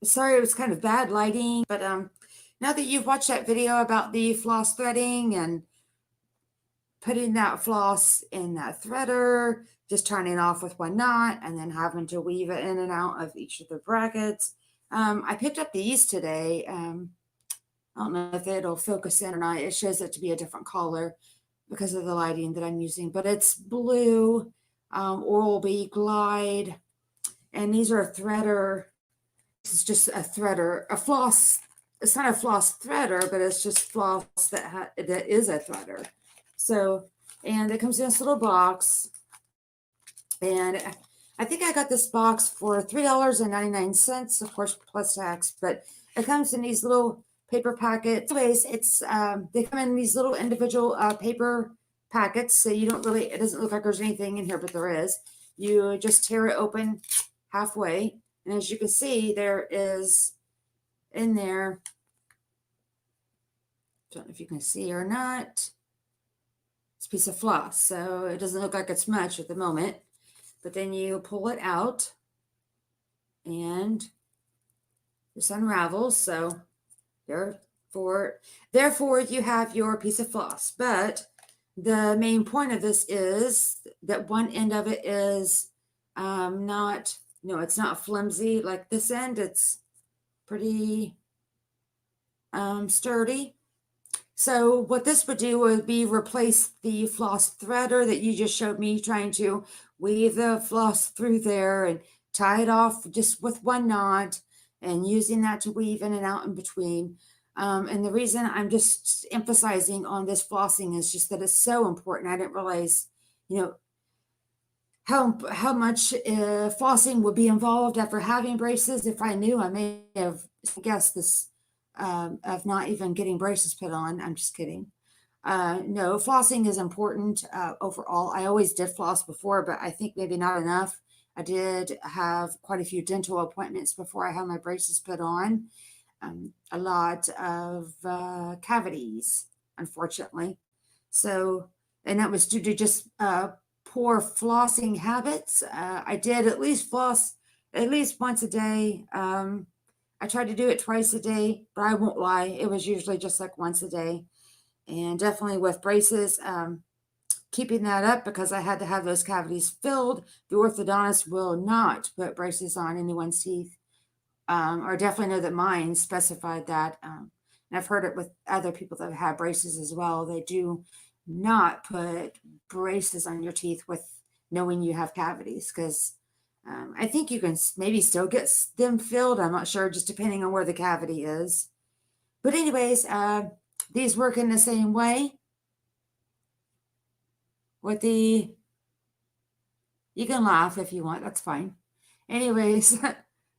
sorry, it was kind of bad lighting, but now that you've watched that video about the floss threading and putting that floss in that threader, just turning off with one knot and then having to weave it in and out of each of the brackets. I picked up these today. I don't know if it'll focus in or not. It shows it to be a different color because of the lighting that I'm using, but it's blue. Oral-B Glide, and these are a threader. This is just a threader, a floss. It's not a floss threader, but it's just floss that is a threader. So, and it comes in this little box, and I think I got this box for $3.99, of course, plus tax. But it comes in these little paper packets. Anyways, it's they come in these little individual paper packets, so you don't really, it doesn't look like there's anything in here, but there is. You just tear it open halfway, and as you can see, there is in there. Don't know if you can see or not. It's a piece of floss, so it doesn't look like it's much at the moment. But then you pull it out and this unravels. So therefore you have your piece of floss. But the main point of this is that one end of it is it's not flimsy like this end. It's pretty sturdy. So what this would do would be replace the floss threader that you just showed me trying to weave the floss through there and tie it off just with one knot and using that to weave in and out in between. And the reason I'm just emphasizing on this flossing is just that it's so important. I didn't realize, how much flossing would be involved after having braces. If I knew, I may have guessed this of not even getting braces put on. I'm just kidding. No, flossing is important overall. I always did floss before, but I think maybe not enough. I did have quite a few dental appointments before I had my braces put on. A lot of cavities, unfortunately. So, and that was due to just poor flossing habits. I did at least floss at least once a day. I tried to do it twice a day, but I won't lie, it was usually just like once a day. And definitely with braces, keeping that up because I had to have those cavities filled. The orthodontist will not put braces on anyone's teeth, or definitely know that mine specified that. And I've heard it with other people that have had braces as well. They do not put braces on your teeth with knowing you have cavities, because I think you can maybe still get them filled. I'm not sure, just depending on where the cavity is. But anyways, these work in the same way. With you can laugh if you want, that's fine. Anyways,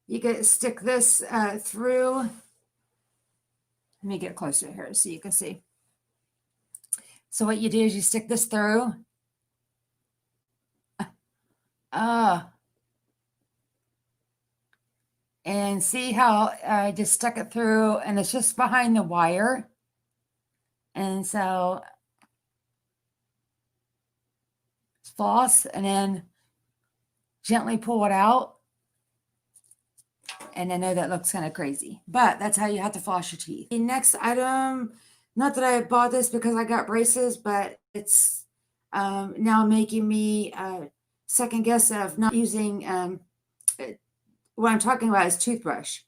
you can stick this through. Let me get closer here so you can see. So what you do is you stick this through. And see how I just stuck it through, and it's just behind the wire. And so floss and then gently pull it out. And I know that looks kind of crazy, but that's how you have to floss your teeth. The next item, not that I bought this because I got braces, but it's now making me second guess of not using what I'm talking about is toothbrush.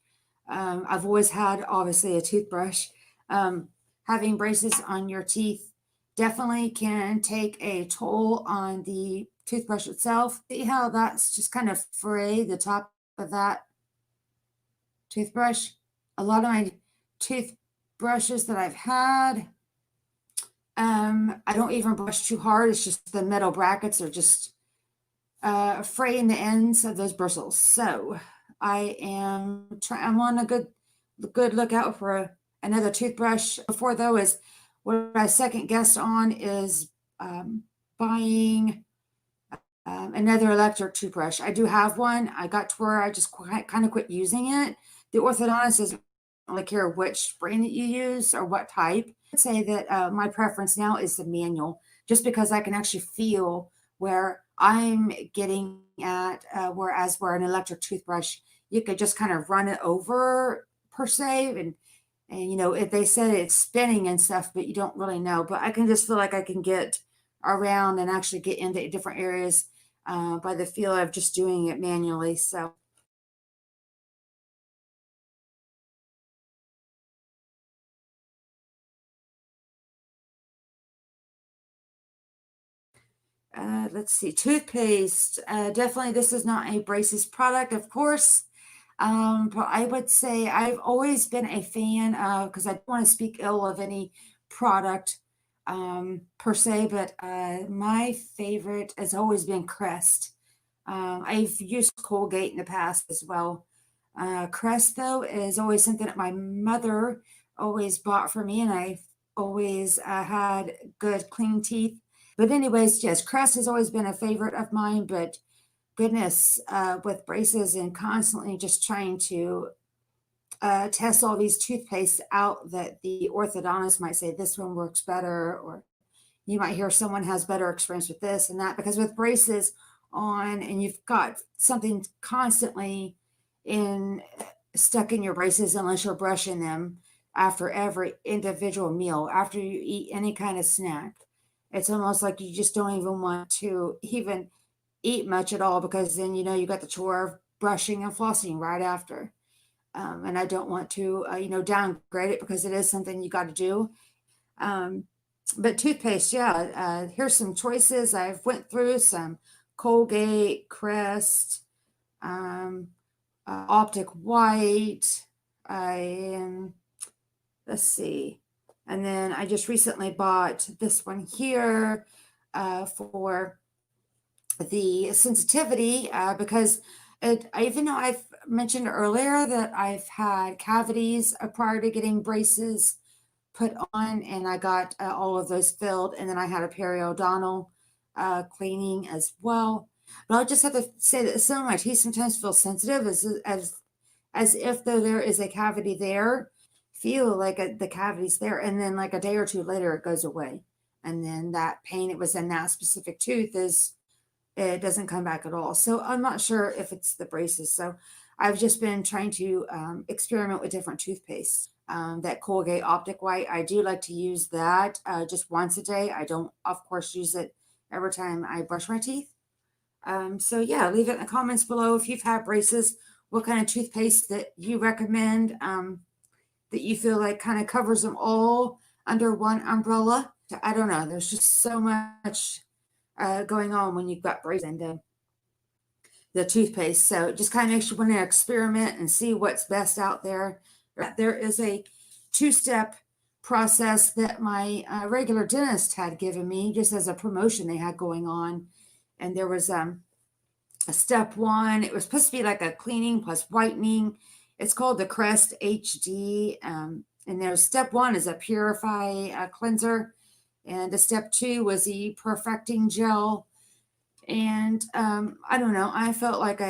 I've always had, obviously, a toothbrush. Having braces on your teeth definitely can take a toll on the toothbrush itself. See how that's just kind of fray the top of that toothbrush? A lot of my toothbrushes that I've had, I don't even brush too hard. It's just the metal brackets are just fraying the ends of those bristles. So I'm on a good lookout for another toothbrush. Before though, is what I second guessed on is buying another electric toothbrush. I do have one. I got to where I just kind of quit using it. The orthodontist doesn't really care which brand that you use or what type. I'd say that my preference now is the manual, just because I can actually feel where I'm getting at, whereas where an electric toothbrush, you could just kind of run it over per se. And if they said it's spinning and stuff, but you don't really know. But I can just feel like I can get around and actually get into different areas by the feel of just doing it manually. So let's see, toothpaste. Definitely, this is not a braces product, of course. But I would say I've always been a fan of, because I don't want to speak ill of any product per se, but my favorite has always been Crest. I've used Colgate in the past as well. Crest, though, is always something that my mother always bought for me, and I've always had good, clean teeth. But anyways, yes, Crest has always been a favorite of mine, but goodness, with braces and constantly just trying to test all these toothpastes out that the orthodontist might say this one works better, or you might hear someone has better experience with this and that, because with braces on and you've got something constantly stuck in your braces, unless you're brushing them after every individual meal, after you eat any kind of snack, it's almost like you just don't even want to even eat much at all, because then you got the chore of brushing and flossing right after. And I don't want to downgrade it, because it is something you got to do. But toothpaste, yeah, here's some choices. I've went through some Colgate, Crest, Optic White. Let's see. And then I just recently bought this one here for the sensitivity, because even though I've mentioned earlier that I've had cavities prior to getting braces put on, and I got all of those filled, and then I had a periodontal cleaning as well. But I'll just have to say that some of my teeth sometimes feel sensitive, as if though there is a cavity there, feel like the cavity's there, and then like a day or two later it goes away, and then that pain it was in that specific tooth it doesn't come back at all. So I'm not sure if it's the braces. So I've just been trying to experiment with different toothpaste. That Colgate Optic White, I do like to use that just once a day. I don't, of course, use it every time I brush my teeth. So yeah, leave it in the comments below if you've had braces, what kind of toothpaste that you recommend, that you feel like kind of covers them all under one umbrella. I don't know. There's just so much going on when you've got braces and the toothpaste. So it just kind of makes you want to experiment and see what's best out there. There is a two-step process that my regular dentist had given me just as a promotion they had going on. And there was a step one. It was supposed to be like a cleaning plus whitening. It's called the Crest HD. And there's step one is a purify cleanser. And the step two was the perfecting gel. And I don't know, I felt like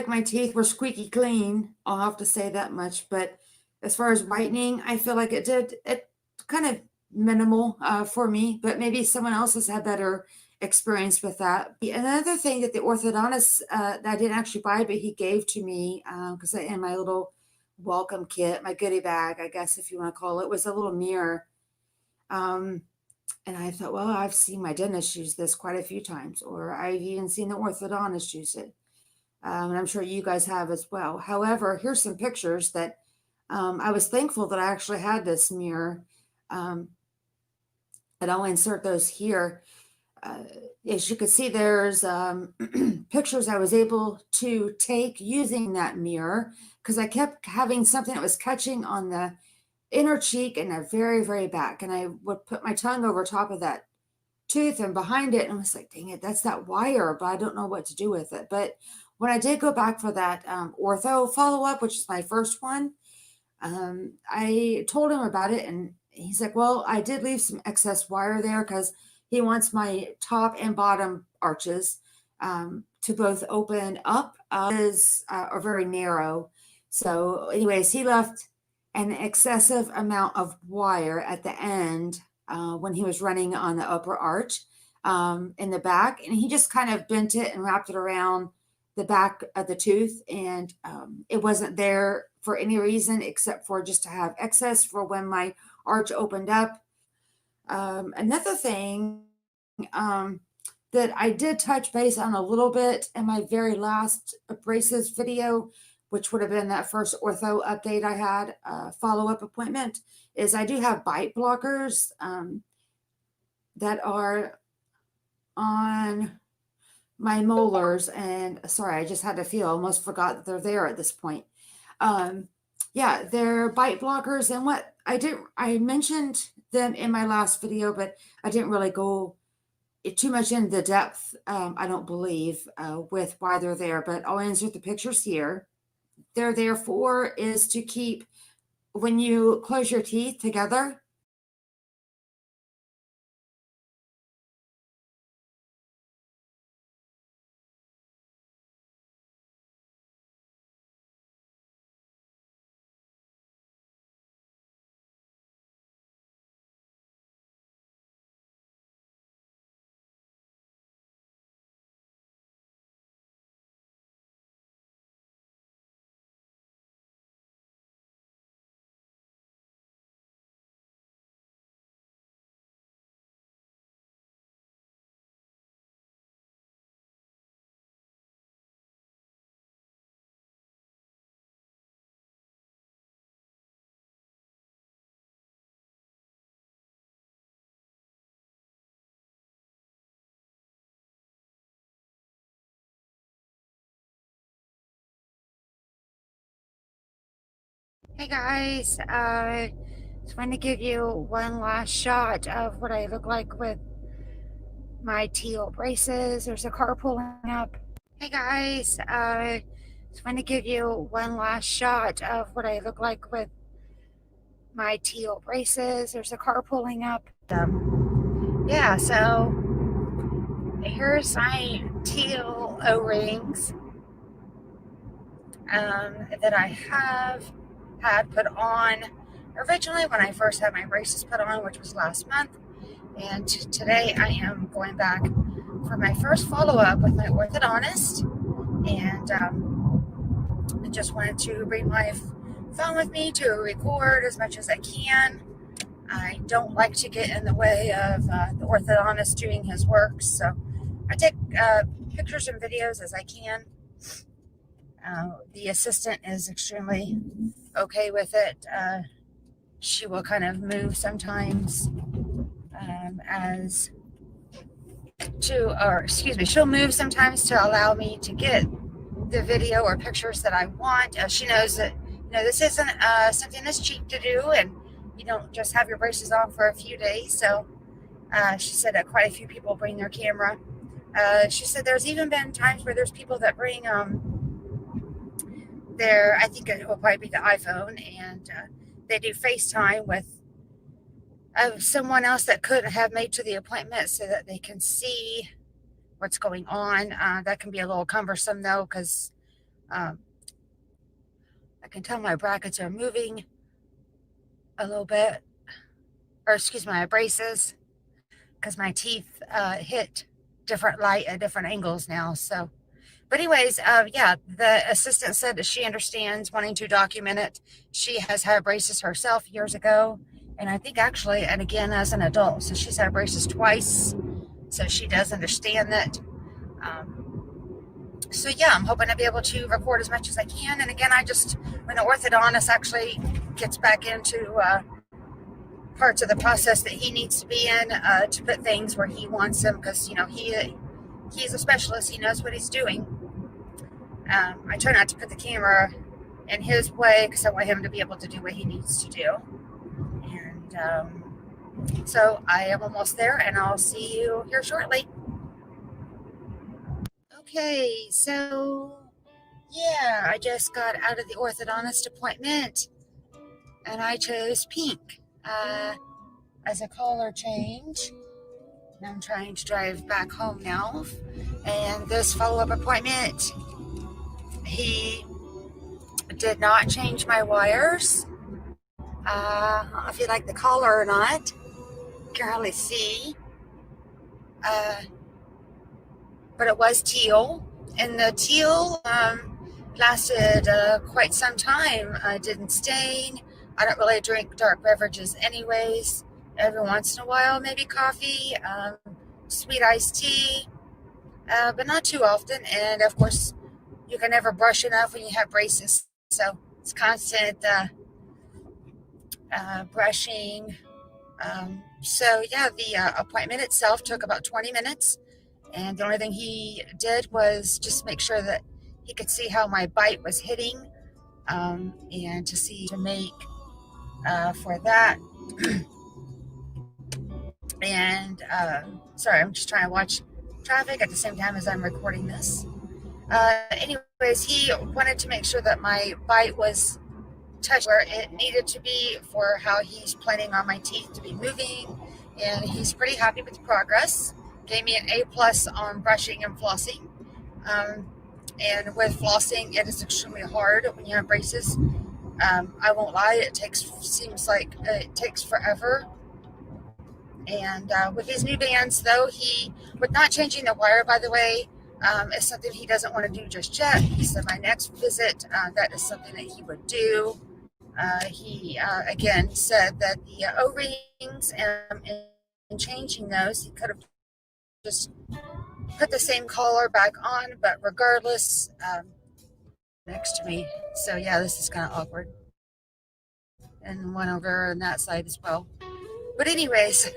my teeth were squeaky clean. I'll have to say that much. But as far as whitening, I feel like it kind of minimal for me, but maybe someone else has had better experience with that. Another thing that the orthodontist that I didn't actually buy, but he gave to me, because in my little welcome kit, my goodie bag, I guess if you want to call it, was a little mirror. And I thought, well, I've seen my dentist use this quite a few times, or I've even seen the orthodontist use it. And I'm sure you guys have as well. However, here's some pictures that I was thankful that I actually had this mirror. And I'll insert those here. As you can see, there's pictures I was able to take using that mirror, because I kept having something that was catching on the inner cheek and the very, very back. And I would put my tongue over top of that tooth and behind it. And I was like, dang it, that's that wire, but I don't know what to do with it. But when I did go back for that ortho follow-up, which is my first one, I told him about it. And he's like, well, I did leave some excess wire there because he wants my top and bottom arches to both open up are very narrow. So anyways, he left an excessive amount of wire at the end when he was running on the upper arch in the back, and he just kind of bent it and wrapped it around the back of the tooth, and it wasn't there for any reason except for just to have excess for when my arch opened up. Another thing that I did touch base on a little bit in my very last braces video, which would have been that first ortho update I had, follow-up appointment, is I do have bite blockers that are on my molars. And sorry, I just had to feel, almost forgot that they're there at this point. Yeah, they're bite blockers. And what I mentioned them in my last video, but I didn't really go too much into the depth, I don't believe, with why they're there, but I'll insert the pictures here. They're there for is to keep, when you close your teeth together, Hey guys, just want to give you one last shot of what I look like with my teal braces. There's a car pulling up. Hey guys, just want to give you one last shot of what I look like with my teal braces. There's a car pulling up. Yeah, so here's my teal O-rings that I have had put on originally when I first had my braces put on, which was last month. And today I am going back for my first follow-up with my orthodontist. And I just wanted to bring my phone with me to record as much as I can. I don't like to get in the way of the orthodontist doing his work, so I take pictures and videos as I can. The assistant is extremely okay with it. She will kind of move sometimes she'll move sometimes to allow me to get the video or pictures that I want. She knows that, this isn't something that's cheap to do, and you don't just have your braces on for a few days. So she said that quite a few people bring their camera. She said there's even been times where there's people that bring I think it will probably be the iPhone, and they do FaceTime with someone else that couldn't have made to the appointment so that they can see what's going on. That can be a little cumbersome though, because I can tell my brackets are moving a little bit, or excuse my braces, because my teeth hit different light at different angles now. So, but anyways, yeah, the assistant said that she understands wanting to document it. She has had braces herself years ago, and I think actually, and again as an adult. So she's had braces twice, so she does understand that. So yeah, I'm hoping to be able to record as much as I can. And again, when the orthodontist actually gets back into parts of the process that he needs to be in to put things where he wants them, because he's a specialist. He knows what he's doing. I try not to put the camera in his way because I want him to be able to do what he needs to do. And so I am almost there, and I'll see you here shortly. Okay, so yeah, I just got out of the orthodontist appointment, and I chose pink as a color change. And I'm trying to drive back home now. And this follow-up appointment, he did not change my wires. I don't know if you like the color or not. You can hardly see. But it was teal. And the teal lasted quite some time. Didn't stain. I don't really drink dark beverages anyways. Every once in a while, maybe coffee, sweet iced tea, but not too often. And of course, you can never brush enough when you have braces. So it's constant brushing. So yeah, the appointment itself took about 20 minutes. And the only thing he did was just make sure that he could see how my bite was hitting, and to make for that. And sorry, I'm just trying to watch traffic at the same time as I'm recording this. Anyways, he wanted to make sure that my bite was touched where it needed to be for how he's planning on my teeth to be moving, and he's pretty happy with the progress. Gave me an A+ on brushing and flossing. And with flossing, it is extremely hard when you have braces. I won't lie, seems like it takes forever. And with his new bands, though, with not changing the wire, by the way, is something he doesn't want to do just yet. He said my next visit, that is something that he would do. He, again, said that the O-rings and changing those, he could have just put the same collar back on, but regardless, next to me. So yeah, this is kind of awkward. And one over on that side as well. But anyways,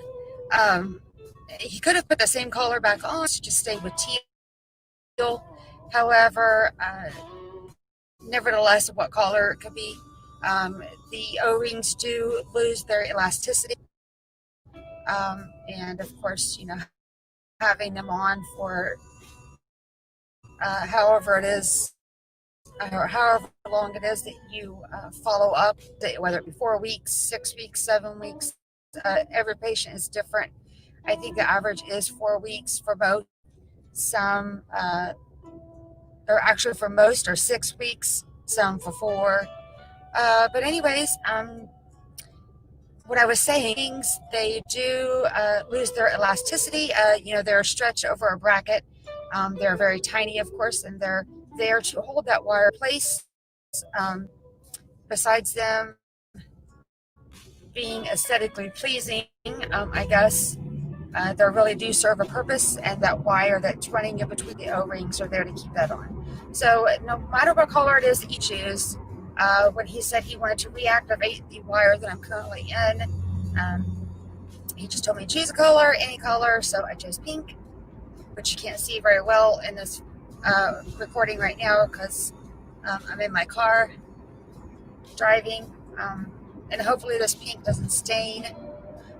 he could have put the same collar back on to just stay with teal. However, nevertheless, what color it could be, The O-rings do lose their elasticity. And of course, you know, having them on for however it is, or however long it is that you follow up, whether it be 4 weeks, 6 weeks, 7 weeks, every patient is different. I think the average is 4 weeks for most. Some, or actually for most, are 6 weeks, some for 4. But anyways, what I was saying, they do lose their elasticity. You know, they're stretched over a bracket. They're very tiny, of course, and they're there to hold that wire in place. Besides them being aesthetically pleasing, I guess, they really do serve a purpose, and that wire that's running in between the O-rings are there to keep that on. So no matter what color it is that you choose, when he said he wanted to reactivate the wire that I'm currently in, he just told me choose a color, any color, so I chose pink, which you can't see very well in this recording right now because I'm in my car driving, and hopefully this pink doesn't stain.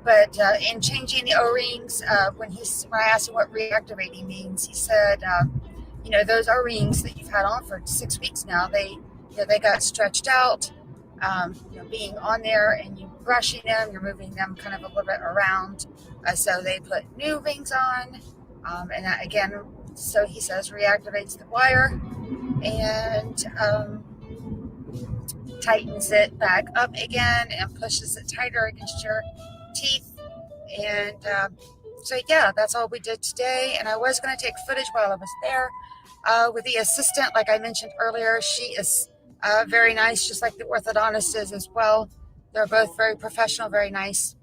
But in changing the O-rings, when I asked him what reactivating means, he said, you know, those O-rings that you've had on for 6 weeks now, they got stretched out. You know, being on there and you brushing them, you're moving them kind of a little bit around. So they put new rings on, and that, again, so he says reactivates the wire and tightens it back up again and pushes it tighter against your teeth. And so yeah, that's all we did today. And I was going to take footage while I was there with the assistant. Like I mentioned earlier, she is very nice, just like the orthodontist is as well. They're both very professional, very nice.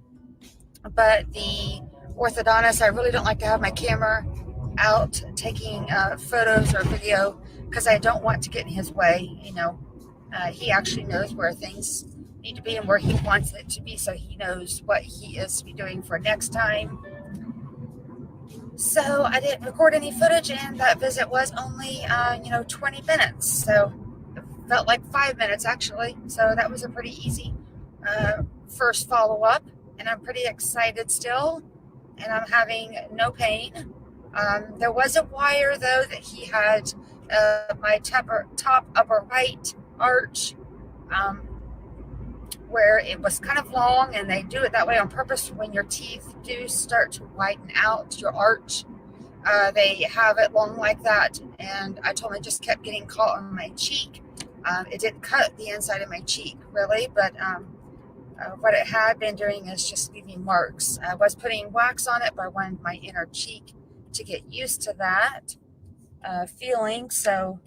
But the orthodontist, I really don't like to have my camera out taking photos or video because I don't want to get in his way. You know, he actually knows where things need to be and where he wants it to be, so he knows what he is to be doing for next time. So I didn't record any footage, and that visit was only 20 minutes, so it felt like 5 minutes actually. So that was a pretty easy first follow-up, and I'm pretty excited still, and I'm having no pain. There was a wire though that he had my top upper right arch, where it was kind of long, and they do it that way on purpose. When your teeth do start to widen out your arch, they have it long like that, and I told him it just kept getting caught on my cheek. It didn't cut the inside of my cheek really, but what it had been doing is just leaving marks. I was putting wax on it, but I wanted my inner cheek to get used to that feeling, so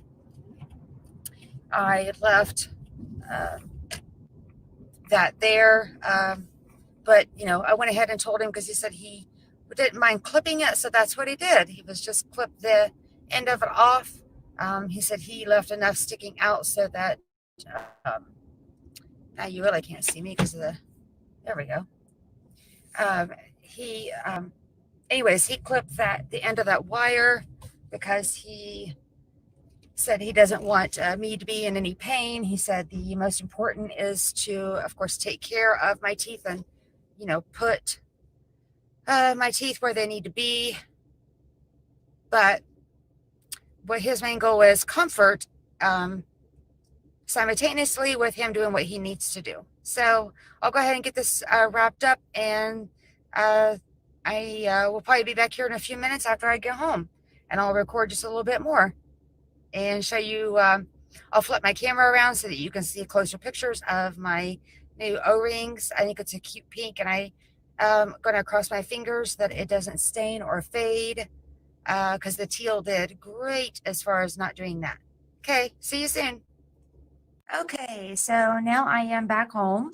I left that there. But you know, I went ahead and told him, because he said he didn't mind clipping it, so that's what he did. He was just clipped the end of it off. He said he left enough sticking out so that now you really can't see me because of the, there we go. Anyways, he clipped the end of that wire because he said he doesn't want me to be in any pain. He said the most important is to, of course, take care of my teeth and, you know, put my teeth where they need to be. But what his main goal is comfort, simultaneously with him doing what he needs to do. So I'll go ahead and get this wrapped up, and I will probably be back here in a few minutes after I get home, and I'll record just a little bit more and show you. I'll flip my camera around so that you can see closer pictures of my new O-rings. I think it's a cute pink, and I'm going to cross my fingers that it doesn't stain or fade, because the teal did great as far as not doing that. Okay, see you soon. Okay, so now I am back home.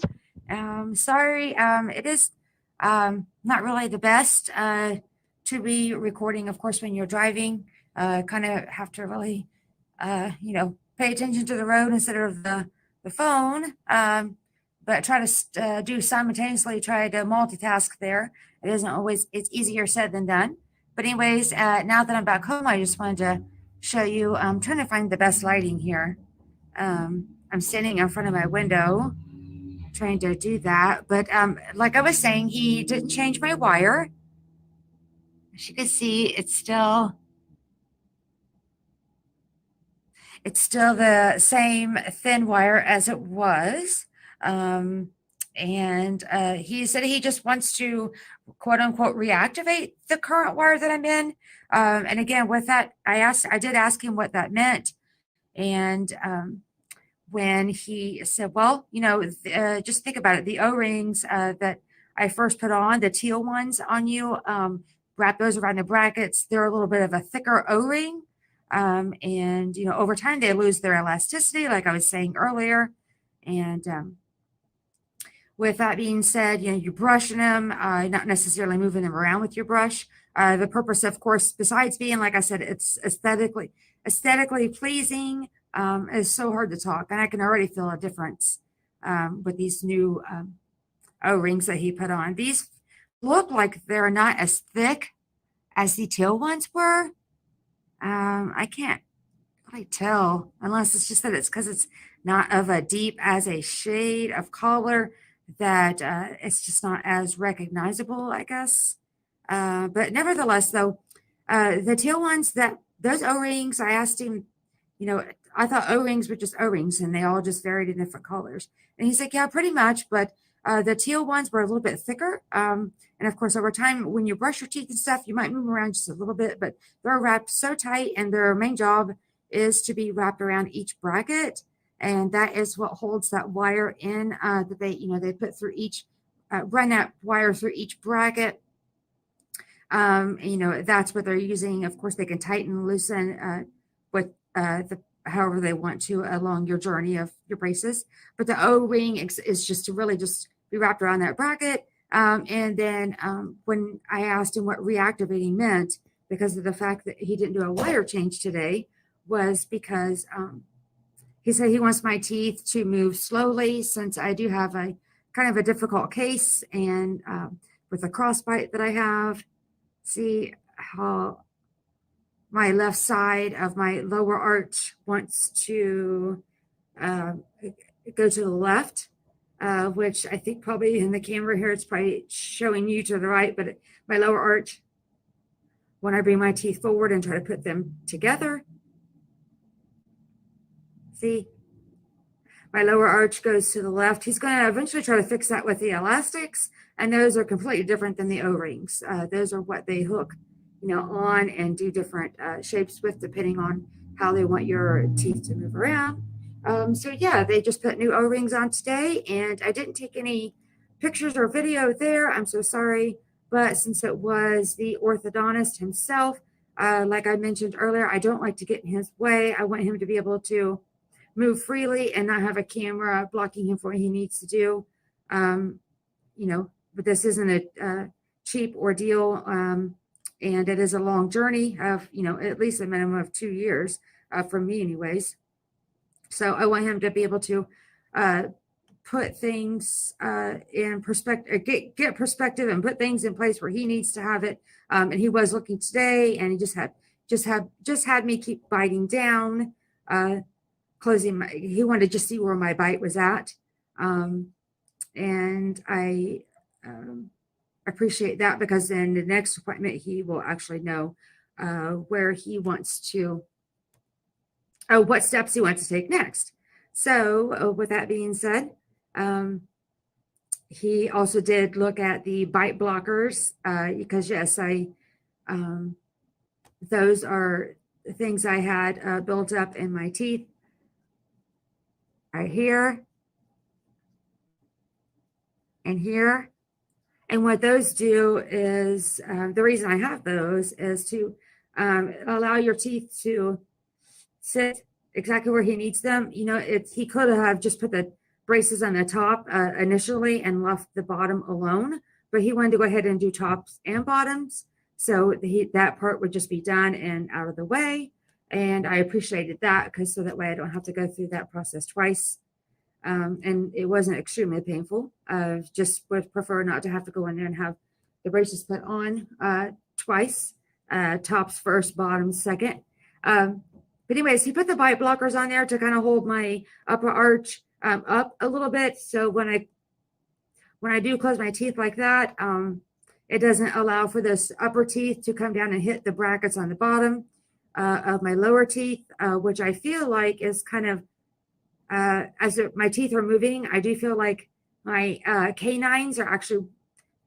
Sorry, it is not really the best to be recording, of course, when you're driving. Kind of have to really, pay attention to the road instead of the phone. But try to do simultaneously, try to multitask there. It isn't always, it's easier said than done. But anyways, now that I'm back home, I just wanted to show you, I'm trying to find the best lighting here. I'm standing in front of my window trying to do that. But like I was saying, he didn't change my wire. As you can see, it's still the same thin wire as it was. And he said he just wants to, quote unquote, reactivate the current wire that I'm in. And again, with that, I did ask him what that meant. And when he said, well, you know, just think about it. The O-rings that I first put on, the teal ones on you, wrap those around the brackets. They're a little bit of a thicker O-ring. And, you know, over time they lose their elasticity, like I was saying earlier. And with that being said, you know, you're brushing them, not necessarily moving them around with your brush. The purpose, of course, besides being, like I said, it's aesthetically pleasing. It's so hard to talk, and I can already feel a difference with these new O-rings that he put on. These look like they're not as thick as the teal ones were. I can't really tell, unless it's just that it's because it's not of a deep as a shade of color, that it's just not as recognizable, I guess. But nevertheless, though, the teal ones, those O-rings, I asked him, you know, I thought O-rings were just O-rings and they all just varied in different colors. And he's like, yeah, pretty much. But the teal ones were a little bit thicker. And of course, over time, when you brush your teeth and stuff, you might move them around just a little bit, but they're wrapped so tight, and their main job is to be wrapped around each bracket. And that is what holds that wire in that they put through each, run that wire through each bracket. You know, that's what they're using. Of course, they can tighten and loosen however they want to along your journey of your braces. But the O-ring is just to really just be wrapped around that bracket. And then when I asked him what reactivating meant, because of the fact that he didn't do a wire change today, was because he said he wants my teeth to move slowly, since I do have a kind of a difficult case, and with the crossbite that I have. See how my left side of my lower arch wants to go to the left, which I think probably in the camera here, it's probably showing you to the right, but my lower arch, when I bring my teeth forward and try to put them together, see, my lower arch goes to the left. He's going to eventually try to fix that with the elastics, and those are completely different than the O-rings. Those are what they hook, you know, on and do different shapes with, depending on how they want your teeth to move around. So yeah, they just put new O-rings on today, and I didn't take any pictures or video there. I'm so sorry. But since it was the orthodontist himself, like I mentioned earlier, I don't like to get in his way. I want him to be able to move freely and not have a camera blocking him for what he needs to do. You know, but this isn't a cheap ordeal. And it is a long journey of, you know, at least a minimum of 2 years for me anyways. So I want him to be able to put things in perspective, get perspective, and put things in place where he needs to have it. And he was looking today, and he just had me keep biting down, he wanted to just see where my bite was at. And I appreciate that, because in the next appointment, he will actually know where he wants to, what steps he wants to take next. So with that being said, he also did look at the bite blockers, because yes, those are things I had built up in my teeth right here and here. And what those do is, the reason I have those is to allow your teeth to sit exactly where he needs them. You know, he could have just put the braces on the top initially and left the bottom alone, but he wanted to go ahead and do tops and bottoms. So that part would just be done and out of the way. And I appreciated that, because so that way I don't have to go through that process twice. And it wasn't extremely painful. Just would prefer not to have to go in there and have the braces put on twice, tops first, bottoms second. But anyways, he put the bite blockers on there to kind of hold my upper arch up a little bit. So when I do close my teeth like that, it doesn't allow for those upper teeth to come down and hit the brackets on the bottom of my lower teeth, which I feel like is kind of, as my teeth are moving, I do feel like my canines are actually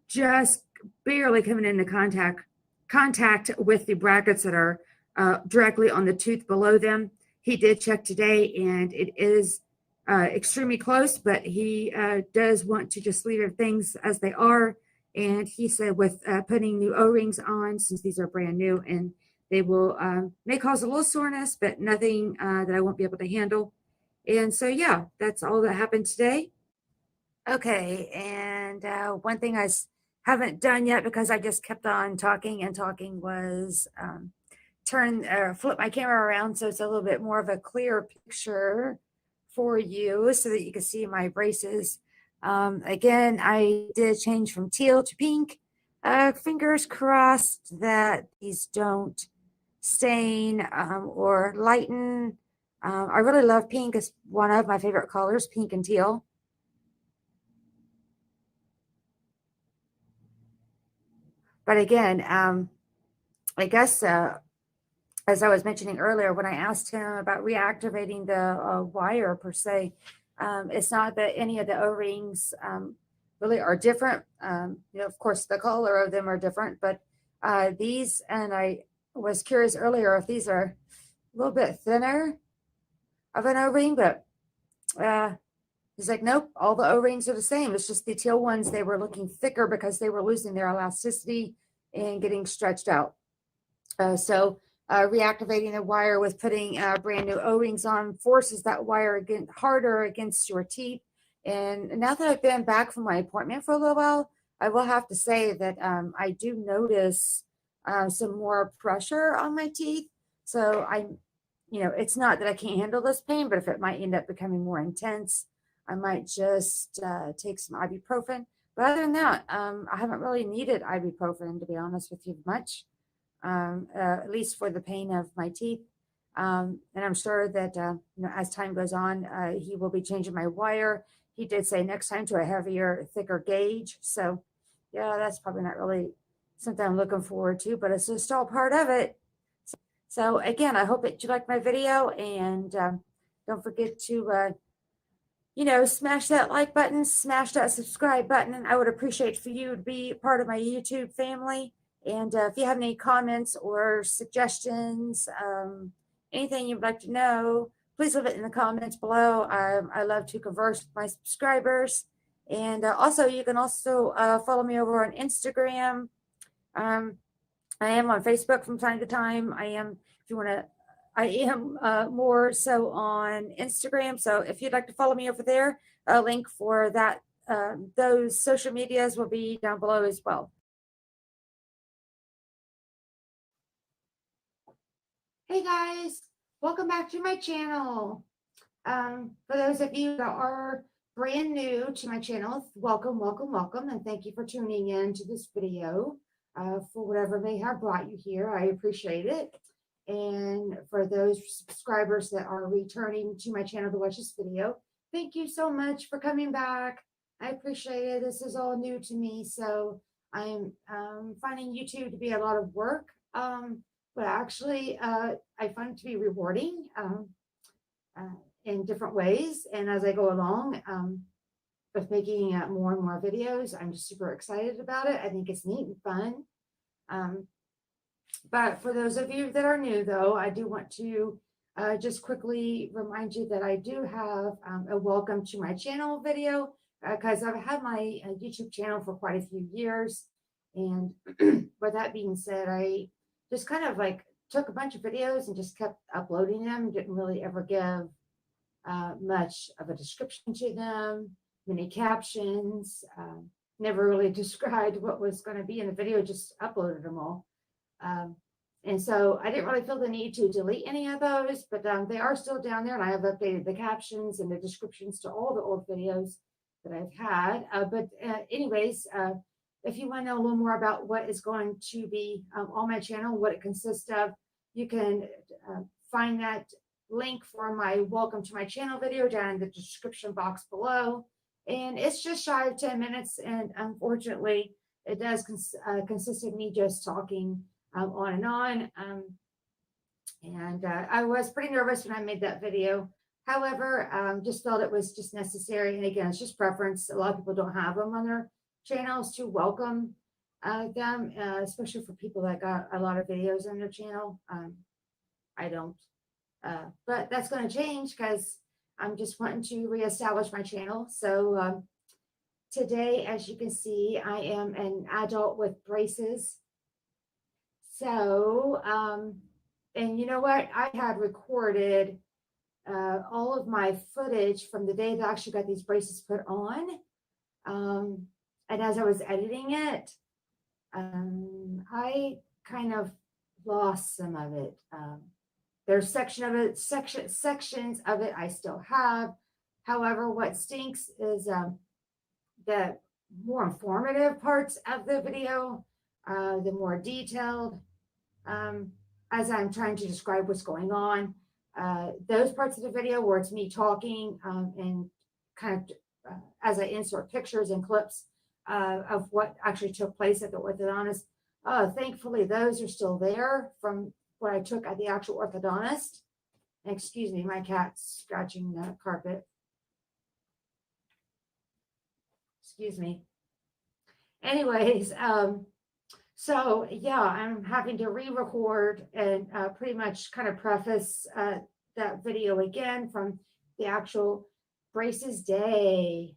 just barely coming into contact with the brackets that are directly on the tooth below them. He did check today, and it is extremely close, but he does want to just leave things as they are. And he said with putting new O-rings on, since these are brand new, and they will may cause a little soreness, but nothing that I won't be able to handle. And so, yeah, that's all that happened today. Okay, and one thing I haven't done yet, because I just kept on talking and talking, was flip my camera around so it's a little bit more of a clear picture for you so that you can see my braces. Again, I did change from teal to pink. Fingers crossed that these don't stain or lighten. I really love pink. It's one of my favorite colors, pink and teal. But again, I guess as I was mentioning earlier, when I asked him about reactivating the wire per se, it's not that any of the O-rings really are different. Of course, the color of them are different, but these, and I was curious earlier if these are a little bit thinner of an O-ring, but he's like, nope, all the O-rings are the same. It's just the teal ones, they were looking thicker because they were losing their elasticity and getting stretched out. So reactivating the wire with putting brand new O-rings on forces that wire harder against your teeth. And now that I've been back from my appointment for a little while, I will have to say that I do notice some more pressure on my teeth. So it's not that I can't handle this pain, but if it might end up becoming more intense, I might just take some ibuprofen. But other than that, I haven't really needed ibuprofen, to be honest with you, much, at least for the pain of my teeth. And I'm sure that, as time goes on, he will be changing my wire. He did say next time to a heavier, thicker gauge. So, yeah, that's probably not really something I'm looking forward to, but it's just all part of it. So, again, I hope that you liked my video, and don't forget to smash that like button, smash that subscribe button, and I would appreciate for you to be part of my YouTube family. And if you have any comments or suggestions, anything you'd like to know, please leave it in the comments below. I love to converse with my subscribers. And also, you can also follow me over on Instagram. I am on Facebook from time to time. I am more so on Instagram. So if you'd like to follow me over there, a link for that, those social medias will be down below as well. Hey guys, welcome back to my channel. For those of you that are brand new to my channel, welcome, and thank you for tuning in to this video. For whatever may have brought you here, I appreciate it. And for those subscribers that are returning to my channel to watch this video, thank you so much for coming back. I appreciate it. This is all new to me, so I'm finding YouTube to be a lot of work, but actually I find it to be rewarding in different ways. And as I go along with making more and more videos, I'm just super excited about it. I think it's neat and fun. But for those of you that are new, though, I do want to just quickly remind you that I do have a welcome to my channel video, because I've had my YouTube channel for quite a few years. And with that being said, I just kind of took a bunch of videos and just kept uploading them. Didn't really ever give much of a description to them, many captions, never really described what was going to be in the video, just uploaded them all. And so I didn't really feel the need to delete any of those, but they are still down there, and I have updated the captions and the descriptions to all the old videos that I've had. Anyways, if you want to know a little more about what is going to be on my channel, what it consists of, you can find that link for my welcome to my channel video down in the description box below. And it's just shy of 10 minutes. And unfortunately, it does consist of me just talking on and on. I was pretty nervous when I made that video. However, just felt it was just necessary. And again, it's just preference. A lot of people don't have them on their channels to welcome them, especially for people that got a lot of videos on their channel. I don't. But that's going to change because I'm just wanting to reestablish my channel. So today, as you can see, I am an adult with braces. So, and you know what? I had recorded all of my footage from the day that I actually got these braces put on. And as I was editing it, I kind of lost some of it. There's sections of it I still have. However, what stinks is the more informative parts of the video, the more detailed, as I'm trying to describe what's going on. Those parts of the video where it's me talking and kind of as I insert pictures and clips of what actually took place at the orthodontist. Thankfully, those are still there from what I took at the actual orthodontist. Excuse me, my cat's scratching the carpet. Excuse me. Anyways, so yeah, I'm having to re-record and pretty much kind of preface that video again from the actual braces day.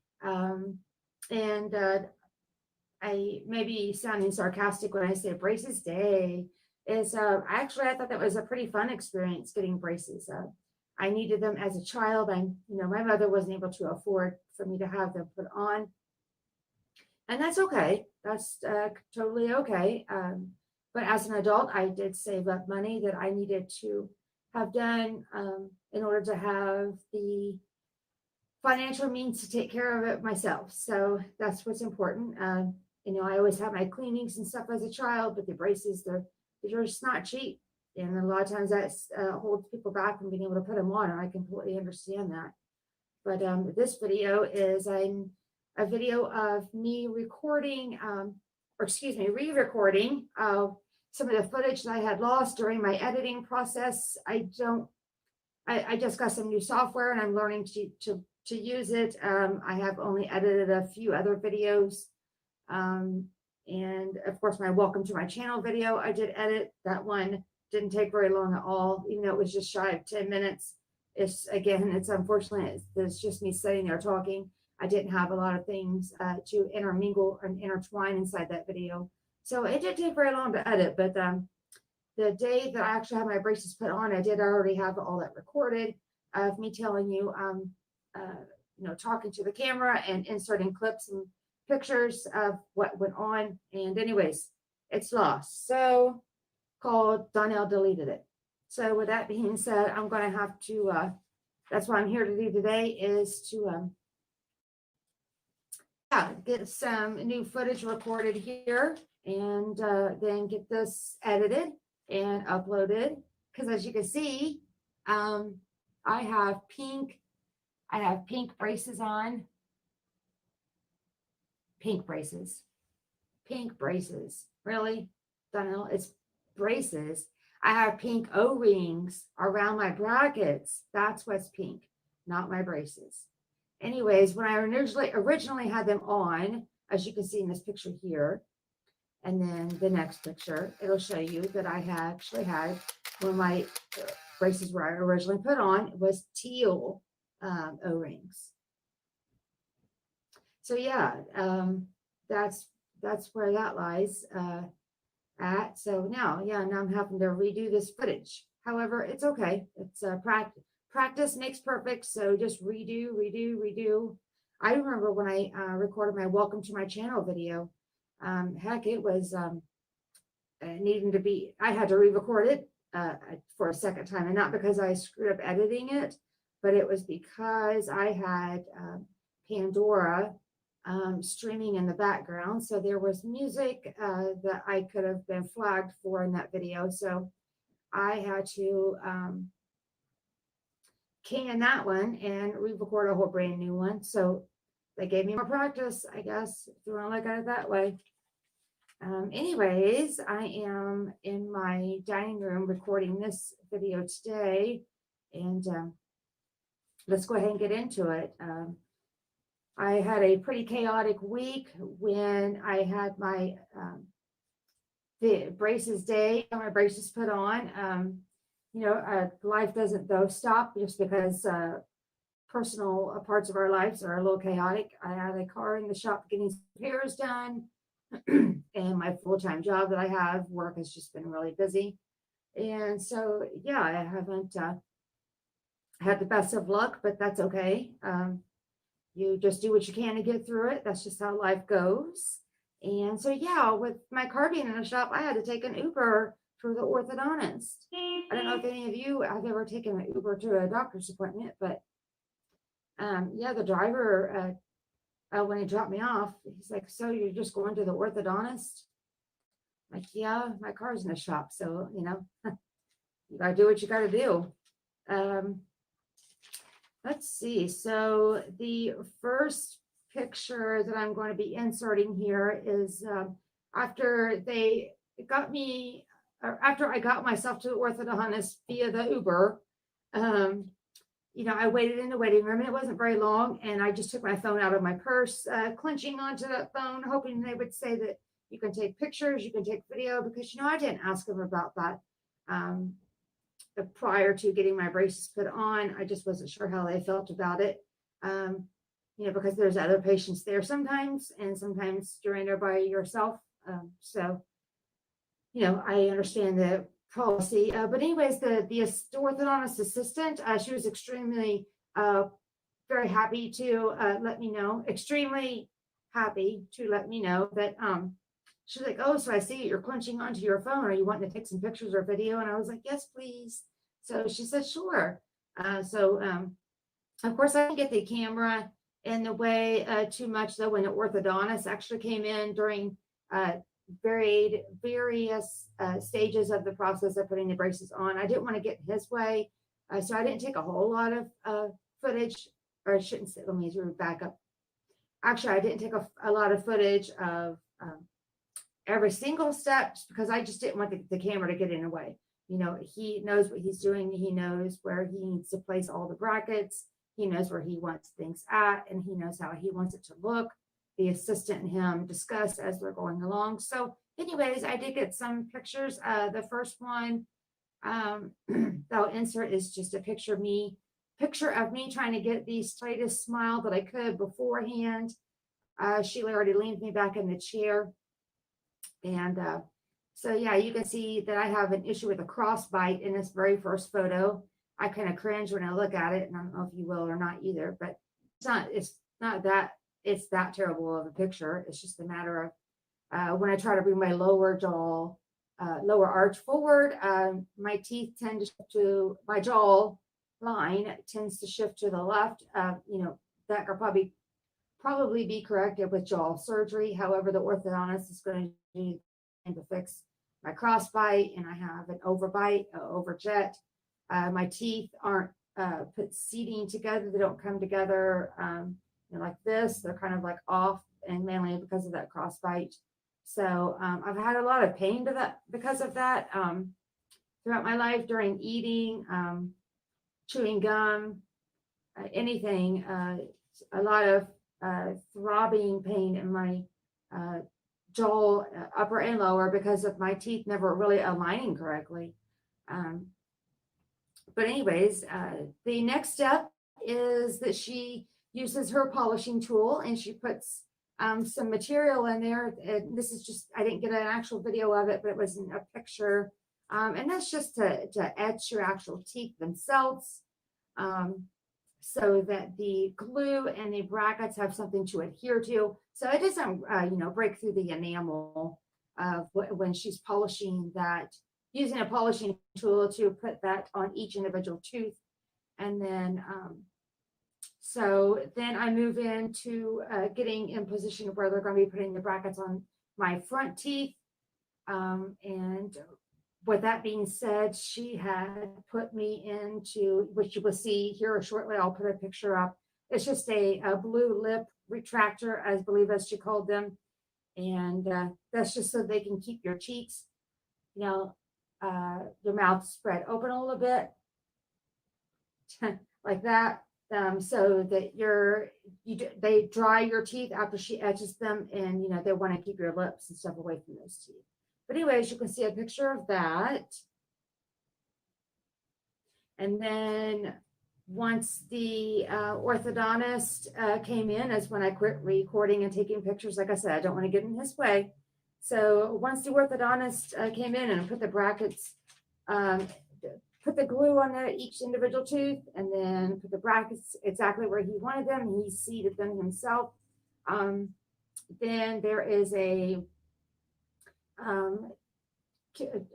I may be sounding sarcastic when I say braces day. Is I thought that was a pretty fun experience getting braces. I needed them as a child. My mother wasn't able to afford for me to have them put on, and that's okay. That's totally okay. But as an adult, I did save up money that I needed to have done in order to have the financial means to take care of it myself. So that's what's important. I always had my cleanings and stuff as a child, but the braces, they're just not cheap. And a lot of times that holds people back from being able to put them on, and I completely understand that. But this video is a video of me recording, re-recording some of the footage that I had lost during my editing process. I just got some new software and I'm learning to use it. I have only edited a few other videos. And of course, my welcome to my channel video, I did edit. That one didn't take very long at all, even though it was just shy of 10 minutes. It's unfortunately, it's just me sitting there talking. I didn't have a lot of things to intermingle and intertwine inside that video. So it didn't take very long to edit, but the day that I actually had my braces put on, I did already have all that recorded of me telling you, talking to the camera and inserting clips and pictures of what went on. And anyways, it's lost. So called Donnell deleted it. So with that being said, I'm going to have to, that's what I'm here to do today is to get some new footage recorded here and then get this edited and uploaded. Because as you can see, I have pink braces on. Pink braces. Really? Donnell, it's braces. I have pink O-rings around my brackets. That's what's pink, not my braces. Anyways, when I originally had them on, as you can see in this picture here, and then the next picture, it'll show you that I actually had when my braces were originally put on, it was teal O-rings. So yeah, that's where that lies at. So now I'm having to redo this footage. However, it's okay. It's practice makes perfect. So just redo. I remember when I recorded my welcome to my channel video. Heck, it was needing to be. I had to re-record it for a second time, and not because I screwed up editing it, but it was because I had Pandora streaming in the background. So there was music that I could have been flagged for in that video. So I had to can that one and re-record a whole brand new one. So they gave me more practice, I guess, if you want to look at it that way. Anyways, I am in my dining room recording this video today, and let's go ahead and get into it. I had a pretty chaotic week when I had my the braces day, my braces put on. Life doesn't though stop just because personal parts of our lives are a little chaotic. I had a car in the shop getting some repairs done, and my full-time job that I have, work has just been really busy. And so, yeah, I haven't had the best of luck, but that's okay. You just do what you can to get through it. That's just how life goes. And so, yeah, with my car being in the shop, I had to take an Uber to the orthodontist. I don't know if any of you have ever taken an Uber to a doctor's appointment, but yeah, the driver, when he dropped me off, he's like, "So you're just going to the orthodontist?" I'm like, yeah, my car's in the shop, so you gotta do what you gotta do. Let's see. So the first picture that I'm going to be inserting here is after they got me, or after I got myself to the orthodontist via the Uber. I waited in the waiting room, and it wasn't very long, and I just took my phone out of my purse, clenching onto that phone, hoping they would say that you can take pictures, you can take video, because I didn't ask them about that prior to getting my braces put on. I just wasn't sure how they felt about it, because there's other patients there sometimes, and sometimes you're in there by yourself. So I understand the policy, but anyways, the orthodontist assistant, she was extremely very happy to let me know, extremely happy to let me know that she's like, "Oh, so I see you're clenching onto your phone. Are you wanting to take some pictures or video?" And I was like, "Yes, please." So she said, "Sure." So of course, I didn't get the camera in the way too much, though, when the orthodontist actually came in during various stages of the process of putting the braces on. I didn't want to get in his way, so I didn't take a whole lot of footage, or I shouldn't say, let me back up. Actually, I didn't take a lot of footage of every single step, because I just didn't want the camera to get in the way. He knows what he's doing. He knows where he needs to place all the brackets. He knows where he wants things at, and he knows how he wants it to look. The assistant and him discuss as we're going along. So anyways, I did get some pictures. The first one that I'll insert is just a picture of me trying to get the straightest smile that I could beforehand. Sheila already leaned me back in the chair. And so, yeah, you can see that I have an issue with a crossbite in this very first photo. I kind of cringe when I look at it, and I don't know if you will or not either, but it's not that terrible of a picture. It's just a matter of when I try to bring my lower arch forward, my teeth tend to shift to, my jaw line tends to shift to the left. That could probably be corrected with jaw surgery. However, the orthodontist is going to do to fix my crossbite, and I have an overjet. My teeth aren't put seating together. They don't come together like this. They're kind of like off, and mainly because of that crossbite. So I've had a lot of pain because of that throughout my life, during eating, chewing gum, anything. A lot of throbbing pain in my jaw, upper and lower, because of my teeth never really aligning correctly. But anyways, the next step is that she uses her polishing tool, and she puts some material in there. And this is just, I didn't get an actual video of it, but it was in a picture. And that's just to etch your actual teeth themselves, so that the glue and the brackets have something to adhere to, so it doesn't break through the enamel when she's polishing that, using a polishing tool to put that on each individual tooth. And then so then I move into getting in position where they're going to be putting the brackets on my front teeth, and with that being said, she had put me into, which you will see here shortly, I'll put a picture up. It's just a blue lip retractor, I believe as she called them. And that's just so they can keep your cheeks, your mouth spread open a little bit, like that, so that they dry your teeth after she etches them, and they want to keep your lips and stuff away from those teeth. But anyways, you can see a picture of that. And then once the orthodontist came in, is when I quit recording and taking pictures. Like I said, I don't want to get in his way. So once the orthodontist came in and put the brackets, put the glue on each individual tooth, and then put the brackets exactly where he wanted them, he seated them himself. Then there is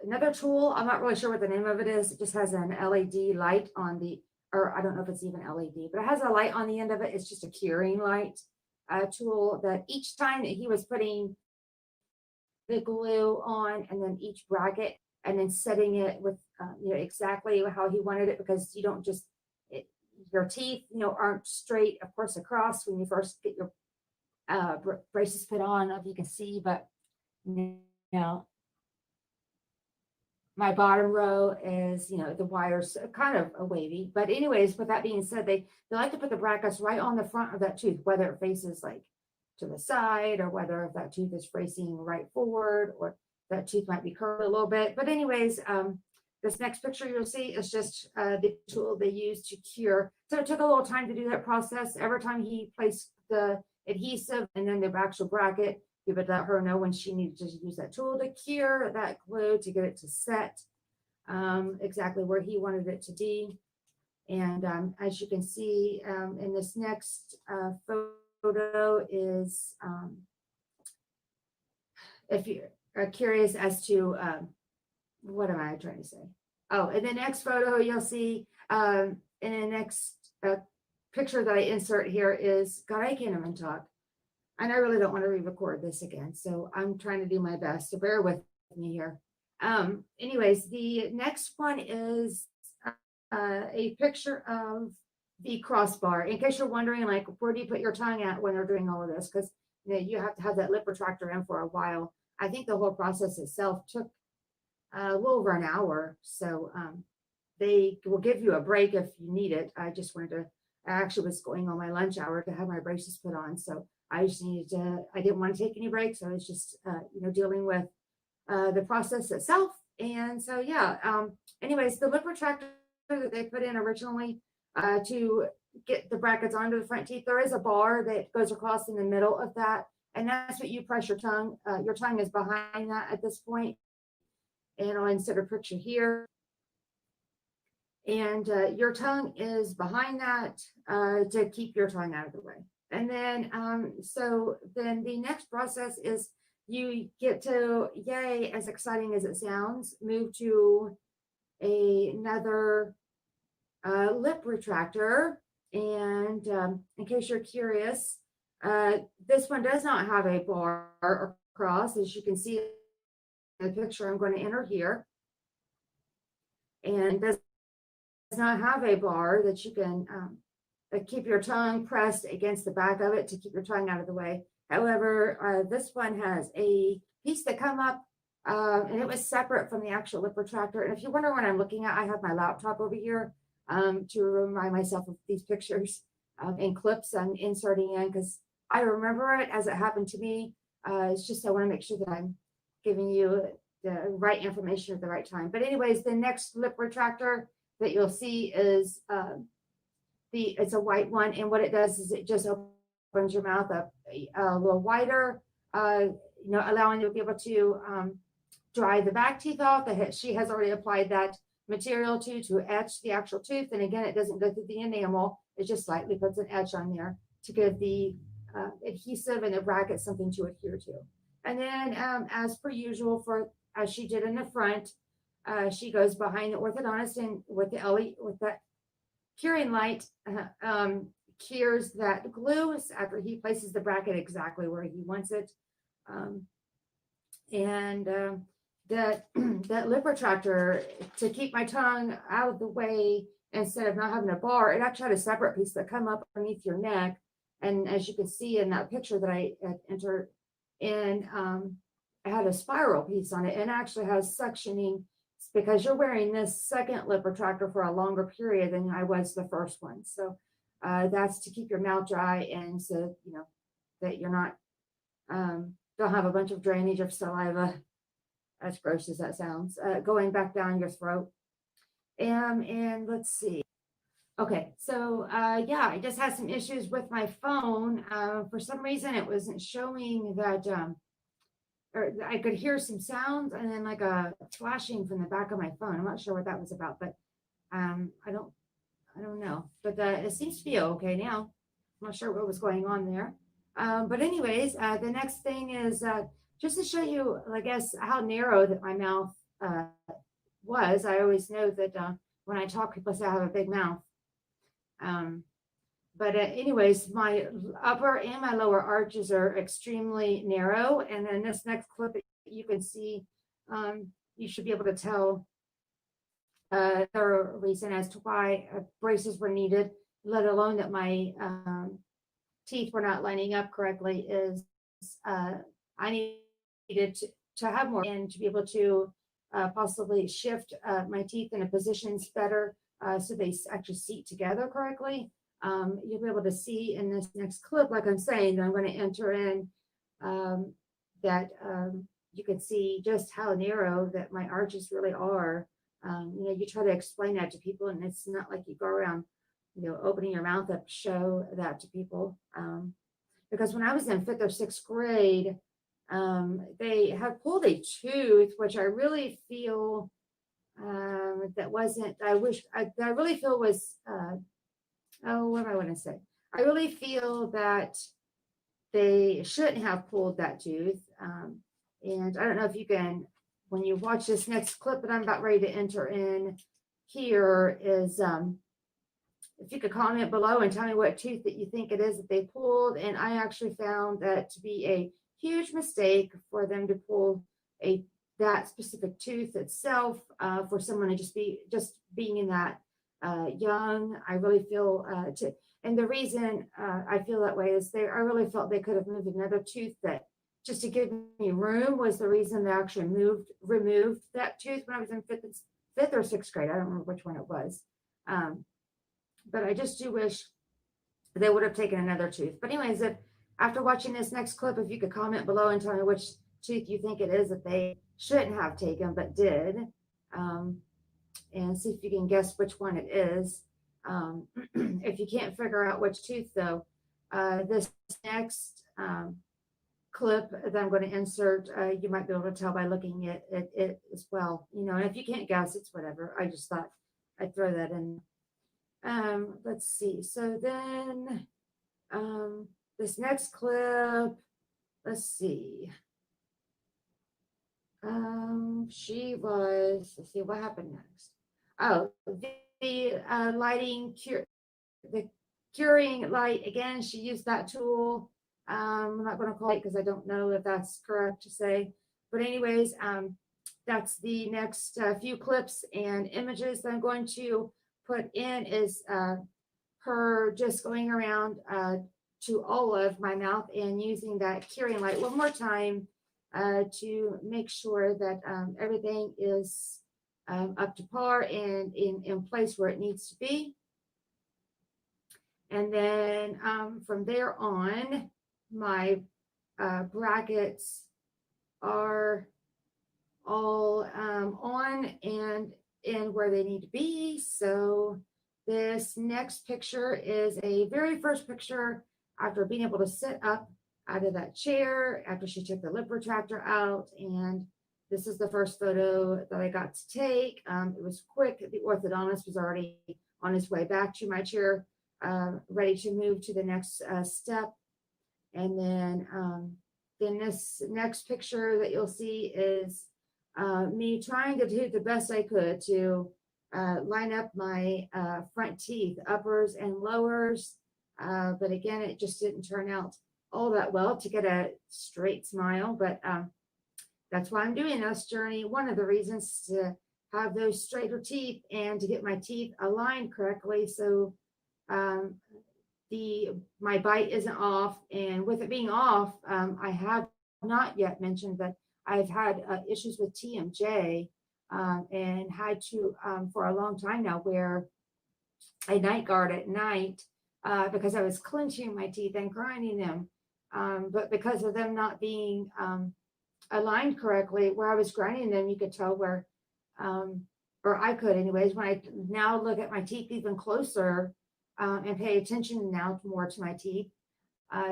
another tool. I'm not really sure what the name of it is. It just has an LED light on the, or I don't know if it's even LED, but it has a light on the end of it. It's just a curing light tool that each time that he was putting the glue on, and then each bracket, and then setting it with exactly how he wanted it, because you don't just, your teeth aren't straight, of course, across when you first get your braces put on, if you can see, but my bottom row is, the wires kind of wavy. But anyways, with that being said, they like to put the brackets right on the front of that tooth, whether it faces like to the side, or whether if that tooth is facing right forward, or that tooth might be curved a little bit. But anyways, this next picture you'll see is just the tool they use to cure. So it took a little time to do that process. Every time he placed the adhesive and then the actual bracket, he would let her know when she needed to use that tool to cure that glue, to get it to set exactly where he wanted it to be. And as you can see in this next photo is, if you are curious as to, what am I trying to say? Oh, in the next photo, you'll see in the next picture that I insert here is, God, I can't even talk. And I really don't want to re-record this again. So I'm trying to do my best, so bear with me here. Anyways, the next one is a picture of the crossbar. In case you're wondering, like, where do you put your tongue at when they're doing all of this? Because you have to have that lip retractor in for a while. I think the whole process itself took a little over an hour. So they will give you a break if you need it. I just wanted to, I actually was going on my lunch hour to have my braces put on. So I just needed to, I didn't want to take any breaks. I was just, dealing with the process itself. And so, yeah, anyways, the lip retractor that they put in originally to get the brackets onto the front teeth, there is a bar that goes across in the middle of that. And that's what you press your tongue. Your tongue is behind that at this point. And I'll insert a picture here. And your tongue is behind that to keep your tongue out of the way. And then, so then the next process is you get to, yay, as exciting as it sounds, move to another lip retractor. And in case you're curious, this one does not have a bar across, as you can see in the picture I'm going to enter here. And does not have a bar that you can keep your tongue pressed against the back of it to keep your tongue out of the way. However, this one has a piece that come up and it was separate from the actual lip retractor. And if you wonder what I'm looking at, I have my laptop over here to remind myself of these pictures and clips I'm inserting in, because I remember it as it happened to me. It's just I want to make sure that I'm giving you the right information at the right time. But anyways, the next lip retractor that you'll see is it's a white one, and what it does is it just opens your mouth up a little wider, allowing you to be able to dry the back teeth off. She has already applied that material to etch the actual tooth, and again, it doesn't go through the enamel. It just slightly puts an etch on there to give the adhesive and the bracket something to adhere to. And then, as per usual, as she did in the front, she goes behind the orthodontist and with that curing light, cures that glue after he places the bracket exactly where he wants it. And that that lip retractor to keep my tongue out of the way instead of not having a bar. It actually had a separate piece that come up underneath your neck. And as you can see in that picture that I entered in, it had a spiral piece on it and actually has suctioning because you're wearing this second lip retractor for a longer period than I was the first one. So that's to keep your mouth dry and so, you know, that you're not, don't have a bunch of drainage of saliva, as gross as that sounds, going back down your throat. And let's see. Okay, so yeah, I just had some issues with my phone. For some reason, it wasn't showing that, or I could hear some sounds and then like a flashing from the back of my phone. I'm not sure what that was about, but I don't know. But it seems to be okay now. I'm not sure what was going on there. But anyways, the next thing is just to show you, I guess, how narrow that my mouth was. I always know that when I talk, people say I have a big mouth. But anyways, my upper and my lower arches are extremely narrow. And then this next clip, you can see, you should be able to tell the reason as to why braces were needed, let alone that my teeth were not lining up correctly, is I needed to have more and to be able to possibly shift my teeth into positions better so they actually seat together correctly. You'll be able to see in this next clip, like I'm saying, that I'm going to enter in that you can see just how narrow that my arches really are. You know, you try to explain that to people and it's not like you go around, you know, opening your mouth up, show that to people. Because when I was in 5th or 6th grade, they had pulled a tooth, which I really feel that wasn't, I really feel was, oh, what do I want to say? I really feel that they shouldn't have pulled that tooth. And I don't know if you can, when you watch this next clip that I'm about ready to enter in here, is if you could comment below and tell me what tooth that you think it is that they pulled. And I actually found that to be a huge mistake for them to pull that specific tooth itself, for someone to just being in that young. I really feel and the reason I feel that way is I really felt they could have moved another tooth, that just to give me room was the reason they actually removed that tooth when I was in 5th or 6th grade. I don't remember which one it was. But I just do wish they would have taken another tooth. But anyways, if after watching this next clip, if you could comment below and tell me which tooth you think it is that they shouldn't have taken but did, and see if you can guess which one it is. If you can't figure out which tooth though, this next clip that I'm going to insert, you might be able to tell by looking at it as well. You know, and if you can't guess, it's whatever. I just thought I'd throw that in. Let's see. So then this next clip, let's see. She was, let's see what happened next. Oh, the lighting cure, the curing light again. She used that tool. I'm not going to call it because I don't know if that's correct to say. But anyways, that's the next few clips and images that I'm going to put in is her just going around to all of my mouth and using that curing light one more time to make sure that everything is up to par and in place where it needs to be. And then from there on, my brackets are all on and in where they need to be. So this next picture is a very first picture after being able to sit up out of that chair after she took the lip retractor out. And this is the first photo that I got to take. It was quick. The orthodontist was already on his way back to my chair, ready to move to the next step. And then this next picture that you'll see is me trying to do the best I could to line up my front teeth, uppers and lowers. But again, it just didn't turn out all that well to get a straight smile. But that's why I'm doing this journey. One of the reasons to have those straighter teeth and to get my teeth aligned correctly. So my bite isn't off, and with it being off, I have not yet mentioned that I've had issues with TMJ and had to for a long time now wear a night guard at night because I was clenching my teeth and grinding them, but because of them not being aligned correctly, where I was grinding them, you could tell where or I could anyways, when I now look at my teeth even closer and pay attention now more to my teeth,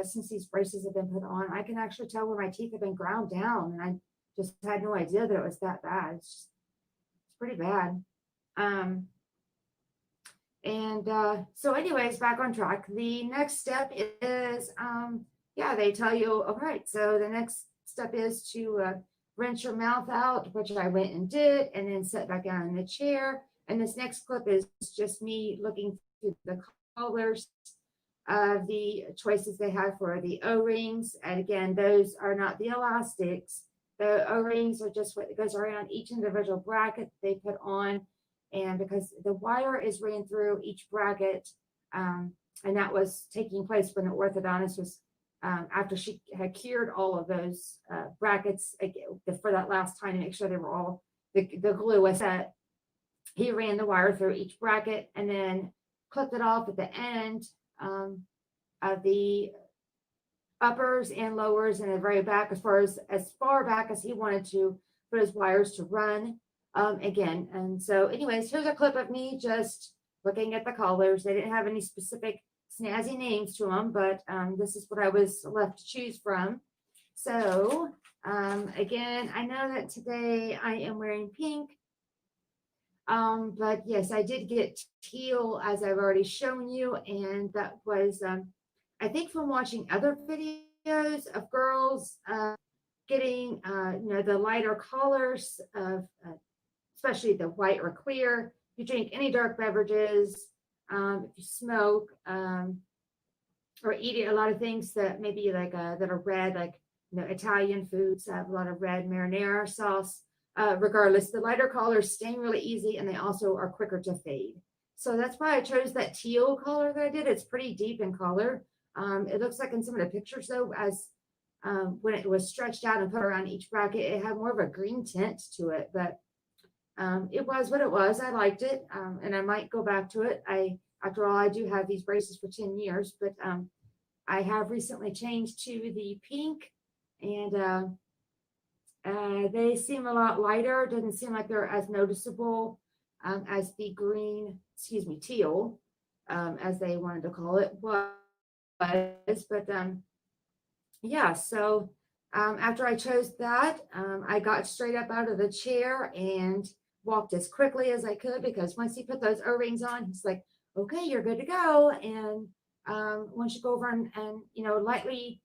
since these braces have been put on, I can actually tell where my teeth have been ground down, and I just had no idea that it was that bad. It's pretty bad. So anyways, back on track. The next step is, yeah, they tell you, all right, so the next step is to rinse your mouth out, which I went and did, and then sit back down in the chair. And this next clip is just me looking through the colors of the choices they have for the O-rings. And again, those are not the elastics. The O-rings are just what goes around each individual bracket they put on. And because the wire is ran through each bracket, and that was taking place when the orthodontist was, after she had cured all of those brackets for that last time to make sure they were all, the glue was set, he ran the wire through each bracket and then clipped it off at the end of the uppers and lowers and the very back, as far back as he wanted to for his wires to run. Again, and so anyways, here's a clip of me just looking at the collars. They didn't have any specific snazzy names to them, but this is what I was left to choose from. So again, I know that today I am wearing pink, but yes, I did get teal, as I've already shown you, and that was I think from watching other videos of girls getting the lighter colors of especially the white or clear. If you drink any dark beverages, if you smoke, or eat a lot of things that maybe like that are red, like Italian foods have a lot of red marinara sauce. Regardless, the lighter colors stain really easy, and they also are quicker to fade. So that's why I chose that teal color that I did. It's pretty deep in color. It looks like in some of the pictures though, as when it was stretched out and put around each bracket, it had more of a green tint to it, but it was what it was. I liked it, and I might go back to it. After all, I do have these braces for 10 years, but I have recently changed to the pink, and they seem a lot lighter. It doesn't seem like they're as noticeable as the green, teal, as they wanted to call it was. But yeah, so after I chose that, I got straight up out of the chair and walked as quickly as I could, because once he put those O-rings on, he's like, okay, you're good to go. And once you go over and lightly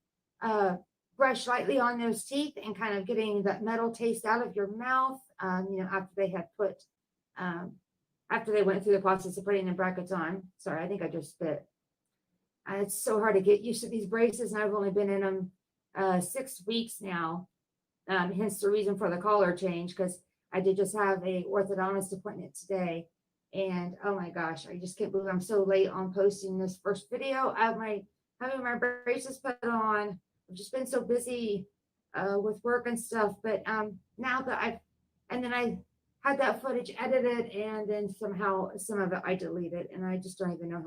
brush lightly on those teeth and kind of getting that metal taste out of your mouth, after they had put after they went through the process of putting the brackets on. Sorry, I think I just spit. It's so hard to get used to these braces, and I've only been in them 6 weeks now, hence the reason for the collar change, because I did just have a orthodontist appointment today, and oh my gosh, I just can't believe I'm so late on posting this first video of having my braces put on. I've just been so busy with work and stuff, but now that I had that footage edited, and then somehow some of it I deleted, and I just don't even know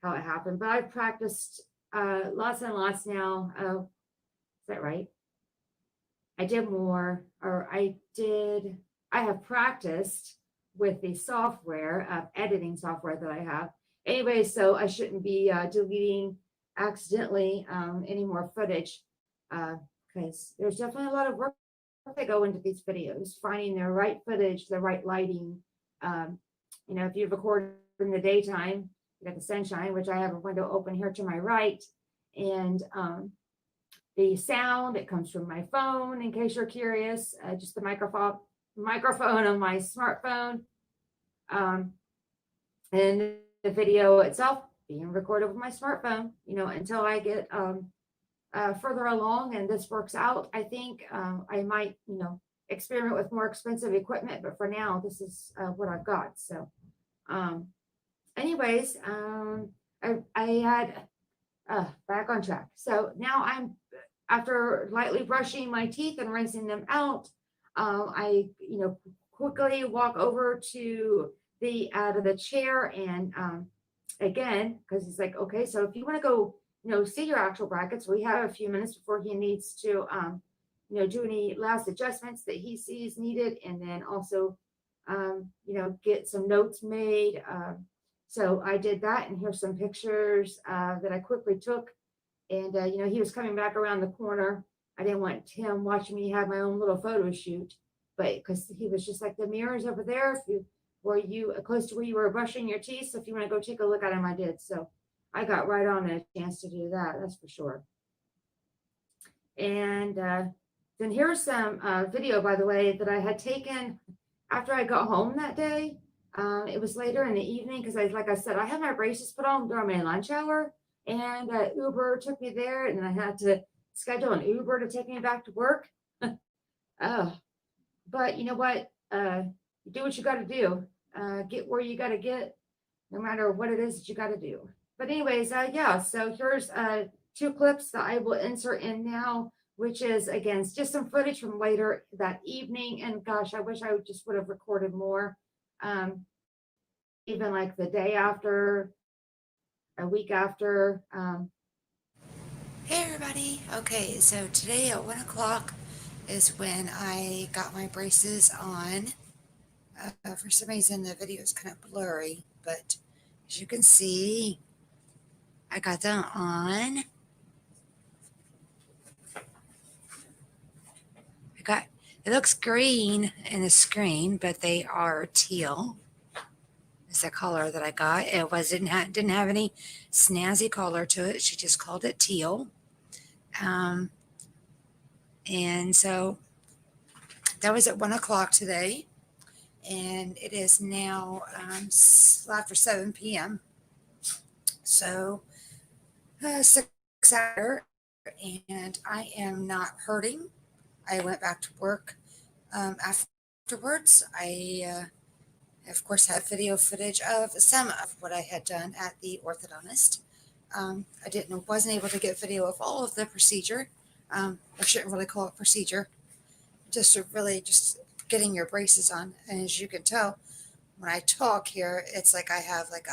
how it happened. But I've practiced lots and lots now. Oh, is that right? I have practiced with the software, editing software that I have. Anyway, so I shouldn't be deleting accidentally any more footage, because there's definitely a lot of work that go into these videos, finding the right footage, the right lighting. If you record in the daytime, you got the sunshine, which I have a window open here to my right, and the sound, it comes from my phone, in case you're curious, just the microphone on my smartphone, and the video itself being recorded with my smartphone, until I get further along and this works out, I think I might, experiment with more expensive equipment. But for now, this is what I've got. So, anyways, I had back on track. So now I'm, after lightly brushing my teeth and rinsing them out, I, quickly walk over to the out of the chair and again, because he's like, okay, so if you want to go, see your actual brackets, we have a few minutes before he needs to, do any last adjustments that he sees needed, and then also, get some notes made. So I did that, and here's some pictures that I quickly took. And, he was coming back around the corner. I didn't want him watching me have my own little photo shoot, but because he was just like, the mirror's over there. If you were close to where you were brushing your teeth. So if you want to go take a look at them, I did. So I got right on a chance to do that. That's for sure. And then here's some video, by the way, that I had taken after I got home that day. It was later in the evening because like I said, I had my braces put on during my lunch hour, and Uber took me there, and I had to schedule an Uber to take me back to work. But you know what? You do what you got to do. Get where you got to get, no matter what it is that you got to do. But anyways, yeah. So here's 2 clips that I will insert in now, which is again just some footage from later that evening. And gosh, I wish I just would have recorded more. Even like the day after, a week after. Hey everybody. Okay, so today at 1 o'clock is when I got my braces on. For some reason the video is kind of blurry, but as you can see, I got them on. It looks green in the screen, but they are teal. It's the color that I got. It didn't have any snazzy color to it. She just called it teal. And so that was at 1 o'clock today, and it is now after 7 p.m. So 6 hours, and I am not hurting. I went back to work afterwards. I of course have video footage of some of what I had done at the orthodontist. I wasn't able to get video of all of the procedure. I shouldn't really call it procedure, just getting your braces on. And as you can tell, when I talk here, it's like I have like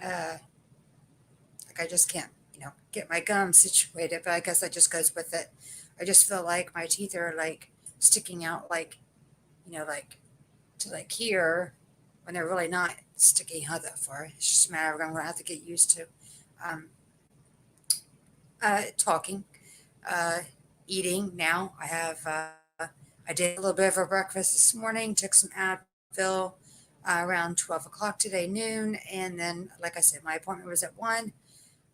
I just can't, get my gums situated, but I guess that just goes with it. I just feel like my teeth are like sticking out, like to like here, when they're really not sticking out that far. It's just a matter of I'm going to have to get used to talking, eating. Now I have, I did a little bit of a breakfast this morning, took some Advil around 12 o'clock today, noon. And then, like I said, my appointment was at 1.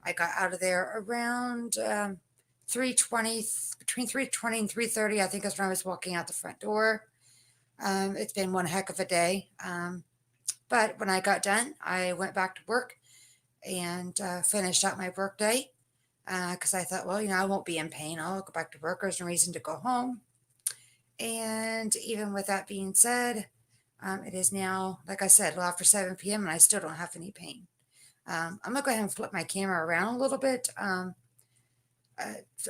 I got out of there around 3:20, between 3:20 and 3:30. I think that's when I was walking out the front door. It's been one heck of a day. But when I got done, I went back to work and finished out my work day because I thought, well, I won't be in pain. I'll go back to work. There's no reason to go home. And even with that being said, it is now, like I said, well, after 7 p.m. and I still don't have any pain. I'm going to go ahead and flip my camera around a little bit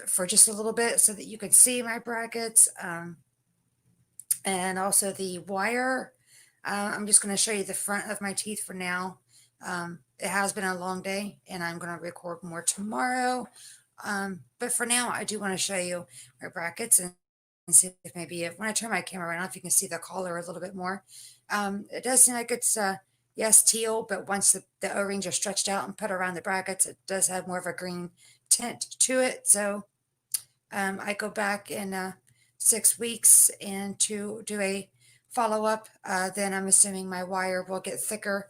for just a little bit so that you can see my brackets. And also the wire. I'm just going to show you the front of my teeth for now. It has been a long day, and I'm going to record more tomorrow. But for now, I do want to show you my brackets and see if maybe when I turn my camera around, if you can see the collar a little bit more. It does seem like it's, yes, teal, but once the O-rings are stretched out and put around the brackets, it does have more of a green tint to it. So I go back in 6 weeks and to do a follow-up. Then I'm assuming my wire will get thicker.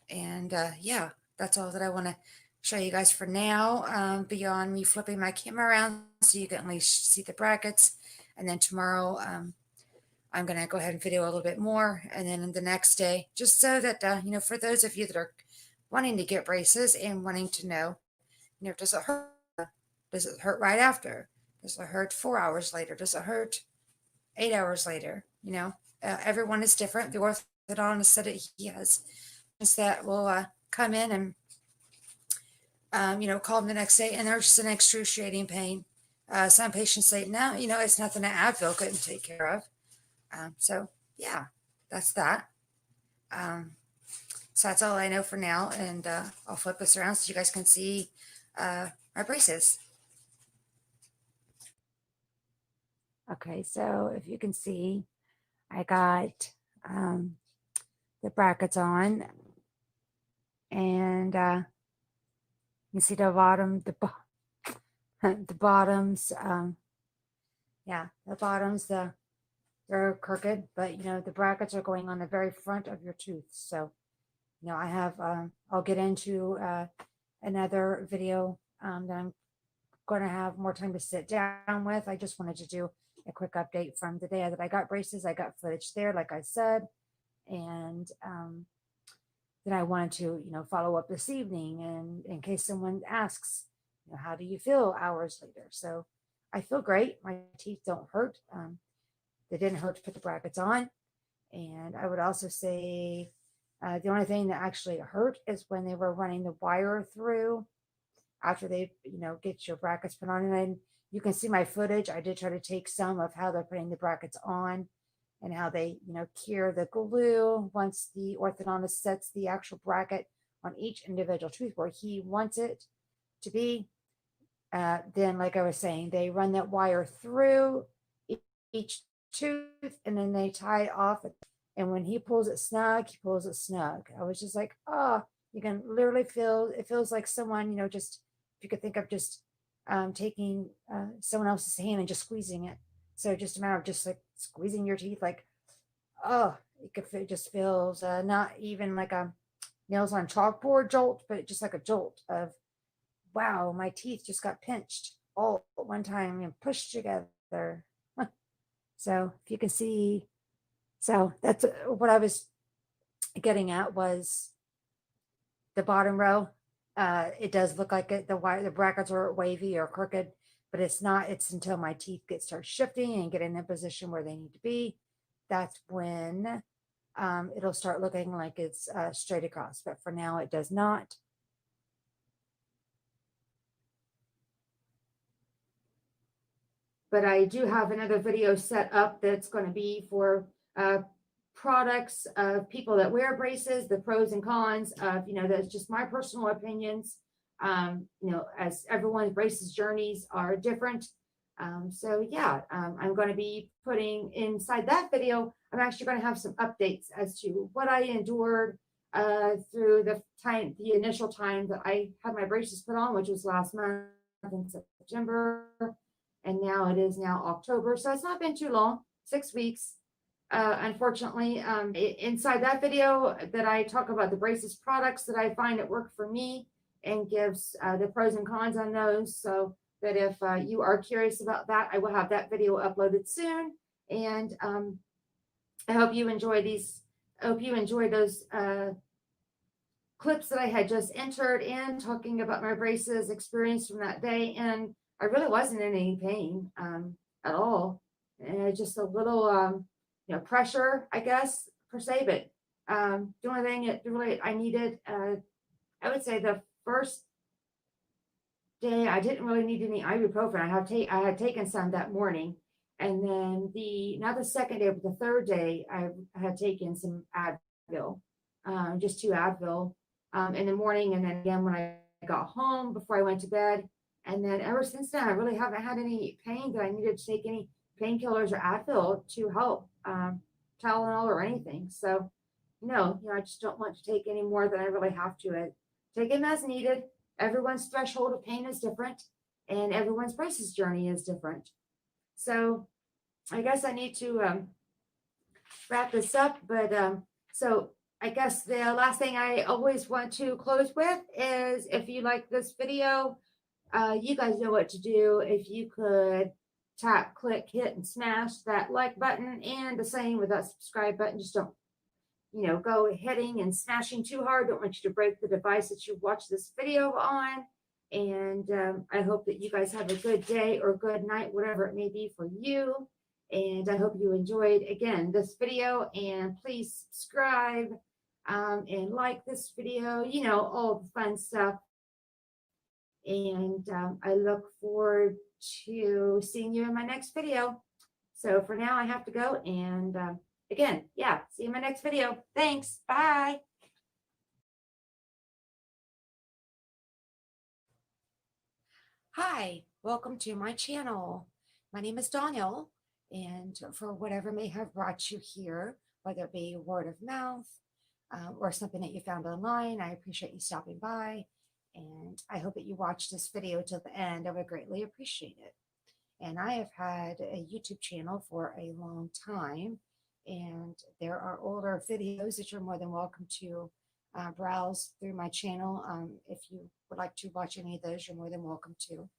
Yeah, that's all that I want to show you guys for now, beyond me flipping my camera around so you can at least see the brackets. And then tomorrow, I'm going to go ahead and video a little bit more. And then the next day, just so that, for those of you that are wanting to get braces and wanting to know, You know, does it hurt? Does it hurt right after? Does it hurt 4 hours later? Does it hurt 8 hours later? You know, everyone is different. The orthodontist said it, he has patients that will come in and, you know, call them the next day and they're just in excruciating pain. Some patients say, no, you know, it's nothing that Advil couldn't take care of. So, yeah, that's that. So that's all I know for now. And I'll flip this around so you guys can see my braces. Okay, so if you can see, I got the brackets on, and you see the bottom, the bottoms, yeah, the bottoms, they're crooked, but you know, the brackets are going on the very front of your tooth. So, you know, I have, I'll get into another video that I'm going to have more time to sit down with. I just wanted to do a quick update from the day that I got braces. I got footage there, like I said, and then I wanted to, you know, follow up this evening, and in case someone asks, you know, how do you feel hours later? So I feel great. My teeth don't hurt. They didn't hurt to put the brackets on. And I would also say the only thing that actually hurt is when they were running the wire through after they, you know, get your brackets put on. And then you can see my footage. I did try to take some of how they're putting the brackets on and how they, you know, cure the glue once the orthodontist sets the actual bracket on each individual tooth where he wants it to be. Then, like I was saying, they run that wire through each tooth and then they tie it off. And when he pulls it snug, he pulls it snug. I was just like, oh, you can literally feel, it feels like someone, you know, just, if you could think of just taking someone else's hand and just squeezing it. So just a matter of just like squeezing your teeth, like, oh, it just feels not even like a nails on chalkboard jolt, but just like a jolt of, wow, my teeth just got pinched all at one time and pushed together. So if you can see, so that's what I was getting at was the bottom row. It does look like it, the brackets are wavy or crooked, but it's not. It's until my teeth start shifting and get in a position where they need to be. That's when it'll start looking like it's straight across. But for now, it does not. But I do have another video set up that's going to be for products of people that wear braces, the pros and cons of, you know, that's just my personal opinions. You know, as everyone's braces journeys are different. So yeah, I'm going to be putting inside that video, I'm actually going to have some updates as to what I endured through the initial time that I had my braces put on, which was last month in September. And now it is now October. So it's not been too long, 6 weeks. Unfortunately, inside that video that I talk about the braces products that I find that work for me and gives the pros and cons on those. So that if you are curious about that, I will have that video uploaded soon. And I hope you enjoy these. I hope you enjoy those clips that I had just entered in talking about my braces experience from that day. And I really wasn't in any pain at all. And just a little, you know, pressure, I guess, per se. But the only thing that really I needed, I would say the first day, I didn't really need any ibuprofen. I had taken some that morning. And then not the second day, but the third day, I had taken some Advil, just 2 Advil in the morning. And then again, when I got home before I went to bed. And then ever since then, I really haven't had any pain that I needed to take any painkillers or Advil to help, Tylenol or anything. So, no, I just don't want to take any more than I really have to. Take them as needed. Everyone's threshold of pain is different, and everyone's braces journey is different. So, I guess I need to wrap this up. But so I guess the last thing I always want to close with is if you like this video. You guys know what to do. If you could tap, click, hit, and smash that like button, and the same with that subscribe button. Just don't, you know, go hitting and smashing too hard. Don't want you to break the device that you watch this video on. And I hope that you guys have a good day or good night, whatever it may be for you. And I hope you enjoyed, again, this video. And please subscribe and like this video, you know, all the fun stuff. And I look forward to seeing you in my next video. So for now, I have to go. And again, yeah, see you in my next video. Thanks. Bye. Hi, welcome to my channel. My name is Donnelle, and for whatever may have brought you here, whether it be word of mouth or something that you found online, I appreciate you stopping by, and I hope that you watch this video till the end. I would greatly appreciate it. And I have had a YouTube channel for a long time, and there are older videos that you're more than welcome to browse through my channel. If you would like to watch any of those, you're more than welcome to.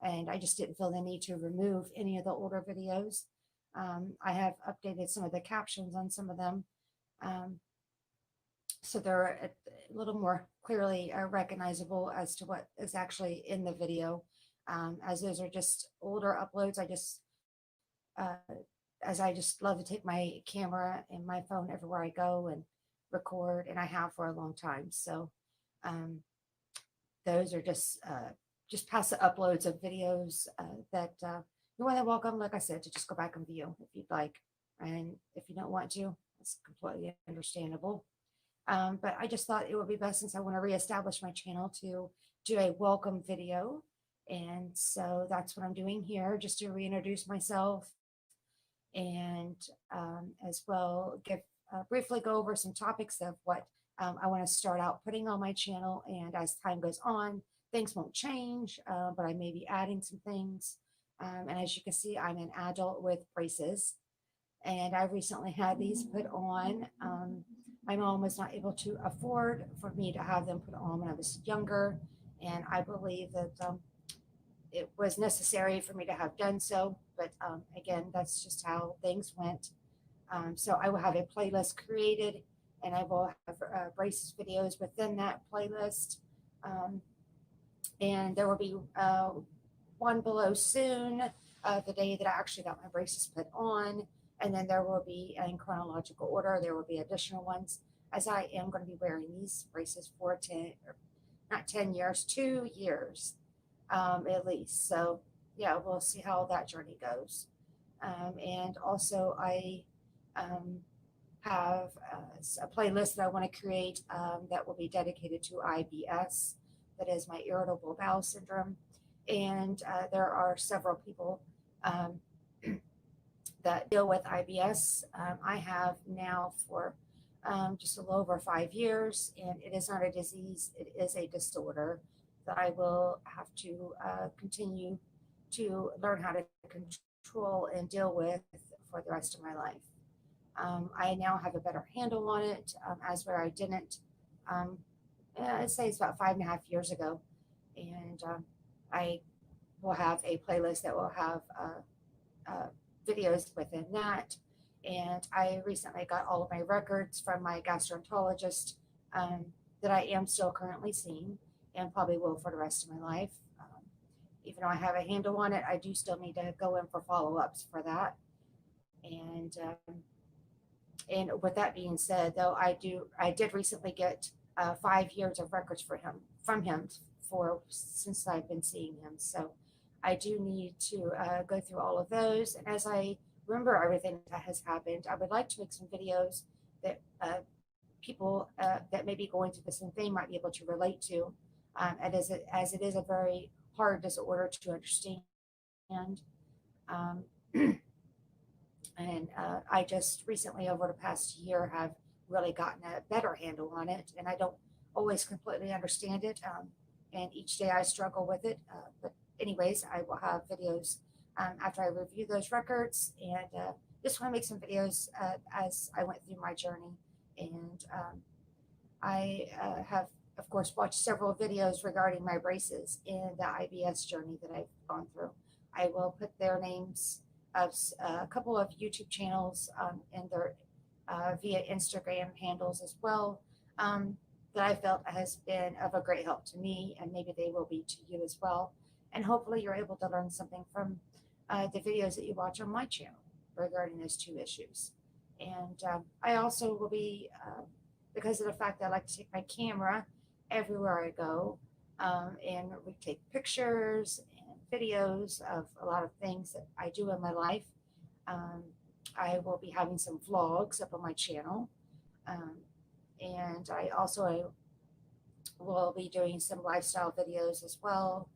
And I just didn't feel the need to remove any of the older videos. I have updated some of the captions on some of them, so they're a little more clearly recognizable as to what is actually in the video. As those are just older uploads, as I just love to take my camera and my phone everywhere I go and record, and I have for a long time. So those are just past the uploads of videos that you're more than welcome, like I said, to just go back and view if you'd like. And if you don't want to, it's completely understandable. But I just thought it would be best, since I want to reestablish my channel, to do a welcome video. And so that's what I'm doing here, just to reintroduce myself, and as well briefly go over some topics of what I want to start out putting on my channel. And as time goes on, things won't change, but I may be adding some things. And as you can see, I'm an adult with braces, and I recently had these put on. My mom was not able to afford for me to have them put on when I was younger, and I believe that it was necessary for me to have done so. But again, that's just how things went. So I will have a playlist created, and I will have braces videos within that playlist. And there will be one below soon, the day that I actually got my braces put on. And then there will be, in chronological order, there will be additional ones, as I am going to be wearing these braces for 2 years at least. So yeah, we'll see how that journey goes. And also I have a playlist that I want to create that will be dedicated to IBS, that is my irritable bowel syndrome. And there are several people that deal with IBS. I have now for just a little over 5 years, and it is not a disease, it is a disorder that I will have to continue to learn how to control and deal with for the rest of my life. I now have a better handle on it, as where I didn't. I'd say it's about 5.5 years ago, and I will have a playlist that will have videos within that. And I recently got all of my records from my gastroenterologist that I am still currently seeing, and probably will for the rest of my life. Even though I have a handle on it, I do still need to go in for follow-ups for that. And with that being said, though, I did recently get 5 years of records from him since I've been seeing him. So I do need to go through all of those. And as I remember everything that has happened, I would like to make some videos that people that may be going through the same thing might be able to relate to, as it is a very hard disorder to understand. And I just recently, over the past year, have really gotten a better handle on it, and I don't always completely understand it, and each day I struggle with it. But anyways, I will have videos after I review those records, and just want to make some videos as I went through my journey. And I have, of course, watched several videos regarding my braces and the IBS journey that I've gone through. I will put their names of a couple of YouTube channels and their via Instagram handles as well, that I felt has been of a great help to me, and maybe they will be to you as well. And hopefully you're able to learn something from the videos that you watch on my channel regarding those two issues. And I also will be, because of the fact that I like to take my camera everywhere I go, and we take pictures and videos of a lot of things that I do in my life. I will be having some vlogs up on my channel. And I also will be doing some lifestyle videos as well.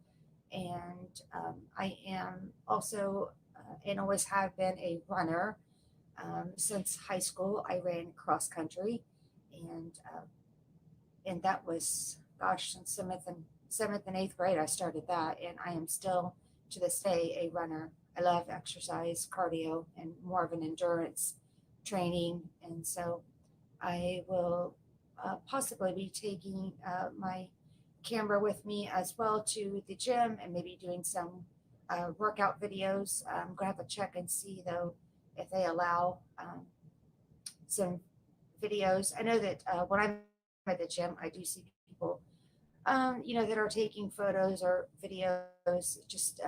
And I am also and always have been a runner. Since high school, I ran cross country, and that was, gosh, since seventh and eighth grade I started that, and I am still to this day a runner. I love exercise, cardio, and more of an endurance training, and so I will possibly be taking my camera with me as well to the gym and maybe doing some workout videos. I'm gonna have to check and see though if they allow some videos. I know that when I'm at the gym, I do see people, that are taking photos or videos. Just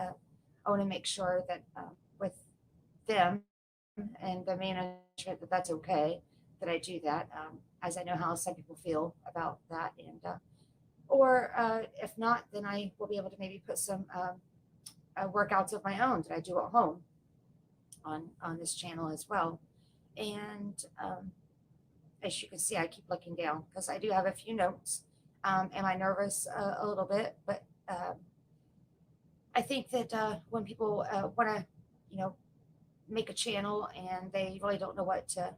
I want to make sure that with them and the management that that's okay that I do that, as I know how some people feel about that. And or if not, then I will be able to maybe put some workouts of my own that I do at home on this channel as well. And as you can see, I keep looking down because I do have a few notes. Am I nervous a little bit? But I think that when people want to, make a channel and they really don't know what to,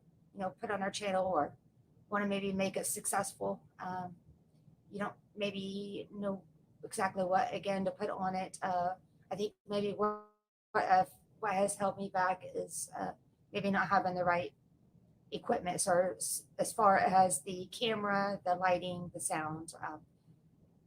put on their channel or want to maybe make it successful, you don't maybe know exactly what again to put on it. I think maybe what has held me back is maybe not having the right equipment, so as far as the camera, the lighting, the sound,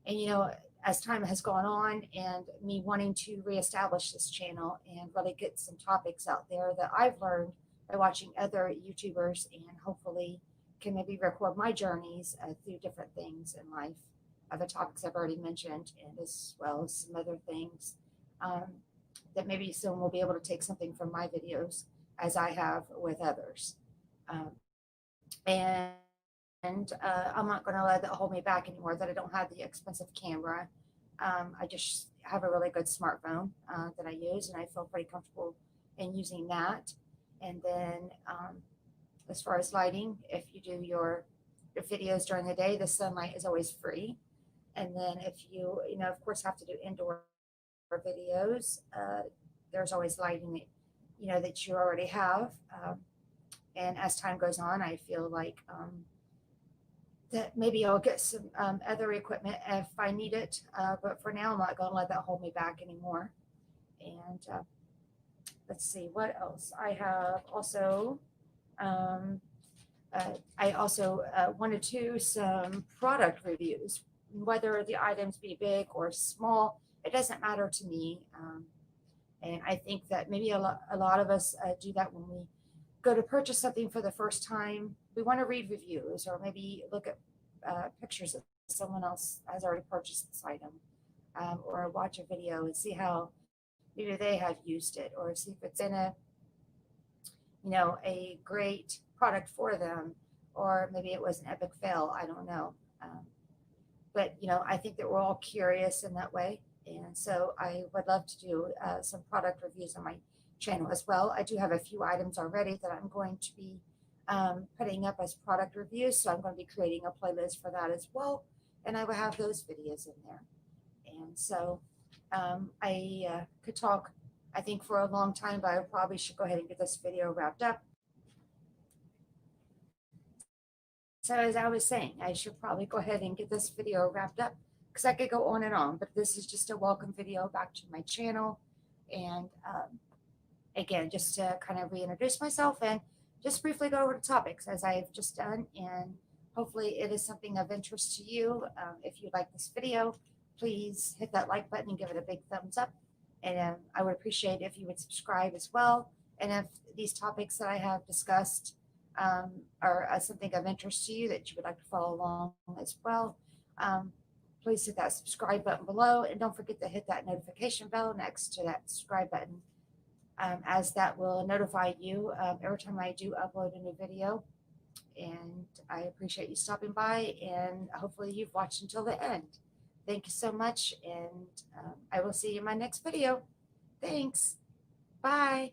and as time has gone on and me wanting to reestablish this channel and really get some topics out there that I've learned by watching other YouTubers, and hopefully can maybe record my journeys through different things in life, other topics I've already mentioned, and as well as some other things that maybe someone will be able to take something from my videos as I have with others. And I'm not going to let that hold me back anymore, that I don't have the expensive camera. I just have a really good smartphone that I use, and I feel pretty comfortable in using that. And then as far as lighting, if you do your videos during the day, the sunlight is always free. And then if you, of course, have to do indoor videos, there's always lighting that, that you already have. And as time goes on, I feel like that maybe I'll get some other equipment if I need it. But for now, I'm not going to let that hold me back anymore. And let's see what else. I have also, I also wanted to do some product reviews, whether the items be big or small, it doesn't matter to me. And I think that maybe a lot of us do that when we go to purchase something for the first time. We want to read reviews or maybe look at pictures that someone else has already purchased this item, or watch a video and see how maybe they have used it, or see if it's in a great product for them, or maybe it was an epic fail. I don't know. But I think that we're all curious in that way. And so I would love to do some product reviews on my channel as well. I do have a few items already that I'm going to be putting up as product reviews. So I'm going to be creating a playlist for that as well. And I will have those videos in there. And so I could talk, I think, for a long time, but I probably should go ahead and get this video wrapped up. So as I was saying, I should probably go ahead and get this video wrapped up because I could go on and on, but this is just a welcome video back to my channel. And again, just to kind of reintroduce myself and just briefly go over the topics as I've just done. And hopefully it is something of interest to you. If you like this video, please hit that like button and give it a big thumbs up. And I would appreciate if you would subscribe as well. And if these topics that I have discussed are something of interest to you that you would like to follow along as as well. Please hit that subscribe button below, and don't forget to hit that notification bell next to that subscribe button, as that will notify you every time I do upload a new video. And I appreciate you stopping by, and hopefully you've watched until the end. Thank you so much, and I will see you in my next video. Thanks. Bye.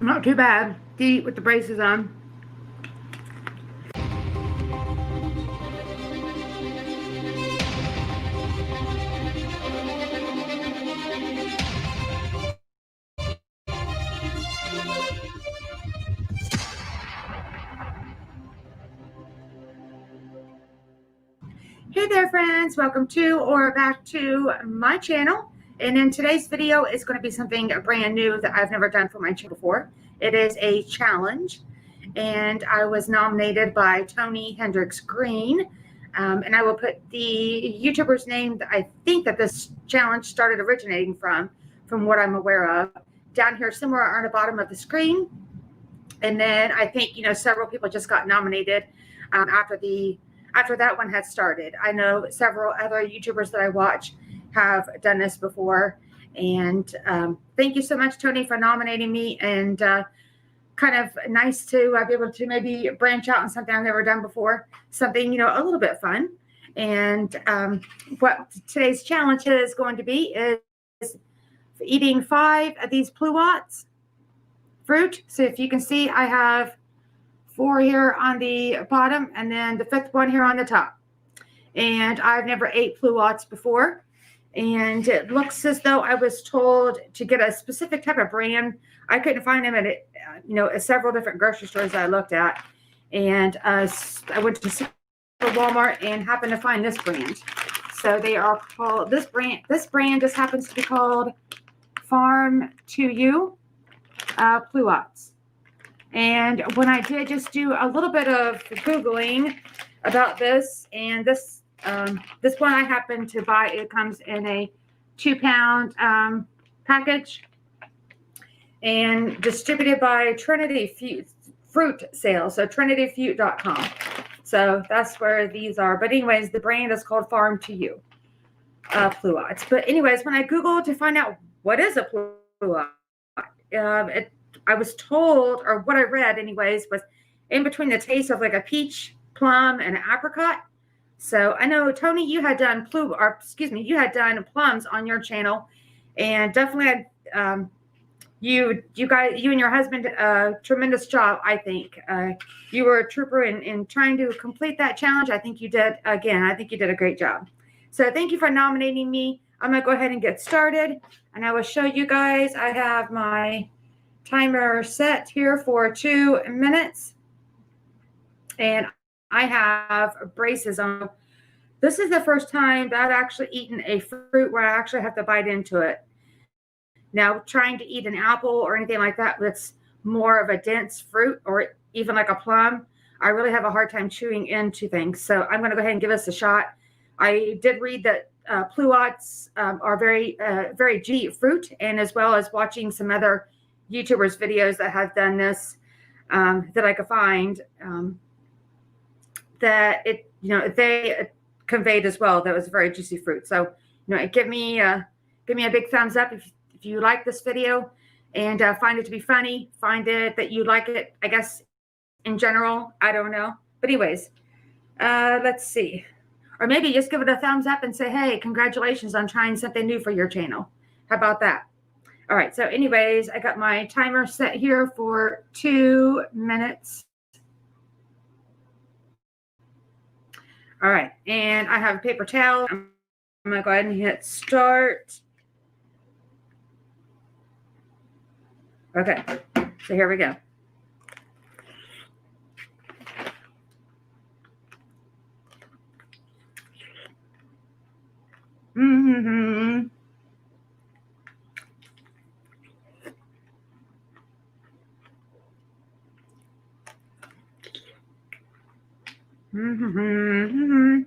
Not too bad to eat with the braces on. Hey there, friends. Welcome to or back to my channel. And in today's video is going to be something brand new that I've never done for my channel before. It is a challenge, and I was nominated by Tony Hendricks Green. And I will put the YouTuber's name that I think that this challenge started originating from what I'm aware of, down here somewhere on the bottom of the screen. And then I think, several people just got nominated after that one had started. I know several other YouTubers that I watch have done this before. And thank you so much, Tony, for nominating me. And kind of nice to be able to maybe branch out on something I've never done before. Something, a little bit fun. And what today's challenge is going to be is eating 5 of these pluots fruit. So if you can see, I have 4 here on the bottom, and then the 5th one here on the top. And I've never ate pluots before. And it looks as though I was told to get a specific type of brand. I couldn't find them at several different grocery stores I looked at. And I went to Walmart and happened to find this brand. So they are called, this brand just happens to be called Farm to You pluots. And when I did just do a little bit of Googling about this, and this one I happened to buy, it comes in a 2-pound package and distributed by Trinity Fruit Sales, so trinityfruit.com. So that's where these are. But anyways, the brand is called Farm to You pluots. But anyways, when I Googled to find out what is a pluot, I was told, or what I read anyways, was in between the taste of like a peach, plum, and an apricot. So I know, Tony, you had done you had done plums on your channel, and definitely had, you and your husband did a tremendous job. I think you were a trooper in trying to complete that challenge. I think you did a great job. So thank you for nominating me. I'm gonna go ahead and get started, and I will show you guys. I have my timer set here for 2 minutes, and I have braces on. This is the first time that I've actually eaten a fruit where I actually have to bite into it. Now, trying to eat an apple or anything like that that's more of a dense fruit, or even like a plum, I really have a hard time chewing into things. So I'm going to go ahead and give this a shot. I did read that pluots are very juicy fruit, and as well as watching some other YouTubers videos that have done this that I could find, that they conveyed as well that it was a very juicy fruit. So give me a big thumbs up if you like this video, and find it to be funny, find it that you like it, I guess, in general. I don't know, but anyways, let's see. Or maybe just give it a thumbs up and say, hey, congratulations on trying something new for your channel. How about that? All right, so anyways, I got my timer set here for 2 minutes. All right, and I have a paper towel. I'm going to go ahead and hit start. Okay, so here we go. Mm-hmm. Mm-hmm.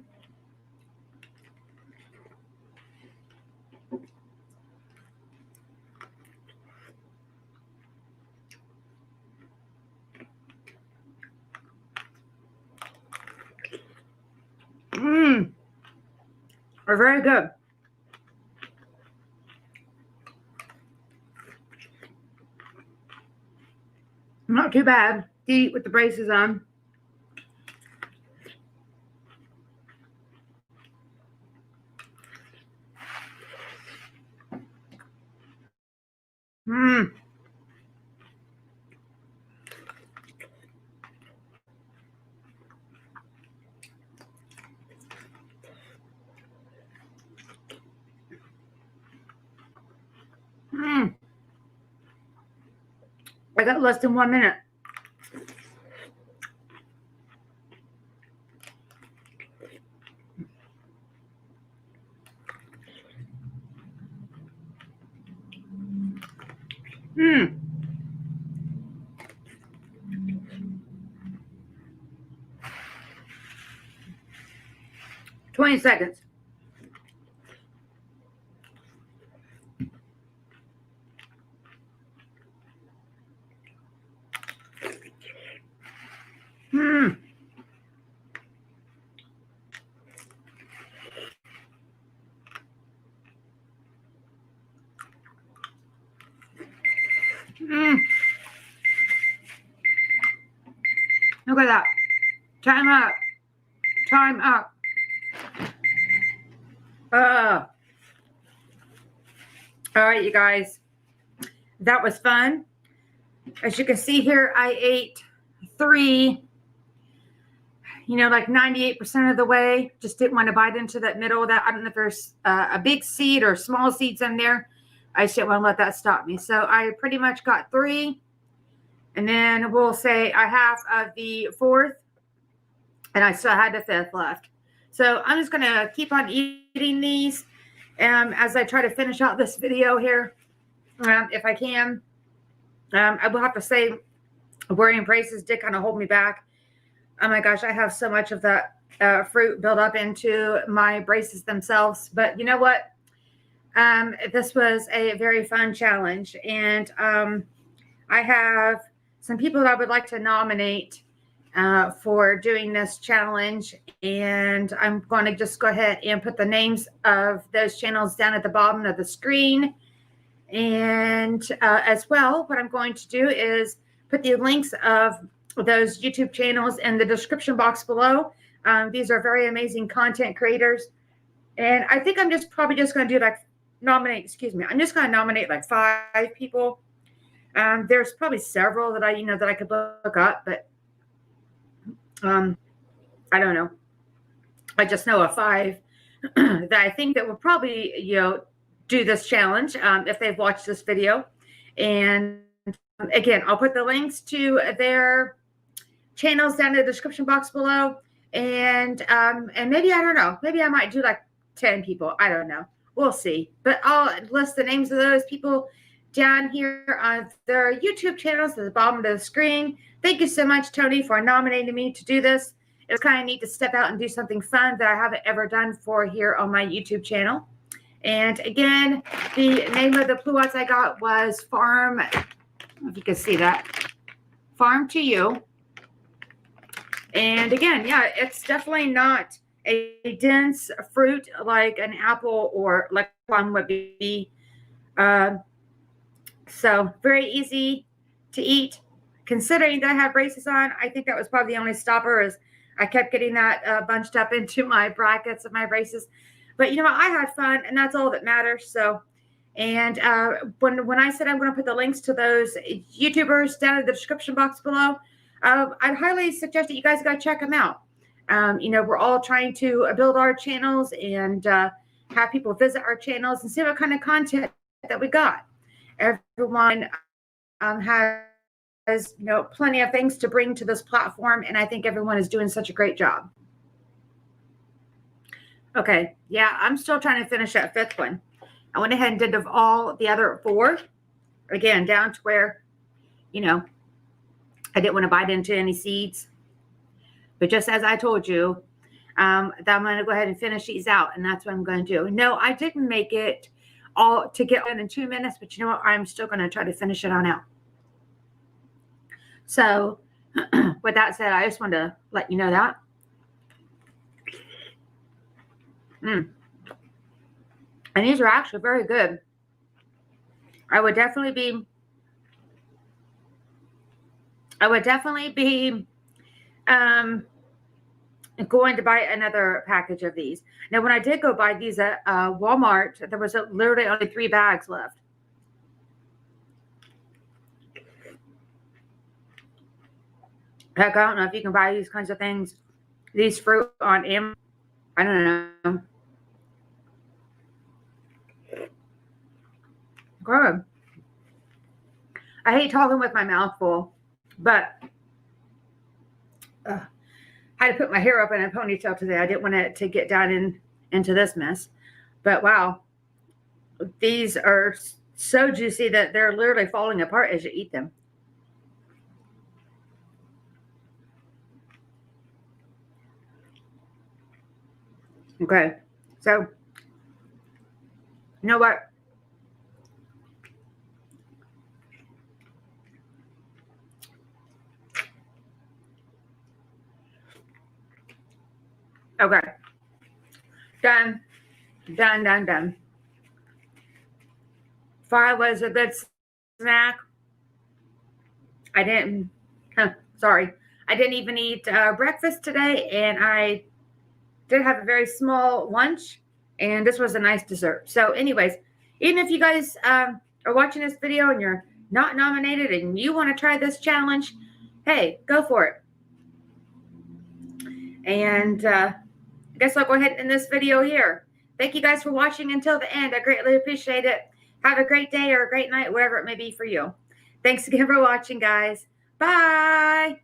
are very good. Not too bad to eat with the braces on. Mmm. Mmm. I got less than 1 minute. Mmm. 20 seconds. Mmm. Mmm. Look at that. Time up. Time up. All right, you guys. That was fun. As you can see here, I ate 3, like 98% of the way. Just didn't want to bite into that middle of that. I don't know if there's a big seed or small seeds in there. I just didn't want to let that stop me. So I pretty much got 3. And then we'll say a half of the 4th. And I still had the 5th left. So I'm just going to keep on eating these as I try to finish out this video here, if I can. I will have to say, wearing braces did kind of hold me back. Oh my gosh, I have so much of that fruit built up into my braces themselves. But you know what? This was a very fun challenge. And I have some people that I would like to nominate for doing this challenge. And I'm going to just go ahead and put the names of those channels down at the bottom of the screen. And as well, what I'm going to do is put the links of those YouTube channels in the description box below. These are very amazing content creators. And I think I'm probably just going to do I'm just going to nominate like 5 people. There's probably several that I could look up, but I don't know. I just know of 5 that I think that will probably, do this challenge if they've watched this video. And again, I'll put the links to their channels down in the description box below. And maybe, I don't know, maybe I might do like 10 people. I don't know. We'll see. But I'll list the names of those people down here on their YouTube channels at the bottom of the screen. Thank you so much, Tony, for nominating me to do this. It was kind of neat to step out and do something fun that I haven't ever done for here on my YouTube channel. And again, the name of the pluots I got was Farm, I don't know if you can see that, Farm to You. And again, yeah, it's definitely not a dense fruit like an apple or like plum would be. So very easy to eat. Considering that I have braces on, I think that was probably the only stopper, is I kept getting that bunched up into my brackets of my braces. But I had fun, and that's all that matters. So, and when I said I'm going to put the links to those YouTubers down in the description box below, I'd highly suggest that you guys go check them out. We're all trying to build our channels and have people visit our channels and see what kind of content that we got. Everyone has plenty of things to bring to this platform, and I think everyone is doing such a great job. Okay, yeah, I'm still trying to finish that 5th one. I went ahead and did all the other 4, again, down to where, I didn't want to bite into any seeds. But just as I told you, that I'm going to go ahead and finish these out, and that's what I'm going to do. No, I didn't make it all to get in 2 minutes, but you know what? I'm still going to try to finish it on out. So with that said, I just wanted to let you know that. And these are actually very good. I would definitely be going to buy another package of these. Now, when I did go buy these at Walmart, there was literally only 3 bags left. Heck, I don't know if you can buy these kinds of things, these fruit on Amazon. I don't know. Good. I hate talking with my mouth full, but I had to put my hair up in a ponytail today. I didn't want it to get down into this mess. But wow, these are so juicy that they're literally falling apart as you eat them. Okay, so you know what? Okay, done. Fry was a good snack. I didn't even eat breakfast today, and I did have a very small lunch, and this was a nice dessert. So anyways, even if you guys are watching this video and you're not nominated and you want to try this challenge, hey, go for it. And I guess I'll go ahead and end this video here. Thank you guys for watching until the end. I greatly appreciate it. Have a great day or a great night, whatever it may be for you. Thanks again for watching, guys. Bye.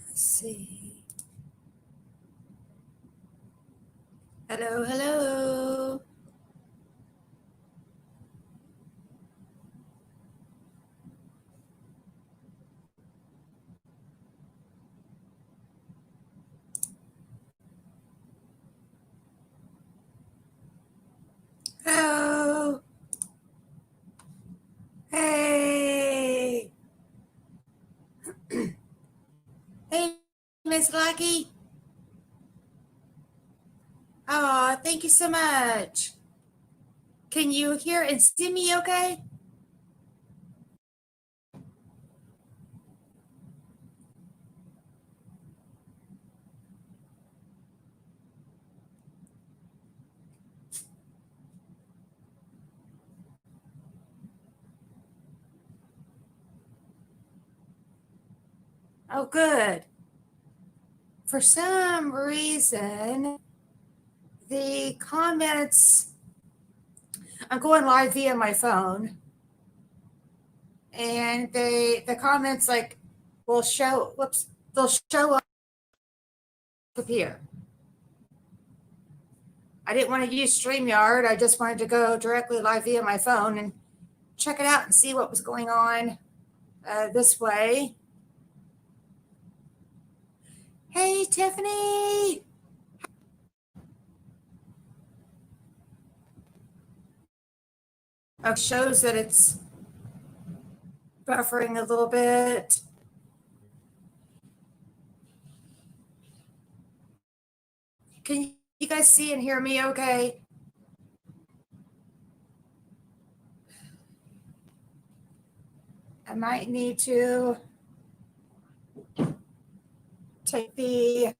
Let's see. Hello, hello. Hello. Hey. Hey, Miss Lucky. Oh, thank you so much. Can you hear and see me okay? Oh, good. For some reason, the comments, I'm going live via my phone, and the comments like will show, they'll show up here. I didn't want to use StreamYard. I just wanted to go directly live via my phone and check it out and see what was going on this way. Hey, Tiffany. Oh, shows that it's buffering a little bit. Can you guys see and hear me okay? I might need to take the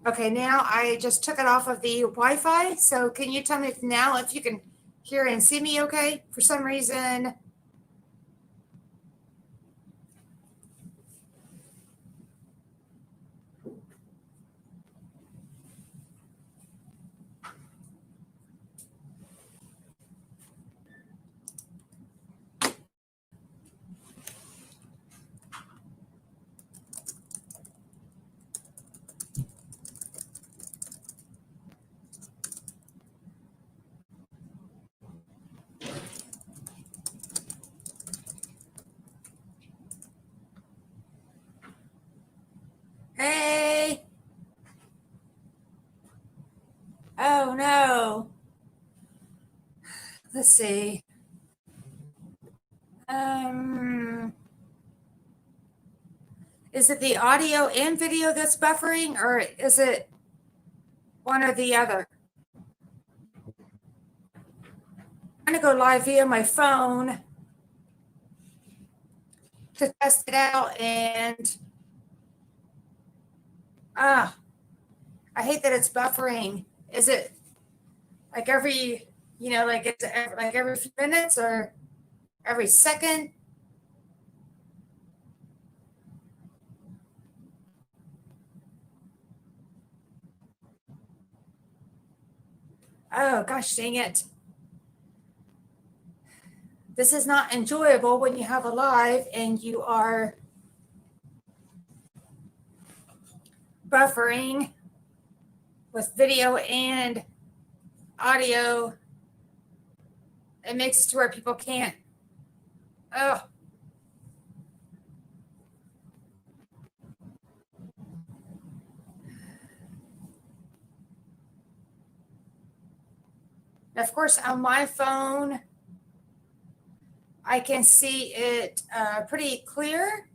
Okay, now I just took it off of the Wi-Fi. So can you tell me if you can hear and see me okay? For some reason, let's see. Is it the audio and video that's buffering, or is it one or the other? I'm going to go live via my phone to test it out, and I hate that it's buffering. Is it like every, like it's like every few minutes or every second? Oh, gosh, dang it. This is not enjoyable when you have a live and you are buffering with video and audio. It makes it to where people can't. Oh. Of course, on my phone, I can see it pretty clear.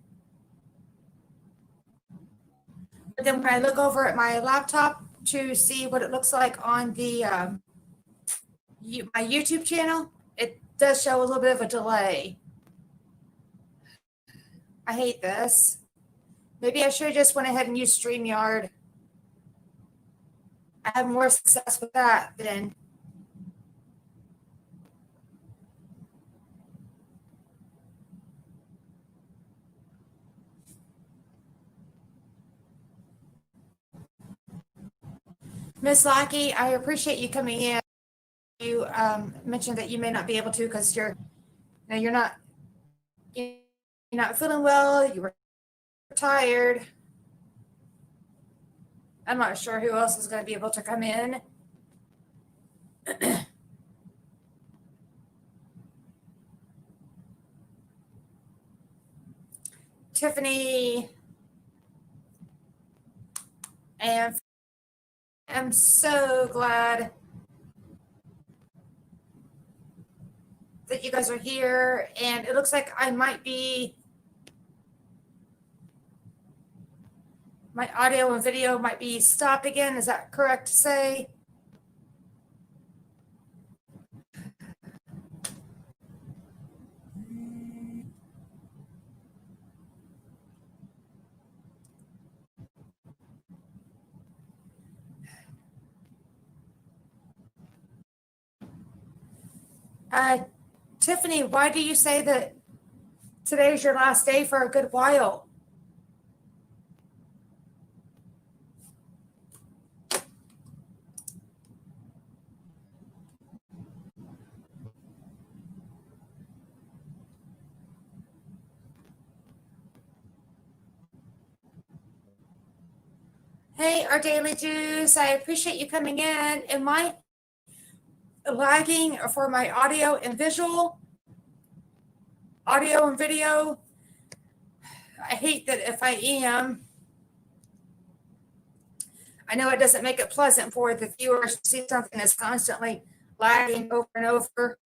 But then when I look over at my laptop to see what it looks like on the my YouTube channel, it does show a little bit of a delay. I hate this. Maybe I should have just went ahead and used StreamYard. I have more success with that than Miss Lackey. I appreciate you coming in. You mentioned that you may not be able to because you're not feeling well. You were tired. I'm not sure who else is going to be able to come in. Tiffany, and I'm so glad that you guys are here. And it looks like my audio and video might be stopped again. Is that correct to say? Tiffany, why do you say that today is your last day for a good while? Hey, our Daily Juice, I appreciate you coming in. Am I lagging for my audio and visual? Audio and video? I hate that if I am. I know it doesn't make it pleasant for the viewers to see something that's constantly lagging over and over.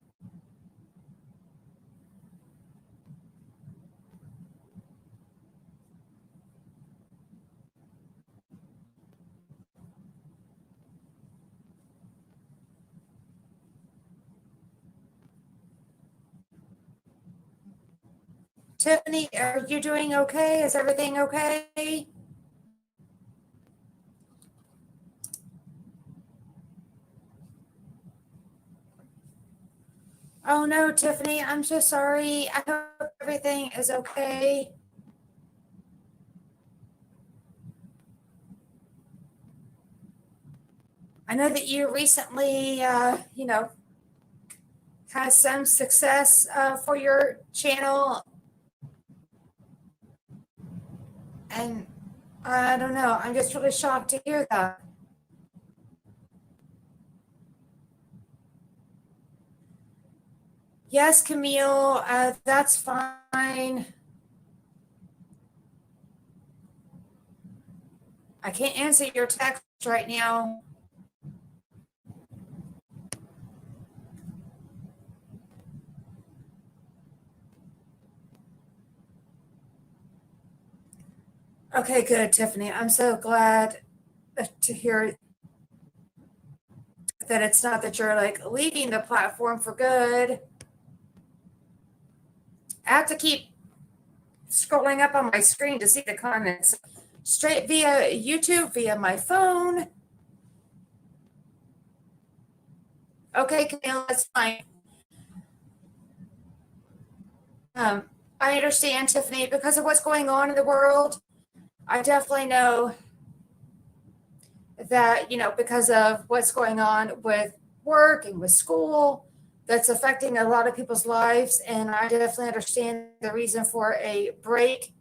Tiffany, are you doing okay? Is everything okay? Oh no, Tiffany, I'm so sorry. I hope everything is okay. I know that you recently, had some success for your channel. And I don't know, I'm just really shocked to hear that. Yes, Camille, that's fine. I can't answer your text right now. Okay, good, Tiffany. I'm so glad to hear that it's not that you're like leaving the platform for good. I have to keep scrolling up on my screen to see the comments straight via YouTube, via my phone. Okay, Camille, that's fine. I understand, Tiffany, because of what's going on in the world. I definitely know that, because of what's going on with work and with school, that's affecting a lot of people's lives. And I definitely understand the reason for a break.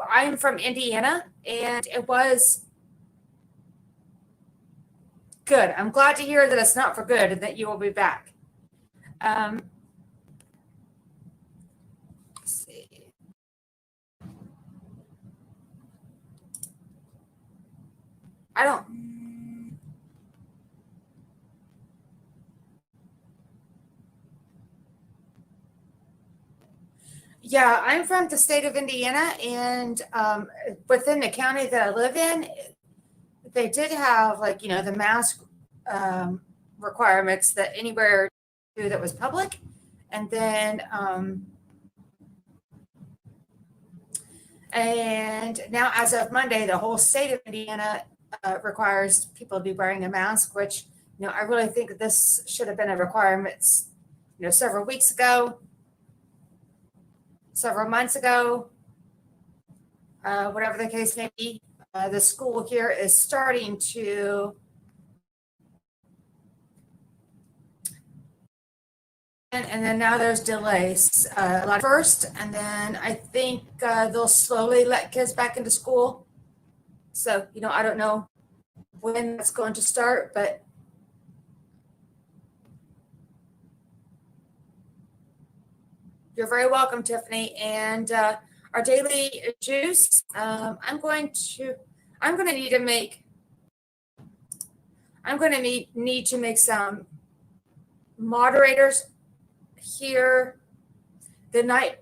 I'm from Indiana, and it was good. I'm glad to hear that it's not for good and that you will be back. Let's see. I don't. Yeah, I'm from the state of Indiana, and within the county that I live in, they did have the mask requirements that anywhere that was public, and then and now as of Monday, the whole state of Indiana requires people to be wearing a mask, which I really think this should have been a requirement several weeks ago, several months ago, whatever the case may be. The school here is starting to and then now there's delays first, and then I think they'll slowly let kids back into school. So I don't know when that's going to start, but you're very welcome, Tiffany. And our daily juice, I'm going to need to make some moderators here the night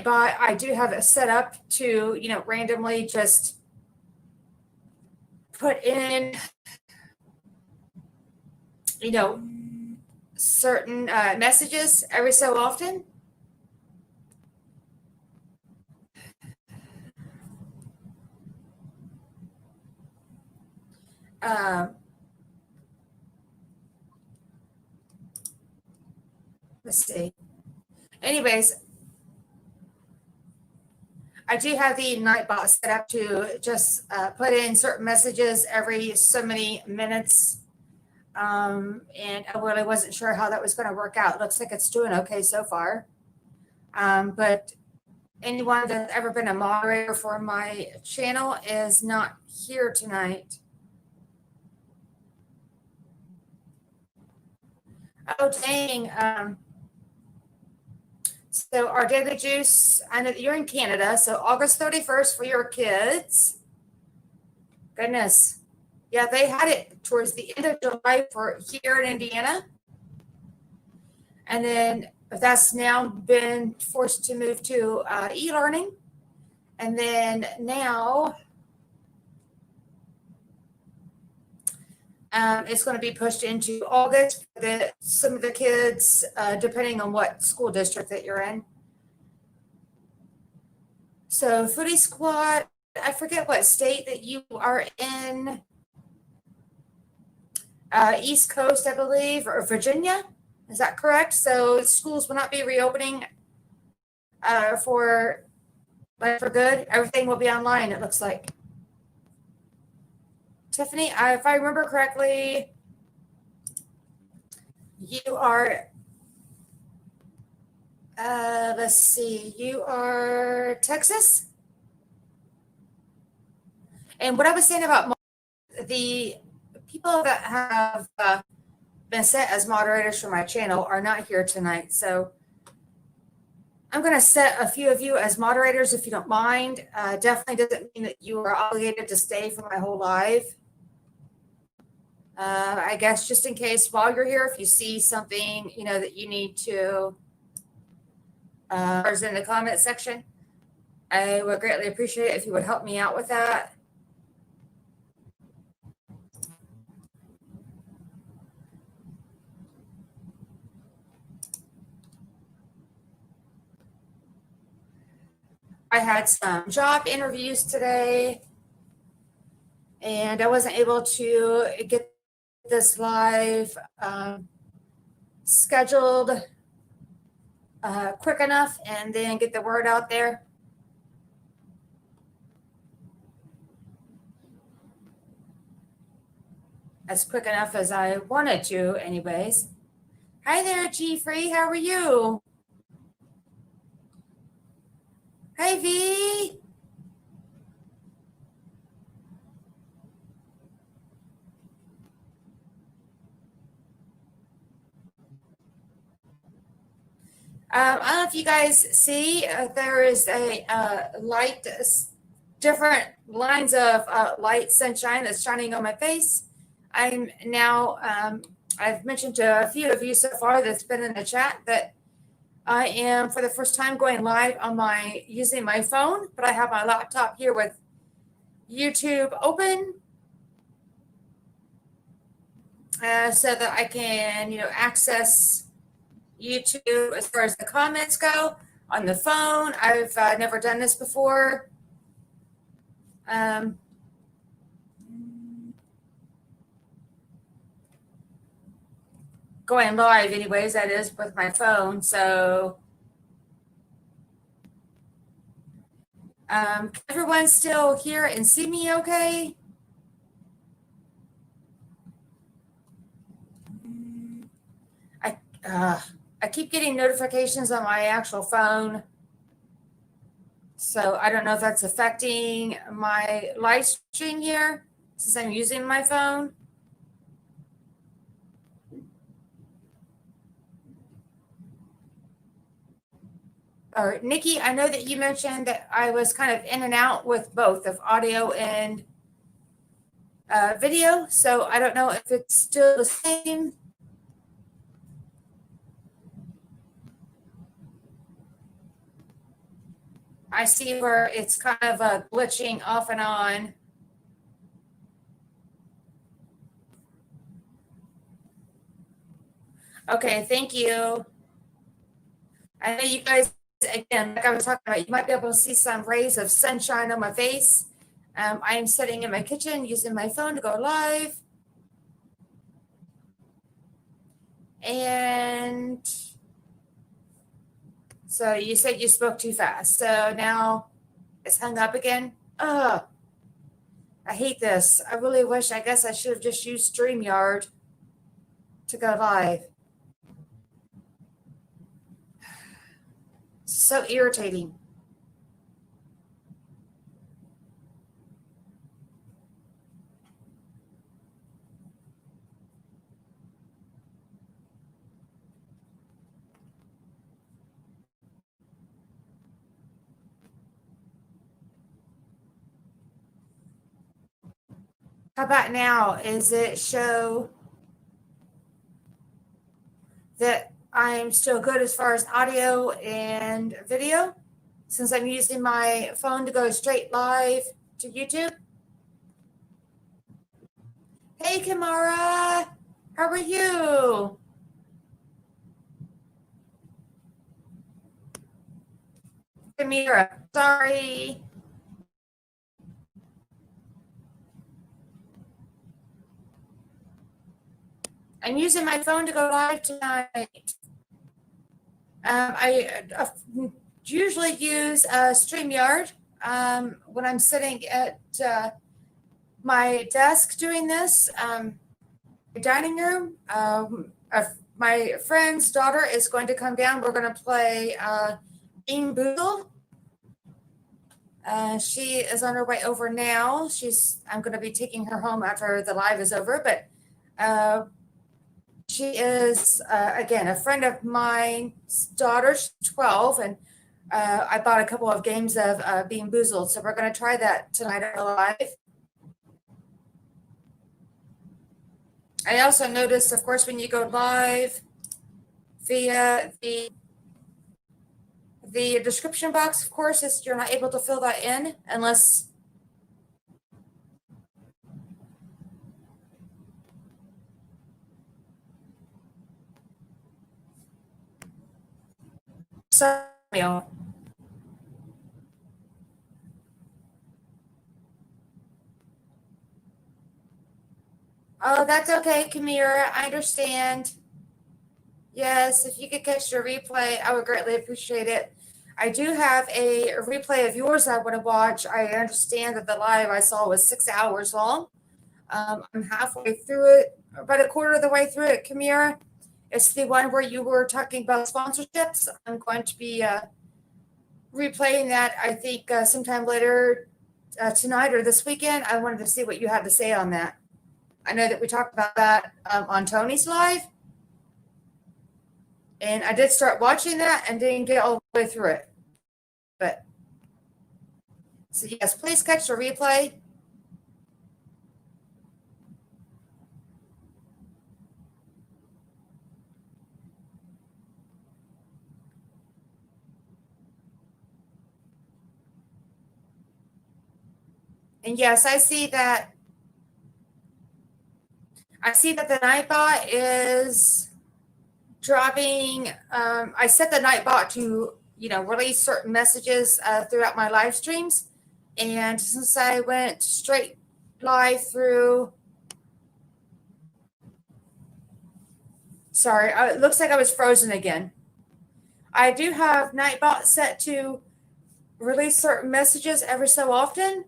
by. I do have it set up to randomly just put in certain messages every so often. Let's see. Anyways, I do have the Nightbot set up to just put in certain messages every so many minutes. And I really wasn't sure how that was going to work out. It looks like it's doing okay so far. But anyone that's ever been a moderator for my channel is not here tonight. Oh, dang. So our daily juice, I know that you're in Canada, so August 31st for your kids. Goodness. Yeah, they had it towards the end of July for here in Indiana. And then that's now been forced to move to e-learning. And then now it's going to be pushed into August for some of the kids, depending on what school district that you're in. So Foodie Squad, I forget what state that you are in. East Coast, I believe, or Virginia. Is that correct? So schools will not be reopening for good. Everything will be online, it looks like. Tiffany, if I remember correctly, you are, let's see, you are Texas? And what I was saying about the people that have been set as moderators for my channel are not here tonight. So I'm going to set a few of you as moderators if you don't mind. Definitely doesn't mean that you are obligated to stay for my whole live. I guess just in case while you're here, if you see something, that you need to, in the comment section, I would greatly appreciate it if you would help me out with that. I had some job interviews today, and I wasn't able to get this live scheduled quick enough and then get the word out there. As quick enough as I wanted to anyways. Hi there, G-Free, how are you? Hi, V. I don't know if you guys see, there is a light, different lines of light sunshine that's shining on my face. I'm now, I've mentioned to a few of you so far that's been in the chat that I am for the first time going live on using my phone, but I have my laptop here with YouTube open so that I can, access YouTube as far as the comments go on the phone. I've never done this before. Going live anyways, that is with my phone. So can everyone still hear and see me okay? I keep getting notifications on my actual phone. So I don't know if that's affecting my live stream here since I'm using my phone. Or Nikki, I know that you mentioned that I was kind of in and out with both of audio and video. So I don't know if it's still the same. I see where it's kind of glitching off and on. Okay, thank you. I know you guys, again, like I was talking about, you might be able to see some rays of sunshine on my face. I am sitting in my kitchen using my phone to go live. And so you said you spoke too fast. So now it's hung up again. Ugh, I hate this. I really wish, I guess I should have just used StreamYard to go live. So irritating. How about now? Is it show that I'm still good as far as audio and video since I'm using my phone to go straight live to YouTube? Hey, Kamara, how are you? Kamira, sorry. I'm using my phone to go live tonight. I usually use StreamYard when I'm sitting at my desk doing this. Dining room. My friend's daughter is going to come down. We're going to play Bean Boozled. She is on her way over now. I'm going to be taking her home after the live is over, but she is, again, a friend of mine's daughter's 12, and I bought a couple of games of Bean Boozled, so we're going to try that tonight on the live. I also noticed, of course, when you go live via the The description box, of course, is you're not able to fill that in unless Oh, that's okay, Kamira. I understand. Yes, if you could catch the replay, I would greatly appreciate it. I do have a replay of yours I want to watch. I understand that the live I saw was 6 hours long. I'm halfway through it, about a quarter of the way through it, Kamira. It's the one where you were talking about sponsorships. I'm going to be replaying that, I think, sometime later tonight or this weekend. I wanted to see what you had to say on that. I know that we talked about that on Tony's live. And I did start watching that and didn't get all the way through it. But, so yes, please catch the replay. And yes, I see that the Nightbot is dropping. I set the Nightbot to, release certain messages throughout my live streams. And since I went straight live through, sorry, it looks like I was frozen again. I do have Nightbot set to release certain messages every so often.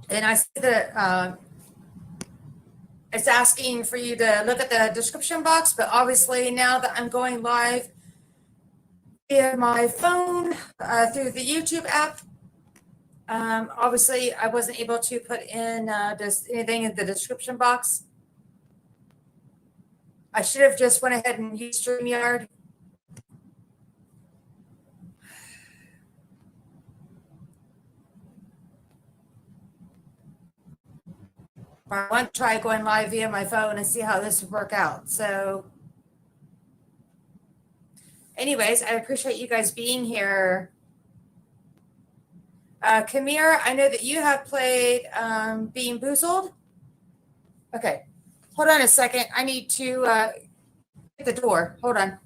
And I see that it's asking for you to look at the description box, but obviously now that I'm going live via my phone through the YouTube app, obviously I wasn't able to put in just anything in the description box. I should have just went ahead and used StreamYard. I want to try going live via my phone and see how this would work out. So anyways, I appreciate you guys being here. Kamir, I know that you have played Being Boozled. Okay, hold on a second. I need to hit the door. Hold on.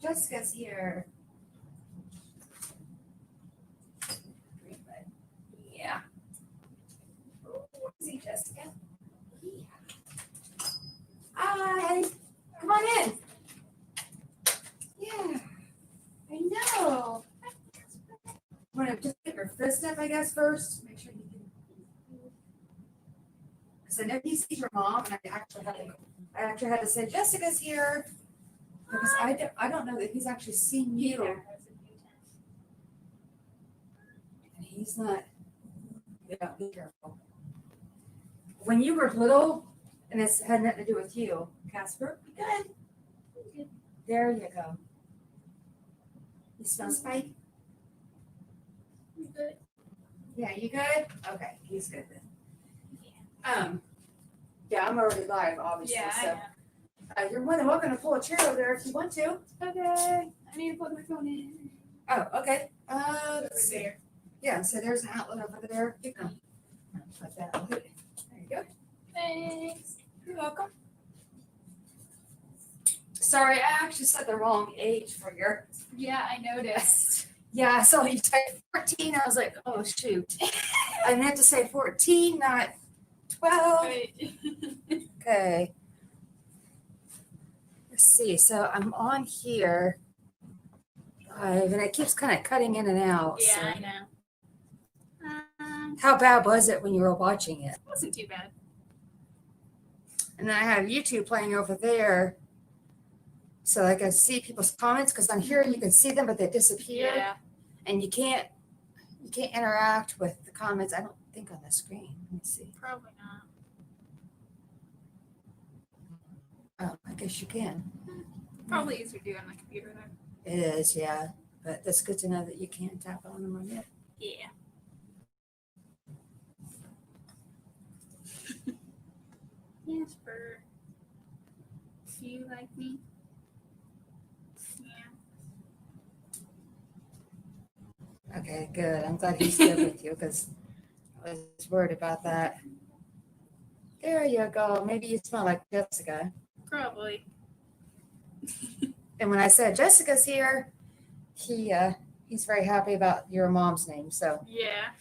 Jessica's here. Yeah. See Jessica. Yeah. Hi. Come on in. Yeah. I know. Want to just get your fist up, I guess, first. Make sure you can. Because I know he sees your mom, and I actually had to say Jessica's here because I don't know that he's actually seen you. And he's not. Yeah, be careful. When you were little, and it's had nothing to do with you, Casper, be good. There you go. You smell Spike? Good. Yeah, you good? Okay, he's good then. Yeah, I'm already live, obviously. Yeah, so you're more than welcome to pull a chair over there if you want to. Okay. I need to plug my phone in. Oh, okay. Let's see. There. Yeah, so there's an outlet over there. You can put that on. There you go. Thanks. You're welcome. Sorry, I actually said the wrong age for your. Yeah, I noticed. Yeah, so you typed 14. I was like, oh, shoot. I meant to say 14, not 12. Right. Okay. Let's see. So I'm on here live, and it keeps kind of cutting in and out. Yeah, so. I know. How bad was it when you were watching it? It wasn't too bad. And then I have YouTube playing over there. So like I see people's comments because on here you can see them, but they disappear. Yeah. And you can't interact with the comments. I don't think on the screen. Let me see. Probably not. Oh, I guess you can. Probably easier to do on my computer though. It is, yeah. But that's good to know that you can't tap on them on it. Yeah. Yes, Bert. Do you like me? Yeah. Okay, good. I'm glad he's good with you because I was worried about that. There you go. Maybe you smell like Jessica. Probably. And when I said Jessica's here, he's very happy about your mom's name. So Yeah.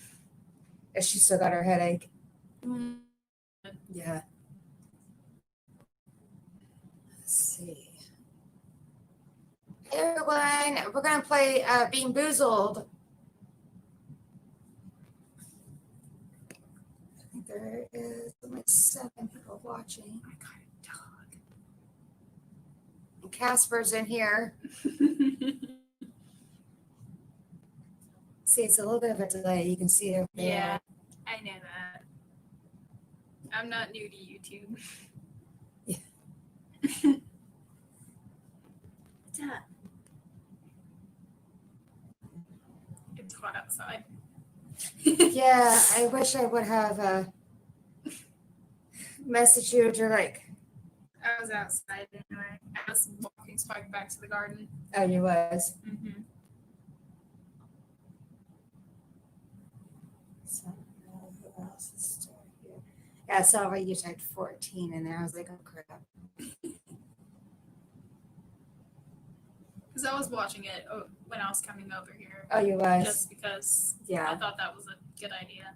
she still got her headache. Mm. Yeah. Let's see. Hey everyone, we're gonna play Bean Boozled. I think there is only 7 people watching. I got a dog. And Casper's in here. See, it's a little bit of a delay. You can see it over there. Yeah, I know that. I'm not new to YouTube. Yeah. What's up? It's hot outside. Yeah, I wish I would have messaged you to like. I was outside anyway. I was walking Spike back to the garden. Oh, you was. Mm-hmm. So, who else is still here? Yeah, I saw where you typed 14 in there. I was like, oh crap. Because I was watching it when I was coming over here. Oh, you was. Just because Yeah. I thought that was a good idea.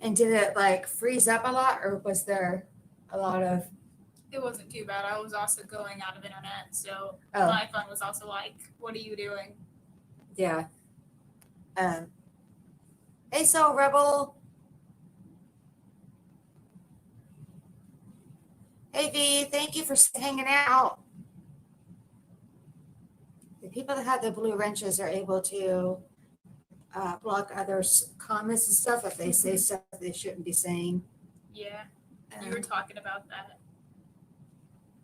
And did it like freeze up a lot, or was there a lot of? It wasn't too bad. I was also going out of internet, so Oh. my phone was also like, "What are you doing?" Yeah. Hey, Soul Rebel. Hey, V. Thank you for hanging out. The people that have the blue wrenches are able to block others' comments and stuff if they say stuff they shouldn't be saying. Yeah, you were talking about that.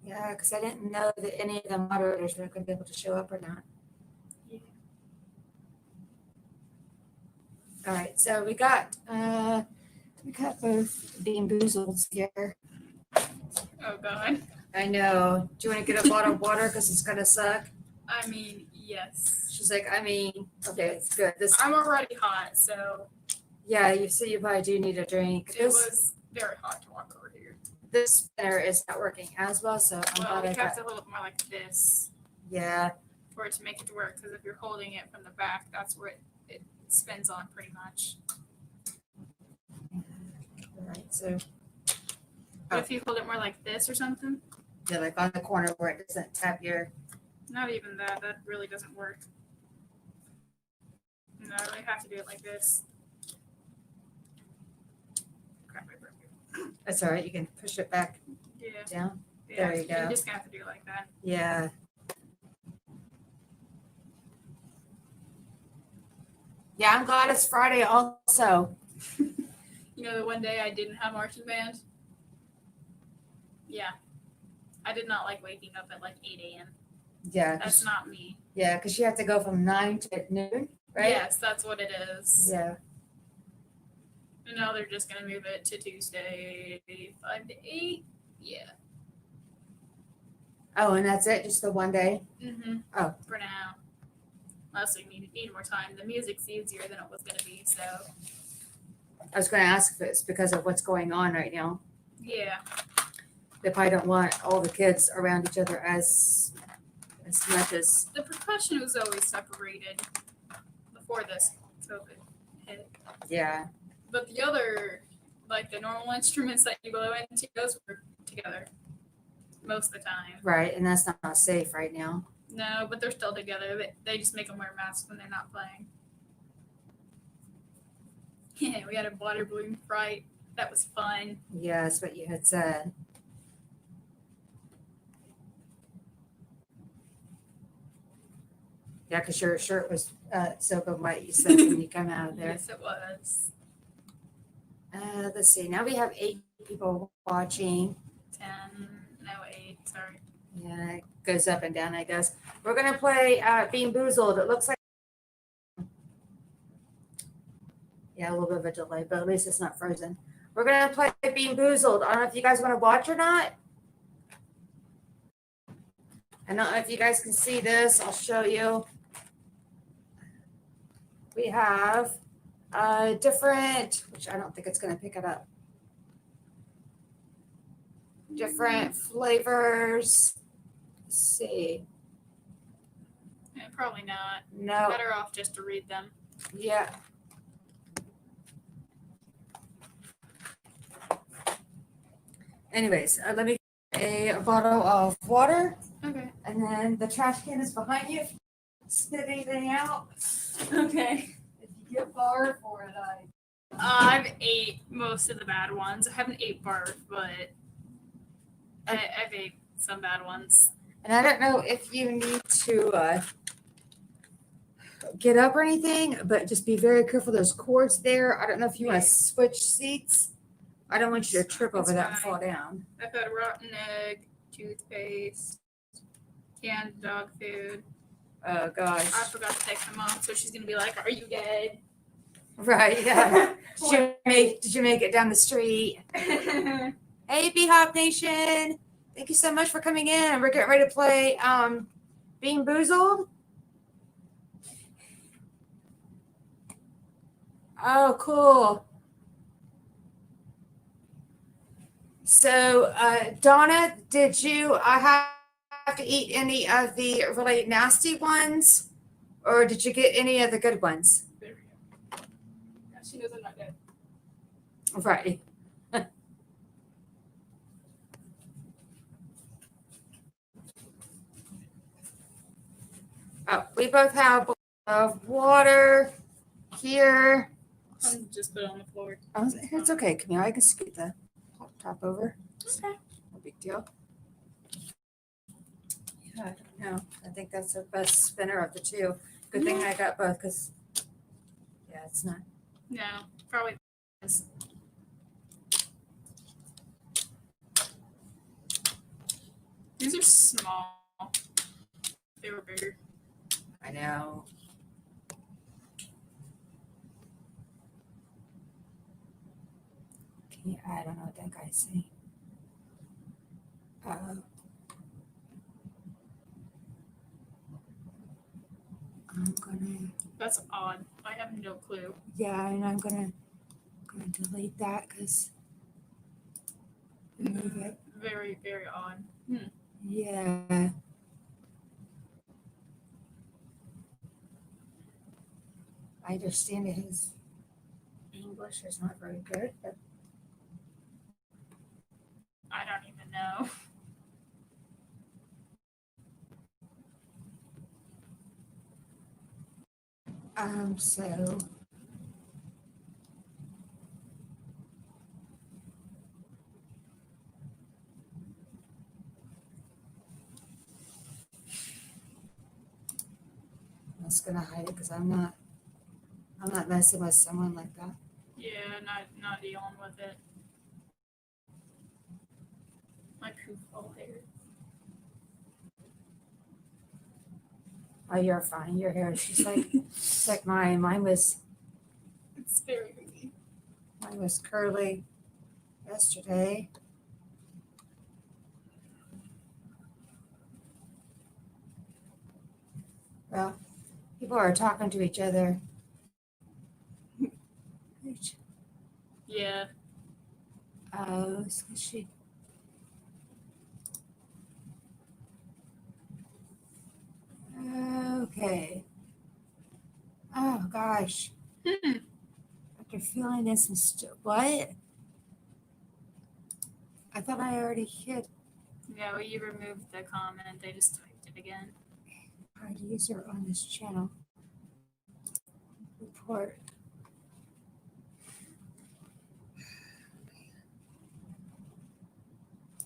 Yeah, because I didn't know that any of the moderators were going to be able to show up or not. Yeah. All right, so we got both Bean Boozled here. Oh God. I know. Do you want to get a bottle of water because it's gonna suck? I mean, yes. She's like, okay, it's good. This, I'm already hot, so yeah, you see, you probably do need a drink. it was very hot to walk over here. This spinner is not working as well, so I'm Well, glad we I have got. to hold it more like this Yeah, for it to make it work. Because if you're holding it from the back, that's where it spins on pretty much. all right. So But if you hold it more like this or something, yeah, like on the corner where it doesn't tap your. not even that. That really doesn't work. No, I have to do it like this. Crap, I broke it. That's all right. You can push it back Yeah. down. Yeah, There you go. You just have to do it like that. Yeah. Yeah, I'm glad it's Friday also. You know, the one day I didn't have marching band. Yeah. I did not like waking up at like 8 a.m. Yeah. That's not me. Yeah, because you have to go from 9 to noon, right? Yes, that's what it is. Yeah. And now they're just going to move it to Tuesday, 5 to 8. Yeah. Oh, and that's it? Just the one day? Mm-hmm. Oh. For now. Unless we need more time. The music's easier than it was going to be, so. I was going to ask if it's because of what's going on right now. Yeah. They probably don't want all the kids around each other as much as. The percussion was always separated before this COVID hit. Yeah. But the other, like the normal instruments that you blow into, those were together most of the time. Right, and that's not safe right now. No, but they're still together. They just make them wear masks when they're not playing. Yeah, we had a water balloon fight. That was fun. Yeah, that's what you had said. Yeah, because your shirt was soaking wet, you said, when you come out of there. Yes, it was. Let's see. Now we have 8 people watching. 8, sorry. Yeah, it goes up and down, I guess. We're going to play Bean Boozled. It looks like. Yeah, a little bit of a delay, but at least it's not frozen. We're going to play Bean Boozled. I don't know if you guys want to watch or not. I don't know if you guys can see this. I'll show you. We have different, which I don't think it's going to pick it up. Different flavors. Let's see. Yeah, probably not. No. Better off just to read them. Yeah. Anyways, let me get a bottle of water. Okay. And then the trash can is behind you. Spit anything out. Okay. If you get barf or like. I've ate most of the bad ones. I haven't ate barf, but I've ate some bad ones. And I don't know if you need to get up or anything, but just be very careful. There's cords there. I don't know if you want to switch seats. I don't want you to trip over that and fall down. I've had rotten egg, toothpaste, canned dog food. Oh gosh. I forgot to text my mom, so she's gonna be like, "Are you dead?" Right. Yeah. Did you make it down the street? Hey, B-Hop Nation. Thank you so much for coming in. We're getting ready to play Bean Boozled. Oh, cool. So, Donna, did you have to eat any of the really nasty ones? Or did you get any of the good ones? There we go. Yeah, she knows I'm not dead. Right. Oh, we both have a bottle of water here. I'm just put it on the floor. Oh, it's okay, Camille. I can scoot the top over. Okay. No big deal. Yeah, I don't know. I think that's the best spinner of the two. Good thing I got both because, yeah, it's not. No, probably. These are small. They were bigger. I know. Can you, I don't know what that guy's saying. I'm gonna. That's odd. I have no clue. Yeah, and I'm gonna delete that because move it. Very, very odd. Yeah. I understand that his English is not very good, but I don't even know. so I'm just gonna hide it because I'm not messing with someone like that. Yeah, not dealing with it. My poof all hair. Oh, you're fine. Your hair is just like it's like mine. Mine was It's very easy. Mine was curly yesterday. Well, people are talking to each other. Yeah. Oh, so she. Okay. Oh gosh. After feeling this and what? I thought I already hit No, you removed the comment. They just typed it again. hard user on this channel. Report.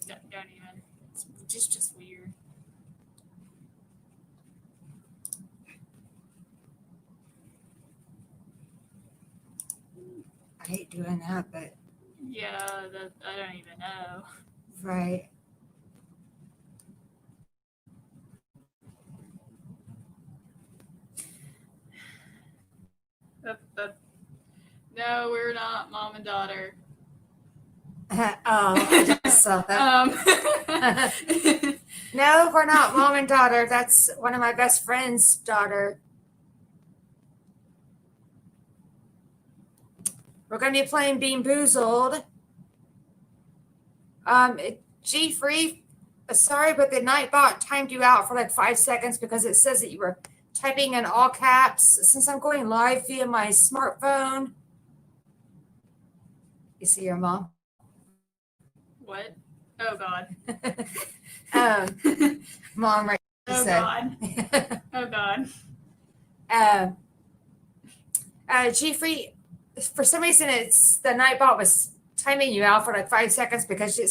Don't even. It's just weird. I hate doing that, but Yeah, that I don't even know. right. No, we're not mom and daughter. I just saw that. No, we're not mom and daughter. That's one of my best friend's daughter. We're going to be playing Bean Boozled. G-Free, sorry, but the Nightbot timed you out for like 5 seconds because it says that you were typing in all caps. Since I'm going live via my smartphone. You see your mom? What? Oh God. Mom, right? Oh God. Oh God. G-Free, for some reason, it's the Nightbot was timing you out for like 5 seconds because it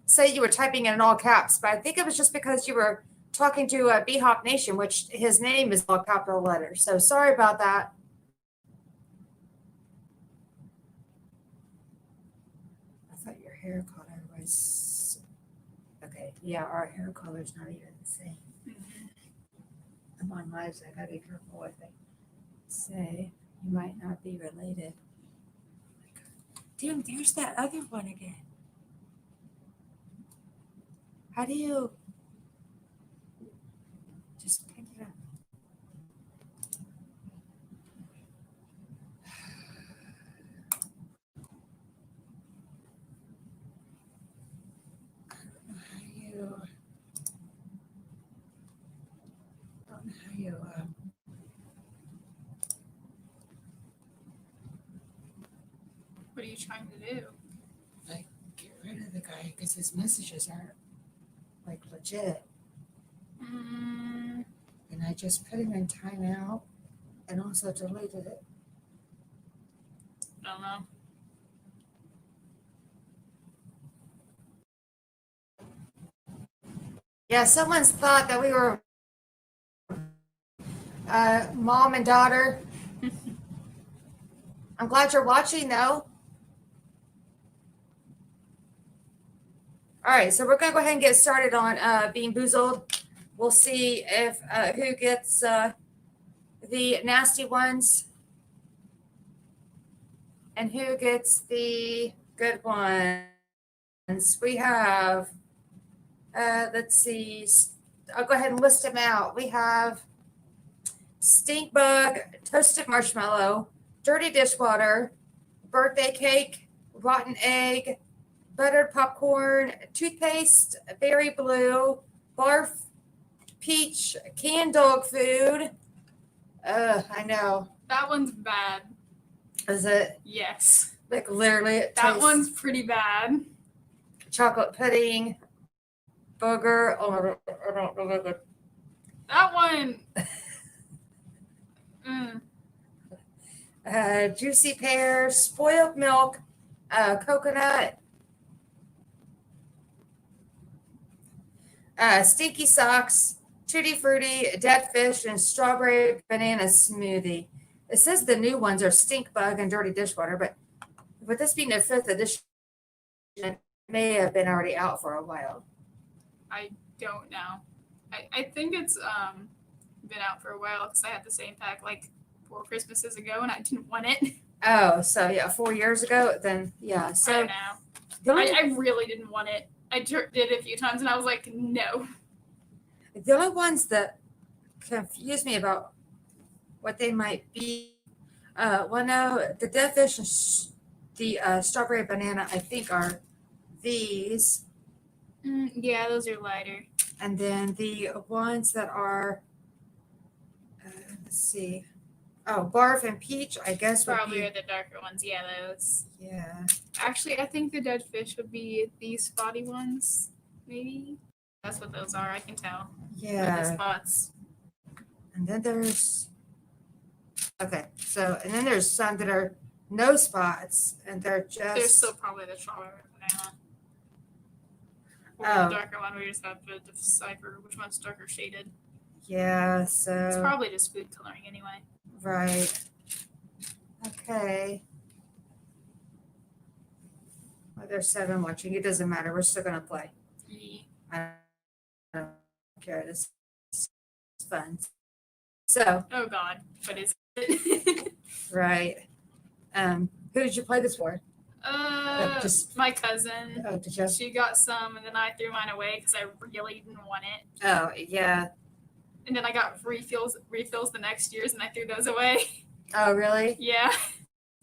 said you were typing in all caps. But I think it was just because you were talking to B-Hop Nation, which his name is all capital letters. So sorry about that. I thought your hair color was okay. Yeah, our hair color is not even the same. I'm on live, so I gotta be careful what I say. You might not be related. Damn, there's that other one again. How do you just pick it up? What are you trying to do? Like, get rid of the guy because his messages aren't like legit. And I just put him in timeout and also deleted it. I don't know. Yeah, someone's thought that we were mom and daughter. I'm glad you're watching, though. All right, so we're going to go ahead and get started on Being Boozled. We'll see if who gets the nasty ones and who gets the good ones. We have, let's see, I'll go ahead and list them out. We have stink bug, toasted marshmallow, dirty dishwater, birthday cake, rotten egg, buttered popcorn, toothpaste, berry blue, barf, peach, canned dog food. I know. That one's bad. Is it? Yes. Like literally, it That tastes one's pretty bad. chocolate pudding, booger. Oh, I don't know good. That one. Juicy pear, spoiled milk, coconut, stinky socks, tutti frutti, dead fish, and strawberry banana smoothie. It says the new ones are stink bug and dirty dishwater, but with this being the 5th edition, it may have been already out for a while. I don't know. I think it's been out for a while because I had the same pack like 4 Christmases ago and I didn't want it. Oh, so yeah, 4 years ago, then yeah. So I don't know. I really didn't want it. I did it a few times and I was like, no. The only ones that confuse me about what they might be, well, no, the dead fish and the strawberry banana, I think, are these. Yeah, those are lighter. And then the ones that are, let's see, oh, barf and peach, I guess Probably would are the darker ones. Yeah, those. Yeah. Actually, I think the dead fish would be these spotty ones, maybe. That's what those are. I can tell. Yeah. The spots. And then there's, okay, so, and then there's some that are no spots, and they're There's just. still probably the strawberry banana. Or Oh. the darker one, we just have to decipher which one's darker shaded. Yeah, so. It's probably just food coloring anyway. Right. Okay. Well, there's 7 watching. It doesn't matter. We're still going to play. Yeah. I don't care. This is fun. So. Oh, God. What is it? Right. Who did you play this for? Just My cousin. oh, did you? She got some, and then I threw mine away because I really didn't want it. Oh, yeah. And then I got refills the next year's, and I threw those away. Oh, really? Yeah.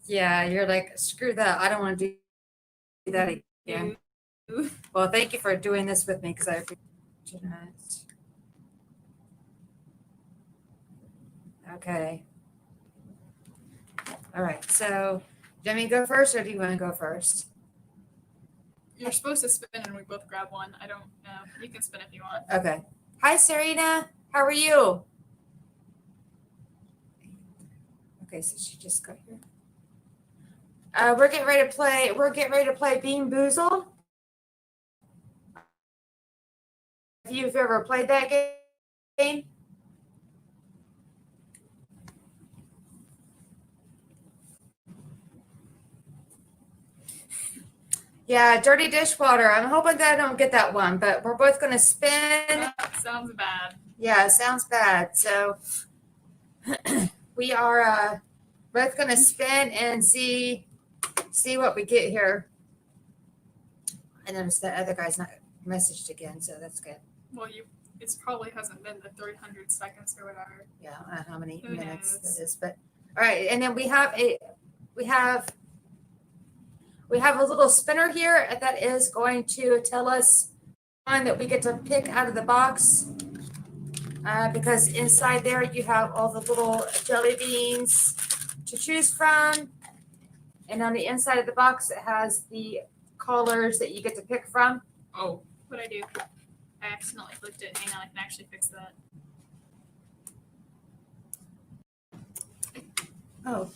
Yeah, you're like, screw that. I don't want to do that again. Well, thank you for doing this with me because I appreciate it. Okay. All right. So, do you want me to go first, or do you want to go first? You're supposed to spin, and we both grab one. I don't know. You can spin if you want. Okay. Hi, Serena. How are you? Okay, so she just got here. We're getting ready to play. We're getting ready to play Bean Boozled. If you've ever played that game. Yeah, dirty dishwater. I'm hoping that I don't get that one, but we're both going to spin. That sounds bad. Yeah, it sounds bad. So we are both going to spin and see what we get here. I noticed that other guy's not messaged again, so that's good. Well, it probably hasn't been the 300 seconds or whatever. Yeah, I don't know how many Who minutes knows? that is, but all right. And then we have a little spinner here that is going to tell us one that we get to pick out of the box, because inside there you have all the little jelly beans to choose from, and on the inside of the box it has the colors that you get to pick from. Oh, what'd I do? I accidentally clicked it. Hang on, I can actually fix that. Oh,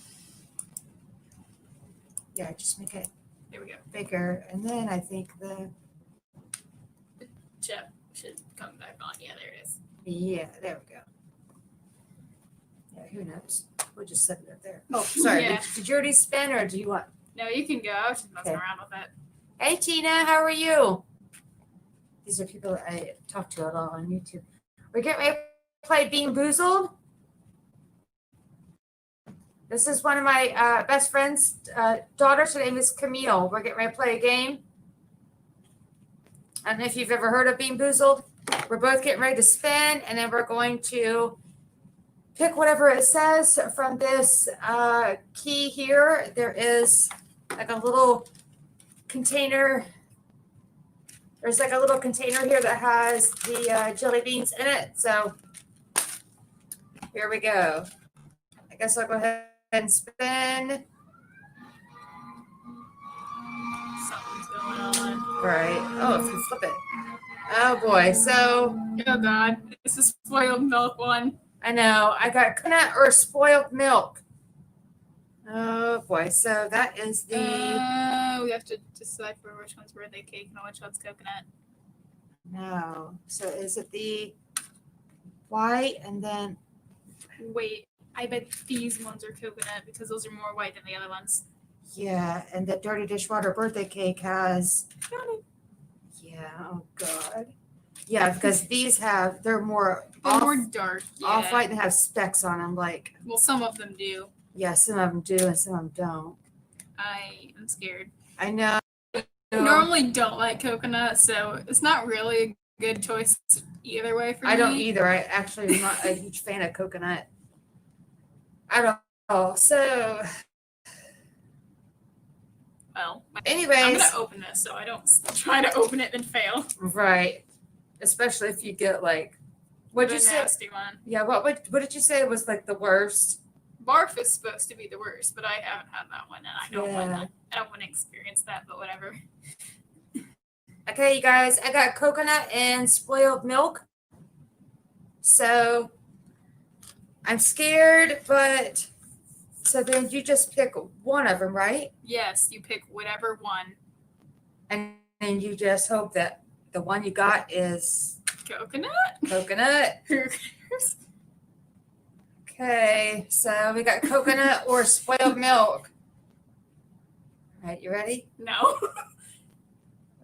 yeah, just make it There we go. bigger, and then I think the Chip should come back on. Yeah, there it is. yeah, there we go. Yeah, who knows? We'll just set it up there. Oh, sorry. Yeah. Did you already spin, or do you want? No, you can go. I was just messing Okay. around with it. Hey, Tina, how are you? These are people that I talk to a lot on YouTube. We're getting ready to play Bean Boozled. This is one of my best friend's daughters. Her name is Camille. We're getting ready to play a game. I don't know if you've ever heard of Bean Boozled. We're both getting ready to spin, and then we're going to pick whatever it says from this key here. There is like a little container. There's like a little container here that has the jelly beans in it. So here we go. I guess I'll go ahead and spin. Something's going on. Right. Oh, if you flip it. Oh boy. So Oh God, it's a spoiled milk one. I know. I got coconut or spoiled milk. Oh boy. So that is the We have to decipher which one's birthday cake and which one's coconut. no. So is it the white and then Wait, I bet these ones are coconut because those are more white than the other ones. yeah, and the dirty dishwater birthday cake has Got it. yeah, oh god. Yeah, because they're more They're more dark. Yeah. off white and have specks on them. Like, Well, some of them do. yeah, some of them do and some of them don't. I am scared. I know. I normally don't like coconut, so it's not really a good choice either way for me. I don't either. I actually am not a huge fan of coconut. I don't know. So, Well, I'm anyways, gonna open this so I don't try to open it and fail. right. Especially if you get like, what'd you The say? nasty one. Yeah, what did you say was like the worst? Barf is supposed to be the worst, but I haven't had that one, and I don't want Yeah. that. I don't want to experience that, but whatever. Okay, you guys, I got coconut and spoiled milk. So I'm scared, but so then you just pick one of them, right? Yes, you pick whatever one. And then you just hope that the one you got is Coconut? coconut. Who cares? Okay, so we got coconut or spoiled milk. All right, you ready? No.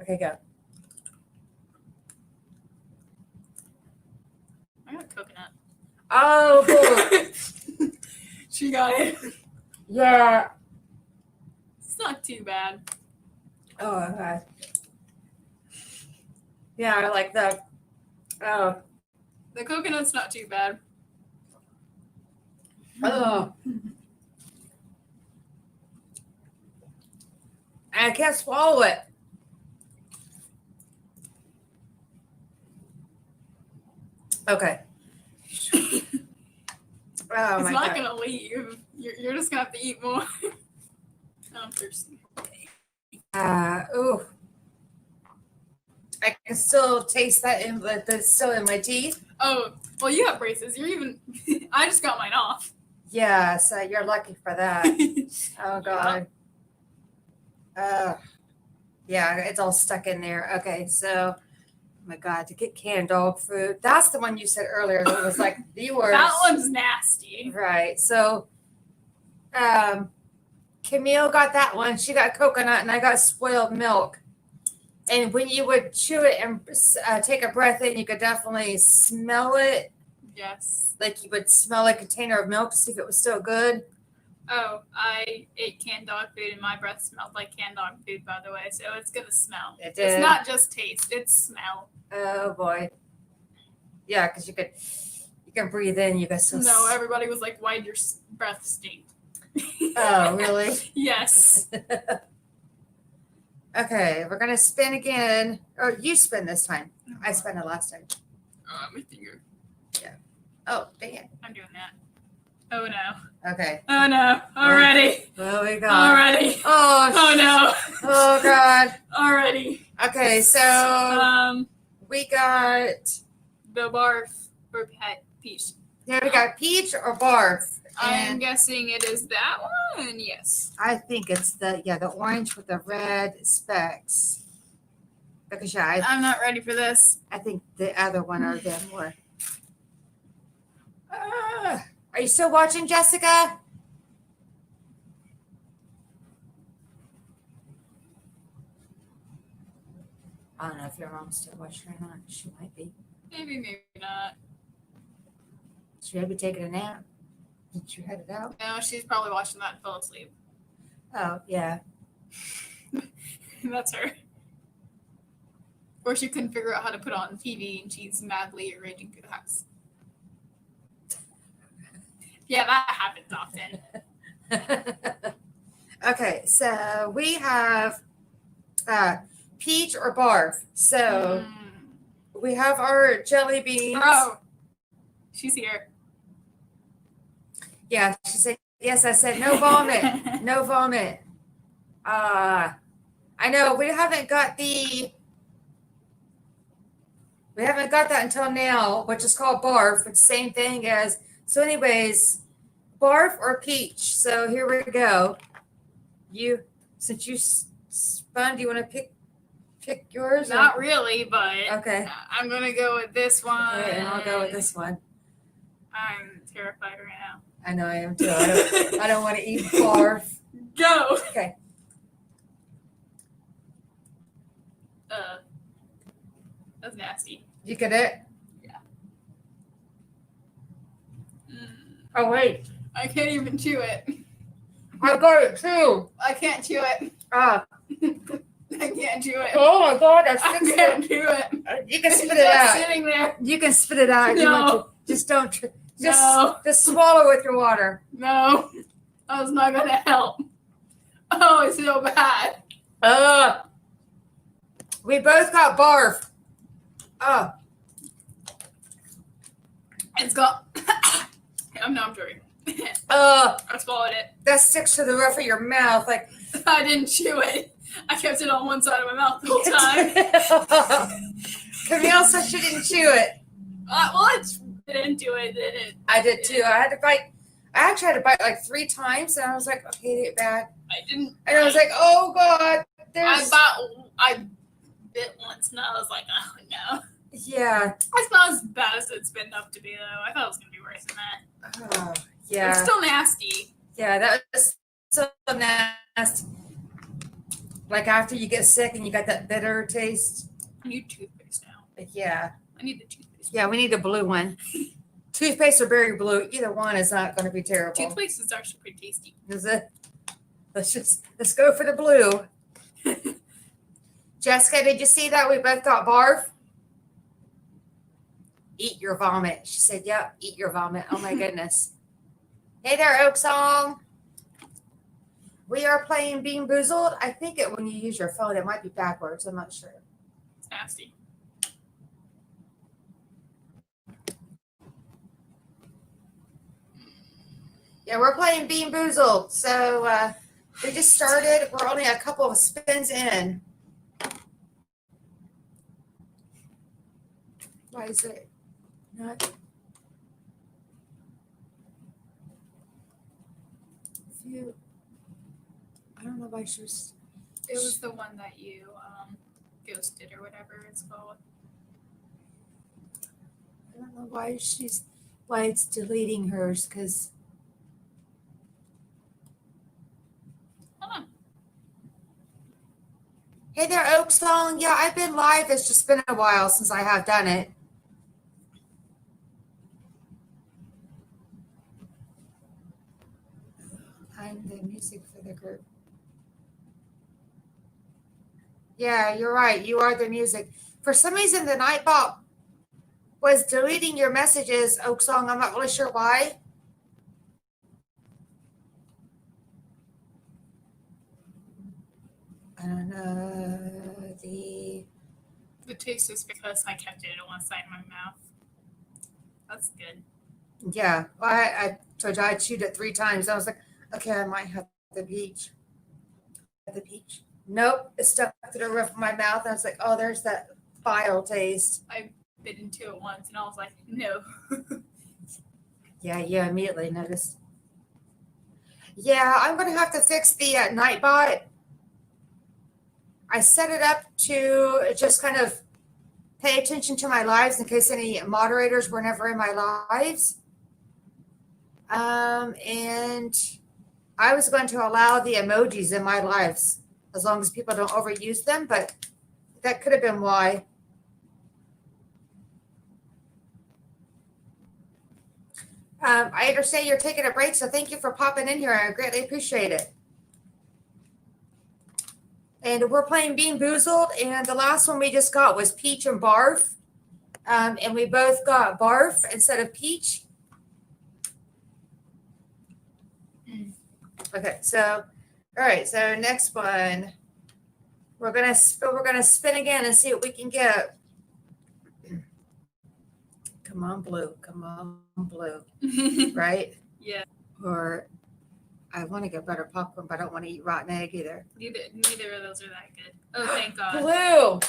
Okay, go. I got coconut. Oh, boy. She got it. Yeah. It's not too bad. Oh, okay. Yeah, I like the. Oh. The coconut's not too bad. Oh. I can't swallow it. Okay. Oh It's my not God. gonna leave. You're just gonna have to eat more. I'm thirsty. Ooh. I can still taste that that's still in my teeth. Oh, well, you have braces. You're even. I just got mine off. Yeah, so you're lucky for that. Oh God. Yeah, it's all stuck in there. Okay, so, oh my God, to get canned dog food. That's the one you said earlier that was like the worst. That one's nasty. Right. So, Camille got that one. She got coconut, and I got spoiled milk. And when you would chew it and take a breath in, you could definitely smell it. Yes. Like you would smell a container of milk to see if it was still good. Oh, I ate canned dog food, and my breath smelled like canned dog food, by the way. So it's gonna smell. It did. It's not just taste; it's smell. Oh boy. Yeah, because you can breathe in. You can still. No, everybody was like, "Why'd your breath stink?" Oh, really? Yes. Okay, we're gonna spin again. Or you spin this time. I spun it last time. My finger. Yeah. Oh, dang it. I'm doing that. Oh no. Okay. Oh no. Already. Well, we got. Already. Oh. Oh no. Oh God. Already. Okay, so we got the barf or peach. Yeah, we got peach or barf. I'm guessing it is that one. Yes. I think it's the orange with the red specks. Because I'm not ready for this. I think the other one are them more. Are you still watching, Jessica? I don't know if your mom's still watching or not. She might be. Maybe, maybe not. She may be taking a nap. Did you head it out? No, she's probably watching that and fell asleep. Oh, yeah. That's her. Or she couldn't figure out how to put on TV and she's madly raging through the house. Yeah, that happens often. Okay, so we have peach or barf. So we have our jelly beans. Oh, she's here. Yeah, she said, yes, I said no vomit. No vomit. I know we haven't got that until now, which is called barf. It's the same thing as, so anyways, barf or peach. So here we go. Since you spun, do you want to pick yours? Not really, but okay. I'm going to go with this one. Okay, and I'll go with this one. I'm terrified right now. I know I am too. I don't want to eat barf. Go. Okay. That's nasty. You get it? Yeah. Oh, wait. I can't even chew it. I got it too. I can't chew it. Ah. I can't chew it. Oh my God, that's I can't chew it. You can spit It's it just out. sitting there. You can spit it out. If you want to. Just don't. Just swallow with your water. No, that's not gonna help. Oh, it's so bad. We both got barf. It's got. I'm joking. I swallowed it. That sticks to the roof of your mouth. Like I didn't chew it. I kept it on one side of my mouth the whole time. Camille said she didn't chew it. Well, I didn't do it. I did too. I had to bite. I actually had to bite like 3 times, and I was like, okay, it's bad. I didn't. And I was like, oh God, there's. I bit once, and I was like, oh no. Yeah. It's not as bad as it's been up to be, though. I thought it was gonna be worse than that. Oh, yeah. It's still nasty. Yeah, that was so nasty. Like after you get sick and you got that bitter taste. I need toothpaste now. Yeah. I need the toothpaste. Yeah, we need a blue one. Toothpaste or berry blue, either one is not going to be terrible. Toothpaste is actually pretty tasty. Is it? Let's go for the blue. Jessica, did you see that? We both got barf. Eat your vomit. She said, yep, eat your vomit. Oh my goodness. Hey there, Oak Song. We are playing Bean Boozled. I think when you use your phone, it might be backwards. I'm not sure. It's nasty. Yeah, we're playing Bean Boozled. So we just started. We're only a couple of spins in. Why is it not? I don't know why she was. It was the one that you ghosted or whatever it's called. I don't know why it's deleting hers because. Hey there, Oak Song. Yeah, I've been live. It's just been a while since I have done it. I'm the music for the group. Yeah, you're right. You are the music. For some reason, the Nightbot was deleting your messages, Oak Song. I'm not really sure why. I don't know. The taste is because I kept it on one side of my mouth. That's good. Yeah, well, I told you I chewed it 3 times. I was like, okay, I might have the peach. Nope, it stuck to the roof of my mouth. I was like, oh, there's that bile taste. I bit into it once and I was like, no. Yeah, immediately noticed. Yeah, I'm going to have to fix the Nightbot. I set it up to just kind of pay attention to my lives in case any moderators were never in my lives. And I was going to allow the emojis in my lives as long as people don't overuse them, but that could have been why. I understand you're taking a break, so thank you for popping in here. I greatly appreciate it. And we're playing Bean Boozled, and the last one we just got was Peach and Barf. And we both got Barf instead of Peach. Okay, so all right, so next one. We're gonna spin again and see what we can get. Come on, blue. Come on, blue. Right? Yeah. Or I want to get butter popcorn, but I don't want to eat rotten egg either. Neither of those are that good. Oh, thank God. Blue.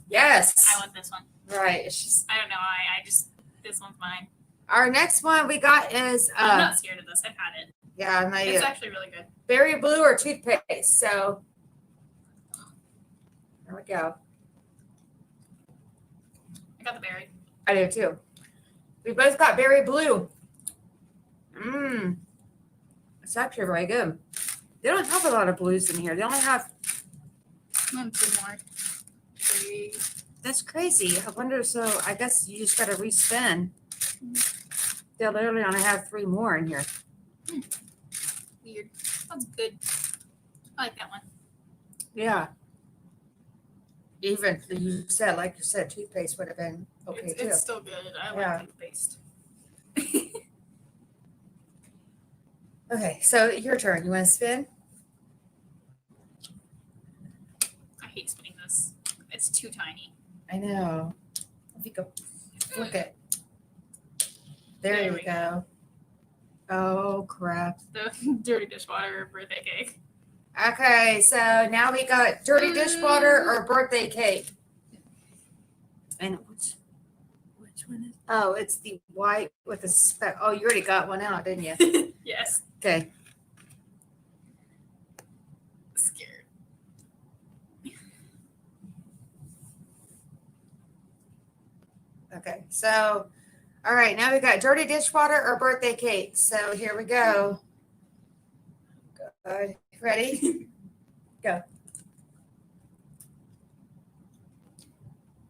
Yes. I want this one. Right. It's just. I don't know. I just this one's mine. Our next one we got is. I'm not scared of this. I've had it. Yeah, I'm not It's actually really good. Berry blue or toothpaste. So. There we go. I got the berry. I do too. We both got berry blue. It's actually very good. They don't have a lot of blues in here. They only have 2 more. 3. That's crazy. I wonder. So I guess you just got to respin. They literally only have 3 more in here. Weird. That's good. I like that one. Yeah. Even you said, like you said, toothpaste would have been okay too. It's still good. I Yeah. like toothpaste. Okay, so your turn. You want to spin? I hate spinning this. It's too tiny. I know. If you go flick it. There you go. Oh, crap. The dirty dishwater birthday cake. Okay, so now we got dirty dishwater or birthday cake. And which one is? Oh, it's the white with the speck. Oh, you already got one out, didn't you? Yes. Okay. Scared. Okay, so, all right, now we got dirty dishwater or birthday cake. So here we go. Good. Ready? Go.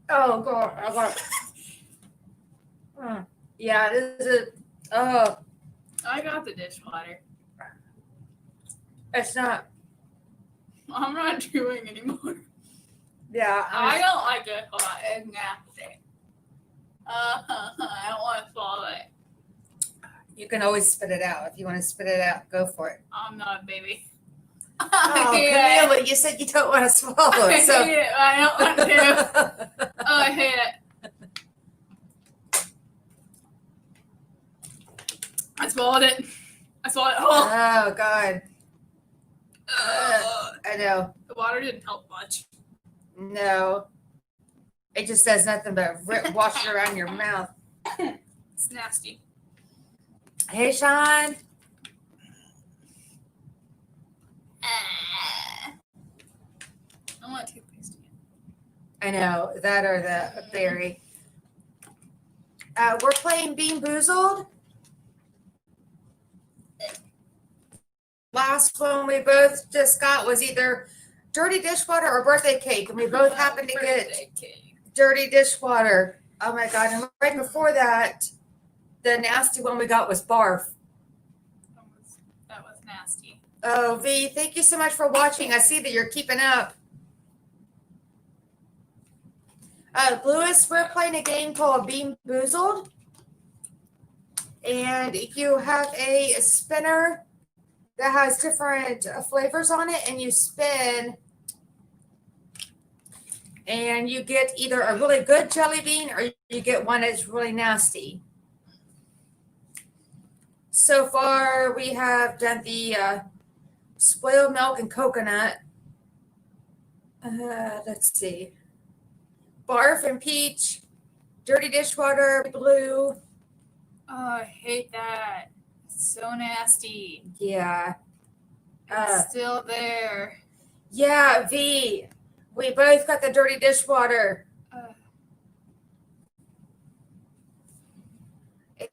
Oh, God. I got it. Yeah, this is it. Oh, I got the dishwater. it's not. I'm not doing anymore. Yeah, I don't like it hot and nasty. I don't want to swallow it. you can always spit it out. If you want to spit it out, go for it. I'm not a baby. Oh, hate Camilla, you said you don't want to swallow I it. So. hate it. I don't want to. Oh, I hate it. I swallowed it. I swallowed it whole. Oh, God. I know. The water didn't help much. No. It just does nothing but wash it around your mouth. It's nasty. Hey, Sean. I want toothpaste again. I know. That or the berry. We're playing Bean Boozled. Last one we both just got was either dirty dishwater or birthday cake, and we both happened to get dirty dishwater. Oh my God. And right before that, the nasty one we got was barf. That was nasty. Oh, V, thank you so much for watching. I see that you're keeping up. Lewis, we're playing a game called Bean Boozled. And you have a spinner that has different flavors on it, and you spin, and you get either a really good jelly bean or you get one that's really nasty. So far, we have done the spoiled milk and coconut. Let's see. Barf and peach, dirty dishwater, blue. Oh, I hate that. It's so nasty. Yeah. It's still there. Yeah, V. We both got the dirty dishwater.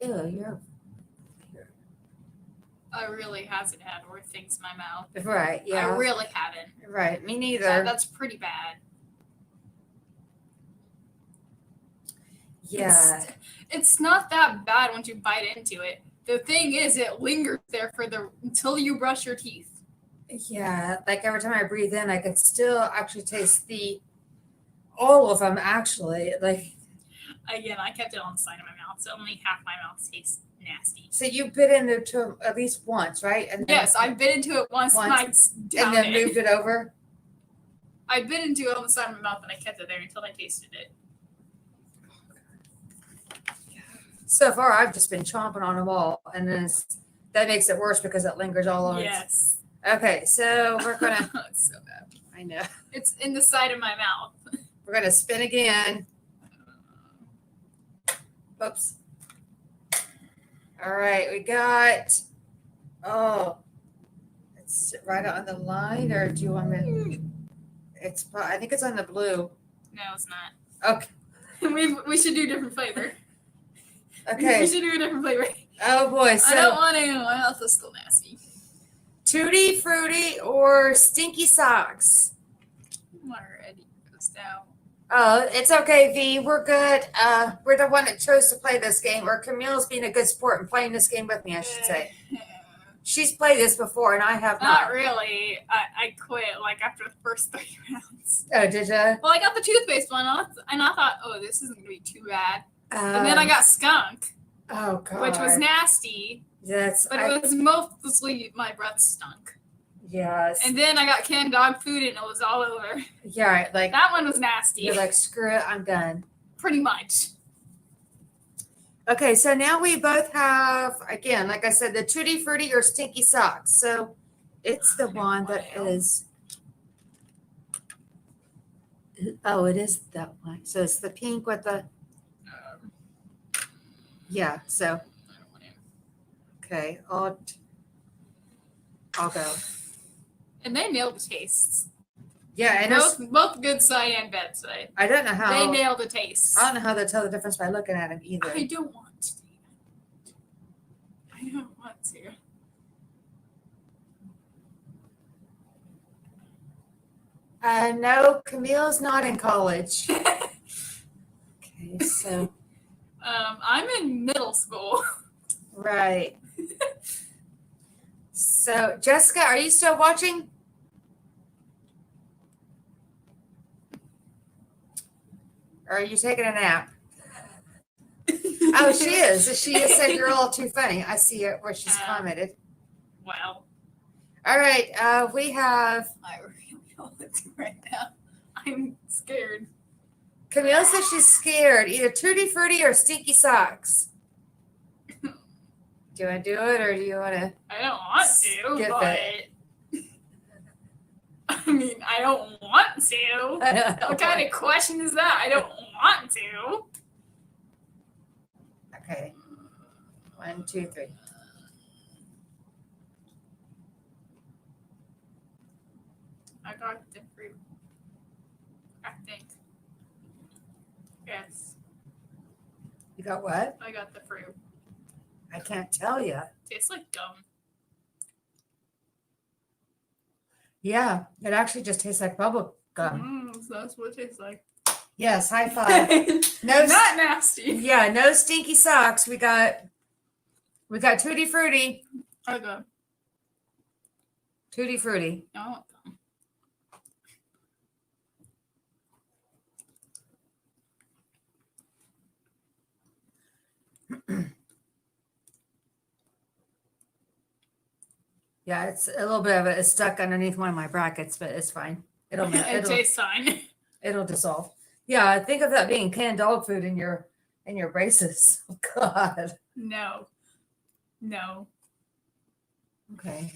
Ew, you're I really hasn't had worse things in my mouth. right. Yeah. I really haven't. Right. Me neither. That's pretty bad. Yeah. It's not that bad once you bite into it. The thing is, it lingers there until you brush your teeth. Yeah. Like every time I breathe in, I can still actually taste all of them actually. Like, again, I kept it on the side of my mouth, so only half my mouth tastes nasty. so you bit into it at least once, right? And then, Yes, I bit into it once and I and downed then it. moved it over. I bit into it on the side of my mouth and I kept it there until I tasted it. So far, I've just been chomping on them all, and then that makes it worse because it lingers all over. Yes. Okay, so we're gonna. It's so bad. I know. It's in the side of my mouth. We're gonna spin again. Oops. All right, we got. Oh, it's right on the line, or do you want me? I think it's on the blue. No, it's not. Okay. We should do a different flavor. Okay. We should do a different flavor. Oh boy. So I don't want to. My mouth is still nasty. Tutti Frutti or Stinky Socks? I'm already grossed out. Oh, it's okay, V. We're good. We're the one that chose to play this game, or Camille's being a good sport and playing this game with me, I should say. She's played this before, and I have not. Not really. I quit like after the first 3 rounds. Oh, did you? Well, I got the toothpaste one, and I thought, oh, this isn't going to be too bad. And then I got skunk. Oh, God. Which was nasty. Yes. But it was mostly my breath stunk. Yes. And then I got canned dog food and it was all over. Yeah, like that one was nasty. You're like, screw it, I'm done. Pretty much. Okay, so now we both have, again, like I said, the Tutti Frutti or Stinky Socks. So it's the one that is. Oh, it is that one. So it's the pink with the. Yeah, so. Okay, I'll go. And they nailed the tastes. Yeah, and both good side and bad side. I don't know how they nailed the taste. I don't know how they tell the difference by looking at them either. I don't want to. I don't want to. No, Camille's not in college. Okay, so. I'm in middle school. Right. So, Jessica, are you still watching? Or are you taking a nap? Oh, she is. She has said you're all too funny. I see it where she's commented. Wow. All right. We have. I really know what to do right now. I'm scared. Camille says she's scared. Either Tutti Frutti or Stinky Socks. Do you want to do it or do you want to? I don't want to, skip but it? I mean, I don't want to. What kind of question is that? I don't want to. Okay. 1, 2, 3. I got the fruit. I think. Yes, You got what? I got the fruit. I can't tell you. Tastes like gum. Yeah, it actually just tastes like bubble gum. So that's what it tastes like. Yes, high five. No, Not nasty. yeah, no stinky socks. We got Tutti Frutti. Okay. Tutti Frutti. I want gum. Yeah, it's a little bit of it is stuck underneath one of my brackets, but it's fine. It'll It tastes fine. it'll dissolve. Yeah, think of that being canned dog food in your braces. Oh, God. No. Okay.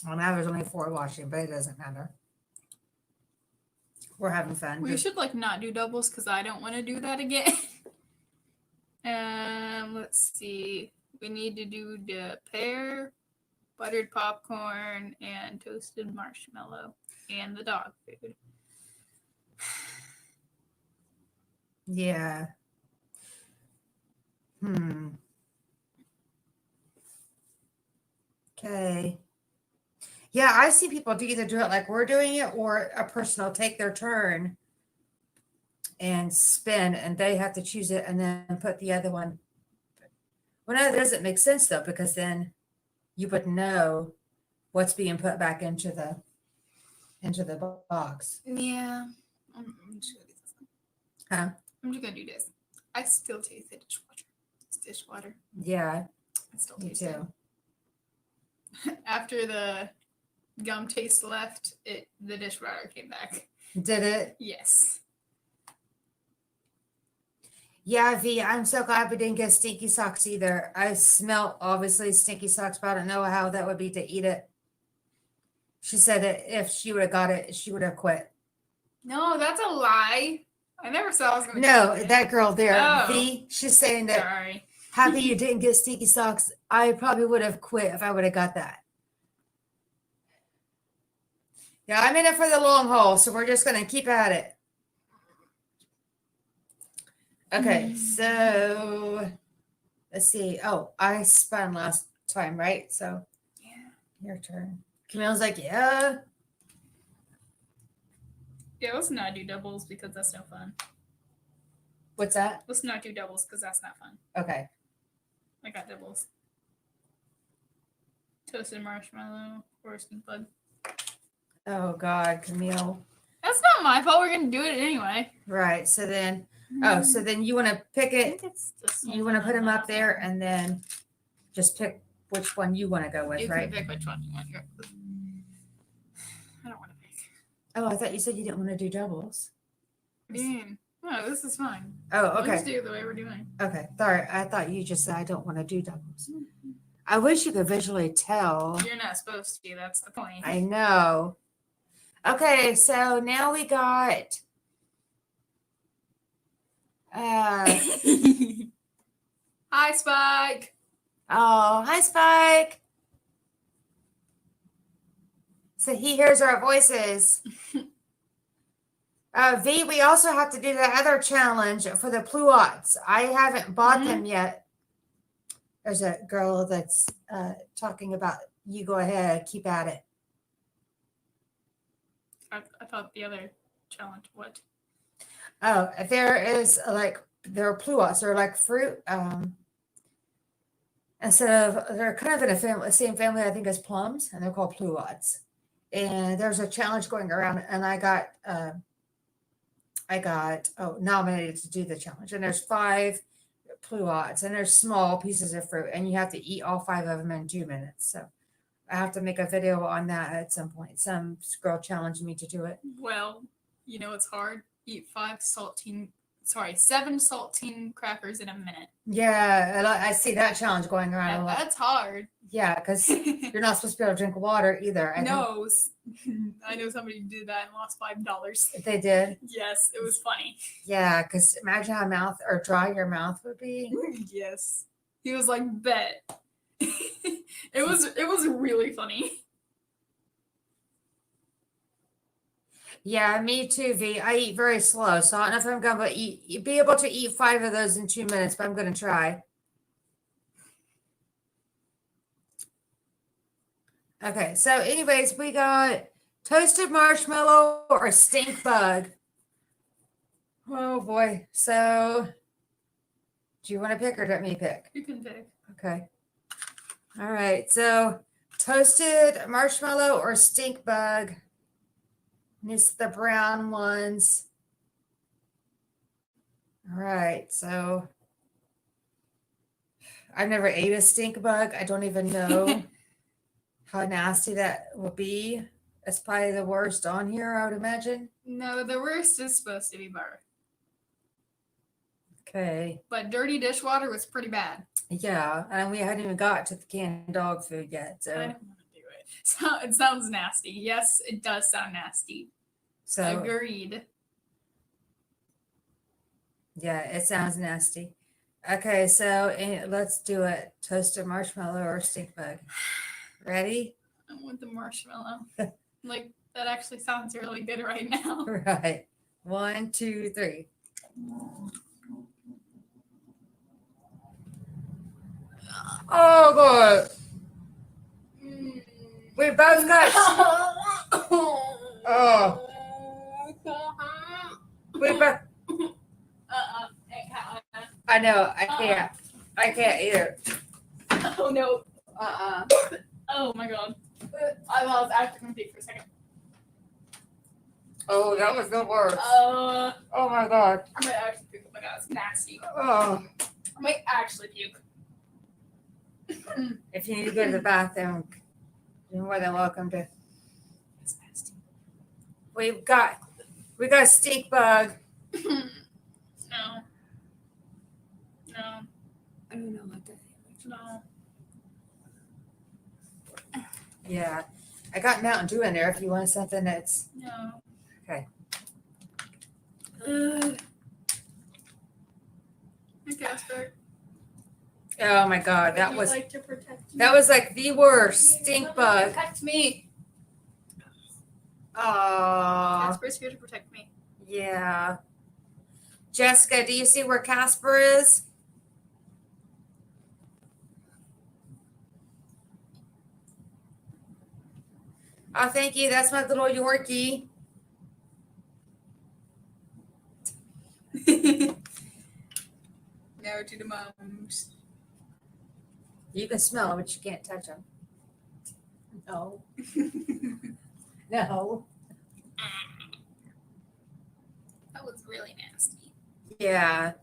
Well, now there's only 4 washing, but it doesn't matter. We're having fun. We should like not do doubles because I don't want to do that again. Let's see. We need to do the pear, buttered popcorn, and toasted marshmallow, and the dog food. Yeah. Okay. Yeah, I see people either do it like we're doing it or a person will take their turn and spin and they have to choose it and then put the other one. Well, no, that doesn't make sense though, because then you would know what's being put back into the box. Yeah. I'm just gonna do this. Huh? I'm just gonna do this. I still taste the dishwater. It's dishwater. Yeah. I still Me taste it. too. After the gum taste left, the dishwater came back. Did it? Yes. Yeah, V, I'm so glad we didn't get stinky socks either. I smell obviously stinky socks, but I don't know how that would be to eat it. She said that if she would have got it, she would have quit. No, that's a lie. I never said I was gonna. No, that girl there, Oh. V, she's saying that Sorry. happy you didn't get stinky socks. I probably would have quit if I would have got that. Yeah, I'm in it for the long haul, so we're just gonna keep at it. Okay, so let's see. Oh, I spun last time, right? So Yeah. your turn. Camille's like, yeah. Yeah, let's not do doubles because that's no fun. What's that? Let's not do doubles because that's not fun. Okay. I got doubles. Toasted marshmallow or stink bug. Oh God, Camille. That's not my fault. We're gonna do it anyway. Right. So then, so then you want to pick I it. think it's this You one want to put and them up that there one. and then just pick which one you want to go with, You right? can pick which one you want. I don't want to pick. Oh, I thought you said you didn't want to do doubles. No, this is fine. Oh, Let's okay. do it the way we're doing. Okay. Sorry. I thought you just said I don't want to do doubles. I wish you could visually tell. You're not supposed to. That's the point. I know. Okay. So now we got. Hi, Spike. Oh, hi, Spike. So he hears our voices. V, we also have to do the other challenge for the pluots. I haven't bought them yet. There's a girl that's talking about, you go ahead, keep at it. I thought the other challenge. What? Oh, there is there are pluots. They're like fruit. Instead of, they're kind of in a same family, I think, as plums, and they're called pluots. And there's a challenge going around, and I got I got nominated to do the challenge, and there's 5 pluots, and there's small pieces of fruit, and you have to eat all 5 of them in 2 minutes. So I have to make a video on that at some point. Some girl challenged me to do it. Well, you know it's hard. Eat 7 saltine crackers in a minute. Yeah, and I see that challenge going around a lot. That's hard. Yeah, because you're not supposed to be able to drink water either. No, I know somebody who did that and lost $5. They did? Yes, it was funny. Yeah, because imagine how dry your mouth would be. Yes. He was like, bet. It was really funny. Yeah, me too, V. I eat very slow, so I don't know if I'm gonna be able to eat 5 of those in 2 minutes, but I'm gonna try. Okay, so anyways, we got toasted marshmallow or stink bug. Oh boy. So do you want to pick or let me pick? You can pick. Okay. All right. So toasted marshmallow or stink bug. And it's the brown ones. All right. So I've never ate a stink bug. I don't even know how nasty that will be. It's probably the worst on here, I would imagine. No, the worst is supposed to be butter. Okay. But dirty dishwater was pretty bad. Yeah, and we hadn't even got to the canned dog food yet. So I don't want to do it. So it sounds nasty. Yes, it does sound nasty. So agreed. Yeah, it sounds nasty. Okay, so let's do it. Toasted marshmallow or stink bug. Ready? I want the marshmallow. Like, that actually sounds really good right now. Right. 1, 2, 3. Oh, God. We both got. Oh. We both. I know. I can't. I can't either. Oh, no. Oh, my God. I was actually going to puke for a second. Oh, that was the worst. Oh my God. I might actually puke. Oh my God, it's nasty. Oh. I might actually puke. If you need to go to the bathroom, you're more than welcome to. It's nasty. We got stink bug. No. I don't know what that is. No. Yeah. I got Mountain Dew in there if you want something that's. No. Okay. Hey, Casper. Oh my God, that was like to protect me? that was like the worst stink bug. Protect me. Oh. Casper's here to protect me. Yeah. Jessica, do you see where Casper is? Oh, thank you. That's my little Yorkie. No to the moms. You can smell them, but you can't touch them. No. No. That was really nasty. Yeah.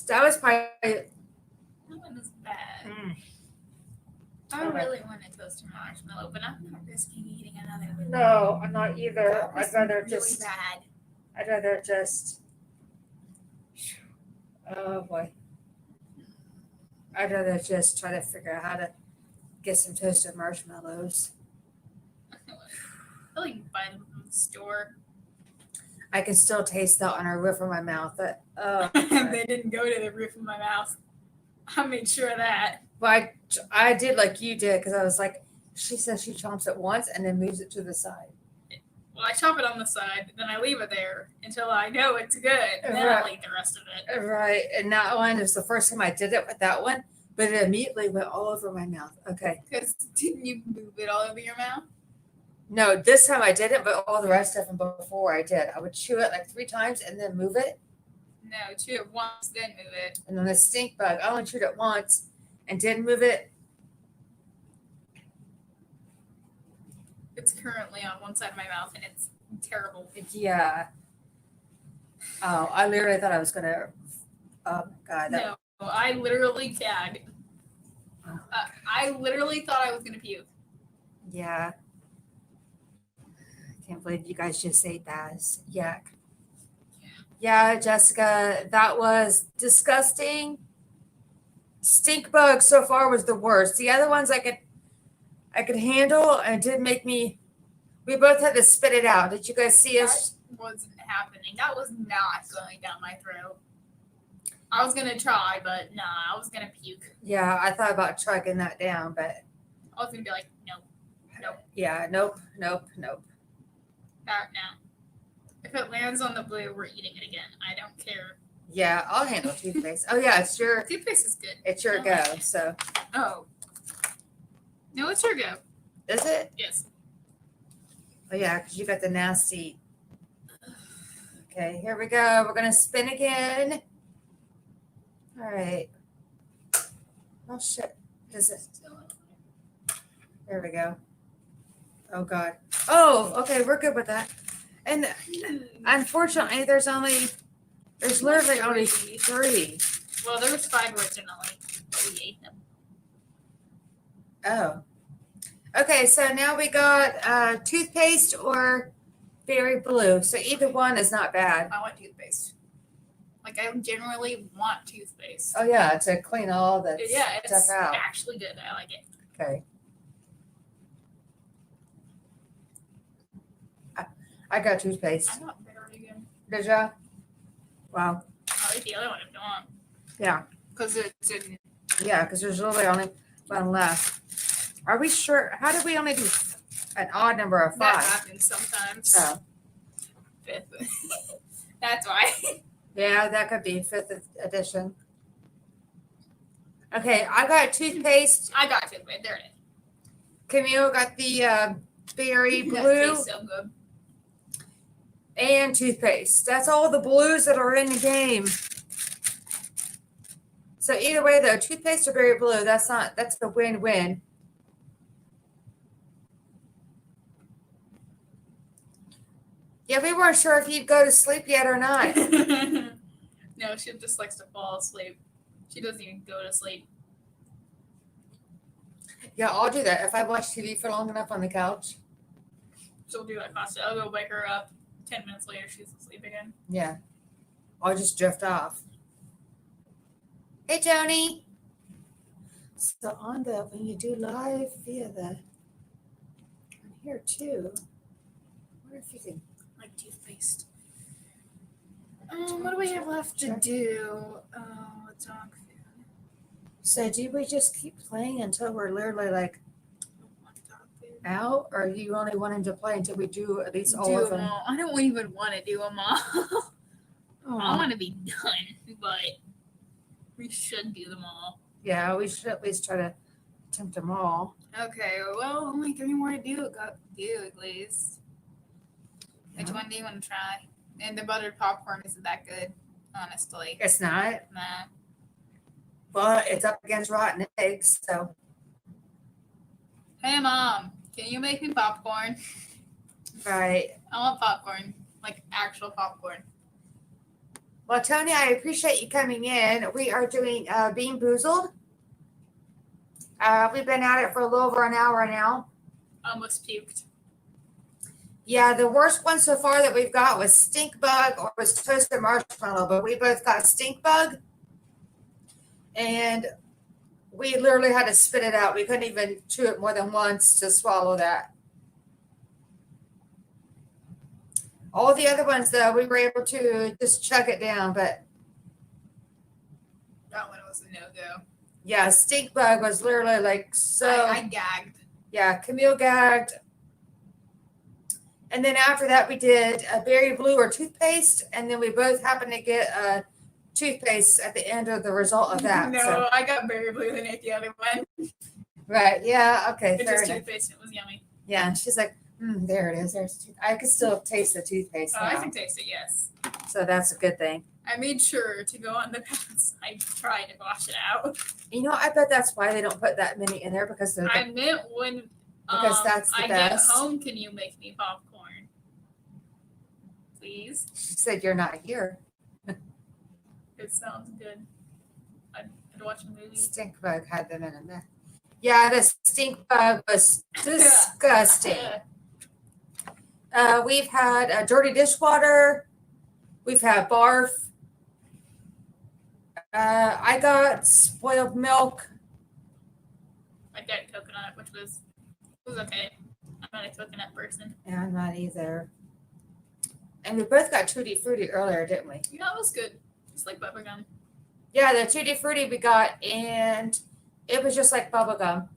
That was probably. That one was bad. I really want a toasted marshmallow, but I'm not risking eating another one. No, I'm not either. I'd rather really just. bad. I'd rather just. Oh boy. I'd rather just try to figure out how to get some toasted marshmallows. I like buy them from the store. I can still taste that on the roof of my mouth. They didn't go to the roof of my mouth. I made sure of that. But I did like you did because I was like, she says she chomps it once and then moves it to the side. Well, I chop it on the side, then I leave it there until I know it's good. And then I'll eat the rest of it. Right. And that one was the first time I did it with that one, but it immediately went all over my mouth. Okay. Because didn't you move it all over your mouth? No, this time I didn't, but all the rest of them before I did. I would chew it like 3 times and then move it. No, chew it once, then move it. And then the stink bug, I only chewed it once and didn't move it. It's currently on one side of my mouth and it's terrible. Yeah. Oh, I literally thought I was gonna. Oh God. No, I literally gagged. I literally thought I was gonna puke. Yeah. I can't believe you guys just ate that. Yuck. Yeah, Jessica, that was disgusting. Stink bug so far was the worst. The other ones I could handle, and it did make me. We both had to spit it out. Did you guys see us? That wasn't happening. That was not going down my throat. I was gonna try, but nah, I was gonna puke. Yeah, I thought about chugging that down, but I was gonna be like, nope. yeah, nope. No. If it lands on the blue, we're eating it again. I don't care. Yeah, I'll handle toothpaste. Oh yeah, it's your Toothpaste is good. It's your go. So. Oh. No, it's your go. Is it? Yes. Oh yeah, because you got the nasty. Okay, here we go. We're gonna spin again. All right. Oh shit. Does it? There we go. Oh God. Oh, okay, we're good with that. And unfortunately, there's literally only 3. Well, there was 5 originally, but we ate them. Oh. Okay, so now we got toothpaste or berry blue. So either one is not bad. I want toothpaste. Like, I generally want toothpaste. Oh yeah, to clean all the it's stuff out. actually good. I like it. Okay. I got toothpaste. I got berry again. Did ya? Wow. I like the other one if you want. Yeah. Because it's in. Yeah, because there's really only one left. Are we sure? How did we only do an odd number of 5? That happens sometimes. Oh. 5th. That's why. Yeah, that could be 5th edition. Okay, I got toothpaste. I got toothpaste. There it is. Camille got the berry That blue tastes so good. and toothpaste. That's all the blues that are in the game. So either way, though, toothpaste or berry blue, that's the win-win. Yeah, we weren't sure if you'd go to sleep yet or not. No, she just likes to fall asleep. She doesn't even go to sleep. Yeah, I'll do that. If I watch TV for long enough on the couch. She'll do that constantly. I'll go wake her up. 10 minutes later, she's asleep again. Yeah. I'll just drift off. Hey, Tony. So when you do live via on here too, I wonder if you can. Like toothpaste. What do we have left to do? Dog food. So do we just keep playing until we're literally like out, or you only want him to play until we do at least all of them? All. I don't even want to do them all. I want to be done, but we should do them all. Yeah, we should at least try to attempt them all. Okay, well, only 3 more to do at least. Which one do you want to try? And the buttered popcorn isn't that good, honestly. It's not? Nah. Well, it's up against rotten eggs, so. Hey, Mom, can you make me popcorn? Right. I want popcorn, like actual popcorn. Well, Tony, I appreciate you coming in. We are doing Bean Boozled. We've been at it for a little over an hour now. Almost puked. Yeah, the worst one so far that we've got was Stink Bug or was Toasted Marshmallow, but we both got Stink Bug. And we literally had to spit it out. We couldn't even chew it more than once to swallow that. All the other ones, though, we were able to just chug it down, but. That one was a no-go. Yeah, Stink Bug was literally like so. I gagged. Yeah, Camille gagged. And then after that, we did a berry blue or toothpaste, and then we both happened to get a toothpaste at the end of the result of that. No, so. I got berry blue and ate the other one. Right. Yeah. Okay. It's just toothpaste. It was yummy. Yeah. She's like, there it is. There's. I could still taste the toothpaste. Oh, now. I can taste it. Yes. So that's a good thing. I made sure to go on the pads. I tried to wash it out. You know, I bet that's why they don't put that many in there because they're. I meant when because that's the I best. get home, can you make me popcorn? Please. She said you're not here. It sounds good. I'd watch a movie. Stink bug had them in a mess. Yeah, the stink bug was disgusting. We've had a dirty dishwater. We've had barf. I got spoiled milk. I got coconut, which was okay. I'm not a coconut person. Yeah, I'm not either. And we both got Tutti Frutti earlier, didn't we? Yeah, it was good. It's like bubblegum. Yeah, the Tutti Frutti we got, and it was just like bubblegum.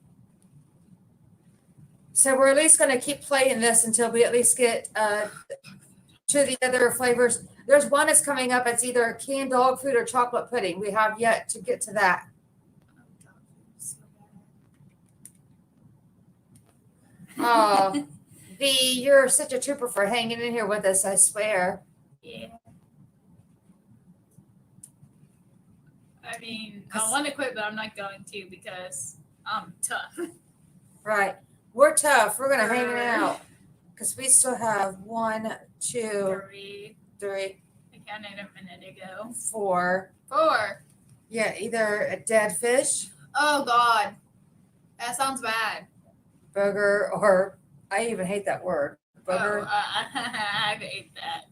So we're at least going to keep playing this until we at least get to the other flavors. There's one that's coming up. It's either canned dog food or chocolate pudding. We have yet to get to that. Oh, you're such a trooper for hanging in here with us, I swear. Yeah. I mean, I want to quit, but I'm not going to because I'm tough. Right. We're tough. We're going to hang it out because we still have 1, 2, 3. I counted a minute ago. 4. Yeah, either a dead fish. Oh, God. That sounds bad. Burger, or I even hate that word. Burger. Oh, I hate that.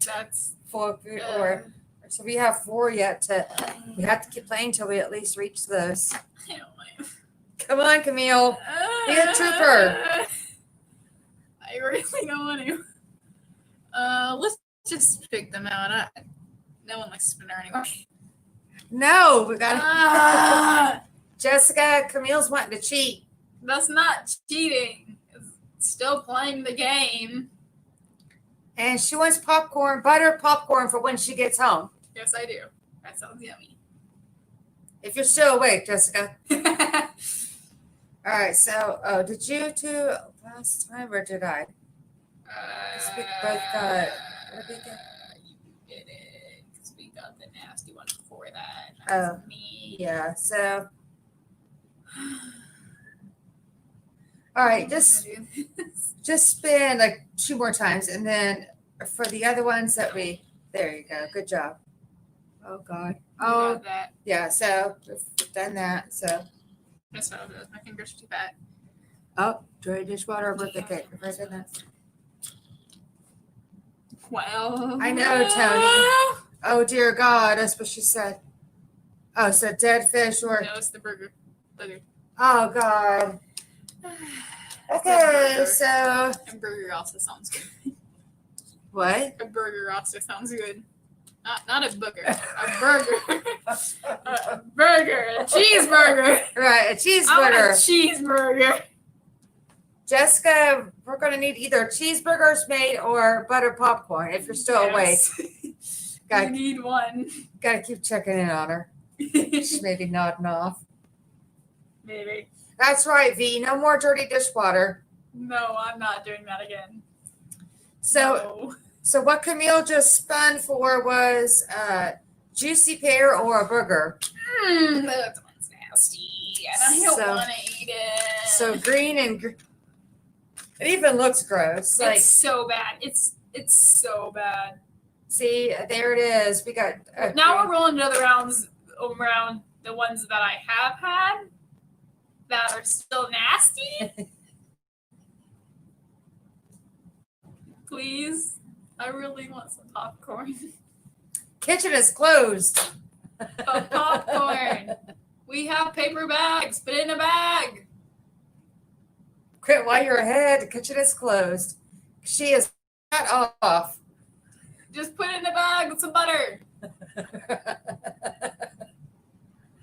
That's food, or so we have 4 yet to. We have to keep playing till we at least reach those. I don't like. Come on, Camille. Be a trooper. I really don't want to. Let's just pick them out. No one likes spinner anymore. No, we got Jessica. Camille's wanting to cheat. That's not cheating. It's still playing the game. And she wants popcorn, buttered popcorn for when she gets home. Yes, I do. That sounds yummy. If you're still awake, Jessica. All right. So, did you two last time or did I? We both got. What did we get? You did it because we got the nasty one before that. Oh, me. Yeah. So. All right, just spin like 2 more times, and then for the other ones that there you go. Good job. Oh God. Oh, that. Yeah. So we've done that. So. That's what I was. My fingers are too fat. Oh, dry dishwater birthday cake. If I said that. Well. I know, Tony. Oh dear God, that's what she said. Oh, so dead fish or. No, it's the burger. Oh God. Okay, so. A burger also sounds good. What? A burger also sounds good. Not a booger. A burger. A burger. A cheeseburger. Right, a cheeseburger. I want a cheeseburger. Jessica, we're going to need either cheeseburgers made or buttered popcorn if you're still awake. You need one. Got to keep checking in on her. She's maybe nodding off. Maybe. That's right, V. No more dirty dishwater. No, I'm not doing that again. So what Camille just spun for was juicy pear or a burger. That one's nasty. And I don't want to eat it. So green and it even looks gross. It's so bad. It's so bad. See, there it is. We got. Now we're rolling another rounds around the ones that I have had that are still nasty. Please. I really want some popcorn. Kitchen is closed. Popcorn. We have paper bags. Put it in a bag. Quit while you're ahead. The kitchen is closed. She is cut off. Just put it in a bag with some butter.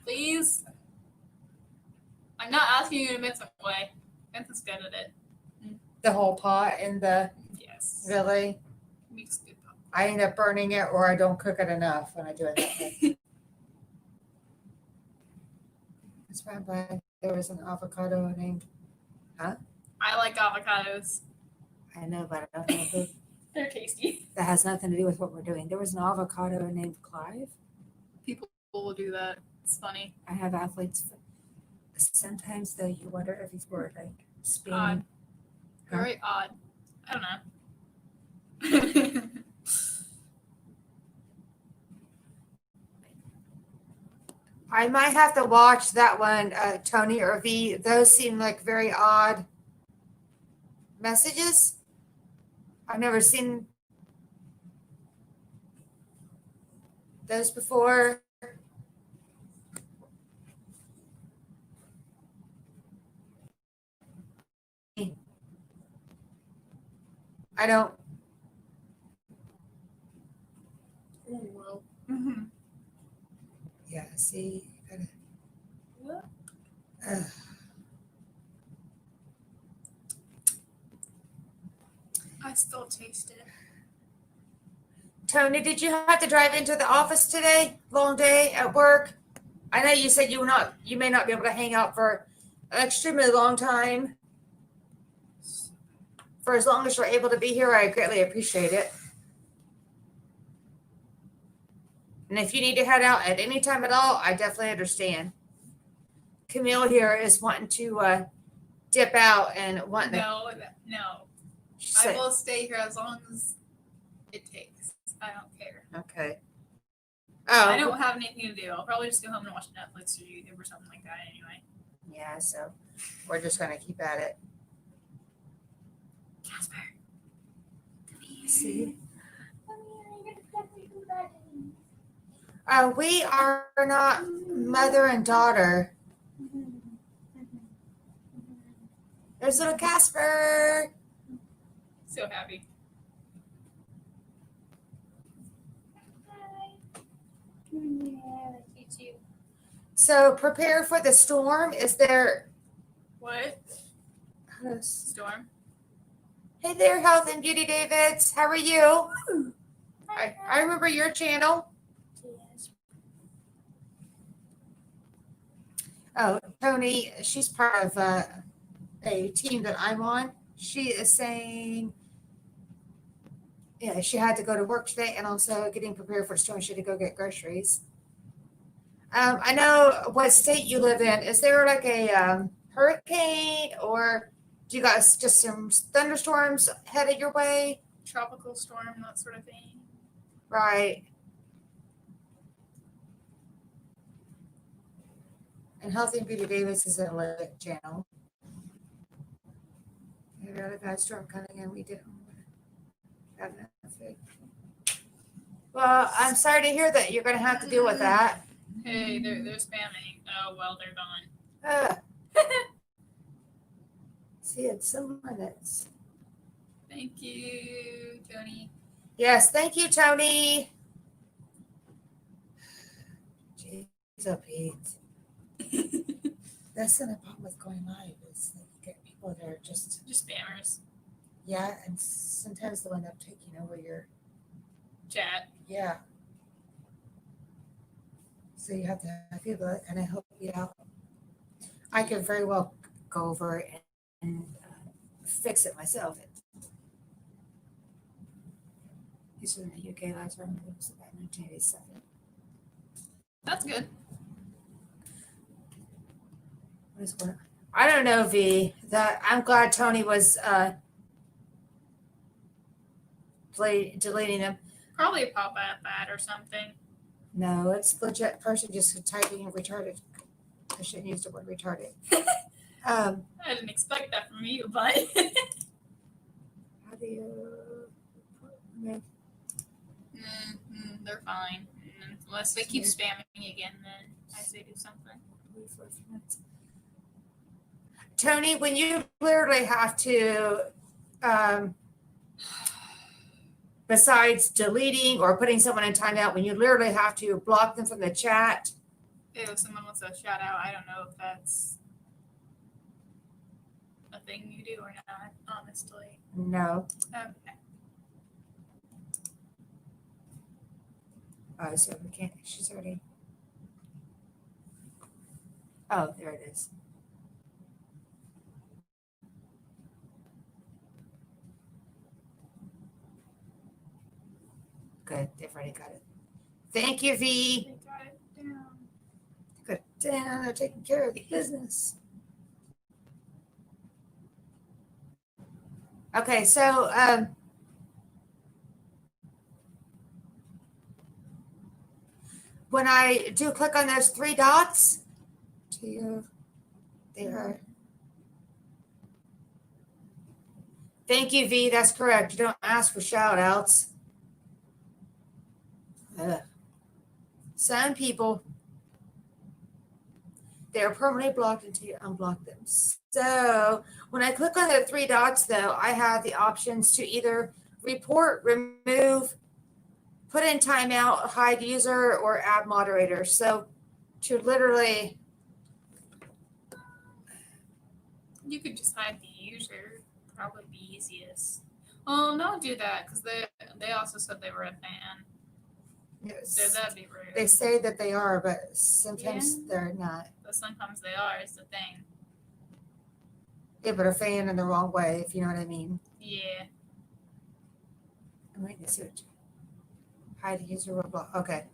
Please. I'm not asking you to mix it away. Vincent's good at it. The whole pot and the. Yes. Really? Makes good popcorn. I end up burning it or I don't cook it enough when I do it that way. That's why I'm glad there was an avocado named. Huh? I like avocados. I know, but I don't know who. They're tasty. That has nothing to do with what we're doing. There was an avocado named Clive. People will do that. It's funny. I have athletes. Sometimes, though, you wonder if these were like spinning. Odd. Very odd. I don't know. I might have to watch that one, Tony or V. Those seem like very odd messages. I've never seen those before. I don't. Oh, well. Mm-hmm. Yeah, see. What? I still taste it. Tony, did you have to drive into the office today? Long day at work? I know you said you may not be able to hang out for an extremely long time. For as long as you're able to be here, I greatly appreciate it. And if you need to head out at any time at all, I definitely understand. Camille here is wanting to dip out and wanting No. I will stay here as long as it takes. I don't care. Okay. I don't have anything to do. I'll probably just go home and watch Netflix or YouTube or something like that anyway. Yeah, so we're just going to keep at it. Casper. See? We are not mother and daughter. There's little Casper. So happy. So prepare for the storm. Is there What? Storm? Hey there, Health and Beauty Davids. How are you? I remember your channel. Oh, Tony, she's part of a team that I'm on. She is saying, yeah, she had to go to work today and also getting prepared for the storm. She had to go get groceries. I know what state you live in. Is there like a hurricane, or do you guys just some thunderstorms headed your way? Tropical storm, that sort of thing. Right. And Healthy and Beauty Davis is a lit channel. We got a bad storm coming in. We didn't have enough food. Well, I'm sorry to hear that you're going to have to deal with that. Hey, they're spamming. Oh, well, they're gone. See, it's someone that's. Thank you, Tony. Yes, thank you, Tony. Jeez, oh, Pete. That's the problem with going live is that you get people that are just spammers. Yeah, and sometimes they'll end up taking over your chat. Yeah. So you have to have people that kind of help you out. I could very well go over and fix it myself. These are in the UK last time. It was about 1987. That's good. What is going on? I don't know, V. That I'm glad Tony was deleting them. Probably a pop-up ad or something. No, it's legit person just typing retarded. I shouldn't use the word retarded. I didn't expect that from you, but How do you? Okay. They're fine. Unless they keep spamming again, then I say do something. Tony, when you literally have to, besides deleting or putting someone in timeout, when you literally have to block them from the chat. If someone wants a shout out, I don't know if that's a thing you do or not, honestly. No. Okay. Oh, so we can't. She's already. Oh, there it is. Good. They've already got it. Thank you, V. They got it down. Good. Down. They're taking care of the business. Okay, so when I do click on those three dots, to you, there. Thank you, V. That's correct. You don't ask for shout outs. Some people, they're permanently blocked until you unblock them. So when I click on the three dots, though, I have the options to either report, remove, put in timeout, hide user, or add moderator. So to literally, You could just hide the user. Probably be easiest. Well, don't do that because they also said they were a fan. So that'd be rude. they say that they are, but sometimes they're not. But sometimes they are. Is the thing. Yeah, but a fan in the wrong way, if you know what I mean. Yeah. I'm waiting to see what hide user will block. Okay.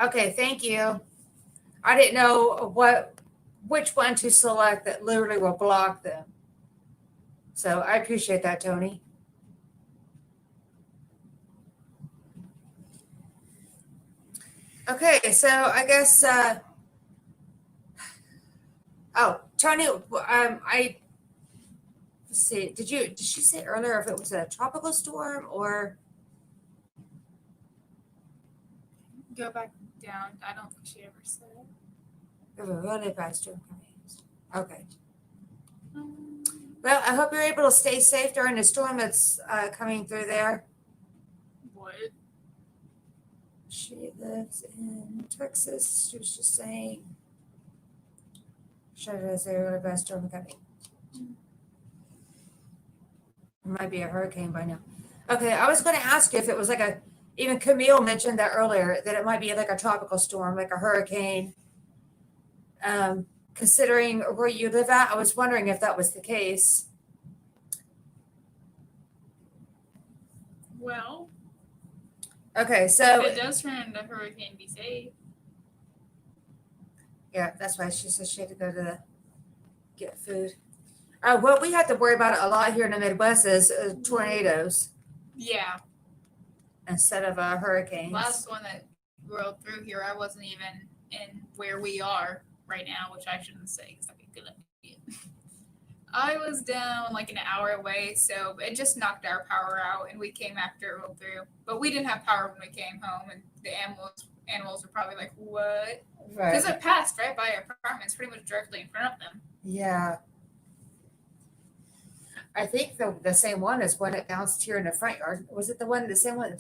Okay, thank you. I didn't know which one to select that literally will block them. So I appreciate that, Tony. Okay, so I guess Tony, let's see, did she say earlier if it was a tropical storm or Go back down. I don't think she ever said. it was a really bad storm coming? Okay. Well, I hope you're able to stay safe during the storm that's coming through there. What? She lives in Texas. She was just saying, should I say really bad storm coming? It might be a hurricane by now. Okay, I was going to ask you if it was like even Camille mentioned that earlier, that it might be like a tropical storm, like a hurricane. Considering where you live at, I was wondering if that was the case. Well. Okay, so if it does turn into a hurricane, be safe. Yeah, that's why she said she had to go to get food. What we have to worry about a lot here in the Midwest is tornadoes. Yeah. Instead of hurricanes. Last one that rolled through here, I wasn't even in where we are right now, which I shouldn't say because I'd be good at it. I was down like an hour away, so it just knocked our power out, and we came after it rolled through. But we didn't have power when we came home, and the animals were probably like, "What?" Right. Because it passed right by our apartments, pretty much directly in front of them. Yeah. I think the same one is when it bounced here in the front yard. Was it the same one that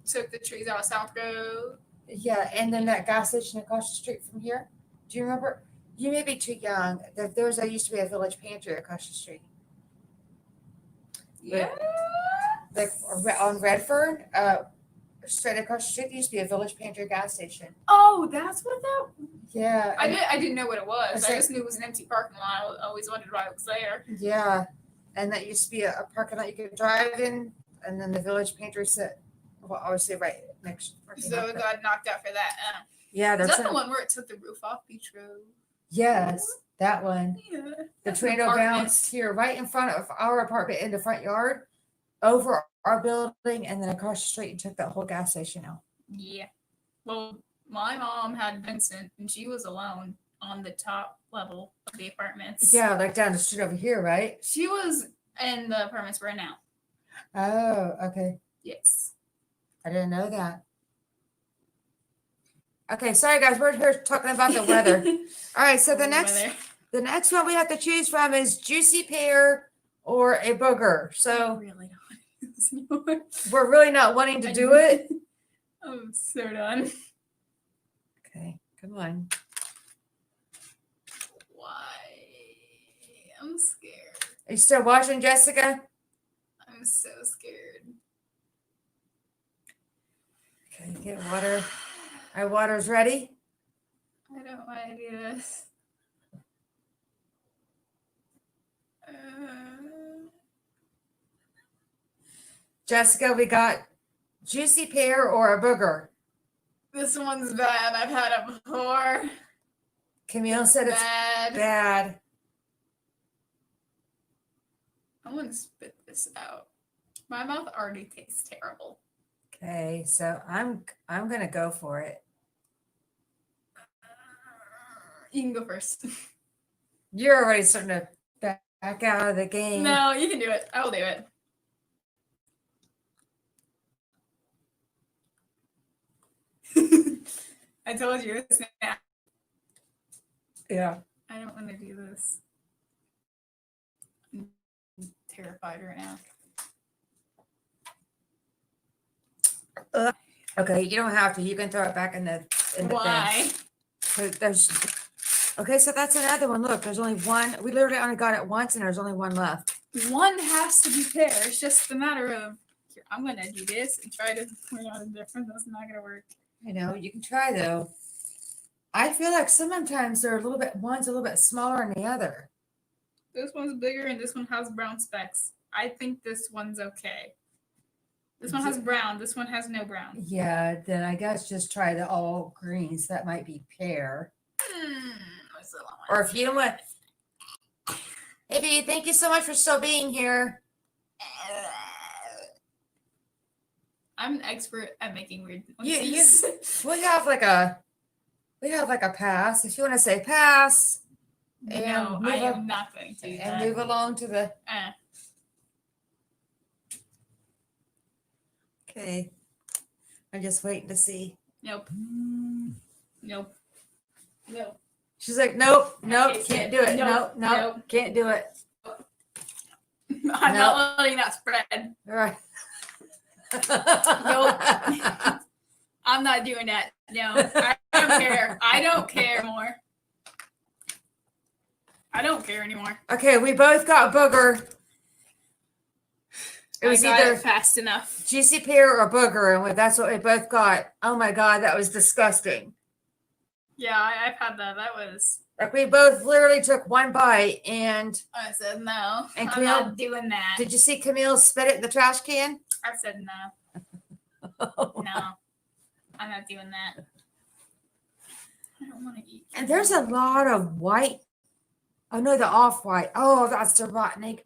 took the trees out of South Road? Yeah, and then that gas station across the street from here. Do you remember? You may be too young. There used to be a village pantry across the street. Yeah. Like on Redfern, straight across the street, there used to be a village pantry gas station. Oh, that's what that. Yeah. I didn't know what it was. I just knew it was an empty parking lot. I always wondered why it was there. Yeah, and that used to be a parking lot you could drive in, and then the village pantry set. Well, obviously, right next. So it got knocked out for that. Yeah, is that the one where it took the roof off Beach Road? Yes, that one. Yeah. The tornado bounced here right in front of our apartment in the front yard, over our building, and then across the street and took that whole gas station out. Yeah. Well, my mom had Vincent, and she was alone on the top level of the apartments. Yeah, like down the street over here, right? She was in the apartments we're in now. Oh, okay. Yes. I didn't know that. Okay, sorry guys, we're here talking about the weather. All right, so the next one we have to choose from is juicy pear or a booger. So we're really not wanting to do it. I'm so done. Okay, come on. Why? I'm scared. Are you still watching, Jessica? I'm so scared. Okay, get water. Our water's ready. I don't want to do this. Jessica, we got juicy pear or a booger. This one's bad. I've had it before. Camille said it's bad. I'm going to spit this out. My mouth already tastes terrible. Okay, so I'm gonna go for it. You can go first. You're already starting to back out of the game. No, you can do it. I will do it. I told you it's not. Yeah. I don't want to do this. I'm terrified right now. Okay, you don't have to. You can throw it back in the Why? thing. There's okay, so that's another one. Look, there's only one. We literally only got it once, and there's only one left. One has to be fair. It's just a matter of here, I'm gonna do this and try to point out a difference. That's not gonna work. I know you can try though. I feel like sometimes they're one's a little bit smaller than the other. This one's bigger and this one has brown specks. I think this one's okay. This one has brown. This one has no brown. Yeah, then I guess just try the all greens. That might be pear. Or if you don't want. Hey, B, thank you so much for still being here. I'm an expert at making weird We noises. have like a pass. If you want to say pass, No, I am not going to do that. And move along to the. Okay. I'm just waiting to see. Nope. Nope. Nope. She's like, nope, nope, Okay, can't do it. nope, Nope, nope, can't do it. I'm not letting that spread. All right. Nope. I'm not doing that. No, I don't care. I don't care more. I don't care anymore. Okay, we both got booger. It was either fast enough. juicy pear or booger, and that's what we both got. Oh my god, that was disgusting. Yeah, I've had that. That was. Like we both literally took one bite, and I said no. And I'm Camille, not doing that. Did you see Camille spit it in the trash can? I said no. No, I'm not doing that. I don't want to eat. And there's a lot of white. Oh no, the off-white. Oh, that's the rotten egg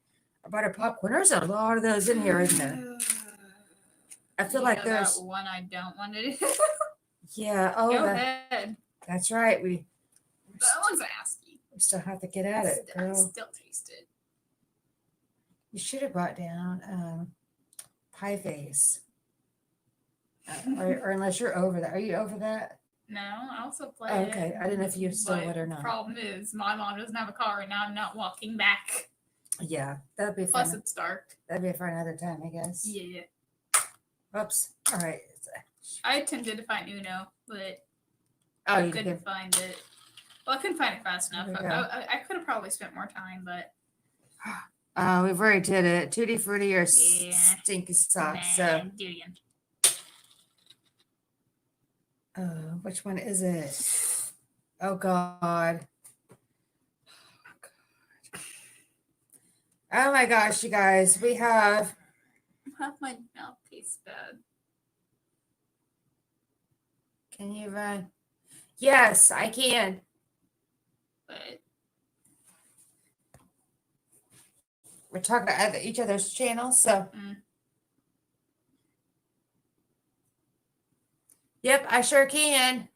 butter popcorn. There's a lot of those in here, isn't there? I feel like there's that one I don't want to do. Yeah. Oh, Go ahead. That's right. That one's nasty. We still have to get at it, I girl. still taste it. You should have brought down pie face. Or unless you're over that. Are you over that? No, I also play it. Okay, I didn't know if you still would or not. The problem is my mom doesn't have a car and now I'm not walking back. Yeah, that'd be fun. Plus it's dark. That'd be for another time, I guess. Yeah. Oops. All right. I attempted to find Uno, but Oh, I you couldn't did. find it. Well, I couldn't find it fast enough. There we go. I could have probably spent more time, but We've already did it. Tutti Frutti or Yeah. Stinky Socks. nah, So, Julian. which one is it? Oh God. Oh my gosh, you guys, we have. My mouth tastes bad. Can you run? Yes, I can. But We're talking about each other's channels, so. Yep, I sure can.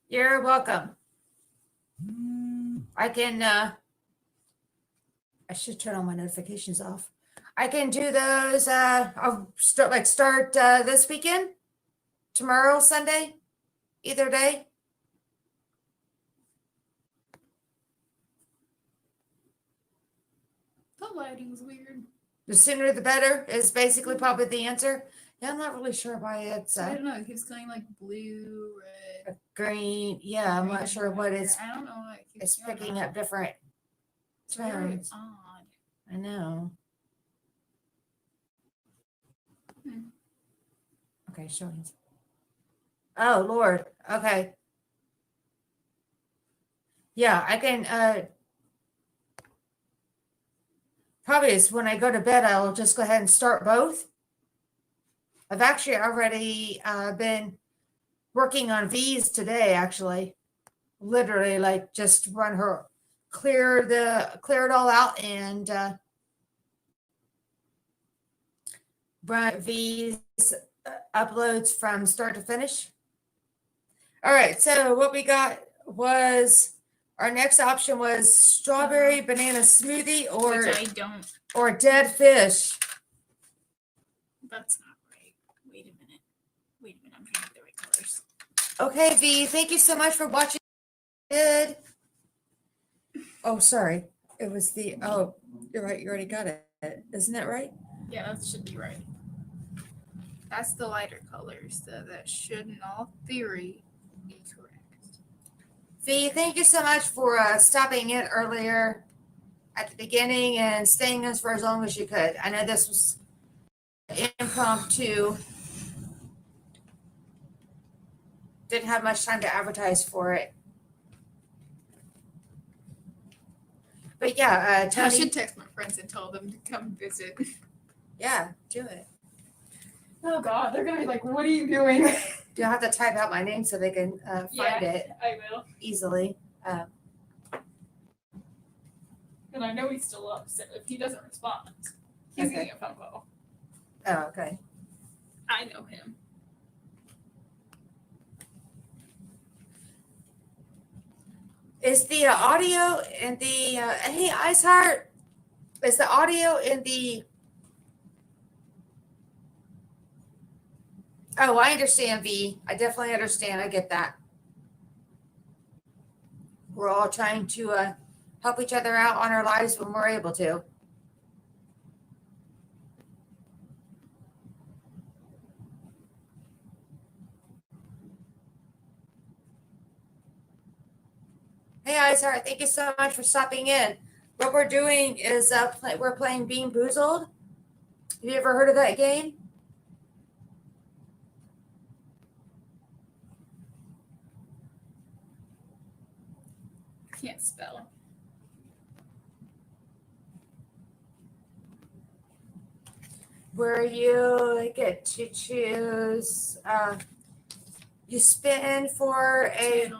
You're welcome. I can, I should turn all my notifications off. I can do those, I'll start this weekend, tomorrow, Sunday, either day. the lighting's weird. The sooner the better is basically probably the answer. Yeah, I'm not really sure why it's I don't know. It keeps going like blue, red, green. Yeah, I'm not sure what it's. I don't know what it keeps It's doing. picking up different It's very tones. odd. I know. Hmm. Okay, showing. Oh Lord. Okay. Yeah, I can. Probably is when I go to bed, I'll just go ahead and start both. I've actually already been working on V's today, actually. Literally, like just run her, clear it all out and V's uploads from start to finish. All right, so what we got was our next option was strawberry banana smoothie Which I don't. or dead fish. That's not right. Wait a minute. I'm trying to get the right colors. Okay, V, thank you so much for watching. Good. Oh, sorry. It was the, oh, you're right. You already got it. Isn't that right? Yeah, that should be right. That's the lighter colors, so that should, in all theory, be correct. V, thank you so much for stopping in earlier at the beginning and staying in for as long as you could. I know this was impromptu. Didn't have much time to advertise for it. But yeah, Tony. I should text my friends and tell them to come visit. Yeah, do it. Oh God, they're gonna be like, "What are you doing?" You'll have to type out my name so they can find it. I will. Easily. And I know he's still up, so if he doesn't respond, he's Okay. getting a phone call. Oh, okay. I know him. Is the audio in the hey Iceheart? Is the audio in the? Oh, I understand, V. I definitely understand. I get that. We're all trying to help each other out on our lives when we're able to. Hey, Iceheart, thank you so much for stopping in. What we're doing is we're playing Bean Boozled. Have you ever heard of that game? I can't spell. Where you get to choose, you spin for a.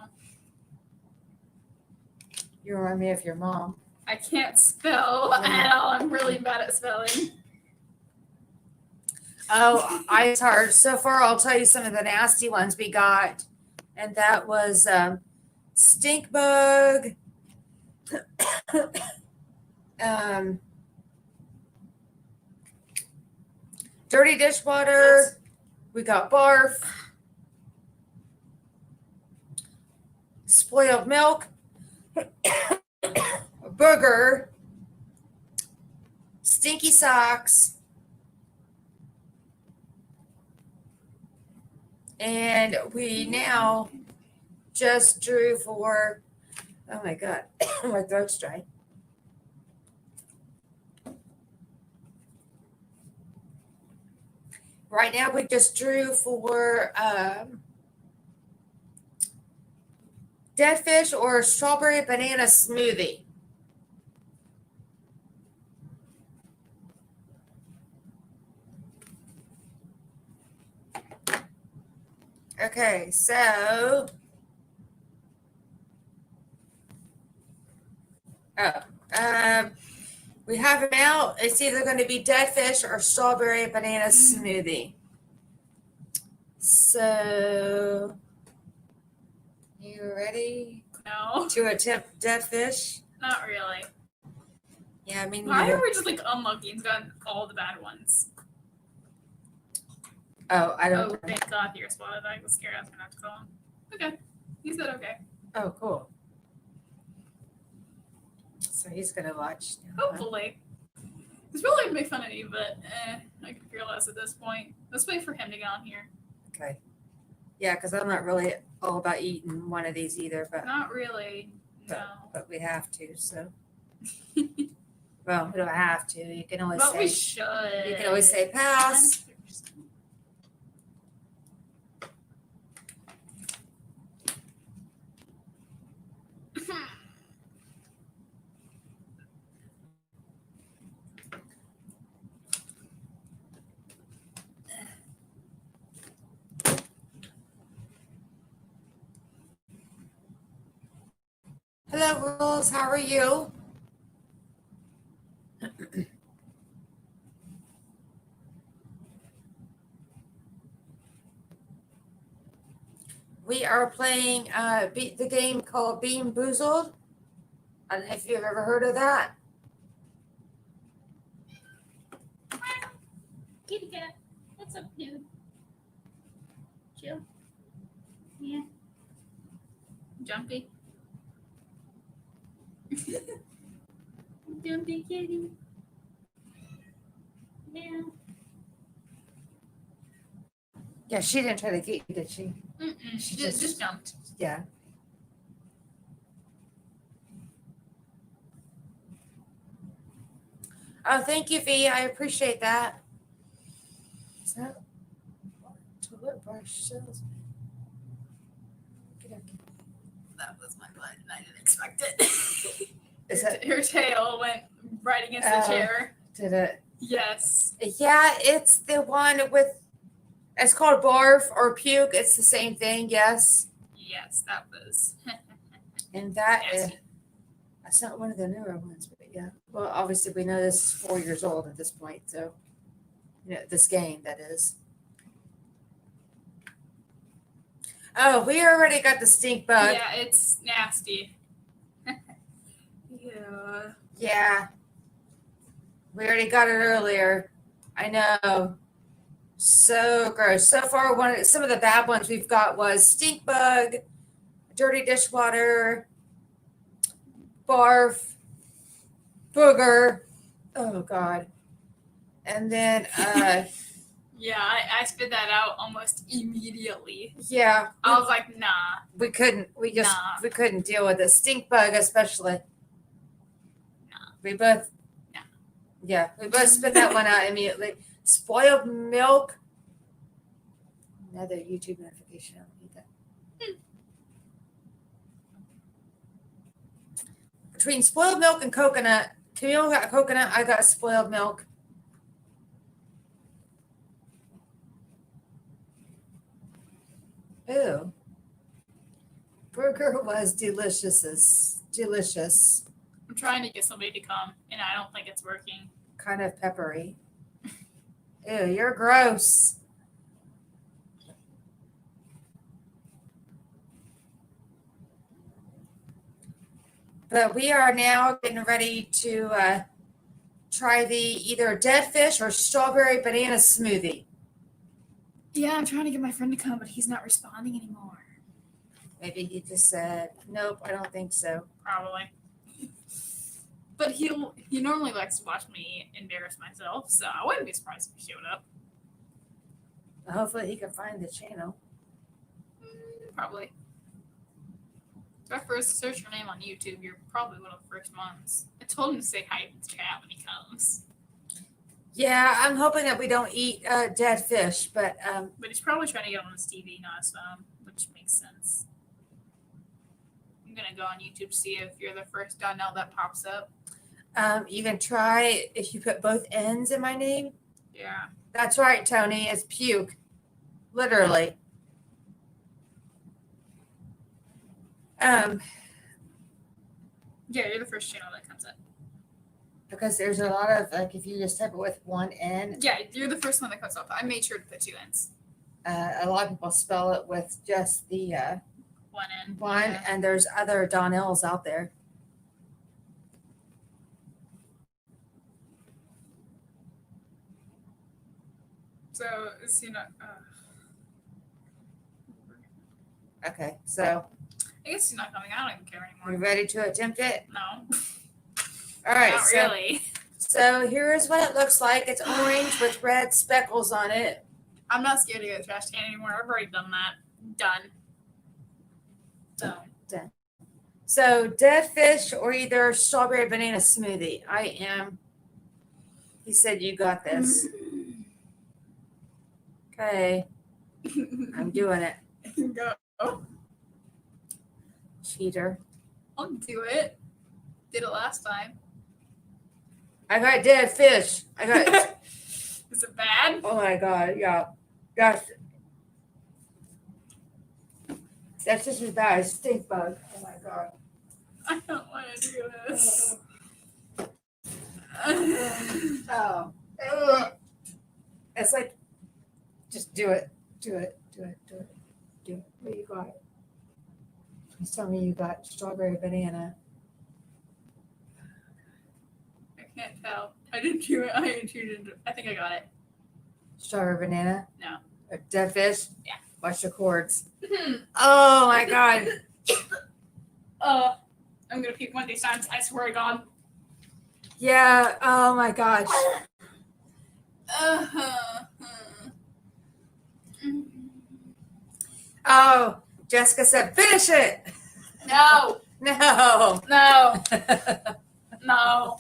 You remind me of your mom. I can't spell at all. I'm really bad at spelling. Oh, it's hard. So far, I'll tell you some of the nasty ones we got. And that was stink bug, dirty dishwater. We got barf, spoiled milk, booger, stinky socks, and we now just drew for, oh my God, my throat's dry. Right now we just drew for dead fish or strawberry banana smoothie. Okay, so we have them out. It's either going to be dead fish or strawberry banana smoothie. So, you ready? No. To attempt dead fish? Not really. Yeah, I mean, Why are we just like unlucky and gotten all the bad ones? Oh, I don't Oh, know. thank God he responded. I was scared I was gonna have to call him. Okay. He said okay. Oh, cool. So he's going to watch. Hopefully. It's really gonna make fun of you, but I could care less at this point. Let's wait for him to get on here. Okay. Yeah, because I'm not really all about eating one of these either, but Not really. No. but we have to. So, well, we don't have to. You can always But say we should. You can always say pass. Hello, Rules. How are you? We are playing the game called Bean Boozled. I don't know if you've ever heard of that. Kitty cat. What's up, dude? Chill. Yeah. Jumpy. Jumpy kitty. Yeah. Yeah, she didn't try to get you, did she? She just jumped. Yeah. Oh, thank you, V. I appreciate that. Is that toilet brush salesman? That was my butt, and I didn't expect it. Is that Her tail went right against the chair. Did it? Yes. Yeah, it's the one with. It's called barf or puke. It's the same thing. Yes. Yes, that was. And that is. Nasty. That's not one of the newer ones, but yeah. Well, obviously we know this is 4 years old at this point, so this game that is. Oh, we already got the stink bug. Yeah, it's nasty. Yeah. Yeah. We already got it earlier. I know. So gross. So far, some of the bad ones we've got was stink bug, dirty dishwater, barf, booger. Oh God. And then Yeah, I spit that out almost immediately. yeah. I was like, nah. We couldn't deal with it. Stink bug especially. We both yeah, we both spit that one out immediately. Spoiled milk. Another YouTube notification. I don't need that. Between spoiled milk and coconut, Camille got coconut, I got spoiled milk. Ew. Burger was delicious. Delicious. I'm trying to get somebody to come, and I don't think it's working. Kind of peppery. Ew, you're gross. But we are now getting ready to try the either dead fish or strawberry banana smoothie. Yeah, I'm trying to get my friend to come, but he's not responding anymore. Maybe he just said, nope, I don't think so. Probably. But he normally likes to watch me embarrass myself, so I wouldn't be surprised if he showed up. Hopefully he can find the channel. Probably. If I first search your name on YouTube, you're probably one of the first ones. I told him to say hi in the chat when he comes. Yeah, I'm hoping that we don't eat dead fish, but he's probably trying to get on his TV, not his phone, which makes sense. I'm gonna go on YouTube to see if you're the first Donnell that pops up. You can try if you put both N's in my name. Yeah. That's right, Tony. It's puke. Literally. Yeah, you're the first channel that comes up. Because there's a lot of, like, if you just type it with one N. Yeah, you're the first one that comes up. I made sure to put 2 N's. A lot of people spell it with just the 1 N. one, Yeah. and there's other Donnelle'S out there. So, is he not... Okay, so I guess he's not coming. I don't even care anymore. you ready to attempt it? No. All right. Not really. So here's what it looks like. It's orange with red speckles on it. I'm not scared to go to the trash can anymore. I've already done that. Done. Done. So dead fish or either strawberry banana smoothie. I am. He said you got this. Okay. I'm doing it. Go. Cheater. I'll do it. Did it last time. I got dead fish. I got. Is it bad? Oh my God. Yeah. That's just as bad as stink bug. Oh my God. I don't want to do this. Oh. Ugh. It's like, just do it. Do it. Do it. Do it. What you got? Please tell me you got strawberry banana. I can't tell. I didn't chew it. I think I got it. Strawberry banana? No. A dead fish? Yeah. Watch the cords. Oh my god. I'm gonna puke one of these times. I swear to God. Yeah. Oh my gosh. Oh, Jessica said, finish it. No. No. No. No.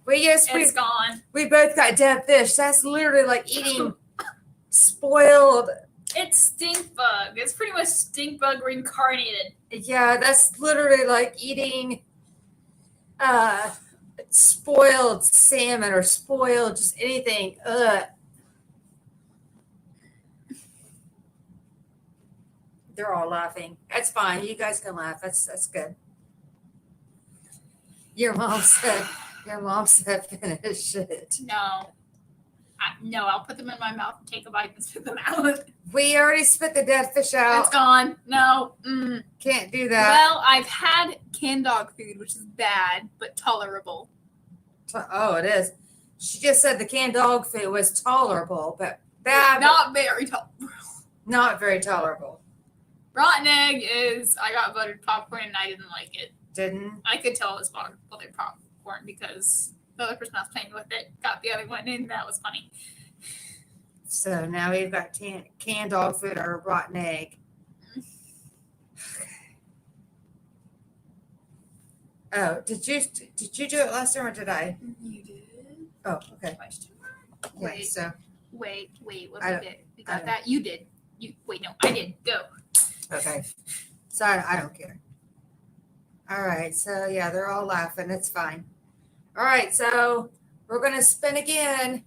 It's gone. We both got dead fish. That's literally like eating spoiled. It's stink bug. It's pretty much stink bug reincarnated. Yeah, that's literally like eating spoiled salmon or spoiled just anything. Ugh. They're all laughing. That's fine. You guys can laugh. That's good. Your mom said finish it. No. No, I'll put them in my mouth and take a bite and spit them out. We already spit the dead fish out. It's gone. No. Can't do that. Well, I've had canned dog food, which is bad, but tolerable. Oh, it is. She just said the canned dog food was tolerable, but bad. Not very tolerable. Not very tolerable. Rotten egg is, I got buttered popcorn and I didn't like it. Didn't? I could tell it was buttered popcorn because the other person I was playing with it got the other one and that was funny. So now we've got canned dog food or rotten egg. Oh, did you do it last time or did I? You did. Oh, okay. Question mark? Yeah, Wait. so Wait. What I we don't- did? We I got don't- that. You did. No, I did. Go. okay. So I don't care. All right. So yeah, they're all laughing. It's fine. All right. So we're gonna spin again.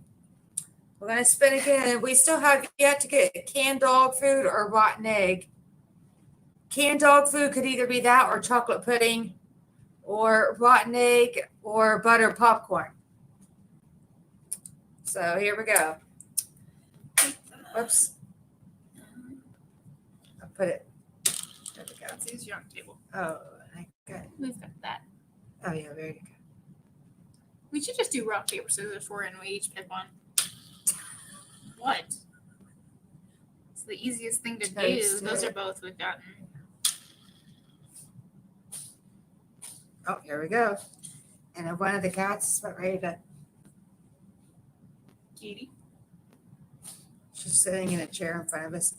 We still have yet to get canned dog food or rotten egg. Canned dog food could either be that or chocolate pudding or rotten egg or butter popcorn. So here we go. Whoops. I'll put it. There we go. Let's use your table. Oh, I got it. We've got that. Oh, yeah, there you go. We should just do rock, paper, scissors for it and we each pick one. What? It's the easiest thing to do. Toast Those it. are both we've gotten. Oh, here we go. And then one of the cats is about ready to. Kitty. She's sitting in a chair in front of us.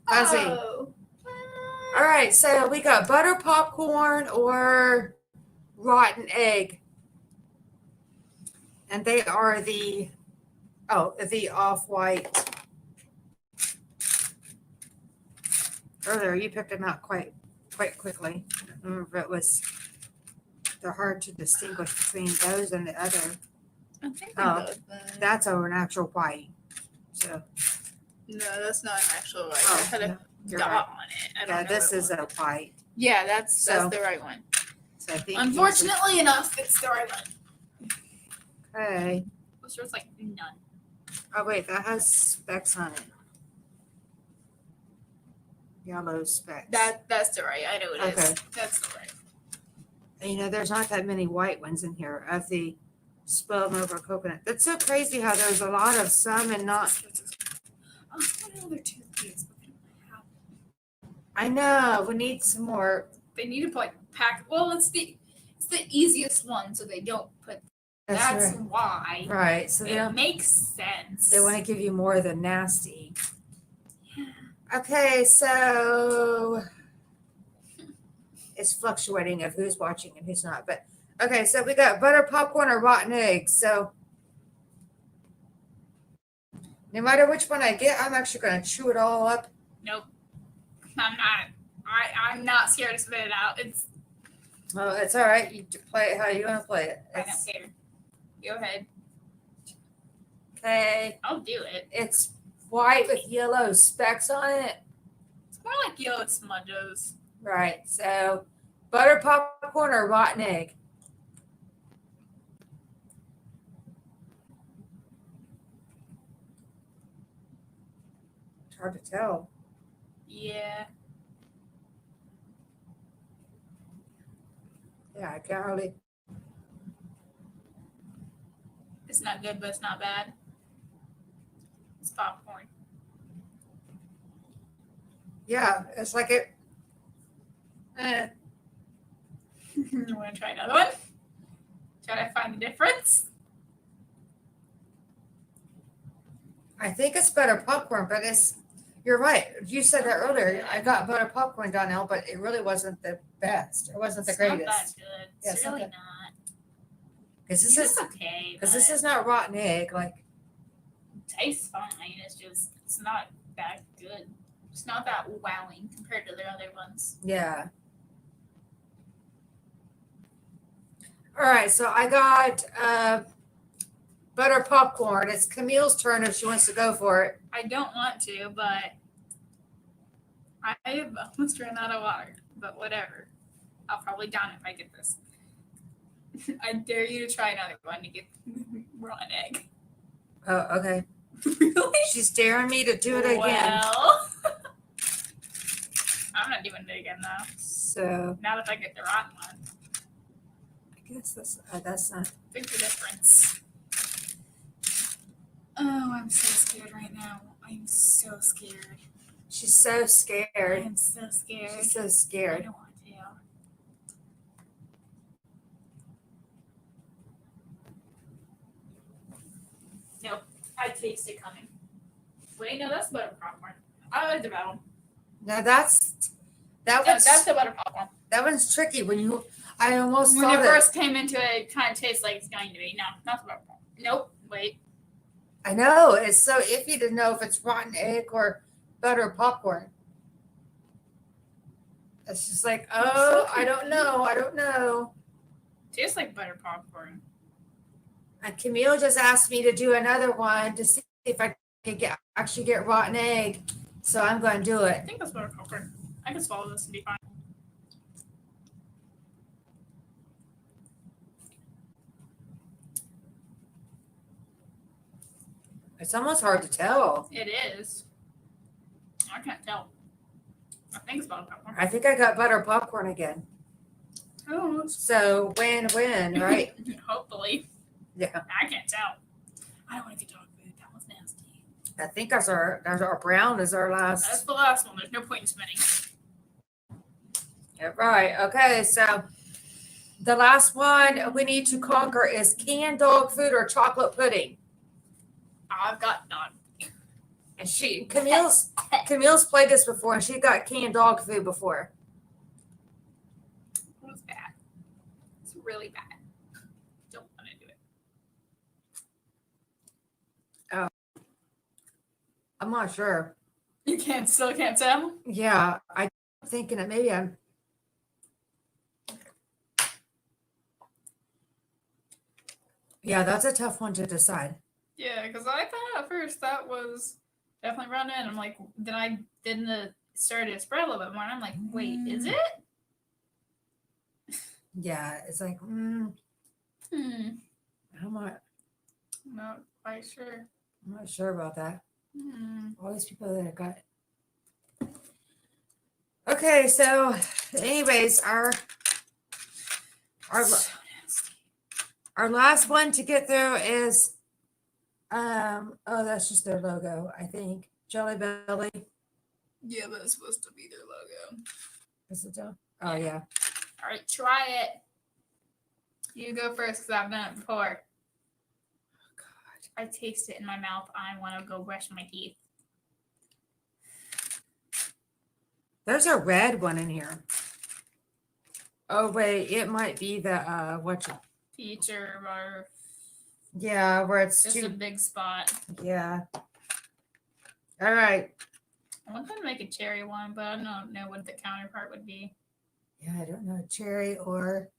Fuzzy. Oh. All right, so we got butter popcorn or rotten egg. And they are the off-white. Earlier, you picked them out quite quickly. I don't remember if it was. They're hard to distinguish between those and the other. I think That's an actual white. So no, that's not an actual right. Oh, I had a no, you're dot right. on it. I don't yeah, know this what is one. a white. Yeah, that's So- the right one. So I think Unfortunately enough, it's the right one. Okay. What's yours like? None. Oh wait, that has specks on it. Yellow specks. That's the right. I know it is. Okay. That's the right. You know, there's not that many white ones in here of the spilled over coconut. That's so crazy how there's a lot of some and not. Oh, what another toothpaste? I know. We need some more. They need to put pack. Well, it's the easiest one, so they don't put. That's right. why. Right. So It makes sense. they want to give you more of the nasty. Okay, so it's fluctuating of who's watching and who's not. But okay, so we got butter popcorn or rotten eggs. So no matter which one I get, I'm actually going to chew it all up. Nope. I'm not. I'm not scared to spit it out. It's. Oh, it's all right. You play it how you want to play it. I don't care. Go ahead. Okay. I'll do it. It's white with yellow specks on it. It's more like yellow smudges. Right. So butter popcorn or rotten egg. It's hard to tell. Yeah. Yeah, I can't hardly. It's not good, but it's not bad. It's popcorn. Yeah, it's like it. You want to try another one? Try to find the difference. I think it's better popcorn, but it's. You're right. You said that earlier. I got butter popcorn, Donnell, but it really wasn't the best. It wasn't the It's not greatest. that good. Yeah, It's it's not really that- not. Because this It's is okay. because this is not rotten egg. Like Tastes fine. It's just it's not that good. It's not that wowing compared to the other ones. yeah. All right, so I got butter popcorn. It's Camille's turn if she wants to go for it. I don't want to, but I have almost run out of water. But whatever. I'll probably down it if I get this. I dare you to try another one to get rotten egg. Oh, okay. Really? She's daring me to do it again. Well, I'm not doing it again though. So Not if I get the rotten one. I guess that's not. Think the difference. Oh, I'm so scared right now. I'm so scared. She's so scared. I'm so scared. She's so I scared. don't want to. Nope. I taste it coming. Wait, no, that's butter popcorn. I like the battle. Now that's That's the butter popcorn. that one's tricky when you. I almost When thought it that. first came into it, it kind of tastes like it's going to be. No, not the butter popcorn. Nope. Wait. I know it's so iffy to know if it's rotten egg or butter popcorn. It's just like, oh, I don't know. I don't know. Tastes like butter popcorn. And Camille just asked me to do another one to see if I could actually get rotten egg. So I'm going to do I it. think that's butter popcorn. I can swallow this and be fine. It's almost hard to tell. It is. I can't tell. I think it's butter popcorn. I think I got butter popcorn again. Oh, So win-win, right? hopefully. Yeah. I can't tell. I don't want to get dog food. That one's nasty. I think that's our brown is our That's last. the last one. There's no point in spinning. Yeah, right. Okay. So the last one we need to conquer is canned dog food or chocolate pudding. I've got none. And Camille's played this before, and she got canned dog food before. It was bad. It's really bad. Don't want to do it. I'm not sure. You still can't tell? Yeah, I'm thinking that maybe I'm. Yeah, that's a tough one to decide. Yeah, because I thought at first that was definitely round in. I'm like, then I did the started to spread a little bit more, and I'm like, wait, is it? Yeah, it's like, Hmm. I'm not Not quite sure. sure about that. Hmm. All these people that have got. Okay, so anyways, our So nasty. our last one to get through is oh, that's just their logo, I think. Jelly Belly. Yeah, but it's supposed to be their logo. Is it Jelly? Oh yeah. All right, try it. You go first because I've done it before. Oh, God. I taste it in my mouth. I want to go brush my teeth. There's a red one in here. Oh wait, it might be the Peach or yeah, where it's just a too big spot. yeah. All right. I want them to make a cherry one, but I don't know what the counterpart would be. Yeah, I don't know, cherry or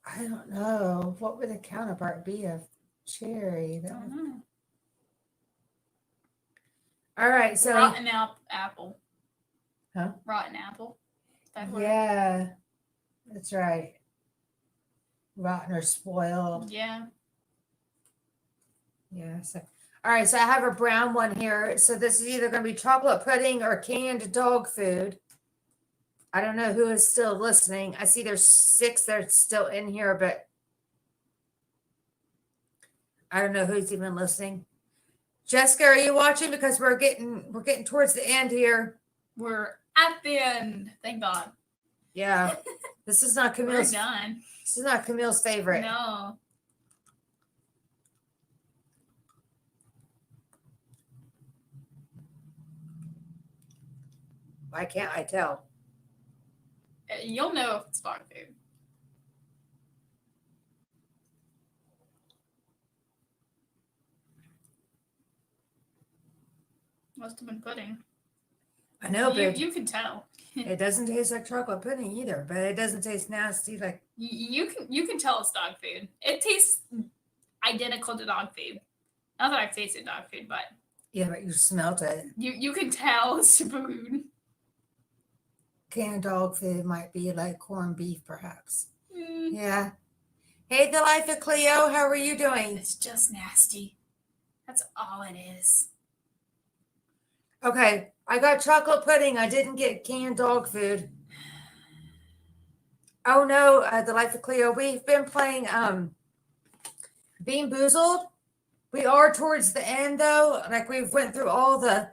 I don't know. What would the counterpart be of cherry? I don't know. All right, so Rotten apple. Huh? Rotten apple. That word. yeah, that's right. Rotten or spoiled. Yeah. Yeah. So, all right. So I have a brown one here. So this is either going to be chocolate pudding or canned dog food. I don't know who is still listening. I see there's 6 that are still in here, but I don't know who's even listening. Jessica, are you watching? Because we're getting towards the end here. We're at the end. Thank God. Yeah. This is not We're Camille's. done. This is not Camille's favorite. No. Why can't I tell? You'll know if it's dog food. Must have been pudding. I know, but you can tell. it doesn't taste like chocolate pudding either, but it doesn't taste nasty like. You can tell it's dog food. It tastes identical to dog food. Not that I've tasted dog food, but Yeah, but you smelt it. you can tell it's food. Canned dog food might be like corned beef, perhaps. Mm. Yeah. Hey, the life of Cleo, how are you doing? It's just nasty. That's all it is. Okay, I got chocolate pudding. I didn't get canned dog food. Oh no, the life of Cleo. We've been playing Bean Boozled. We are towards the end though. Like we've went through all the.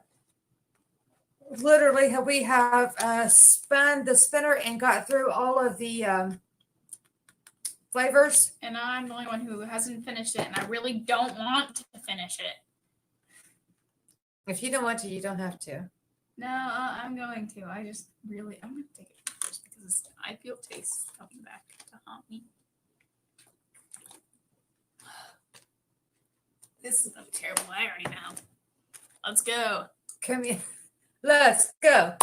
Literally, we have spun the spinner and got through all of the flavors. And I'm the only one who hasn't finished it, and I really don't want to finish it. If you don't want to, you don't have to. No, I'm going to. I'm going to take it first because I feel taste coming back to haunt me. This is going to be terrible. I already know. Let's go. Come here. Let's go.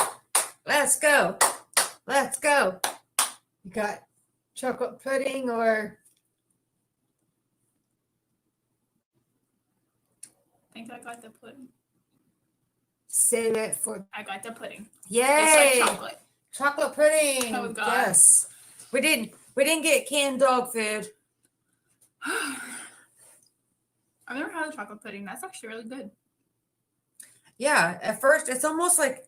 Let's go. Let's go. You got chocolate pudding or? I think I got the pudding. Save it for. I got the pudding. Yay! It's like chocolate. Chocolate pudding. Oh God. Yes. We didn't get canned dog food. I've never had a chocolate pudding. That's actually really good. Yeah, at first it's almost like,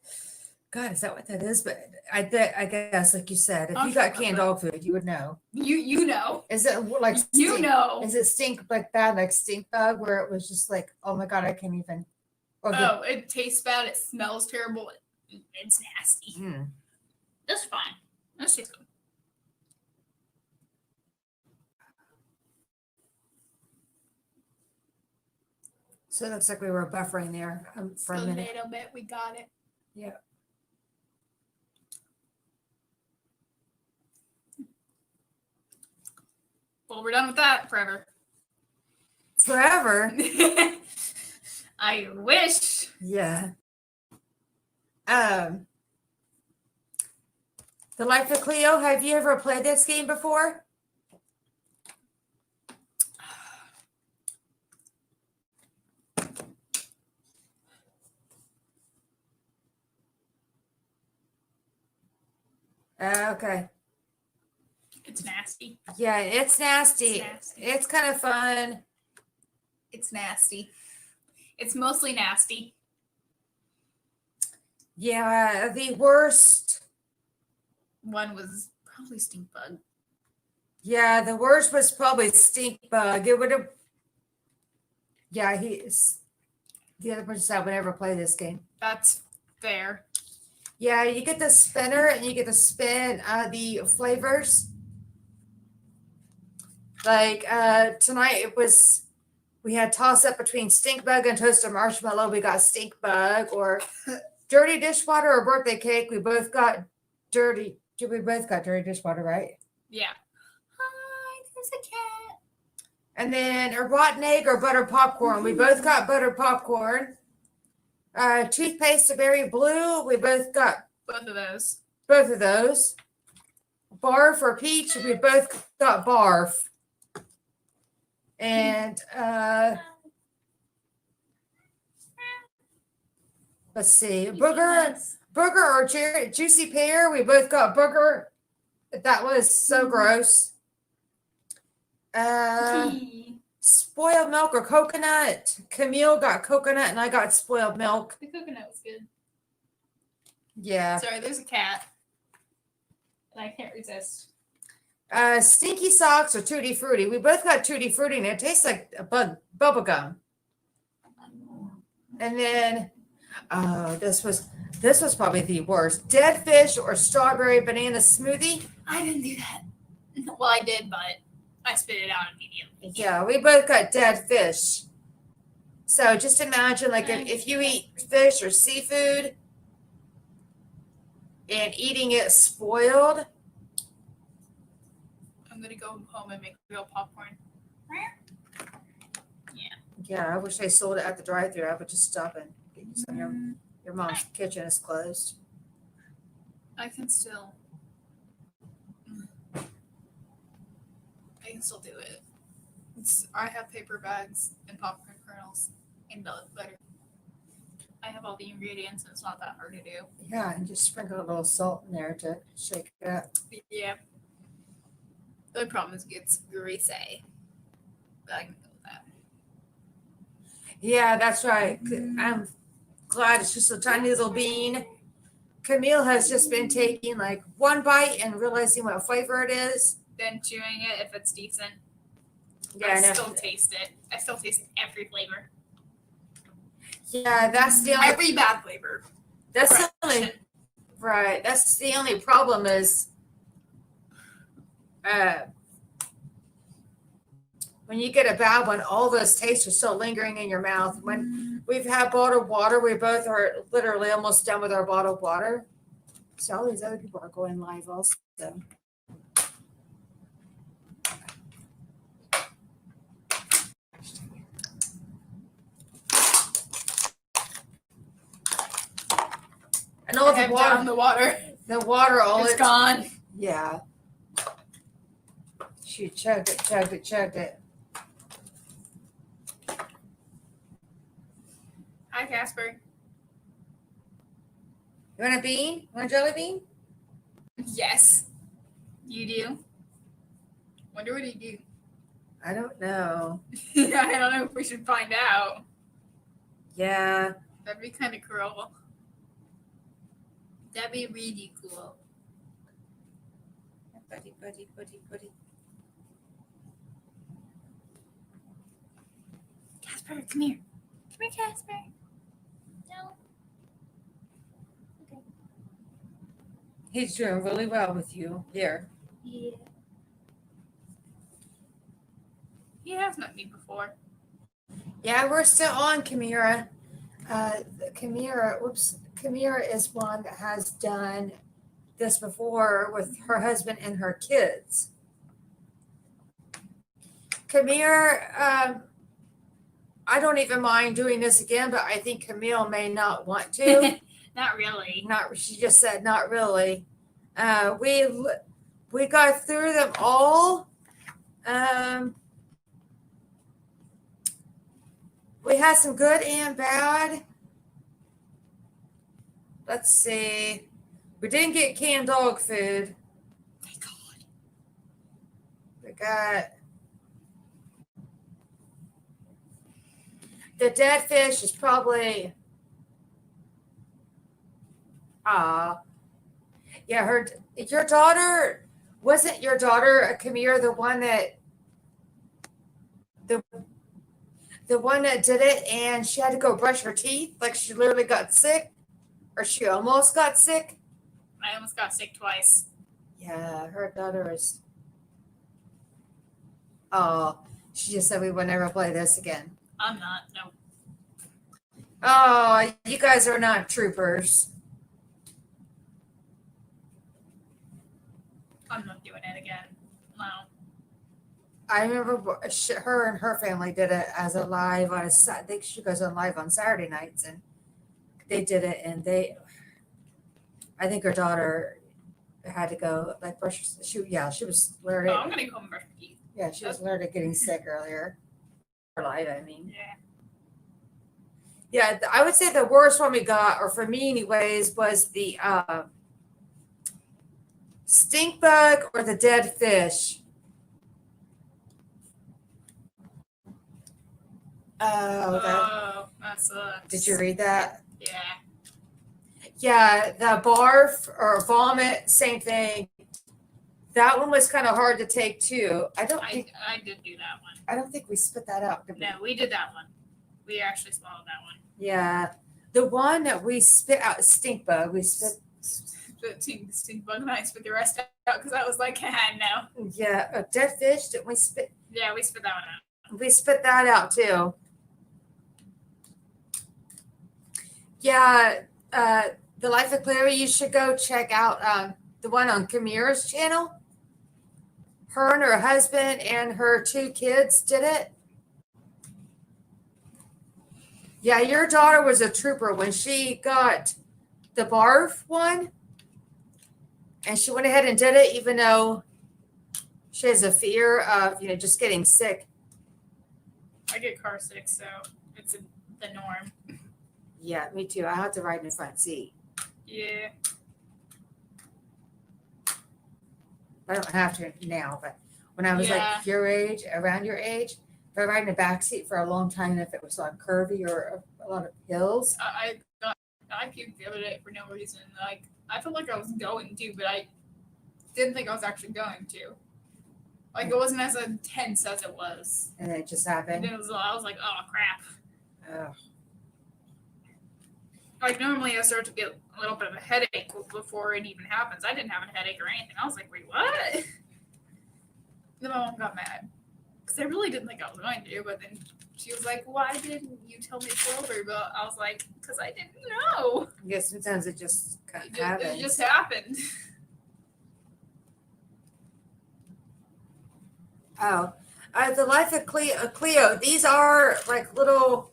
God, is that what that is? But I guess, like you said, if you got canned dog food, you would know. You know. Is it like you know? Is it stink like bad, like stink bug, where it was just like, oh my God, I can't even. It tastes bad. It smells terrible. It's nasty. Mm. That's fine. That's just good. So it looks like we were buffering there for a minute. A little bit. We got it. Yeah. Well, we're done with that forever. Forever? I wish. Yeah. The Life of Cleo, have you ever played this game before? Okay. It's nasty. Yeah, it's nasty. It's kind of fun. It's nasty. It's mostly nasty. Yeah, the worst one was probably stink bug. Yeah, the worst was probably stink bug. It would have. Yeah, the other person said I would never play this game. That's fair. Yeah, you get the spinner and you get to spin the flavors. Like tonight we had toss up between stink bug and toasted marshmallow. We got stink bug or dirty dishwater or birthday cake. We both got dirty. We both got dirty dishwater, right? Yeah. Hi, there's a cat. And then a rotten egg or butter popcorn. We both got butter popcorn. Toothpaste to berry blue. We both got both of those. Both of those. Barf or peach. We both got barf. And let's see, booger or juicy pear. We both got booger. That was so gross. Spoiled milk or coconut. Camille got coconut and I got spoiled milk. The coconut was good. Yeah. Sorry, there's a cat. I can't resist. Stinky socks or Tutti Frutti. We both got Tutti Frutti and it tastes like a bubble gum. And then, oh, this was probably the worst. Dead fish or strawberry banana smoothie. I didn't do that. Well, I did, but I spit it out immediately. Yeah, we both got dead fish. So just imagine, like, if you eat fish or seafood and eating it spoiled. I'm gonna go home and make real popcorn. Yeah, I wish they sold it at the drive-thru. I would just stop and get you some. Your mom's kitchen is closed. I can still do it. I have paper bags and popcorn kernels and butter. I have all the ingredients and it's not that hard to do. Yeah, and just sprinkle a little salt in there to shake it up. Yeah. The problem is it gets greasy. But I can go with that. Yeah, that's right. I'm glad it's just a tiny little bean. Camille has just been taking like one bite and realizing what flavor it is. Then chewing it if it's decent. Yeah, I still taste it. I still taste every flavor. Yeah, that's the only Every bad flavor. That's the only right. That's the only problem is when you get a bad one, all those tastes are still lingering in your mouth. When we've had bottled water, we both are literally almost done with our bottled water. So all these other people are going live also. And all the water, the water, all it's gone. Yeah. She chugged it. Hi, Casper. You want a bean? Want a jelly bean? Yes. You do? Wonder what he do. I don't know. I don't know if we should find out. Yeah. That'd be kind of cool. That'd be really cool. Buddy. Casper, come here. Come here, Casper. No. Okay. He's doing really well with you. Here. Yeah. He has met me before. Yeah, we're still on Kamira. Kamira is one that has done this before with her husband and her kids. Kamira, I don't even mind doing this again, but I think Camille may not want to. Not really. She just said not really. We got through them all. We had some good and bad. Let's see. We didn't get canned dog food. Thank God. We got the dead fish is probably yeah, your daughter wasn't your daughter, Kamir, the one that the one that did it and she had to go brush her teeth, like she literally got sick, or she almost got sick. I almost got sick twice. Yeah, her daughter is. She just said we would never play this again. I'm not. No. Oh, you guys are not troopers. I'm not doing it again. No. I remember her and her family did it as a live on I think she goes on live on Saturday nights, and they did it, and I think her daughter had to go like brush. She was literally. Oh, I'm gonna go and brush my teeth. Yeah, she was literally getting sick earlier. Live, I mean. Yeah. Yeah, I would say the worst one we got, or for me anyways, was the stink bug or the dead fish. Oh, that sucks. Did you read that? Yeah. Yeah, the barf or vomit, same thing. That one was kind of hard to take too. I did do that one. I don't think we spit that out. Did we? No, we did that one. We actually swallowed that one. Yeah. The one that we spit out, stink bug, we spit. The stink bug, and I spit the rest out because I was like, no. Yeah, a dead fish. Didn't we spit? Yeah, we spit that one out. We spit that out too. Yeah, The Life of Clary, you should go check out the one on Kamira's channel. Her and her husband and her 2 kids did it. Yeah, your daughter was a trooper when she got the barf one. And she went ahead and did it, even though she has a fear of, just getting sick. I get car sick, so it's the norm. Yeah, me too. I have to ride in the front seat. Yeah. I don't have to now, but when I was like your age, around your age, if I ride in the back seat for a long time, if it was like curvy or a lot of hills. I puked the other day for no reason. Like, I felt like I was going to, but I didn't think I was actually going to. Like, it wasn't as intense as it was. And it just happened. And I was like, oh, crap. Ugh. Like, normally I start to get a little bit of a headache before it even happens. I didn't have a headache or anything. I was like, wait, what? Then my mom got mad. Because I really didn't think I was going to, but then she was like, why didn't you tell me over? But I was like, because I didn't know. Yeah, sometimes it just happens. It just happened. Oh, The Life of Cleo. These are like little.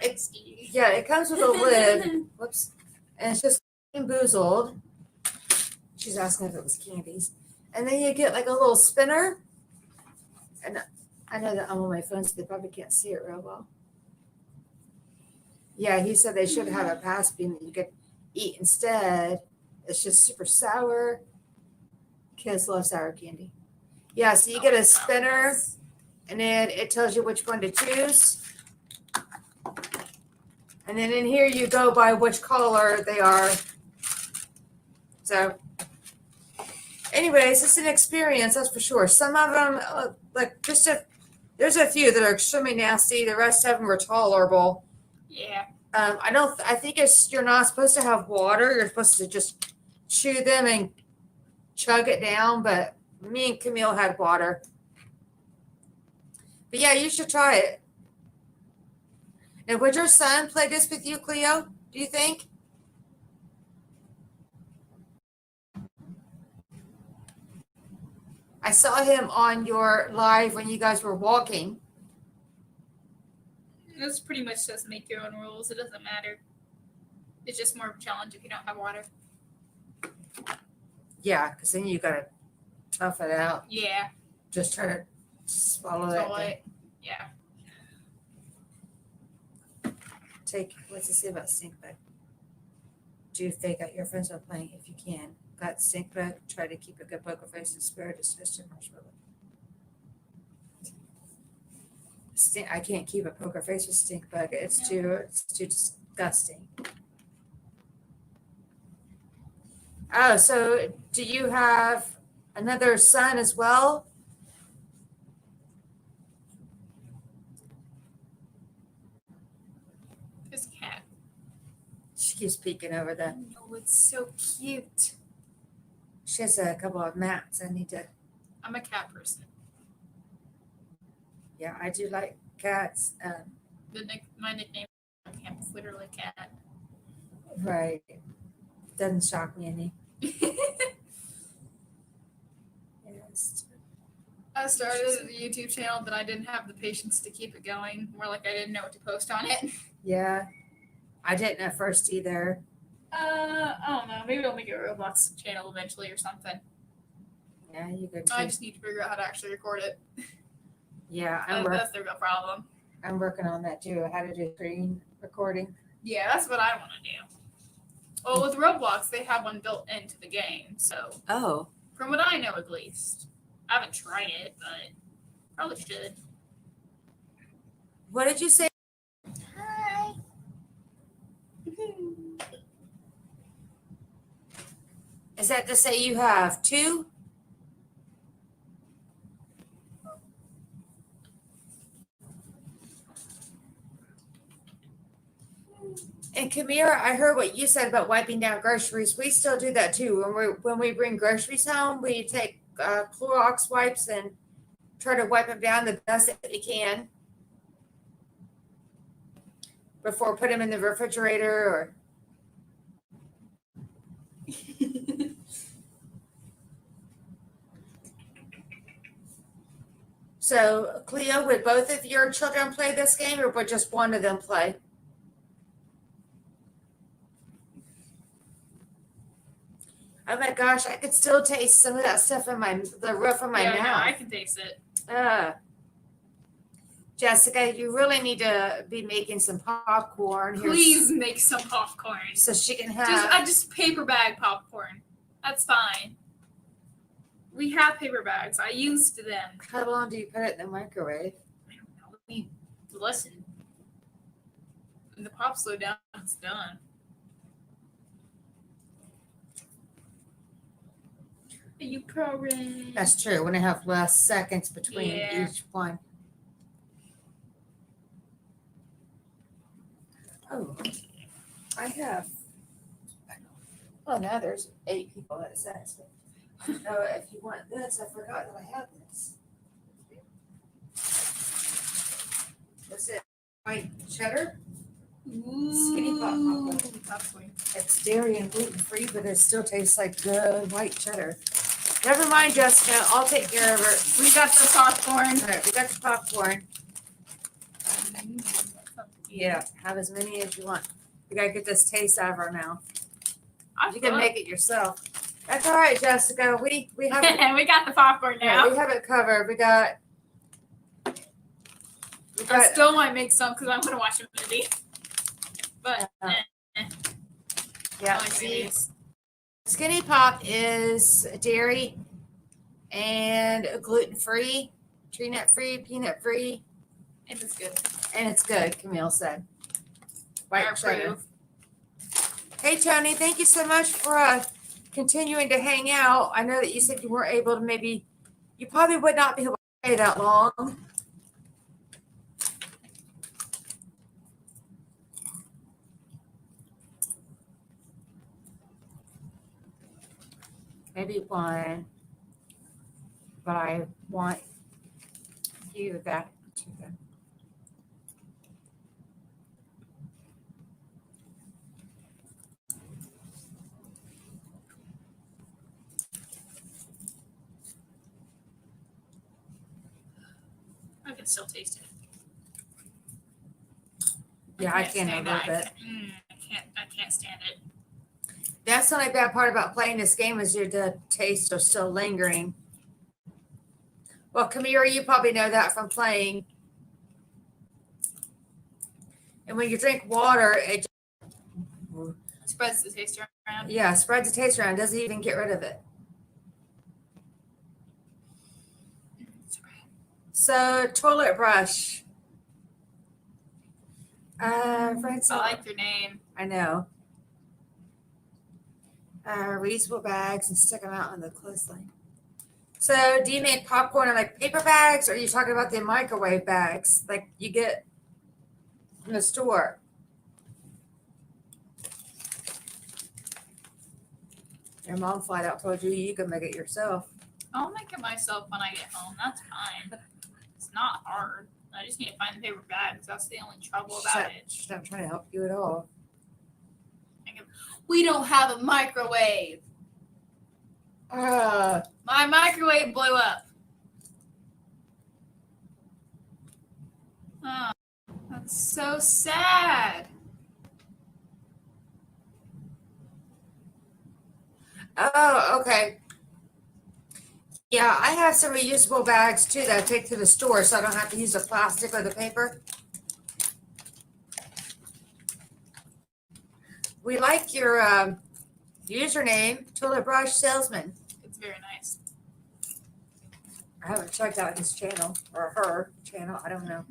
It comes with a lid. Whoops, and it's just boozled. She's asking if it was candies, and then you get like a little spinner. And I know that I'm on my phone, so they probably can't see it real well. Yeah, he said they should have a pass bean that you could eat instead. It's just super sour. Kids love sour candy. Yeah, so you get a spinner, and then it tells you which one to choose. And then in here you go by which color they are. So, anyways, it's an experience, that's for sure. Some of them, there's a few that are extremely nasty. The rest of them are tolerable. Yeah. I think you're not supposed to have water. You're supposed to just chew them and chug it down. But me and Camille had water. But yeah, you should try it. Now, would your son play this with you, Cleo? Do you think? I saw him on your live when you guys were walking. It's pretty much just make your own rules. It doesn't matter. It's just more of a challenge if you don't have water. Yeah, because then you got to tough it out. Yeah. Just try to swallow it. Yeah. What's it say about stink bug? Do fake out your friends while playing if you can. Got stink bug, try to keep a good poker face and spirit assist and marshmallow. I can't keep a poker face with stink bug. It's too disgusting. Oh, so do you have another son as well? This cat. She keeps peeking over the. Oh, it's so cute. She has a couple of mats. I'm a cat person. Yeah, I do like cats. My nickname is literally cat. Right. Doesn't shock me any. Yes. I started a YouTube channel, but I didn't have the patience to keep it going. More like I didn't know what to post on it. Yeah. I didn't at first either. I don't know. Maybe I'll make a Roblox channel eventually or something. Yeah, you could. I just need to figure out how to actually record it. Yeah, that's the real problem. I'm working on that too. How to do screen recording. Yeah, that's what I want to do. Well, with Roblox, they have one built into the game, so. Oh. From what I know, at least. I haven't tried it, but probably should. What did you say? Hi. Is that to say you have 2? Kamira, I heard what you said about wiping down groceries. We still do that too. When we bring groceries home, we take Clorox wipes and try to wipe them down the best that we can before put them in the refrigerator or. So, Cleo, would both of your children play this game, or would just one of them play? Oh my gosh, I could still taste some of that stuff in the roof of my Yeah, no, mouth. I can taste it. Jessica, you really need to be making some popcorn. Please make some popcorn. So she can have. Just paper bag popcorn. That's fine. We have paper bags. I used them. How long do you put it in the microwave? I don't know. I mean, listen. When the pop slow down, it's done. Are you programmed? That's true. When I have less seconds between each one. Oh, I have. Well, now there's 8 people that it says. Oh, if you want this, I forgot that I have this. What's it? White cheddar? Skinny popcorn. It's dairy and gluten free, but it still tastes like good white cheddar. Never mind, Jessica. I'll take care of it. We got the popcorn. All right, we got the popcorn. Yeah, have as many as you want. We gotta get this taste out of our mouth. You can make it yourself. That's all right, Jessica. We have it. We got the popcorn now. Yeah, we have it covered. We got. I still might make some because I'm gonna watch a movie. But yeah, see, Skinny Pop is dairy and gluten free, tree nut free, peanut free. And it's good. And it's good, Camille said. White I cheddar. approve. Hey, Tony, thank you so much for continuing to hang out. I know that you said you weren't able to you probably would not be able to stay that long. Maybe one, but I want you back to them. I can still taste it. Yeah, I can a little bit. I can't stand it. That's the only bad part about playing this game is the taste are still lingering. Well, Kamira, you probably know that from playing. And when you drink water, it spreads the taste around. Yeah, spreads the taste around. Doesn't even get rid of it. So, toilet brush. Friends, I like your name. I know. Reusable bags and stick them out on the clothesline. So, do you make popcorn in like paper bags, or are you talking about the microwave bags like you get from the store? Your mom flat out told you can make it yourself. I'll make it myself when I get home. That's fine. It's not hard. I just need to find the paper bags. That's the only trouble about it. She's not trying to help you at all. We don't have a microwave. My microwave blew up. Oh, that's so sad. Oh, okay. Yeah, I have some reusable bags too that I take to the store so I don't have to use the plastic or the paper. We like your username, Toilet Brush Salesman. It's very nice. I haven't checked out his channel or her channel. I don't know.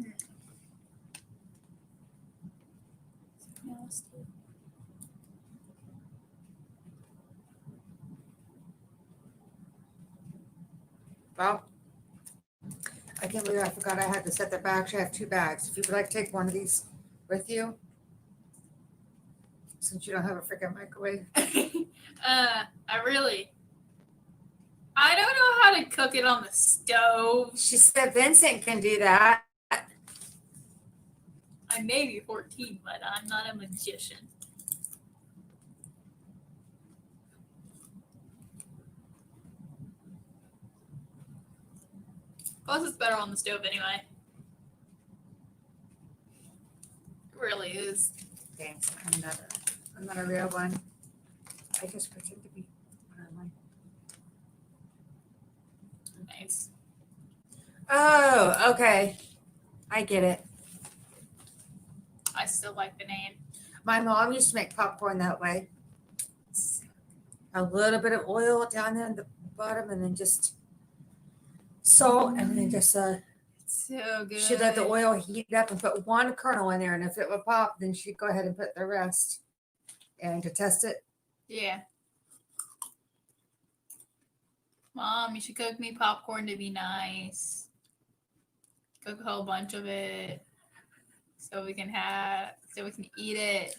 Well, I can't believe I forgot I had to set the bag. I have 2 bags. If you would like to take one of these with you. since you don't have a freaking microwave. I don't know how to cook it on the stove. She said Vincent can do that. I may be 14, but I'm not a magician. Plus, it's better on the stove anyway. It really is. Thanks. I'm not a real one. I just pretend to be one of mine. Nice. Oh, okay. I get it. I still like the name. My mom used to make popcorn that way. A little bit of oil down there at the bottom, and then just salt, and then just so good. she'd let the oil heat up and put one kernel in there, and if it would pop, then she'd go ahead and put the rest. And to test it. Yeah. Mom, you should cook me popcorn to be nice. Cook a whole bunch of it so we can eat it.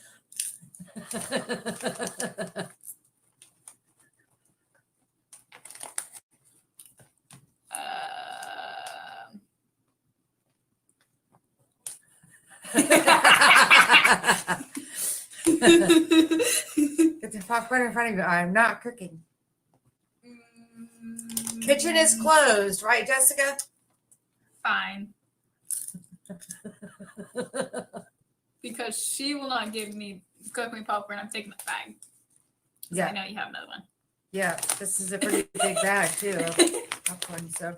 Get the popcorn in front of you. I'm not cooking. Kitchen is closed, right, Jessica? Fine. Because she will not cook me popcorn. I'm taking the bag. Yeah. I know you have another one. Yeah, this is a pretty big bag too of popcorn, so.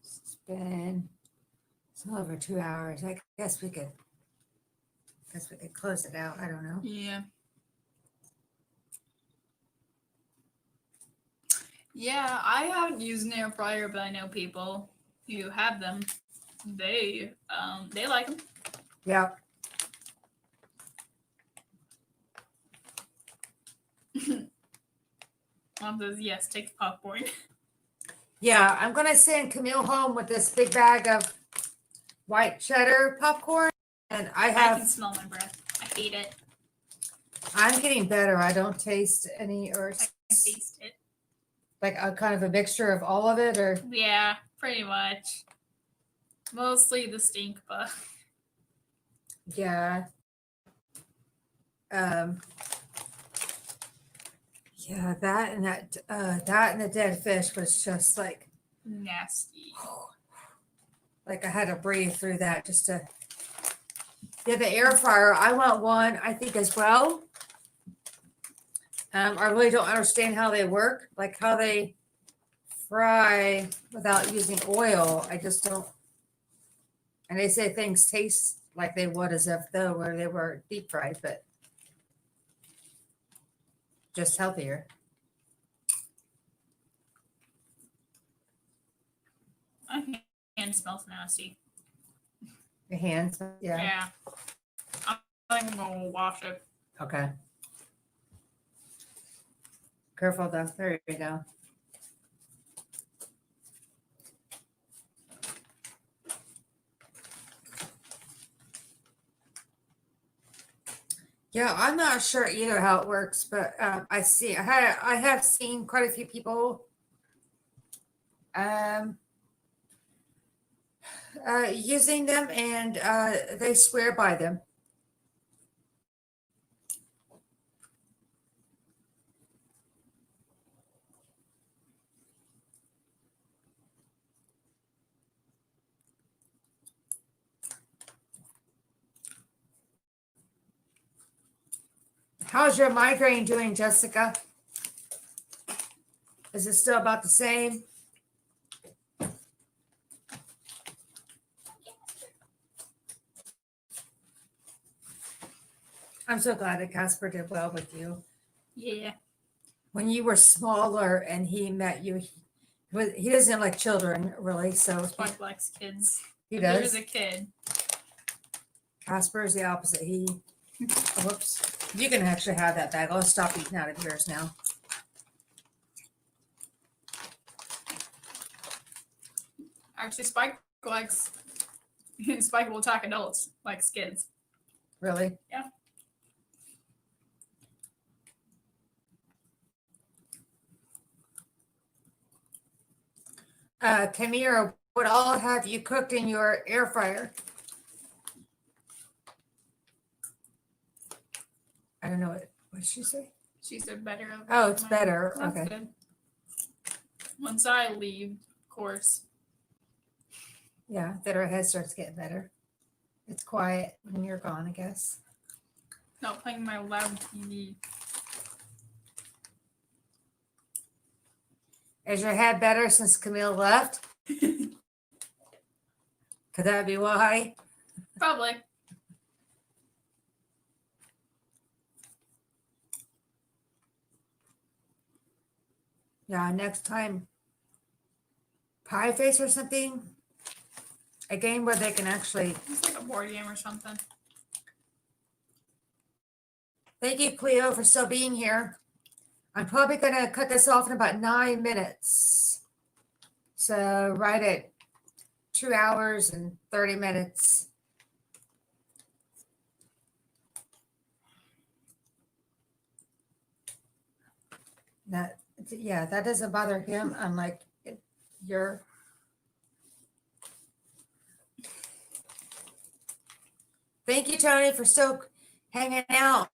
It's been over 2 hours. I guess we could close it out. I don't know. Yeah. Yeah, I haven't used an air fryer, but I know people who have them. They like them. Yeah. Mom says yes. Take the popcorn. Yeah, I'm gonna send Camille home with this big bag of white cheddar popcorn, and I can smell my breath. I hate it. I'm getting better. I don't taste any, or I can taste it. like a kind of a mixture of all of it, or Yeah, pretty much. Mostly the stink bug. yeah. Yeah, that and the dead fish was just like Nasty. like I had to breathe through that just to. Yeah, the air fryer. I want one, I think, as well. I really don't understand how they work, like how they fry without using oil. I just don't. And they say things taste like they would as if though where they were deep fried, but just healthier. My hand smells nasty. Your hands, yeah. Yeah. I'm gonna wash it. Okay. Careful though. There you go. Yeah, I'm not sure either how it works, but I have seen quite a few people using them, and they swear by them. How's your migraine doing, Jessica? Is it still about the same? I'm so glad that Casper did well with you. Yeah. When you were smaller and he met you, he doesn't like children really, so Spike likes kids. He If does. There's a kid. Casper is the opposite. He Whoops. You can actually have that bag. I'll stop eating out of yours now. Actually, Spike likes Spike will attack adults like kids. Really? Yeah. Kamira, what all have you cooked in your air fryer? I don't know what did she say? She said better. Oh, it's better. That's Okay. good. Once I leave, of course. Yeah, that our head starts getting better. It's quiet when you're gone, I guess. Not playing my loud TV. Is your head better since Camille left? Could that be why? Probably. Yeah, next time. Pie Face or something? A game where they can actually. It's like a board game or something. Thank you, Cleo, for still being here. I'm probably going to cut this off in about 9 minutes. So right at 2 hours and 30 minutes. That, yeah, that doesn't bother him. I'm like, you're. Thank you, Tony, for still hanging out.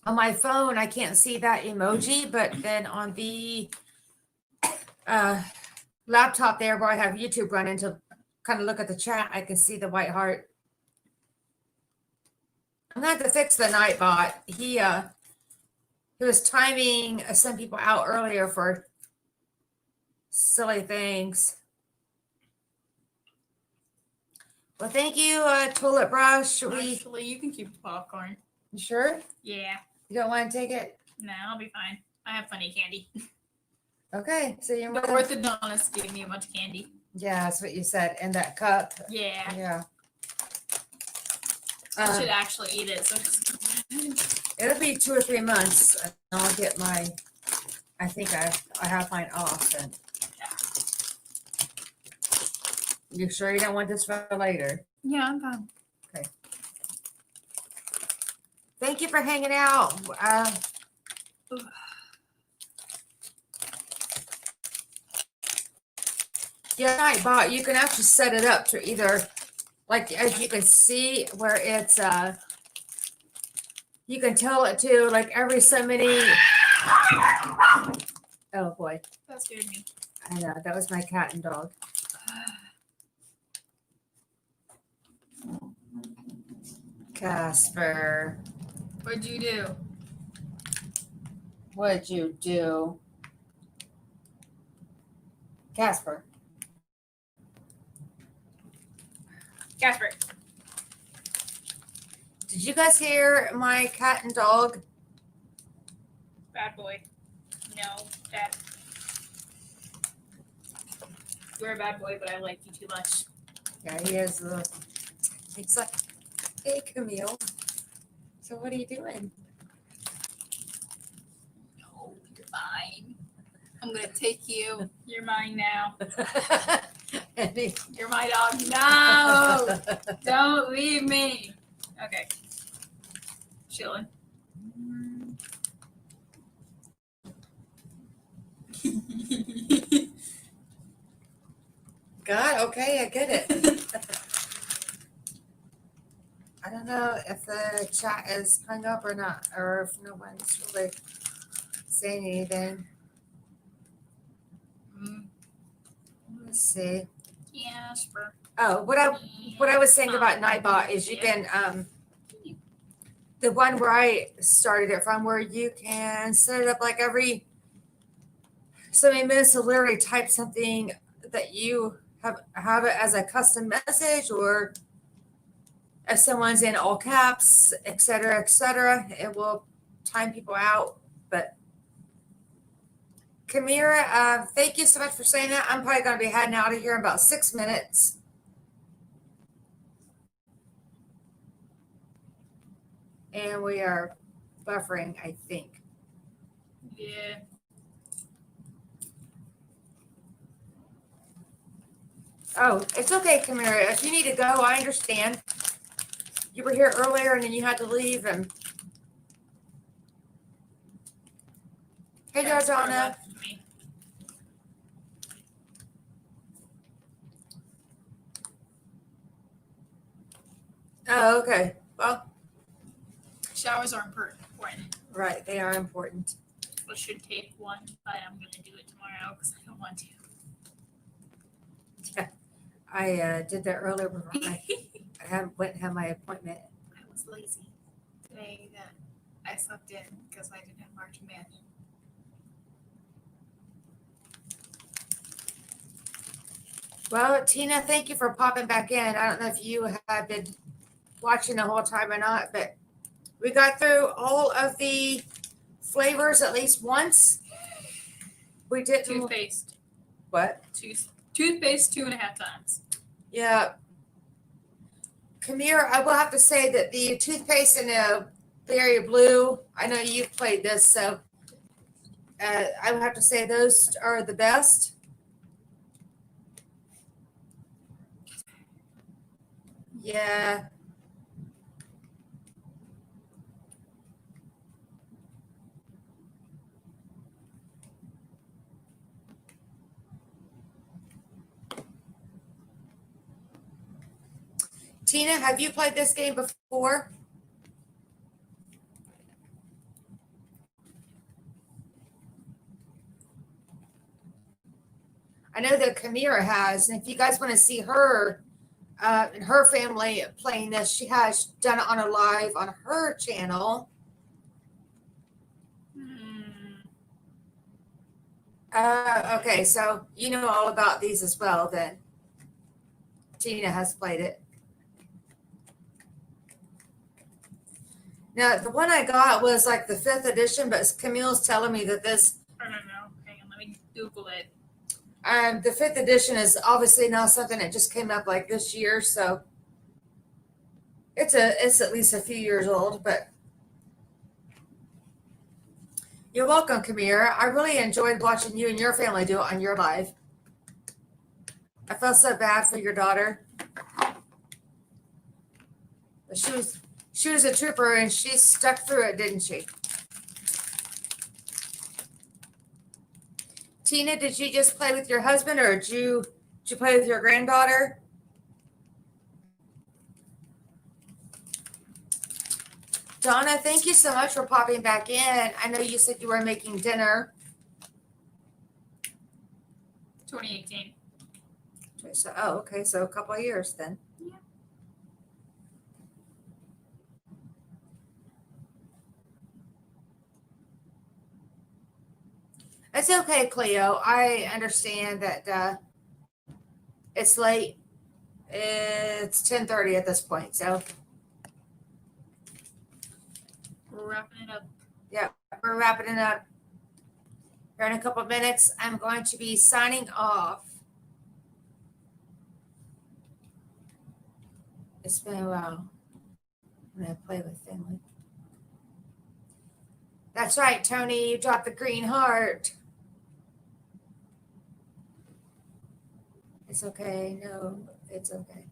On my phone, I can't see that emoji, but then on the laptop there where I have YouTube running to kind of look at the chat, I can see the white heart. I'm going to have to fix the Nightbot. He was timing some people out earlier for silly things. Well, thank you, Toilet Brush. Actually, you can keep the popcorn. You sure? Yeah. You don't want to take it? No, I'll be fine. I have plenty of candy. Okay, so you're The orthodontist gave me a bunch of candy. Yeah, that's what you said. And that cup. Yeah. Yeah. I should actually eat it. So It'll be 2 or 3 months, and I'll get my. I think I have mine off. And you sure you don't want this for later? yeah, I'm fine. Okay. Thank you for hanging out. Yeah, Nightbot, you can actually set it up to either, like, as you can see where it's, you can tell it to, like, every so many. Oh boy. That scared me. I know, that was my cat and dog. Casper. What'd you do? What'd you do? Casper. Casper. Did you guys hear my cat and dog? Bad boy. No, bad. You're a bad boy, but I like you too much. Yeah, he is. He's like, hey, Camille. So what are you doing? No, you're mine. I'm gonna take you. You're mine now. You're my dog. No, don't leave me. Okay. Chilling. God, okay, I get it. I don't know if the chat is hung up or not, or if no one's really saying anything. Let's see. Casper. Oh, what I was saying about Nightbot is you can the one where I started it from, where you can set it up like every so many minutes to literally type something that you have it as a custom message, or if someone's in all caps, et cetera, it will time people out. But Kamira, thank you so much for saying that. I'm probably going to be heading out of here in about 6 minutes. And we are buffering, I think. Yeah. Oh, it's okay, Kamira. If you need to go, I understand. You were here earlier and then you had to leave. And hey, That's far Donna. left to me. Oh, okay. Well, Showers are important. right, they are important. I should take one, but I'm gonna do it tomorrow because I don't want to. Yeah, I did that earlier before I went and had my appointment. I was lazy today. That I slept in because I didn't have marching band. Well, Tina, thank you for popping back in. I don't know if you have been watching the whole time or not, but we got through all of the flavors at least once. We did Toothpaste. What? Toothpaste 2.5 times. Yeah. Kamir, I will have to say that the toothpaste in the berry blue, I know you've played this, so I would have to say those are the best. Yeah. Tina, have you played this game before? I know that Kamira has, and if you guys want to see her and her family playing this, she has done it on a live on her channel. Okay, so you know all about these as well then. Tina has played it. Now, the one I got was like the 5th edition, but Camille's telling me that this... I don't know. Hang on, let me Google it. The 5th edition is obviously not something that just came up like this year, so it's at least a few years old, but you're welcome, Kamira. I really enjoyed watching you and your family do it on your live. I felt so bad for your daughter. But she was a trooper and she stuck through it, didn't she? Tina, did you just play with your husband or did you play with your granddaughter? Donna, thank you so much for popping back in. I know you said you were making dinner. 2018. So, oh, okay. So a couple of years then. Yeah. It's okay, Cleo. I understand that it's late. It's 10:30 at this point. So We're wrapping it up. Yeah, we're wrapping it up. Here in a couple of minutes, I'm going to be signing off. It's been a while when I play with family. That's right, Tony. You dropped the green heart. It's okay. No, it's okay.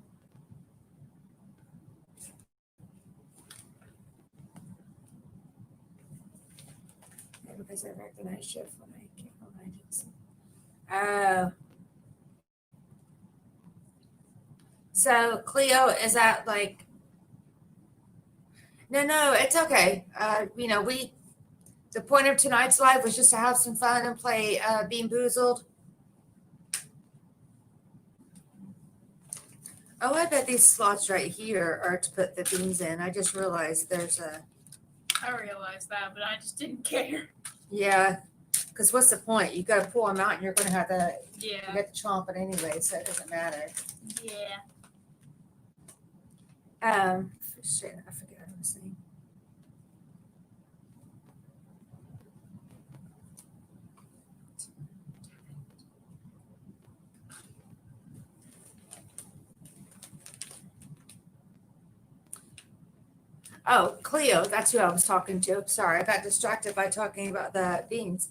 Because I recognize shift when I can't find it. So Cleo, is that like? No, it's okay. The point of tonight's live was just to have some fun and play Bean Boozled. Oh, I bet these slots right here are to put the beans in. I just realized there's a. I realized that, but I just didn't care. Yeah, because what's the point? You got to pull them out, and you're going to have to. Yeah. You got to chomp it anyway, so it doesn't matter. Yeah. Shit, I forget what I was saying. Oh, Cleo, that's who I was talking to. Sorry, I got distracted by talking about the beans.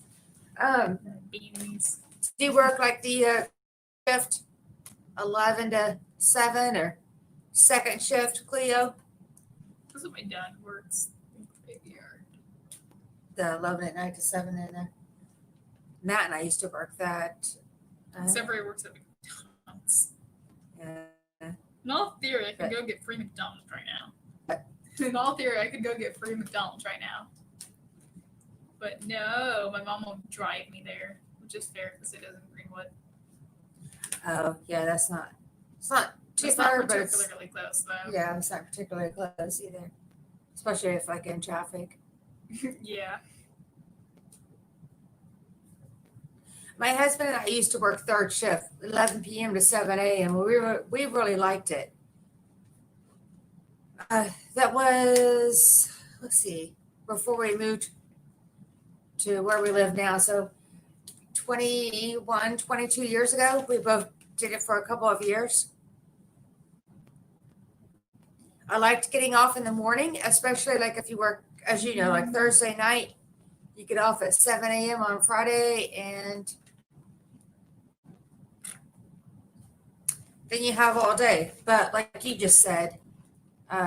Beans. Do you work like the shift 11 to 7 or second shift, Cleo? That's what my dad works. Graveyard. The 11 at night to 7 in there. Matt and I used to work that. Except for he works at McDonald's. Yeah. In all theory, I could go get free McDonald's right now. In all theory, I could go get free McDonald's right now. But no, my mom won't drive me there, which is fair because it is in Greenwood. Oh, yeah, it's not too It's far, not but it's, particularly close though. yeah, it's not particularly close either. Especially if like in traffic. Yeah. My husband and I used to work third shift, 11 p.m. to 7 a.m. We really liked it. That was, let's see, before we moved to where we live now. So 21, 22 years ago, we both did it for a couple of years. I liked getting off in the morning, especially like if you work, as you know, like Thursday night, you get off at 7 a.m. on Friday, and then you have all day. But like you just said,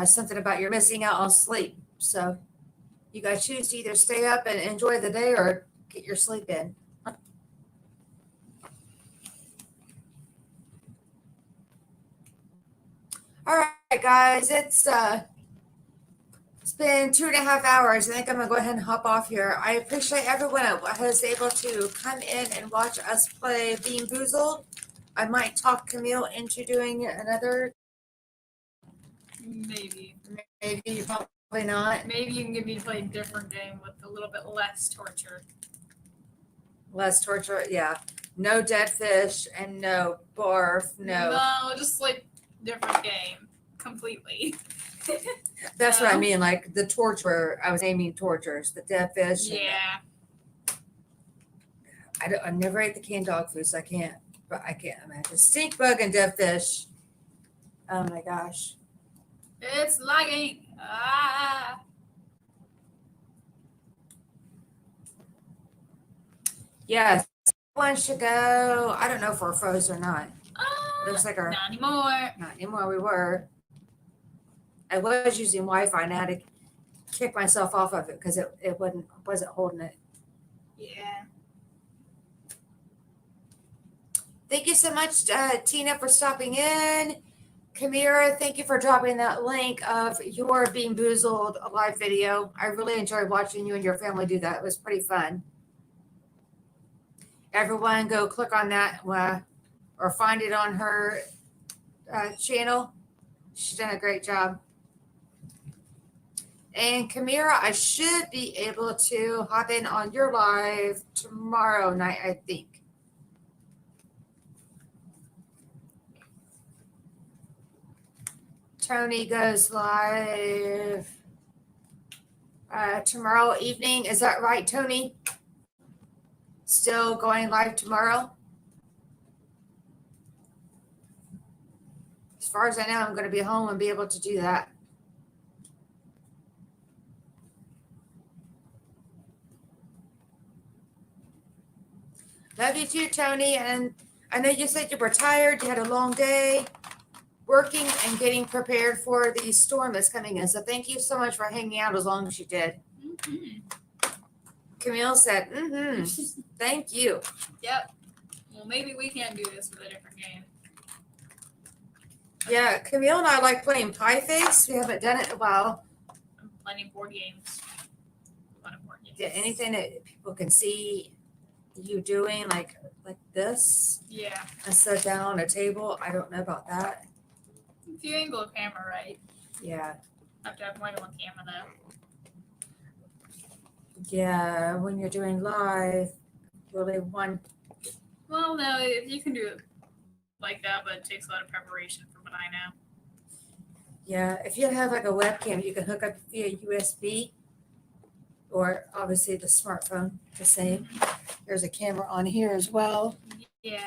something about you're missing out on sleep. So you got to choose to either stay up and enjoy the day or get your sleep in. All right, guys, it's been 2.5 hours. I think I'm gonna go ahead and hop off here. I appreciate everyone that was able to come in and watch us play Bean Boozled. I might talk Camille into doing another. Maybe. Maybe, probably not. Maybe you can get me to play a different game with a little bit less torture. Less torture, yeah. No dead fish and no barf, no. No, just like different game completely. That's what I mean, like the torture. I was aiming tortures, the dead fish. Yeah. I never ate the canned dog food, so I can't imagine. Stink bug and dead fish. Oh my gosh. It's lagging. Ah. Yes, one should go. I don't know if we're frozen or not. Looks like our Not anymore. Not anymore. We were. I was using Wi-Fi and I had to kick myself off of it because it wasn't holding it. Yeah. Thank you so much, Tina, for stopping in. Kamira, thank you for dropping that link of your Bean Boozled live video. I really enjoyed watching you and your family do that. It was pretty fun. Everyone go click on that or find it on her channel. She's done a great job. And Kamira, I should be able to hop in on your live tomorrow night, I think. Tony goes live tomorrow evening. Is that right, Tony? Still going live tomorrow? As far as I know, I'm going to be home and be able to do that. Love you too, Tony. And I know you said you were tired. You had a long day working and getting prepared for the storm that's coming in. So thank you so much for hanging out as long as you did. Mm-hmm. Camille said, thank you. Yep. Well, maybe we can do this with a different game. Yeah, Camille and I like playing Pie Face. We haven't done it in a while. Plenty of board games. A lot of board games. Yeah, anything that people can see you doing, like this. Yeah. And sit down on a table. I don't know about that. If you angle a camera right. Yeah. Have to have more than one camera though. Yeah, when you're doing live, really one. Well, no, you can do it like that, but it takes a lot of preparation from what I know. Yeah, if you have like a webcam, you can hook up via USB or obviously the smartphone, the same. There's a camera on here as well. Yeah.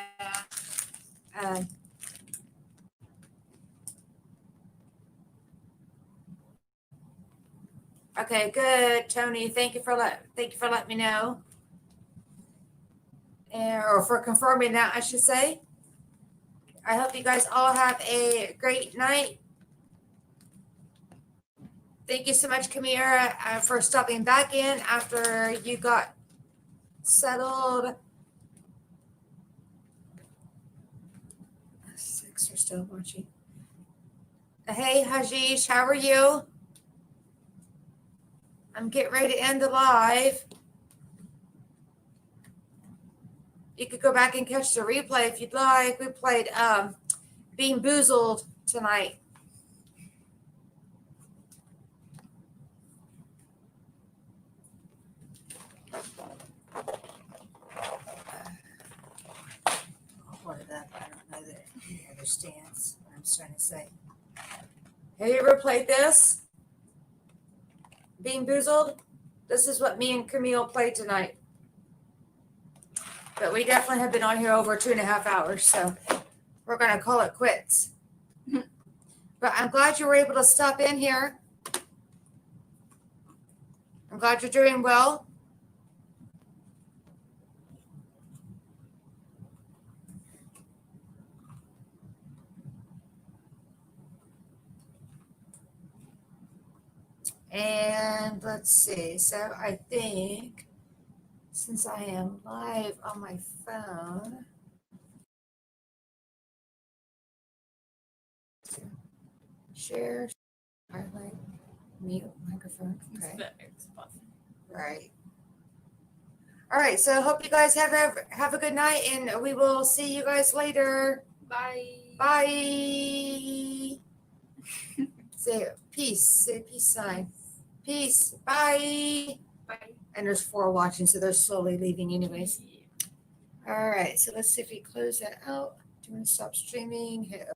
Okay, good, Tony. Thank you for letting me know, or for confirming that, I should say. I hope you guys all have a great night. Thank you so much, Kamira, for stopping back in after you got settled. 6 are still watching. Hey, Hajish, how are you? I'm getting ready to end the live. You could go back and catch the replay if you'd like. We played Being Boozled tonight. What that? I don't know that he understands what I'm trying to say. Have you ever played this? Being Boozled? This is what me and Camille played tonight. But we definitely have been on here over 2.5 hours, so we're going to call it quits. But I'm glad you were able to stop in here. I'm glad you're doing well. And let's see. So I think since I am live on my phone, share, highlight, mute microphone. Okay. Right. All right. So I hope you guys have a good night, and we will see you guys later. Bye. Bye. Say peace. Say peace sign. Peace. Bye. Bye. And there's 4 watching, so they're slowly leaving anyways. All right. So let's see if we close that out. Do you want to stop streaming? Hit